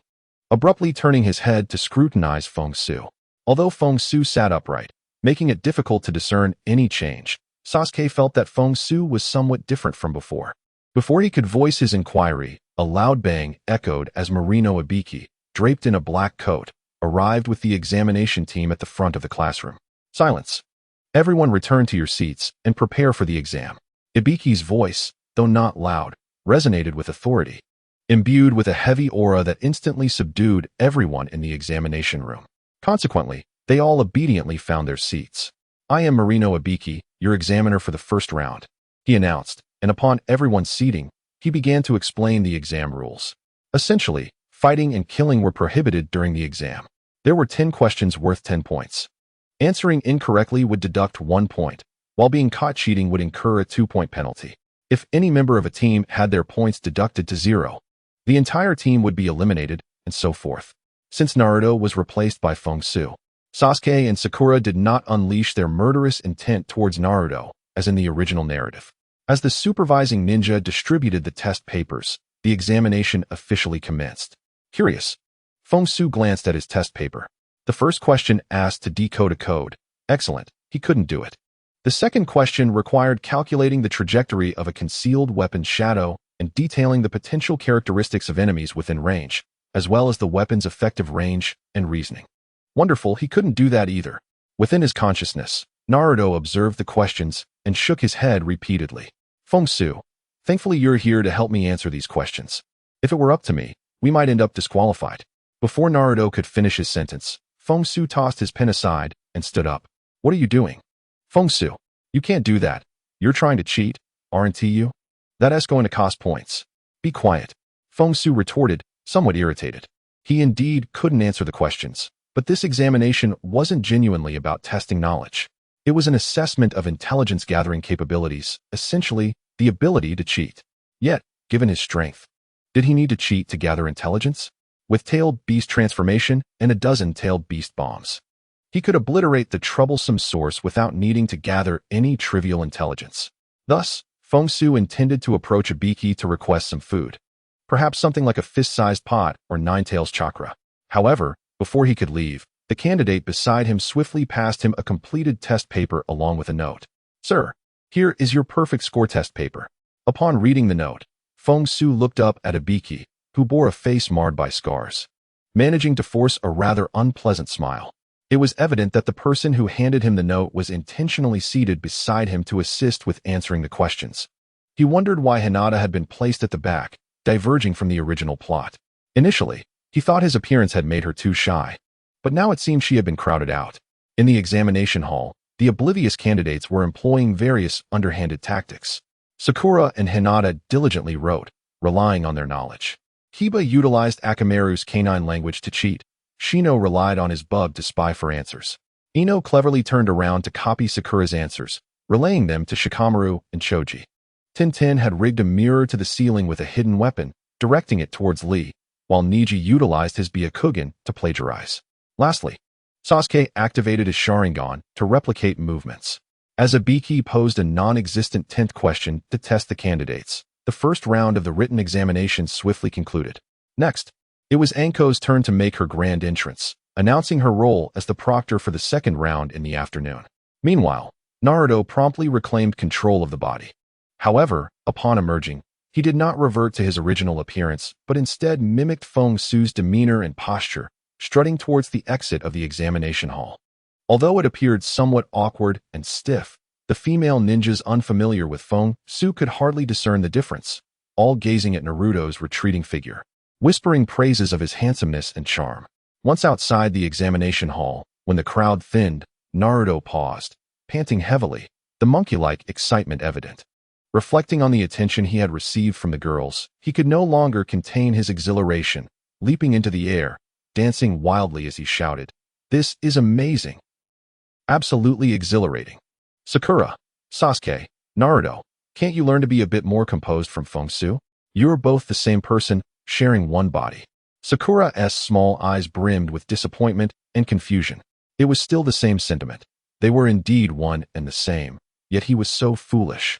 abruptly turning his head to scrutinize Feng Xu. Although Feng Xu sat upright, making it difficult to discern any change, Sasuke felt that Feng Xu was somewhat different from before. Before he could voice his inquiry, a loud bang echoed as Marino Ibiki, draped in a black coat, arrived with the examination team at the front of the classroom. Silence. Everyone return to your seats and prepare for the exam. Ibiki's voice, though not loud, resonated with authority, imbued with a heavy aura that instantly subdued everyone in the examination room. Consequently, they all obediently found their seats. I am Marino Ibiki, your examiner for the first round, he announced, and upon everyone's seating, he began to explain the exam rules. Essentially, fighting and killing were prohibited during the exam. There were 10 questions worth 10 points. Answering incorrectly would deduct 1 point, while being caught cheating would incur a 2-point penalty. If any member of a team had their points deducted to 0, the entire team would be eliminated, and so forth. Since Naruto was replaced by Feng Xu, Sasuke and Sakura did not unleash their murderous intent towards Naruto, as in the original narrative. As the supervising ninja distributed the test papers, the examination officially commenced. Curious, Feng Xu glanced at his test paper. The first question asked to decode a code. Excellent, he couldn't do it. The second question required calculating the trajectory of a concealed weapon's shadow and detailing the potential characteristics of enemies within range, as well as the weapon's effective range and reasoning. Wonderful, he couldn't do that either. Within his consciousness, Naruto observed the questions and shook his head repeatedly. Feng Xu, thankfully you're here to help me answer these questions. If it were up to me, we might end up disqualified. Before Naruto could finish his sentence, Feng Xu tossed his pen aside and stood up. What are you doing? Feng Xu, you can't do that. You're trying to cheat, aren't you? That's going to cost points. Be quiet. Feng Xu retorted, somewhat irritated. He indeed couldn't answer the questions, but this examination wasn't genuinely about testing knowledge. It was an assessment of intelligence-gathering capabilities, essentially, the ability to cheat. Yet, given his strength, did he need to cheat to gather intelligence? With tailed beast transformation and a dozen tailed beast bombs, he could obliterate the troublesome source without needing to gather any trivial intelligence. Thus, Feng Xu intended to approach Ibiki to request some food. Perhaps something like a fist-sized pot or nine-tails chakra. However, before he could leave, the candidate beside him swiftly passed him a completed test paper along with a note. Sir, here is your perfect score test paper. Upon reading the note, Feng Xu looked up at Ibiki, who bore a face marred by scars, managing to force a rather unpleasant smile. It was evident that the person who handed him the note was intentionally seated beside him to assist with answering the questions. He wondered why Hinata had been placed at the back, diverging from the original plot. Initially, he thought his appearance had made her too shy, but now it seemed she had been crowded out. In the examination hall, the oblivious candidates were employing various underhanded tactics. Sakura and Hinata diligently wrote, relying on their knowledge. Kiba utilized Akamaru's canine language to cheat. Shino relied on his bug to spy for answers. Ino cleverly turned around to copy Sakura's answers, relaying them to Shikamaru and Choji. Tintin had rigged a mirror to the ceiling with a hidden weapon, directing it towards Lee, while Niji utilized his Byakugan to plagiarize. Lastly, Sasuke activated his Sharingan to replicate movements. As Ibiki posed a non-existent 10th question to test the candidates, the first round of the written examination swiftly concluded. Next, it was Anko's turn to make her grand entrance, announcing her role as the proctor for the second round in the afternoon. Meanwhile, Naruto promptly reclaimed control of the body. However, upon emerging, he did not revert to his original appearance, but instead mimicked Feng Xu's demeanor and posture, strutting towards the exit of the examination hall. Although it appeared somewhat awkward and stiff, the female ninjas unfamiliar with Feng Xu could hardly discern the difference, all gazing at Naruto's retreating figure, whispering praises of his handsomeness and charm. Once outside the examination hall, when the crowd thinned, Naruto paused, panting heavily, the monkey-like excitement evident. Reflecting on the attention he had received from the girls, he could no longer contain his exhilaration, leaping into the air, dancing wildly as he shouted, "This is amazing! Absolutely exhilarating! Sakura, Sasuke, Naruto, can't you learn to be a bit more composed from Feng Xu? You're both the same person, sharing one body." Sakura's small eyes brimmed with disappointment and confusion. It was still the same sentiment. They were indeed one and the same, yet he was so foolish,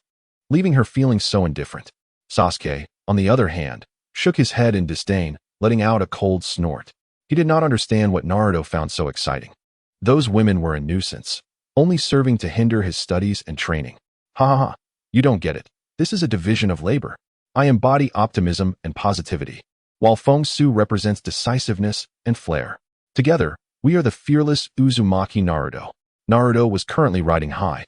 leaving her feeling so indifferent. Sasuke, on the other hand, shook his head in disdain, letting out a cold snort. He did not understand what Naruto found so exciting. Those women were a nuisance, only serving to hinder his studies and training. Ha ha ha, you don't get it. This is a division of labor. I embody optimism and positivity, while Feng Xu represents decisiveness and flair. Together, we are the fearless Uzumaki Naruto. Naruto was currently riding high,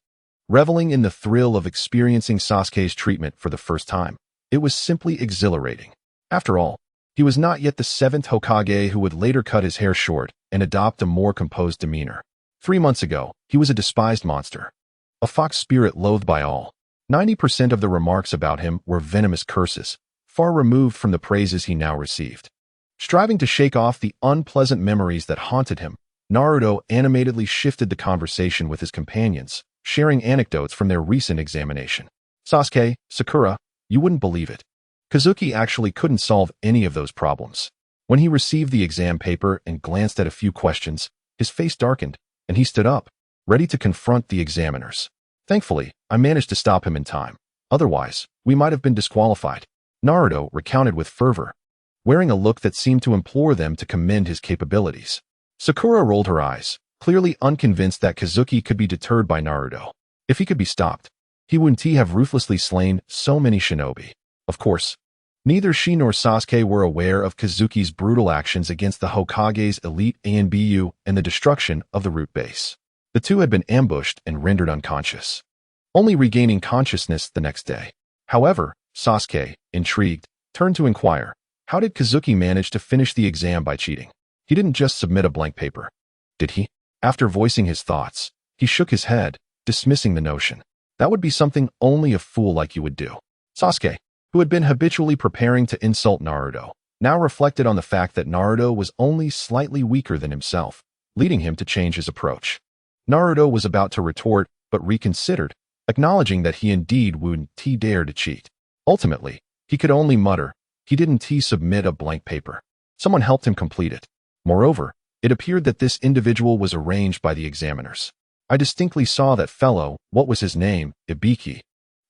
reveling in the thrill of experiencing Sasuke's treatment for the first time. It was simply exhilarating. After all, he was not yet the 7th Hokage who would later cut his hair short and adopt a more composed demeanor. 3 months ago, he was a despised monster, a fox spirit loathed by all. 90% of the remarks about him were venomous curses, far removed from the praises he now received. Striving to shake off the unpleasant memories that haunted him, Naruto animatedly shifted the conversation with his companions, sharing anecdotes from their recent examination. Sasuke, Sakura, you wouldn't believe it. Kazuki actually couldn't solve any of those problems. When he received the exam paper and glanced at a few questions, his face darkened, and he stood up, ready to confront the examiners. Thankfully, I managed to stop him in time. Otherwise, we might have been disqualified. Naruto recounted with fervor, wearing a look that seemed to implore them to commend his capabilities. Sakura rolled her eyes, clearly unconvinced that Kazuki could be deterred by Naruto. If he could be stopped, he wouldn't have ruthlessly slain so many shinobi. Of course, neither she nor Sasuke were aware of Kazuki's brutal actions against the Hokage's elite ANBU and the destruction of the root base. The two had been ambushed and rendered unconscious, only regaining consciousness the next day. However, Sasuke, intrigued, turned to inquire, how did Kazuki manage to finish the exam by cheating? He didn't just submit a blank paper, did he? After voicing his thoughts, he shook his head, dismissing the notion. That would be something only a fool like you would do. Sasuke, who had been habitually preparing to insult Naruto, now reflected on the fact that Naruto was only slightly weaker than himself, leading him to change his approach. Naruto was about to retort, but reconsidered, acknowledging that he indeed wouldn't dare to cheat. Ultimately, he could only mutter, he didn't submit a blank paper. Someone helped him complete it. Moreover, it appeared that this individual was arranged by the examiners. I distinctly saw that fellow, what was his name, Ibiki,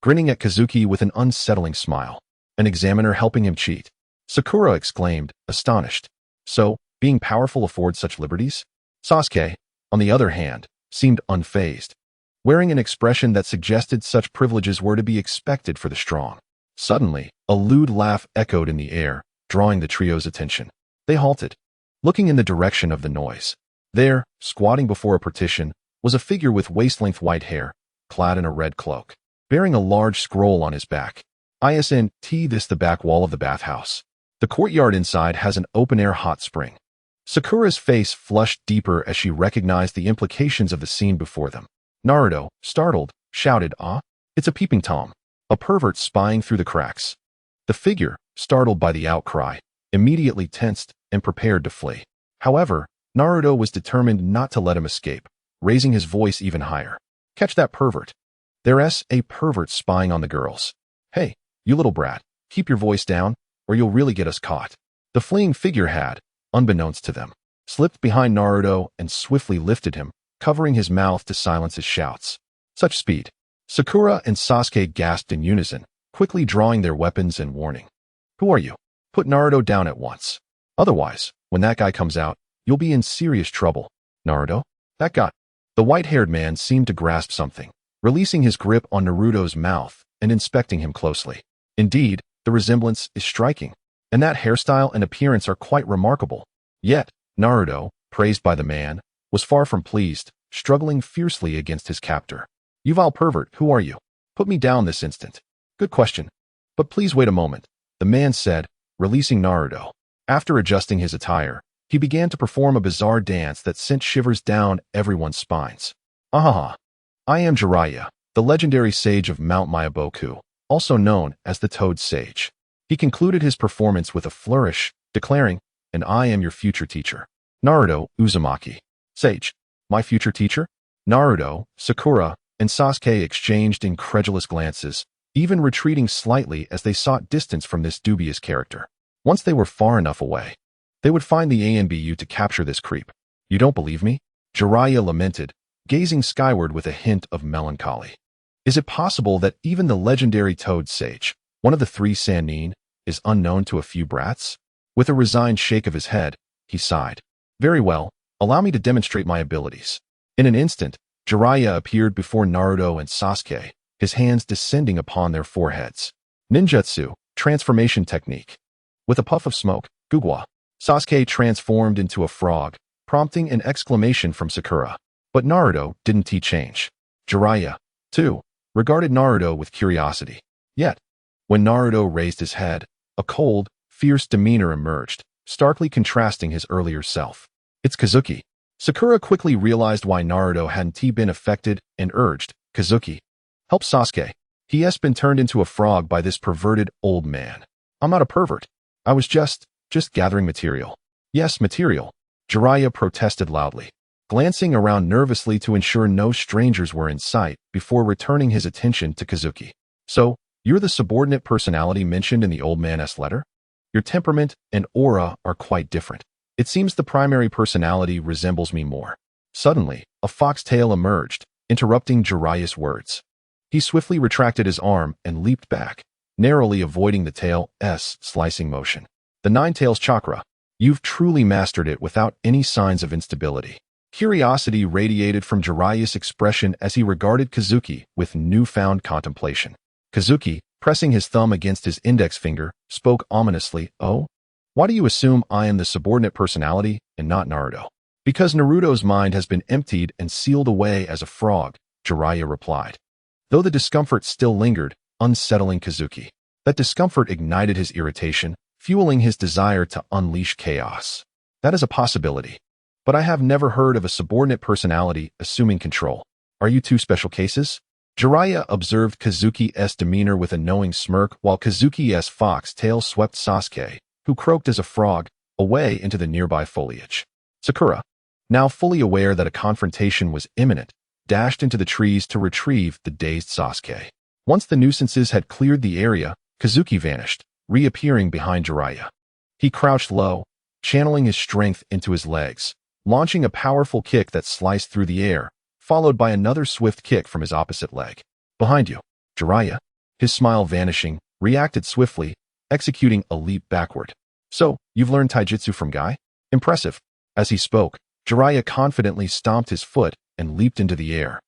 grinning at Kazuki with an unsettling smile. An examiner helping him cheat. Sakura exclaimed, astonished. So, being powerful affords such liberties? Sasuke, on the other hand, seemed unfazed, wearing an expression that suggested such privileges were to be expected for the strong. Suddenly, a lewd laugh echoed in the air, drawing the trio's attention. They halted, looking in the direction of the noise. There, squatting before a partition, was a figure with waist-length white hair, clad in a red cloak, bearing a large scroll on his back. Isn't this the back wall of the bathhouse? The courtyard inside has an open-air hot spring. Sakura's face flushed deeper as she recognized the implications of the scene before them. Naruto, startled, shouted, "Ah, it's a peeping Tom, a pervert spying through the cracks." The figure, startled by the outcry, immediately tensed and prepared to flee. However, Naruto was determined not to let him escape, raising his voice even higher. "Catch that pervert. There's a pervert spying on the girls. Hey, you little brat, keep your voice down, or you'll really get us caught." The fleeing figure had, unbeknownst to them, slipped behind Naruto and swiftly lifted him, covering his mouth to silence his shouts. Such speed. Sakura and Sasuke gasped in unison, quickly drawing their weapons and warning. "Who are you? Put Naruto down at once. Otherwise, when that guy comes out, you'll be in serious trouble." "Naruto? That guy?" The white-haired man seemed to grasp something, releasing his grip on Naruto's mouth and inspecting him closely. Indeed, the resemblance is striking, and that hairstyle and appearance are quite remarkable. Yet, Naruto, praised by the man, was far from pleased, struggling fiercely against his captor. "You vile pervert, who are you? Put me down this instant." "Good question. But please wait a moment," the man said, releasing Naruto. After adjusting his attire, he began to perform a bizarre dance that sent shivers down everyone's spines. "Ahaha. I am Jiraiya, the legendary sage of Mount Myaboku, also known as the Toad Sage." He concluded his performance with a flourish, declaring, "And I am your future teacher, Naruto Uzumaki." "Sage? My future teacher?" Naruto, Sakura, and Sasuke exchanged incredulous glances, even retreating slightly as they sought distance from this dubious character. Once they were far enough away, they would find the ANBU to capture this creep. "You don't believe me?" Jiraiya lamented, gazing skyward with a hint of melancholy. "Is it possible that even the legendary Toad Sage, one of the three Sannin, is unknown to a few brats?" With a resigned shake of his head, he sighed. "Very well, allow me to demonstrate my abilities." In an instant, Jiraiya appeared before Naruto and Sasuke, his hands descending upon their foreheads. Ninjutsu, transformation technique. With a puff of smoke, Gugwa, Sasuke transformed into a frog, prompting an exclamation from Sakura. But Naruto didn't change. Jiraiya, too, regarded Naruto with curiosity. Yet, when Naruto raised his head, a cold, fierce demeanor emerged, starkly contrasting his earlier self. "It's Kazuki." Sakura quickly realized why Naruto hadn't been affected and urged, "Kazuki, help Sasuke." He has been turned into a frog by this perverted old man. I'm not a pervert. I was just gathering material. Yes, material. Jiraiya protested loudly, glancing around nervously to ensure no strangers were in sight before returning his attention to Kazuki. So, you're the subordinate personality mentioned in the old man's letter? Your temperament and aura are quite different. It seems the primary personality resembles me more. Suddenly, a foxtail emerged, interrupting Jiraiya's words. He swiftly retracted his arm and leaped back, narrowly avoiding the tail's slicing motion. The Nine-Tails chakra. You've truly mastered it without any signs of instability. Curiosity radiated from Jiraiya's expression as he regarded Kazuki with newfound contemplation. Kazuki, pressing his thumb against his index finger, spoke ominously, "Oh? Why do you assume I am the subordinate personality and not Naruto?" "Because Naruto's mind has been emptied and sealed away as a frog," Jiraiya replied. Though the discomfort still lingered, unsettling Kazuki. That discomfort ignited his irritation, fueling his desire to unleash chaos. That is a possibility. But I have never heard of a subordinate personality assuming control. Are you two special cases? Jiraiya observed Kazuki's demeanor with a knowing smirk while Kazuki's fox tail swept Sasuke, who croaked as a frog, away into the nearby foliage. Sakura, now fully aware that a confrontation was imminent, dashed into the trees to retrieve the dazed Sasuke. Once the nuisances had cleared the area, Kazuki vanished, reappearing behind Jiraiya. He crouched low, channeling his strength into his legs, launching a powerful kick that sliced through the air, followed by another swift kick from his opposite leg. "Behind you." Jiraiya, his smile vanishing, reacted swiftly, executing a leap backward. "So, you've learned taijutsu from Guy? Impressive." As he spoke, Jiraiya confidently stomped his foot and leaped into the air,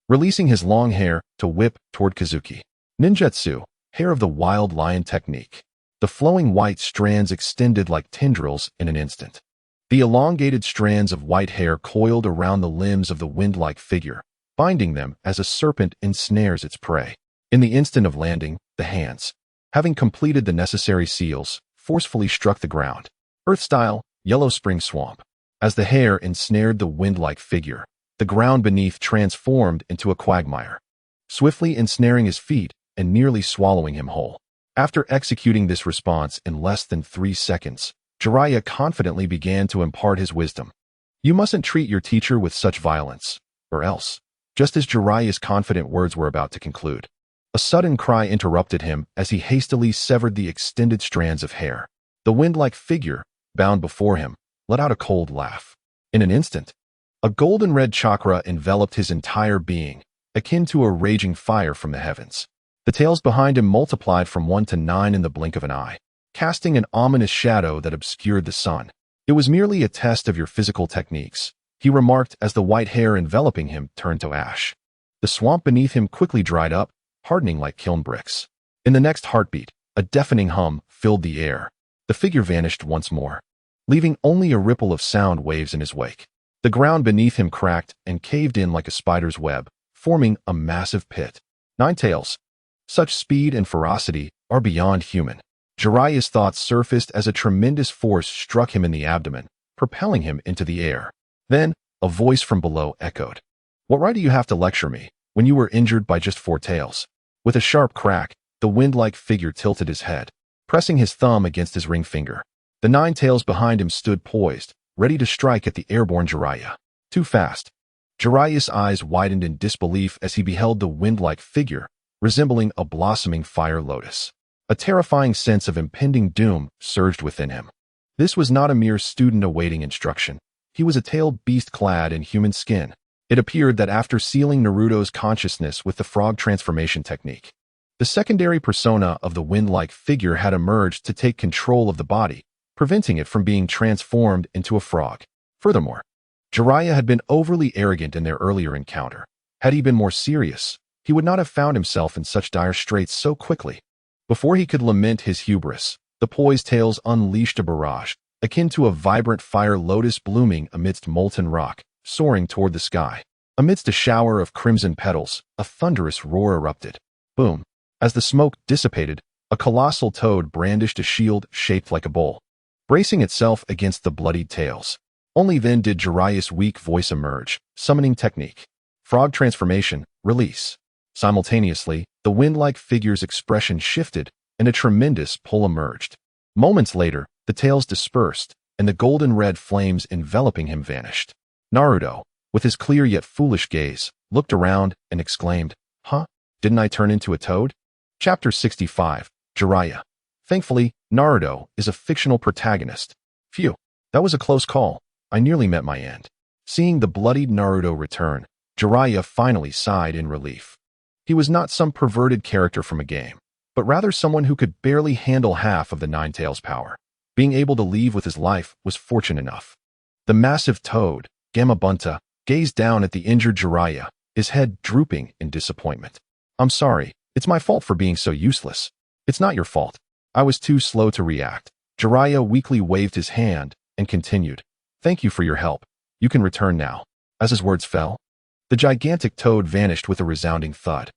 releasing his long hair to whip toward Kazuki. Ninjutsu, hair of the wild lion technique. The flowing white strands extended like tendrils in an instant. The elongated strands of white hair coiled around the limbs of the wind-like figure, binding them as a serpent ensnares its prey. In the instant of landing, the hands, having completed the necessary seals, forcefully struck the ground. Earth-style, yellow spring swamp. As the hair ensnared the wind-like figure, the ground beneath transformed into a quagmire, swiftly ensnaring his feet and nearly swallowing him whole. After executing this response in less than 3 seconds, Jiraiya confidently began to impart his wisdom. "You mustn't treat your teacher with such violence, or else." Just as Jiraiya's confident words were about to conclude, a sudden cry interrupted him as he hastily severed the extended strands of hair. The wind-like figure, bound before him, let out a cold laugh. In an instant, a golden-red chakra enveloped his entire being, akin to a raging fire from the heavens. The tails behind him multiplied from 1 to 9 in the blink of an eye, casting an ominous shadow that obscured the sun. "It was merely a test of your physical techniques," he remarked as the white hair enveloping him turned to ash. The swamp beneath him quickly dried up, hardening like kiln bricks. In the next heartbeat, a deafening hum filled the air. The figure vanished once more, leaving only a ripple of sound waves in his wake. The ground beneath him cracked and caved in like a spider's web, forming a massive pit. Nine-Tails. Such speed and ferocity are beyond human. Jiraiya's thoughts surfaced as a tremendous force struck him in the abdomen, propelling him into the air. Then, a voice from below echoed. "What right do you have to lecture me, when you were injured by just 4 tails?" With a sharp crack, the wind-like figure tilted his head, pressing his thumb against his ring finger. The 9 tails behind him stood poised, ready to strike at the airborne Jiraiya. Too fast. Jiraiya's eyes widened in disbelief as he beheld the wind-like figure, resembling a blossoming fire lotus. A terrifying sense of impending doom surged within him. This was not a mere student awaiting instruction. He was a tailed beast clad in human skin. It appeared that after sealing Naruto's consciousness with the frog transformation technique, the secondary persona of the wind-like figure had emerged to take control of the body, preventing it from being transformed into a frog. Furthermore, Jiraiya had been overly arrogant in their earlier encounter. Had he been more serious, he would not have found himself in such dire straits so quickly. Before he could lament his hubris, the poised tails unleashed a barrage, akin to a vibrant fire lotus blooming amidst molten rock, soaring toward the sky. Amidst a shower of crimson petals, a thunderous roar erupted. Boom! As the smoke dissipated, a colossal toad brandished a shield shaped like a bowl, bracing itself against the bloodied tails. Only then did Jiraiya's weak voice emerge, summoning technique. Frog transformation, release. Simultaneously, the wind-like figure's expression shifted, and a tremendous pull emerged. Moments later, the tails dispersed, and the golden-red flames enveloping him vanished. Naruto, with his clear yet foolish gaze, looked around and exclaimed, "Huh? Didn't I turn into a toad?" Chapter 65, Jiraiya. Thankfully, Naruto is a fictional protagonist. Phew, that was a close call. I nearly met my end. Seeing the bloodied Naruto return, Jiraiya finally sighed in relief. He was not some perverted character from a game, but rather someone who could barely handle half of the Nine Tails' power. Being able to leave with his life was fortune enough. The massive toad, Gamabunta, gazed down at the injured Jiraiya, his head drooping in disappointment. "I'm sorry, it's my fault for being so useless." "It's not your fault. I was too slow to react." Jiraiya weakly waved his hand and continued, "Thank you for your help. You can return now." As his words fell, the gigantic toad vanished with a resounding thud.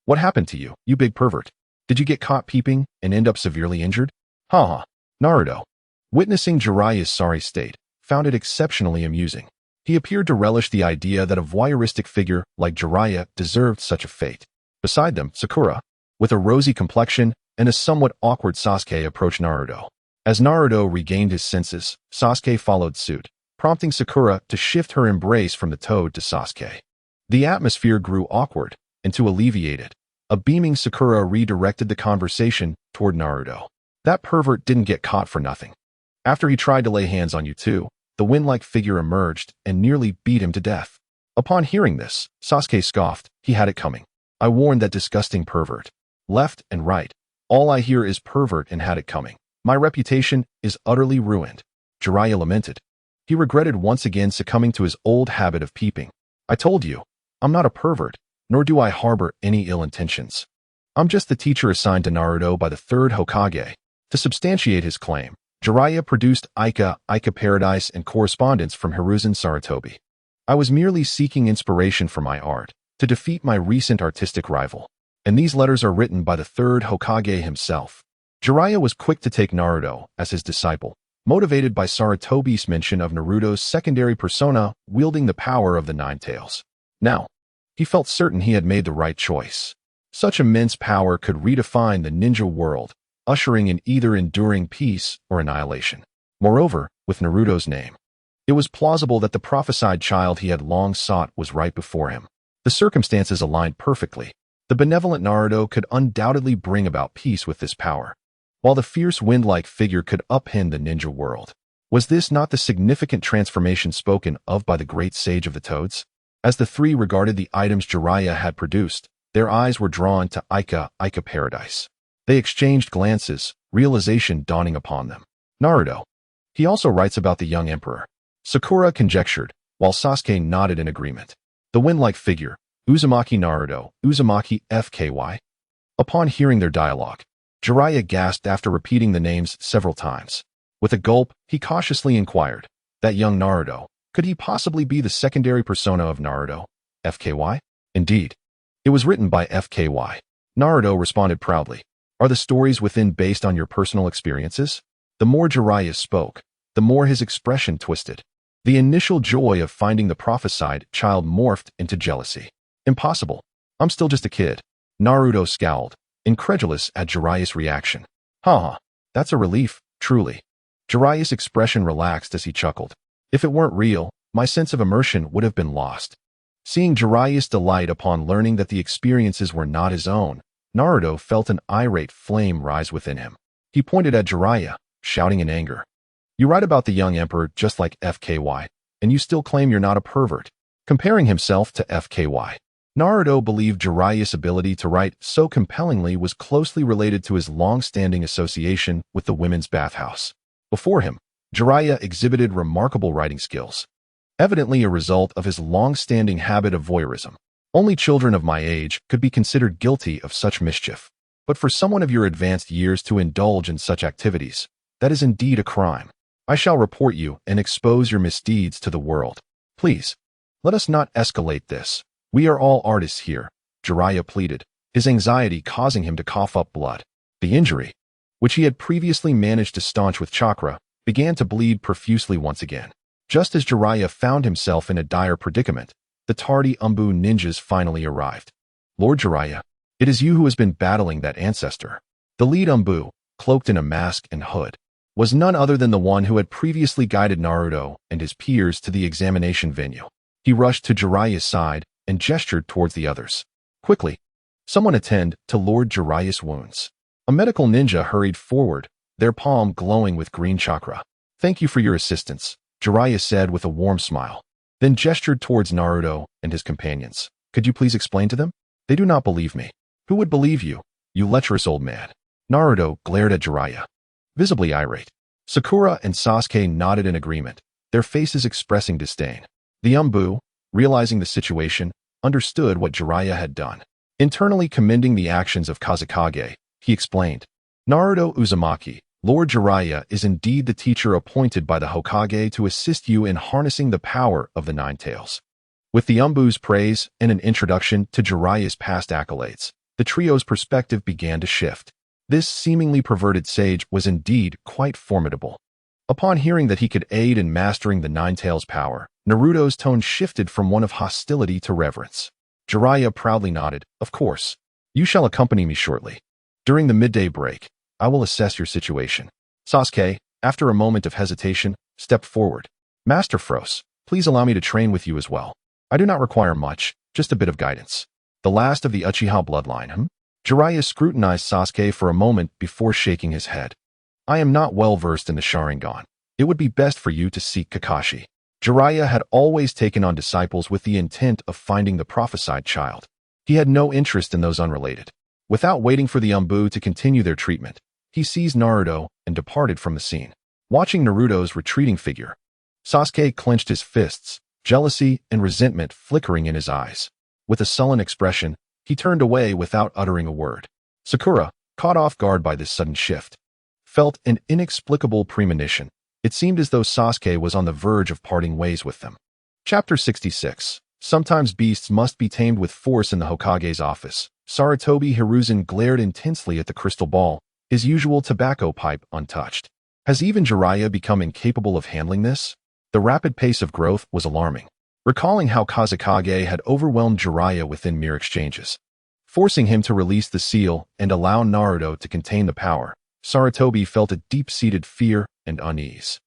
What happened to you, you big pervert? Did you get caught peeping and end up severely injured?" Ha. Naruto, witnessing Jiraiya's sorry state, found it exceptionally amusing. He appeared to relish the idea that a voyeuristic figure like Jiraiya deserved such a fate. Beside them, Sakura, with a rosy complexion and a somewhat awkward Sasuke, approached Naruto. As Naruto regained his senses, Sasuke followed suit, prompting Sakura to shift her embrace from the toad to Sasuke. The atmosphere grew awkward, and to alleviate it, a beaming Sakura redirected the conversation toward Naruto. "That pervert didn't get caught for nothing. After he tried to lay hands on you too, the wind-like figure emerged and nearly beat him to death." Upon hearing this, Sasuke scoffed. He had it coming. "I warned that disgusting pervert. Left and right, all I hear is pervert and had it coming. My reputation is utterly ruined." Jiraiya lamented. He regretted once again succumbing to his old habit of peeping. "I told you, I'm not a pervert, nor do I harbor any ill intentions. I'm just the teacher assigned to Naruto by the third Hokage." To substantiate his claim, Jiraiya produced Ica Paradise and correspondence from Hiruzen Sarutobi. "I was merely seeking inspiration for my art, to defeat my recent artistic rival. And these letters are written by the third Hokage himself." Jiraiya was quick to take Naruto as his disciple, motivated by Sarutobi's mention of Naruto's secondary persona wielding the power of the Nine Tails. Now, he felt certain he had made the right choice. Such immense power could redefine the ninja world, ushering in either enduring peace or annihilation. Moreover, with Naruto's name, it was plausible that the prophesied child he had long sought was right before him. The circumstances aligned perfectly. The benevolent Naruto could undoubtedly bring about peace with this power, while the fierce wind-like figure could upend the ninja world. Was this not the significant transformation spoken of by the great sage of the toads? As the three regarded the items Jiraiya had produced, their eyes were drawn to Ica Paradise. They exchanged glances, realization dawning upon them. "Naruto. He also writes about the young emperor." Sakura conjectured, while Sasuke nodded in agreement. The wind-like figure, Uzumaki Naruto, Uzumaki FKY. Upon hearing their dialogue, Jiraiya gasped after repeating the names several times. With a gulp, he cautiously inquired, "That young Naruto, could he possibly be the secondary persona of Naruto, FKY?" "Indeed. It was written by FKY." Naruto responded proudly. "Are the stories within based on your personal experiences?" The more Jiraiya spoke, the more his expression twisted. The initial joy of finding the prophesied child morphed into jealousy. "Impossible. I'm still just a kid." Naruto scowled, incredulous at Jiraiya's reaction. That's a relief, truly." Jiraiya's expression relaxed as he chuckled. "If it weren't real, my sense of immersion would have been lost." Seeing Jiraiya's delight upon learning that the experiences were not his own, Naruto felt an irate flame rise within him. He pointed at Jiraiya, shouting in anger. "You write about the young emperor just like FKY, and you still claim you're not a pervert." Comparing himself to FKY, Naruto believed Jiraiya's ability to write so compellingly was closely related to his long-standing association with the women's bathhouse. Before him, Jiraiya exhibited remarkable writing skills, evidently a result of his long-standing habit of voyeurism. Only children of my age could be considered guilty of such mischief. But for someone of your advanced years to indulge in such activities, that is indeed a crime. I shall report you and expose your misdeeds to the world. Please, let us not escalate this. We are all artists here," Jiraiya pleaded, his anxiety causing him to cough up blood. The injury, which he had previously managed to staunch with chakra, began to bleed profusely once again. Just as Jiraiya found himself in a dire predicament, the tardy Umbu ninjas finally arrived. Lord Jiraiya, it is you who has been battling that ancestor. The lead Umbu, cloaked in a mask and hood, was none other than the one who had previously guided Naruto and his peers to the examination venue. He rushed to Jiraiya's side and gestured towards the others. Quickly, someone attend to Lord Jiraiya's wounds. A medical ninja hurried forward, their palm glowing with green chakra. Thank you for your assistance, Jiraiya said with a warm smile, then gestured towards Naruto and his companions. Could you please explain to them? They do not believe me. Who would believe you, you lecherous old man? Naruto glared at Jiraiya, visibly irate. Sakura and Sasuke nodded in agreement, their faces expressing disdain. The Umbu, realizing the situation, understood what Jiraiya had done. Internally commending the actions of Kazekage, he explained, Naruto Uzumaki, Lord Jiraiya is indeed the teacher appointed by the Hokage to assist you in harnessing the power of the Nine Tails. With the Umbu's praise and an introduction to Jiraiya's past accolades, the trio's perspective began to shift. This seemingly perverted sage was indeed quite formidable. Upon hearing that he could aid in mastering the Nine Tails' power, Naruto's tone shifted from one of hostility to reverence. Jiraiya proudly nodded, of course. You shall accompany me shortly. During the midday break, I will assess your situation. Sasuke, after a moment of hesitation, stepped forward. Master Frost, please allow me to train with you as well. I do not require much, just a bit of guidance. The last of the Uchiha bloodline, Jiraiya scrutinized Sasuke for a moment before shaking his head. I am not well versed in the Sharingan. It would be best for you to seek Kakashi. Jiraiya had always taken on disciples with the intent of finding the prophesied child. He had no interest in those unrelated. Without waiting for the Umbu to continue their treatment, he seized Naruto and departed from the scene. Watching Naruto's retreating figure, Sasuke clenched his fists, jealousy and resentment flickering in his eyes. With a sullen expression, he turned away without uttering a word. Sakura, caught off guard by this sudden shift, felt an inexplicable premonition. It seemed as though Sasuke was on the verge of parting ways with them. Chapter 66. Sometimes beasts must be tamed with force. In the Hokage's office, Sarutobi Hiruzen glared intensely at the crystal ball, his usual tobacco pipe untouched. Has even Jiraiya become incapable of handling this? The rapid pace of growth was alarming. Recalling how Kazekage had overwhelmed Jiraiya within mere exchanges, forcing him to release the seal and allow Naruto to contain the power, Sarutobi felt a deep-seated fear and unease.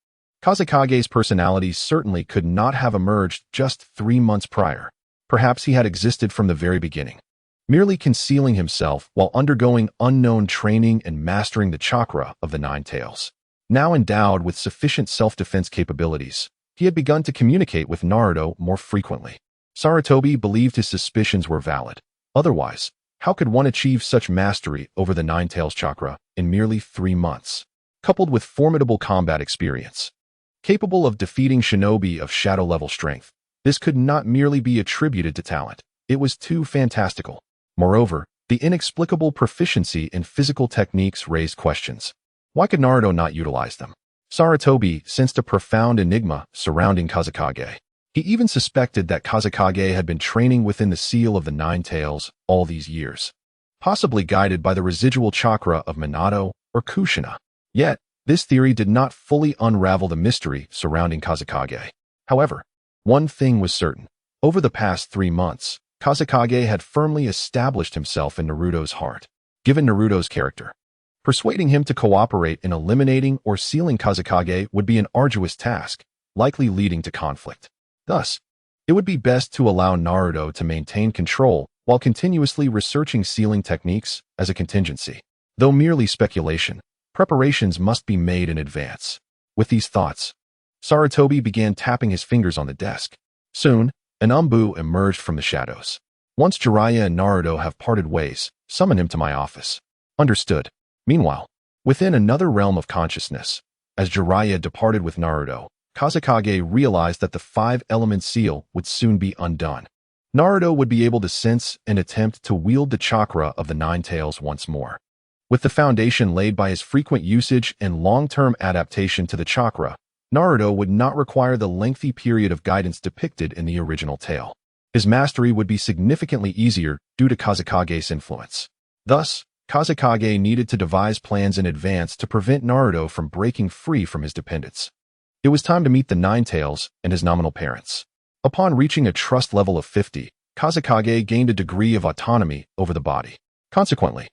Kazekage's personality certainly could not have emerged just 3 months prior. Perhaps he had existed from the very beginning, merely concealing himself while undergoing unknown training and mastering the chakra of the Nine Tails. Now endowed with sufficient self-defense capabilities, he had begun to communicate with Naruto more frequently. Sarutobi believed his suspicions were valid. Otherwise, how could one achieve such mastery over the Nine Tails chakra in merely 3 months? Coupled with formidable combat experience, capable of defeating shinobi of shadow-level strength, this could not merely be attributed to talent. It was too fantastical. Moreover, the inexplicable proficiency in physical techniques raised questions. Why could Naruto not utilize them? Sarutobi sensed a profound enigma surrounding Kazekage. He even suspected that Kazekage had been training within the seal of the Nine Tails all these years, possibly guided by the residual chakra of Minato or Kushina. Yet, this theory did not fully unravel the mystery surrounding Kazekage. However, one thing was certain. Over the past 3 months, Kazekage had firmly established himself in Naruto's heart. Given Naruto's character, persuading him to cooperate in eliminating or sealing Kazekage would be an arduous task, likely leading to conflict. Thus, it would be best to allow Naruto to maintain control while continuously researching sealing techniques as a contingency. Though merely speculation, preparations must be made in advance. With these thoughts, Sarutobi began tapping his fingers on the desk. Soon, an Umbu emerged from the shadows. Once Jiraiya and Naruto have parted ways, summon him to my office. Understood. Meanwhile, within another realm of consciousness, as Jiraiya departed with Naruto, Kazekage realized that the 5-element seal would soon be undone. Naruto would be able to sense and attempt to wield the chakra of the Nine Tails once more. With the foundation laid by his frequent usage and long-term adaptation to the chakra, Naruto would not require the lengthy period of guidance depicted in the original tale. His mastery would be significantly easier due to Kazekage's influence. Thus, Kazekage needed to devise plans in advance to prevent Naruto from breaking free from his dependence. It was time to meet the Nine Tails and his nominal parents. Upon reaching a trust level of 50, Kazekage gained a degree of autonomy over the body. Consequently,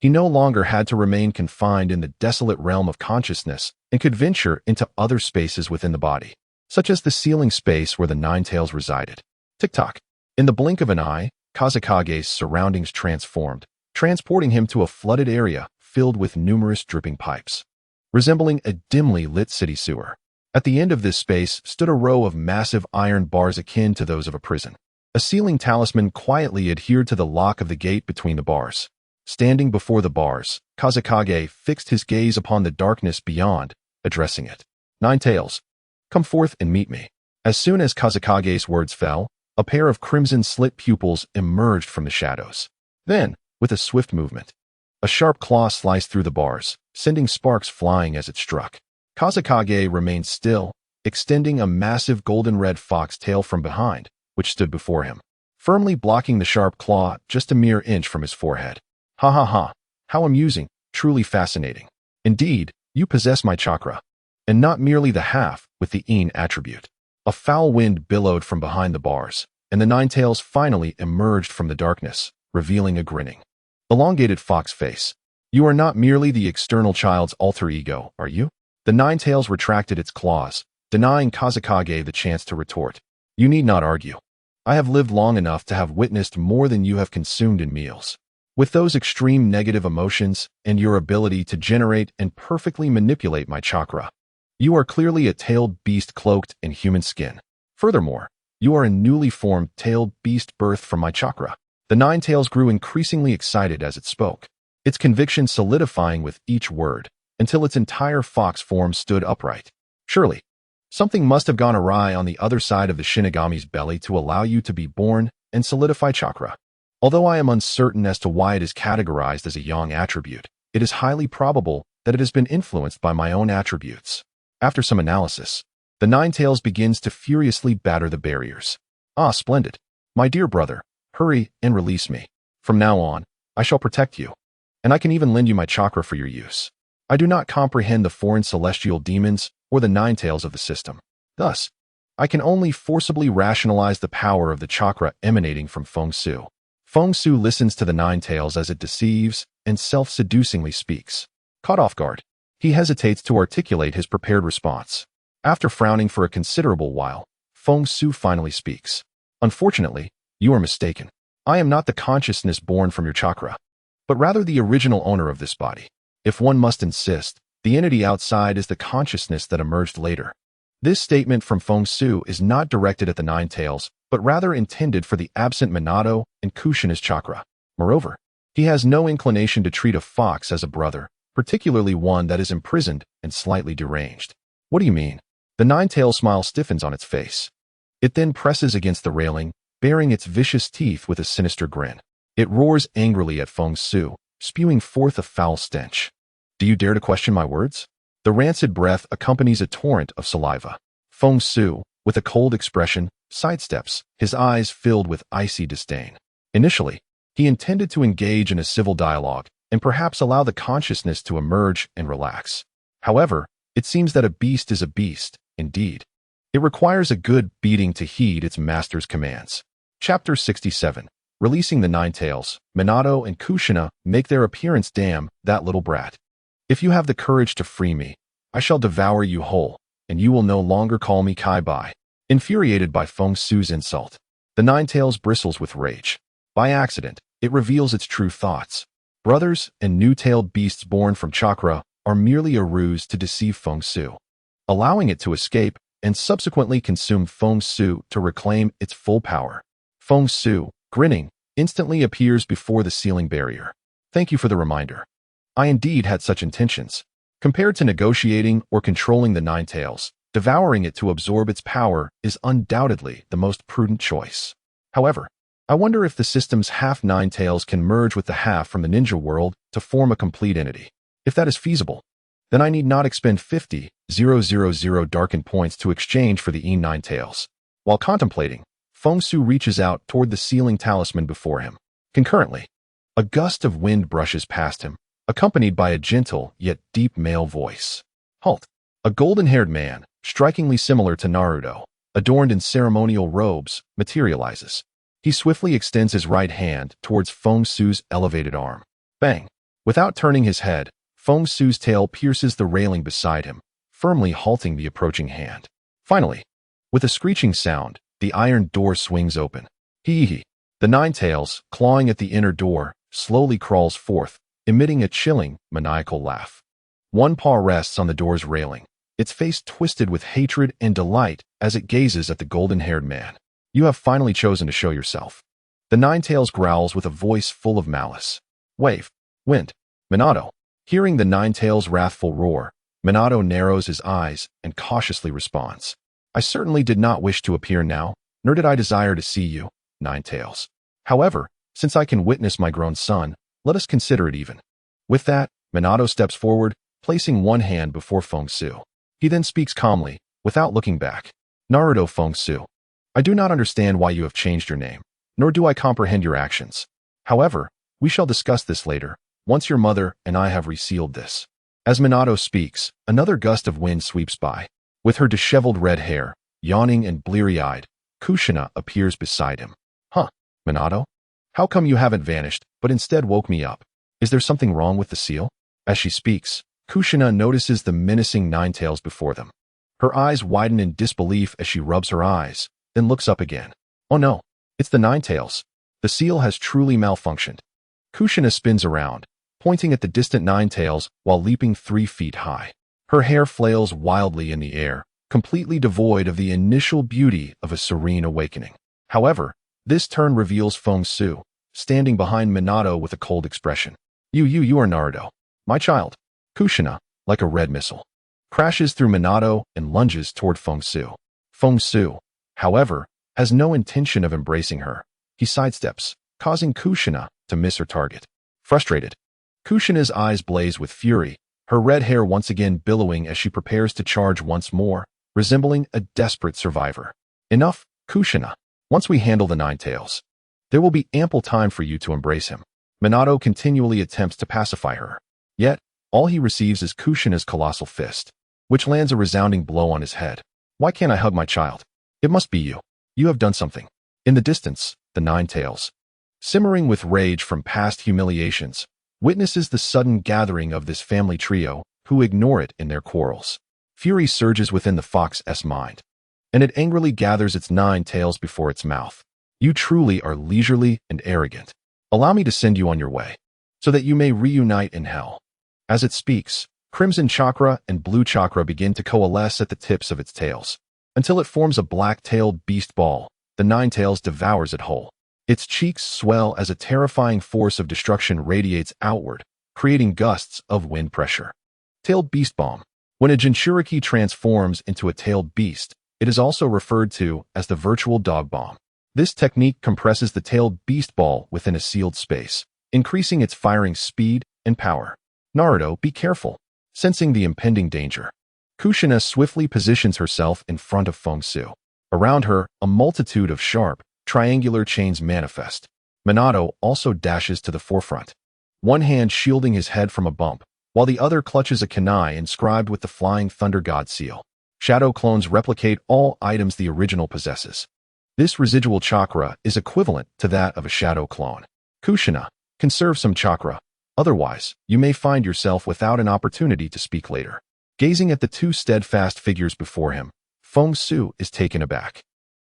he no longer had to remain confined in the desolate realm of consciousness and could venture into other spaces within the body, such as the ceiling space where the Nine Tails resided. Tick-tock. In the blink of an eye, Kazekage's surroundings transformed, transporting him to a flooded area filled with numerous dripping pipes, resembling a dimly lit city sewer. At the end of this space stood a row of massive iron bars akin to those of a prison. A ceiling talisman quietly adhered to the lock of the gate between the bars. Standing before the bars, Kazekage fixed his gaze upon the darkness beyond, addressing it. Nine Tails, come forth and meet me. As soon as Kazekage's words fell, a pair of crimson-slit pupils emerged from the shadows. Then, with a swift movement, a sharp claw sliced through the bars, sending sparks flying as it struck. Kazekage remained still, extending a massive golden-red fox tail from behind, which stood before him, firmly blocking the sharp claw just a mere inch from his forehead. Ha ha ha, how amusing, truly fascinating. Indeed, you possess my chakra, and not merely the half with the in attribute. A foul wind billowed from behind the bars, and the Nine Tails finally emerged from the darkness, revealing a grinning, elongated fox face. You are not merely the external child's alter ego, are you? The Nine Tails retracted its claws, denying Kazekage the chance to retort. You need not argue. I have lived long enough to have witnessed more than you have consumed in meals. With those extreme negative emotions and your ability to generate and perfectly manipulate my chakra, you are clearly a tailed beast cloaked in human skin. Furthermore, you are a newly formed tailed beast birthed from my chakra. The Nine Tails grew increasingly excited as it spoke, its conviction solidifying with each word, until its entire fox form stood upright. Surely, something must have gone awry on the other side of the Shinigami's belly to allow you to be born and solidify chakra. Although I am uncertain as to why it is categorized as a yang attribute, it is highly probable that it has been influenced by my own attributes. After some analysis, the Nine Tails begins to furiously batter the barriers. Ah, splendid. My dear brother, hurry and release me. From now on, I shall protect you, and I can even lend you my chakra for your use. I do not comprehend the foreign celestial demons or the Nine Tails of the system. Thus, I can only forcibly rationalize the power of the chakra emanating from Feng Xu. Feng Xu listens to the Nine Tails as it deceives and self-seducingly speaks. Caught off guard, he hesitates to articulate his prepared response. After frowning for a considerable while, Feng Xu finally speaks. Unfortunately, you are mistaken. I am not the consciousness born from your chakra, but rather the original owner of this body. If one must insist, the entity outside is the consciousness that emerged later. This statement from Feng Xu is not directed at the Nine Tails, but rather intended for the absent Minato and Kushina's chakra. Moreover, he has no inclination to treat a fox as a brother, particularly one that is imprisoned and slightly deranged. What do you mean? The Nine Tails smile stiffens on its face. It then presses against the railing, baring its vicious teeth with a sinister grin. It roars angrily at Feng Xu, spewing forth a foul stench. Do you dare to question my words? The rancid breath accompanies a torrent of saliva. Feng Xu, with a cold expression, sidesteps, his eyes filled with icy disdain. Initially, he intended to engage in a civil dialogue and perhaps allow the consciousness to emerge and relax. However, it seems that a beast is a beast, indeed. It requires a good beating to heed its master's commands. Chapter 67. Releasing the Nine Tails, Minato and Kushina make their appearance. Damn, that little brat. If you have the courage to free me, I shall devour you whole, and you will no longer call me Kai-Bai. Infuriated by Feng Xu's insult, the Nine Tails bristles with rage. By accident, it reveals its true thoughts. Brothers and new-tailed beasts born from chakra are merely a ruse to deceive Feng Xu, allowing it to escape and subsequently consume Feng Xu to reclaim its full power. Feng Xu, grinning, instantly appears before the ceiling barrier. Thank you for the reminder. I indeed had such intentions. Compared to negotiating or controlling the Nine Tails, devouring it to absorb its power is undoubtedly the most prudent choice. However, I wonder if the system's half Nine Tails can merge with the half from the ninja world to form a complete entity. If that is feasible, then I need not expend 50,000 darkened points to exchange for the Nine Tails. While contemplating, Feng Xu reaches out toward the ceiling talisman before him. Concurrently, a gust of wind brushes past him, accompanied by a gentle yet deep male voice. Halt! A golden-haired man, strikingly similar to Naruto, adorned in ceremonial robes, materializes. He swiftly extends his right hand towards Feng Xu's elevated arm. Bang! Without turning his head, Feng Xu's tail pierces the railing beside him, firmly halting the approaching hand. Finally, with a screeching sound, the iron door swings open. Hee. The Ninetales, clawing at the inner door, slowly crawls forth, emitting a chilling, maniacal laugh. One paw rests on the door's railing, its face twisted with hatred and delight as it gazes at the golden-haired man. You have finally chosen to show yourself. The Ninetales growls with a voice full of malice. Wave. Wind. Minato. Hearing the Ninetales' wrathful roar, Minato narrows his eyes and cautiously responds. I certainly did not wish to appear now, nor did I desire to see you, Ninetales. However, since I can witness my grown son, let us consider it even. With that, Minato steps forward, placing one hand before Feng Xu. He then speaks calmly, without looking back. Naruto Feng Xu. I do not understand why you have changed your name, nor do I comprehend your actions. However, we shall discuss this later, once your mother and I have resealed this. As Minato speaks, another gust of wind sweeps by. With her disheveled red hair, yawning and bleary-eyed, Kushina appears beside him. Huh, Minato? How come you haven't vanished, but instead woke me up? Is there something wrong with the seal? As she speaks, Kushina notices the menacing Ninetales before them. Her eyes widen in disbelief as she rubs her eyes, then looks up again. Oh no, it's the Ninetales. The seal has truly malfunctioned. Kushina spins around, pointing at the distant Ninetales while leaping 3 feet high. Her hair flails wildly in the air, completely devoid of the initial beauty of a serene awakening. However, this turn reveals Feng Xu, standing behind Minato with a cold expression. You are Naruto. My child. Kushina, like a red missile, crashes through Minato and lunges toward Feng Xu. Feng Xu, however, has no intention of embracing her. He sidesteps, causing Kushina to miss her target. Frustrated, Kushina's eyes blaze with fury, her red hair once again billowing as she prepares to charge once more, resembling a desperate survivor. Enough, Kushina. Once we handle the Ninetales, there will be ample time for you to embrace him. Minato continually attempts to pacify her. Yet, all he receives is Kushina's colossal fist, which lands a resounding blow on his head. Why can't I hug my child? It must be you. You have done something. In the distance, the Ninetales, simmering with rage from past humiliations, witnesses the sudden gathering of this family trio who ignore it in their quarrels. Fury surges within the fox's mind, and it angrily gathers its 9 tails before its mouth. You truly are leisurely and arrogant. Allow me to send you on your way, so that you may reunite in hell. As it speaks, crimson chakra and blue chakra begin to coalesce at the tips of its tails, until it forms a black-tailed beast ball. The Ninetales devours it whole. Its cheeks swell as a terrifying force of destruction radiates outward, creating gusts of wind pressure. Tailed Beast Bomb. When a Jinchuriki transforms into a tailed beast, it is also referred to as the virtual dog bomb. This technique compresses the tailed beast ball within a sealed space, increasing its firing speed and power. Naruto, be careful. Sensing the impending danger, Kushina swiftly positions herself in front of Feng Xu. Around her, a multitude of sharp, triangular chains manifest. Minato also dashes to the forefront, one hand shielding his head from a bump, while the other clutches a kunai inscribed with the Flying Thunder God seal. Shadow clones replicate all items the original possesses. This residual chakra is equivalent to that of a shadow clone. Kushina, conserve some chakra. Otherwise, you may find yourself without an opportunity to speak later. Gazing at the 2 steadfast figures before him, Feng Xu is taken aback.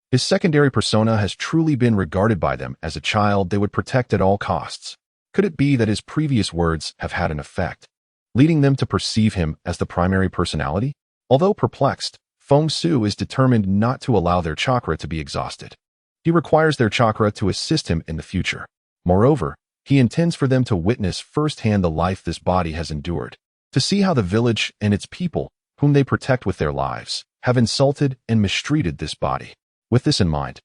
His secondary persona has truly been regarded by them as a child they would protect at all costs. Could it be that his previous words have had an effect, leading them to perceive him as the primary personality? Although perplexed, Feng Xu is determined not to allow their chakra to be exhausted. He requires their chakra to assist him in the future. Moreover, he intends for them to witness firsthand the life this body has endured, to see how the village and its people, whom they protect with their lives, have insulted and mistreated this body. With this in mind,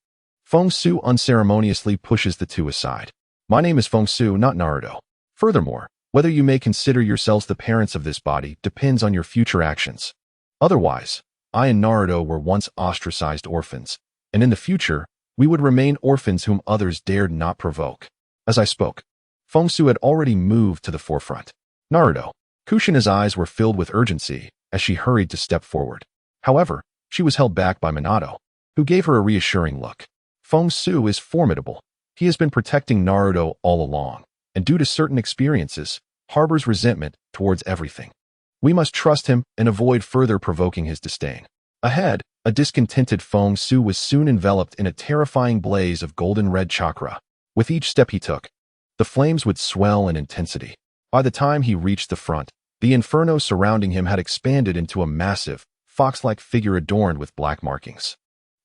Feng Xu unceremoniously pushes the 2 aside. My name is Feng Xu, not Naruto. Furthermore, whether you may consider yourselves the parents of this body depends on your future actions. Otherwise, I and Naruto were once ostracized orphans, and in the future, we would remain orphans whom others dared not provoke. As I spoke, Feng Xu had already moved to the forefront. Naruto. Kushina's eyes were filled with urgency as she hurried to step forward. However, she was held back by Minato, who gave her a reassuring look. Feng Xu is formidable, He has been protecting Naruto all along, and due to certain experiences, harbors resentment towards everything. We must trust him and avoid further provoking his disdain. Ahead, a discontented Feng Xu was soon enveloped in a terrifying blaze of golden-red chakra. With each step he took, the flames would swell in intensity. By the time he reached the front, the inferno surrounding him had expanded into a massive, fox-like figure adorned with black markings,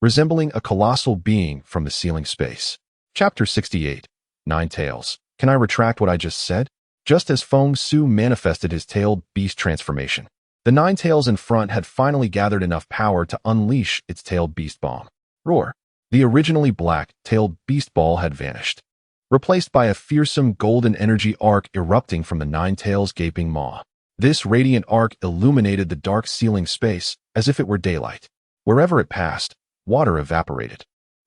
resembling a colossal being from the ceiling space. Chapter 68. Nine Tails. Can I retract what I just said? Just as Feng Xu manifested his tailed beast transformation, the nine tails in front had finally gathered enough power to unleash its tailed beast bomb. Roar! The originally black, tailed beast ball had vanished, replaced by a fearsome golden energy arc erupting from the nine tails' gaping maw. This radiant arc illuminated the dark ceiling space as if it were daylight. Wherever it passed, water evaporated,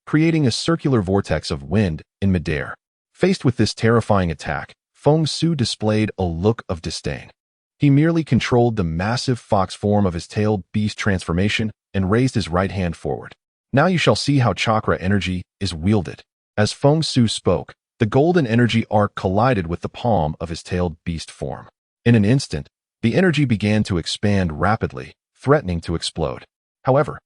creating a circular vortex of wind in midair. Faced with this terrifying attack, Feng Xu displayed a look of disdain. He merely controlled the massive fox form of his tailed beast transformation and raised his right hand forward. Now you shall see how chakra energy is wielded. As Feng Xu spoke, the golden energy arc collided with the palm of his tailed beast form. In an instant, the energy began to expand rapidly, threatening to explode. However,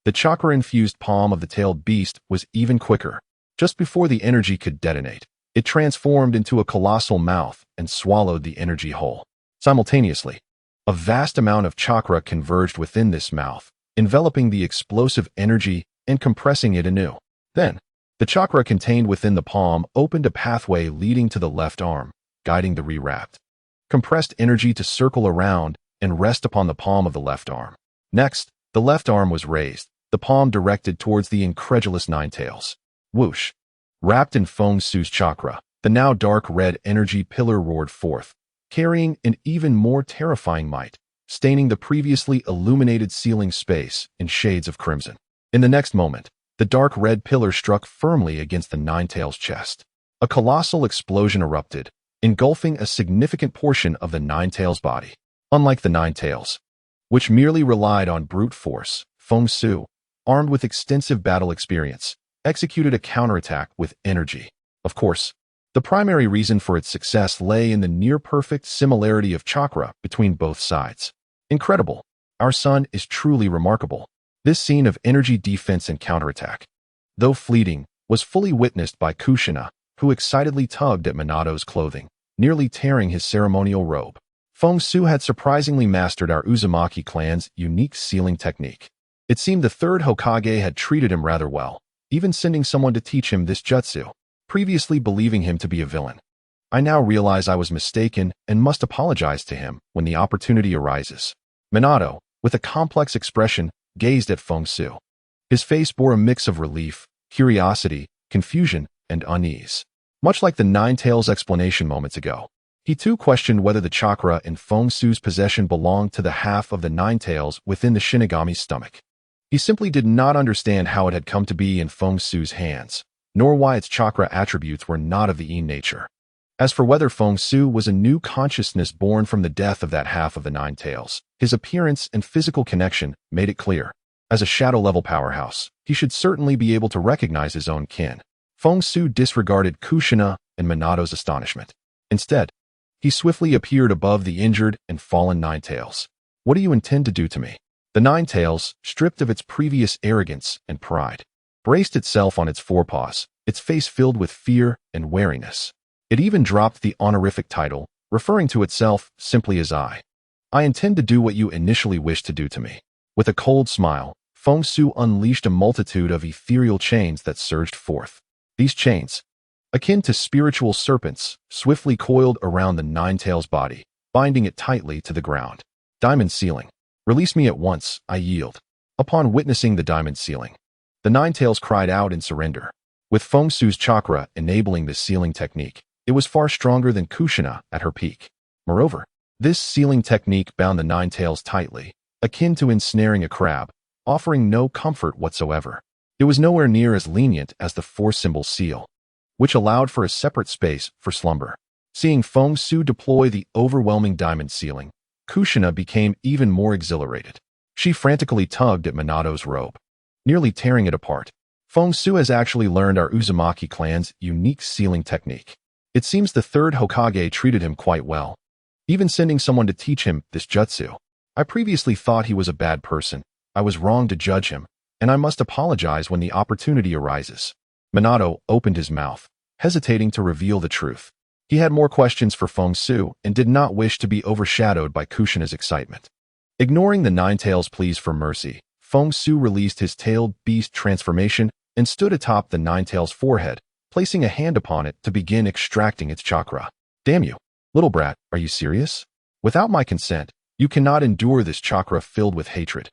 the chakra-infused palm of the tailed beast was even quicker. Just before the energy could detonate, it transformed into a colossal mouth and swallowed the energy whole. Simultaneously, a vast amount of chakra converged within this mouth, enveloping the explosive energy and compressing it anew. Then, the chakra contained within the palm opened a pathway leading to the left arm, guiding the rewrapped, compressed energy to circle around and rest upon the palm of the left arm. Next, the left arm was raised, the palm directed towards the incredulous nine tails. Whoosh! Wrapped in Feng Xu's chakra, the now dark red energy pillar roared forth, carrying an even more terrifying might, staining the previously illuminated ceiling space in shades of crimson. In the next moment, the dark red pillar struck firmly against the nine tails' chest. A colossal explosion erupted, engulfing a significant portion of the nine tails' body. Unlike the nine tails, which merely relied on brute force, Feng Xu, armed with extensive battle experience, executed a counterattack with energy. Of course, the primary reason for its success lay in the near-perfect similarity of chakra between both sides. Incredible! Our son is truly remarkable. This scene of energy defense and counterattack, though fleeting, was fully witnessed by Kushina, who excitedly tugged at Minato's clothing, nearly tearing his ceremonial robe. Feng Xu had surprisingly mastered our Uzumaki clan's unique sealing technique. It seemed the third Hokage had treated him rather well, even sending someone to teach him this jutsu, previously believing him to be a villain. I now realize I was mistaken and must apologize to him when the opportunity arises. Minato, with a complex expression, gazed at Feng Xu. His face bore a mix of relief, curiosity, confusion, and unease. Much like the Nine Tails explanation moments ago, he too questioned whether the chakra in Feng Xu's possession belonged to the half of the Nine Tails within the Shinigami's stomach. He simply did not understand how it had come to be in Feng Xu's hands, nor why its chakra attributes were not of the Yin nature. As for whether Feng Xu was a new consciousness born from the death of that half of the Nine Tails, his appearance and physical connection made it clear. As a shadow-level powerhouse, he should certainly be able to recognize his own kin. Feng Xu disregarded Kushina and Minato's astonishment. Instead, he swiftly appeared above the injured and fallen Nine Tails. What do you intend to do to me? The Nine Tails, stripped of its previous arrogance and pride, braced itself on its forepaws, its face filled with fear and wariness. It even dropped the honorific title, referring to itself simply as I intend to do what you initially wished to do to me. With a cold smile, Feng Xu unleashed a multitude of ethereal chains that surged forth. These chains, akin to spiritual serpents, swiftly coiled around the Nine Tails' body, binding it tightly to the ground. Diamond Sealing. Release me at once, I yield. Upon witnessing the diamond sealing, the Nine Tails cried out in surrender. With Feng Xu's chakra enabling this sealing technique, it was far stronger than Kushina at her peak. Moreover, this sealing technique bound the Nine Tails tightly, akin to ensnaring a crab, offering no comfort whatsoever. It was nowhere near as lenient as the four-symbol seal, which allowed for a separate space for slumber. Seeing Feng Xu deploy the overwhelming diamond sealing, Kushina became even more exhilarated. She frantically tugged at Minato's robe, nearly tearing it apart. Feng Xu has actually learned our Uzumaki clan's unique sealing technique. It seems the third Hokage treated him quite well, even sending someone to teach him this jutsu. I previously thought he was a bad person. I was wrong to judge him, and I must apologize when the opportunity arises. Minato opened his mouth, hesitating to reveal the truth. He had more questions for Feng Xu and did not wish to be overshadowed by Kushina's excitement. Ignoring the Ninetales' pleas for mercy, Feng Xu released his tailed beast transformation and stood atop the Ninetales' forehead, placing a hand upon it to begin extracting its chakra. Damn you, little brat, are you serious? Without my consent, you cannot endure this chakra filled with hatred.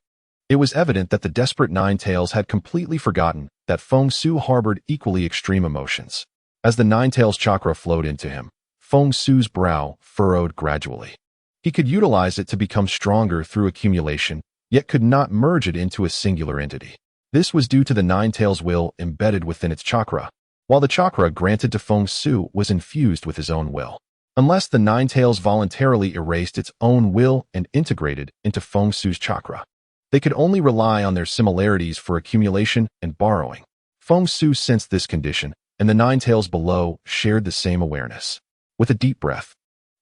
It was evident that the desperate Ninetales had completely forgotten that Feng Xu harbored equally extreme emotions. As the Ninetales' chakra flowed into him, Feng Xu's brow furrowed gradually. He could utilize it to become stronger through accumulation, yet could not merge it into a singular entity. This was due to the Ninetales' will embedded within its chakra, while the chakra granted to Feng Xu was infused with his own will. Unless the Ninetales voluntarily erased its own will and integrated into Feng Xu's chakra, they could only rely on their similarities for accumulation and borrowing. Feng Xu sensed this condition, and the Ninetales below shared the same awareness. With a deep breath,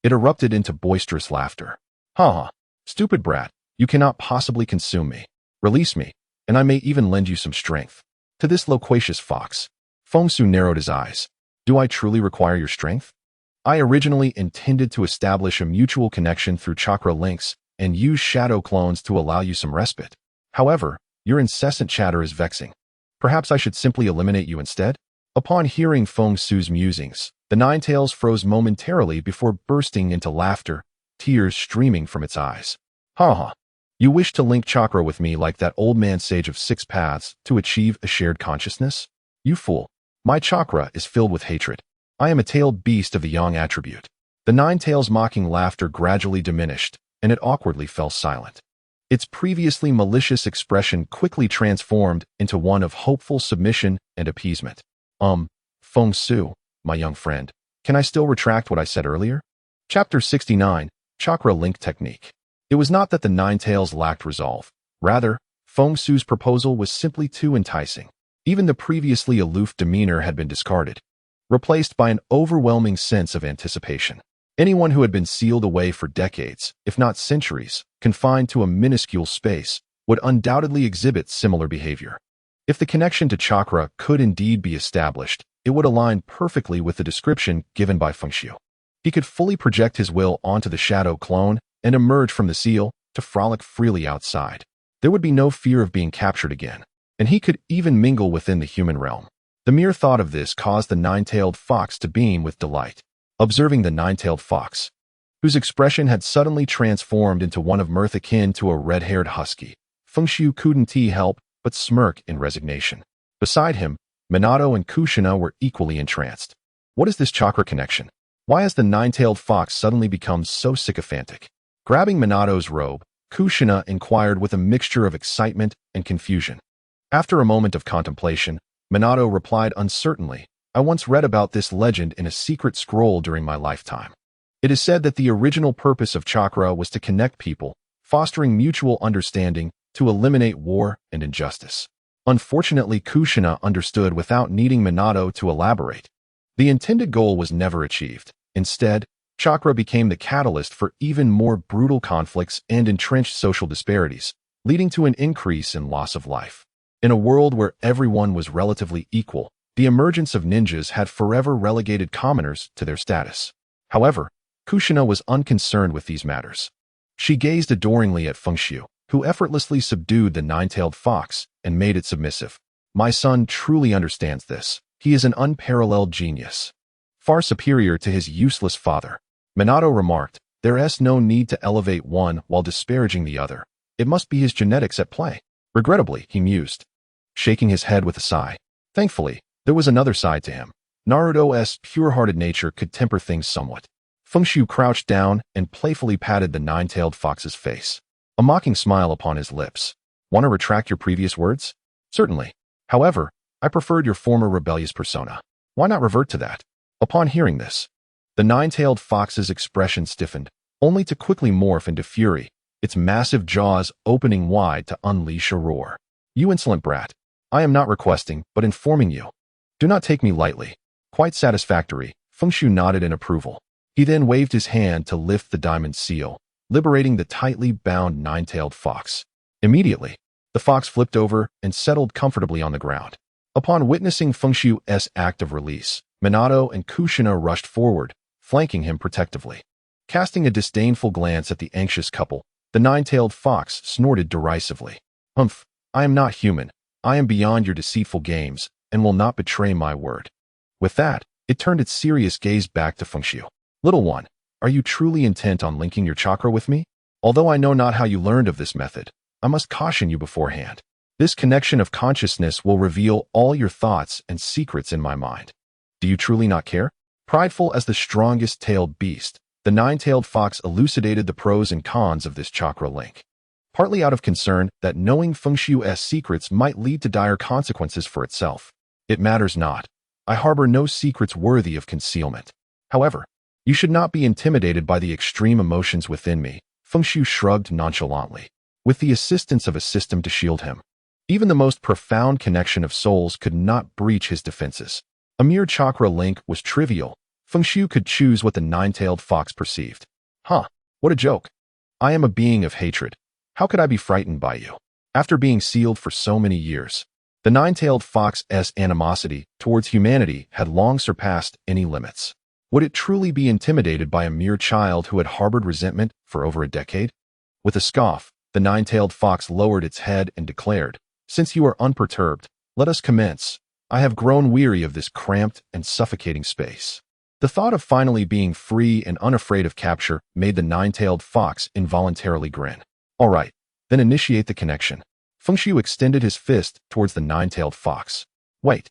it erupted into boisterous laughter. Ha! Stupid brat, you cannot possibly consume me. Release me, and I may even lend you some strength. To this loquacious fox, Feng Xu narrowed his eyes. Do I truly require your strength? I originally intended to establish a mutual connection through chakra links and use shadow clones to allow you some respite. However, your incessant chatter is vexing. Perhaps I should simply eliminate you instead? Upon hearing Feng Xu's musings, the Ninetales froze momentarily before bursting into laughter, tears streaming from its eyes. Ha! You wish to link chakra with me like that old man sage of 6 paths to achieve a shared consciousness? You fool. My chakra is filled with hatred. I am a tailed beast of the yang attribute. The Ninetales' mocking laughter gradually diminished, and it awkwardly fell silent. Its previously malicious expression quickly transformed into one of hopeful submission and appeasement. Feng Xu, my young friend, can I still retract what I said earlier? Chapter 69, Chakra Link Technique. It was not that the Ninetales lacked resolve. Rather, Feng Xu's proposal was simply too enticing. Even the previously aloof demeanor had been discarded, replaced by an overwhelming sense of anticipation. Anyone who had been sealed away for decades, if not centuries, confined to a minuscule space, would undoubtedly exhibit similar behavior. If the connection to chakra could indeed be established, it would align perfectly with the description given by Feng Xu. He could fully project his will onto the shadow clone and emerge from the seal to frolic freely outside. There would be no fear of being captured again, and he could even mingle within the human realm. The mere thought of this caused the nine-tailed fox to beam with delight. Observing the nine-tailed fox, whose expression had suddenly transformed into one of mirth akin to a red-haired husky, Feng Xu couldn't help but smirk in resignation. Beside him, Minato and Kushina were equally entranced. What is this chakra connection? Why has the nine-tailed fox suddenly become so sycophantic? Grabbing Minato's robe, Kushina inquired with a mixture of excitement and confusion. After a moment of contemplation, Minato replied uncertainly, I once read about this legend in a secret scroll during my lifetime. It is said that the original purpose of chakra was to connect people, fostering mutual understanding to eliminate war and injustice. Unfortunately, Kushina understood without needing Minato to elaborate. The intended goal was never achieved. Instead, chakra became the catalyst for even more brutal conflicts and entrenched social disparities, leading to an increase in loss of life. In a world where everyone was relatively equal, the emergence of ninjas had forever relegated commoners to their status. However, Kushina was unconcerned with these matters. She gazed adoringly at Feng Xu, who effortlessly subdued the nine-tailed fox and made it submissive. My son truly understands this. He is an unparalleled genius, far superior to his useless father. Minato remarked, there is no need to elevate one while disparaging the other. It must be his genetics at play. Regrettably, he mused, shaking his head with a sigh. Thankfully, there was another side to him. Naruto's pure-hearted nature could temper things somewhat. Feng Xu crouched down and playfully patted the nine-tailed fox's face, a mocking smile upon his lips. Want to retract your previous words? Certainly. However, I preferred your former rebellious persona. Why not revert to that? Upon hearing this, the nine-tailed fox's expression stiffened, only to quickly morph into fury, its massive jaws opening wide to unleash a roar. You insolent brat. I am not requesting, but informing you. Do not take me lightly. Quite satisfactory, Feng Xu nodded in approval. He then waved his hand to lift the diamond seal, liberating the tightly bound nine-tailed fox. Immediately, the fox flipped over and settled comfortably on the ground. Upon witnessing Feng Xu's act of release, Minato and Kushina rushed forward, flanking him protectively. Casting a disdainful glance at the anxious couple, the nine-tailed fox snorted derisively. Humph, I am not human. I am beyond your deceitful games, and will not betray my word. With that, it turned its serious gaze back to Feng Xu. Little one, are you truly intent on linking your chakra with me? Although I know not how you learned of this method, I must caution you beforehand. This connection of consciousness will reveal all your thoughts and secrets in my mind. Do you truly not care? Prideful as the strongest-tailed beast, the nine-tailed fox elucidated the pros and cons of this chakra link. Partly out of concern that knowing Feng Xu's secrets might lead to dire consequences for itself. It matters not. I harbor no secrets worthy of concealment. However, you should not be intimidated by the extreme emotions within me, Feng Xu shrugged nonchalantly, with the assistance of a system to shield him. Even the most profound connection of souls could not breach his defenses. A mere chakra link was trivial. Feng Xu could choose what the nine-tailed fox perceived. Huh, what a joke. I am a being of hatred. How could I be frightened by you? After being sealed for so many years, the nine-tailed fox's animosity towards humanity had long surpassed any limits. Would it truly be intimidated by a mere child who had harbored resentment for over a decade? With a scoff, the nine-tailed fox lowered its head and declared, "Since you are unperturbed, let us commence. I have grown weary of this cramped and suffocating space." The thought of finally being free and unafraid of capture made the nine-tailed fox involuntarily grin. All right, then initiate the connection. Feng Xu extended his fist towards the nine-tailed fox. Wait,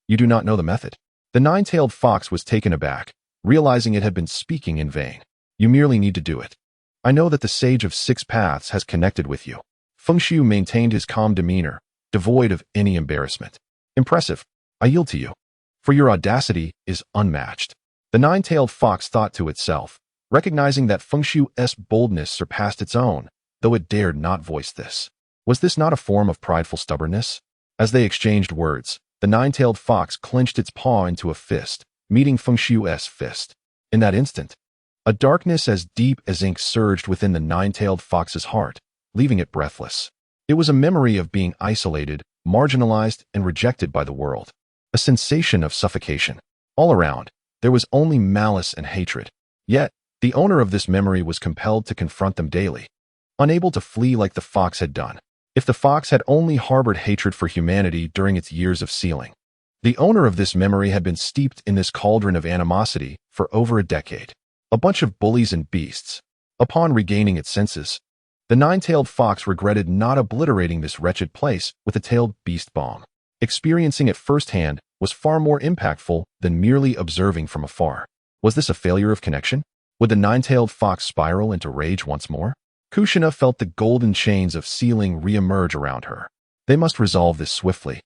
you do not know the method? The nine-tailed fox was taken aback, realizing it had been speaking in vain. You merely need to do it. I know that the Sage of Six Paths has connected with you. Feng Xu maintained his calm demeanor, devoid of any embarrassment. Impressive. I yield to you. For your audacity is unmatched. The nine-tailed fox thought to itself, recognizing that Feng Xu's boldness surpassed its own, though it dared not voice this. Was this not a form of prideful stubbornness? As they exchanged words, the nine-tailed fox clenched its paw into a fist, meeting Feng Xu's fist. In that instant, a darkness as deep as ink surged within the nine-tailed fox's heart, leaving it breathless. It was a memory of being isolated, marginalized, and rejected by the world. A sensation of suffocation. All around, there was only malice and hatred. Yet, the owner of this memory was compelled to confront them daily, unable to flee like the fox had done. If the fox had only harbored hatred for humanity during its years of sealing, the owner of this memory had been steeped in this cauldron of animosity for over a decade. A bunch of bullies and beasts. Upon regaining its senses, the nine-tailed fox regretted not obliterating this wretched place with a tailed beast bomb. Experiencing it firsthand was far more impactful than merely observing from afar. Was this a failure of connection? Would the nine-tailed fox spiral into rage once more? Kushina felt the golden chains of sealing re-emerge around her. They must resolve this swiftly,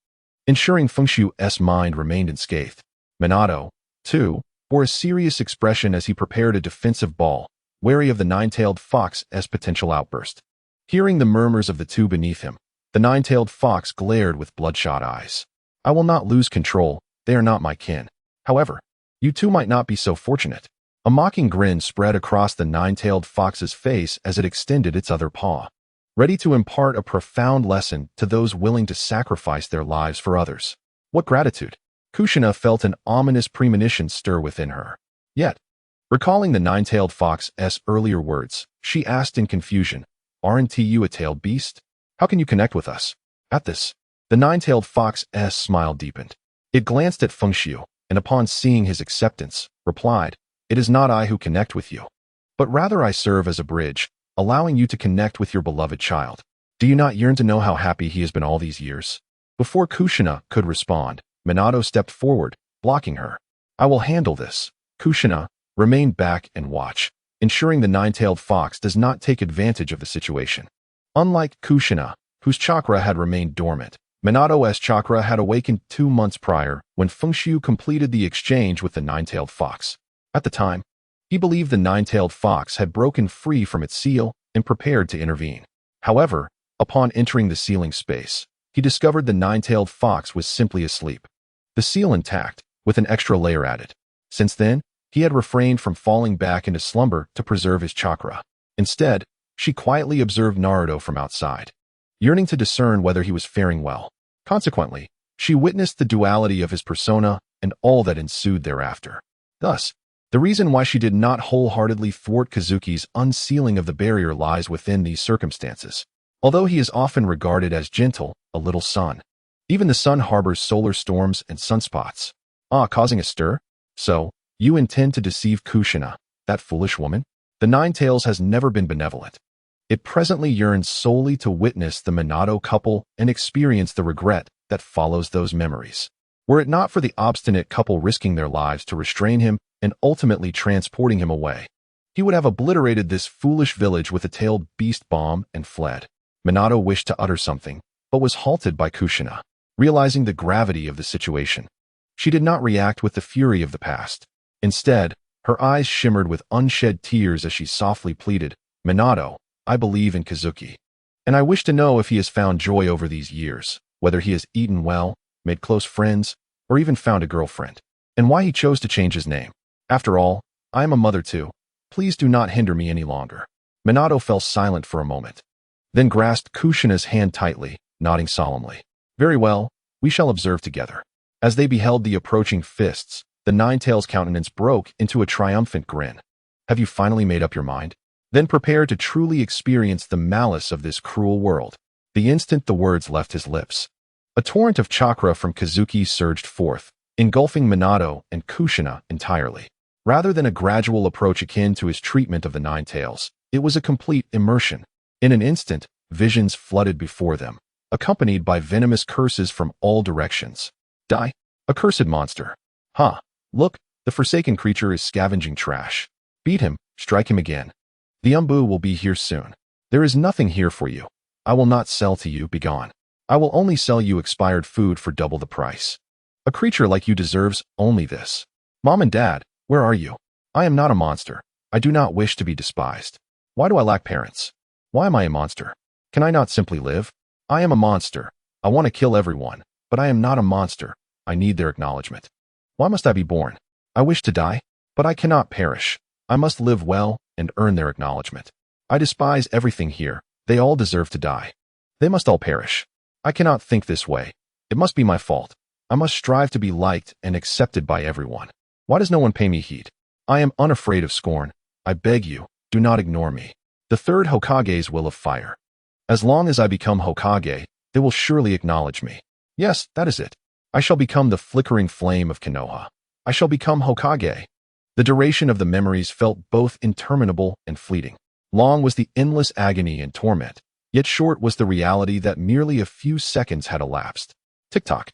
ensuring Feng Xu's mind remained unscathed. Minato, too, wore a serious expression as he prepared a defensive ball, wary of the nine-tailed fox's potential outburst. Hearing the murmurs of the two beneath him, the nine-tailed fox glared with bloodshot eyes. I will not lose control, they are not my kin. However, you two might not be so fortunate. A mocking grin spread across the nine-tailed fox's face as it extended its other paw, ready to impart a profound lesson to those willing to sacrifice their lives for others. What gratitude! Kushina felt an ominous premonition stir within her. Yet, recalling the nine-tailed fox's earlier words, she asked in confusion, "Aren't you a tailed beast? How can you connect with us?" At this, the nine-tailed fox's smile deepened. It glanced at Feng Xu, and upon seeing his acceptance, replied, "It is not I who connect with you, but rather I serve as a bridge, allowing you to connect with your beloved child. Do you not yearn to know how happy he has been all these years?" Before Kushina could respond, Minato stepped forward, blocking her. "I will handle this." Kushina, remain back and watch, ensuring the nine-tailed fox does not take advantage of the situation. Unlike Kushina, whose chakra had remained dormant, Minato's chakra had awakened 2 months prior when Feng Xu completed the exchange with the nine-tailed fox. At the time, he believed the nine-tailed fox had broken free from its seal and prepared to intervene. However, upon entering the sealing space, he discovered the nine-tailed fox was simply asleep, the seal intact, with an extra layer added. Since then, he had refrained from falling back into slumber to preserve his chakra. Instead, she quietly observed Naruto from outside, yearning to discern whether he was faring well. Consequently, she witnessed the duality of his persona and all that ensued thereafter. Thus, the reason why she did not wholeheartedly thwart Kazuki's unsealing of the barrier lies within these circumstances. Although he is often regarded as gentle, a little sun. Even the sun harbors solar storms and sunspots. Causing a stir? So, you intend to deceive Kushina, that foolish woman? The Nine Tails has never been benevolent. It presently yearns solely to witness the Minato couple and experience the regret that follows those memories. Were it not for the obstinate couple risking their lives to restrain him and ultimately transporting him away, he would have obliterated this foolish village with a tailed beast bomb and fled. Minato wished to utter something, but was halted by Kushina. Realizing the gravity of the situation, she did not react with the fury of the past. Instead, her eyes shimmered with unshed tears as she softly pleaded, "Minato, I believe in Kazuki. And I wish to know if he has found joy over these years, whether he has eaten well, made close friends, or even found a girlfriend, and why he chose to change his name. After all, I am a mother too. Please do not hinder me any longer." Minato fell silent for a moment, then grasped Kushina's hand tightly, nodding solemnly. "Very well, we shall observe together." As they beheld the approaching fists, the Nine-Tails' countenance broke into a triumphant grin. "Have you finally made up your mind? Then prepare to truly experience the malice of this cruel world." The instant the words left his lips, a torrent of chakra from Kazuki surged forth, engulfing Minato and Kushina entirely. Rather than a gradual approach akin to his treatment of the Nine Tails, it was a complete immersion. In an instant, visions flooded before them, accompanied by venomous curses from all directions. "Die, accursed monster. Look, the forsaken creature is scavenging trash. Beat him, strike him again. The Umbu will be here soon. There is nothing here for you. I will not sell to you, begone. I will only sell you expired food for double the price. A creature like you deserves only this. Mom and Dad, where are you? I am not a monster. I do not wish to be despised. Why do I lack parents? Why am I a monster? Can I not simply live? I am a monster. I want to kill everyone, but I am not a monster. I need their acknowledgement. Why must I be born? I wish to die, but I cannot perish. I must live well and earn their acknowledgement. I despise everything here. They all deserve to die. They must all perish. I cannot think this way. It must be my fault. I must strive to be liked and accepted by everyone. Why does no one pay me heed? I am unafraid of scorn. I beg you, do not ignore me. The third Hokage's will of fire. As long as I become Hokage, they will surely acknowledge me. Yes, that is it. I shall become the flickering flame of Konoha. I shall become Hokage." The duration of the memories felt both interminable and fleeting. Long was the endless agony and torment, yet short was the reality that merely a few seconds had elapsed. Tick-tock.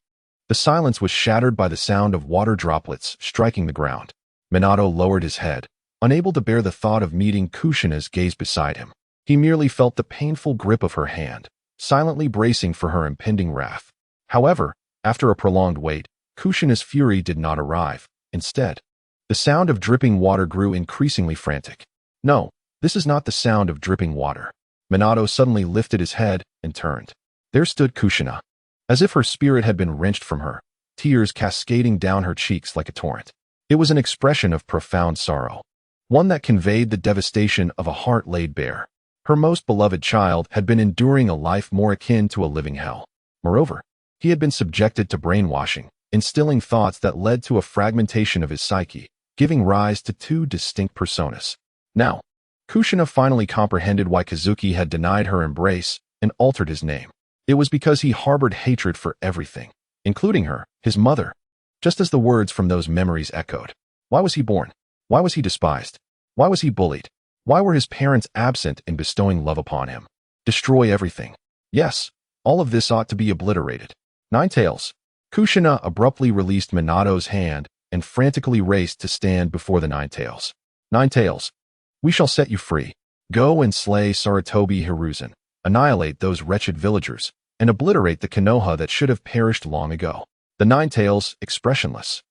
The silence was shattered by the sound of water droplets striking the ground. Minato lowered his head, unable to bear the thought of meeting Kushina's gaze beside him. He merely felt the painful grip of her hand, silently bracing for her impending wrath. However, after a prolonged wait, Kushina's fury did not arrive. Instead, the sound of dripping water grew increasingly frantic. No, this is not the sound of dripping water. Minato suddenly lifted his head and turned. There stood Kushina. As if her spirit had been wrenched from her, tears cascading down her cheeks like a torrent. It was an expression of profound sorrow, one that conveyed the devastation of a heart laid bare. Her most beloved child had been enduring a life more akin to a living hell. Moreover, he had been subjected to brainwashing, instilling thoughts that led to a fragmentation of his psyche, giving rise to two distinct personas. Now, Kushina finally comprehended why Kazuki had denied her embrace and altered his name. It was because he harbored hatred for everything, including her, his mother. Just as the words from those memories echoed. Why was he born? Why was he despised? Why was he bullied? Why were his parents absent in bestowing love upon him? Destroy everything. Yes, all of this ought to be obliterated. Nine Tails. Kushina abruptly released Minato's hand and frantically raced to stand before the Nine Tails. Nine Tails, we shall set you free. Go and slay Sarutobi Hiruzen, annihilate those wretched villagers, and obliterate the Konoha that should have perished long ago. The Nine Tails, expressionless,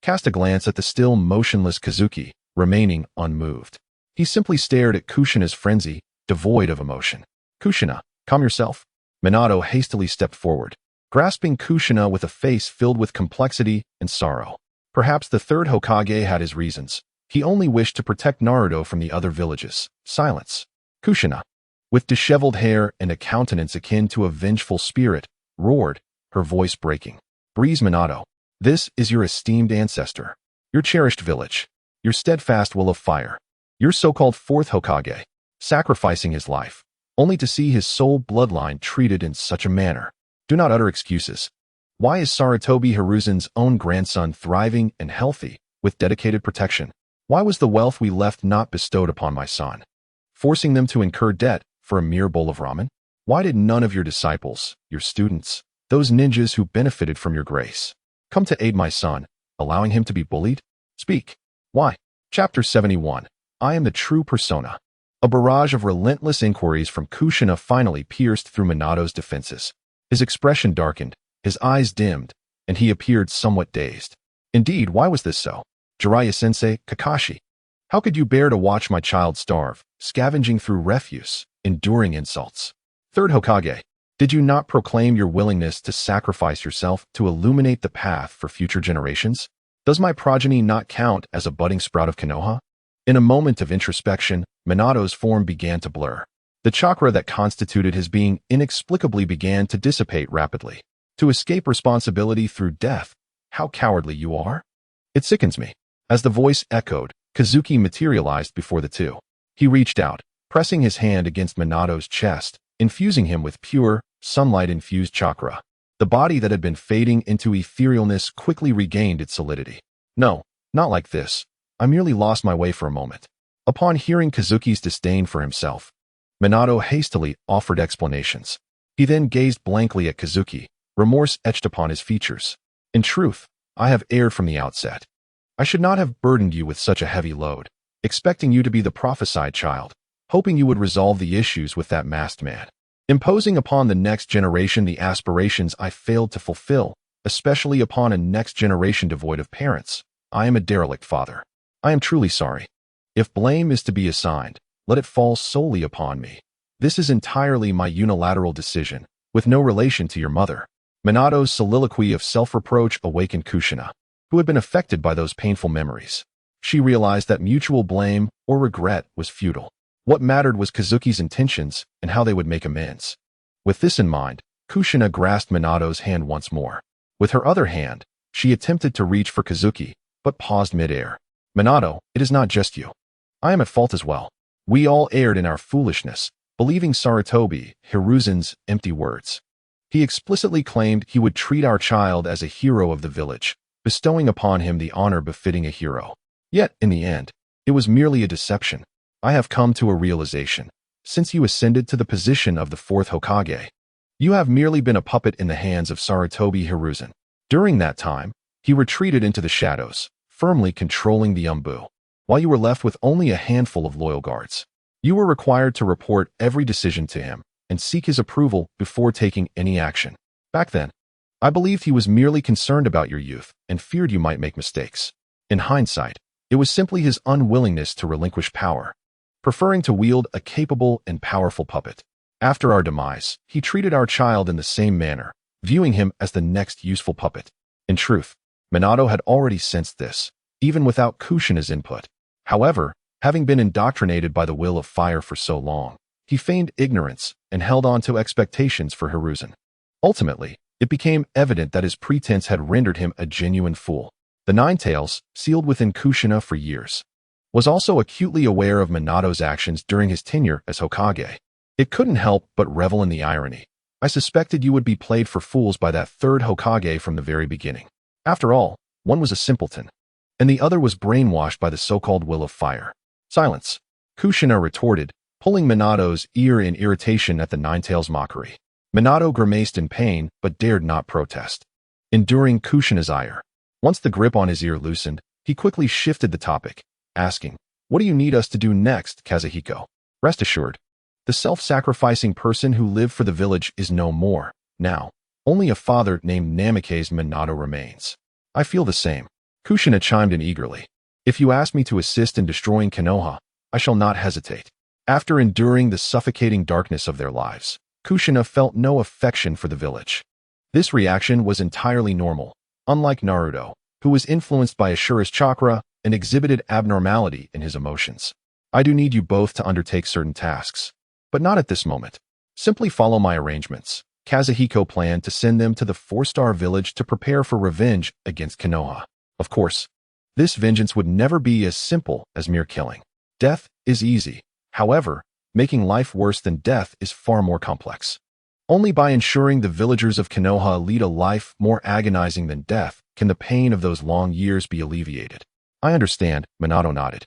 cast a glance at the still motionless Kazuki, remaining unmoved. He simply stared at Kushina's frenzy, devoid of emotion. Kushina, calm yourself. Minato hastily stepped forward, grasping Kushina with a face filled with complexity and sorrow. Perhaps the third Hokage had his reasons. He only wished to protect Naruto from the other villages. Silence. Kushina, with disheveled hair and a countenance akin to a vengeful spirit, roared, her voice breaking. Breeze Minato, this is your esteemed ancestor, your cherished village, your steadfast will of fire, your so-called fourth Hokage, sacrificing his life, only to see his sole bloodline treated in such a manner. Do not utter excuses. Why is Sarutobi Hiruzen's own grandson thriving and healthy, with dedicated protection? Why was the wealth we left not bestowed upon my son, forcing them to incur debt for a mere bowl of ramen? Why did none of your disciples, your students, those ninjas who benefited from your grace, come to aid my son, allowing him to be bullied? Speak. Why? Chapter 71. I am the true persona. A barrage of relentless inquiries from Kushina finally pierced through Minato's defenses. His expression darkened, his eyes dimmed, and he appeared somewhat dazed. Indeed, why was this so? Jiraiya-sensei, Kakashi, how could you bear to watch my child starve, scavenging through refuse, enduring insults? Third Hokage, did you not proclaim your willingness to sacrifice yourself to illuminate the path for future generations? Does my progeny not count as a budding sprout of Konoha? In a moment of introspection, Minato's form began to blur. The chakra that constituted his being inexplicably began to dissipate rapidly. To escape responsibility through death, how cowardly you are! It sickens me. As the voice echoed, Kazuki materialized before the two. He reached out, pressing his hand against Minato's chest, infusing him with pure, sunlight-infused chakra. The body that had been fading into etherealness quickly regained its solidity. No, not like this. I merely lost my way for a moment. Upon hearing Kazuki's disdain for himself, Minato hastily offered explanations. He then gazed blankly at Kazuki, remorse etched upon his features. In truth, I have erred from the outset. I should not have burdened you with such a heavy load, expecting you to be the prophesied child, hoping you would resolve the issues with that masked man, imposing upon the next generation the aspirations I failed to fulfill, especially upon a next generation devoid of parents. I am a derelict father. I am truly sorry. If blame is to be assigned, let it fall solely upon me. This is entirely my unilateral decision, with no relation to your mother. Minato's soliloquy of self-reproach awakened Kushina, who had been affected by those painful memories. She realized that mutual blame or regret was futile. What mattered was Kazuki's intentions and how they would make amends. With this in mind, Kushina grasped Minato's hand once more. With her other hand, she attempted to reach for Kazuki, but paused mid-air. Minato, it is not just you. I am at fault as well. We all erred in our foolishness, believing Sarutobi Hiruzen's empty words. He explicitly claimed he would treat our child as a hero of the village, bestowing upon him the honor befitting a hero. Yet, in the end, it was merely a deception. I have come to a realization. Since you ascended to the position of the fourth Hokage, you have merely been a puppet in the hands of Sarutobi Hiruzen. During that time, he retreated into the shadows, firmly controlling the Umbu, while you were left with only a handful of loyal guards. You were required to report every decision to him and seek his approval before taking any action. Back then, I believed he was merely concerned about your youth and feared you might make mistakes. In hindsight, it was simply his unwillingness to relinquish power, preferring to wield a capable and powerful puppet. After our demise, he treated our child in the same manner, viewing him as the next useful puppet. In truth, Minato had already sensed this, even without Kushina's input. However, having been indoctrinated by the will of fire for so long, he feigned ignorance and held on to expectations for Hiruzen. Ultimately, it became evident that his pretense had rendered him a genuine fool. The Nine Tails, sealed within Kushina for years, was also acutely aware of Minato's actions during his tenure as Hokage. It couldn't help but revel in the irony. I suspected you would be played for fools by that third Hokage from the very beginning. After all, one was a simpleton, and the other was brainwashed by the so-called will of fire. Silence, Kushina retorted, pulling Minato's ear in irritation at the Ninetail's mockery. Minato grimaced in pain, but dared not protest, enduring Kushina's ire. Once the grip on his ear loosened, he quickly shifted the topic, asking, "What do you need us to do next, Kazuhiko?" Rest assured, the self-sacrificing person who lived for the village is no more. Now, only a father named Namikaze Minato remains. I feel the same. Kushina chimed in eagerly. If you ask me to assist in destroying Konoha, I shall not hesitate. After enduring the suffocating darkness of their lives, Kushina felt no affection for the village. This reaction was entirely normal, unlike Naruto, who was influenced by Ashura's chakra and exhibited abnormality in his emotions. I do need you both to undertake certain tasks, but not at this moment. Simply follow my arrangements. Kazuhiko planned to send them to the 4-star village to prepare for revenge against Konoha. Of course, this vengeance would never be as simple as mere killing. Death is easy. However, making life worse than death is far more complex. Only by ensuring the villagers of Konoha lead a life more agonizing than death can the pain of those long years be alleviated. I understand, Minato nodded,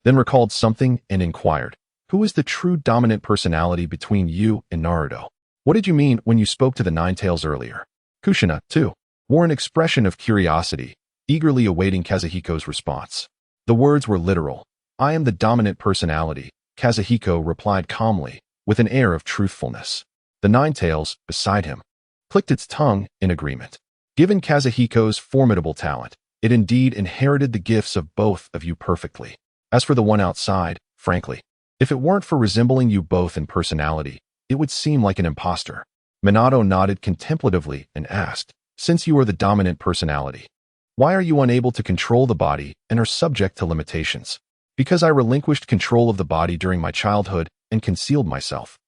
then recalled something and inquired, who is the true dominant personality between you and Naruto? What did you mean when you spoke to the Nine-Tails earlier? Kushina, too, wore an expression of curiosity, eagerly awaiting Kazuhiko's response. The words were literal. I am the dominant personality, Kazuhiko replied calmly, with an air of truthfulness. The Nine-Tails, beside him, clicked its tongue in agreement. Given Kazuhiko's formidable talent, it indeed inherited the gifts of both of you perfectly. As for the one outside, frankly, if it weren't for resembling you both in personality, it would seem like an imposter. Minato nodded contemplatively and asked, since you are the dominant personality, why are you unable to control the body and are subject to limitations? Because I relinquished control of the body during my childhood and concealed myself.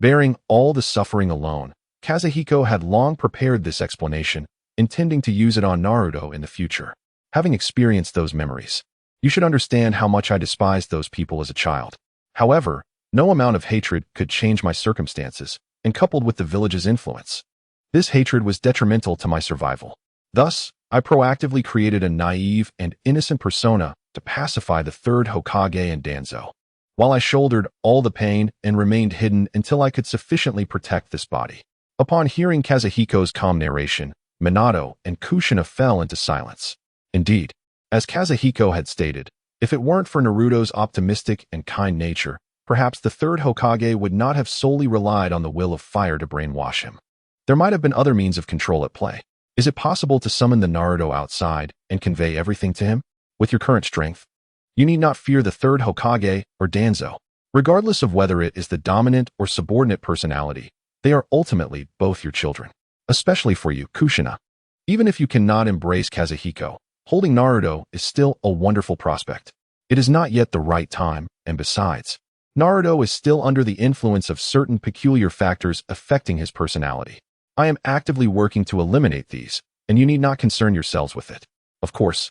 Bearing all the suffering alone, Kazuhiko had long prepared this explanation, intending to use it on Naruto in the future. Having experienced those memories, you should understand how much I despised those people as a child. However, no amount of hatred could change my circumstances, and coupled with the village's influence, this hatred was detrimental to my survival. Thus, I proactively created a naive and innocent persona to pacify the third Hokage and Danzo, while I shouldered all the pain and remained hidden until I could sufficiently protect this body. Upon hearing Kazuhiko's calm narration, Minato and Kushina fell into silence. Indeed, as Kazuhiko had stated, if it weren't for Naruto's optimistic and kind nature, perhaps the third Hokage would not have solely relied on the will of fire to brainwash him. There might have been other means of control at play. Is it possible to summon the Naruto outside and convey everything to him? With your current strength, you need not fear the third Hokage or Danzo. Regardless of whether it is the dominant or subordinate personality, they are ultimately both your children. Especially for you, Kushina. Even if you cannot embrace Kazuhiko, holding Naruto is still a wonderful prospect. It is not yet the right time, and besides, Naruto is still under the influence of certain peculiar factors affecting his personality. I am actively working to eliminate these, and you need not concern yourselves with it. Of course,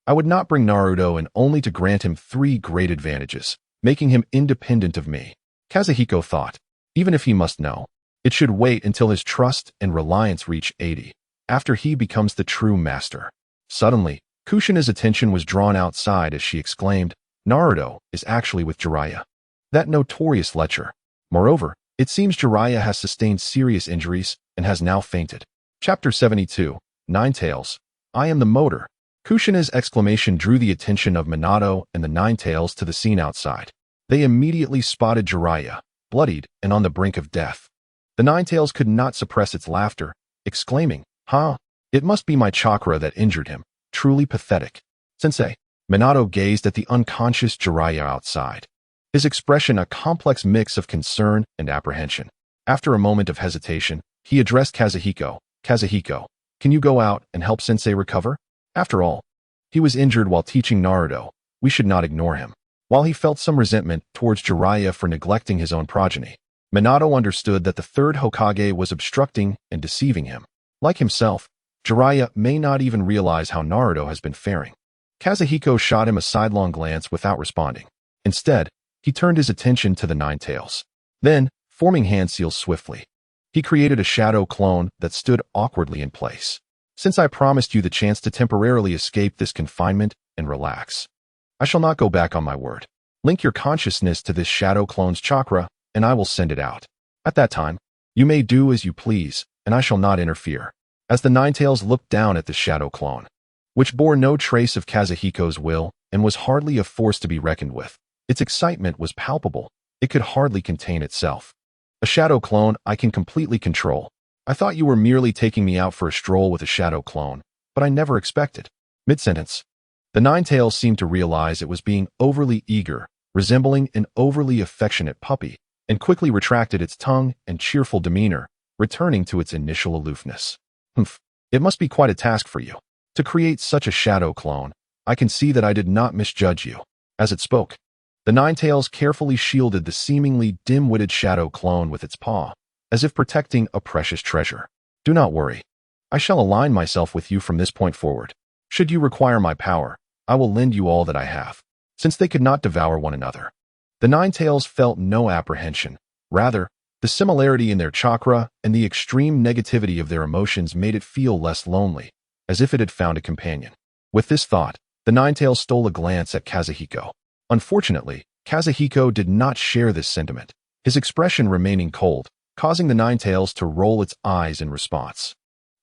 I would not bring Naruto in only to grant him 3 great advantages, making him independent of me. Kazuhiko thought, even if he must know, it should wait until his trust and reliance reach 80, after he becomes the true master. Suddenly, Kushina's attention was drawn outside as she exclaimed, Naruto is actually with Jiraiya, that notorious lecher. Moreover, it seems Jiraiya has sustained serious injuries and has now fainted. Chapter 72, Nine-Tails. I am the motor. Kushina's exclamation drew the attention of Minato and the Nine-Tails to the scene outside. They immediately spotted Jiraiya, bloodied and on the brink of death. The Nine-Tails could not suppress its laughter, exclaiming, it must be my chakra that injured him. Truly pathetic. Sensei. Minato gazed at the unconscious Jiraiya outside, his expression a complex mix of concern and apprehension. After a moment of hesitation, he addressed Kazuhiko. Kazuhiko, can you go out and help Sensei recover? After all, he was injured while teaching Naruto. We should not ignore him. While he felt some resentment towards Jiraiya for neglecting his own progeny, Minato understood that the third Hokage was obstructing and deceiving him. Like himself, Jiraiya may not even realize how Naruto has been faring. Kazuhiko shot him a sidelong glance without responding. Instead, he turned his attention to the Nine-Tails. Then, forming hand seals swiftly, he created a shadow clone that stood awkwardly in place. Since I promised you the chance to temporarily escape this confinement and relax, I shall not go back on my word. Link your consciousness to this shadow clone's chakra, and I will send it out. At that time, you may do as you please, and I shall not interfere. As the Nine-Tails looked down at the shadow clone, which bore no trace of Kazuhiko's will and was hardly a force to be reckoned with, its excitement was palpable. It could hardly contain itself. A shadow clone I can completely control. I thought you were merely taking me out for a stroll with a shadow clone, but I never expected. Mid-sentence. The Nine-Tails seemed to realize it was being overly eager, resembling an overly affectionate puppy, and quickly retracted its tongue and cheerful demeanor, returning to its initial aloofness. Humph. It must be quite a task for you. To create such a shadow clone, I can see that I did not misjudge you. As it spoke, the Ninetales carefully shielded the seemingly dim-witted shadow clone with its paw, as if protecting a precious treasure. Do not worry. I shall align myself with you from this point forward. Should you require my power, I will lend you all that I have. Since they could not devour one another, the Ninetales felt no apprehension. Rather, the similarity in their chakra and the extreme negativity of their emotions made it feel less lonely, as if it had found a companion. With this thought, the Ninetales stole a glance at Kazuhiko. Unfortunately, Kazuhiko did not share this sentiment, his expression remaining cold, causing the Ninetales to roll its eyes in response.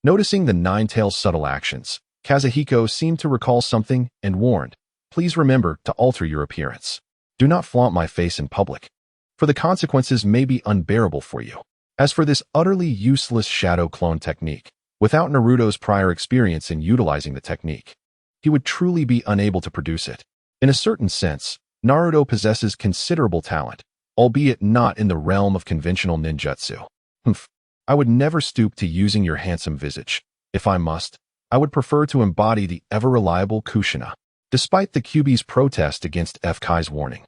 Noticing the Ninetales' subtle actions, Kazuhiko seemed to recall something and warned, "Please remember to alter your appearance. Do not flaunt my face in public, for the consequences may be unbearable for you." As for this utterly useless shadow clone technique, without Naruto's prior experience in utilizing the technique, he would truly be unable to produce it. In a certain sense, Naruto possesses considerable talent, albeit not in the realm of conventional ninjutsu. Humph. I would never stoop to using your handsome visage. If I must, I would prefer to embody the ever-reliable Kushina. Despite the Kyuubi's protest against Kai's warning,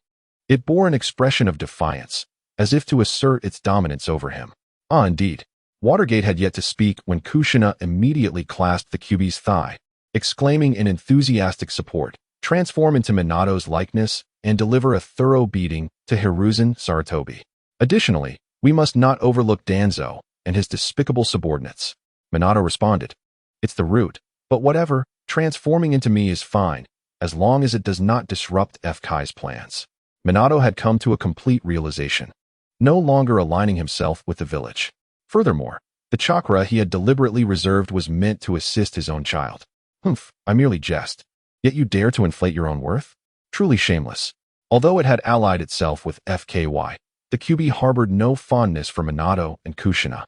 it bore an expression of defiance, as if to assert its dominance over him. Indeed. Watergate had yet to speak when Kushina immediately clasped the Kyuubi's thigh, exclaiming in enthusiastic support, "Transform into Minato's likeness and deliver a thorough beating to Hiruzen Sarutobi. Additionally, we must not overlook Danzo and his despicable subordinates." Minato responded, "It's the root, but whatever, transforming into me is fine, as long as it does not disrupt Kai's plans." Minato had come to a complete realization, no longer aligning himself with the village. Furthermore, the chakra he had deliberately reserved was meant to assist his own child. Humph, I merely jest. Yet you dare to inflate your own worth? Truly shameless. Although it had allied itself with FKY, the Kyuubi harbored no fondness for Minato and Kushina,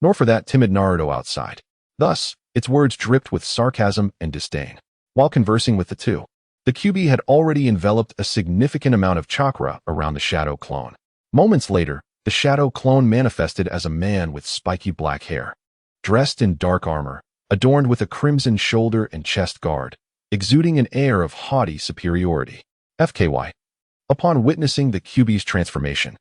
nor for that timid Naruto outside. Thus, its words dripped with sarcasm and disdain. While conversing with the two, the Kyuubi had already enveloped a significant amount of chakra around the shadow clone. Moments later, the shadow clone manifested as a man with spiky black hair, dressed in dark armor, adorned with a crimson shoulder and chest guard, exuding an air of haughty superiority. FKY. Upon witnessing the Kyuubi's transformation,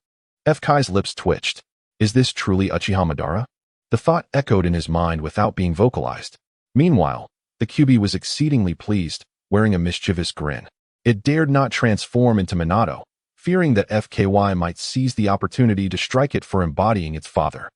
FK's lips twitched. Is this truly Uchiha Madara? The thought echoed in his mind without being vocalized. Meanwhile, the Kyuubi was exceedingly pleased, wearing a mischievous grin. It dared not transform into Minato, fearing that FKY might seize the opportunity to strike it for embodying its father.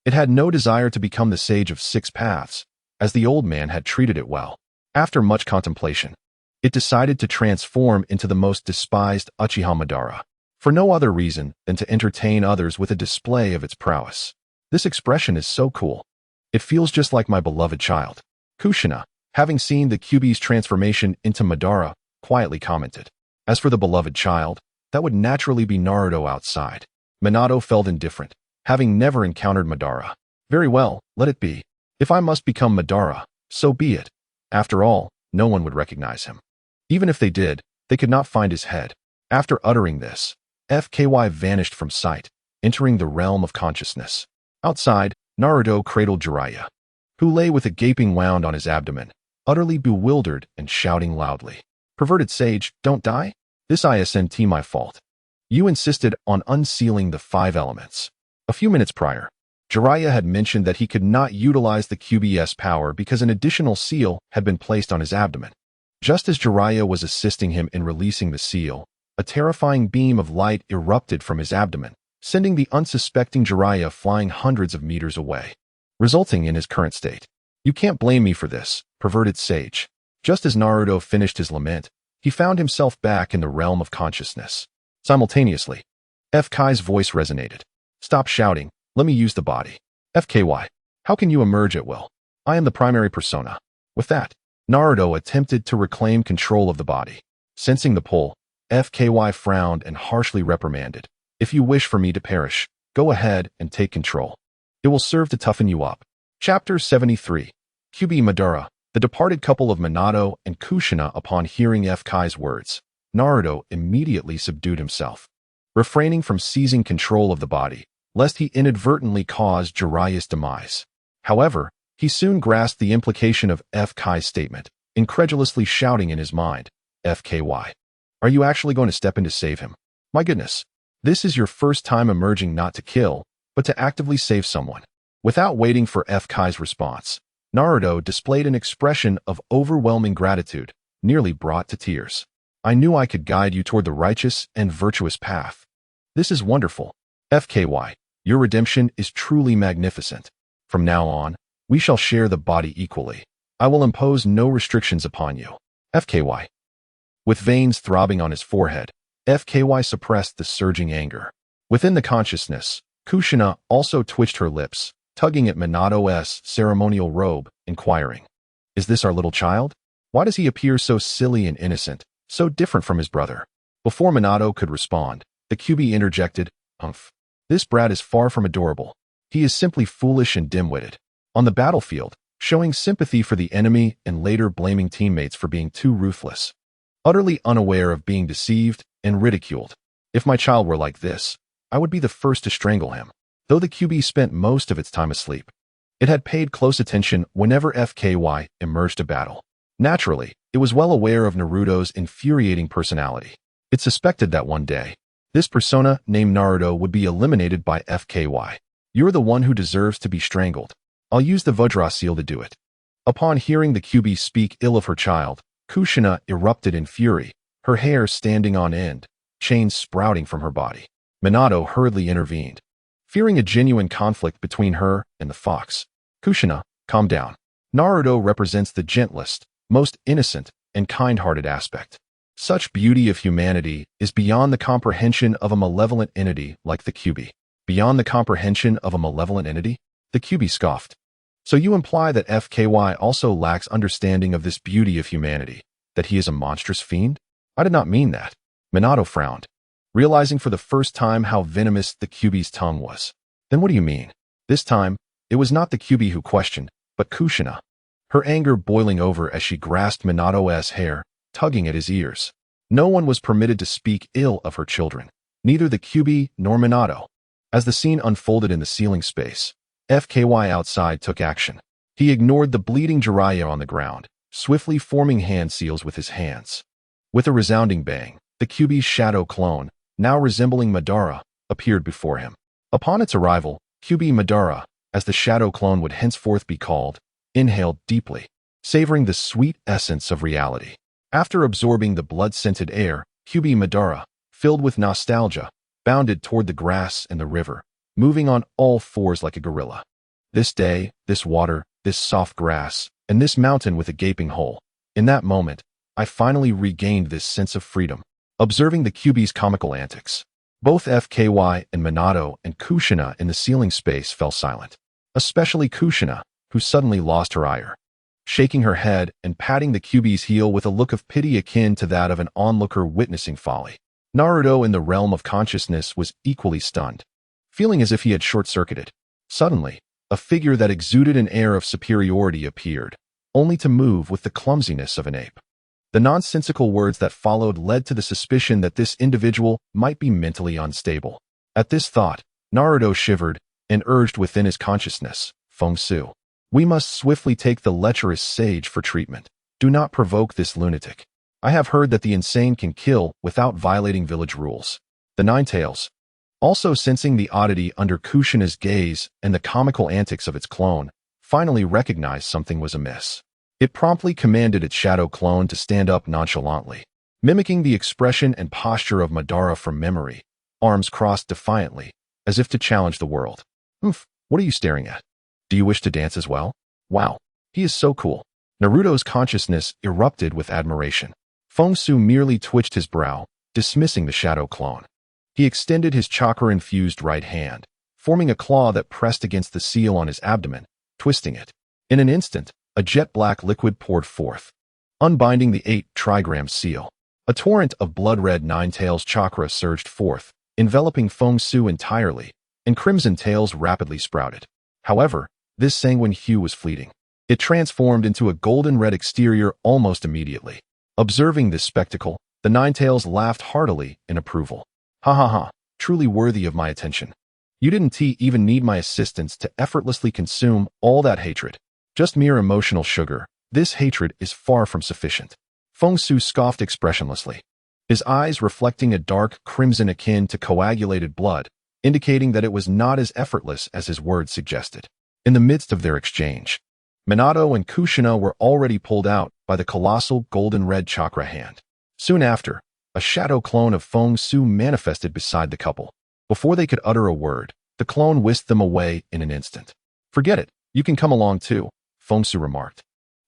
It had no desire to become the sage of six paths, as the old man had treated it well. After much contemplation, it decided to transform into the most despised Uchiha Madara, for no other reason than to entertain others with a display of its prowess. This expression is so cool. It feels just like my beloved child. Kushina, having seen the Kyuubi's transformation into Madara, quietly commented, "As for the beloved child, that would naturally be Naruto outside." Minato felt indifferent, having never encountered Madara. "Very well, let it be. If I must become Madara, so be it. After all, no one would recognize him. Even if they did, they could not find his head." After uttering this, FKY vanished from sight, entering the realm of consciousness. Outside, Naruto cradled Jiraiya, who lay with a gaping wound on his abdomen, utterly bewildered and shouting loudly, "Perverted sage, don't die? This isn't my fault. You insisted on unsealing the 5 elements." A few minutes prior, Jiraiya had mentioned that he could not utilize the Kyuubi's power because an additional seal had been placed on his abdomen. Just as Jiraiya was assisting him in releasing the seal, a terrifying beam of light erupted from his abdomen, sending the unsuspecting Jiraiya flying hundreds of meters away, resulting in his current state. "You can't blame me for this, perverted sage." Just as Naruto finished his lament, he found himself back in the realm of consciousness. Simultaneously, FK's voice resonated. "Stop shouting, let me use the body." "FKY, how can you emerge at will? I am the primary persona." With that, Naruto attempted to reclaim control of the body. Sensing the pull, FKY frowned and harshly reprimanded, "If you wish for me to perish, go ahead and take control. It will serve to toughen you up." Chapter 73. Kyuubi Madara. The departed couple of Minato and Kushina. Upon hearing FK's words, Naruto immediately subdued himself, refraining from seizing control of the body, lest he inadvertently cause Jiraiya's demise. However, He soon grasped the implication of FK's statement, incredulously shouting in his mind, FKY. Are you actually going to step in to save him? My goodness. This is your first time emerging not to kill, but to actively save someone. Without waiting for FK's response, Naruto displayed an expression of overwhelming gratitude, nearly brought to tears. I knew I could guide you toward the righteous and virtuous path. This is wonderful. FKY, your redemption is truly magnificent. From now on, we shall share the body equally. I will impose no restrictions upon you. FKY. With veins throbbing on his forehead, FKY suppressed the surging anger. Within the consciousness, Kushina also twitched her lips, tugging at Minato's ceremonial robe, inquiring, is this our little child? Why does he appear so silly and innocent, so different from his brother? Before Minato could respond, the QB interjected, Humph. This brat is far from adorable. He is simply foolish and dim-witted. On the battlefield, showing sympathy for the enemy and later blaming teammates for being too ruthless. Utterly unaware of being deceived and ridiculed. If my child were like this, I would be the first to strangle him. Though the QB spent most of its time asleep, it had paid close attention whenever FKY emerged to battle. Naturally, it was well aware of Naruto's infuriating personality. It suspected that one day, this persona named Naruto would be eliminated by FKY. You're the one who deserves to be strangled. I'll use the Vajra seal to do it. Upon hearing the QB speak ill of her child, Kushina erupted in fury, her hair standing on end, chains sprouting from her body. Minato hurriedly intervened. Fearing a genuine conflict between her and the fox, Kushina, calm down. Naruto represents the gentlest, most innocent, and kind-hearted aspect. Such beauty of humanity is beyond the comprehension of a malevolent entity like the QB. Beyond the comprehension of a malevolent entity? The QB scoffed. So you imply that FKY also lacks understanding of this beauty of humanity, that he is a monstrous fiend? I did not mean that. Minato frowned, realizing for the first time how venomous the QB's tongue was. Then what do you mean? This time, it was not the QB who questioned, but Kushina. Her anger boiling over as she grasped Minato's hair, tugging at his ears. No one was permitted to speak ill of her children, neither the QB nor Minato. As the scene unfolded in the ceiling space, FKY outside took action. He ignored the bleeding Jiraiya on the ground, swiftly forming hand seals with his hands. With a resounding bang, the QB's shadow clone, now resembling Madara, appeared before him. Upon its arrival, QB Madara, as the shadow clone would henceforth be called, inhaled deeply, savoring the sweet essence of reality. After absorbing the blood-scented air, QB Madara, filled with nostalgia, bounded toward the grass and the river, moving on all fours like a gorilla. This day, this water, this soft grass, and this mountain with a gaping hole. In that moment, I finally regained this sense of freedom. Observing the QB's comical antics, both FKY and Minato and Kushina in the ceiling space fell silent. Especially Kushina, who suddenly lost her ire. Shaking her head and patting the QB's heel with a look of pity akin to that of an onlooker witnessing folly. Naruto in the realm of consciousness was equally stunned, feeling as if he had short-circuited. Suddenly, a figure that exuded an air of superiority appeared, only to move with the clumsiness of an ape. The nonsensical words that followed led to the suspicion that this individual might be mentally unstable. At this thought, Naruto shivered and urged within his consciousness, Feng Xu. We must swiftly take the lecherous sage for treatment. Do not provoke this lunatic. I have heard that the insane can kill without violating village rules. The Nine Tails, also sensing the oddity under Kushina's gaze and the comical antics of its clone, finally recognized something was amiss. It promptly commanded its shadow clone to stand up nonchalantly, mimicking the expression and posture of Madara from memory, arms crossed defiantly, as if to challenge the world. What are you staring at? Do you wish to dance as well? Wow, he is so cool. Naruto's consciousness erupted with admiration. Feng Xu merely twitched his brow, dismissing the shadow clone. He extended his chakra-infused right hand, forming a claw that pressed against the seal on his abdomen, twisting it. In an instant, a jet-black liquid poured forth, unbinding the 8-trigram seal. A torrent of blood-red Nine-Tails chakra surged forth, enveloping Feng Xu entirely, and crimson tails rapidly sprouted. However, this sanguine hue was fleeting. It transformed into a golden-red exterior almost immediately. Observing this spectacle, the Nine-Tails laughed heartily in approval. Ha ha ha, truly worthy of my attention. You didn't even need my assistance to effortlessly consume all that hatred. Just mere emotional sugar. This hatred is far from sufficient. Feng Xu scoffed expressionlessly, his eyes reflecting a dark crimson akin to coagulated blood, indicating that it was not as effortless as his words suggested. In the midst of their exchange, Minato and Kushina were already pulled out by the colossal golden-red chakra hand. Soon after, a shadow clone of Feng Xu manifested beside the couple. Before they could utter a word, the clone whisked them away in an instant. "Forget it, you can come along too," Feng Xu remarked,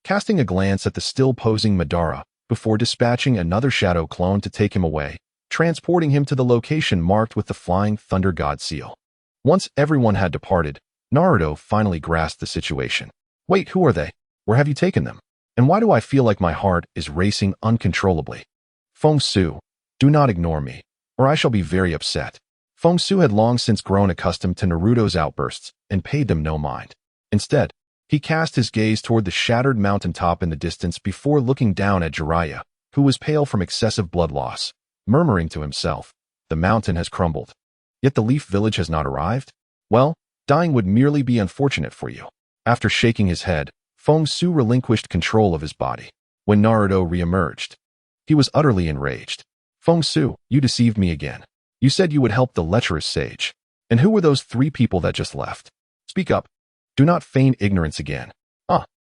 casting a glance at the still-posing Madara before dispatching another shadow clone to take him away, transporting him to the location marked with the Flying Thunder God seal. Once everyone had departed, Naruto finally grasped the situation. "Wait, who are they? Where have you taken them? And why do I feel like my heart is racing uncontrollably?" "Feng Xu, do not ignore me, or I shall be very upset." Feng Xu had long since grown accustomed to Naruto's outbursts and paid them no mind. Instead, he cast his gaze toward the shattered mountaintop in the distance before looking down at Jiraiya, who was pale from excessive blood loss, murmuring to himself, "The mountain has crumbled. Yet the Leaf Village has not arrived? Well, dying would merely be unfortunate for you." After shaking his head, Feng Xu relinquished control of his body. When Naruto re-emerged, he was utterly enraged. "Feng Xu, you deceived me again. You said you would help the lecherous sage. And who were those 3 people that just left? Speak up. Do not feign ignorance again."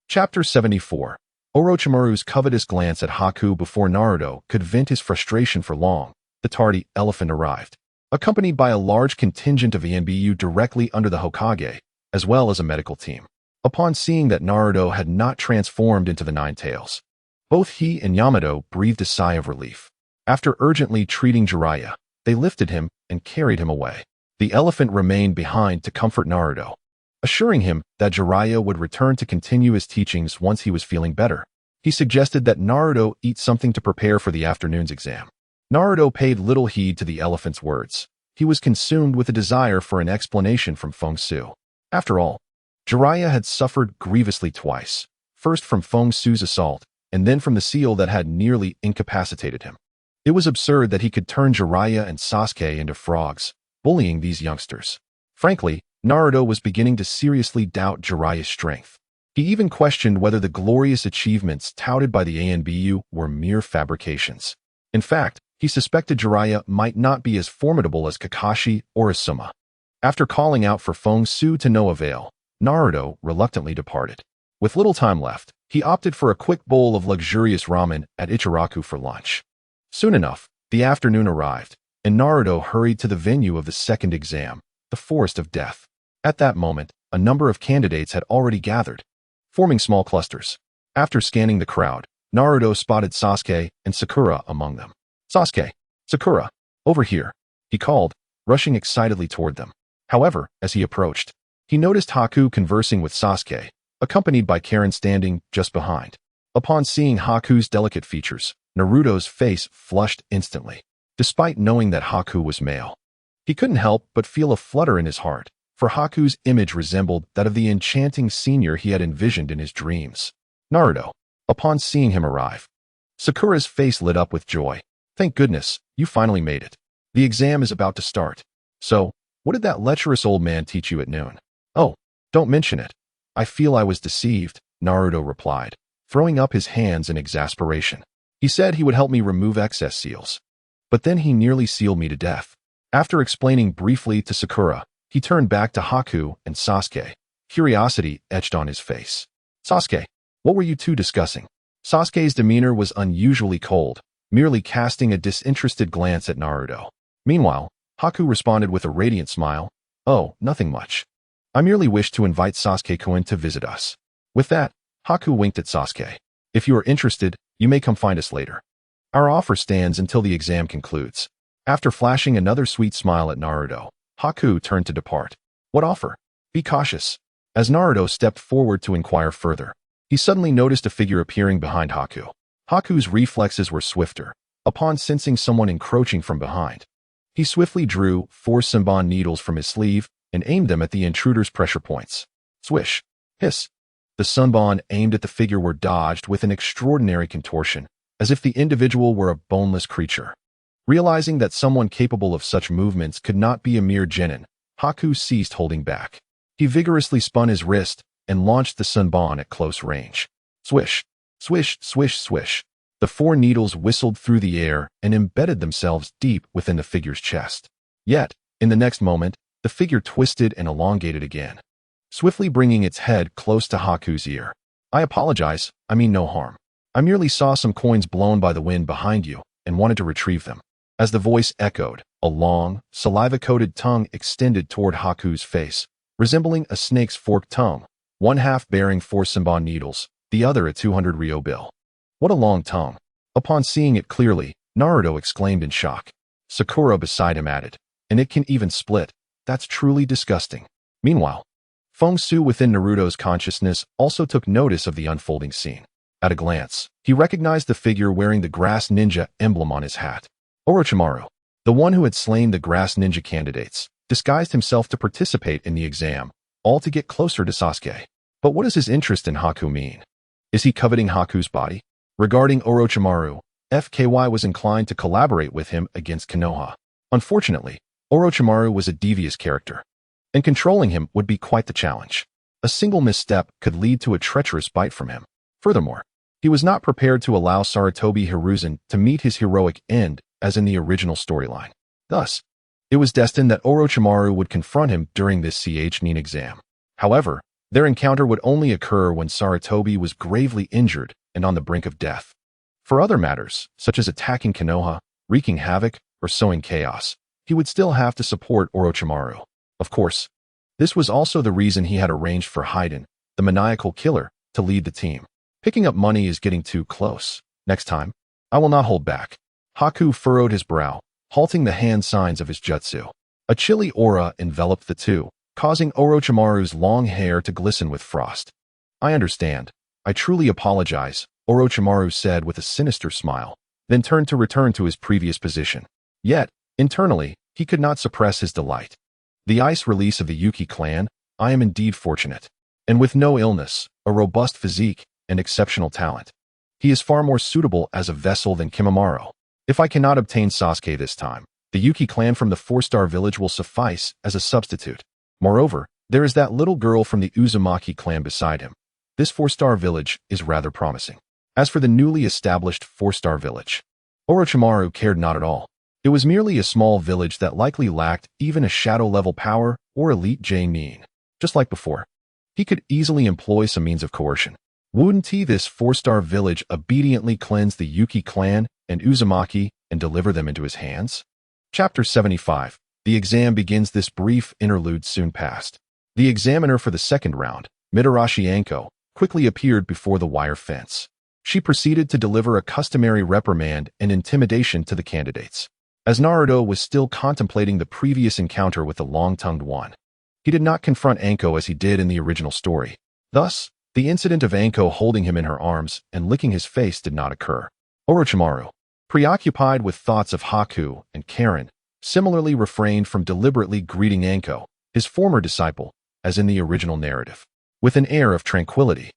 Chapter 74. Orochimaru's covetous glance at Haku before Naruto could vent his frustration for long. The tardy elephant arrived, accompanied by a large contingent of ENBU directly under the Hokage, as well as a medical team. Upon seeing that Naruto had not transformed into the Nine Tails, both he and Yamato breathed a sigh of relief. After urgently treating Jiraiya, they lifted him and carried him away. The elephant remained behind to comfort Naruto, assuring him that Jiraiya would return to continue his teachings once he was feeling better. He suggested that Naruto eat something to prepare for the afternoon's exam. Naruto paid little heed to the elephant's words. He was consumed with a desire for an explanation from Feng Xu. After all, Jiraiya had suffered grievously twice, first from Feng Xu's assault, and then from the seal that had nearly incapacitated him. It was absurd that he could turn Jiraiya and Sasuke into frogs, bullying these youngsters. Frankly, Naruto was beginning to seriously doubt Jiraiya's strength. He even questioned whether the glorious achievements touted by the ANBU were mere fabrications. In fact, he suspected Jiraiya might not be as formidable as Kakashi or Asuma. After calling out for Feng Xu to no avail, Naruto reluctantly departed. With little time left, he opted for a quick bowl of luxurious ramen at Ichiraku for lunch. Soon enough, the afternoon arrived, and Naruto hurried to the venue of the second exam, the Forest of Death. At that moment, a number of candidates had already gathered, forming small clusters. After scanning the crowd, Naruto spotted Sasuke and Sakura among them. "Sasuke, Sakura, over here," he called, rushing excitedly toward them. However, as he approached, he noticed Haku conversing with Sasuke, accompanied by Karen standing just behind. Upon seeing Haku's delicate features, Naruto's face flushed instantly. Despite knowing that Haku was male, he couldn't help but feel a flutter in his heart, for Haku's image resembled that of the enchanting senior he had envisioned in his dreams. Naruto. Upon seeing him arrive, Sakura's face lit up with joy. "Thank goodness, you finally made it. The exam is about to start. So, what did that lecherous old man teach you at noon?" "Oh, don't mention it. I feel I was deceived," Naruto replied, throwing up his hands in exasperation. "He said he would help me remove excess seals, but then he nearly sealed me to death." After explaining briefly to Sakura, he turned back to Haku and Sasuke, curiosity etched on his face. "Sasuke, what were you two discussing?" Sasuke's demeanor was unusually cold, merely casting a disinterested glance at Naruto. Meanwhile, Haku responded with a radiant smile. "Oh, nothing much. I merely wish to invite Sasuke-kun to visit us." With that, Haku winked at Sasuke. "If you are interested, you may come find us later. Our offer stands until the exam concludes." After flashing another sweet smile at Naruto, Haku turned to depart. "What offer? Be cautious." As Naruto stepped forward to inquire further, he suddenly noticed a figure appearing behind Haku. Haku's reflexes were swifter. Upon sensing someone encroaching from behind, he swiftly drew 4 Senbon needles from his sleeve and aimed them at the intruder's pressure points. Swish. Hiss. The Senbon aimed at the figure were dodged with an extraordinary contortion, as if the individual were a boneless creature. Realizing that someone capable of such movements could not be a mere genin, Haku ceased holding back. He vigorously spun his wrist, and launched the sunbon at close range. Swish, swish, swish, swish. The 4 needles whistled through the air and embedded themselves deep within the figure's chest. Yet, in the next moment, the figure twisted and elongated again, swiftly bringing its head close to Haku's ear. I apologize, I mean no harm. I merely saw some coins blown by the wind behind you and wanted to retrieve them. As the voice echoed, a long, saliva-coated tongue extended toward Haku's face, resembling a snake's forked tongue, one half bearing 4 sunbon needles, the other a 200 ryo bill. What a long tongue. Upon seeing it clearly, Naruto exclaimed in shock. Sakura beside him added, and it can even split. That's truly disgusting. Meanwhile, Feng Xu within Naruto's consciousness also took notice of the unfolding scene. At a glance, he recognized the figure wearing the grass ninja emblem on his hat. Orochimaru, the one who had slain the grass ninja candidates, disguised himself to participate in the exam, all to get closer to Sasuke. But what does his interest in Haku mean? Is he coveting Haku's body? Regarding Orochimaru, FKY was inclined to collaborate with him against Konoha. Unfortunately, Orochimaru was a devious character, and controlling him would be quite the challenge. A single misstep could lead to a treacherous bite from him. Furthermore, he was not prepared to allow Sarutobi Hiruzen to meet his heroic end as in the original storyline. Thus, it was destined that Orochimaru would confront him during this Nin exam. However, their encounter would only occur when Sarutobi was gravely injured and on the brink of death. For other matters, such as attacking Konoha, wreaking havoc, or sowing chaos, he would still have to support Orochimaru. Of course, this was also the reason he had arranged for Haiden, the maniacal killer, to lead the team. Picking up money is getting too close. Next time, I will not hold back. Haku furrowed his brow, halting the hand signs of his jutsu. A chilly aura enveloped the two, causing Orochimaru's long hair to glisten with frost. I understand. I truly apologize, Orochimaru said with a sinister smile, then turned to return to his previous position. Yet, internally, he could not suppress his delight. The ice release of the Yuki clan, I am indeed fortunate. And with no illness, a robust physique, and exceptional talent. He is far more suitable as a vessel than Kimimaro. If I cannot obtain Sasuke this time, the Yuki clan from the 4-star village will suffice as a substitute. Moreover, there is that little girl from the Uzumaki clan beside him. This 4-star village is rather promising. As for the newly established 4-star village, Orochimaru cared not at all. It was merely a small village that likely lacked even a shadow-level power or elite Nin. Just like before, he could easily employ some means of coercion. Wouldn't he this 4-star village obediently cleanse the Yuki clan and Uzumaki and deliver them into his hands? Chapter 75. The exam begins. This brief interlude soon passed. The examiner for the second round, Mitarashi Anko, quickly appeared before the wire fence. She proceeded to deliver a customary reprimand and intimidation to the candidates. As Naruto was still contemplating the previous encounter with the long-tongued one, he did not confront Anko as he did in the original story. Thus, the incident of Anko holding him in her arms and licking his face did not occur. Orochimaru, preoccupied with thoughts of Haku and Karen, similarly refrained from deliberately greeting Anko, his former disciple, as in the original narrative. With an air of tranquility,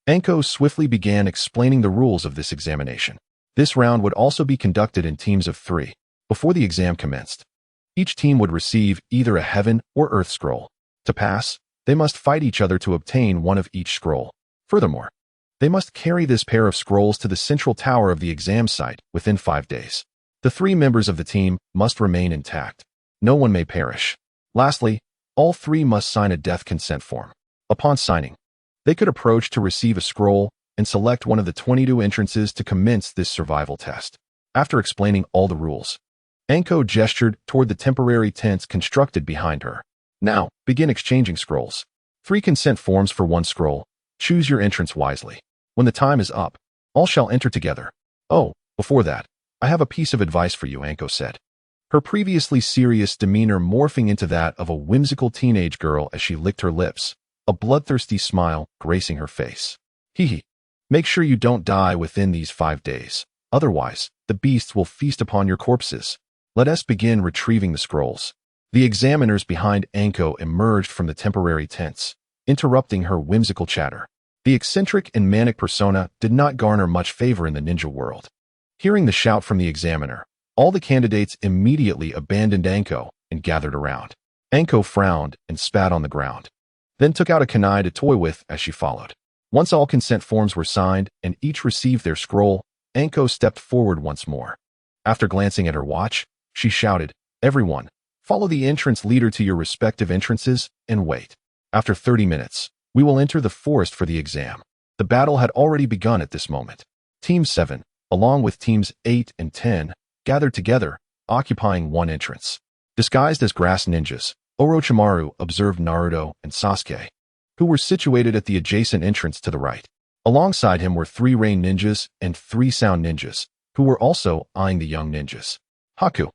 Anko swiftly began explaining the rules of this examination. This round would also be conducted in teams of 3. Before the exam commenced, each team would receive either a heaven or earth scroll. To pass, they must fight each other to obtain one of each scroll. Furthermore, they must carry this pair of scrolls to the central tower of the exam site within 5 days. The 3 members of the team must remain intact. No one may perish. Lastly, all 3 must sign a death consent form. Upon signing, they could approach to receive a scroll and select one of the 22 entrances to commence this survival test. After explaining all the rules, Anko gestured toward the temporary tents constructed behind her. Now, begin exchanging scrolls. 3 consent forms for 1 scroll. Choose your entrance wisely. When the time is up, all shall enter together. Oh, before that, I have a piece of advice for you, Anko said, her previously serious demeanor morphing into that of a whimsical teenage girl as she licked her lips, a bloodthirsty smile gracing her face. Hee. Make sure you don't die within these 5 days. Otherwise, the beasts will feast upon your corpses. Let us begin retrieving the scrolls. The examiners behind Anko emerged from the temporary tents, interrupting her whimsical chatter. The eccentric and manic persona did not garner much favor in the ninja world. Hearing the shout from the examiner, all the candidates immediately abandoned Anko and gathered around. Anko frowned and spat on the ground. then took out a kunai to toy with as she followed. Once all consent forms were signed and each received their scroll, Anko stepped forward once more. After glancing at her watch, she shouted, "Everyone, follow the entrance leader to your respective entrances and wait. After 30 minutes, we will enter the forest for the exam." The battle had already begun at this moment. Team 7, along with teams 8 and 10, gathered together, occupying one entrance. Disguised as grass ninjas, Orochimaru observed Naruto and Sasuke, who were situated at the adjacent entrance to the right. Alongside him were 3 rain ninjas and 3 sound ninjas, who were also eyeing the young ninjas. Haku,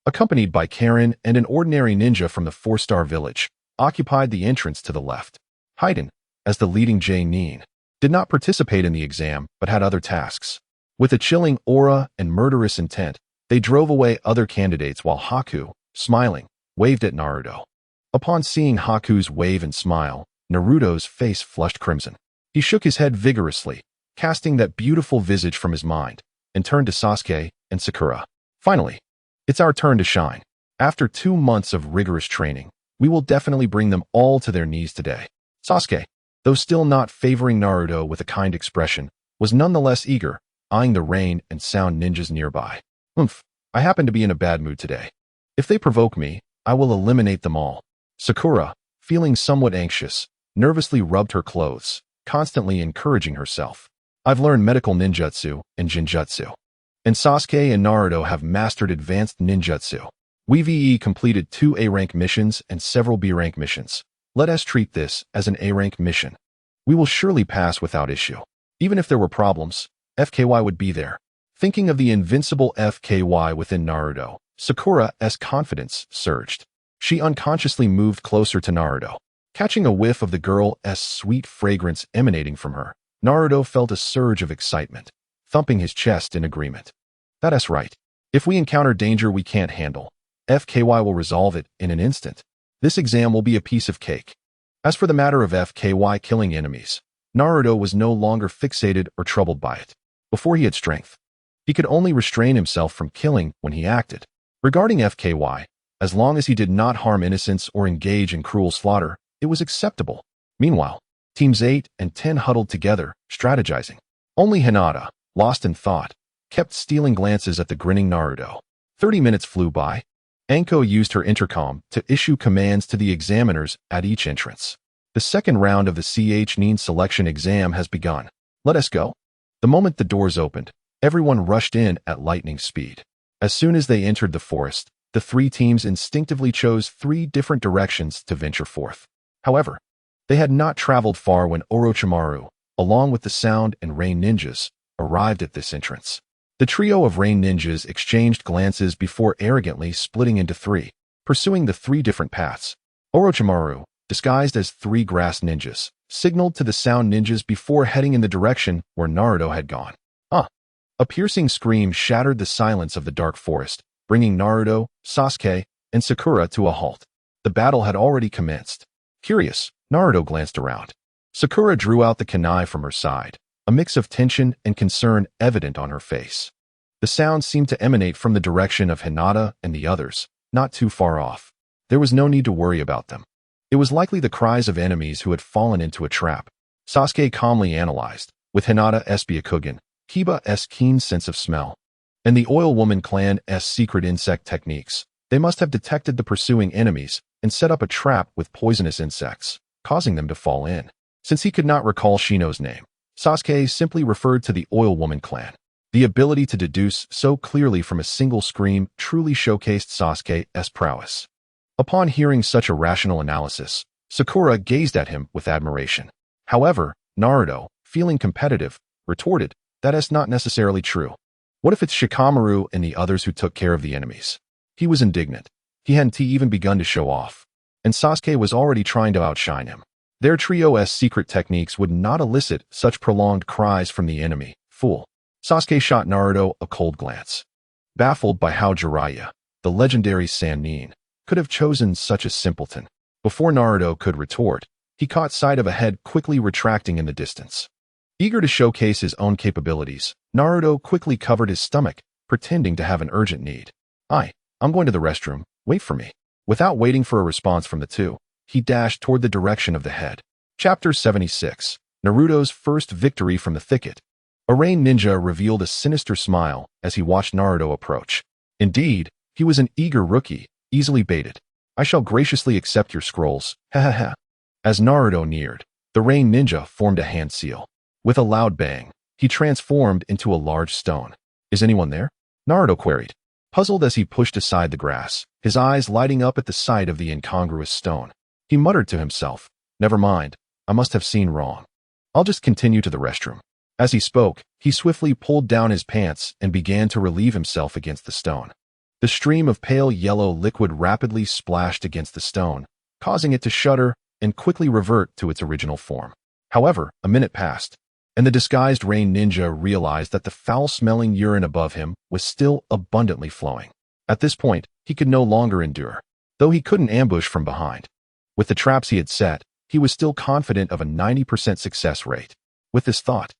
accompanied by Karen and an ordinary ninja from the 4-star village, occupied the entrance to the left. Haiden, as the leading J-nin, did not participate in the exam but had other tasks. With a chilling aura and murderous intent, they drove away other candidates while Haku, smiling, waved at Naruto. Upon seeing Haku's wave and smile, Naruto's face flushed crimson. He shook his head vigorously, casting that beautiful visage from his mind, and turned to Sasuke and Sakura. "Finally, it's our turn to shine. After 2 months of rigorous training, we will definitely bring them all to their knees today." Sasuke, though still not favoring Naruto with a kind expression, was nonetheless eager, eyeing the rain and sound ninjas nearby. I happen to be in a bad mood today. If they provoke me, I will eliminate them all." Sakura, feeling somewhat anxious, nervously rubbed her clothes, constantly encouraging herself. "I've learned medical ninjutsu and jinjutsu. And Sasuke and Naruto have mastered advanced ninjutsu. We completed 2 A-rank missions and several B-rank missions. Let us treat this as an A-rank mission. We will surely pass without issue. Even if there were problems, FKY would be there." Thinking of the invincible FKY within Naruto, Sakura's confidence surged. She unconsciously moved closer to Naruto. Catching a whiff of the girl's sweet fragrance emanating from her, Naruto felt a surge of excitement, thumping his chest in agreement. "That's right. If we encounter danger we can't handle, FKY will resolve it in an instant. This exam will be a piece of cake." As for the matter of FKY killing enemies, Naruto was no longer fixated or troubled by it. Before he had strength, he could only restrain himself from killing when he acted. Regarding FKY, as long as he did not harm innocents or engage in cruel slaughter, it was acceptable. Meanwhile, teams 8 and 10 huddled together, strategizing. Only Hinata, lost in thought, kept stealing glances at the grinning Naruto. 30 minutes flew by. Anko used her intercom to issue commands to the examiners at each entrance. "The second round of the nin selection exam has begun. Let us go." The moment the doors opened, everyone rushed in at lightning speed. As soon as they entered the forest, the 3 teams instinctively chose 3 different directions to venture forth. However, they had not traveled far when Orochimaru, along with the sound and rain ninjas, arrived at this entrance. The trio of rain ninjas exchanged glances before arrogantly splitting into 3, pursuing the 3 different paths. Orochimaru, disguised as 3 grass ninjas, signaled to the sound ninjas before heading in the direction where Naruto had gone. A piercing scream shattered the silence of the dark forest, bringing Naruto, Sasuke, and Sakura to a halt. The battle had already commenced. Curious, Naruto glanced around. Sakura drew out the kunai from her side, a mix of tension and concern evident on her face. The sound seemed to emanate from the direction of Hinata and the others, not too far off. There was no need to worry about them. It was likely the cries of enemies who had fallen into a trap. Sasuke calmly analyzed, with Hinata's Byakugan, Kiba's keen sense of smell, and the Oil Woman clan's secret insect techniques. They must have detected the pursuing enemies and set up a trap with poisonous insects, causing them to fall in. Since he could not recall Shino's name, Sasuke simply referred to the Oil Woman clan. The ability to deduce so clearly from a single scream truly showcased Sasuke's prowess. Upon hearing such a rational analysis, Sakura gazed at him with admiration. However, Naruto, feeling competitive, retorted, "That's not necessarily true. What if it's Shikamaru and the others who took care of the enemies?" He was indignant. He hadn't even begun to show off, and Sasuke was already trying to outshine him. Their trio's secret techniques would not elicit such prolonged cries from the enemy. Fool. Sasuke shot Naruto a cold glance, baffled by how Jiraiya, the legendary Sannin, could have chosen such a simpleton. Before Naruto could retort, he caught sight of a head quickly retracting in the distance. Eager to showcase his own capabilities, Naruto quickly covered his stomach, pretending to have an urgent need. "I'm going to the restroom. Wait for me." Without waiting for a response from the 2, he dashed toward the direction of the head. Chapter 76. Naruto's first victory from the thicket. A rain ninja revealed a sinister smile as he watched Naruto approach. Indeed, he was an eager rookie, easily baited. I shall graciously accept your scrolls, ha ha ha. As Naruto neared, the rain ninja formed a hand seal. With a loud bang, he transformed into a large stone. Is anyone there? Naruto queried, puzzled as he pushed aside the grass, his eyes lighting up at the sight of the incongruous stone. He muttered to himself, never mind, I must have seen wrong. I'll just continue to the restroom. As he spoke, he swiftly pulled down his pants and began to relieve himself against the stone. The stream of pale yellow liquid rapidly splashed against the stone, causing it to shudder and quickly revert to its original form. However, a minute passed, and the disguised rain ninja realized that the foul-smelling urine above him was still abundantly flowing. At this point, he could no longer endure, though he couldn't ambush from behind. With the traps he had set, he was still confident of a 90% success rate. With this thought,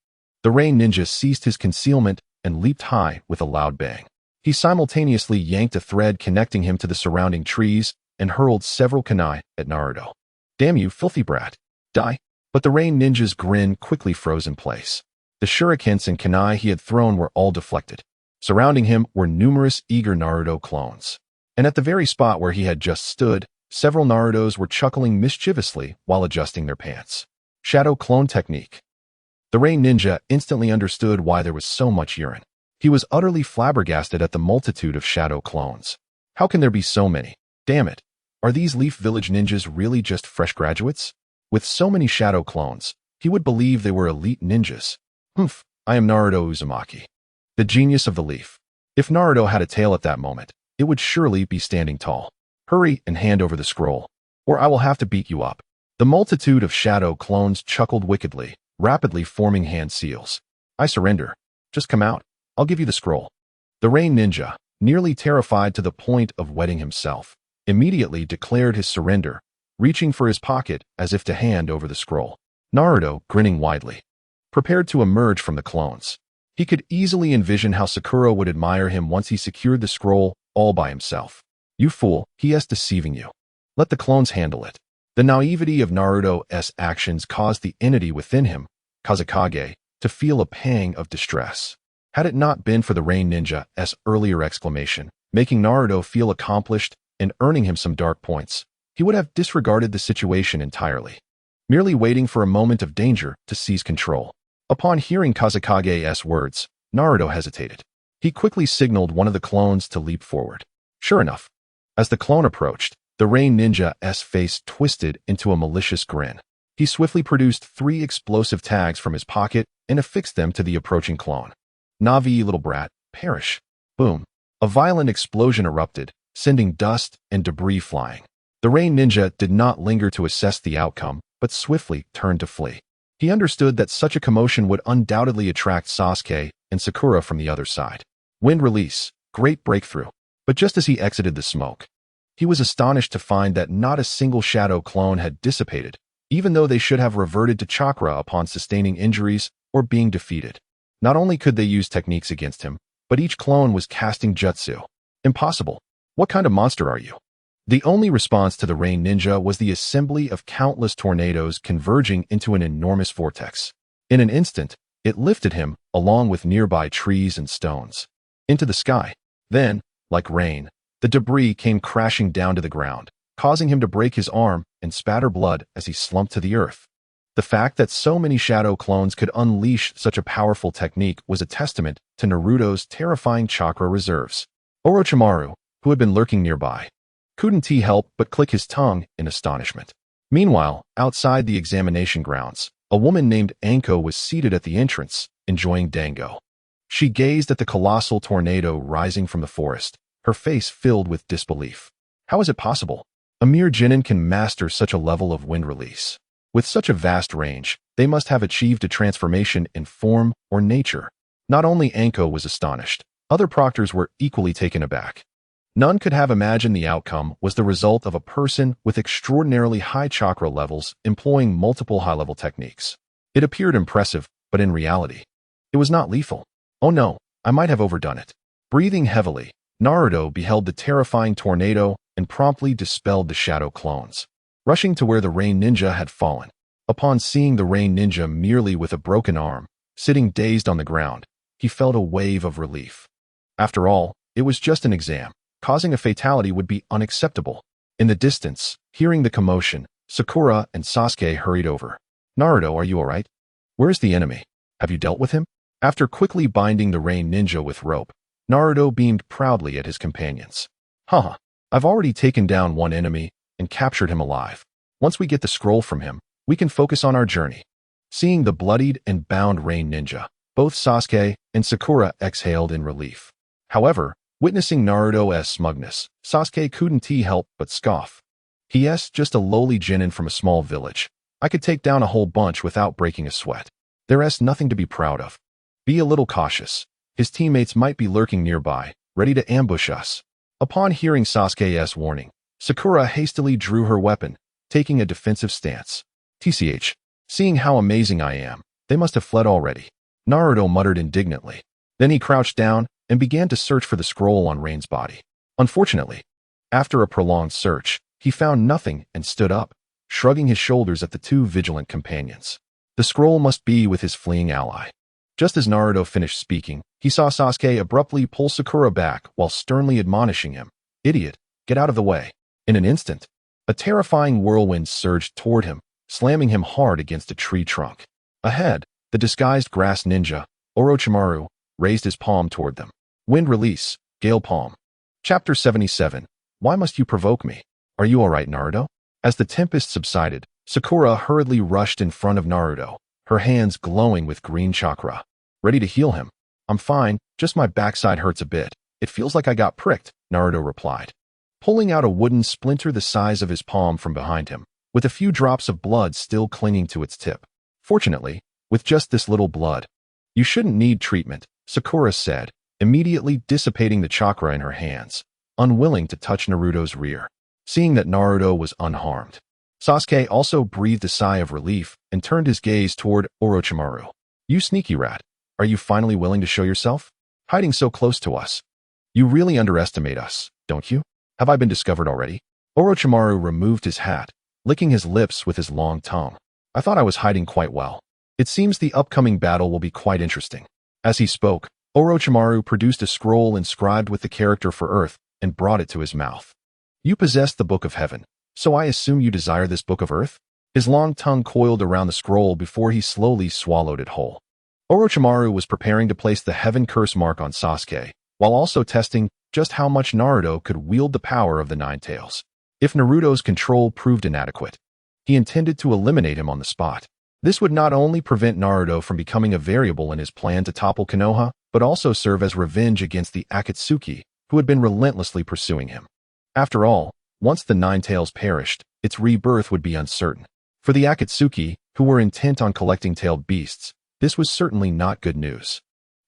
the rain ninja ceased his concealment and leaped high with a loud bang. He simultaneously yanked a thread connecting him to the surrounding trees and hurled several kunai at Naruto. Damn you, filthy brat. Die. But the rain ninja's grin quickly froze in place. The shurikens and kunai he had thrown were all deflected. Surrounding him were numerous eager Naruto clones. And at the very spot where he had just stood, several Narutos were chuckling mischievously while adjusting their pants. Shadow clone technique. The rain ninja instantly understood why there was so much urine. He was utterly flabbergasted at the multitude of shadow clones. How can there be so many? Damn it. Are these Leaf Village ninjas really just fresh graduates? With so many shadow clones, he would believe they were elite ninjas. Humph, I am Naruto Uzumaki, the genius of the leaf. If Naruto had a tail at that moment, it would surely be standing tall. Hurry and hand over the scroll, or I will have to beat you up. The multitude of shadow clones chuckled wickedly, rapidly forming hand seals. I surrender. Just come out. I'll give you the scroll. The rain ninja, nearly terrified to the point of wetting himself, immediately declared his surrender, reaching for his pocket as if to hand over the scroll. Naruto, grinning widely, prepared to emerge from the clones. He could easily envision how Sakura would admire him once he secured the scroll all by himself. You fool, he is deceiving you. Let the clones handle it. The naivety of Naruto's actions caused the entity within him, Kazekage, to feel a pang of distress. Had it not been for the rain ninja's earlier exclamation, making Naruto feel accomplished and earning him some dark points, he would have disregarded the situation entirely, merely waiting for a moment of danger to seize control. Upon hearing Kazekage's words, Naruto hesitated. He quickly signaled one of the clones to leap forward. Sure enough, as the clone approached, the rain ninja's face twisted into a malicious grin. He swiftly produced 3 explosive tags from his pocket and affixed them to the approaching clone. Navi, little brat, perish. Boom. A violent explosion erupted, sending dust and debris flying. The rain ninja did not linger to assess the outcome, but swiftly turned to flee. He understood that such a commotion would undoubtedly attract Sasuke and Sakura from the other side. Wind release, great breakthrough. But just as he exited the smoke, he was astonished to find that not a single shadow clone had dissipated, even though they should have reverted to chakra upon sustaining injuries or being defeated. Not only could they use techniques against him, but each clone was casting jutsu. Impossible. What kind of monster are you? The only response to the rain ninja was the assembly of countless tornadoes converging into an enormous vortex. In an instant, it lifted him, along with nearby trees and stones, into the sky. Then, like rain, the debris came crashing down to the ground, causing him to break his arm and spatter blood as he slumped to the earth. The fact that so many shadow clones could unleash such a powerful technique was a testament to Naruto's terrifying chakra reserves. Orochimaru, who had been lurking nearby, couldn't he help but click his tongue in astonishment. Meanwhile, outside the examination grounds, a woman named Anko was seated at the entrance, enjoying dango. She gazed at the colossal tornado rising from the forest, her face filled with disbelief. How is it possible? A mere genin can master such a level of wind release. With such a vast range, they must have achieved a transformation in form or nature. Not only Anko was astonished, other proctors were equally taken aback. None could have imagined the outcome was the result of a person with extraordinarily high chakra levels employing multiple high-level techniques. It appeared impressive, but in reality, it was not lethal. Oh no, I might have overdone it. Breathing heavily, Naruto beheld the terrifying tornado and promptly dispelled the shadow clones. rushing to where the Rain Ninja had fallen. Upon seeing the Rain Ninja merely with a broken arm, sitting dazed on the ground, he felt a wave of relief. After all, it was just an exam. Causing a fatality would be unacceptable. In the distance, hearing the commotion, Sakura and Sasuke hurried over. Naruto, are you alright? Where's the enemy? Have you dealt with him? After quickly binding the Rain Ninja with rope, Naruto beamed proudly at his companions. Haha, I've already taken down one enemy and captured him alive. Once we get the scroll from him, we can focus on our journey. Seeing the bloodied and bound Rain Ninja, both Sasuke and Sakura exhaled in relief. However, witnessing Naruto's smugness, Sasuke couldn't help but scoff. P.S. Just a lowly genin from a small village. I could take down a whole bunch without breaking a sweat. There's nothing to be proud of. Be a little cautious. His teammates might be lurking nearby, ready to ambush us. Upon hearing Sasuke's warning, Sakura hastily drew her weapon, taking a defensive stance. TCH, seeing how amazing I am, they must have fled already. Naruto muttered indignantly. Then he crouched down and began to search for the scroll on Rain's body. Unfortunately, after a prolonged search, he found nothing and stood up, shrugging his shoulders at the two vigilant companions. The scroll must be with his fleeing ally. Just as Naruto finished speaking, he saw Sasuke abruptly pull Sakura back while sternly admonishing him. Idiot, get out of the way. In an instant, a terrifying whirlwind surged toward him, slamming him hard against a tree trunk. Ahead, the disguised grass ninja, Orochimaru, raised his palm toward them. Wind release, gale palm. Chapter 77. Why must you provoke me? Are you alright, Naruto? As the tempest subsided, Sakura hurriedly rushed in front of Naruto, her hands glowing with green chakra. Ready to heal him. I'm fine, just my backside hurts a bit. It feels like I got pricked, Naruto replied, pulling out a wooden splinter the size of his palm from behind him, with a few drops of blood still clinging to its tip. Fortunately, with just this little blood, you shouldn't need treatment, Sakura said, immediately dissipating the chakra in her hands, unwilling to touch Naruto's rear. Seeing that Naruto was unharmed, Sasuke also breathed a sigh of relief and turned his gaze toward Orochimaru. You sneaky rat, are you finally willing to show yourself? Hiding so close to us. You really underestimate us, don't you? Have I been discovered already? Orochimaru removed his hat, licking his lips with his long tongue. I thought I was hiding quite well. It seems the upcoming battle will be quite interesting. As he spoke, Orochimaru produced a scroll inscribed with the character for Earth and brought it to his mouth. You possess the Book of Heaven, so I assume you desire this Book of Earth? His long tongue coiled around the scroll before he slowly swallowed it whole. Orochimaru was preparing to place the Heaven Curse mark on Sasuke, while also testing just how much Naruto could wield the power of the Nine Tails. If Naruto's control proved inadequate, he intended to eliminate him on the spot. This would not only prevent Naruto from becoming a variable in his plan to topple Konoha, but also serve as revenge against the Akatsuki, who had been relentlessly pursuing him. After all, once the Nine Tails perished, its rebirth would be uncertain. For the Akatsuki, who were intent on collecting tailed beasts, this was certainly not good news.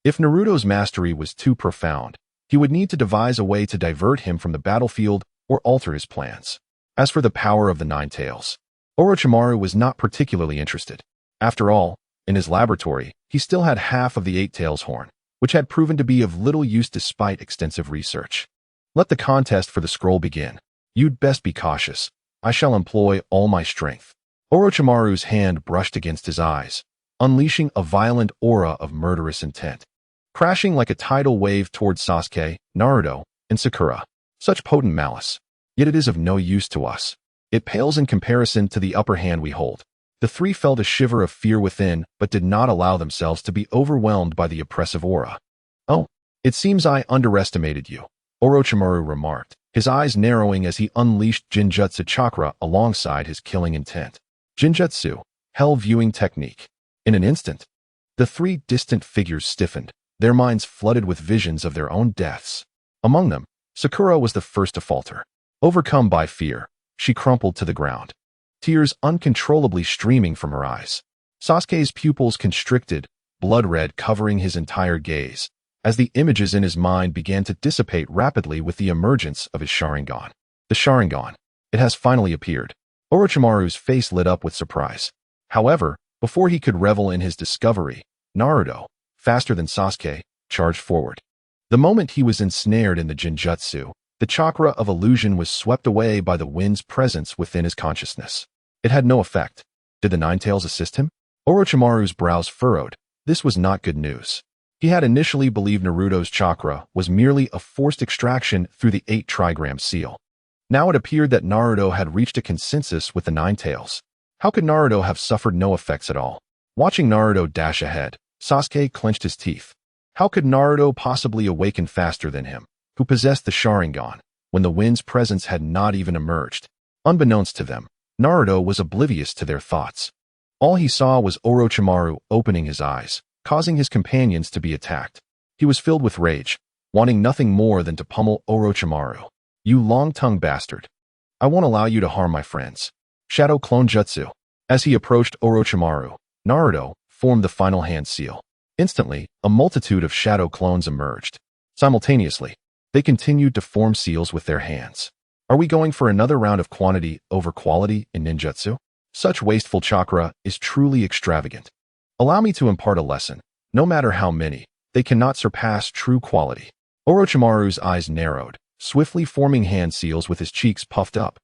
If Naruto's mastery was too profound, he would need to devise a way to divert him from the battlefield or alter his plans. As for the power of the Nine Tails, Orochimaru was not particularly interested. After all, in his laboratory, he still had half of the Eight Tails horn, which had proven to be of little use despite extensive research. Let the contest for the scroll begin. You'd best be cautious. I shall employ all my strength. Orochimaru's hand brushed against his eyes, unleashing a violent aura of murderous intent, crashing like a tidal wave towards Sasuke, Naruto, and Sakura. Such potent malice. Yet it is of no use to us. It pales in comparison to the upper hand we hold. The three felt a shiver of fear within, but did not allow themselves to be overwhelmed by the oppressive aura. Oh, it seems I underestimated you, Orochimaru remarked, his eyes narrowing as he unleashed Jinjutsu chakra alongside his killing intent. Jinjutsu, hell viewing technique. In an instant, the three distant figures stiffened, their minds flooded with visions of their own deaths. Among them, Sakura was the first to falter. Overcome by fear, she crumpled to the ground, tears uncontrollably streaming from her eyes. Sasuke's pupils constricted, blood red covering his entire gaze, as the images in his mind began to dissipate rapidly with the emergence of his Sharingan. The Sharingan. It has finally appeared. Orochimaru's face lit up with surprise. However, before he could revel in his discovery, Naruto, faster than Sasuke, charged forward. The moment he was ensnared in the Jinjutsu, The chakra of illusion was swept away by the wind's presence within his consciousness. It had no effect. Did the Ninetales assist him? Orochimaru's brows furrowed. This was not good news. He had initially believed Naruto's chakra was merely a forced extraction through the 8-trigram seal. Now it appeared that Naruto had reached a consensus with the Ninetales. How could Naruto have suffered no effects at all? Watching Naruto dash ahead, Sasuke clenched his teeth. How could Naruto possibly awaken faster than him, who possessed the Sharingan, when the wind's presence had not even emerged? Unbeknownst to them, Naruto was oblivious to their thoughts. All he saw was Orochimaru opening his eyes, causing his companions to be attacked. He was filled with rage, wanting nothing more than to pummel Orochimaru. You long-tongued bastard. I won't allow you to harm my friends. Shadow Clone Jutsu. As he approached Orochimaru, Naruto formed the final hand seal. Instantly, a multitude of shadow clones emerged. Simultaneously, they continued to form seals with their hands. Are we going for another round of quantity over quality in ninjutsu? Such wasteful chakra is truly extravagant. Allow me to impart a lesson. No matter how many, they cannot surpass true quality. Orochimaru's eyes narrowed, swiftly forming hand seals with his cheeks puffed up.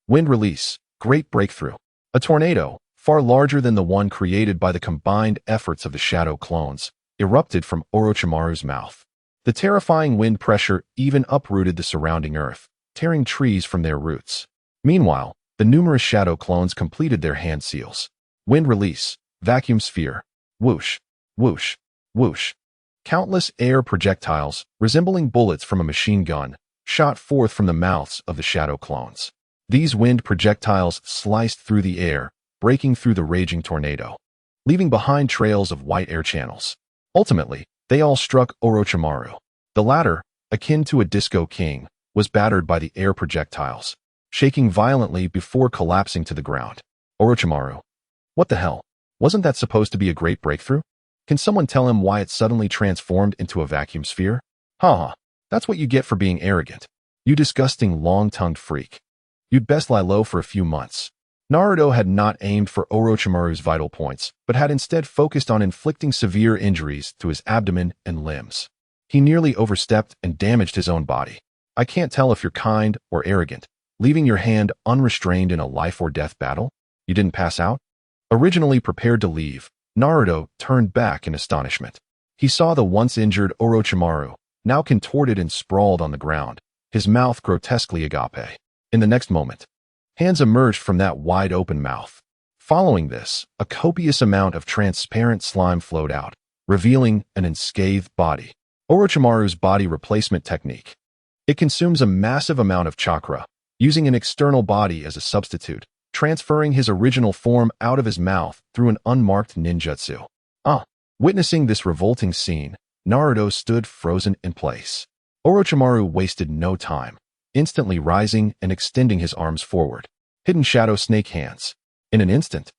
Wind release, great breakthrough. A tornado, far larger than the one created by the combined efforts of the shadow clones, erupted from Orochimaru's mouth. The terrifying wind pressure even uprooted the surrounding earth, tearing trees from their roots. Meanwhile, the numerous shadow clones completed their hand seals. Wind release, vacuum sphere, whoosh, whoosh, whoosh. Countless air projectiles, resembling bullets from a machine gun, shot forth from the mouths of the shadow clones. These wind projectiles sliced through the air, breaking through the raging tornado, leaving behind trails of white air channels. Ultimately, they all struck Orochimaru. The latter, akin to a disco king, was battered by the air projectiles, shaking violently before collapsing to the ground. Orochimaru. What the hell? Wasn't that supposed to be a great breakthrough? Can someone tell him why it suddenly transformed into a vacuum sphere? Haha, that's what you get for being arrogant. You disgusting long-tongued freak. You'd best lie low for a few months. Naruto had not aimed for Orochimaru's vital points, but had instead focused on inflicting severe injuries to his abdomen and limbs. He nearly overstepped and damaged his own body. I can't tell if you're kind or arrogant, leaving your hand unrestrained in a life-or-death battle? You didn't pass out? Originally prepared to leave, Naruto turned back in astonishment. He saw the once-injured Orochimaru, now contorted and sprawled on the ground, his mouth grotesquely agape. In the next moment, hands emerged from that wide-open mouth. Following this, a copious amount of transparent slime flowed out, revealing an unscathed body. Orochimaru's body replacement technique. It consumes a massive amount of chakra, using an external body as a substitute, transferring his original form out of his mouth through an unmarked ninjutsu. Witnessing this revolting scene, Naruto stood frozen in place. Orochimaru wasted no time, instantly rising and extending his arms forward. Hidden shadow snake hands. In an instant,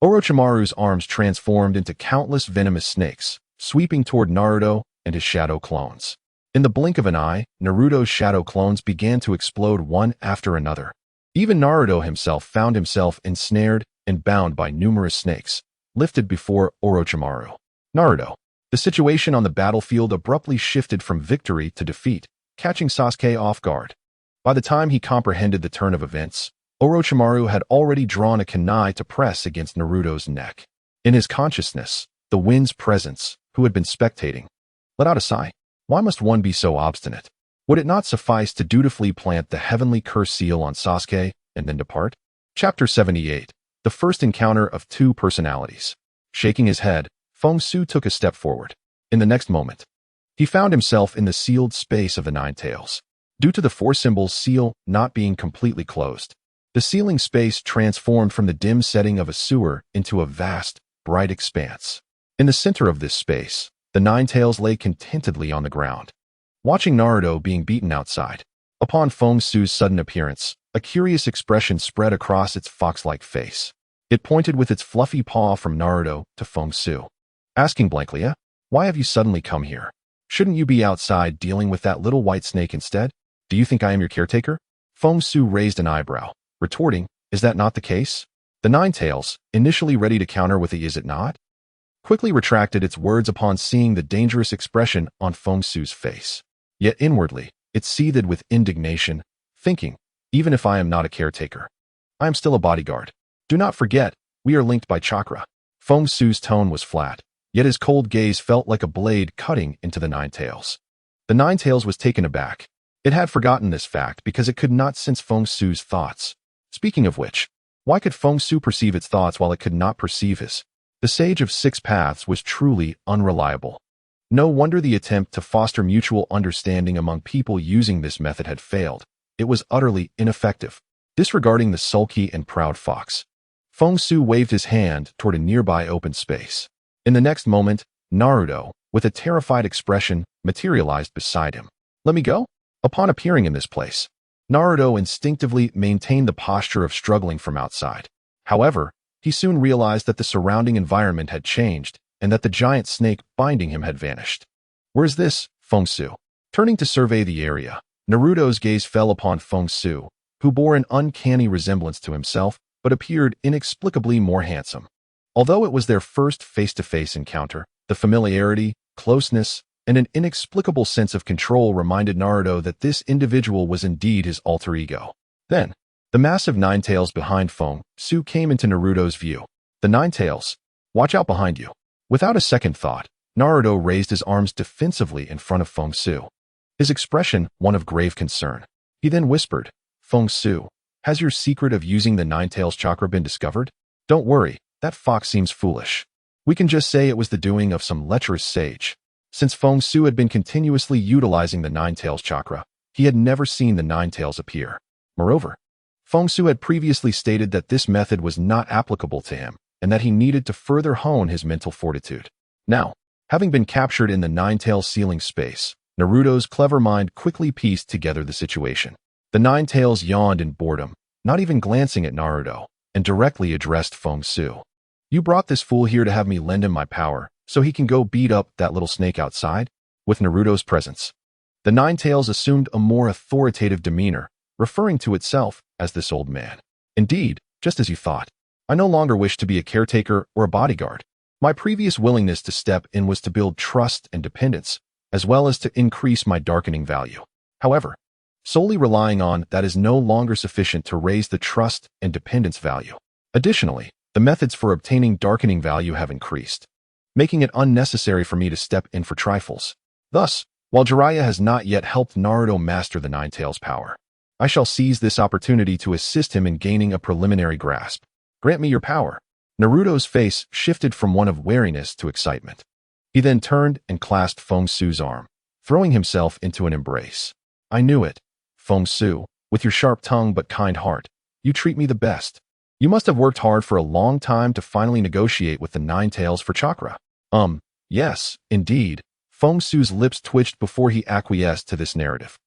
Orochimaru's arms transformed into countless venomous snakes, sweeping toward Naruto and his shadow clones. In the blink of an eye, Naruto's shadow clones began to explode one after another. Even Naruto himself found himself ensnared and bound by numerous snakes, lifted before Orochimaru. Naruto. The situation on the battlefield abruptly shifted from victory to defeat, catching Sasuke off guard. By the time he comprehended the turn of events, Orochimaru had already drawn a kunai to press against Naruto's neck. In his consciousness, the wind's presence, who had been spectating, let out a sigh. Why must one be so obstinate? Would it not suffice to dutifully plant the heavenly curse seal on Sasuke and then depart? Chapter 78. The first encounter of two personalities. Shaking his head, Feng Xu took a step forward. In the next moment, he found himself in the sealed space of the Nine Tails. Due to the four symbols seal not being completely closed, the sealing space transformed from the dim setting of a sewer into a vast, bright expanse. In the center of this space, the Nine Tails lay contentedly on the ground, watching Naruto being beaten outside. Upon Feng Xu's sudden appearance, a curious expression spread across its fox-like face. It pointed with its fluffy paw from Naruto to Feng Xu, asking blankly, why have you suddenly come here? Shouldn't you be outside dealing with that little white snake instead? Do you think I am your caretaker? Feng Xu raised an eyebrow, retorting, is that not the case? The Nine Tails, initially ready to counter with a is it not, quickly retracted its words upon seeing the dangerous expression on Feng Xu's face. Yet inwardly, It seethed with indignation, thinking, even if I am not a caretaker, I am still a bodyguard. Do not forget, we are linked by chakra. Feng Xu's tone was flat, yet his cold gaze felt like a blade cutting into the Nine Tails. The Nine Tails was taken aback. It had forgotten this fact because it could not sense Feng Xu's thoughts. Speaking of which, why could Feng Xu perceive its thoughts while it could not perceive his? The Sage of Six Paths was truly unreliable. No wonder the attempt to foster mutual understanding among people using this method had failed. It was utterly ineffective. Disregarding the sulky and proud fox, Feng Xu waved his hand toward a nearby open space. In the next moment, Naruto, with a terrified expression, materialized beside him. Let me go? Upon appearing in this place, Naruto instinctively maintained the posture of struggling from outside. However, he soon realized that the surrounding environment had changed and that the giant snake binding him had vanished. Where's this, Feng Xu? Turning to survey the area, Naruto's gaze fell upon Feng Xu, who bore an uncanny resemblance to himself but appeared inexplicably more handsome. Although it was their first face-to-face encounter, the familiarity, closeness, and an inexplicable sense of control reminded Naruto that this individual was indeed his alter ego. Then, the massive Nine Tails behind Feng Xu came into Naruto's view. The Nine Tails, watch out behind you. Without a second thought, Naruto raised his arms defensively in front of Feng Xu, his expression one of grave concern. He then whispered, Feng Xu, has your secret of using the Nine Tails chakra been discovered? Don't worry, that fox seems foolish. We can just say it was the doing of some lecherous sage. Since Feng Xu had been continuously utilizing the Nine Tails chakra, he had never seen the Nine Tails appear. Moreover, Feng Xu had previously stated that this method was not applicable to him and that he needed to further hone his mental fortitude. Now, having been captured in the Nine Tails ceiling space, Naruto's clever mind quickly pieced together the situation. The Nine Tails yawned in boredom, not even glancing at Naruto, and directly addressed Feng Xu. You brought this fool here to have me lend him my power, so he can go beat up that little snake outside? With Naruto's presence, the Nine Tails assumed a more authoritative demeanor, referring to itself as this old man. Indeed, just as you thought, I no longer wish to be a caretaker or a bodyguard. My previous willingness to step in was to build trust and dependence, as well as to increase my darkening value. However, solely relying on that is no longer sufficient to raise the trust and dependence value. Additionally, the methods for obtaining darkening value have increased, making it unnecessary for me to step in for trifles. Thus, while Jiraiya has not yet helped Naruto master the Nine Tails power, I shall seize this opportunity to assist him in gaining a preliminary grasp. Grant me your power. Naruto's face shifted from one of wariness to excitement. He then turned and clasped Feng Xu's arm, throwing himself into an embrace. I knew it. Feng Xu, with your sharp tongue but kind heart, you treat me the best. You must have worked hard for a long time to finally negotiate with the Nine Tails for chakra. Yes, indeed. Feng Xu's lips twitched before he acquiesced to this narrative.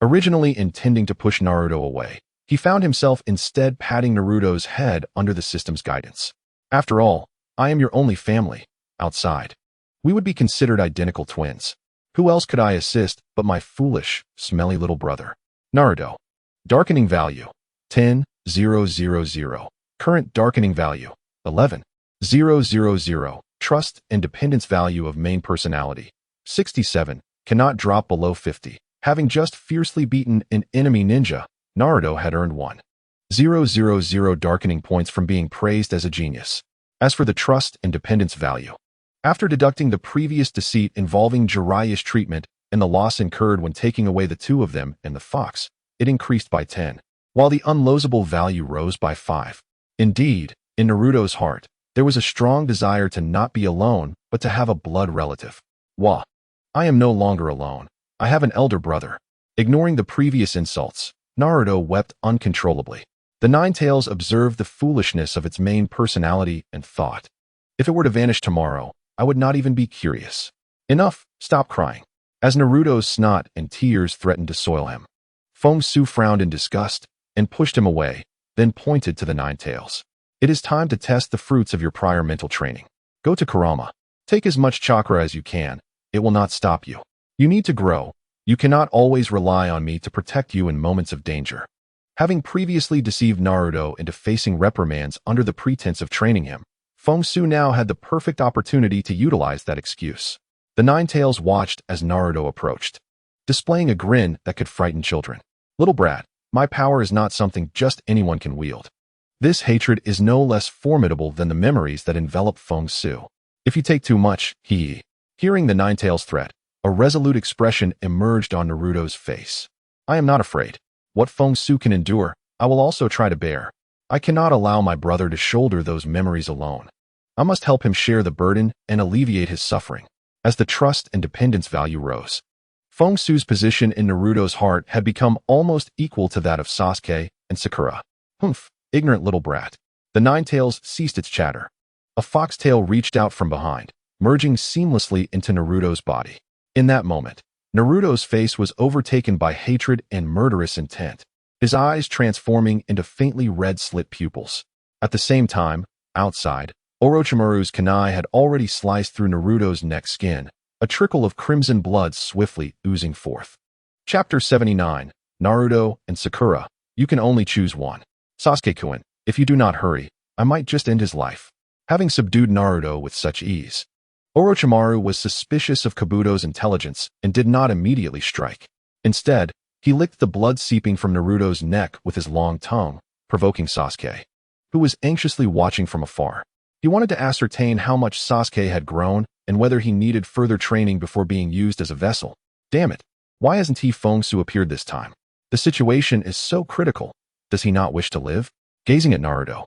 Originally intending to push Naruto away, he found himself instead patting Naruto's head under the system's guidance. After all, I am your only family, outside. We would be considered identical twins. Who else could I assist but my foolish, smelly little brother? Naruto. Darkening value, 10,000. Current darkening value, 11,000. Trust and dependence value of main personality, 67. Cannot drop below 50. Having just fiercely beaten an enemy ninja, Naruto had earned 1,000 darkening points from being praised as a genius. As for the trust and dependence value, after deducting the previous deceit involving Jiraiya's treatment and the loss incurred when taking away the two of them and the fox, it increased by 10, while the unlosable value rose by 5. Indeed, in Naruto's heart, there was a strong desire to not be alone, but to have a blood relative. Wah! I am no longer alone. I have an elder brother. Ignoring the previous insults, Naruto wept uncontrollably. The Nine Tails observed the foolishness of its main personality and thought, if it were to vanish tomorrow, I would not even be curious. Enough, stop crying. As Naruto's snot and tears threatened to soil him, Feng Xu frowned in disgust and pushed him away, then pointed to the Nine Tails. It is time to test the fruits of your prior mental training. Go to Kurama. Take as much chakra as you can. It will not stop you. You need to grow. You cannot always rely on me to protect you in moments of danger. Having previously deceived Naruto into facing reprimands under the pretense of training him, Feng Xu now had the perfect opportunity to utilize that excuse. The Nine Tails watched as Naruto approached. displaying a grin that could frighten children. Little brat, my power is not something just anyone can wield. This hatred is no less formidable than the memories that envelop Feng Xu. If you take too much, Hearing the Ninetales' threat, a resolute expression emerged on Naruto's face. I am not afraid. What Feng Xu can endure, I will also try to bear. I cannot allow my brother to shoulder those memories alone. I must help him share the burden and alleviate his suffering. As the trust and dependence value rose, Feng Xu's position in Naruto's heart had become almost equal to that of Sasuke and Sakura. Humph, ignorant little brat. The Ninetales ceased its chatter. A foxtail reached out from behind, merging seamlessly into Naruto's body. In that moment, Naruto's face was overtaken by hatred and murderous intent, his eyes transforming into faintly red slit pupils. At the same time, outside, Orochimaru's kunai had already sliced through Naruto's neck skin, a trickle of crimson blood swiftly oozing forth. Chapter 79, Naruto and Sakura. You can only choose one. Sasuke-kun, if you do not hurry, I might just end his life. Having subdued Naruto with such ease, Orochimaru was suspicious of Kabuto's intelligence and did not immediately strike. Instead, he licked the blood seeping from Naruto's neck with his long tongue, provoking Sasuke, who was anxiously watching from afar. He wanted to ascertain how much Sasuke had grown and whether he needed further training before being used as a vessel. Damn it, why hasn't Feng Xu appeared this time? The situation is so critical. Does he not wish to live? Gazing at Naruto,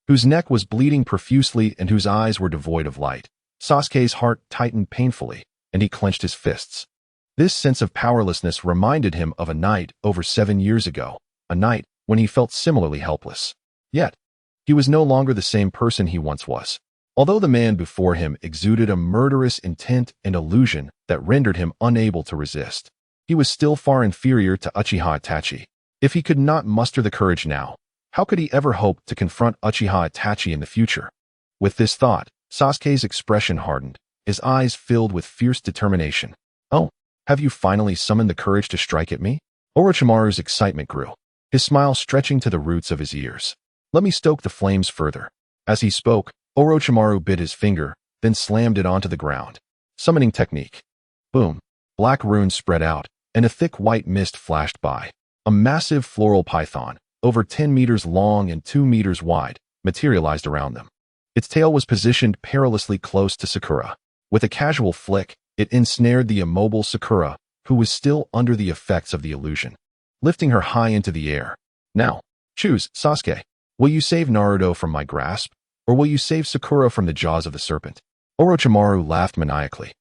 whose neck was bleeding profusely and whose eyes were devoid of light, Sasuke's heart tightened painfully, and he clenched his fists. This sense of powerlessness reminded him of a night over 7 years ago, a night when he felt similarly helpless. Yet, he was no longer the same person he once was. Although the man before him exuded a murderous intent and illusion that rendered him unable to resist, he was still far inferior to Uchiha Itachi. If he could not muster the courage now, how could he ever hope to confront Uchiha Itachi in the future? With this thought, Sasuke's expression hardened, his eyes filled with fierce determination. Oh, have you finally summoned the courage to strike at me? Orochimaru's excitement grew, his smile stretching to the roots of his ears. Let me stoke the flames further. As he spoke, Orochimaru bit his finger, then slammed it onto the ground. Summoning technique. Boom. Black runes spread out, and a thick white mist flashed by. A massive floral python, over 10 meters long and 2 meters wide, materialized around them. Its tail was positioned perilously close to Sakura. With a casual flick, it ensnared the immobile Sakura, who was still under the effects of the illusion, lifting her high into the air. Now, choose, Sasuke. Will you save Naruto from my grasp, or will you save Sakura from the jaws of the serpent? Orochimaru laughed maniacally,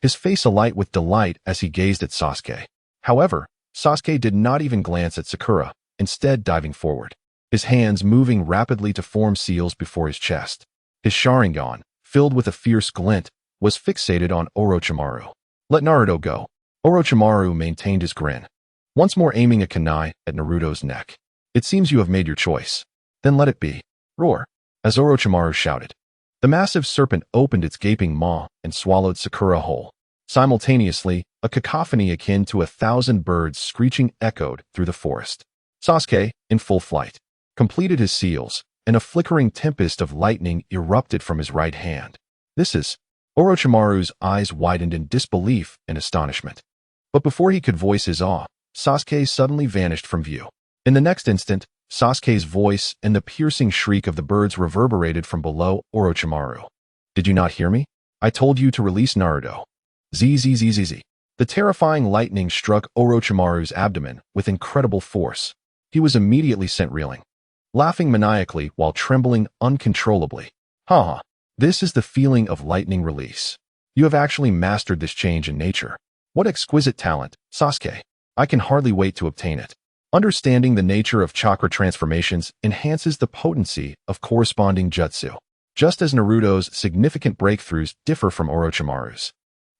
his face alight with delight as he gazed at Sasuke. However, Sasuke did not even glance at Sakura, instead diving forward, his hands moving rapidly to form seals before his chest. His Sharingan, filled with a fierce glint, was fixated on Orochimaru. Let Naruto go. Orochimaru maintained his grin, once more aiming a kunai at Naruto's neck. It seems you have made your choice. Then let it be. Roar. As Orochimaru shouted, the massive serpent opened its gaping maw and swallowed Sakura whole. Simultaneously, a cacophony akin to 1,000 birds screeching echoed through the forest. Sasuke, in full flight, completed his seals, and a flickering tempest of lightning erupted from his right hand. This is... Orochimaru's eyes widened in disbelief and astonishment. But before he could voice his awe, Sasuke suddenly vanished from view. In the next instant, Sasuke's voice and the piercing shriek of the birds reverberated from below Orochimaru. Did you not hear me? I told you to release Naruto. Zzz. The terrifying lightning struck Orochimaru's abdomen with incredible force. He was immediately sent reeling, laughing maniacally while trembling uncontrollably. Ha! This is the feeling of lightning release. You have actually mastered this change in nature. What exquisite talent, Sasuke. I can hardly wait to obtain it. Understanding the nature of chakra transformations enhances the potency of corresponding jutsu, just as Naruto's significant breakthroughs differ from Orochimaru's.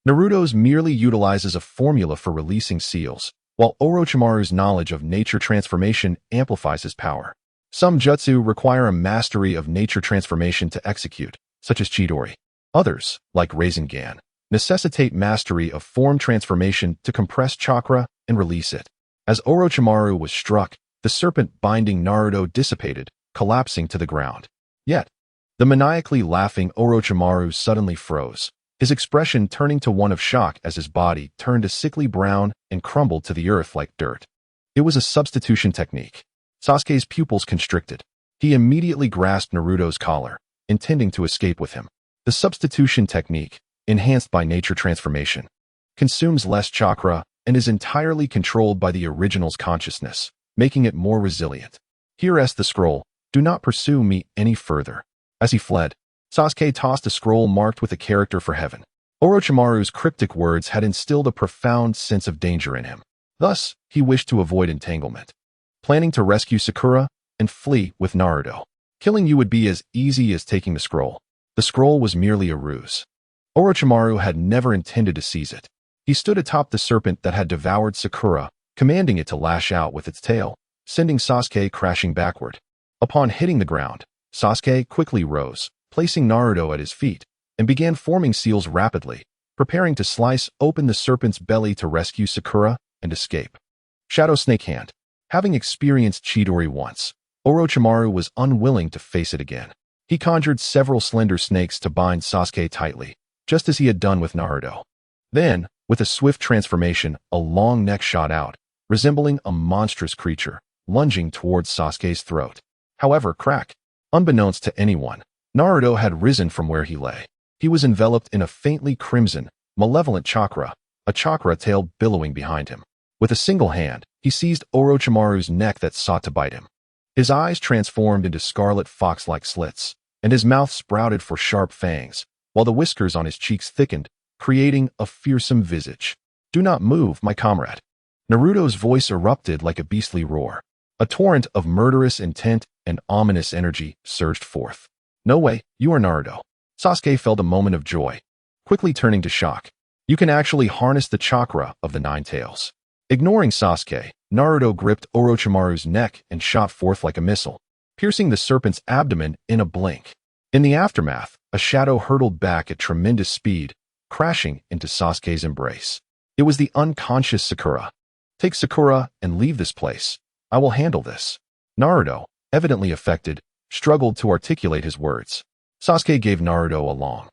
Naruto's merely utilizes a formula for releasing seals, while Orochimaru's knowledge of nature transformation amplifies his power. Some jutsu require a mastery of nature transformation to execute, such as Chidori. Others, like Rasengan, necessitate mastery of form transformation to compress chakra and release it. As Orochimaru was struck, the serpent binding Naruto dissipated, collapsing to the ground. Yet, the maniacally laughing Orochimaru suddenly froze, his expression turning to one of shock as his body turned a sickly brown and crumbled to the earth like dirt. It was a substitution technique. Sasuke's pupils constricted. He immediately grasped Naruto's collar, intending to escape with him. The substitution technique, enhanced by nature transformation, consumes less chakra and is entirely controlled by the original's consciousness, making it more resilient. Here is the scroll. Do not pursue me any further. As he fled, Sasuke tossed a scroll marked with a character for heaven. Orochimaru's cryptic words had instilled a profound sense of danger in him. Thus, he wished to avoid entanglement, planning to rescue Sakura and flee with Naruto. Killing you would be as easy as taking the scroll. The scroll was merely a ruse. Orochimaru had never intended to seize it. He stood atop the serpent that had devoured Sakura, commanding it to lash out with its tail, sending Sasuke crashing backward. Upon hitting the ground, Sasuke quickly rose, placing Naruto at his feet, and began forming seals rapidly, preparing to slice open the serpent's belly to rescue Sakura and escape. Shadow Snake Hand. Having experienced Chidori once, Orochimaru was unwilling to face it again. He conjured several slender snakes to bind Sasuke tightly, just as he had done with Naruto. Then, with a swift transformation, a long neck shot out, resembling a monstrous creature, lunging towards Sasuke's throat. However, crack. Unbeknownst to anyone, Naruto had risen from where he lay. He was enveloped in a faintly crimson, malevolent chakra, a chakra tail billowing behind him. With a single hand, he seized Orochimaru's neck that sought to bite him. His eyes transformed into scarlet fox-like slits, and his mouth sprouted for sharp fangs, while the whiskers on his cheeks thickened, creating a fearsome visage. Do not move, my comrade. Naruto's voice erupted like a beastly roar. A torrent of murderous intent and ominous energy surged forth. No way, you are Naruto. Sasuke felt a moment of joy, quickly turning to shock. You can actually harness the chakra of the Nine Tails. Ignoring Sasuke, Naruto gripped Orochimaru's neck and shot forth like a missile, piercing the serpent's abdomen in a blink. In the aftermath, a shadow hurtled back at tremendous speed, crashing into Sasuke's embrace. It was the unconscious Sakura. Take Sakura and leave this place. I will handle this. Naruto, evidently affected, struggled to articulate his words. Sasuke gave Naruto a long,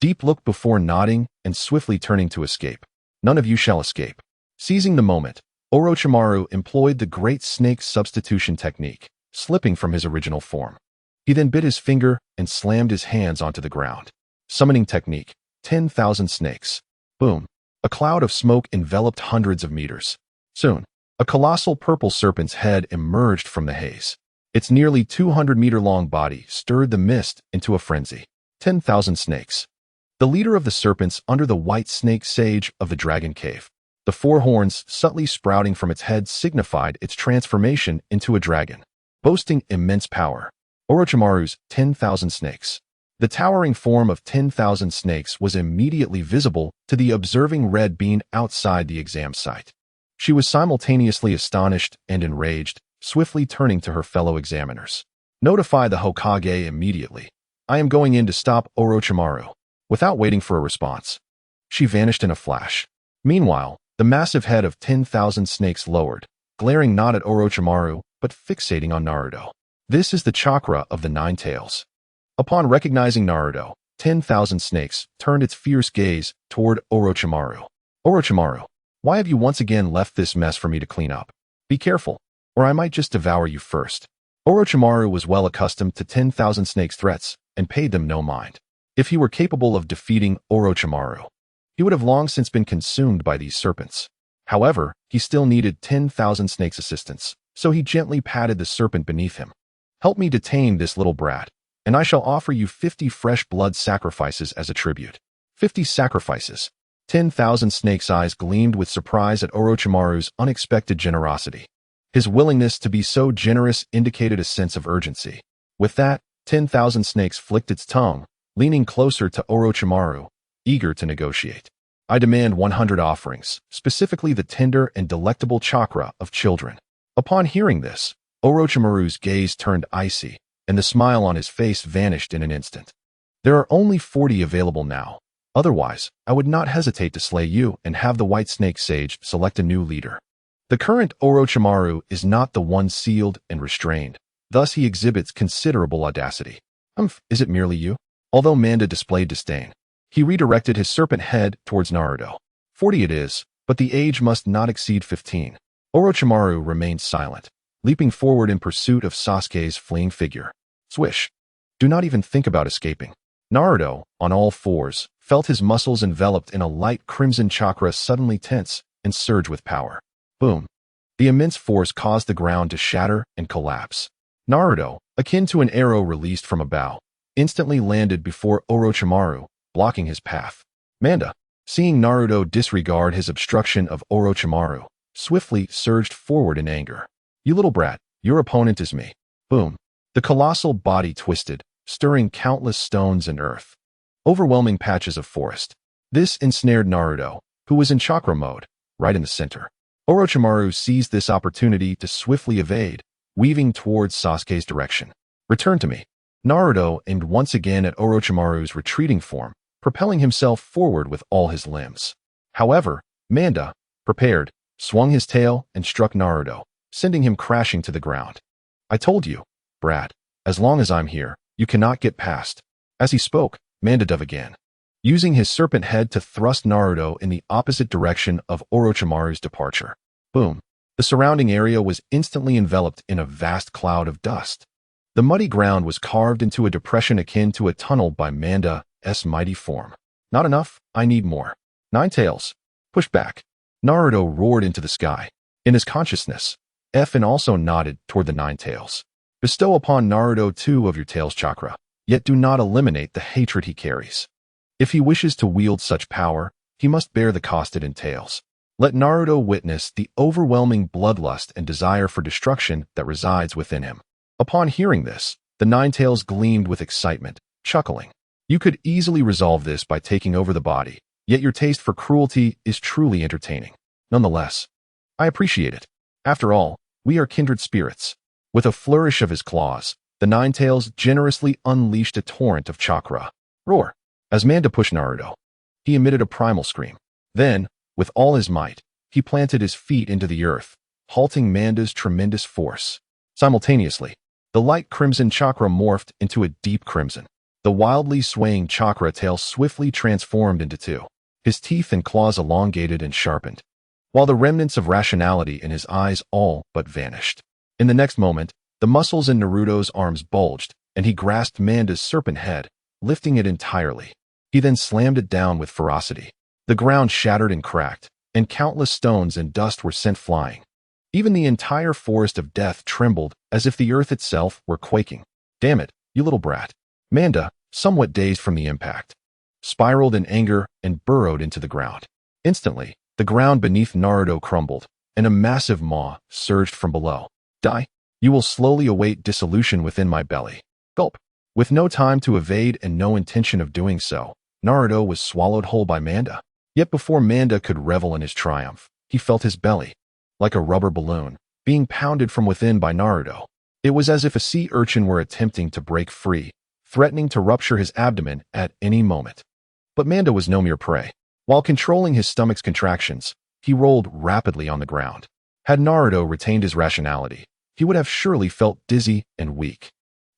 deep look before nodding and swiftly turning to escape. None of you shall escape. Seizing the moment, Orochimaru employed the Great Snake Substitution technique, slipping from his original form. He then bit his finger and slammed his hands onto the ground. Summoning technique, 10,000 snakes. Boom. A cloud of smoke enveloped hundreds of meters. Soon, a colossal purple serpent's head emerged from the haze. Its nearly 200-meter-long body stirred the mist into a frenzy. 10,000 snakes. The leader of the serpents under the white snake sage of the dragon cave. The four horns subtly sprouting from its head signified its transformation into a dragon, boasting immense power. Orochimaru's 10,000 snakes. The towering form of 10,000 snakes was immediately visible to the observing red being outside the exam site. She was simultaneously astonished and enraged, swiftly turning to her fellow examiners. Notify the Hokage immediately. I am going in to stop Orochimaru. Without waiting for a response, she vanished in a flash. Meanwhile, the massive head of 10,000 snakes lowered, glaring not at Orochimaru, but fixating on Naruto. This is the chakra of the Nine Tails. Upon recognizing Naruto, 10,000 snakes turned its fierce gaze toward Orochimaru. Orochimaru, why have you once again left this mess for me to clean up? Be careful, or I might just devour you first. Orochimaru was well accustomed to 10,000 snakes' threats and paid them no mind. If he were capable of defeating Orochimaru, he would have long since been consumed by these serpents. However, he still needed 10,000 snakes' assistance, so he gently patted the serpent beneath him. Help me detain this little brat, and I shall offer you 50 fresh blood sacrifices as a tribute. 50 sacrifices. 10,000 snakes' eyes gleamed with surprise at Orochimaru's unexpected generosity. His willingness to be so generous indicated a sense of urgency. With that, 10,000 snakes flicked its tongue, leaning closer to Orochimaru, eager to negotiate. I demand 100 offerings, specifically the tender and delectable chakra of children. Upon hearing this, Orochimaru's gaze turned icy, and the smile on his face vanished in an instant. There are only 40 available now. Otherwise, I would not hesitate to slay you and have the White Snake Sage select a new leader. The current Orochimaru is not the one sealed and restrained. Thus he exhibits considerable audacity. Is it merely you? Although Manda displayed disdain, He redirected his serpent head towards Naruto. 40 it is, but the age must not exceed 15. Orochimaru remained silent, leaping forward in pursuit of Sasuke's fleeing figure. Swish. Do not even think about escaping. Naruto, on all fours, felt his muscles enveloped in a light crimson chakra suddenly tense and surge with power. Boom. The immense force caused the ground to shatter and collapse. Naruto, akin to an arrow released from a bow, instantly landed before Orochimaru, blocking his path. Manda, seeing Naruto disregard his obstruction of Orochimaru, swiftly surged forward in anger. You little brat, your opponent is me. Boom. The colossal body twisted, stirring countless stones and earth. Overwhelming patches of forest. This ensnared Naruto, who was in chakra mode, right in the center. Orochimaru seized this opportunity to swiftly evade, weaving towards Sasuke's direction. Return to me. Naruto aimed once again at Orochimaru's retreating form, propelling himself forward with all his limbs. However, Manda, prepared, swung his tail and struck Naruto, sending him crashing to the ground. I told you, brat, as long as I'm here, you cannot get past. As he spoke, Manda dove again, using his serpent head to thrust Naruto in the opposite direction of Orochimaru's departure. Boom. The surrounding area was instantly enveloped in a vast cloud of dust. The muddy ground was carved into a depression akin to a tunnel by Manda's mighty form. Not enough, I need more. Nine tails. Push back. Naruto roared into the sky. In his consciousness, Fn also nodded toward the nine tails. Bestow upon Naruto 2 of your tail's chakra, yet do not eliminate the hatred he carries. If he wishes to wield such power, he must bear the cost it entails. Let Naruto witness the overwhelming bloodlust and desire for destruction that resides within him. Upon hearing this, the nine tails gleamed with excitement, chuckling. You could easily resolve this by taking over the body, yet your taste for cruelty is truly entertaining. Nonetheless, I appreciate it. After all, we are kindred spirits. With a flourish of his claws, the nine tails generously unleashed a torrent of chakra. Roar. As Manda pushed Naruto, he emitted a primal scream. Then, with all his might, he planted his feet into the earth, halting Manda's tremendous force. Simultaneously, the light crimson chakra morphed into a deep crimson. The wildly swaying chakra tail swiftly transformed into two. His teeth and claws elongated and sharpened, while the remnants of rationality in his eyes all but vanished. In the next moment, the muscles in Naruto's arms bulged, and he grasped Manda's serpent head, lifting it entirely. He then slammed it down with ferocity. The ground shattered and cracked, and countless stones and dust were sent flying. Even the entire forest of death trembled as if the earth itself were quaking. Damn it, you little brat. Manda, somewhat dazed from the impact, spiraled in anger and burrowed into the ground. Instantly, the ground beneath Naruto crumbled, and a massive maw surged from below. Die. You will slowly await dissolution within my belly. Gulp. With no time to evade and no intention of doing so, Naruto was swallowed whole by Manda. Yet before Manda could revel in his triumph, he felt his belly, like a rubber balloon, being pounded from within by Naruto. It was as if a sea urchin were attempting to break free, threatening to rupture his abdomen at any moment. But Manda was no mere prey. While controlling his stomach's contractions, he rolled rapidly on the ground. Had Naruto retained his rationality, he would have surely felt dizzy and weak.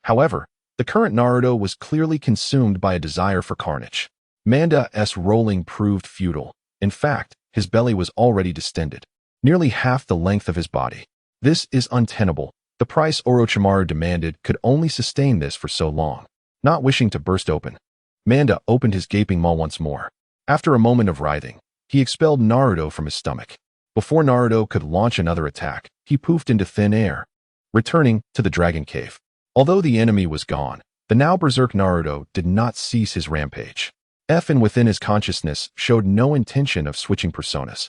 However, the current Naruto was clearly consumed by a desire for carnage. Manda's rolling proved futile. In fact, his belly was already distended, nearly half the length of his body. This is untenable. The price Orochimaru demanded could only sustain this for so long. Not wishing to burst open, Manda opened his gaping maw once more. After a moment of writhing, he expelled Naruto from his stomach. Before Naruto could launch another attack, he poofed into thin air, returning to the dragon cave. Although the enemy was gone, the now berserk Naruto did not cease his rampage. Fn within his consciousness showed no intention of switching personas,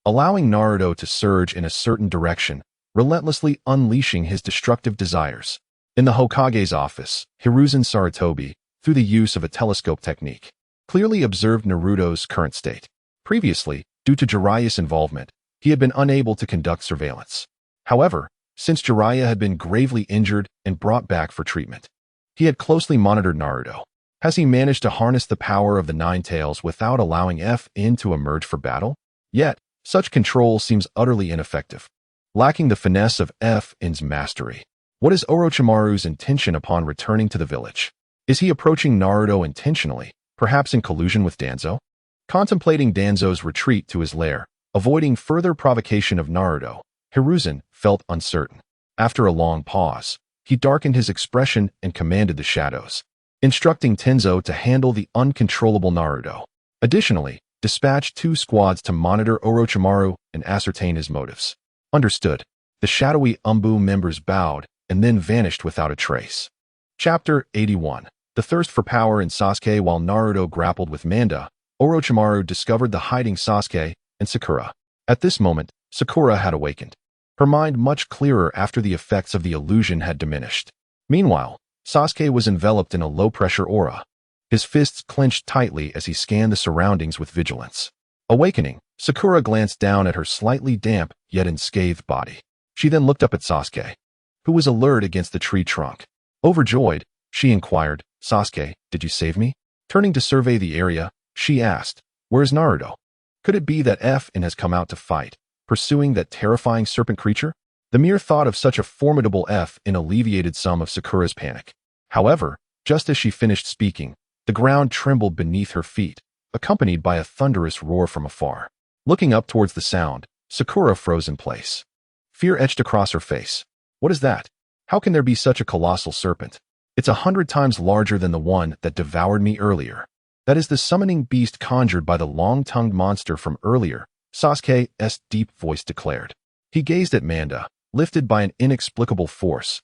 allowing Naruto to surge in a certain direction, relentlessly unleashing his destructive desires. In the Hokage's office, Hiruzen Sarutobi, through the use of a telescope technique, clearly observed Naruto's current state. Previously, due to Jiraiya's involvement, he had been unable to conduct surveillance. However, since Jiraiya had been gravely injured and brought back for treatment, he had closely monitored Naruto. Has he managed to harness the power of the Nine Tails without allowing Fn to emerge for battle? Yet, such control seems utterly ineffective, lacking the finesse of Fn's mastery. What is Orochimaru's intention upon returning to the village? Is he approaching Naruto intentionally, Perhaps in collusion with Danzo? Contemplating Danzo's retreat to his lair, avoiding further provocation of Naruto, Hiruzen felt uncertain. After a long pause, he darkened his expression and commanded the shadows, instructing Tenzo to handle the uncontrollable Naruto. Additionally, dispatch 2 squads to monitor Orochimaru and ascertain his motives. Understood. The shadowy Umbu members bowed and then vanished without a trace. Chapter 81. The Thirst for Power in Sasuke. While Naruto grappled with Manda, Orochimaru discovered the hiding Sasuke and Sakura. At this moment, Sakura had awakened, her mind much clearer after the effects of the illusion had diminished. Meanwhile, Sasuke was enveloped in a low-pressure aura. His fists clenched tightly as he scanned the surroundings with vigilance. Awakening, Sakura glanced down at her slightly damp yet unscathed body. She then looked up at Sasuke, who was alert against the tree trunk. Overjoyed, she inquired, "Sasuke, did you save me?" Turning to survey the area, she asked, "Where's Naruto? Could it be that F.N. has come out to fight, pursuing that terrifying serpent creature?" The mere thought of such a formidable F.N. alleviated some of Sakura's panic. However, just as she finished speaking, the ground trembled beneath her feet, accompanied by a thunderous roar from afar. Looking up towards the sound, Sakura froze in place. Fear etched across her face. What is that? How can there be such a colossal serpent? It's 100 times larger than the one that devoured me earlier. That is the summoning beast conjured by the long-tongued monster from earlier, Sasuke's deep voice declared. He gazed at Manda, lifted by an inexplicable force.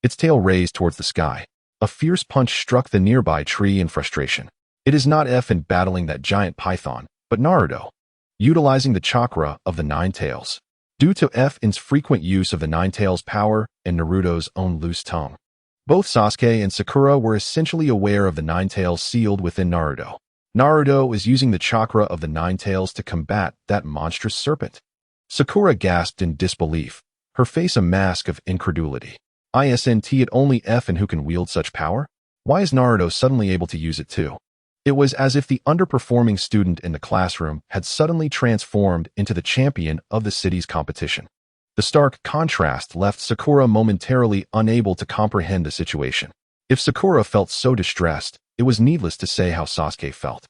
Its tail raised towards the sky. A fierce punch struck the nearby tree in frustration. It is not F.N. battling that giant python, but Naruto, utilizing the chakra of the Nine Tails. Due to F.N.'s frequent use of the Nine Tails power and Naruto's own loose tongue, both Sasuke and Sakura were essentially aware of the Nine Tails sealed within Naruto. Naruto is using the chakra of the Nine Tails to combat that monstrous serpent. Sakura gasped in disbelief, her face a mask of incredulity. Isn't it only F.N. who can wield such power? Why is Naruto suddenly able to use it too? It was as if the underperforming student in the classroom had suddenly transformed into the champion of the city's competition. The stark contrast left Sakura momentarily unable to comprehend the situation. If Sakura felt so distressed, it was needless to say how Sasuke felt.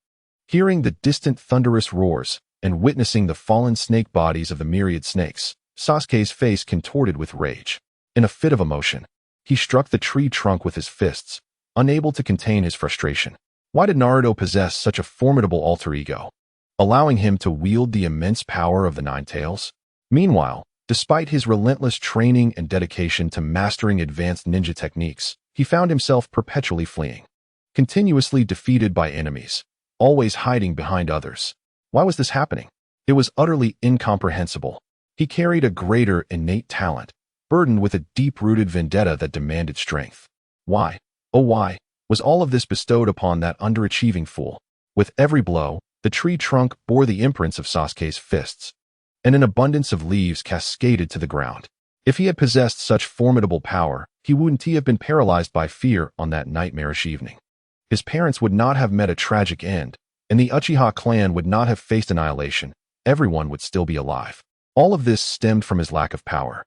Hearing the distant thunderous roars and witnessing the fallen snake bodies of the myriad snakes, Sasuke's face contorted with rage. In a fit of emotion, he struck the tree trunk with his fists, unable to contain his frustration. Why did Naruto possess such a formidable alter ego, allowing him to wield the immense power of the Nine Tails? Meanwhile, despite his relentless training and dedication to mastering advanced ninja techniques, he found himself perpetually fleeing, continuously defeated by enemies, always hiding behind others. Why was this happening? It was utterly incomprehensible. He carried a greater innate talent, burdened with a deep-rooted vendetta that demanded strength. Why, oh why, was all of this bestowed upon that underachieving fool? With every blow, the tree trunk bore the imprints of Sasuke's fists, and an abundance of leaves cascaded to the ground. If he had possessed such formidable power, he wouldn't have been paralyzed by fear on that nightmarish evening. His parents would not have met a tragic end, and the Uchiha clan would not have faced annihilation. Everyone would still be alive. All of this stemmed from his lack of power,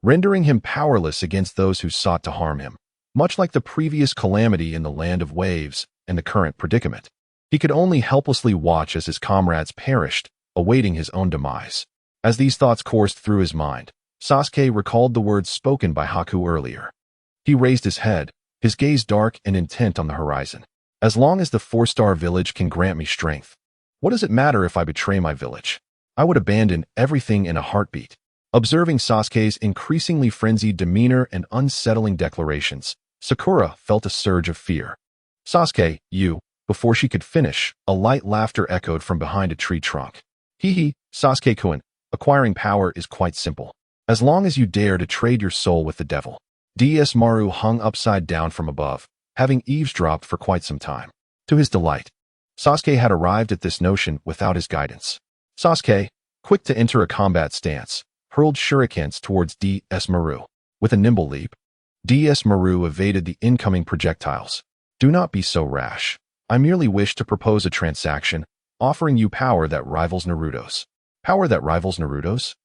rendering him powerless against those who sought to harm him. Much like the previous calamity in the Land of Waves and the current predicament, he could only helplessly watch as his comrades perished, awaiting his own demise. As these thoughts coursed through his mind, Sasuke recalled the words spoken by Haku earlier. He raised his head, his gaze dark and intent on the horizon. As long as the 4-star village can grant me strength, what does it matter if I betray my village? I would abandon everything in a heartbeat. Observing Sasuke's increasingly frenzied demeanor and unsettling declarations, Sakura felt a surge of fear. "Sasuke, you," before she could finish, a light laughter echoed from behind a tree trunk. "Hee, Sasuke-kun, acquiring power is quite simple. As long as you dare to trade your soul with the devil." DS Maru hung upside down from above, having eavesdropped for quite some time. To his delight, Sasuke had arrived at this notion without his guidance. Sasuke, quick to enter a combat stance, hurled shurikens towards DS Maru. With a nimble leap, DS Maru evaded the incoming projectiles. "Do not be so rash. I merely wish to propose a transaction, offering you power that rivals Naruto's." "Power that rivals Naruto's?"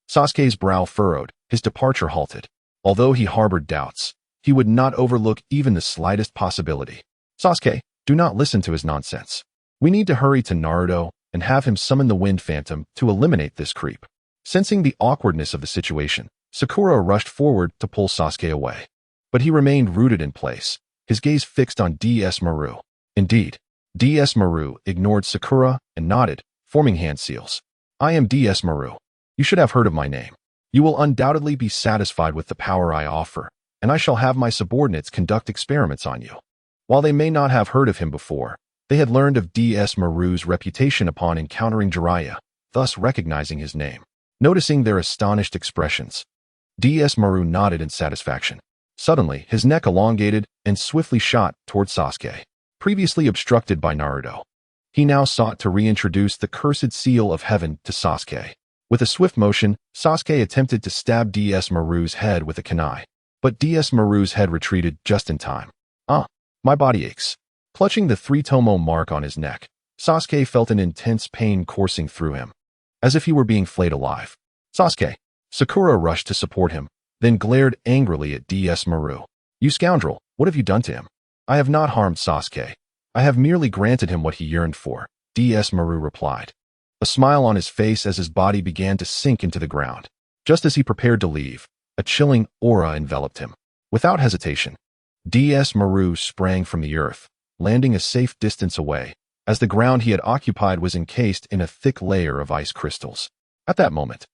Sasuke's brow furrowed, his departure halted. Although he harbored doubts, he would not overlook even the slightest possibility. "Sasuke, Do not listen to his nonsense. We need to hurry to Naruto and have him summon the Wind Phantom to eliminate this creep. Sensing the awkwardness of the situation, Sakura rushed forward to pull Sasuke away. But he remained rooted in place, his gaze fixed on DS Maru. Indeed, DS Maru ignored Sakura and nodded, forming hand seals. I am DS Maru. You should have heard of my name. You will undoubtedly be satisfied with the power I offer, and I shall have my subordinates conduct experiments on you. While they may not have heard of him before, they had learned of DS Maru's reputation upon encountering Jiraiya, thus recognizing his name. Noticing their astonished expressions, DS Maru nodded in satisfaction. Suddenly, his neck elongated and swiftly shot toward Sasuke, previously obstructed by Naruto. He now sought to reintroduce the cursed seal of heaven to Sasuke. With a swift motion, Sasuke attempted to stab DS Maru's head with a kunai, but DS Maru's head retreated just in time. My body aches. Clutching the 3-tomo mark on his neck, Sasuke felt an intense pain coursing through him, as if he were being flayed alive. Sasuke! Sakura rushed to support him, then glared angrily at DS Maru. You scoundrel, what have you done to him? I have not harmed Sasuke. I have merely granted him what he yearned for, DS Maru replied, a smile on his face as his body began to sink into the ground. Just as he prepared to leave, a chilling aura enveloped him. Without hesitation, DS Maru sprang from the earth, landing a safe distance away, as the ground he had occupied was encased in a thick layer of ice crystals. At that moment,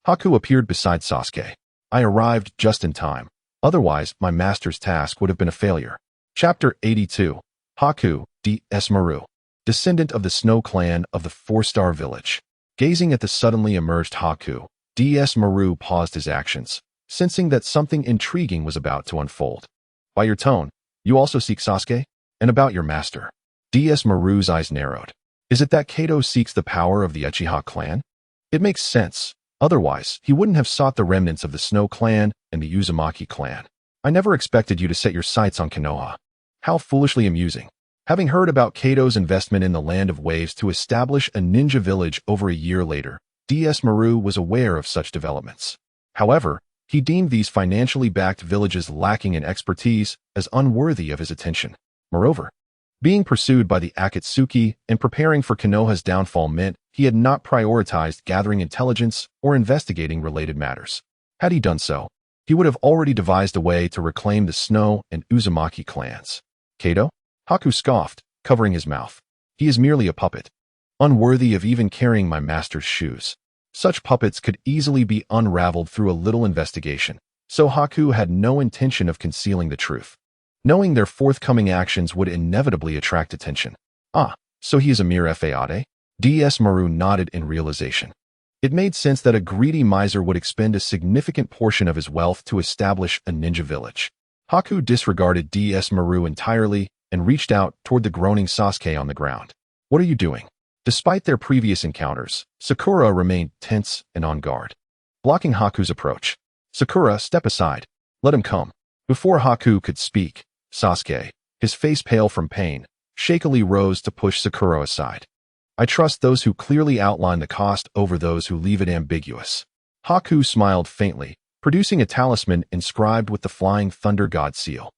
Haku appeared beside Sasuke. I arrived just in time. Otherwise, my master's task would have been a failure. Chapter 82. Haku, DS Maru, descendant of the Snow Clan of the 4-star village. Gazing at the suddenly emerged Haku, DS Maru paused his actions, sensing that something intriguing was about to unfold. By your tone, you also seek Sasuke? And about your master? DS Maru's eyes narrowed. Is it that Kato seeks the power of the Uchiha clan? It makes sense. Otherwise, he wouldn't have sought the remnants of the Snow Clan and the Uzumaki clan. I never expected you to set your sights on Konoha. How foolishly amusing. Having heard about Kato's investment in the Land of Waves to establish a ninja village over a year later, DS Maru was aware of such developments. However, he deemed these financially backed villages lacking in expertise as unworthy of his attention. Moreover, being pursued by the Akatsuki and preparing for Konoha's downfall meant he had not prioritized gathering intelligence or investigating related matters. Had he done so, he would have already devised a way to reclaim the Snow and Uzumaki clans. Kato? Haku scoffed, covering his mouth. He is merely a puppet, unworthy of even carrying my master's shoes. Such puppets could easily be unraveled through a little investigation, so Haku had no intention of concealing the truth, knowing their forthcoming actions would inevitably attract attention. So he is a mere fade? DS Maru nodded in realization. It made sense that a greedy miser would expend a significant portion of his wealth to establish a ninja village. Haku disregarded DS Maru entirely and reached out toward the groaning Sasuke on the ground. What are you doing? Despite their previous encounters, Sakura remained tense and on guard. Blocking Haku's approach. Sakura, step aside. Let him come. Before Haku could speak, Sasuke, his face pale from pain, shakily rose to push Sakura aside. I trust those who clearly outline the cost over those who leave it ambiguous. Haku smiled faintly, producing a talisman inscribed with the Flying Thunder God seal.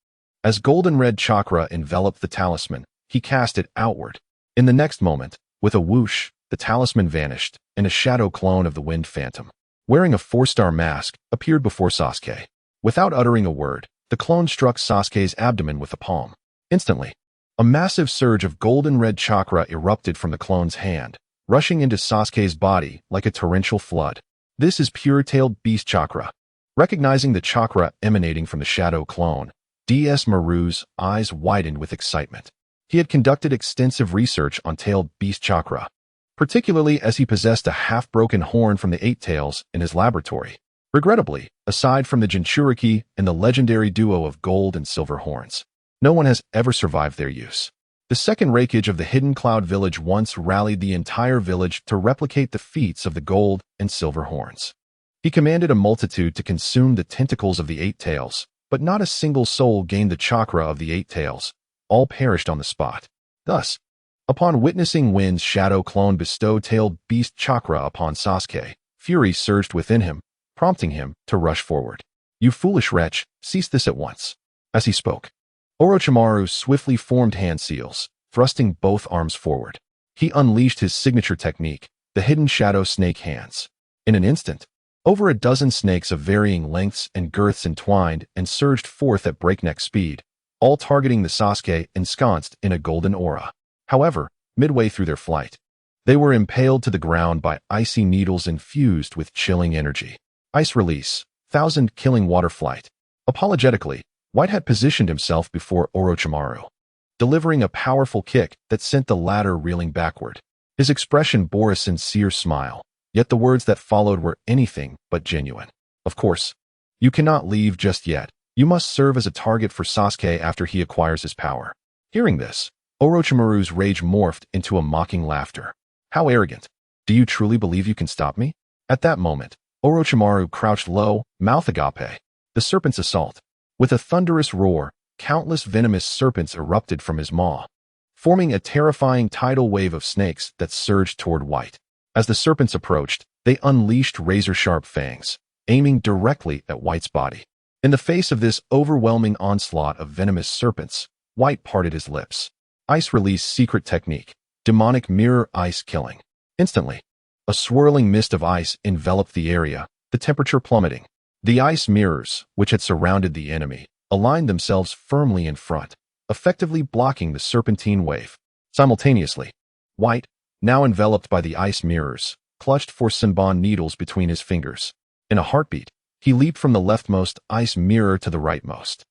As golden red chakra enveloped the talisman, he cast it outward. In the next moment, with a whoosh, the talisman vanished, and a shadow clone of the Wind Phantom, wearing a 4-star mask, appeared before Sasuke. Without uttering a word, the clone struck Sasuke's abdomen with a palm. Instantly, a massive surge of golden red chakra erupted from the clone's hand, rushing into Sasuke's body like a torrential flood. This is pure-tailed beast chakra. Recognizing the chakra emanating from the shadow clone, DS Maru's eyes widened with excitement. He had conducted extensive research on tailed beast chakra, particularly as he possessed a half-broken horn from the 8 tails in his laboratory. Regrettably, aside from the Jinchuriki and the legendary duo of gold and silver horns, no one has ever survived their use. The second rakeage of the Hidden Cloud village once rallied the entire village to replicate the feats of the gold and silver horns. He commanded a multitude to consume the tentacles of the 8 tails, but not a single soul gained the chakra of the 8 tails. All perished on the spot. Thus, upon witnessing Wind's shadow clone bestow tailed beast chakra upon Sasuke, fury surged within him, prompting him to rush forward. You foolish wretch, cease this at once. As he spoke, Orochimaru swiftly formed hand seals, thrusting both arms forward. He unleashed his signature technique, the hidden shadow snake hands. In an instant, over a dozen snakes of varying lengths and girths entwined and surged forth at breakneck speed, all targeting the Sasuke ensconced in a golden aura. However, midway through their flight, they were impaled to the ground by icy needles infused with chilling energy. Ice release, 1,000 killing water flight. Apologetically, White had positioned himself before Orochimaru, delivering a powerful kick that sent the latter reeling backward. His expression bore a sincere smile, yet the words that followed were anything but genuine. Of course, you cannot leave just yet. You must serve as a target for Sasuke after he acquires his power. Hearing this, Orochimaru's rage morphed into a mocking laughter. How arrogant! Do you truly believe you can stop me? At that moment, Orochimaru crouched low, mouth agape. The serpent's assault. With a thunderous roar, countless venomous serpents erupted from his maw, forming a terrifying tidal wave of snakes that surged toward White. As the serpents approached, they unleashed razor-sharp fangs, aiming directly at White's body. In the face of this overwhelming onslaught of venomous serpents, White parted his lips. Ice release secret technique, demonic mirror ice killing. Instantly, a swirling mist of ice enveloped the area, the temperature plummeting. The ice mirrors, which had surrounded the enemy, aligned themselves firmly in front, effectively blocking the serpentine wave. Simultaneously, White, now enveloped by the ice mirrors, clutched for Senbon needles between his fingers. In a heartbeat, he leaped from the leftmost ice mirror to the rightmost.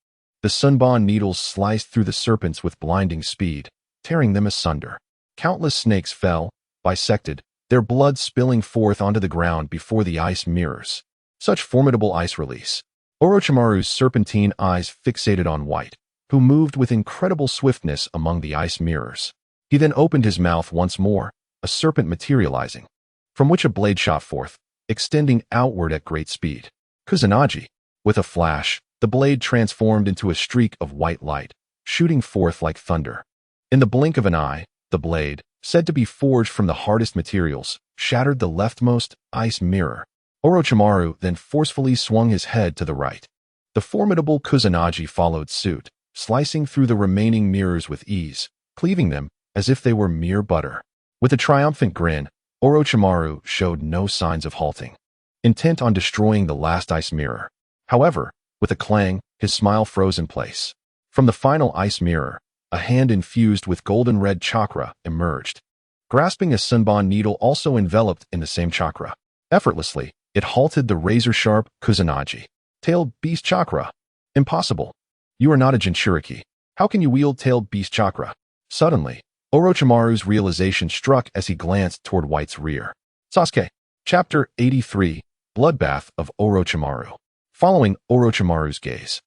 The Senbon needles sliced through the serpents with blinding speed, tearing them asunder. Countless snakes fell, bisected, their blood spilling forth onto the ground before the ice mirrors. Such formidable ice release. Orochimaru's serpentine eyes fixated on White, who moved with incredible swiftness among the ice mirrors. He then opened his mouth once more, a serpent materializing, from which a blade shot forth, extending outward at great speed. Kusanagi. With a flash, the blade transformed into a streak of white light, shooting forth like thunder. In the blink of an eye, the blade, said to be forged from the hardest materials, shattered the leftmost ice mirror. Orochimaru then forcefully swung his head to the right. The formidable Kusanagi followed suit, slicing through the remaining mirrors with ease, cleaving them as if they were mere butter. With a triumphant grin, Orochimaru showed no signs of halting, intent on destroying the last ice mirror. However, with a clang, his smile froze in place. From the final ice mirror, a hand infused with golden red chakra emerged, grasping a Senbon needle also enveloped in the same chakra. Effortlessly, it halted the razor-sharp Kusanagi. Tailed Beast Chakra. Impossible. You are not a Jinchuriki. How can you wield Tailed Beast Chakra? Suddenly, Orochimaru's realization struck as he glanced toward White's rear. Sasuke. Chapter 83, Bloodbath of Orochimaru. Following Orochimaru's gaze,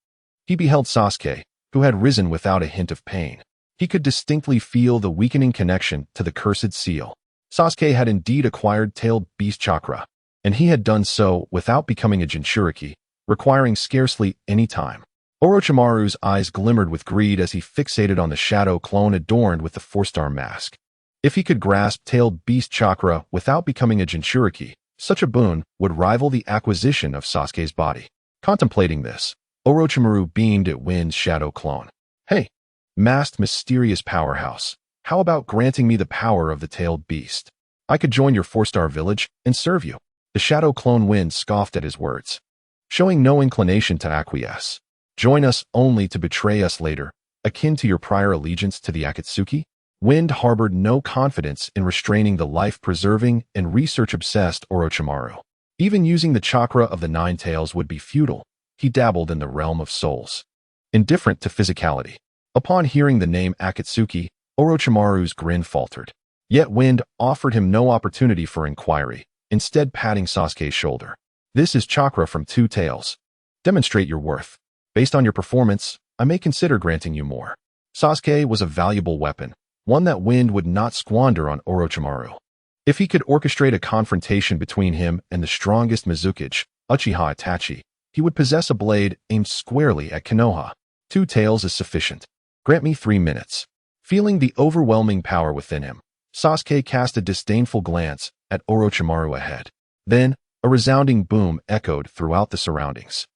he beheld Sasuke, who had risen without a hint of pain. He could distinctly feel the weakening connection to the cursed seal. Sasuke had indeed acquired Tailed Beast Chakra, and he had done so without becoming a Jinchuriki, requiring scarcely any time. Orochimaru's eyes glimmered with greed as he fixated on the shadow clone adorned with the four-star mask. If he could grasp Tailed Beast Chakra without becoming a Jinchuriki, such a boon would rival the acquisition of Sasuke's body. Contemplating this, Orochimaru beamed at Wind's shadow clone. Hey, masked mysterious powerhouse, how about granting me the power of the Tailed Beast? I could join your four-star village and serve you. The shadow clone Wind scoffed at his words, showing no inclination to acquiesce. Join us only to betray us later, akin to your prior allegiance to the Akatsuki? Wind harbored no confidence in restraining the life-preserving and research-obsessed Orochimaru. Even using the chakra of the Nine Tails would be futile. He dabbled in the realm of souls, indifferent to physicality. Upon hearing the name Akatsuki, Orochimaru's grin faltered. Yet Wind offered him no opportunity for inquiry, instead patting Sasuke's shoulder. This is chakra from Two Tails. Demonstrate your worth. Based on your performance, I may consider granting you more. Sasuke was a valuable weapon, one that Wind would not squander on Orochimaru. If he could orchestrate a confrontation between him and the strongest Mizukage, Uchiha Itachi, he would possess a blade aimed squarely at Konoha. 2 tails is sufficient. Grant me 3 minutes. Feeling the overwhelming power within him, Sasuke cast a disdainful glance at Orochimaru ahead. Then, a resounding boom echoed throughout the surroundings.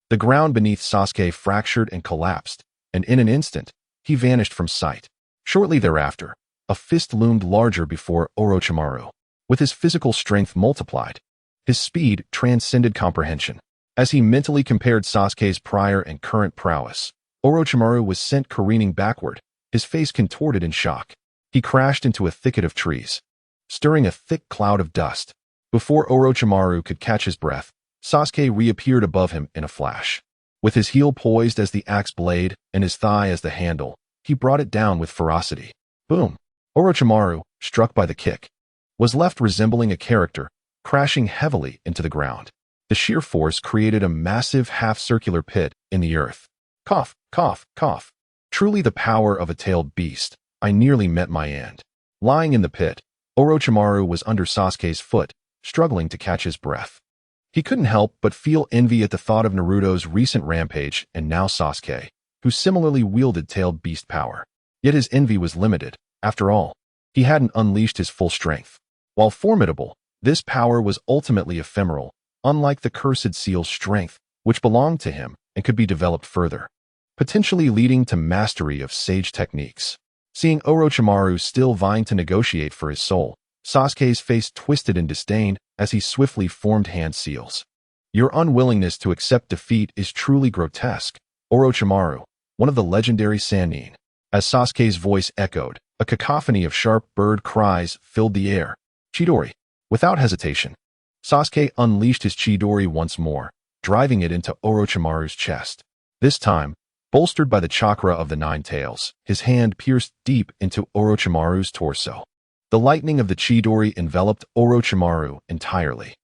The ground beneath Sasuke fractured and collapsed, and in an instant, he vanished from sight. Shortly thereafter, a fist loomed larger before Orochimaru. With his physical strength multiplied, his speed transcended comprehension. As he mentally compared Sasuke's prior and current prowess, Orochimaru was sent careening backward, his face contorted in shock. He crashed into a thicket of trees, stirring a thick cloud of dust. Before Orochimaru could catch his breath, Sasuke reappeared above him in a flash. With his heel poised as the axe blade and his thigh as the handle, he brought it down with ferocity. Boom! Orochimaru, struck by the kick, was left resembling a character, crashing heavily into the ground. The sheer force created a massive half-circular pit in the earth. Cough, cough, cough. Truly the power of a tailed beast. I nearly met my end. Lying in the pit, Orochimaru was under Sasuke's foot, struggling to catch his breath. He couldn't help but feel envy at the thought of Naruto's recent rampage and now Sasuke, who similarly wielded tailed beast power. Yet his envy was limited. After all, he hadn't unleashed his full strength. While formidable, this power was ultimately ephemeral, unlike the cursed seal's strength, which belonged to him and could be developed further, potentially leading to mastery of sage techniques. Seeing Orochimaru still vying to negotiate for his soul, Sasuke's face twisted in disdain as he swiftly formed hand seals. Your unwillingness to accept defeat is truly grotesque, Orochimaru, one of the legendary Sannin. As Sasuke's voice echoed, a cacophony of sharp bird cries filled the air. Chidori. Without hesitation, Sasuke unleashed his Chidori once more, driving it into Orochimaru's chest. This time, bolstered by the chakra of the nine tails, his hand pierced deep into Orochimaru's torso. The lightning of the Chidori enveloped Orochimaru entirely.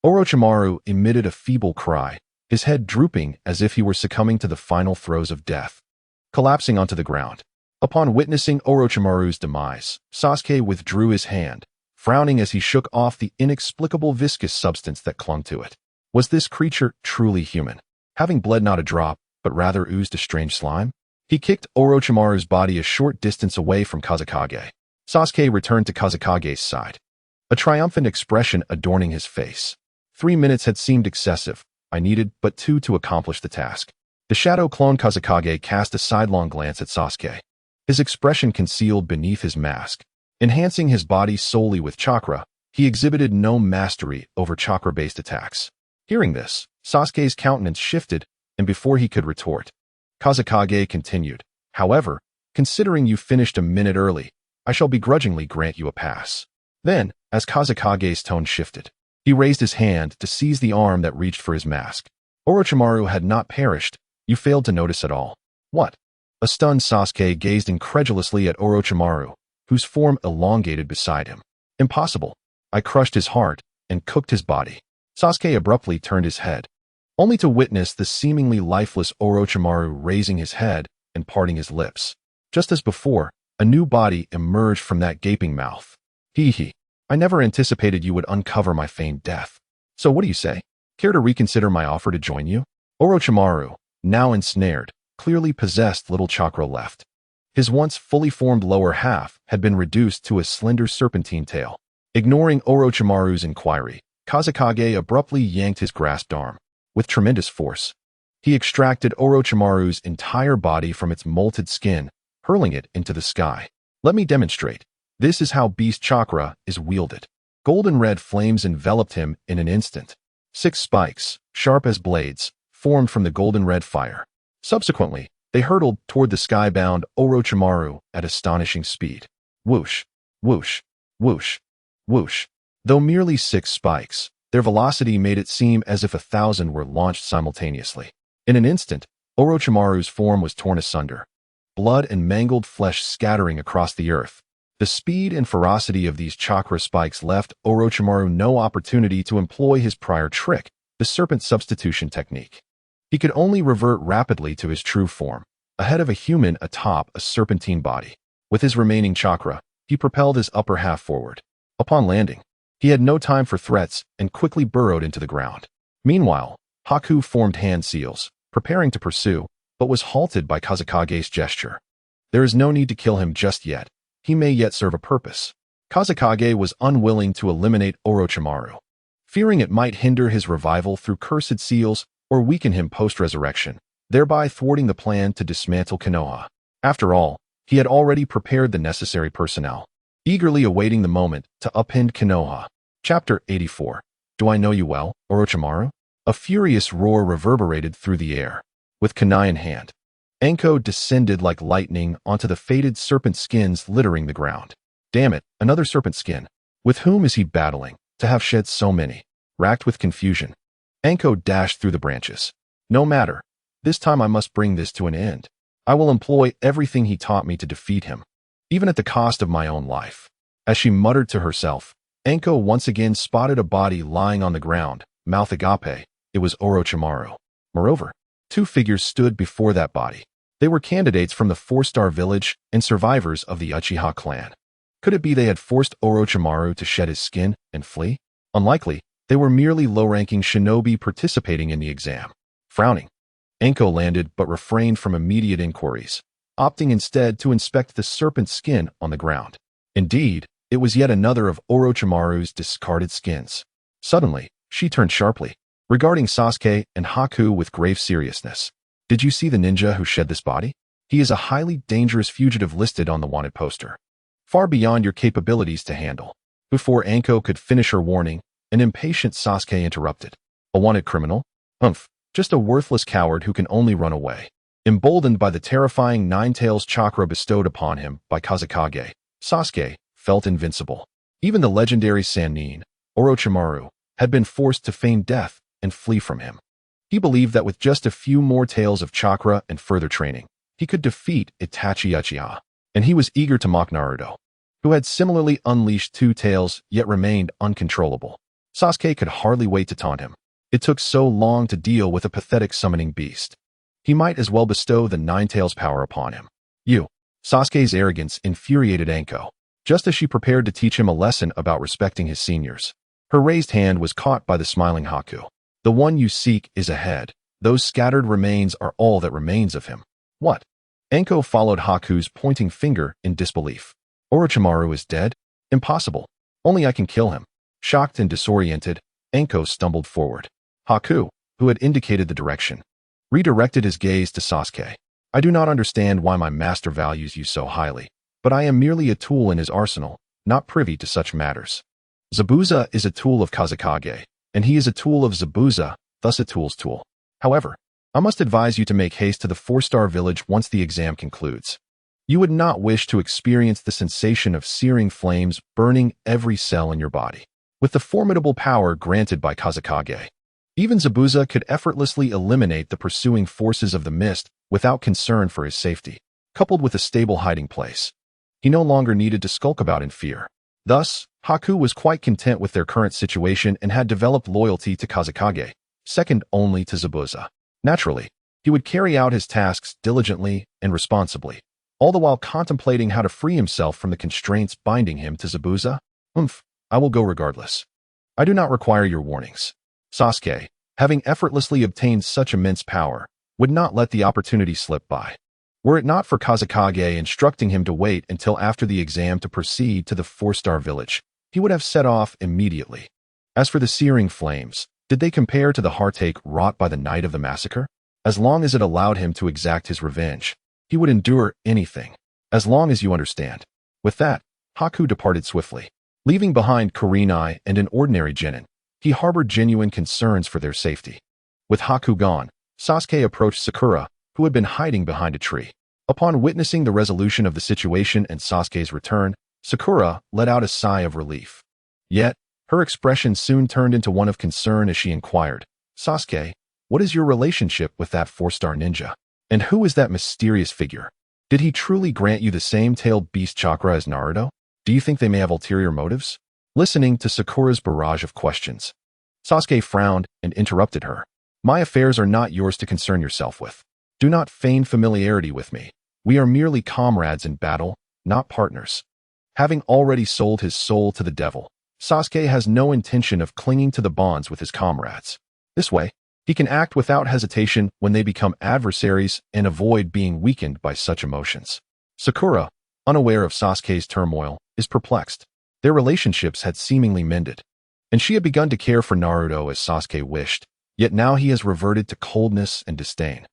Orochimaru emitted a feeble cry, his head drooping as if he were succumbing to the final throes of death. Collapsing onto the ground. Upon witnessing Orochimaru's demise, Sasuke withdrew his hand, frowning as he shook off the inexplicable viscous substance that clung to it. Was this creature truly human, having bled not a drop, but rather oozed a strange slime? He kicked Orochimaru's body a short distance away from Kazekage. Sasuke returned to Kazekage's side, a triumphant expression adorning his face. 3 minutes had seemed excessive. I needed but 2 to accomplish the task. The shadow clone Kazekage cast a sidelong glance at Sasuke, his expression concealed beneath his mask. Enhancing his body solely with chakra, he exhibited no mastery over chakra-based attacks. Hearing this, Sasuke's countenance shifted, and before he could retort, Kazekage continued, "However, considering you finished a minute early, I shall begrudgingly grant you a pass." Then, as Kazekage's tone shifted, he raised his hand to seize the arm that reached for his mask. Orochimaru had not perished. You failed to notice at all. What? A stunned Sasuke gazed incredulously at Orochimaru, whose form elongated beside him. Impossible. I crushed his heart and cooked his body. Sasuke abruptly turned his head, only to witness the seemingly lifeless Orochimaru raising his head and parting his lips. Just as before, a new body emerged from that gaping mouth. Hee. I never anticipated you would uncover my feigned death. So what do you say? Care to reconsider my offer to join you? Orochimaru, now ensnared, clearly possessed little chakra left. His once fully formed lower half had been reduced to a slender serpentine tail. Ignoring Orochimaru's inquiry, Kazekage abruptly yanked his grasped arm. With tremendous force, he extracted Orochimaru's entire body from its molted skin, hurling it into the sky. Let me demonstrate. This is how beast chakra is wielded. Golden red flames enveloped him in an instant. 6 spikes, sharp as blades, formed from the golden red fire. Subsequently, they hurtled toward the skybound Orochimaru at astonishing speed. Whoosh, whoosh, whoosh, whoosh. Though merely 6 spikes, their velocity made it seem as if 1,000 were launched simultaneously. In an instant, Orochimaru's form was torn asunder, blood and mangled flesh scattering across the earth. The speed and ferocity of these chakra spikes left Orochimaru no opportunity to employ his prior trick, the serpent substitution technique. He could only revert rapidly to his true form, a head of a human atop a serpentine body. With his remaining chakra, he propelled his upper half forward. Upon landing, he had no time for threats and quickly burrowed into the ground. Meanwhile, Haku formed hand seals, preparing to pursue, but was halted by Kazekage's gesture. There is no need to kill him just yet. He may yet serve a purpose. Kazekage was unwilling to eliminate Orochimaru, fearing it might hinder his revival through cursed seals or weaken him post-resurrection, thereby thwarting the plan to dismantle Konoha. After all, He had already prepared the necessary personnel, eagerly awaiting the moment to upend Konoha. Chapter 84. Do I know you well, Orochimaru? A furious roar reverberated through the air. With kunai in hand, Anko descended like lightning onto the faded serpent skins littering the ground. Damn it, another serpent skin. With whom is he battling, to have shed so many? Racked with confusion, Anko dashed through the branches. No matter. This time I must bring this to an end. I will employ everything he taught me to defeat him, even at the cost of my own life. As she muttered to herself, Anko once again spotted a body lying on the ground, mouth agape. It was Orochimaru. Moreover, two figures stood before that body. They were candidates from the 4-star village and survivors of the Uchiha clan. Could it be they had forced Orochimaru to shed his skin and flee? Unlikely. They were merely low-ranking shinobi participating in the exam. Frowning, Anko landed but refrained from immediate inquiries, opting instead to inspect the serpent skin on the ground. Indeed, it was yet another of Orochimaru's discarded skins. Suddenly, she turned sharply, regarding Sasuke and Haku with grave seriousness. Did you see the ninja who shed this body? He is a highly dangerous fugitive listed on the wanted poster. Far beyond your capabilities to handle. Before Anko could finish her warning, an impatient Sasuke interrupted. A wanted criminal? Humph, just a worthless coward who can only run away. Emboldened by the terrifying Nine-Tails chakra bestowed upon him by Kazekage, Sasuke felt invincible. Even the legendary Sannin, Orochimaru, had been forced to feign death and flee from him. He believed that with just a few more tails of chakra and further training, he could defeat Itachi Uchiha, and he was eager to mock Naruto, who had similarly unleashed 2 tails yet remained uncontrollable. Sasuke could hardly wait to taunt him. It took so long to deal with a pathetic summoning beast. He might as well bestow the 9 tails power upon him. You. Sasuke's arrogance infuriated Anko, just as she prepared to teach him a lesson about respecting his seniors. Her raised hand was caught by the smiling Haku. The one you seek is ahead. Those scattered remains are all that remains of him. What? Anko followed Haku's pointing finger in disbelief. Orochimaru is dead? Impossible. Only I can kill him. Shocked and disoriented, Anko stumbled forward. Haku, who had indicated the direction, redirected his gaze to Sasuke. I do not understand why my master values you so highly, but I am merely a tool in his arsenal, not privy to such matters. Zabuza is a tool of Kazekage, and he is a tool of Zabuza, thus a tool's tool. However, I must advise you to make haste to the 4-star village once the exam concludes. You would not wish to experience the sensation of searing flames burning every cell in your body. With the formidable power granted by Kazekage, even Zabuza could effortlessly eliminate the pursuing forces of the mist without concern for his safety. Coupled with a stable hiding place, he no longer needed to skulk about in fear. Thus, Haku was quite content with their current situation and had developed loyalty to Kazekage, second only to Zabuza. Naturally, he would carry out his tasks diligently and responsibly, all the while contemplating how to free himself from the constraints binding him to Zabuza. I will go regardless. I do not require your warnings. Sasuke, having effortlessly obtained such immense power, would not let the opportunity slip by. Were it not for Kazekage instructing him to wait until after the exam to proceed to the 4-star village, he would have set off immediately. As for the searing flames, did they compare to the heartache wrought by the night of the massacre? As long as it allowed him to exact his revenge, he would endure anything, as long as you understand. With that, Haku departed swiftly. Leaving behind Kurenai and an ordinary genin, he harbored genuine concerns for their safety. With Haku gone, Sasuke approached Sakura, who had been hiding behind a tree. Upon witnessing the resolution of the situation and Sasuke's return, Sakura let out a sigh of relief. Yet, her expression soon turned into one of concern as she inquired, Sasuke, what is your relationship with that 4-star ninja? And who is that mysterious figure? Did he truly grant you the same tailed beast chakra as Naruto? Do you think they may have ulterior motives? Listening to Sakura's barrage of questions, Sasuke frowned and interrupted her. My affairs are not yours to concern yourself with. Do not feign familiarity with me. We are merely comrades in battle, not partners. Having already sold his soul to the devil, Sasuke has no intention of clinging to the bonds with his comrades. This way, he can act without hesitation when they become adversaries and avoid being weakened by such emotions. Sakura, unaware of Sasuke's turmoil, is perplexed. Their relationships had seemingly mended, and she had begun to care for Naruto as Sasuke wished, yet now he has reverted to coldness and disdain.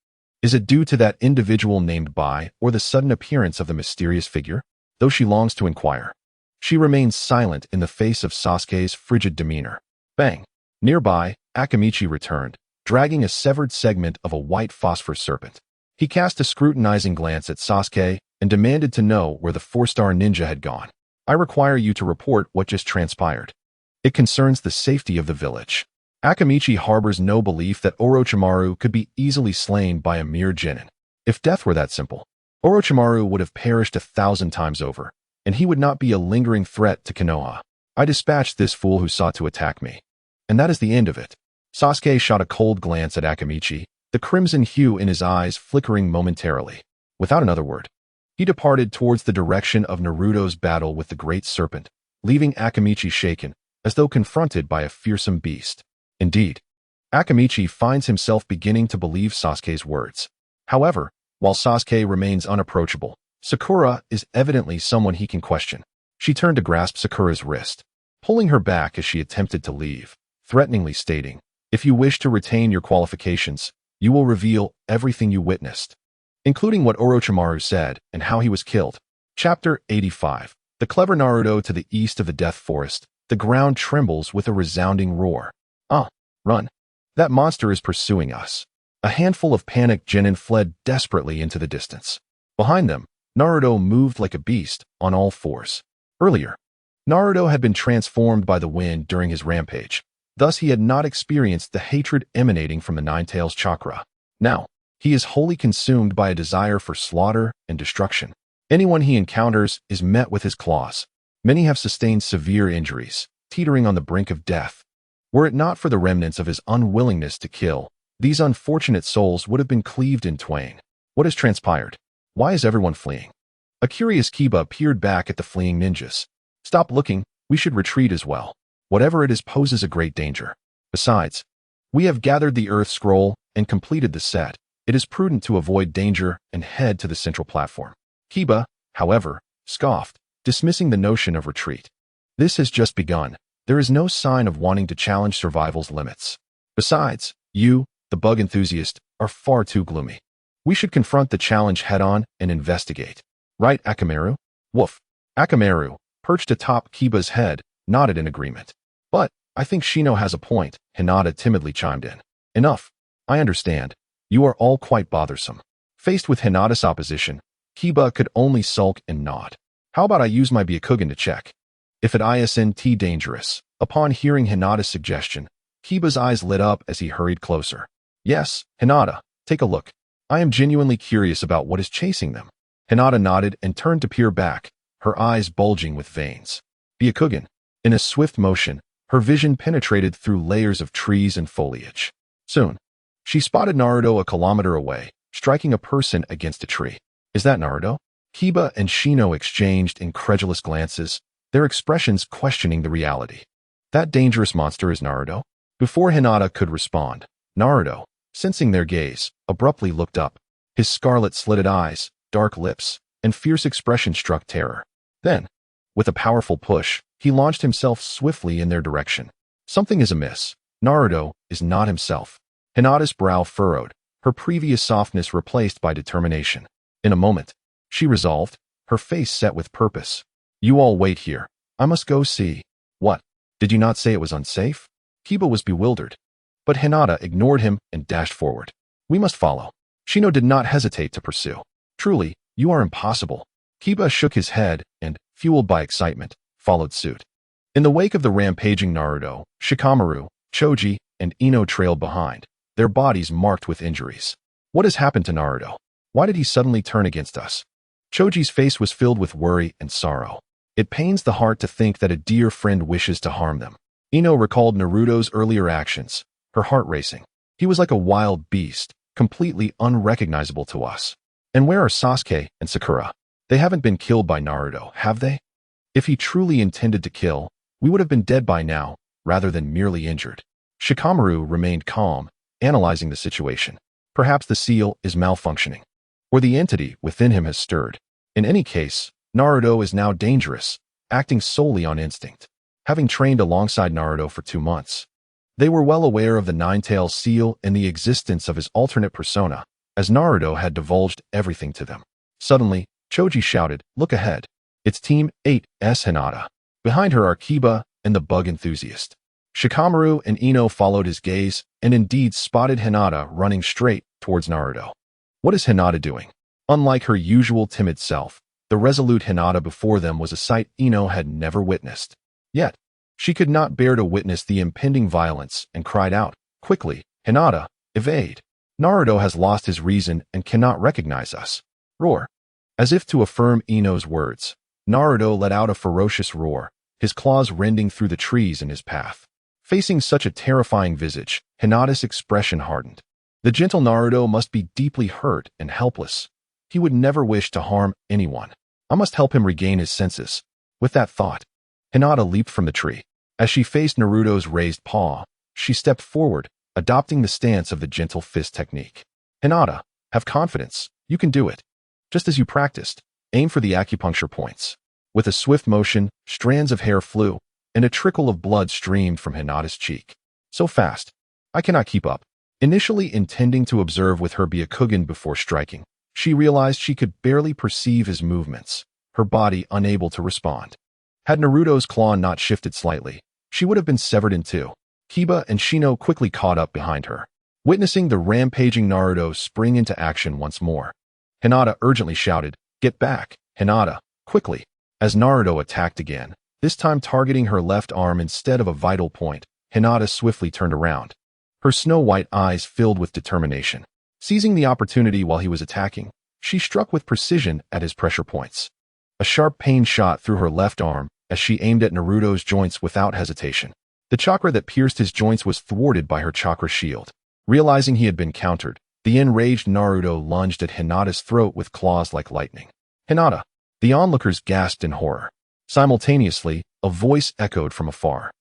Is it due to that individual named Bai or the sudden appearance of the mysterious figure? Though she longs to inquire, she remains silent in the face of Sasuke's frigid demeanor. Bang! Nearby, Akamichi returned, dragging a severed segment of a white phosphor serpent. He cast a scrutinizing glance at Sasuke and demanded to know where the 4-star ninja had gone. I require you to report what just transpired. It concerns the safety of the village. Akamichi harbors no belief that Orochimaru could be easily slain by a mere genin. If death were that simple, Orochimaru would have perished 1,000 times over, and he would not be a lingering threat to Konoha. I dispatched this fool who sought to attack me. And that is the end of it. Sasuke shot a cold glance at Akamichi, the crimson hue in his eyes flickering momentarily. Without another word, he departed towards the direction of Naruto's battle with the great serpent, leaving Akamichi shaken, as though confronted by a fearsome beast. Indeed, Akamichi finds himself beginning to believe Sasuke's words. However, while Sasuke remains unapproachable, Sakura is evidently someone he can question. She turned to grasp Sakura's wrist, pulling her back as she attempted to leave, threateningly stating, "If you wish to retain your qualifications, you will reveal everything you witnessed, including what Orochimaru said and how he was killed." Chapter 85. The clever Naruto to the east of the Death Forest. The ground trembles with a resounding roar. Run. That monster is pursuing us. A handful of panicked genin fled desperately into the distance. Behind them, Naruto moved like a beast on all fours. Earlier, Naruto had been transformed by the wind during his rampage. Thus, he had not experienced the hatred emanating from the Nine-Tails chakra. Now, he is wholly consumed by a desire for slaughter and destruction. Anyone he encounters is met with his claws. Many have sustained severe injuries, teetering on the brink of death. Were it not for the remnants of his unwillingness to kill, these unfortunate souls would have been cleaved in twain. What has transpired? Why is everyone fleeing? A curious Kiba peered back at the fleeing ninjas. Stop looking, we should retreat as well. Whatever it is poses a great danger. Besides, we have gathered the Earth Scroll and completed the set. It is prudent to avoid danger and head to the central platform. Kiba, however, scoffed, dismissing the notion of retreat. This has just begun. There is no sign of wanting to challenge survival's limits. Besides, you, the bug enthusiast, are far too gloomy. We should confront the challenge head-on and investigate. Right, Akamaru? Woof. Akamaru, perched atop Kiba's head, nodded in agreement. But, I think Shino has a point, Hinata timidly chimed in. Enough. I understand. You are all quite bothersome. Faced with Hinata's opposition, Kiba could only sulk and nod. How about I use my Byakugan to check? If it isn't dangerous. Upon hearing Hinata's suggestion, Kiba's eyes lit up as he hurried closer. Yes, Hinata, take a look. I am genuinely curious about what is chasing them. Hinata nodded and turned to peer back, her eyes bulging with veins. Byakugan. In a swift motion, her vision penetrated through layers of trees and foliage. Soon, she spotted Naruto a kilometer away, striking a person against a tree. Is that Naruto? Kiba and Shino exchanged incredulous glances, their expressions questioning the reality. That dangerous monster is Naruto? Before Hinata could respond, Naruto, sensing their gaze, abruptly looked up. His scarlet-slitted eyes, dark lips, and fierce expression struck terror. Then, with a powerful push, he launched himself swiftly in their direction. Something is amiss. Naruto is not himself. Hinata's brow furrowed, her previous softness replaced by determination. In a moment, she resolved, her face set with purpose. You all wait here. I must go see. What? Did you not say it was unsafe? Kiba was bewildered. But Hinata ignored him and dashed forward. We must follow. Shino did not hesitate to pursue. Truly, you are impossible. Kiba shook his head and, fueled by excitement, followed suit. In the wake of the rampaging Naruto, Shikamaru, Choji, and Ino trailed behind, their bodies marked with injuries. What has happened to Naruto? Why did he suddenly turn against us? Choji's face was filled with worry and sorrow. It pains the heart to think that a dear friend wishes to harm them. Ino recalled Naruto's earlier actions, her heart racing. He was like a wild beast, completely unrecognizable to us. And where are Sasuke and Sakura? They haven't been killed by Naruto, have they? If he truly intended to kill, we would have been dead by now, rather than merely injured. Shikamaru remained calm, analyzing the situation. Perhaps the seal is malfunctioning, or the entity within him has stirred. In any case, Naruto is now dangerous, acting solely on instinct. Having trained alongside Naruto for 2 months, they were well aware of the Nine-Tails seal and the existence of his alternate persona, as Naruto had divulged everything to them. Suddenly, Choji shouted, "Look ahead. It's Team 8's Hinata." Behind her are Kiba and the bug enthusiast. Shikamaru and Ino followed his gaze and indeed spotted Hinata running straight towards Naruto. What is Hinata doing? Unlike her usual timid self, the resolute Hinata before them was a sight Ino had never witnessed. Yet, she could not bear to witness the impending violence and cried out, "Quickly, Hinata, evade! Naruto has lost his reason and cannot recognize us." Roar. As if to affirm Ino's words, Naruto let out a ferocious roar, his claws rending through the trees in his path. Facing such a terrifying visage, Hinata's expression hardened. The gentle Naruto must be deeply hurt and helpless. He would never wish to harm anyone. I must help him regain his senses. With that thought, Hinata leaped from the tree. As she faced Naruto's raised paw, she stepped forward, adopting the stance of the gentle fist technique. "Hinata, have confidence. You can do it. Just as you practiced, aim for the acupuncture points." With a swift motion, strands of hair flew, and a trickle of blood streamed from Hinata's cheek. "So fast. I cannot keep up." Initially intending to observe with her Byakugan before striking, she realized she could barely perceive his movements, her body unable to respond. Had Naruto's claw not shifted slightly, she would have been severed in two. Kiba and Shino quickly caught up behind her. Witnessing the rampaging Naruto spring into action once more, Hinata urgently shouted, "Get back, Hinata, quickly!" As Naruto attacked again, this time targeting her left arm instead of a vital point, Hinata swiftly turned around. Her snow-white eyes filled with determination. Seizing the opportunity while he was attacking, she struck with precision at his pressure points. A sharp pain shot through her left arm as she aimed at Naruto's joints without hesitation. The chakra that pierced his joints was thwarted by her chakra shield. Realizing he had been countered, the enraged Naruto lunged at Hinata's throat with claws like lightning. "Hinata!" The onlookers gasped in horror. Simultaneously, a voice echoed from afar.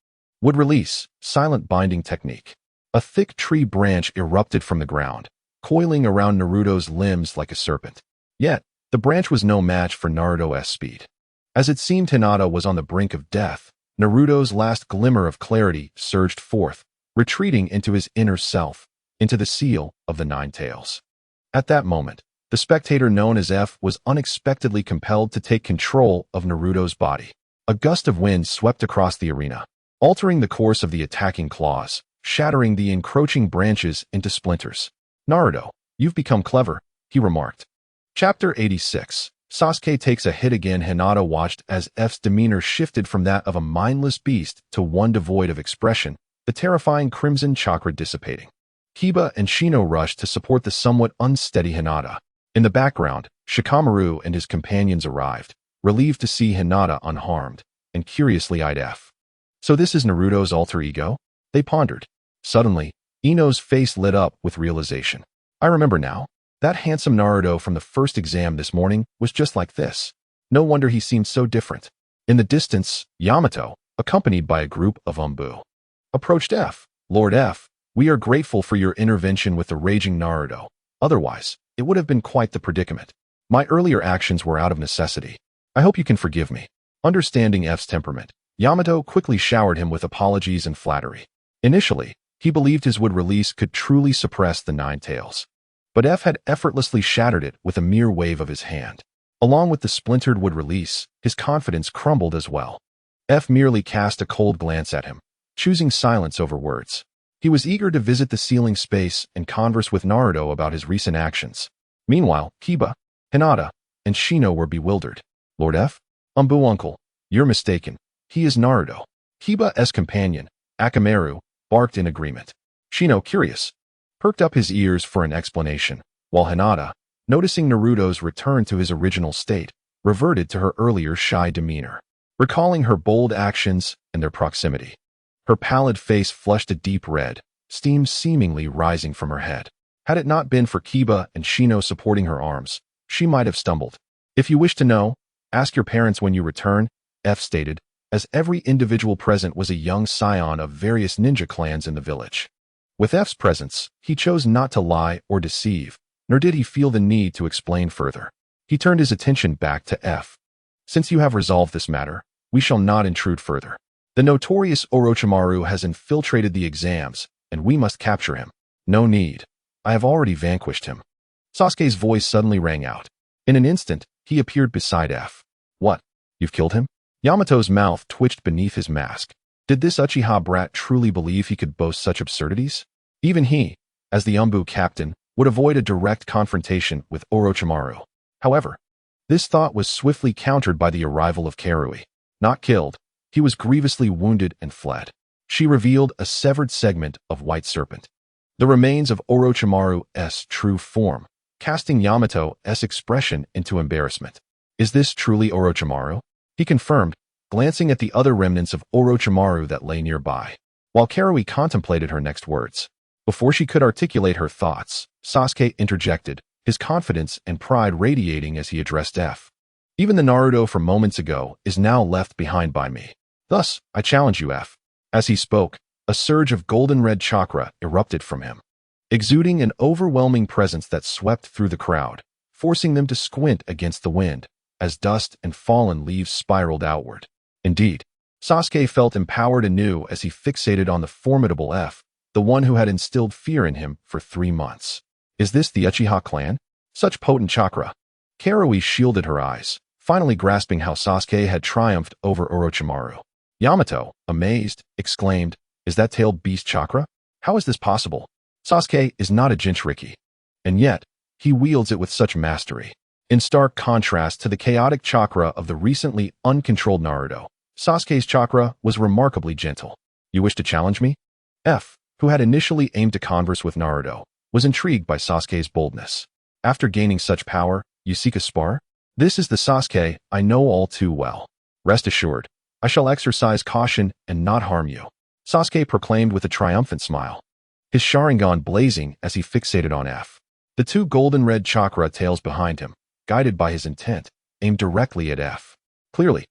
"Would release, silent binding technique." A thick tree branch erupted from the ground, coiling around Naruto's limbs like a serpent. Yet, the branch was no match for Naruto's speed. As it seemed Hinata was on the brink of death, Naruto's last glimmer of clarity surged forth, retreating into his inner self, into the seal of the Nine Tails. At that moment, the spectator known as F was unexpectedly compelled to take control of Naruto's body. A gust of wind swept across the arena, altering the course of the attacking claws, shattering the encroaching branches into splinters. "Naruto, you've become clever," he remarked. Chapter 86. Sasuke takes a hit again. Hinata watched as F's demeanor shifted from that of a mindless beast to one devoid of expression, the terrifying crimson chakra dissipating. Kiba and Shino rushed to support the somewhat unsteady Hinata. In the background, Shikamaru and his companions arrived, relieved to see Hinata unharmed, and curiously eyed F. "So this is Naruto's alter ego?" they pondered. Suddenly, Ino's face lit up with realization. "I remember now. That handsome Naruto from the first exam this morning was just like this. No wonder he seemed so different." In the distance, Yamato, accompanied by a group of Umbu, approached F. "Lord F, we are grateful for your intervention with the raging Naruto. Otherwise, it would have been quite the predicament. My earlier actions were out of necessity. I hope you can forgive me." Understanding F's temperament, Yamato quickly showered him with apologies and flattery. Initially, he believed his wood release could truly suppress the Nine Tails. But F had effortlessly shattered it with a mere wave of his hand. Along with the splintered wood release, his confidence crumbled as well. F merely cast a cold glance at him, choosing silence over words. He was eager to visit the ceiling space and converse with Naruto about his recent actions. Meanwhile, Kiba, Hinata, and Shino were bewildered. "Lord F? Umbu uncle, you're mistaken. He is Naruto." Kiba's companion, Akamaru, barked in agreement. Shino, curious, perked up his ears for an explanation, while Hinata, noticing Naruto's return to his original state, reverted to her earlier shy demeanor, recalling her bold actions and their proximity. Her pallid face flushed a deep red, steam seemingly rising from her head. Had it not been for Kiba and Shino supporting her arms, she might have stumbled. "If you wish to know, ask your parents when you return," F stated, as every individual present was a young scion of various ninja clans in the village. With F's presence, he chose not to lie or deceive, nor did he feel the need to explain further. He turned his attention back to F. "Since you have resolved this matter, we shall not intrude further. The notorious Orochimaru has infiltrated the exams, and we must capture him." "No need. I have already vanquished him." Sasuke's voice suddenly rang out. In an instant, he appeared beside F. What? You've killed him? Yamato's mouth twitched beneath his mask. Did this Uchiha brat truly believe he could boast such absurdities? Even he, as the Umbu captain, would avoid a direct confrontation with Orochimaru. However, this thought was swiftly countered by the arrival of Karui. Not killed, he was grievously wounded and fled. She revealed a severed segment of White Serpent, the remains of Orochimaru's true form, casting Yamato's expression into embarrassment. Is this truly Orochimaru? He confirmed, glancing at the other remnants of Orochimaru that lay nearby, while Karui contemplated her next words. Before she could articulate her thoughts, Sasuke interjected, his confidence and pride radiating as he addressed F. Even the Naruto from moments ago is now left behind by me. Thus, I challenge you, F. As he spoke, a surge of golden-red chakra erupted from him, exuding an overwhelming presence that swept through the crowd, forcing them to squint against the wind, as dust and fallen leaves spiraled outward. Indeed, Sasuke felt empowered anew as he fixated on the formidable F, the one who had instilled fear in him for 3 months. Is this the Uchiha clan? Such potent chakra. Karui shielded her eyes, finally grasping how Sasuke had triumphed over Orochimaru. Yamato, amazed, exclaimed, is that tailed beast chakra? How is this possible? Sasuke is not a Jinchuriki, and yet, he wields it with such mastery. In stark contrast to the chaotic chakra of the recently uncontrolled Naruto, Sasuke's chakra was remarkably gentle. You wish to challenge me? F, who had initially aimed to converse with Naruto, was intrigued by Sasuke's boldness. After gaining such power, you seek a spar? This is the Sasuke I know all too well. Rest assured, I shall exercise caution and not harm you, Sasuke proclaimed with a triumphant smile, his Sharingan blazing as he fixated on F. The 2 golden-red chakra tails behind him, guided by his intent, aimed directly at F. Clearly,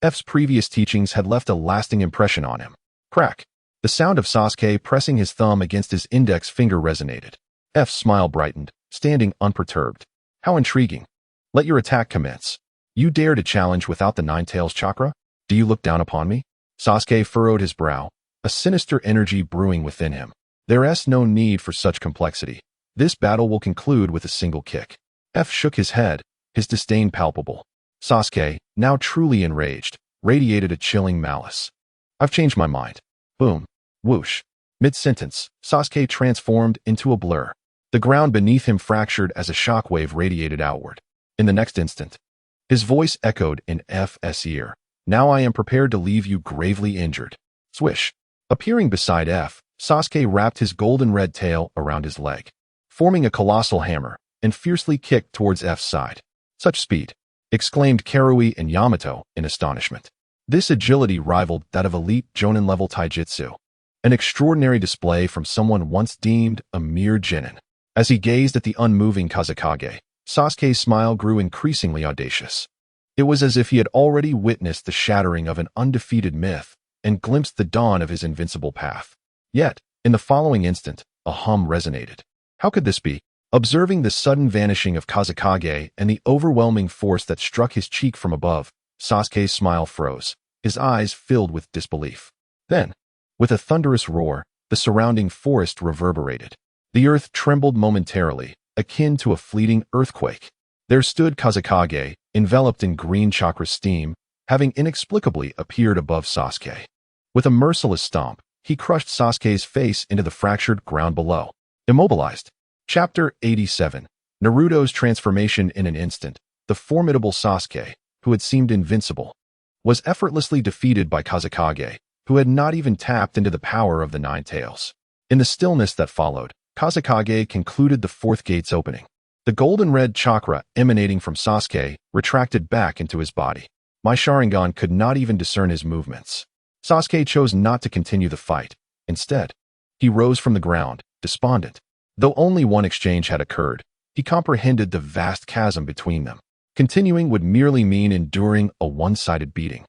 F's previous teachings had left a lasting impression on him. Crack! The sound of Sasuke pressing his thumb against his index finger resonated. F's smile brightened, standing unperturbed. How intriguing. Let your attack commence. You dare to challenge without the 9 tails chakra? Do you look down upon me? Sasuke furrowed his brow, a sinister energy brewing within him. There's no need for such complexity. This battle will conclude with a single kick. F shook his head, his disdain palpable. Sasuke, now truly enraged, radiated a chilling malice. I've changed my mind. Boom. Whoosh. Mid-sentence, Sasuke transformed into a blur. The ground beneath him fractured as a shockwave radiated outward. In the next instant, his voice echoed in F's ear. Now I am prepared to leave you gravely injured. Swish. Appearing beside F, Sasuke wrapped his golden-red tail around his leg, forming a colossal hammer, and fiercely kicked towards F's side. Such speed! Exclaimed Karui and Yamato in astonishment. This agility rivaled that of elite Jonin-level taijutsu, an extraordinary display from someone once deemed a mere genin. As he gazed at the unmoving Kazekage, Sasuke's smile grew increasingly audacious. It was as if he had already witnessed the shattering of an undefeated myth and glimpsed the dawn of his invincible path. Yet, in the following instant, a hum resonated. How could this be? Observing the sudden vanishing of Kazekage and the overwhelming force that struck his cheek from above, Sasuke's smile froze, his eyes filled with disbelief. Then, with a thunderous roar, the surrounding forest reverberated. The earth trembled momentarily, akin to a fleeting earthquake. There stood Kazekage, enveloped in green chakra steam, having inexplicably appeared above Sasuke. With a merciless stomp, he crushed Sasuke's face into the fractured ground below. Immobilized. Chapter 87. Naruto's transformation in an instant. The formidable Sasuke, who had seemed invincible, was effortlessly defeated by Kazekage, who had not even tapped into the power of the 9 tails. In the stillness that followed, Kazekage concluded the 4th gate's opening. The golden-red chakra emanating from Sasuke retracted back into his body. My Sharingan could not even discern his movements. Sasuke chose not to continue the fight. Instead, he rose from the ground, despondent. Though only one exchange had occurred, he comprehended the vast chasm between them. Continuing would merely mean enduring a one-sided beating,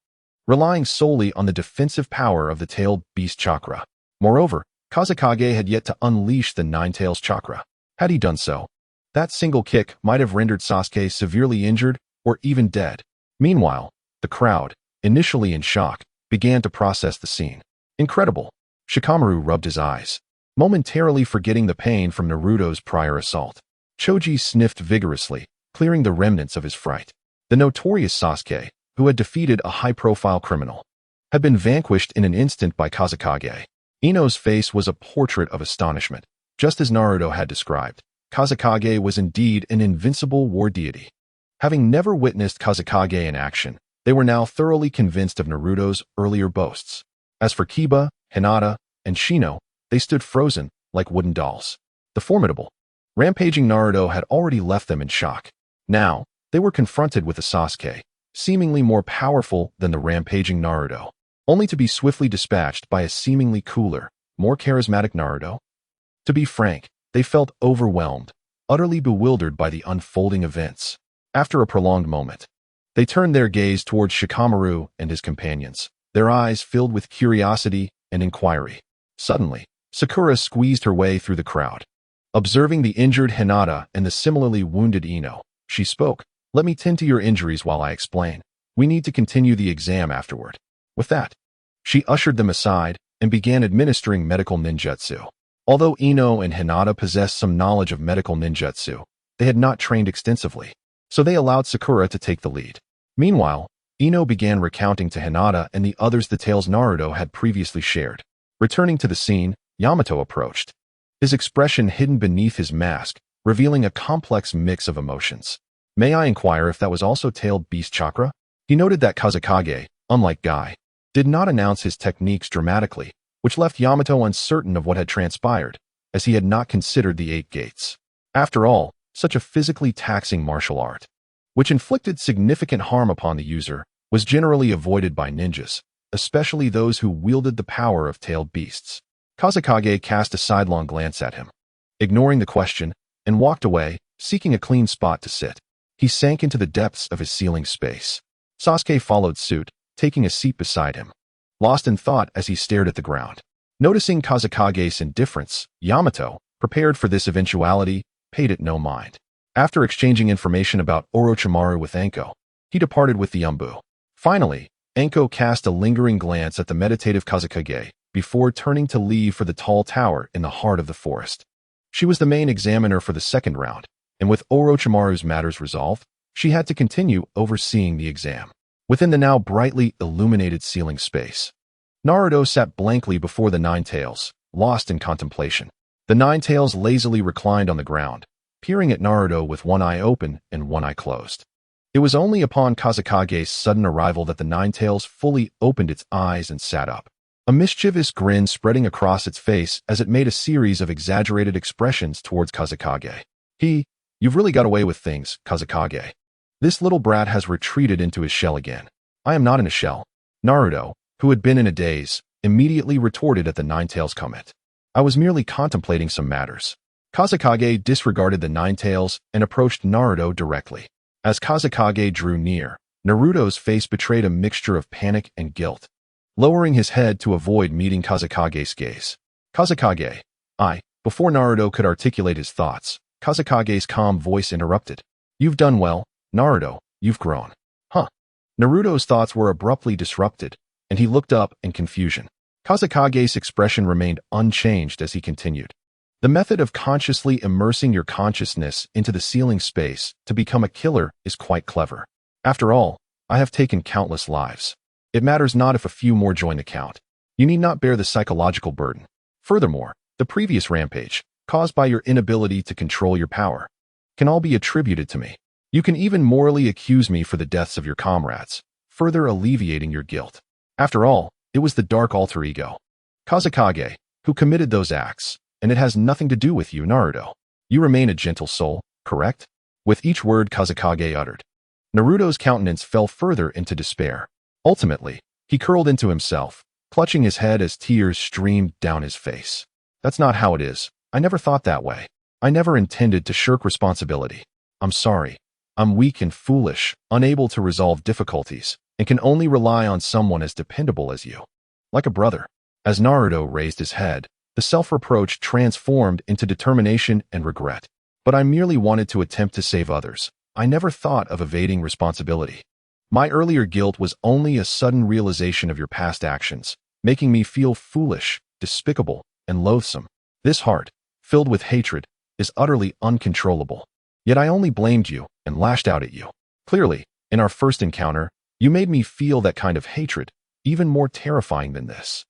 relying solely on the defensive power of the tailed beast chakra. Moreover, Kazekage had yet to unleash the 9 tails chakra. Had he done so, that single kick might have rendered Sasuke severely injured or even dead. Meanwhile, the crowd, initially in shock, began to process the scene. Incredible. Shikamaru rubbed his eyes, momentarily forgetting the pain from Naruto's prior assault. Choji sniffed vigorously, clearing the remnants of his fright. The notorious Sasuke, who had defeated a high-profile criminal, had been vanquished in an instant by Kazekage. Ino's face was a portrait of astonishment. Just as Naruto had described, Kazekage was indeed an invincible war deity. Having never witnessed Kazekage in action, they were now thoroughly convinced of Naruto's earlier boasts. As for Kiba, Hinata, and Shino, they stood frozen, like wooden dolls. The formidable, rampaging Naruto had already left them in shock. Now, they were confronted with a Sasuke, seemingly more powerful than the rampaging Naruto, only to be swiftly dispatched by a seemingly cooler, more charismatic Naruto. To be frank, they felt overwhelmed, utterly bewildered by the unfolding events. After a prolonged moment, they turned their gaze towards Shikamaru and his companions, their eyes filled with curiosity and inquiry. Suddenly, Sakura squeezed her way through the crowd. Observing the injured Hinata and the similarly wounded Ino, she spoke, "Let me tend to your injuries while I explain. We need to continue the exam afterward." With that, she ushered them aside and began administering medical ninjutsu. Although Ino and Hinata possessed some knowledge of medical ninjutsu, they had not trained extensively, so they allowed Sakura to take the lead. Meanwhile, Ino began recounting to Hinata and the others the tales Naruto had previously shared. Returning to the scene, Yamato approached, his expression hidden beneath his mask, revealing a complex mix of emotions. "May I inquire if that was also tailed beast chakra?" He noted that Kazekage, unlike Guy, did not announce his techniques dramatically, which left Yamato uncertain of what had transpired, as he had not considered the 8 gates. After all, such a physically taxing martial art, which inflicted significant harm upon the user, was generally avoided by ninjas, especially those who wielded the power of tailed beasts. Kazekage cast a sidelong glance at him, ignoring the question, and walked away, seeking a clean spot to sit. He sank into the depths of his ceiling space. Sasuke followed suit, taking a seat beside him, lost in thought as he stared at the ground. Noticing Kazekage's indifference, Yamato, prepared for this eventuality, paid it no mind. After exchanging information about Orochimaru with Anko, he departed with the Umbu. Finally, Anko cast a lingering glance at the meditative Kazekage before turning to leave for the tall tower in the heart of the forest. She was the main examiner for the second round, and with Orochimaru's matters resolved, she had to continue overseeing the exam. Within the now brightly illuminated ceiling space, Naruto sat blankly before the Nine Tails, lost in contemplation. The Nine Tails lazily reclined on the ground, peering at Naruto with one eye open and one eye closed. It was only upon Kazekage's sudden arrival that the Nine Tails fully opened its eyes and sat up, a mischievous grin spreading across its face as it made a series of exaggerated expressions towards Kazekage. "You've really got away with things, Kazekage. This little brat has retreated into his shell again." "I am not in a shell." Naruto, who had been in a daze, immediately retorted at the Nine Tails' comment. "I was merely contemplating some matters." Kazekage disregarded the Nine Tails and approached Naruto directly. As Kazekage drew near, Naruto's face betrayed a mixture of panic and guilt. Lowering his head to avoid meeting Kazekage's gaze, "Kazekage, Before Naruto could articulate his thoughts, Kazekage's calm voice interrupted. "You've done well, Naruto, you've grown." Naruto's thoughts were abruptly disrupted, and he looked up in confusion. Kazekage's expression remained unchanged as he continued. "The method of consciously immersing your consciousness into the ceiling space to become a killer is quite clever. After all, I have taken countless lives. It matters not if a few more join the count. You need not bear the psychological burden. Furthermore, the previous rampage, caused by your inability to control your power, can all be attributed to me. You can even morally accuse me for the deaths of your comrades, further alleviating your guilt. After all, it was the dark alter ego, Kazekage, who committed those acts, and it has nothing to do with you, Naruto. You remain a gentle soul, correct?" With each word Kazekage uttered, Naruto's countenance fell further into despair. Ultimately, he curled into himself, clutching his head as tears streamed down his face. "That's not how it is. I never thought that way. I never intended to shirk responsibility. I'm sorry. I'm weak and foolish, unable to resolve difficulties, and can only rely on someone as dependable as you. Like a brother." As Naruto raised his head, the self-reproach transformed into determination and regret. "But I merely wanted to attempt to save others. I never thought of evading responsibility. My earlier guilt was only a sudden realization of your past actions, making me feel foolish, despicable, and loathsome. This heart, filled with hatred, is utterly uncontrollable." Yet I only blamed you and lashed out at you. Clearly, in our first encounter, you made me feel that kind of hatred, even more terrifying than this.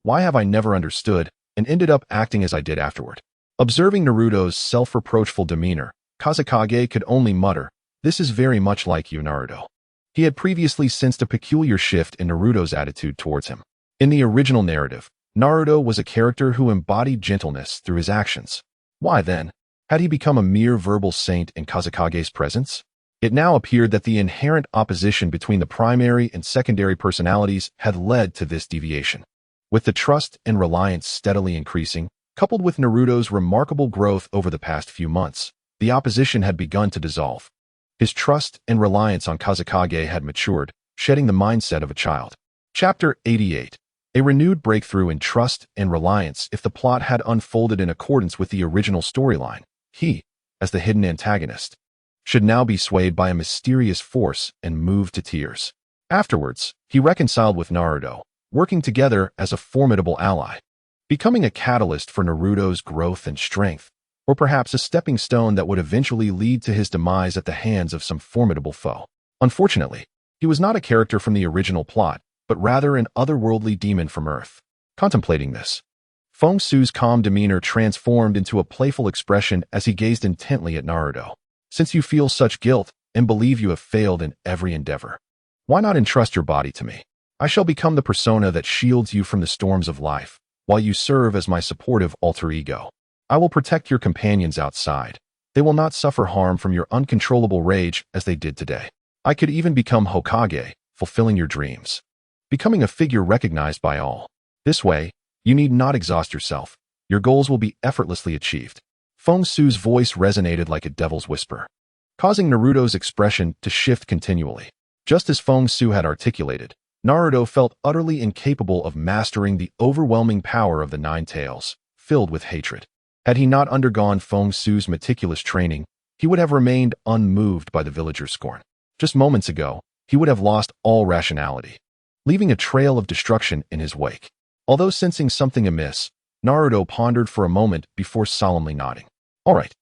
Why have I never understood and ended up acting as I did afterward? Observing Naruto's self-reproachful demeanor, Kazekage could only mutter, "This is very much like you, Naruto." He had previously sensed a peculiar shift in Naruto's attitude towards him. In the original narrative, Naruto was a character who embodied gentleness through his actions. Why then had he become a mere verbal saint in Kazekage's presence? It now appeared that the inherent opposition between the primary and secondary personalities had led to this deviation. With the trust and reliance steadily increasing, coupled with Naruto's remarkable growth over the past few months, the opposition had begun to dissolve. His trust and reliance on Kazekage had matured, shedding the mindset of a child. Chapter 88. A renewed breakthrough in trust and reliance. If the plot had unfolded in accordance with the original storyline, he, as the hidden antagonist, should now be swayed by a mysterious force and moved to tears. Afterwards, he reconciled with Naruto, working together as a formidable ally, becoming a catalyst for Naruto's growth and strength, or perhaps a stepping stone that would eventually lead to his demise at the hands of some formidable foe. Unfortunately, he was not a character from the original plot, but rather an otherworldly demon from Earth. Contemplating this, Feng Xu's calm demeanor transformed into a playful expression as he gazed intently at Naruto. "Since you feel such guilt and believe you have failed in every endeavor, why not entrust your body to me? I shall become the persona that shields you from the storms of life, while you serve as my supportive alter ego. I will protect your companions outside. They will not suffer harm from your uncontrollable rage as they did today. I could even become Hokage, fulfilling your dreams, becoming a figure recognized by all. This way, you need not exhaust yourself. Your goals will be effortlessly achieved." Feng Xu's voice resonated like a devil's whisper, causing Naruto's expression to shift continually. Just as Feng Xu had articulated, Naruto felt utterly incapable of mastering the overwhelming power of the Nine Tails, filled with hatred. Had he not undergone Feng Xu's meticulous training, he would have remained unmoved by the villagers' scorn. Just moments ago, he would have lost all rationality, leaving a trail of destruction in his wake. Although sensing something amiss, Naruto pondered for a moment before solemnly nodding. "All right.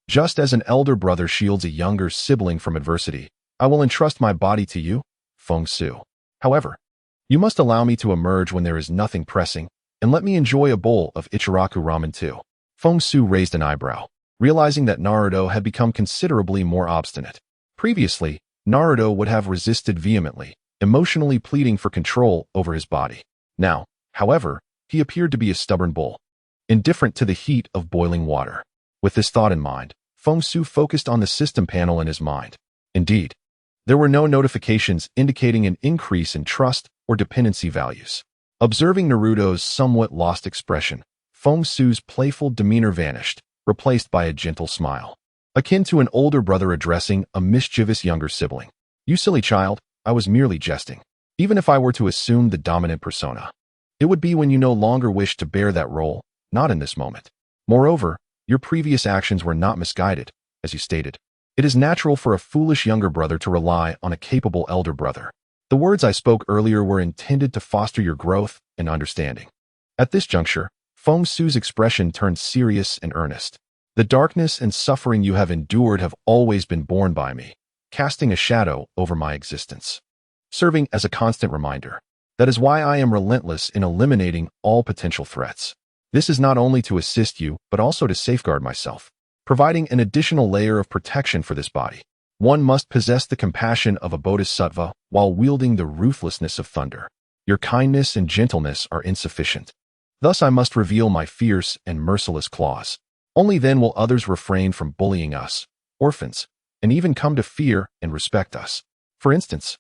Just as an elder brother shields a younger sibling from adversity, I will entrust my body to you, Feng Xu. However, you must allow me to emerge when there is nothing pressing, and let me enjoy a bowl of Ichiraku ramen too." Feng Xu raised an eyebrow, realizing that Naruto had become considerably more obstinate. Previously, Naruto would have resisted vehemently, emotionally pleading for control over his body. Now, however, he appeared to be a stubborn bull, indifferent to the heat of boiling water. With this thought in mind, Feng Xu focused on the system panel in his mind. Indeed, there were no notifications indicating an increase in trust or dependency values. Observing Naruto's somewhat lost expression, Feng Xu's playful demeanor vanished, replaced by a gentle smile, akin to an older brother addressing a mischievous younger sibling. "You silly child, I was merely jesting. Even if I were to assume the dominant persona, it would be when you no longer wish to bear that role, not in this moment. Moreover, your previous actions were not misguided, as you stated. It is natural for a foolish younger brother to rely on a capable elder brother. The words I spoke earlier were intended to foster your growth and understanding." At this juncture, Feng Xu's expression turned serious and earnest. "The darkness and suffering you have endured have always been borne by me, casting a shadow over my existence, serving as a constant reminder. That is why I am relentless in eliminating all potential threats. This is not only to assist you, but also to safeguard myself, providing an additional layer of protection for this body. One must possess the compassion of a bodhisattva while wielding the ruthlessness of thunder. Your kindness and gentleness are insufficient. Thus I must reveal my fierce and merciless claws. Only then will others refrain from bullying us, orphans, and even come to fear and respect us. For instance,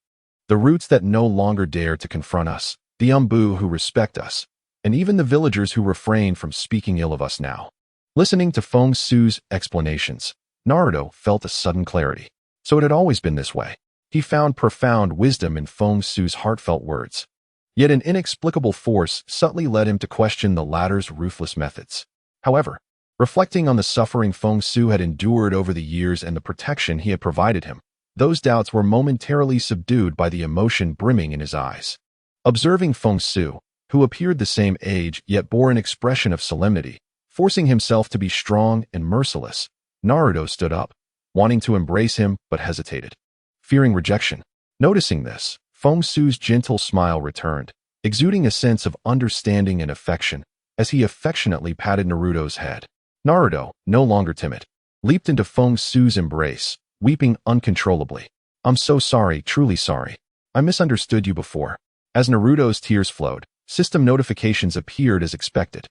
the roots that no longer dare to confront us, the umbu who respect us, and even the villagers who refrain from speaking ill of us now." Listening to Feng Xu's explanations, Naruto felt a sudden clarity. So it had always been this way. He found profound wisdom in Feng Xu's heartfelt words. Yet an inexplicable force subtly led him to question the latter's ruthless methods. However, reflecting on the suffering Feng Xu had endured over the years and the protection he had provided him, those doubts were momentarily subdued by the emotion brimming in his eyes. Observing Feng Xu, who appeared the same age yet bore an expression of solemnity, forcing himself to be strong and merciless, Naruto stood up, wanting to embrace him but hesitated, fearing rejection. Noticing this, Feng Xu's gentle smile returned, exuding a sense of understanding and affection as he affectionately patted Naruto's head. Naruto, no longer timid, leaped into Feng Xu's embrace, weeping uncontrollably. "I'm so sorry, truly sorry. I misunderstood you before." As Naruto's tears flowed, system notifications appeared as expected.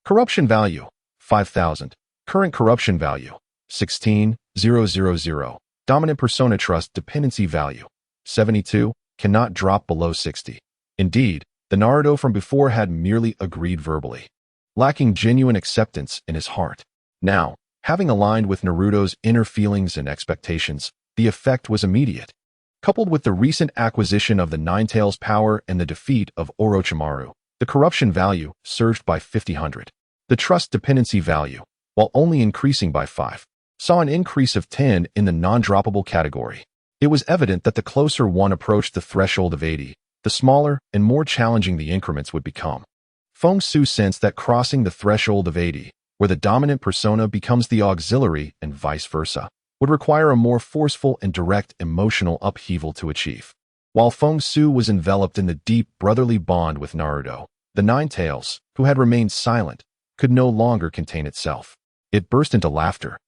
Corruption value, 5,000. Current corruption value, 16,000. Dominant persona trust dependency value, 72. Cannot drop below 60. Indeed, the Naruto from before had merely agreed verbally, lacking genuine acceptance in his heart. Now, having aligned with Naruto's inner feelings and expectations, the effect was immediate. Coupled with the recent acquisition of the Nine-Tails power and the defeat of Orochimaru, the corruption value surged by 5,000. The trust dependency value, while only increasing by 5, saw an increase of 10 in the non-droppable category. It was evident that the closer one approached the threshold of 80, the smaller and more challenging the increments would become. Feng Xu sensed that crossing the threshold of 80, where the dominant persona becomes the auxiliary and vice versa, would require a more forceful and direct emotional upheaval to achieve. While Feng Xu was enveloped in the deep brotherly bond with Naruto, the Nine-Tails, who had remained silent, could no longer contain itself. It burst into laughter,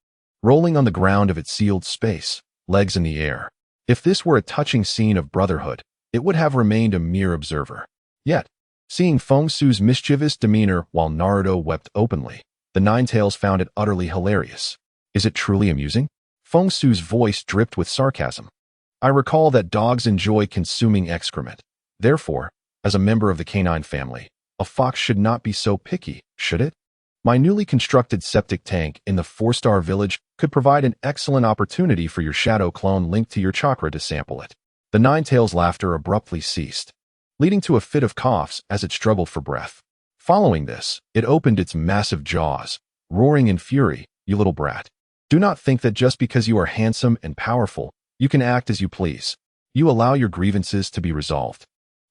rolling on the ground of its sealed space, legs in the air. If this were a touching scene of brotherhood, it would have remained a mere observer. Yet, seeing Feng Xu's mischievous demeanor while Naruto wept openly, the Nine-Tails found it utterly hilarious. "Is it truly amusing?" Feng Xu's voice dripped with sarcasm. "I recall that dogs enjoy consuming excrement. Therefore, as a member of the canine family, a fox should not be so picky, should it? My newly constructed septic tank in the 4-star village could provide an excellent opportunity for your shadow clone linked to your chakra to sample it." The Nine-Tails' laughter abruptly ceased, leading to a fit of coughs as it struggled for breath. Following this, it opened its massive jaws, roaring in fury, "You little brat. Do not think that just because you are handsome and powerful, you can act as you please. You allow your grievances to be resolved.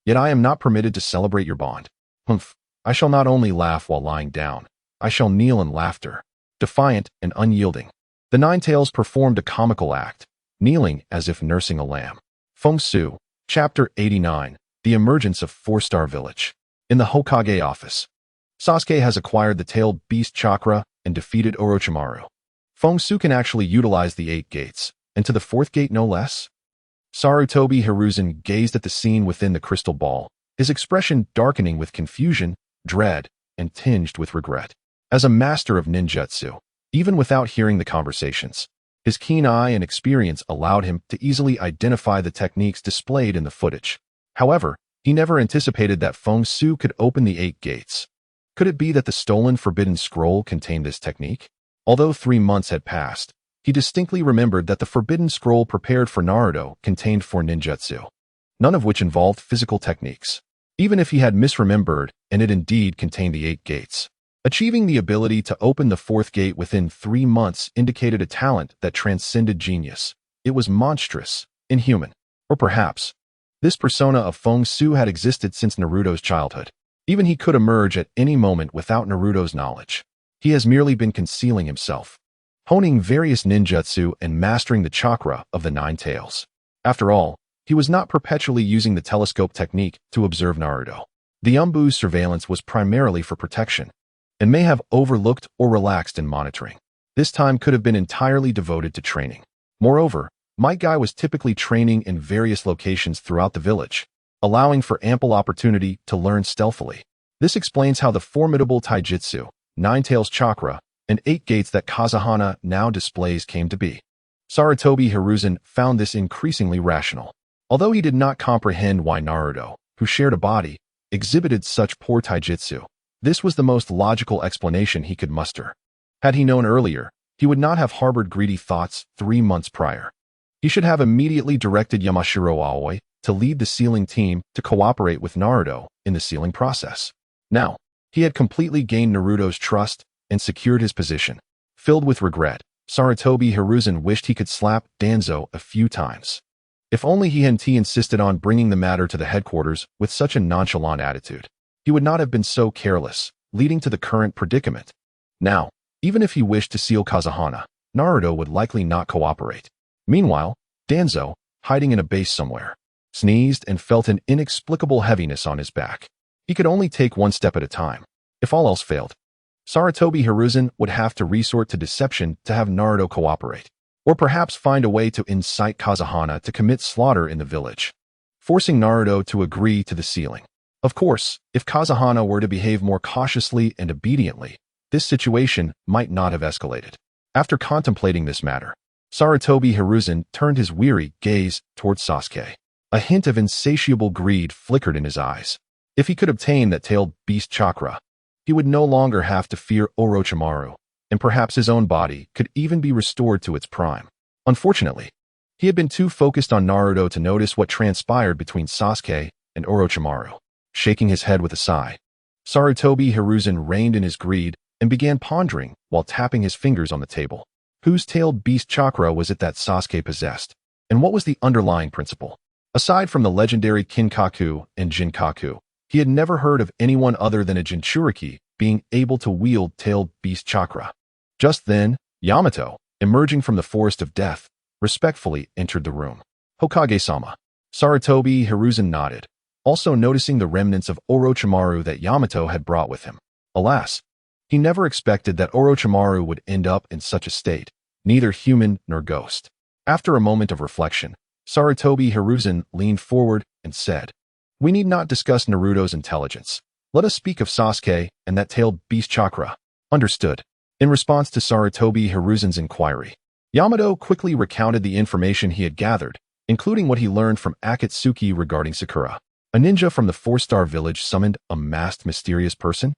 Yet I am not permitted to celebrate your bond. Humph, I shall not only laugh while lying down, I shall kneel in laughter." Defiant and unyielding, the Nine-Tails performed a comical act, kneeling as if nursing a lamb. Feng Xu, Chapter 89, The Emergence of 4-Star Village. In the Hokage office, Sasuke has acquired the tailed beast chakra and defeated Orochimaru. Feng Xu can actually utilize the 8 gates, and to the 4th gate no less. Sarutobi Hiruzen gazed at the scene within the crystal ball, his expression darkening with confusion, dread, and tinged with regret. As a master of ninjutsu, even without hearing the conversations, his keen eye and experience allowed him to easily identify the techniques displayed in the footage. However, he never anticipated that Feng Xu could open the 8 gates. Could it be that the stolen forbidden scroll contained this technique? Although 3 months had passed, he distinctly remembered that the forbidden scroll prepared for Naruto contained 4 ninjutsu, none of which involved physical techniques. Even if he had misremembered, and it indeed contained the 8 gates, achieving the ability to open the 4th gate within 3 months indicated a talent that transcended genius. It was monstrous, inhuman. Or perhaps, this persona of Feng Xu had existed since Naruto's childhood. Even he could emerge at any moment without Naruto's knowledge. He has merely been concealing himself, honing various ninjutsu and mastering the chakra of the Nine-Tails. After all, he was not perpetually using the telescope technique to observe Naruto. The Umbu's surveillance was primarily for protection, and may have overlooked or relaxed in monitoring. This time could have been entirely devoted to training. Moreover, Might Guy was typically training in various locations throughout the village, allowing for ample opportunity to learn stealthily. This explains how the formidable taijutsu, Nine-Tails chakra, and 8 gates that Kazahana now displays came to be. Sarutobi Hiruzen found this increasingly rational. Although he did not comprehend why Naruto, who shared a body, exhibited such poor taijutsu, this was the most logical explanation he could muster. Had he known earlier, he would not have harbored greedy thoughts 3 months prior. He should have immediately directed Yamashiro Aoi to lead the sealing team to cooperate with Naruto in the sealing process. Now, he had completely gained Naruto's trust and secured his position. Filled with regret, Sarutobi Hiruzen wished he could slap Danzo a few times. If only he and T insisted on bringing the matter to the headquarters with such a nonchalant attitude, he would not have been so careless, leading to the current predicament. Now, even if he wished to seal Kazahana, Naruto would likely not cooperate. Meanwhile, Danzo, hiding in a base somewhere, sneezed and felt an inexplicable heaviness on his back. He could only take one step at a time. If all else failed, Sarutobi Hiruzen would have to resort to deception to have Naruto cooperate, or perhaps find a way to incite Kazahana to commit slaughter in the village, forcing Naruto to agree to the sealing. Of course, if Kazahana were to behave more cautiously and obediently, this situation might not have escalated. After contemplating this matter, Sarutobi Hiruzen turned his weary gaze towards Sasuke. A hint of insatiable greed flickered in his eyes. If he could obtain that tailed beast chakra, he would no longer have to fear Orochimaru, and perhaps his own body could even be restored to its prime. Unfortunately, he had been too focused on Naruto to notice what transpired between Sasuke and Orochimaru. Shaking his head with a sigh, Sarutobi Hiruzen reined in his greed and began pondering while tapping his fingers on the table. Whose tailed beast chakra was it that Sasuke possessed? And what was the underlying principle? Aside from the legendary Kinkaku and Jinkaku, he had never heard of anyone other than a Jinchuriki being able to wield tailed beast chakra. Just then, Yamato, emerging from the forest of death, respectfully entered the room. Hokage-sama. Sarutobi Hiruzen nodded, also noticing the remnants of Orochimaru that Yamato had brought with him. Alas, he never expected that Orochimaru would end up in such a state, neither human nor ghost. After a moment of reflection, Sarutobi Hiruzen leaned forward and said, "We need not discuss Naruto's intelligence. Let us speak of Sasuke and that tailed beast chakra." Understood. In response to Sarutobi Hiruzen's inquiry, Yamato quickly recounted the information he had gathered, including what he learned from Akatsuki regarding Sakura. A ninja from the four-star village summoned a masked mysterious person?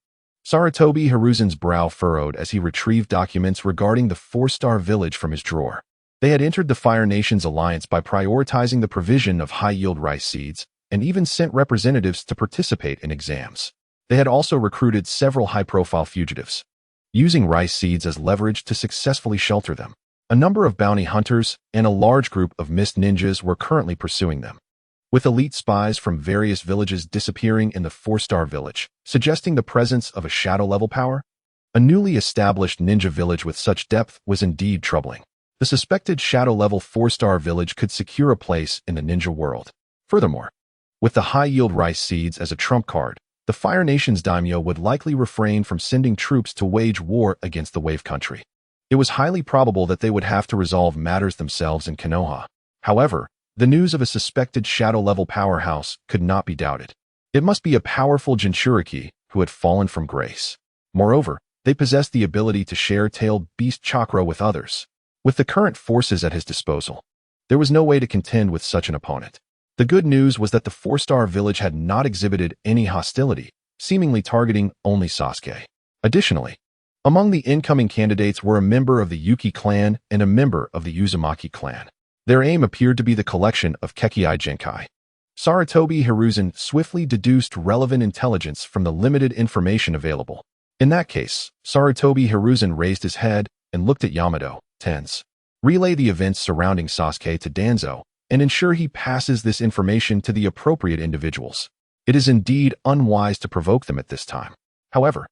Sarutobi Hiruzen's brow furrowed as he retrieved documents regarding the four-star village from his drawer. They had entered the Fire Nation's alliance by prioritizing the provision of high-yield rice seeds and even sent representatives to participate in exams. They had also recruited several high-profile fugitives, using rice seeds as leverage to successfully shelter them. A number of bounty hunters and a large group of mist ninjas were currently pursuing them, with elite spies from various villages disappearing in the four-star village, suggesting the presence of a shadow-level power. A newly established ninja village with such depth was indeed troubling. The suspected shadow-level four-star village could secure a place in the ninja world. Furthermore, with the high-yield rice seeds as a trump card, the Fire Nation's daimyo would likely refrain from sending troops to wage war against the Wave Country. It was highly probable that they would have to resolve matters themselves in Konoha. However, the news of a suspected shadow-level powerhouse could not be doubted. It must be a powerful Jinchuriki who had fallen from grace. Moreover, they possessed the ability to share tailed beast chakra with others. With the current forces at his disposal, there was no way to contend with such an opponent. The good news was that the four-star village had not exhibited any hostility, seemingly targeting only Sasuke. Additionally, among the incoming candidates were a member of the Yuki clan and a member of the Uzumaki clan. Their aim appeared to be the collection of Kekkei Genkai. Sarutobi Hiruzen swiftly deduced relevant intelligence from the limited information available. In that case, Sarutobi Hiruzen raised his head and looked at Yamato, tense. Relay the events surrounding Sasuke to Danzo and ensure he passes this information to the appropriate individuals. It is indeed unwise to provoke them at this time. However,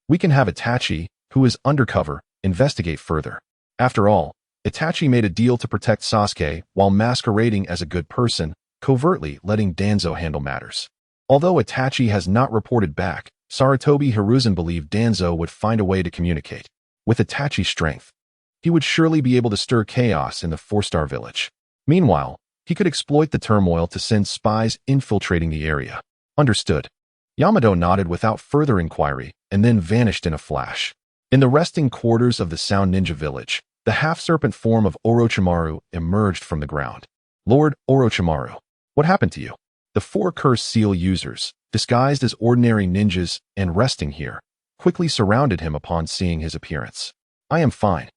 we can have Itachi, who is undercover, investigate further. After all, Itachi made a deal to protect Sasuke while masquerading as a good person, covertly letting Danzo handle matters. Although Itachi has not reported back, Sarutobi Hiruzen believed Danzo would find a way to communicate. With Itachi's strength, he would surely be able to stir chaos in the four-star village. Meanwhile, he could exploit the turmoil to send spies infiltrating the area. Understood. Yamato nodded without further inquiry and then vanished in a flash. In the resting quarters of the Sound Ninja village, the half-serpent form of Orochimaru emerged from the ground. "Lord Orochimaru, what happened to you?" The four curse seal users, disguised as ordinary ninjas and resting here, quickly surrounded him upon seeing his appearance. "I am fine."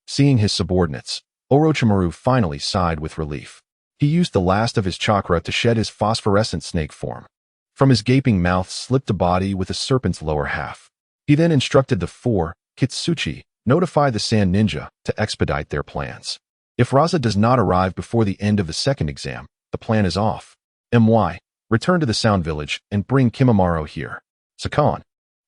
Seeing his subordinates, Orochimaru finally sighed with relief. He used the last of his chakra to shed his phosphorescent snake form. From his gaping mouth slipped a body with a serpent's lower half. He then instructed the four Kitsuchi notify the Sand Ninja to expedite their plans. If Raza does not arrive before the end of the second exam, the plan is off. Return to the Sound Village and bring Kimimaro here. Sakan,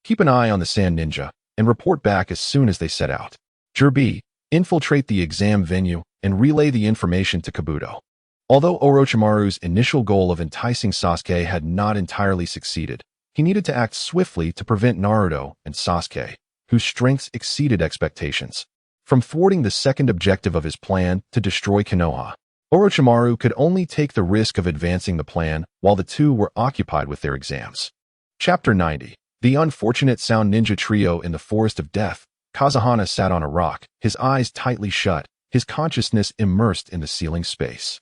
keep an eye on the Sand Ninja and report back as soon as they set out. Jerby, infiltrate the exam venue, and relay the information to Kabuto. Although Orochimaru's initial goal of enticing Sasuke had not entirely succeeded, he needed to act swiftly to prevent Naruto and Sasuke, whose strengths exceeded expectations, from thwarting the second objective of his plan to destroy Konoha. Orochimaru could only take the risk of advancing the plan while the two were occupied with their exams. Chapter 90. The unfortunate Sound Ninja Trio in the Forest of Death. Kazahana sat on a rock, his eyes tightly shut, his consciousness immersed in the ceiling space.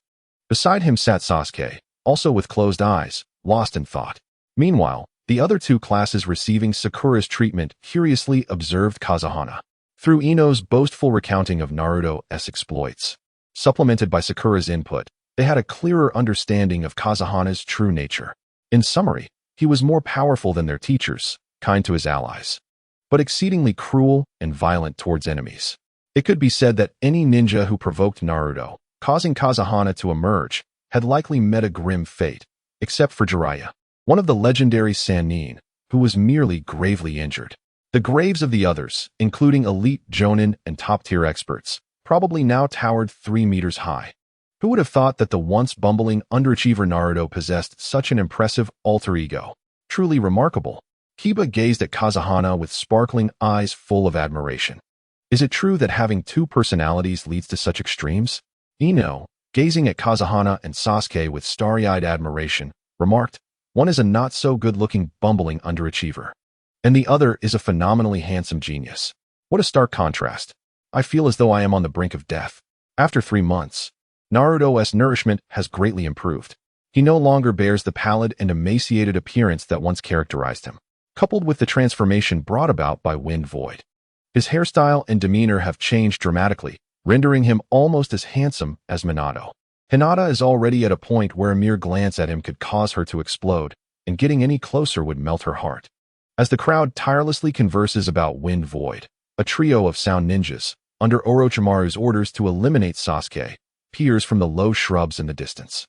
Beside him sat Sasuke, also with closed eyes, lost in thought. Meanwhile, the other two classes receiving Sakura's treatment curiously observed Kazahana. Through Ino's boastful recounting of Naruto's exploits, supplemented by Sakura's input, they had a clearer understanding of Kazahana's true nature. In summary, he was more powerful than their teachers, kind to his allies, but exceedingly cruel and violent towards enemies. It could be said that any ninja who provoked Naruto, causing Kazahana to emerge, had likely met a grim fate, except for Jiraiya, one of the legendary Sannin, who was merely gravely injured. The graves of the others, including elite jonin and top-tier experts, probably now towered 3 meters high. Who would have thought that the once bumbling underachiever Naruto possessed such an impressive alter ego? Truly remarkable. Kiba gazed at Kazahana with sparkling eyes full of admiration. Is it true that having two personalities leads to such extremes? Ino, gazing at Kazahana and Sasuke with starry-eyed admiration, remarked, one is a not-so-good-looking bumbling underachiever, and the other is a phenomenally handsome genius. What a stark contrast. I feel as though I am on the brink of death. After 3 months, Naruto's nourishment has greatly improved. He no longer bears the pallid and emaciated appearance that once characterized him, coupled with the transformation brought about by Wind Void. His hairstyle and demeanor have changed dramatically, rendering him almost as handsome as Minato. Hinata is already at a point where a mere glance at him could cause her to explode, and getting any closer would melt her heart. As the crowd tirelessly converses about Wind Void, a trio of sound ninjas, under Orochimaru's orders to eliminate Sasuke, peers from the low shrubs in the distance.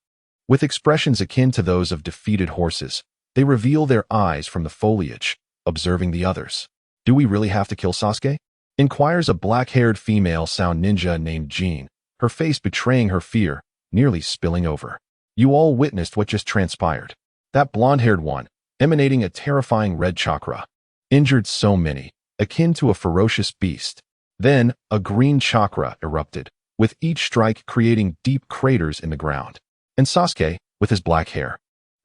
With expressions akin to those of defeated horses, they reveal their eyes from the foliage, observing the others. Do we really have to kill Sasuke? Inquires a black-haired female sound ninja named Jean, her face betraying her fear, nearly spilling over. You all witnessed what just transpired. That blonde-haired one, emanating a terrifying red chakra, injured so many, akin to a ferocious beast. Then, a green chakra erupted, with each strike creating deep craters in the ground. And Sasuke, with his black hair,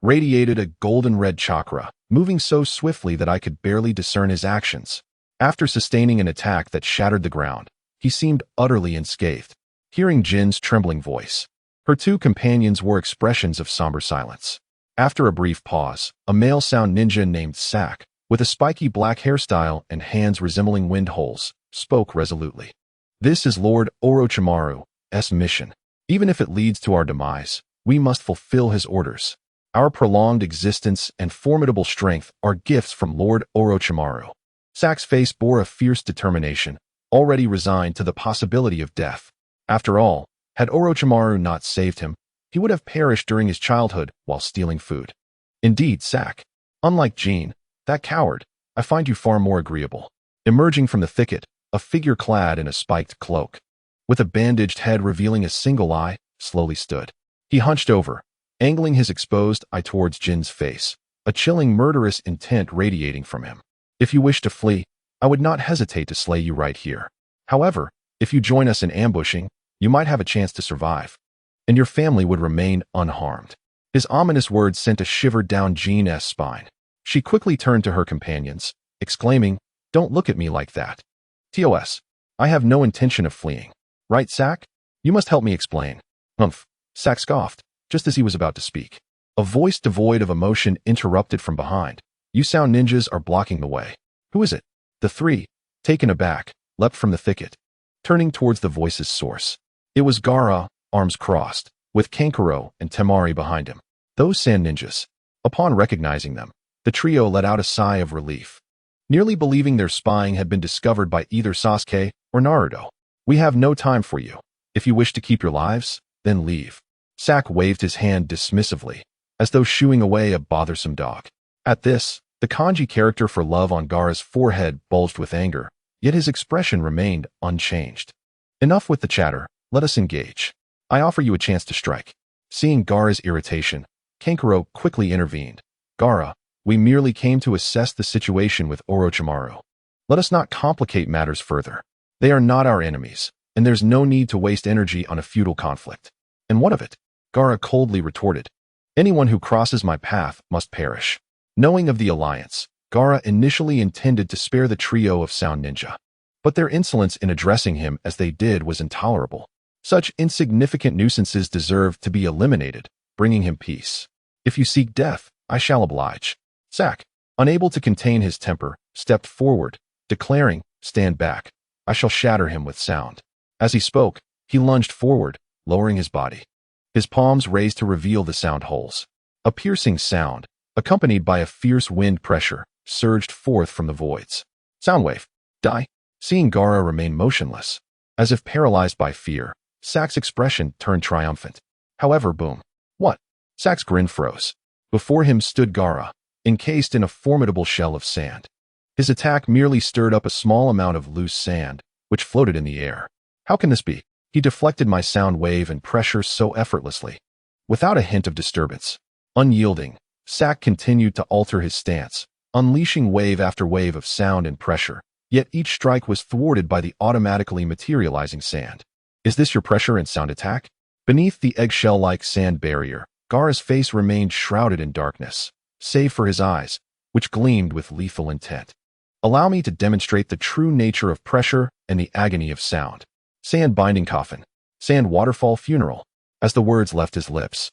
radiated a golden-red chakra, moving so swiftly that I could barely discern his actions. After sustaining an attack that shattered the ground, he seemed utterly unscathed. Hearing Jin's trembling voice, her two companions wore expressions of somber silence. After a brief pause, a male sound ninja named Sak, with a spiky black hairstyle and hands resembling wind holes, spoke resolutely. This is Lord Orochimaru's mission. Even if it leads to our demise, we must fulfill his orders. Our prolonged existence and formidable strength are gifts from Lord Orochimaru. Sak's face bore a fierce determination, already resigned to the possibility of death. After all, had Orochimaru not saved him, he would have perished during his childhood while stealing food. Indeed, Sak, unlike Jean, that coward, I find you far more agreeable. Emerging from the thicket, a figure clad in a spiked cloak, with a bandaged head revealing a single eye, slowly stood. He hunched over, angling his exposed eye towards Jin's face, a chilling murderous intent radiating from him. If you wish to flee, I would not hesitate to slay you right here. However, if you join us in ambushing, you might have a chance to survive, and your family would remain unharmed. His ominous words sent a shiver down Jean's spine. She quickly turned to her companions, exclaiming, "Don't look at me like that. TOS, I have no intention of fleeing. Right, Sak? You must help me explain." Humph, Sak scoffed, just as he was about to speak. A voice devoid of emotion interrupted from behind. You sound ninjas are blocking the way. Who is it? The three, taken aback, leapt from the thicket, turning towards the voice's source. It was Gaara, arms crossed, with Kankuro and Temari behind him. Those sand ninjas. Upon recognizing them, the trio let out a sigh of relief, nearly believing their spying had been discovered by either Sasuke or Naruto. We have no time for you. If you wish to keep your lives, then leave. Sak waved his hand dismissively, as though shooing away a bothersome dog. At this, the kanji character for love on Gaara's forehead bulged with anger, yet his expression remained unchanged. Enough with the chatter, let us engage. I offer you a chance to strike. Seeing Gaara's irritation, Kankuro quickly intervened. Gaara, we merely came to assess the situation with Orochimaru. Let us not complicate matters further. They are not our enemies, and there's no need to waste energy on a futile conflict. And what of it? Gaara coldly retorted. Anyone who crosses my path must perish. Knowing of the alliance, Gaara initially intended to spare the trio of Sound Ninja. But their insolence in addressing him as they did was intolerable. Such insignificant nuisances deserved to be eliminated, bringing him peace. If you seek death, I shall oblige. Zack, unable to contain his temper, stepped forward, declaring, stand back. I shall shatter him with sound. As he spoke, he lunged forward, lowering his body. His palms raised to reveal the sound holes. A piercing sound, accompanied by a fierce wind pressure, surged forth from the voids. Soundwave, die. Seeing Gaara remain motionless, as if paralyzed by fear, Zack's expression turned triumphant. However, boom. What? Zack's grin froze. Before him stood Gaara, encased in a formidable shell of sand. His attack merely stirred up a small amount of loose sand, which floated in the air. How can this be? He deflected my sound wave and pressure so effortlessly. Without a hint of disturbance. Unyielding, Zack continued to alter his stance, unleashing wave after wave of sound and pressure, yet each strike was thwarted by the automatically materializing sand. Is this your pressure and sound attack? Beneath the eggshell-like sand barrier, Gaara's face remained shrouded in darkness, save for his eyes, which gleamed with lethal intent. Allow me to demonstrate the true nature of pressure and the agony of sound. Sand binding coffin. Sand waterfall funeral. As the words left his lips,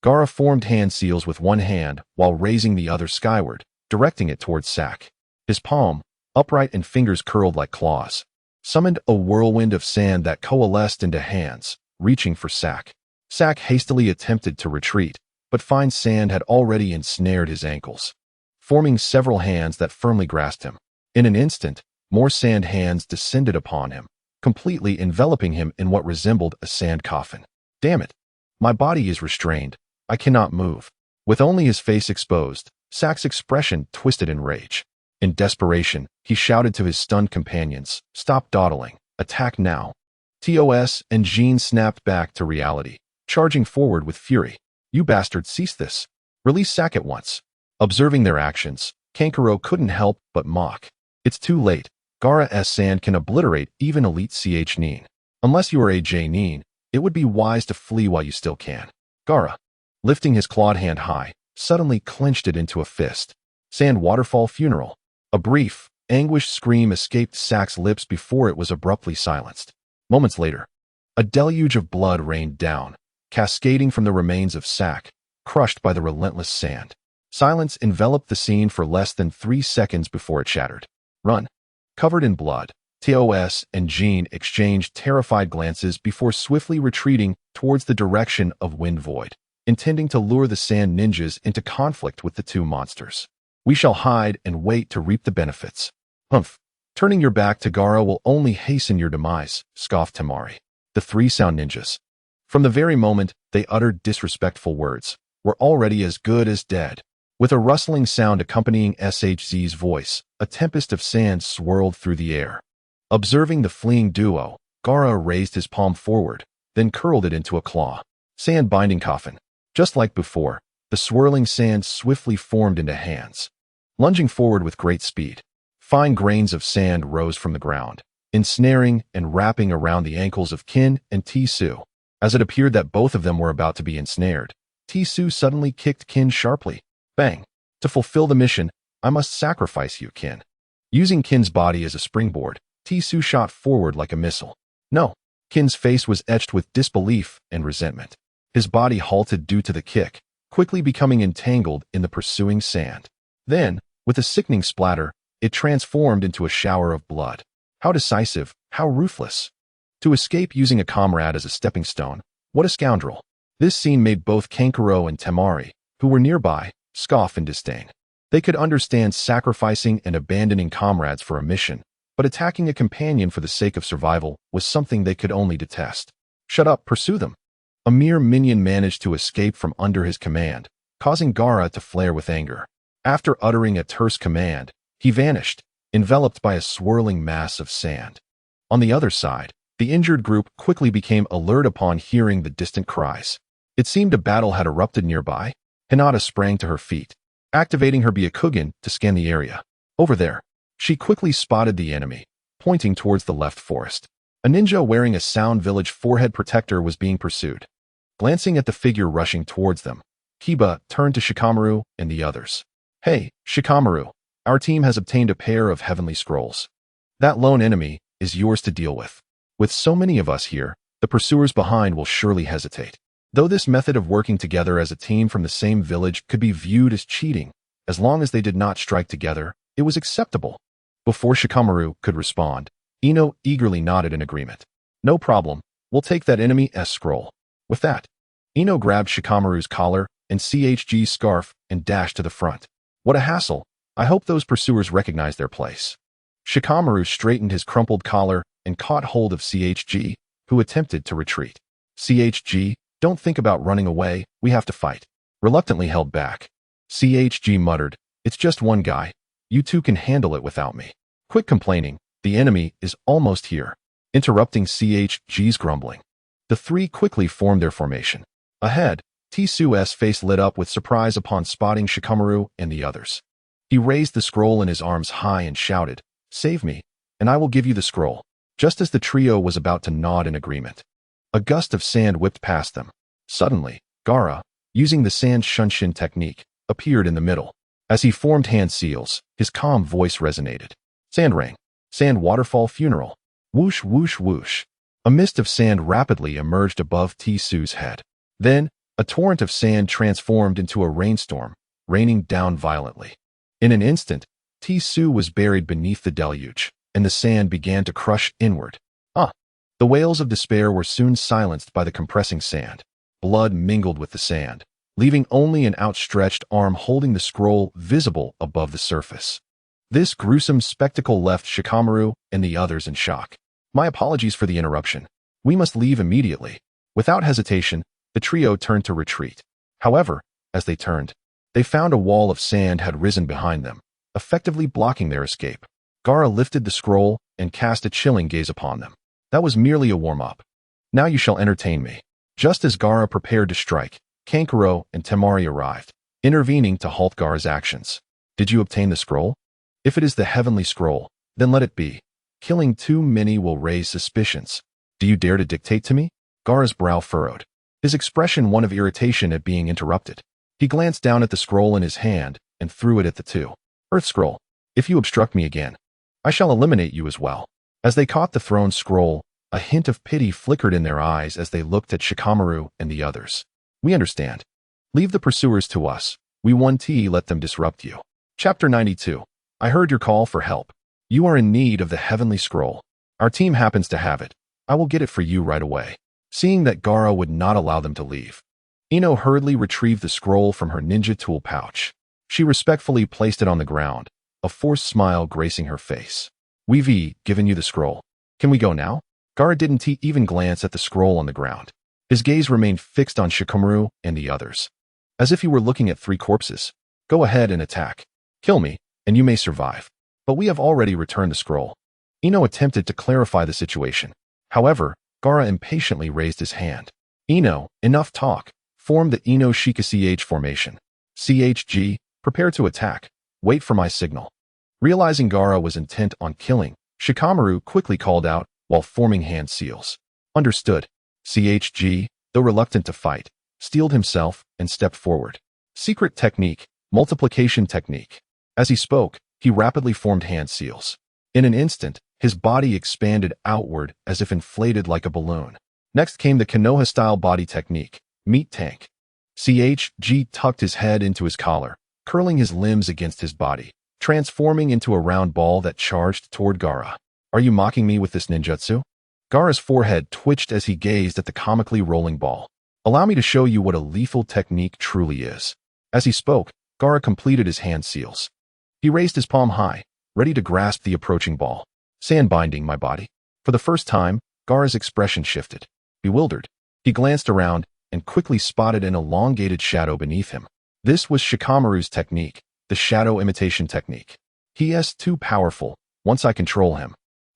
Gaara formed hand seals with one hand while raising the other skyward, directing it towards Zack. His palm, upright and fingers curled like claws, summoned a whirlwind of sand that coalesced into hands, reaching for Zack. Zack hastily attempted to retreat, but fine sand had already ensnared his ankles, forming several hands that firmly grasped him. In an instant, more sand hands descended upon him, completely enveloping him in what resembled a sand coffin. Damn it! My body is restrained. I cannot move. With only his face exposed, Zack's expression twisted in rage. In desperation, he shouted to his stunned companions, stop dawdling. Attack now. TOS and Jean snapped back to reality, charging forward with fury. You bastards, cease this. Release Zack at once. Observing their actions, Kankuro couldn't help but mock. It's too late. Gaara's sand can obliterate even elite CH Nin. Unless you are AJ Nin, it would be wise to flee while you still can. Gaara, lifting his clawed hand high, suddenly clenched it into a fist. Sand waterfall funeral. A brief, anguished scream escaped Zack's lips before it was abruptly silenced. Moments later, a deluge of blood rained down, cascading from the remains of Zack, crushed by the relentless sand. Silence enveloped the scene for less than 3 seconds before it shattered. Run. Covered in blood, TOS and Jean exchanged terrified glances before swiftly retreating towards the direction of Wind Void, intending to lure the Sand Ninjas into conflict with the two monsters. We shall hide and wait to reap the benefits. Humph. Turning your back to Gaara will only hasten your demise, scoffed Temari. The 3 Sound Ninjas, from the very moment they uttered disrespectful words, were already as good as dead. With a rustling sound accompanying SHZ's voice, a tempest of sand swirled through the air. Observing the fleeing duo, Gaara raised his palm forward, then curled it into a claw. Sand binding coffin. Just like before, the swirling sand swiftly formed into hands. Lunging forward with great speed, fine grains of sand rose from the ground, ensnaring and wrapping around the ankles of Kin and Tsu. As it appeared that both of them were about to be ensnared, Tsu suddenly kicked Kin sharply. Bang! To fulfill the mission, I must sacrifice you, Kin. Using Kin's body as a springboard, Tsu shot forward like a missile. No! Kin's face was etched with disbelief and resentment. His body halted due to the kick, quickly becoming entangled in the pursuing sand. Then, with a sickening splatter, it transformed into a shower of blood. How decisive, how ruthless. To escape using a comrade as a stepping stone, what a scoundrel. This scene made both Kankuro and Temari, who were nearby, scoff in disdain. They could understand sacrificing and abandoning comrades for a mission, but attacking a companion for the sake of survival was something they could only detest. Shut up, pursue them. A mere minion managed to escape from under his command, causing Gaara to flare with anger. After uttering a terse command, he vanished, enveloped by a swirling mass of sand. On the other side, The injured group quickly became alert upon hearing the distant cries. It seemed a battle had erupted nearby. Hinata sprang to her feet, activating her Byakugan to scan the area. Over there, she quickly spotted the enemy, pointing towards the left forest. A ninja wearing a Sound Village forehead protector was being pursued. Glancing at the figure rushing towards them, Kiba turned to Shikamaru and the others. Hey, Shikamaru, our team has obtained a pair of heavenly scrolls. That lone enemy is yours to deal with. With so many of us here, the pursuers behind will surely hesitate. Though this method of working together as a team from the same village could be viewed as cheating, as long as they did not strike together, it was acceptable. Before Shikamaru could respond, Ino eagerly nodded in agreement. No problem, we'll take that enemy S scroll. With that, Ino grabbed Shikamaru's collar and CHG's scarf and dashed to the front. What a hassle. I hope those pursuers recognize their place. Shikamaru straightened his crumpled collar and caught hold of CHG, who attempted to retreat. CHG, don't think about running away, we have to fight. Reluctantly held back. CHG muttered, it's just one guy. You two can handle it without me. Quit complaining, the enemy is almost here. Interrupting CHG's grumbling. The three quickly formed their formation. Ahead, Tsu's face lit up with surprise upon spotting Shikamaru and the others. He raised the scroll in his arms high and shouted, save me, and I will give you the scroll. Just as the trio was about to nod in agreement, a gust of sand whipped past them. Suddenly, Gaara, using the sand shunshin technique, appeared in the middle. As he formed hand seals, his calm voice resonated. Sand rain. Sand waterfall funeral. Whoosh, whoosh, whoosh. A mist of sand rapidly emerged above Tsu's head. Then, a torrent of sand transformed into a rainstorm, raining down violently. In an instant, Tsu was buried beneath the deluge, and the sand began to crush inward. The wails of despair were soon silenced by the compressing sand. Blood mingled with the sand, leaving only an outstretched arm holding the scroll visible above the surface. This gruesome spectacle left Shikamaru and the others in shock. My apologies for the interruption. We must leave immediately. Without hesitation, the trio turned to retreat. However, as they turned, they found a wall of sand had risen behind them, effectively blocking their escape. Gaara lifted the scroll and cast a chilling gaze upon them. That was merely a warm-up. Now you shall entertain me. Just as Gaara prepared to strike, Kankuro and Temari arrived, intervening to halt Gaara's actions. Did you obtain the scroll? If it is the heavenly scroll, then let it be. Killing too many will raise suspicions. Do you dare to dictate to me? Gaara's brow furrowed, his expression one of irritation at being interrupted. He glanced down at the scroll in his hand and threw it at the two. Earth scroll, if you obstruct me again, I shall eliminate you as well. As they caught the thrown scroll, a hint of pity flickered in their eyes as they looked at Shikamaru and the others. We understand. Leave the pursuers to us. We won't let them disrupt you. Chapter 92. I heard your call for help. You are in need of the heavenly scroll. Our team happens to have it. I will get it for you right away. Seeing that Gaara would not allow them to leave, Ino hurriedly retrieved the scroll from her ninja tool pouch. She respectfully placed it on the ground, a forced smile gracing her face. We've given you the scroll. Can we go now? Gaara didn't even glance at the scroll on the ground. His gaze remained fixed on Shikamaru and the others, as if he were looking at three corpses. Go ahead and attack. Kill me, and you may survive. But we have already returned the scroll. Ino attempted to clarify the situation. However, Gaara impatiently raised his hand. Ino, enough talk. Form the Ino Shika-CH formation. CHG, prepare to attack. Wait for my signal. Realizing Gaara was intent on killing, Shikamaru quickly called out while forming hand seals. Understood. CHG, though reluctant to fight, steeled himself and stepped forward. Secret technique, multiplication technique. As he spoke, he rapidly formed hand seals. In an instant, his body expanded outward as if inflated like a balloon. Next came the Konoha-style body technique, meat tank. CHG tucked his head into his collar, curling his limbs against his body, transforming into a round ball that charged toward Gaara. Are you mocking me with this ninjutsu? Gaara's forehead twitched as he gazed at the comically rolling ball. Allow me to show you what a lethal technique truly is. As he spoke, Gaara completed his hand seals. He raised his palm high, ready to grasp the approaching ball. Sand binding my body. For the first time, Gaara's expression shifted. Bewildered, he glanced around and quickly spotted an elongated shadow beneath him. This was Shikamaru's technique, the shadow imitation technique. He is too powerful. Once I control him,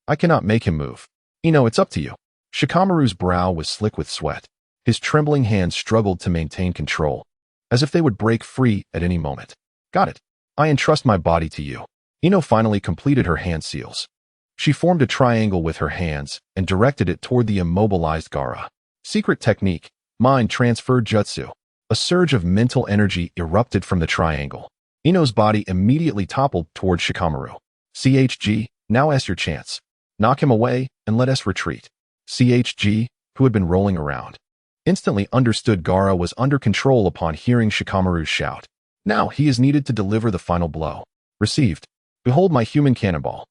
I cannot make him move. Ino, it's up to you. Shikamaru's brow was slick with sweat. His trembling hands struggled to maintain control, as if they would break free at any moment. Got it. I entrust my body to you. Ino finally completed her hand seals. She formed a triangle with her hands and directed it toward the immobilized Gaara. Secret technique, mind transfer jutsu. A surge of mental energy erupted from the triangle. Ino's body immediately toppled toward Shikamaru. CHG, now is your chance. Knock him away and let us retreat. CHG, who had been rolling around, instantly understood Gaara was under control upon hearing Shikamaru's shout. Now he is needed to deliver the final blow. Received. Behold my human cannonball.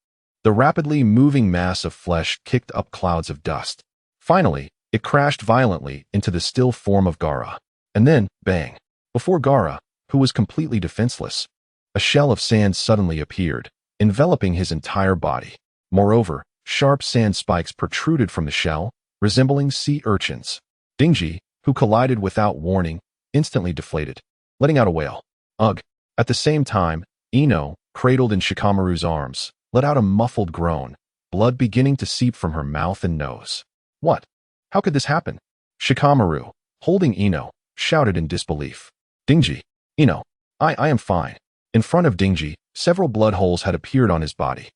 The rapidly moving mass of flesh kicked up clouds of dust. Finally, it crashed violently into the still form of Gaara. And then, bang. Before Gaara, who was completely defenseless, a shell of sand suddenly appeared, enveloping his entire body. Moreover, sharp sand spikes protruded from the shell, resembling sea urchins. Dingji, who collided without warning, instantly deflated, letting out a wail. Ugh. At the same time, Ino, cradled in Shikamaru's arms, let out a muffled groan, blood beginning to seep from her mouth and nose. What? How could this happen? Shikamaru, holding Ino, shouted in disbelief. Dingji. Ino. I am fine. In front of Dingji, several blood holes had appeared on his body.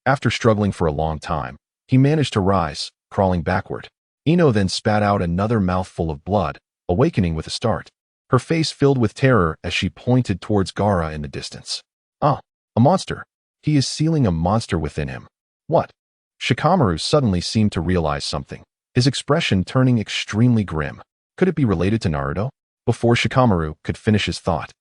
After struggling for a long time, he managed to rise, crawling backward. Ino then spat out another mouthful of blood, awakening with a start. Her face filled with terror as she pointed towards Gaara in the distance. Ah, a monster. He is sealing a monster within him. What? Shikamaru suddenly seemed to realize something, his expression turning extremely grim. Could it be related to Naruto? Before Shikamaru could finish his thought,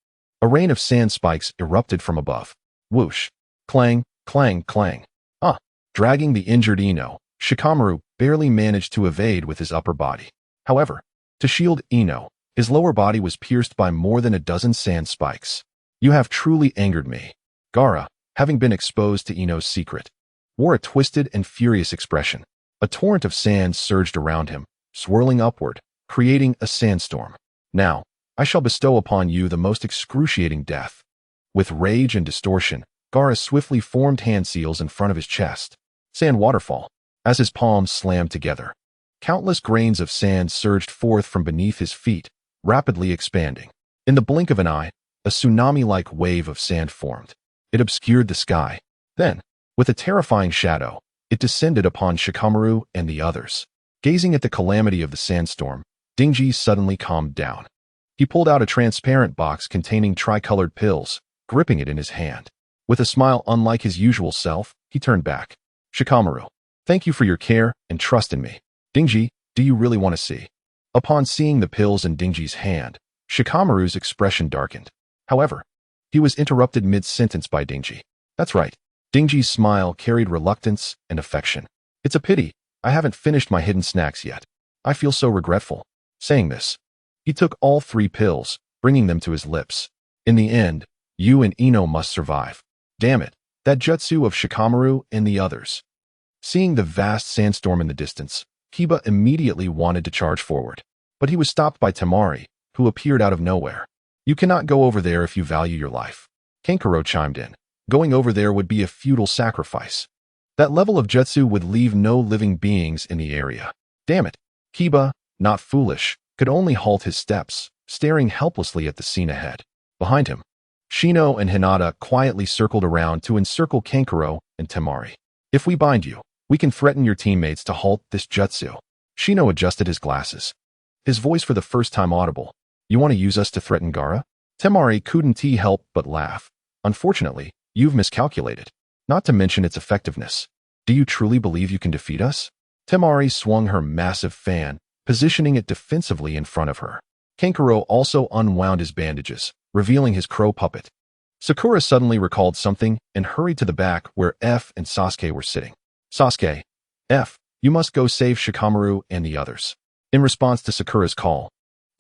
a rain of sand spikes erupted from above. Whoosh. Clang, clang, clang. Ah! Dragging the injured Ino, Shikamaru barely managed to evade with his upper body. However, to shield Ino, his lower body was pierced by more than a dozen sand spikes. You have truly angered me. Gaara, having been exposed to Ino's secret, wore a twisted and furious expression. A torrent of sand surged around him, swirling upward, creating a sandstorm. Now, I shall bestow upon you the most excruciating death. With rage and distortion, Gaara swiftly formed hand seals in front of his chest. Sand waterfall. As his palms slammed together, countless grains of sand surged forth from beneath his feet, rapidly expanding. In the blink of an eye, a tsunami-like wave of sand formed. It obscured the sky. Then, with a terrifying shadow, it descended upon Shikamaru and the others. Gazing at the calamity of the sandstorm, Dingji suddenly calmed down. He pulled out a transparent box containing tricolored pills, gripping it in his hand. With a smile unlike his usual self, he turned back. Shikamaru, thank you for your care and trust in me. Dingji, do you really want to see? Upon seeing the pills in Dingji's hand, Shikamaru's expression darkened. However, he was interrupted mid-sentence by Dingji. That's right. Dingji's smile carried reluctance and affection. It's a pity, I haven't finished my hidden snacks yet. I feel so regretful. Saying this, he took all 3 pills, bringing them to his lips. In the end, you and Ino must survive. Damn it, that jutsu of Shikamaru and the others. Seeing the vast sandstorm in the distance, Kiba immediately wanted to charge forward. But he was stopped by Temari, who appeared out of nowhere. You cannot go over there if you value your life. Kankuro chimed in. Going over there would be a futile sacrifice. That level of jutsu would leave no living beings in the area. Damn it. Kiba, not foolish, could only halt his steps, staring helplessly at the scene ahead. Behind him, Shino and Hinata quietly circled around to encircle Kankuro and Temari. If we bind you, we can threaten your teammates to halt this jutsu. Shino adjusted his glasses, his voice for the first time audible. You want to use us to threaten Gaara? Temari couldn't help but laugh. Unfortunately, you've miscalculated. Not to mention its effectiveness. Do you truly believe you can defeat us? Temari swung her massive fan, positioning it defensively in front of her. Kankuro also unwound his bandages, revealing his crow puppet. Sakura suddenly recalled something and hurried to the back where F and Sasuke were sitting. Sasuke, F, you must go save Shikamaru and the others. In response to Sakura's call,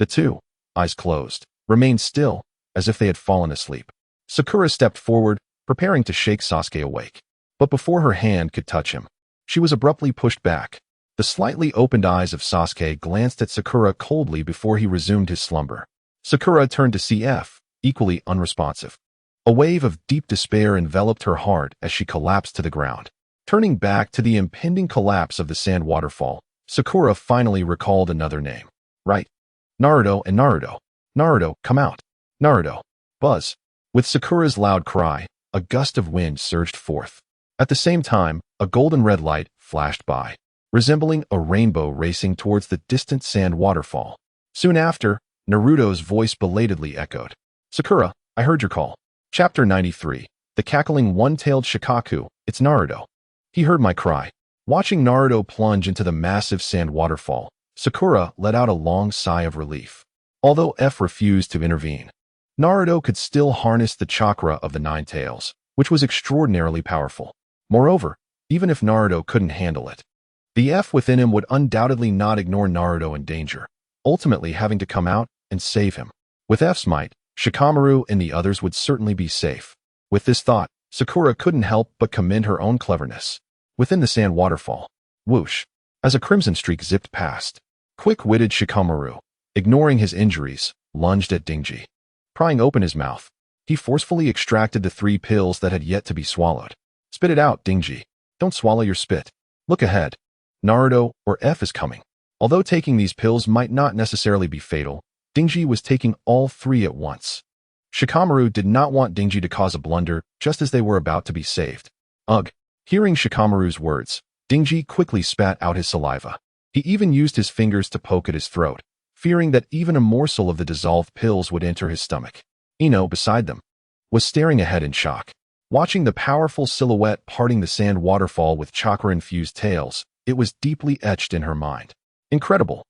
the two, eyes closed, remained still, as if they had fallen asleep. Sakura stepped forward, preparing to shake Sasuke awake. But before her hand could touch him, she was abruptly pushed back. The slightly opened eyes of Sasuke glanced at Sakura coldly before he resumed his slumber. Sakura turned to see F, equally unresponsive. A wave of deep despair enveloped her heart as she collapsed to the ground. Turning back to the impending collapse of the sand waterfall, Sakura finally recalled another name. Right. Naruto and Naruto. Naruto, come out. Naruto. Buzz. With Sakura's loud cry, a gust of wind surged forth. At the same time, a golden red light flashed by, resembling a rainbow racing towards the distant sand waterfall. Soon after, Naruto's voice belatedly echoed. Sakura, I heard your call. Chapter 93. The cackling one-tailed Shikaku, it's Naruto. He heard my cry. Watching Naruto plunge into the massive sand waterfall, Sakura let out a long sigh of relief. Although F refused to intervene, Naruto could still harness the chakra of the Nine Tails, which was extraordinarily powerful. Moreover, even if Naruto couldn't handle it, the F within him would undoubtedly not ignore Naruto in danger, ultimately having to come out and save him. With F's might, Shikamaru and the others would certainly be safe. With this thought, Sakura couldn't help but commend her own cleverness. Within the sand waterfall, whoosh, as a crimson streak zipped past, quick-witted Shikamaru, ignoring his injuries, lunged at Dingji. Prying open his mouth, he forcefully extracted the 3 pills that had yet to be swallowed. Spit it out, Dingji. Don't swallow your spit. Look ahead. Naruto or F is coming. Although taking these pills might not necessarily be fatal, Dingji was taking all 3 at once. Shikamaru did not want Dingji to cause a blunder just as they were about to be saved. Ugh. Hearing Shikamaru's words, Dingji quickly spat out his saliva. He even used his fingers to poke at his throat, fearing that even a morsel of the dissolved pills would enter his stomach. Ino, beside them, was staring ahead in shock. Watching the powerful silhouette parting the sand waterfall with chakra-infused tails, it was deeply etched in her mind. Incredible.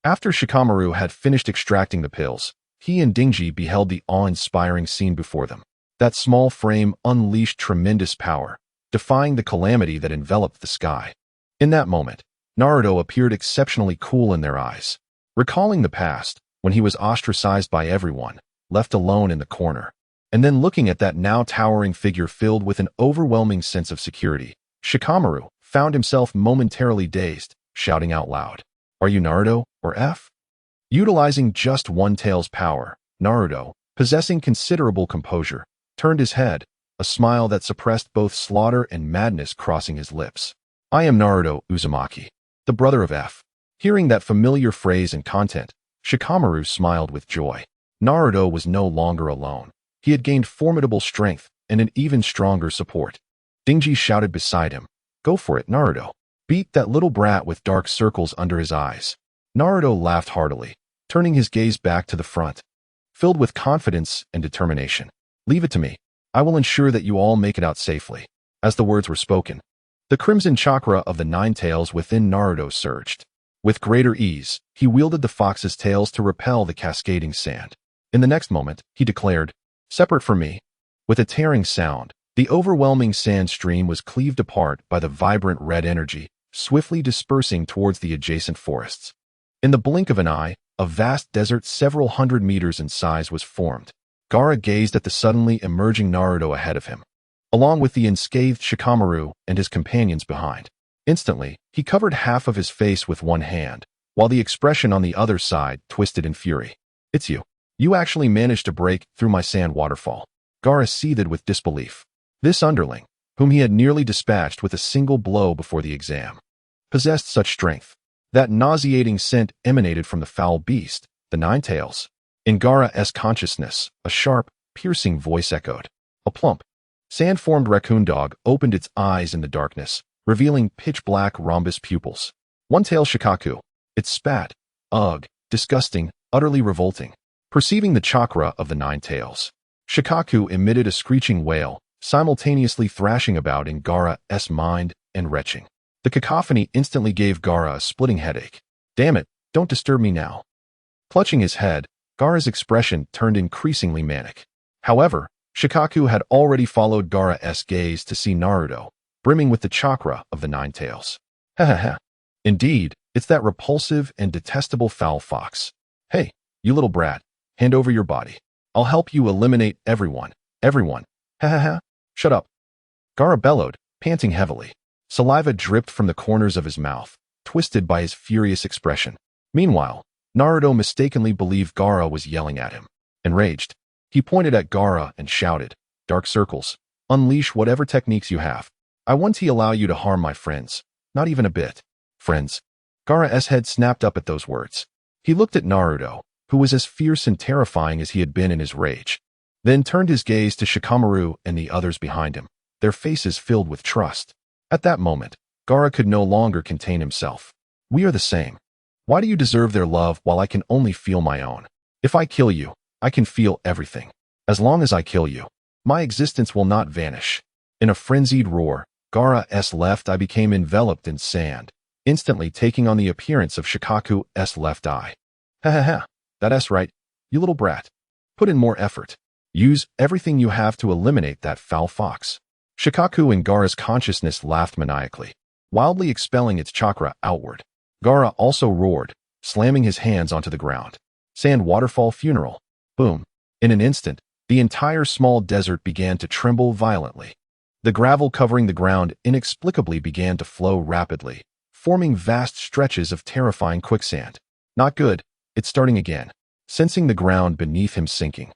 After Shikamaru had finished extracting the pills, he and Dingji beheld the awe-inspiring scene before them. That small frame unleashed tremendous power, defying the calamity that enveloped the sky. In that moment, Naruto appeared exceptionally cool in their eyes. Recalling the past, when he was ostracized by everyone, left alone in the corner, and then looking at that now towering figure filled with an overwhelming sense of security, Shikamaru found himself momentarily dazed, shouting out loud, "Are you Naruto, or F?" Utilizing just one tail's power, Naruto, possessing considerable composure, turned his head, a smile that suppressed both slaughter and madness crossing his lips. "I am Naruto Uzumaki, the brother of F." Hearing that familiar phrase and content, Shikamaru smiled with joy. Naruto was no longer alone. He had gained formidable strength and an even stronger support. Dingji shouted beside him, "Go for it, Naruto. Beat that little brat with dark circles under his eyes." Naruto laughed heartily, turning his gaze back to the front, filled with confidence and determination. "Leave it to me. I will ensure that you all make it out safely." As the words were spoken, the crimson chakra of the 9 tails within Naruto surged. With greater ease, he wielded the fox's tails to repel the cascading sand. In the next moment, he declared, "Separate from me." With a tearing sound, the overwhelming sand stream was cleaved apart by the vibrant red energy, swiftly dispersing towards the adjacent forests. In the blink of an eye, a vast desert several hundred meters in size was formed. Gaara gazed at the suddenly emerging Naruto ahead of him, along with the unscathed Shikamaru and his companions behind. Instantly, he covered half of his face with one hand, while the expression on the other side twisted in fury. "It's you. You actually managed to break through my sand waterfall." Gaara seethed with disbelief. This underling, whom he had nearly dispatched with a single blow before the exam, possessed such strength. That nauseating scent emanated from the foul beast, the 9 tails. In Gaara's consciousness, a sharp, piercing voice echoed. A plump, sand-formed raccoon dog opened its eyes in the darkness, revealing pitch-black rhombus pupils. One-tail Shikaku. It spat. Ugh, disgusting, utterly revolting. Perceiving the chakra of the 9 tails, Shikaku emitted a screeching wail, simultaneously thrashing about in Gaara's mind and retching. The cacophony instantly gave Gaara a splitting headache. "Damn it, don't disturb me now." Clutching his head, Gaara's expression turned increasingly manic. However, Shikaku had already followed Gaara's gaze to see Naruto, brimming with the chakra of the 9 tails. "Ha ha ha. Indeed, it's that repulsive and detestable foul fox. Hey, you little brat, hand over your body. I'll help you eliminate everyone. Everyone. Ha ha ha. Shut up." Gaara bellowed, panting heavily. Saliva dripped from the corners of his mouth, twisted by his furious expression. Meanwhile, Naruto mistakenly believed Gaara was yelling at him. Enraged, he pointed at Gaara and shouted, "Dark circles. Unleash whatever techniques you have. I won't allow you to harm my friends. Not even a bit." "Friends?" Gaara's head snapped up at those words. He looked at Naruto, who was as fierce and terrifying as he had been in his rage, then turned his gaze to Shikamaru and the others behind him, their faces filled with trust. At that moment, Gaara could no longer contain himself. We are the same. Why do you deserve their love while I can only feel my own? If I kill you, I can feel everything. As long as I kill you, my existence will not vanish. In a frenzied roar, Gaara's left eye became enveloped in sand, instantly taking on the appearance of Shikaku's left eye. Ha ha ha, that's right, you little brat. Put in more effort. Use everything you have to eliminate that foul fox. Shikaku in Gaara's consciousness laughed maniacally, wildly expelling its chakra outward. Gaara also roared, slamming his hands onto the ground. Sand waterfall funeral. Boom. In an instant, the entire small desert began to tremble violently. The gravel covering the ground inexplicably began to flow rapidly, forming vast stretches of terrifying quicksand. Not good. It's starting again. Sensing the ground beneath him sinking,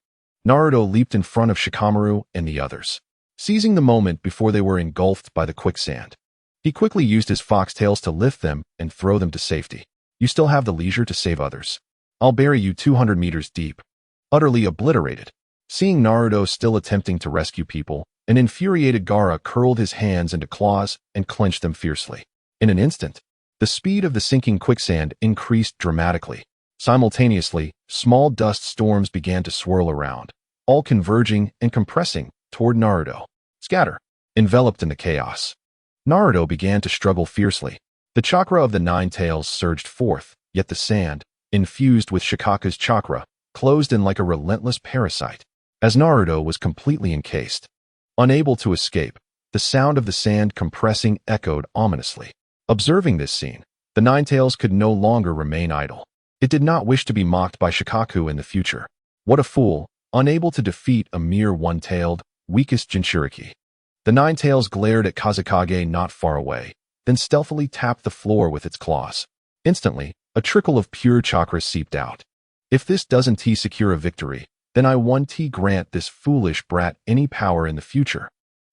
Naruto leaped in front of Shikamaru and the others, seizing the moment before they were engulfed by the quicksand. He quickly used his foxtails to lift them and throw them to safety. You still have the leisure to save others. I'll bury you 200 meters deep. Utterly obliterated. Seeing Naruto still attempting to rescue people, an infuriated Gaara curled his hands into claws and clenched them fiercely. In an instant, the speed of the sinking quicksand increased dramatically. Simultaneously, small dust storms began to swirl around, all converging and compressing toward Naruto. Scatter. Enveloped in the chaos, Naruto began to struggle fiercely. The chakra of the nine tails surged forth, yet the sand, infused with Shikaku's chakra, closed in like a relentless parasite. As Naruto was completely encased, unable to escape, the sound of the sand compressing echoed ominously. Observing this scene, the nine tails could no longer remain idle. It did not wish to be mocked by Shikaku in the future. What a fool, unable to defeat a mere one-tailed, weakest Jinchuriki. The nine tails glared at Kazekage not far away, then stealthily tapped the floor with its claws. Instantly, a trickle of pure chakra seeped out. If this doesn't secure a victory, then I want grant this foolish brat any power in the future.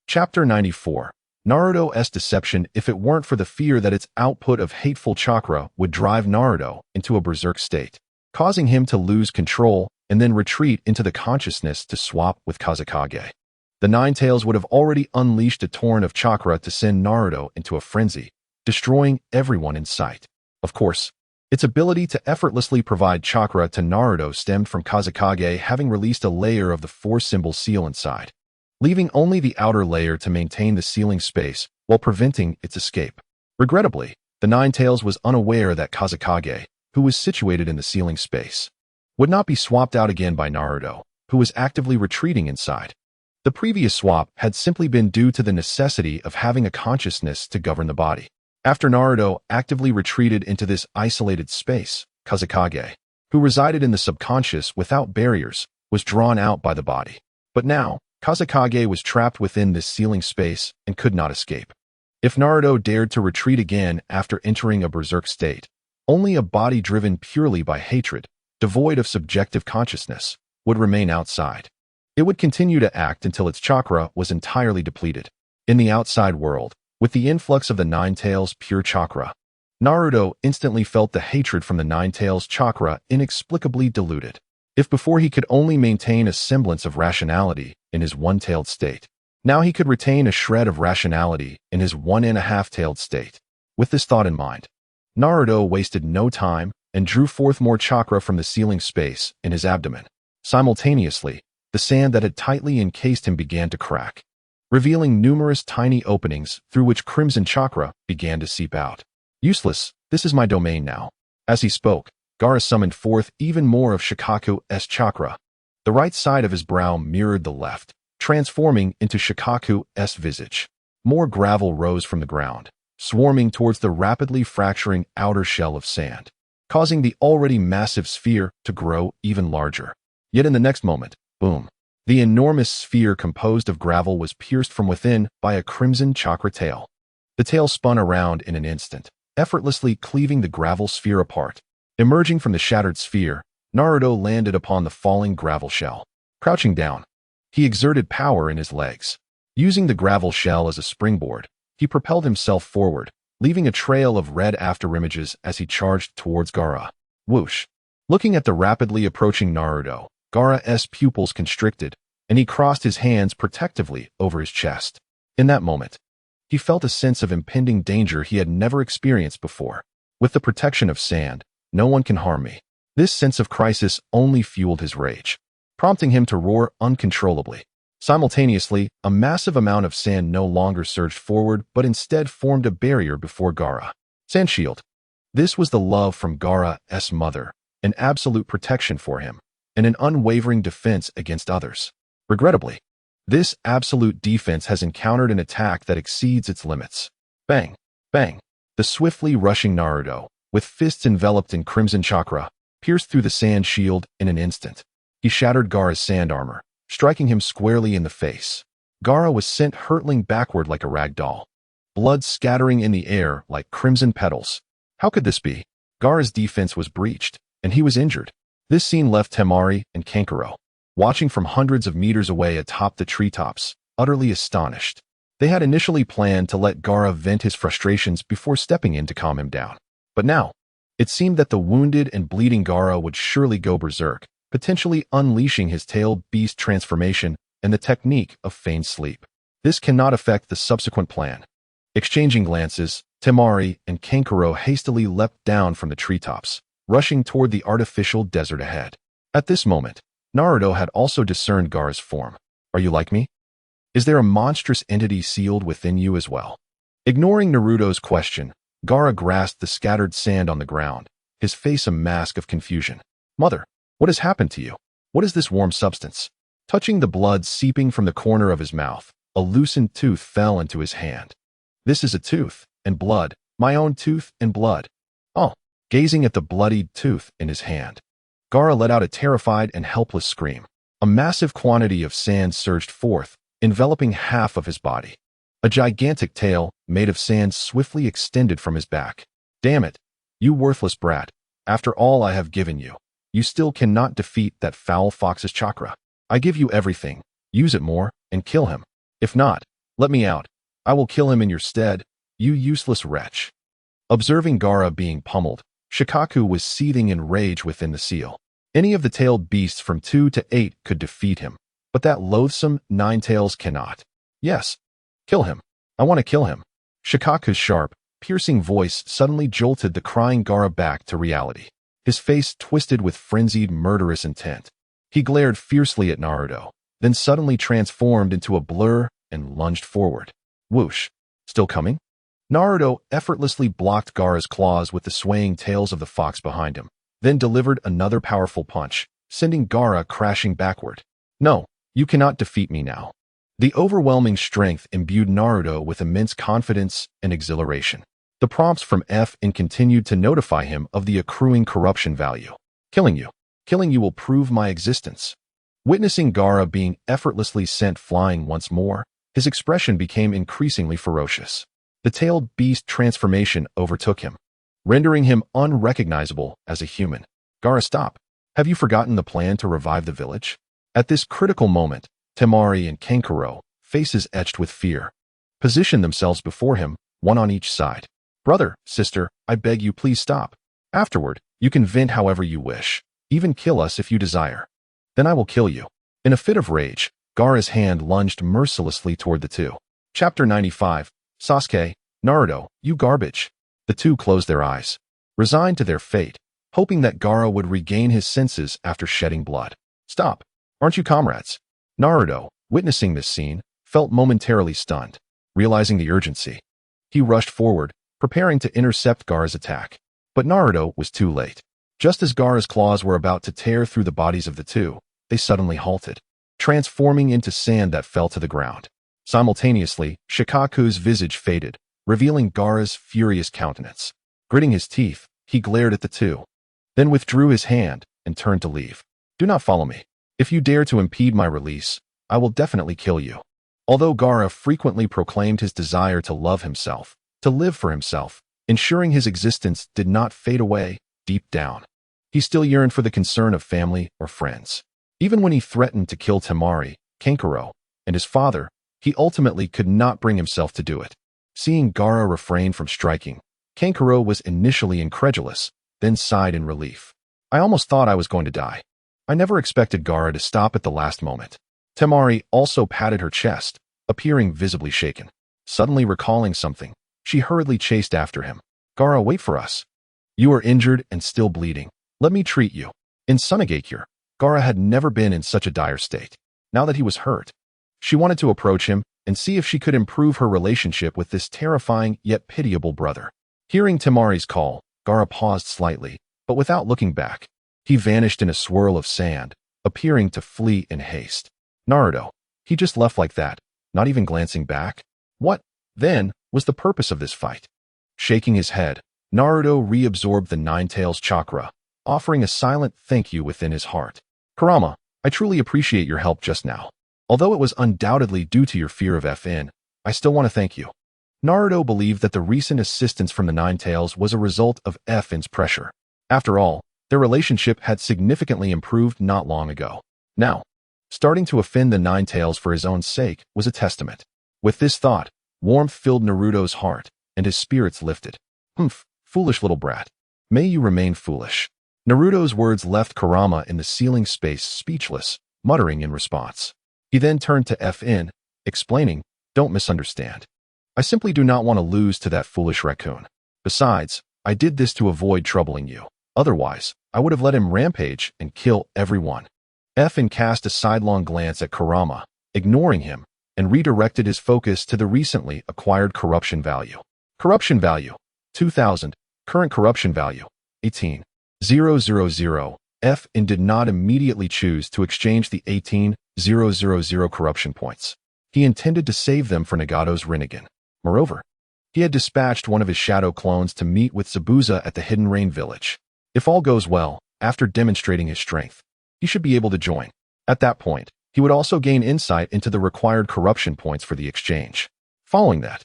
Chapter 94. Naruto's deception. If it weren't for the fear that its output of hateful chakra would drive Naruto into a berserk state, causing him to lose control and then retreat into the consciousness to swap with Kazekage, the nine tails would have already unleashed a torrent of chakra to send Naruto into a frenzy, destroying everyone in sight. Of course, its ability to effortlessly provide chakra to Naruto stemmed from Kazekage having released a layer of the four-symbol seal inside, leaving only the outer layer to maintain the sealing space while preventing its escape. Regrettably, the nine tails was unaware that Kazekage, who was situated in the sealing space, would not be swapped out again by Naruto, who was actively retreating inside. The previous swap had simply been due to the necessity of having a consciousness to govern the body. After Naruto actively retreated into this isolated space, Kazekage, who resided in the subconscious without barriers, was drawn out by the body. But now, Kazekage was trapped within this sealing space and could not escape. If Naruto dared to retreat again after entering a berserk state, only a body driven purely by hatred, devoid of subjective consciousness, would remain outside. It would continue to act until its chakra was entirely depleted. In the outside world, with the influx of the nine tails' pure chakra, Naruto instantly felt the hatred from the nine tails' chakra inexplicably diluted. If before he could only maintain a semblance of rationality in his one-tailed state, now he could retain a shred of rationality in his 1.5-tailed state. With this thought in mind, Naruto wasted no time and drew forth more chakra from the sealing space in his abdomen. Simultaneously, the sand that had tightly encased him began to crack, revealing numerous tiny openings through which crimson chakra began to seep out. Useless, this is my domain now. As he spoke, Gaara summoned forth even more of Shikaku's chakra. The right side of his brow mirrored the left, transforming into Shikaku's visage. More gravel rose from the ground, swarming towards the rapidly fracturing outer shell of sand, causing the already massive sphere to grow even larger. Yet in the next moment, boom, the enormous sphere composed of gravel was pierced from within by a crimson chakra tail. The tail spun around in an instant, effortlessly cleaving the gravel sphere apart. Emerging from the shattered sphere, Naruto landed upon the falling gravel shell. Crouching down, he exerted power in his legs. Using the gravel shell as a springboard, he propelled himself forward, leaving a trail of red afterimages as he charged towards Gaara. Whoosh! Looking at the rapidly approaching Naruto, Gaara's pupils constricted, and he crossed his hands protectively over his chest. In that moment, he felt a sense of impending danger he had never experienced before. With the protection of sand, no one can harm me. This sense of crisis only fueled his rage, prompting him to roar uncontrollably. Simultaneously, a massive amount of sand no longer surged forward but instead formed a barrier before Gaara. Sand shield. This was the love from Gaara's mother, an absolute protection for him, and an unwavering defense against others. Regrettably, this absolute defense has encountered an attack that exceeds its limits. Bang! Bang! The swiftly rushing Naruto, with fists enveloped in crimson chakra, pierced through the sand shield in an instant. He shattered Gaara's sand armor, striking him squarely in the face. Gaara was sent hurtling backward like a rag doll, blood scattering in the air like crimson petals. How could this be? Gaara's defense was breached, and he was injured. This scene left Temari and Kankuro watching from hundreds of meters away atop the treetops, utterly astonished. They had initially planned to let Gaara vent his frustrations before stepping in to calm him down. But now, it seemed that the wounded and bleeding Gaara would surely go berserk, potentially unleashing his tailed beast transformation and the technique of feigned sleep. This cannot affect the subsequent plan. Exchanging glances, Temari and Kankuro hastily leapt down from the treetops, rushing toward the artificial desert ahead. At this moment, Naruto had also discerned Gaara's form. Are you like me? Is there a monstrous entity sealed within you as well? Ignoring Naruto's question, Gaara grasped the scattered sand on the ground, his face a mask of confusion. Mother, what has happened to you? What is this warm substance? Touching the blood seeping from the corner of his mouth, a loosened tooth fell into his hand. This is a tooth, and blood, my own tooth and blood. Oh, gazing at the bloodied tooth in his hand, Gaara let out a terrified and helpless scream. A massive quantity of sand surged forth, enveloping half of his body. A gigantic tail, made of sand, swiftly extended from his back. Damn it, you worthless brat. After all I have given you, you still cannot defeat that foul fox's chakra. I give you everything. Use it more, and kill him. If not, let me out. I will kill him in your stead, you useless wretch. Observing Gaara being pummeled, Shikaku was seething in rage within the seal. Any of the tailed beasts from 2 to 8 could defeat him, but that loathsome Ninetales cannot. Yes, kill him. I want to kill him. Shikaku's sharp, piercing voice suddenly jolted the crying Gaara back to reality. His face twisted with frenzied, murderous intent. He glared fiercely at Naruto, then suddenly transformed into a blur and lunged forward. Whoosh! Still coming? Naruto effortlessly blocked Gaara's claws with the swaying tails of the fox behind him, then delivered another powerful punch, sending Gaara crashing backward. No, you cannot defeat me now. The overwhelming strength imbued Naruto with immense confidence and exhilaration. The prompts from F'n continued to notify him of the accruing corruption value. Killing you will prove my existence. Witnessing Gaara being effortlessly sent flying once more, his expression became increasingly ferocious. The tailed beast transformation overtook him, rendering him unrecognizable as a human. Gaara, stop. Have you forgotten the plan to revive the village? At this critical moment, Temari and Kankuro, faces etched with fear, positioned themselves before him, one on each side. Brother, sister, I beg you please stop. Afterward, you can vent however you wish, even kill us if you desire. Then I will kill you. In a fit of rage, Gaara's hand lunged mercilessly toward the two. Chapter 95, Sasuke, Naruto, you garbage. The two closed their eyes, resigned to their fate, hoping that Gaara would regain his senses after shedding blood. Stop. Aren't you comrades? Naruto, witnessing this scene, felt momentarily stunned. Realizing the urgency, he rushed forward, preparing to intercept Gaara's attack. But Naruto was too late. Just as Gaara's claws were about to tear through the bodies of the two, they suddenly halted, transforming into sand that fell to the ground. Simultaneously, Shikaku's visage faded, revealing Gaara's furious countenance. Gritting his teeth, he glared at the two, then withdrew his hand and turned to leave. Do not follow me. If you dare to impede my release, I will definitely kill you. Although Gaara frequently proclaimed his desire to love himself, to live for himself, ensuring his existence did not fade away, deep down, he still yearned for the concern of family or friends. Even when he threatened to kill Temari, Kankuro, and his father, he ultimately could not bring himself to do it. Seeing Gaara refrain from striking, Kankuro was initially incredulous, then sighed in relief. I almost thought I was going to die. I never expected Gaara to stop at the last moment. Temari also patted her chest, appearing visibly shaken. Suddenly recalling something, she hurriedly chased after him. Gaara, wait for us. You are injured and still bleeding. Let me treat you. In Sunagakure, Gaara had never been in such a dire state. Now that he was hurt, she wanted to approach him and see if she could improve her relationship with this terrifying yet pitiable brother. Hearing Temari's call, Gaara paused slightly, but without looking back. He vanished in a swirl of sand, appearing to flee in haste. Naruto, he just left like that, not even glancing back? What, then, was the purpose of this fight? Shaking his head, Naruto reabsorbed the Nine-Tails chakra, offering a silent thank you within his heart. Kurama, I truly appreciate your help just now. Although it was undoubtedly due to your fear of FN, I still want to thank you. Naruto believed that the recent assistance from the Nine-Tails was a result of FN's pressure. After all, their relationship had significantly improved not long ago. Now, starting to offend the Nine-Tails for his own sake was a testament. With this thought, warmth filled Naruto's heart, and his spirits lifted. Humph, foolish little brat. May you remain foolish. Naruto's words left Kurama in the ceiling space speechless, muttering in response. He then turned to FN, explaining, don't misunderstand. I simply do not want to lose to that foolish raccoon. Besides, I did this to avoid troubling you. Otherwise, I would have let him rampage and kill everyone. FN cast a sidelong glance at Kurama, ignoring him, and redirected his focus to the recently acquired corruption value. Corruption value, 2000. Current corruption value, 18,000. FN did not immediately choose to exchange the 18,000 corruption points. He intended to save them for Nagato's Rinnegan. Moreover, he had dispatched one of his shadow clones to meet with Zabuza at the Hidden Rain village. If all goes well, after demonstrating his strength, he should be able to join. At that point, he would also gain insight into the required corruption points for the exchange. Following that,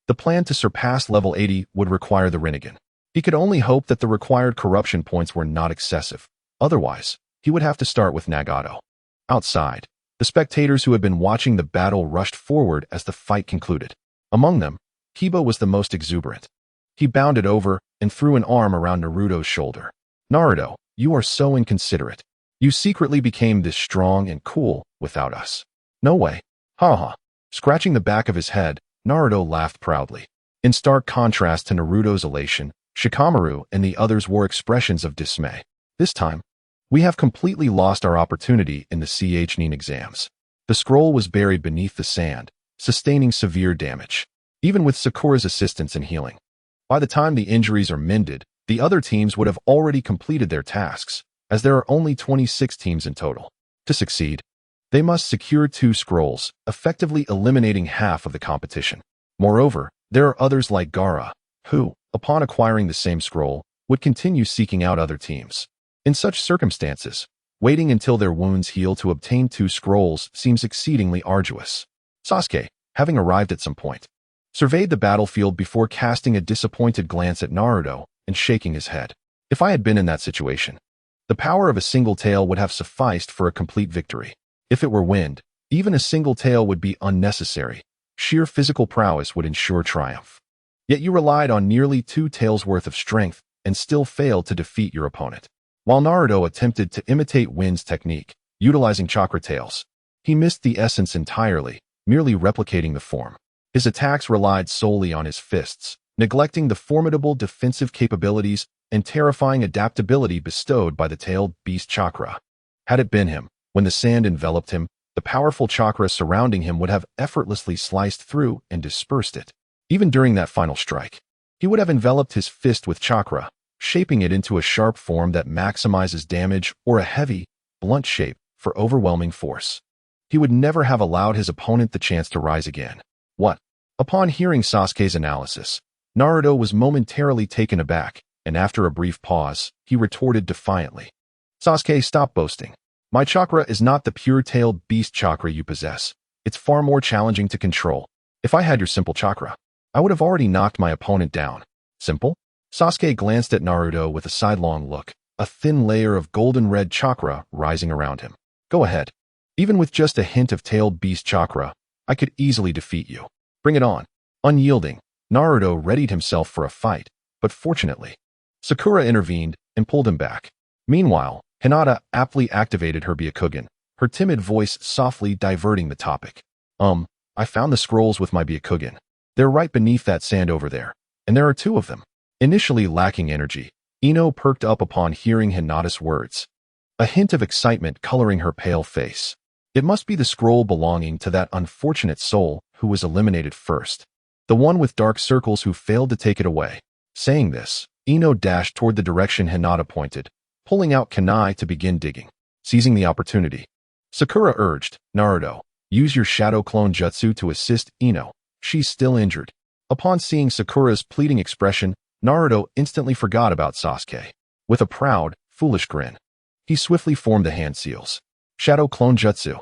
the plan to surpass level 80 would require the Rinnegan. He could only hope that the required corruption points were not excessive. Otherwise, he would have to start with Nagato. Outside, the spectators who had been watching the battle rushed forward as the fight concluded. Among them, Kiba was the most exuberant. He bounded over and threw an arm around Naruto's shoulder. Naruto, you are so inconsiderate. You secretly became this strong and cool without us. No way. Ha ha. Scratching the back of his head, Naruto laughed proudly. In stark contrast to Naruto's elation, Shikamaru and the others wore expressions of dismay. This time, we have completely lost our opportunity in the CHNIN exams. The scroll was buried beneath the sand, sustaining severe damage, even with Sakura's assistance in healing. By the time the injuries are mended, the other teams would have already completed their tasks, as there are only 26 teams in total. To succeed, they must secure 2 scrolls, effectively eliminating half of the competition. Moreover, there are others like Gaara, who, upon acquiring the same scroll, would continue seeking out other teams. In such circumstances, waiting until their wounds heal to obtain 2 scrolls seems exceedingly arduous. Sasuke, having arrived at some point, surveyed the battlefield before casting a disappointed glance at Naruto and shaking his head. If I had been in that situation, the power of a single tail would have sufficed for a complete victory. If it were wind, even a single tail would be unnecessary. Sheer physical prowess would ensure triumph. Yet you relied on nearly 2 tails worth of strength and still failed to defeat your opponent. While Naruto attempted to imitate Wind's technique, utilizing chakra tails, he missed the essence entirely, merely replicating the form. His attacks relied solely on his fists, neglecting the formidable defensive capabilities and terrifying adaptability bestowed by the tailed beast chakra. Had it been him, when the sand enveloped him, the powerful chakra surrounding him would have effortlessly sliced through and dispersed it. Even during that final strike, he would have enveloped his fist with chakra, shaping it into a sharp form that maximizes damage or a heavy, blunt shape for overwhelming force. He would never have allowed his opponent the chance to rise again. What? Upon hearing Sasuke's analysis, Naruto was momentarily taken aback, and after a brief pause, he retorted defiantly. Sasuke, stop boasting. My chakra is not the pure-tailed beast chakra you possess. It's far more challenging to control. If I had your simple chakra, I would have already knocked my opponent down. Simple? Sasuke glanced at Naruto with a sidelong look, a thin layer of golden-red chakra rising around him. Go ahead. Even with just a hint of tailed beast chakra, I could easily defeat you. Bring it on. Unyielding, Naruto readied himself for a fight, but fortunately, Sakura intervened and pulled him back. Meanwhile, Hinata aptly activated her Byakugan, her timid voice softly diverting the topic. I found the scrolls with my Byakugan. They're right beneath that sand over there, and there are two of them. Initially lacking energy, Ino perked up upon hearing Hinata's words, a hint of excitement coloring her pale face. It must be the scroll belonging to that unfortunate soul who was eliminated first, the one with dark circles who failed to take it away. Saying this, Ino dashed toward the direction Hinata pointed, pulling out kunai to begin digging. Seizing the opportunity, Sakura urged, Naruto, use your shadow clone jutsu to assist Ino. She's still injured. Upon seeing Sakura's pleading expression, Naruto instantly forgot about Sasuke. With a proud, foolish grin, he swiftly formed the hand seals. Shadow clone jutsu.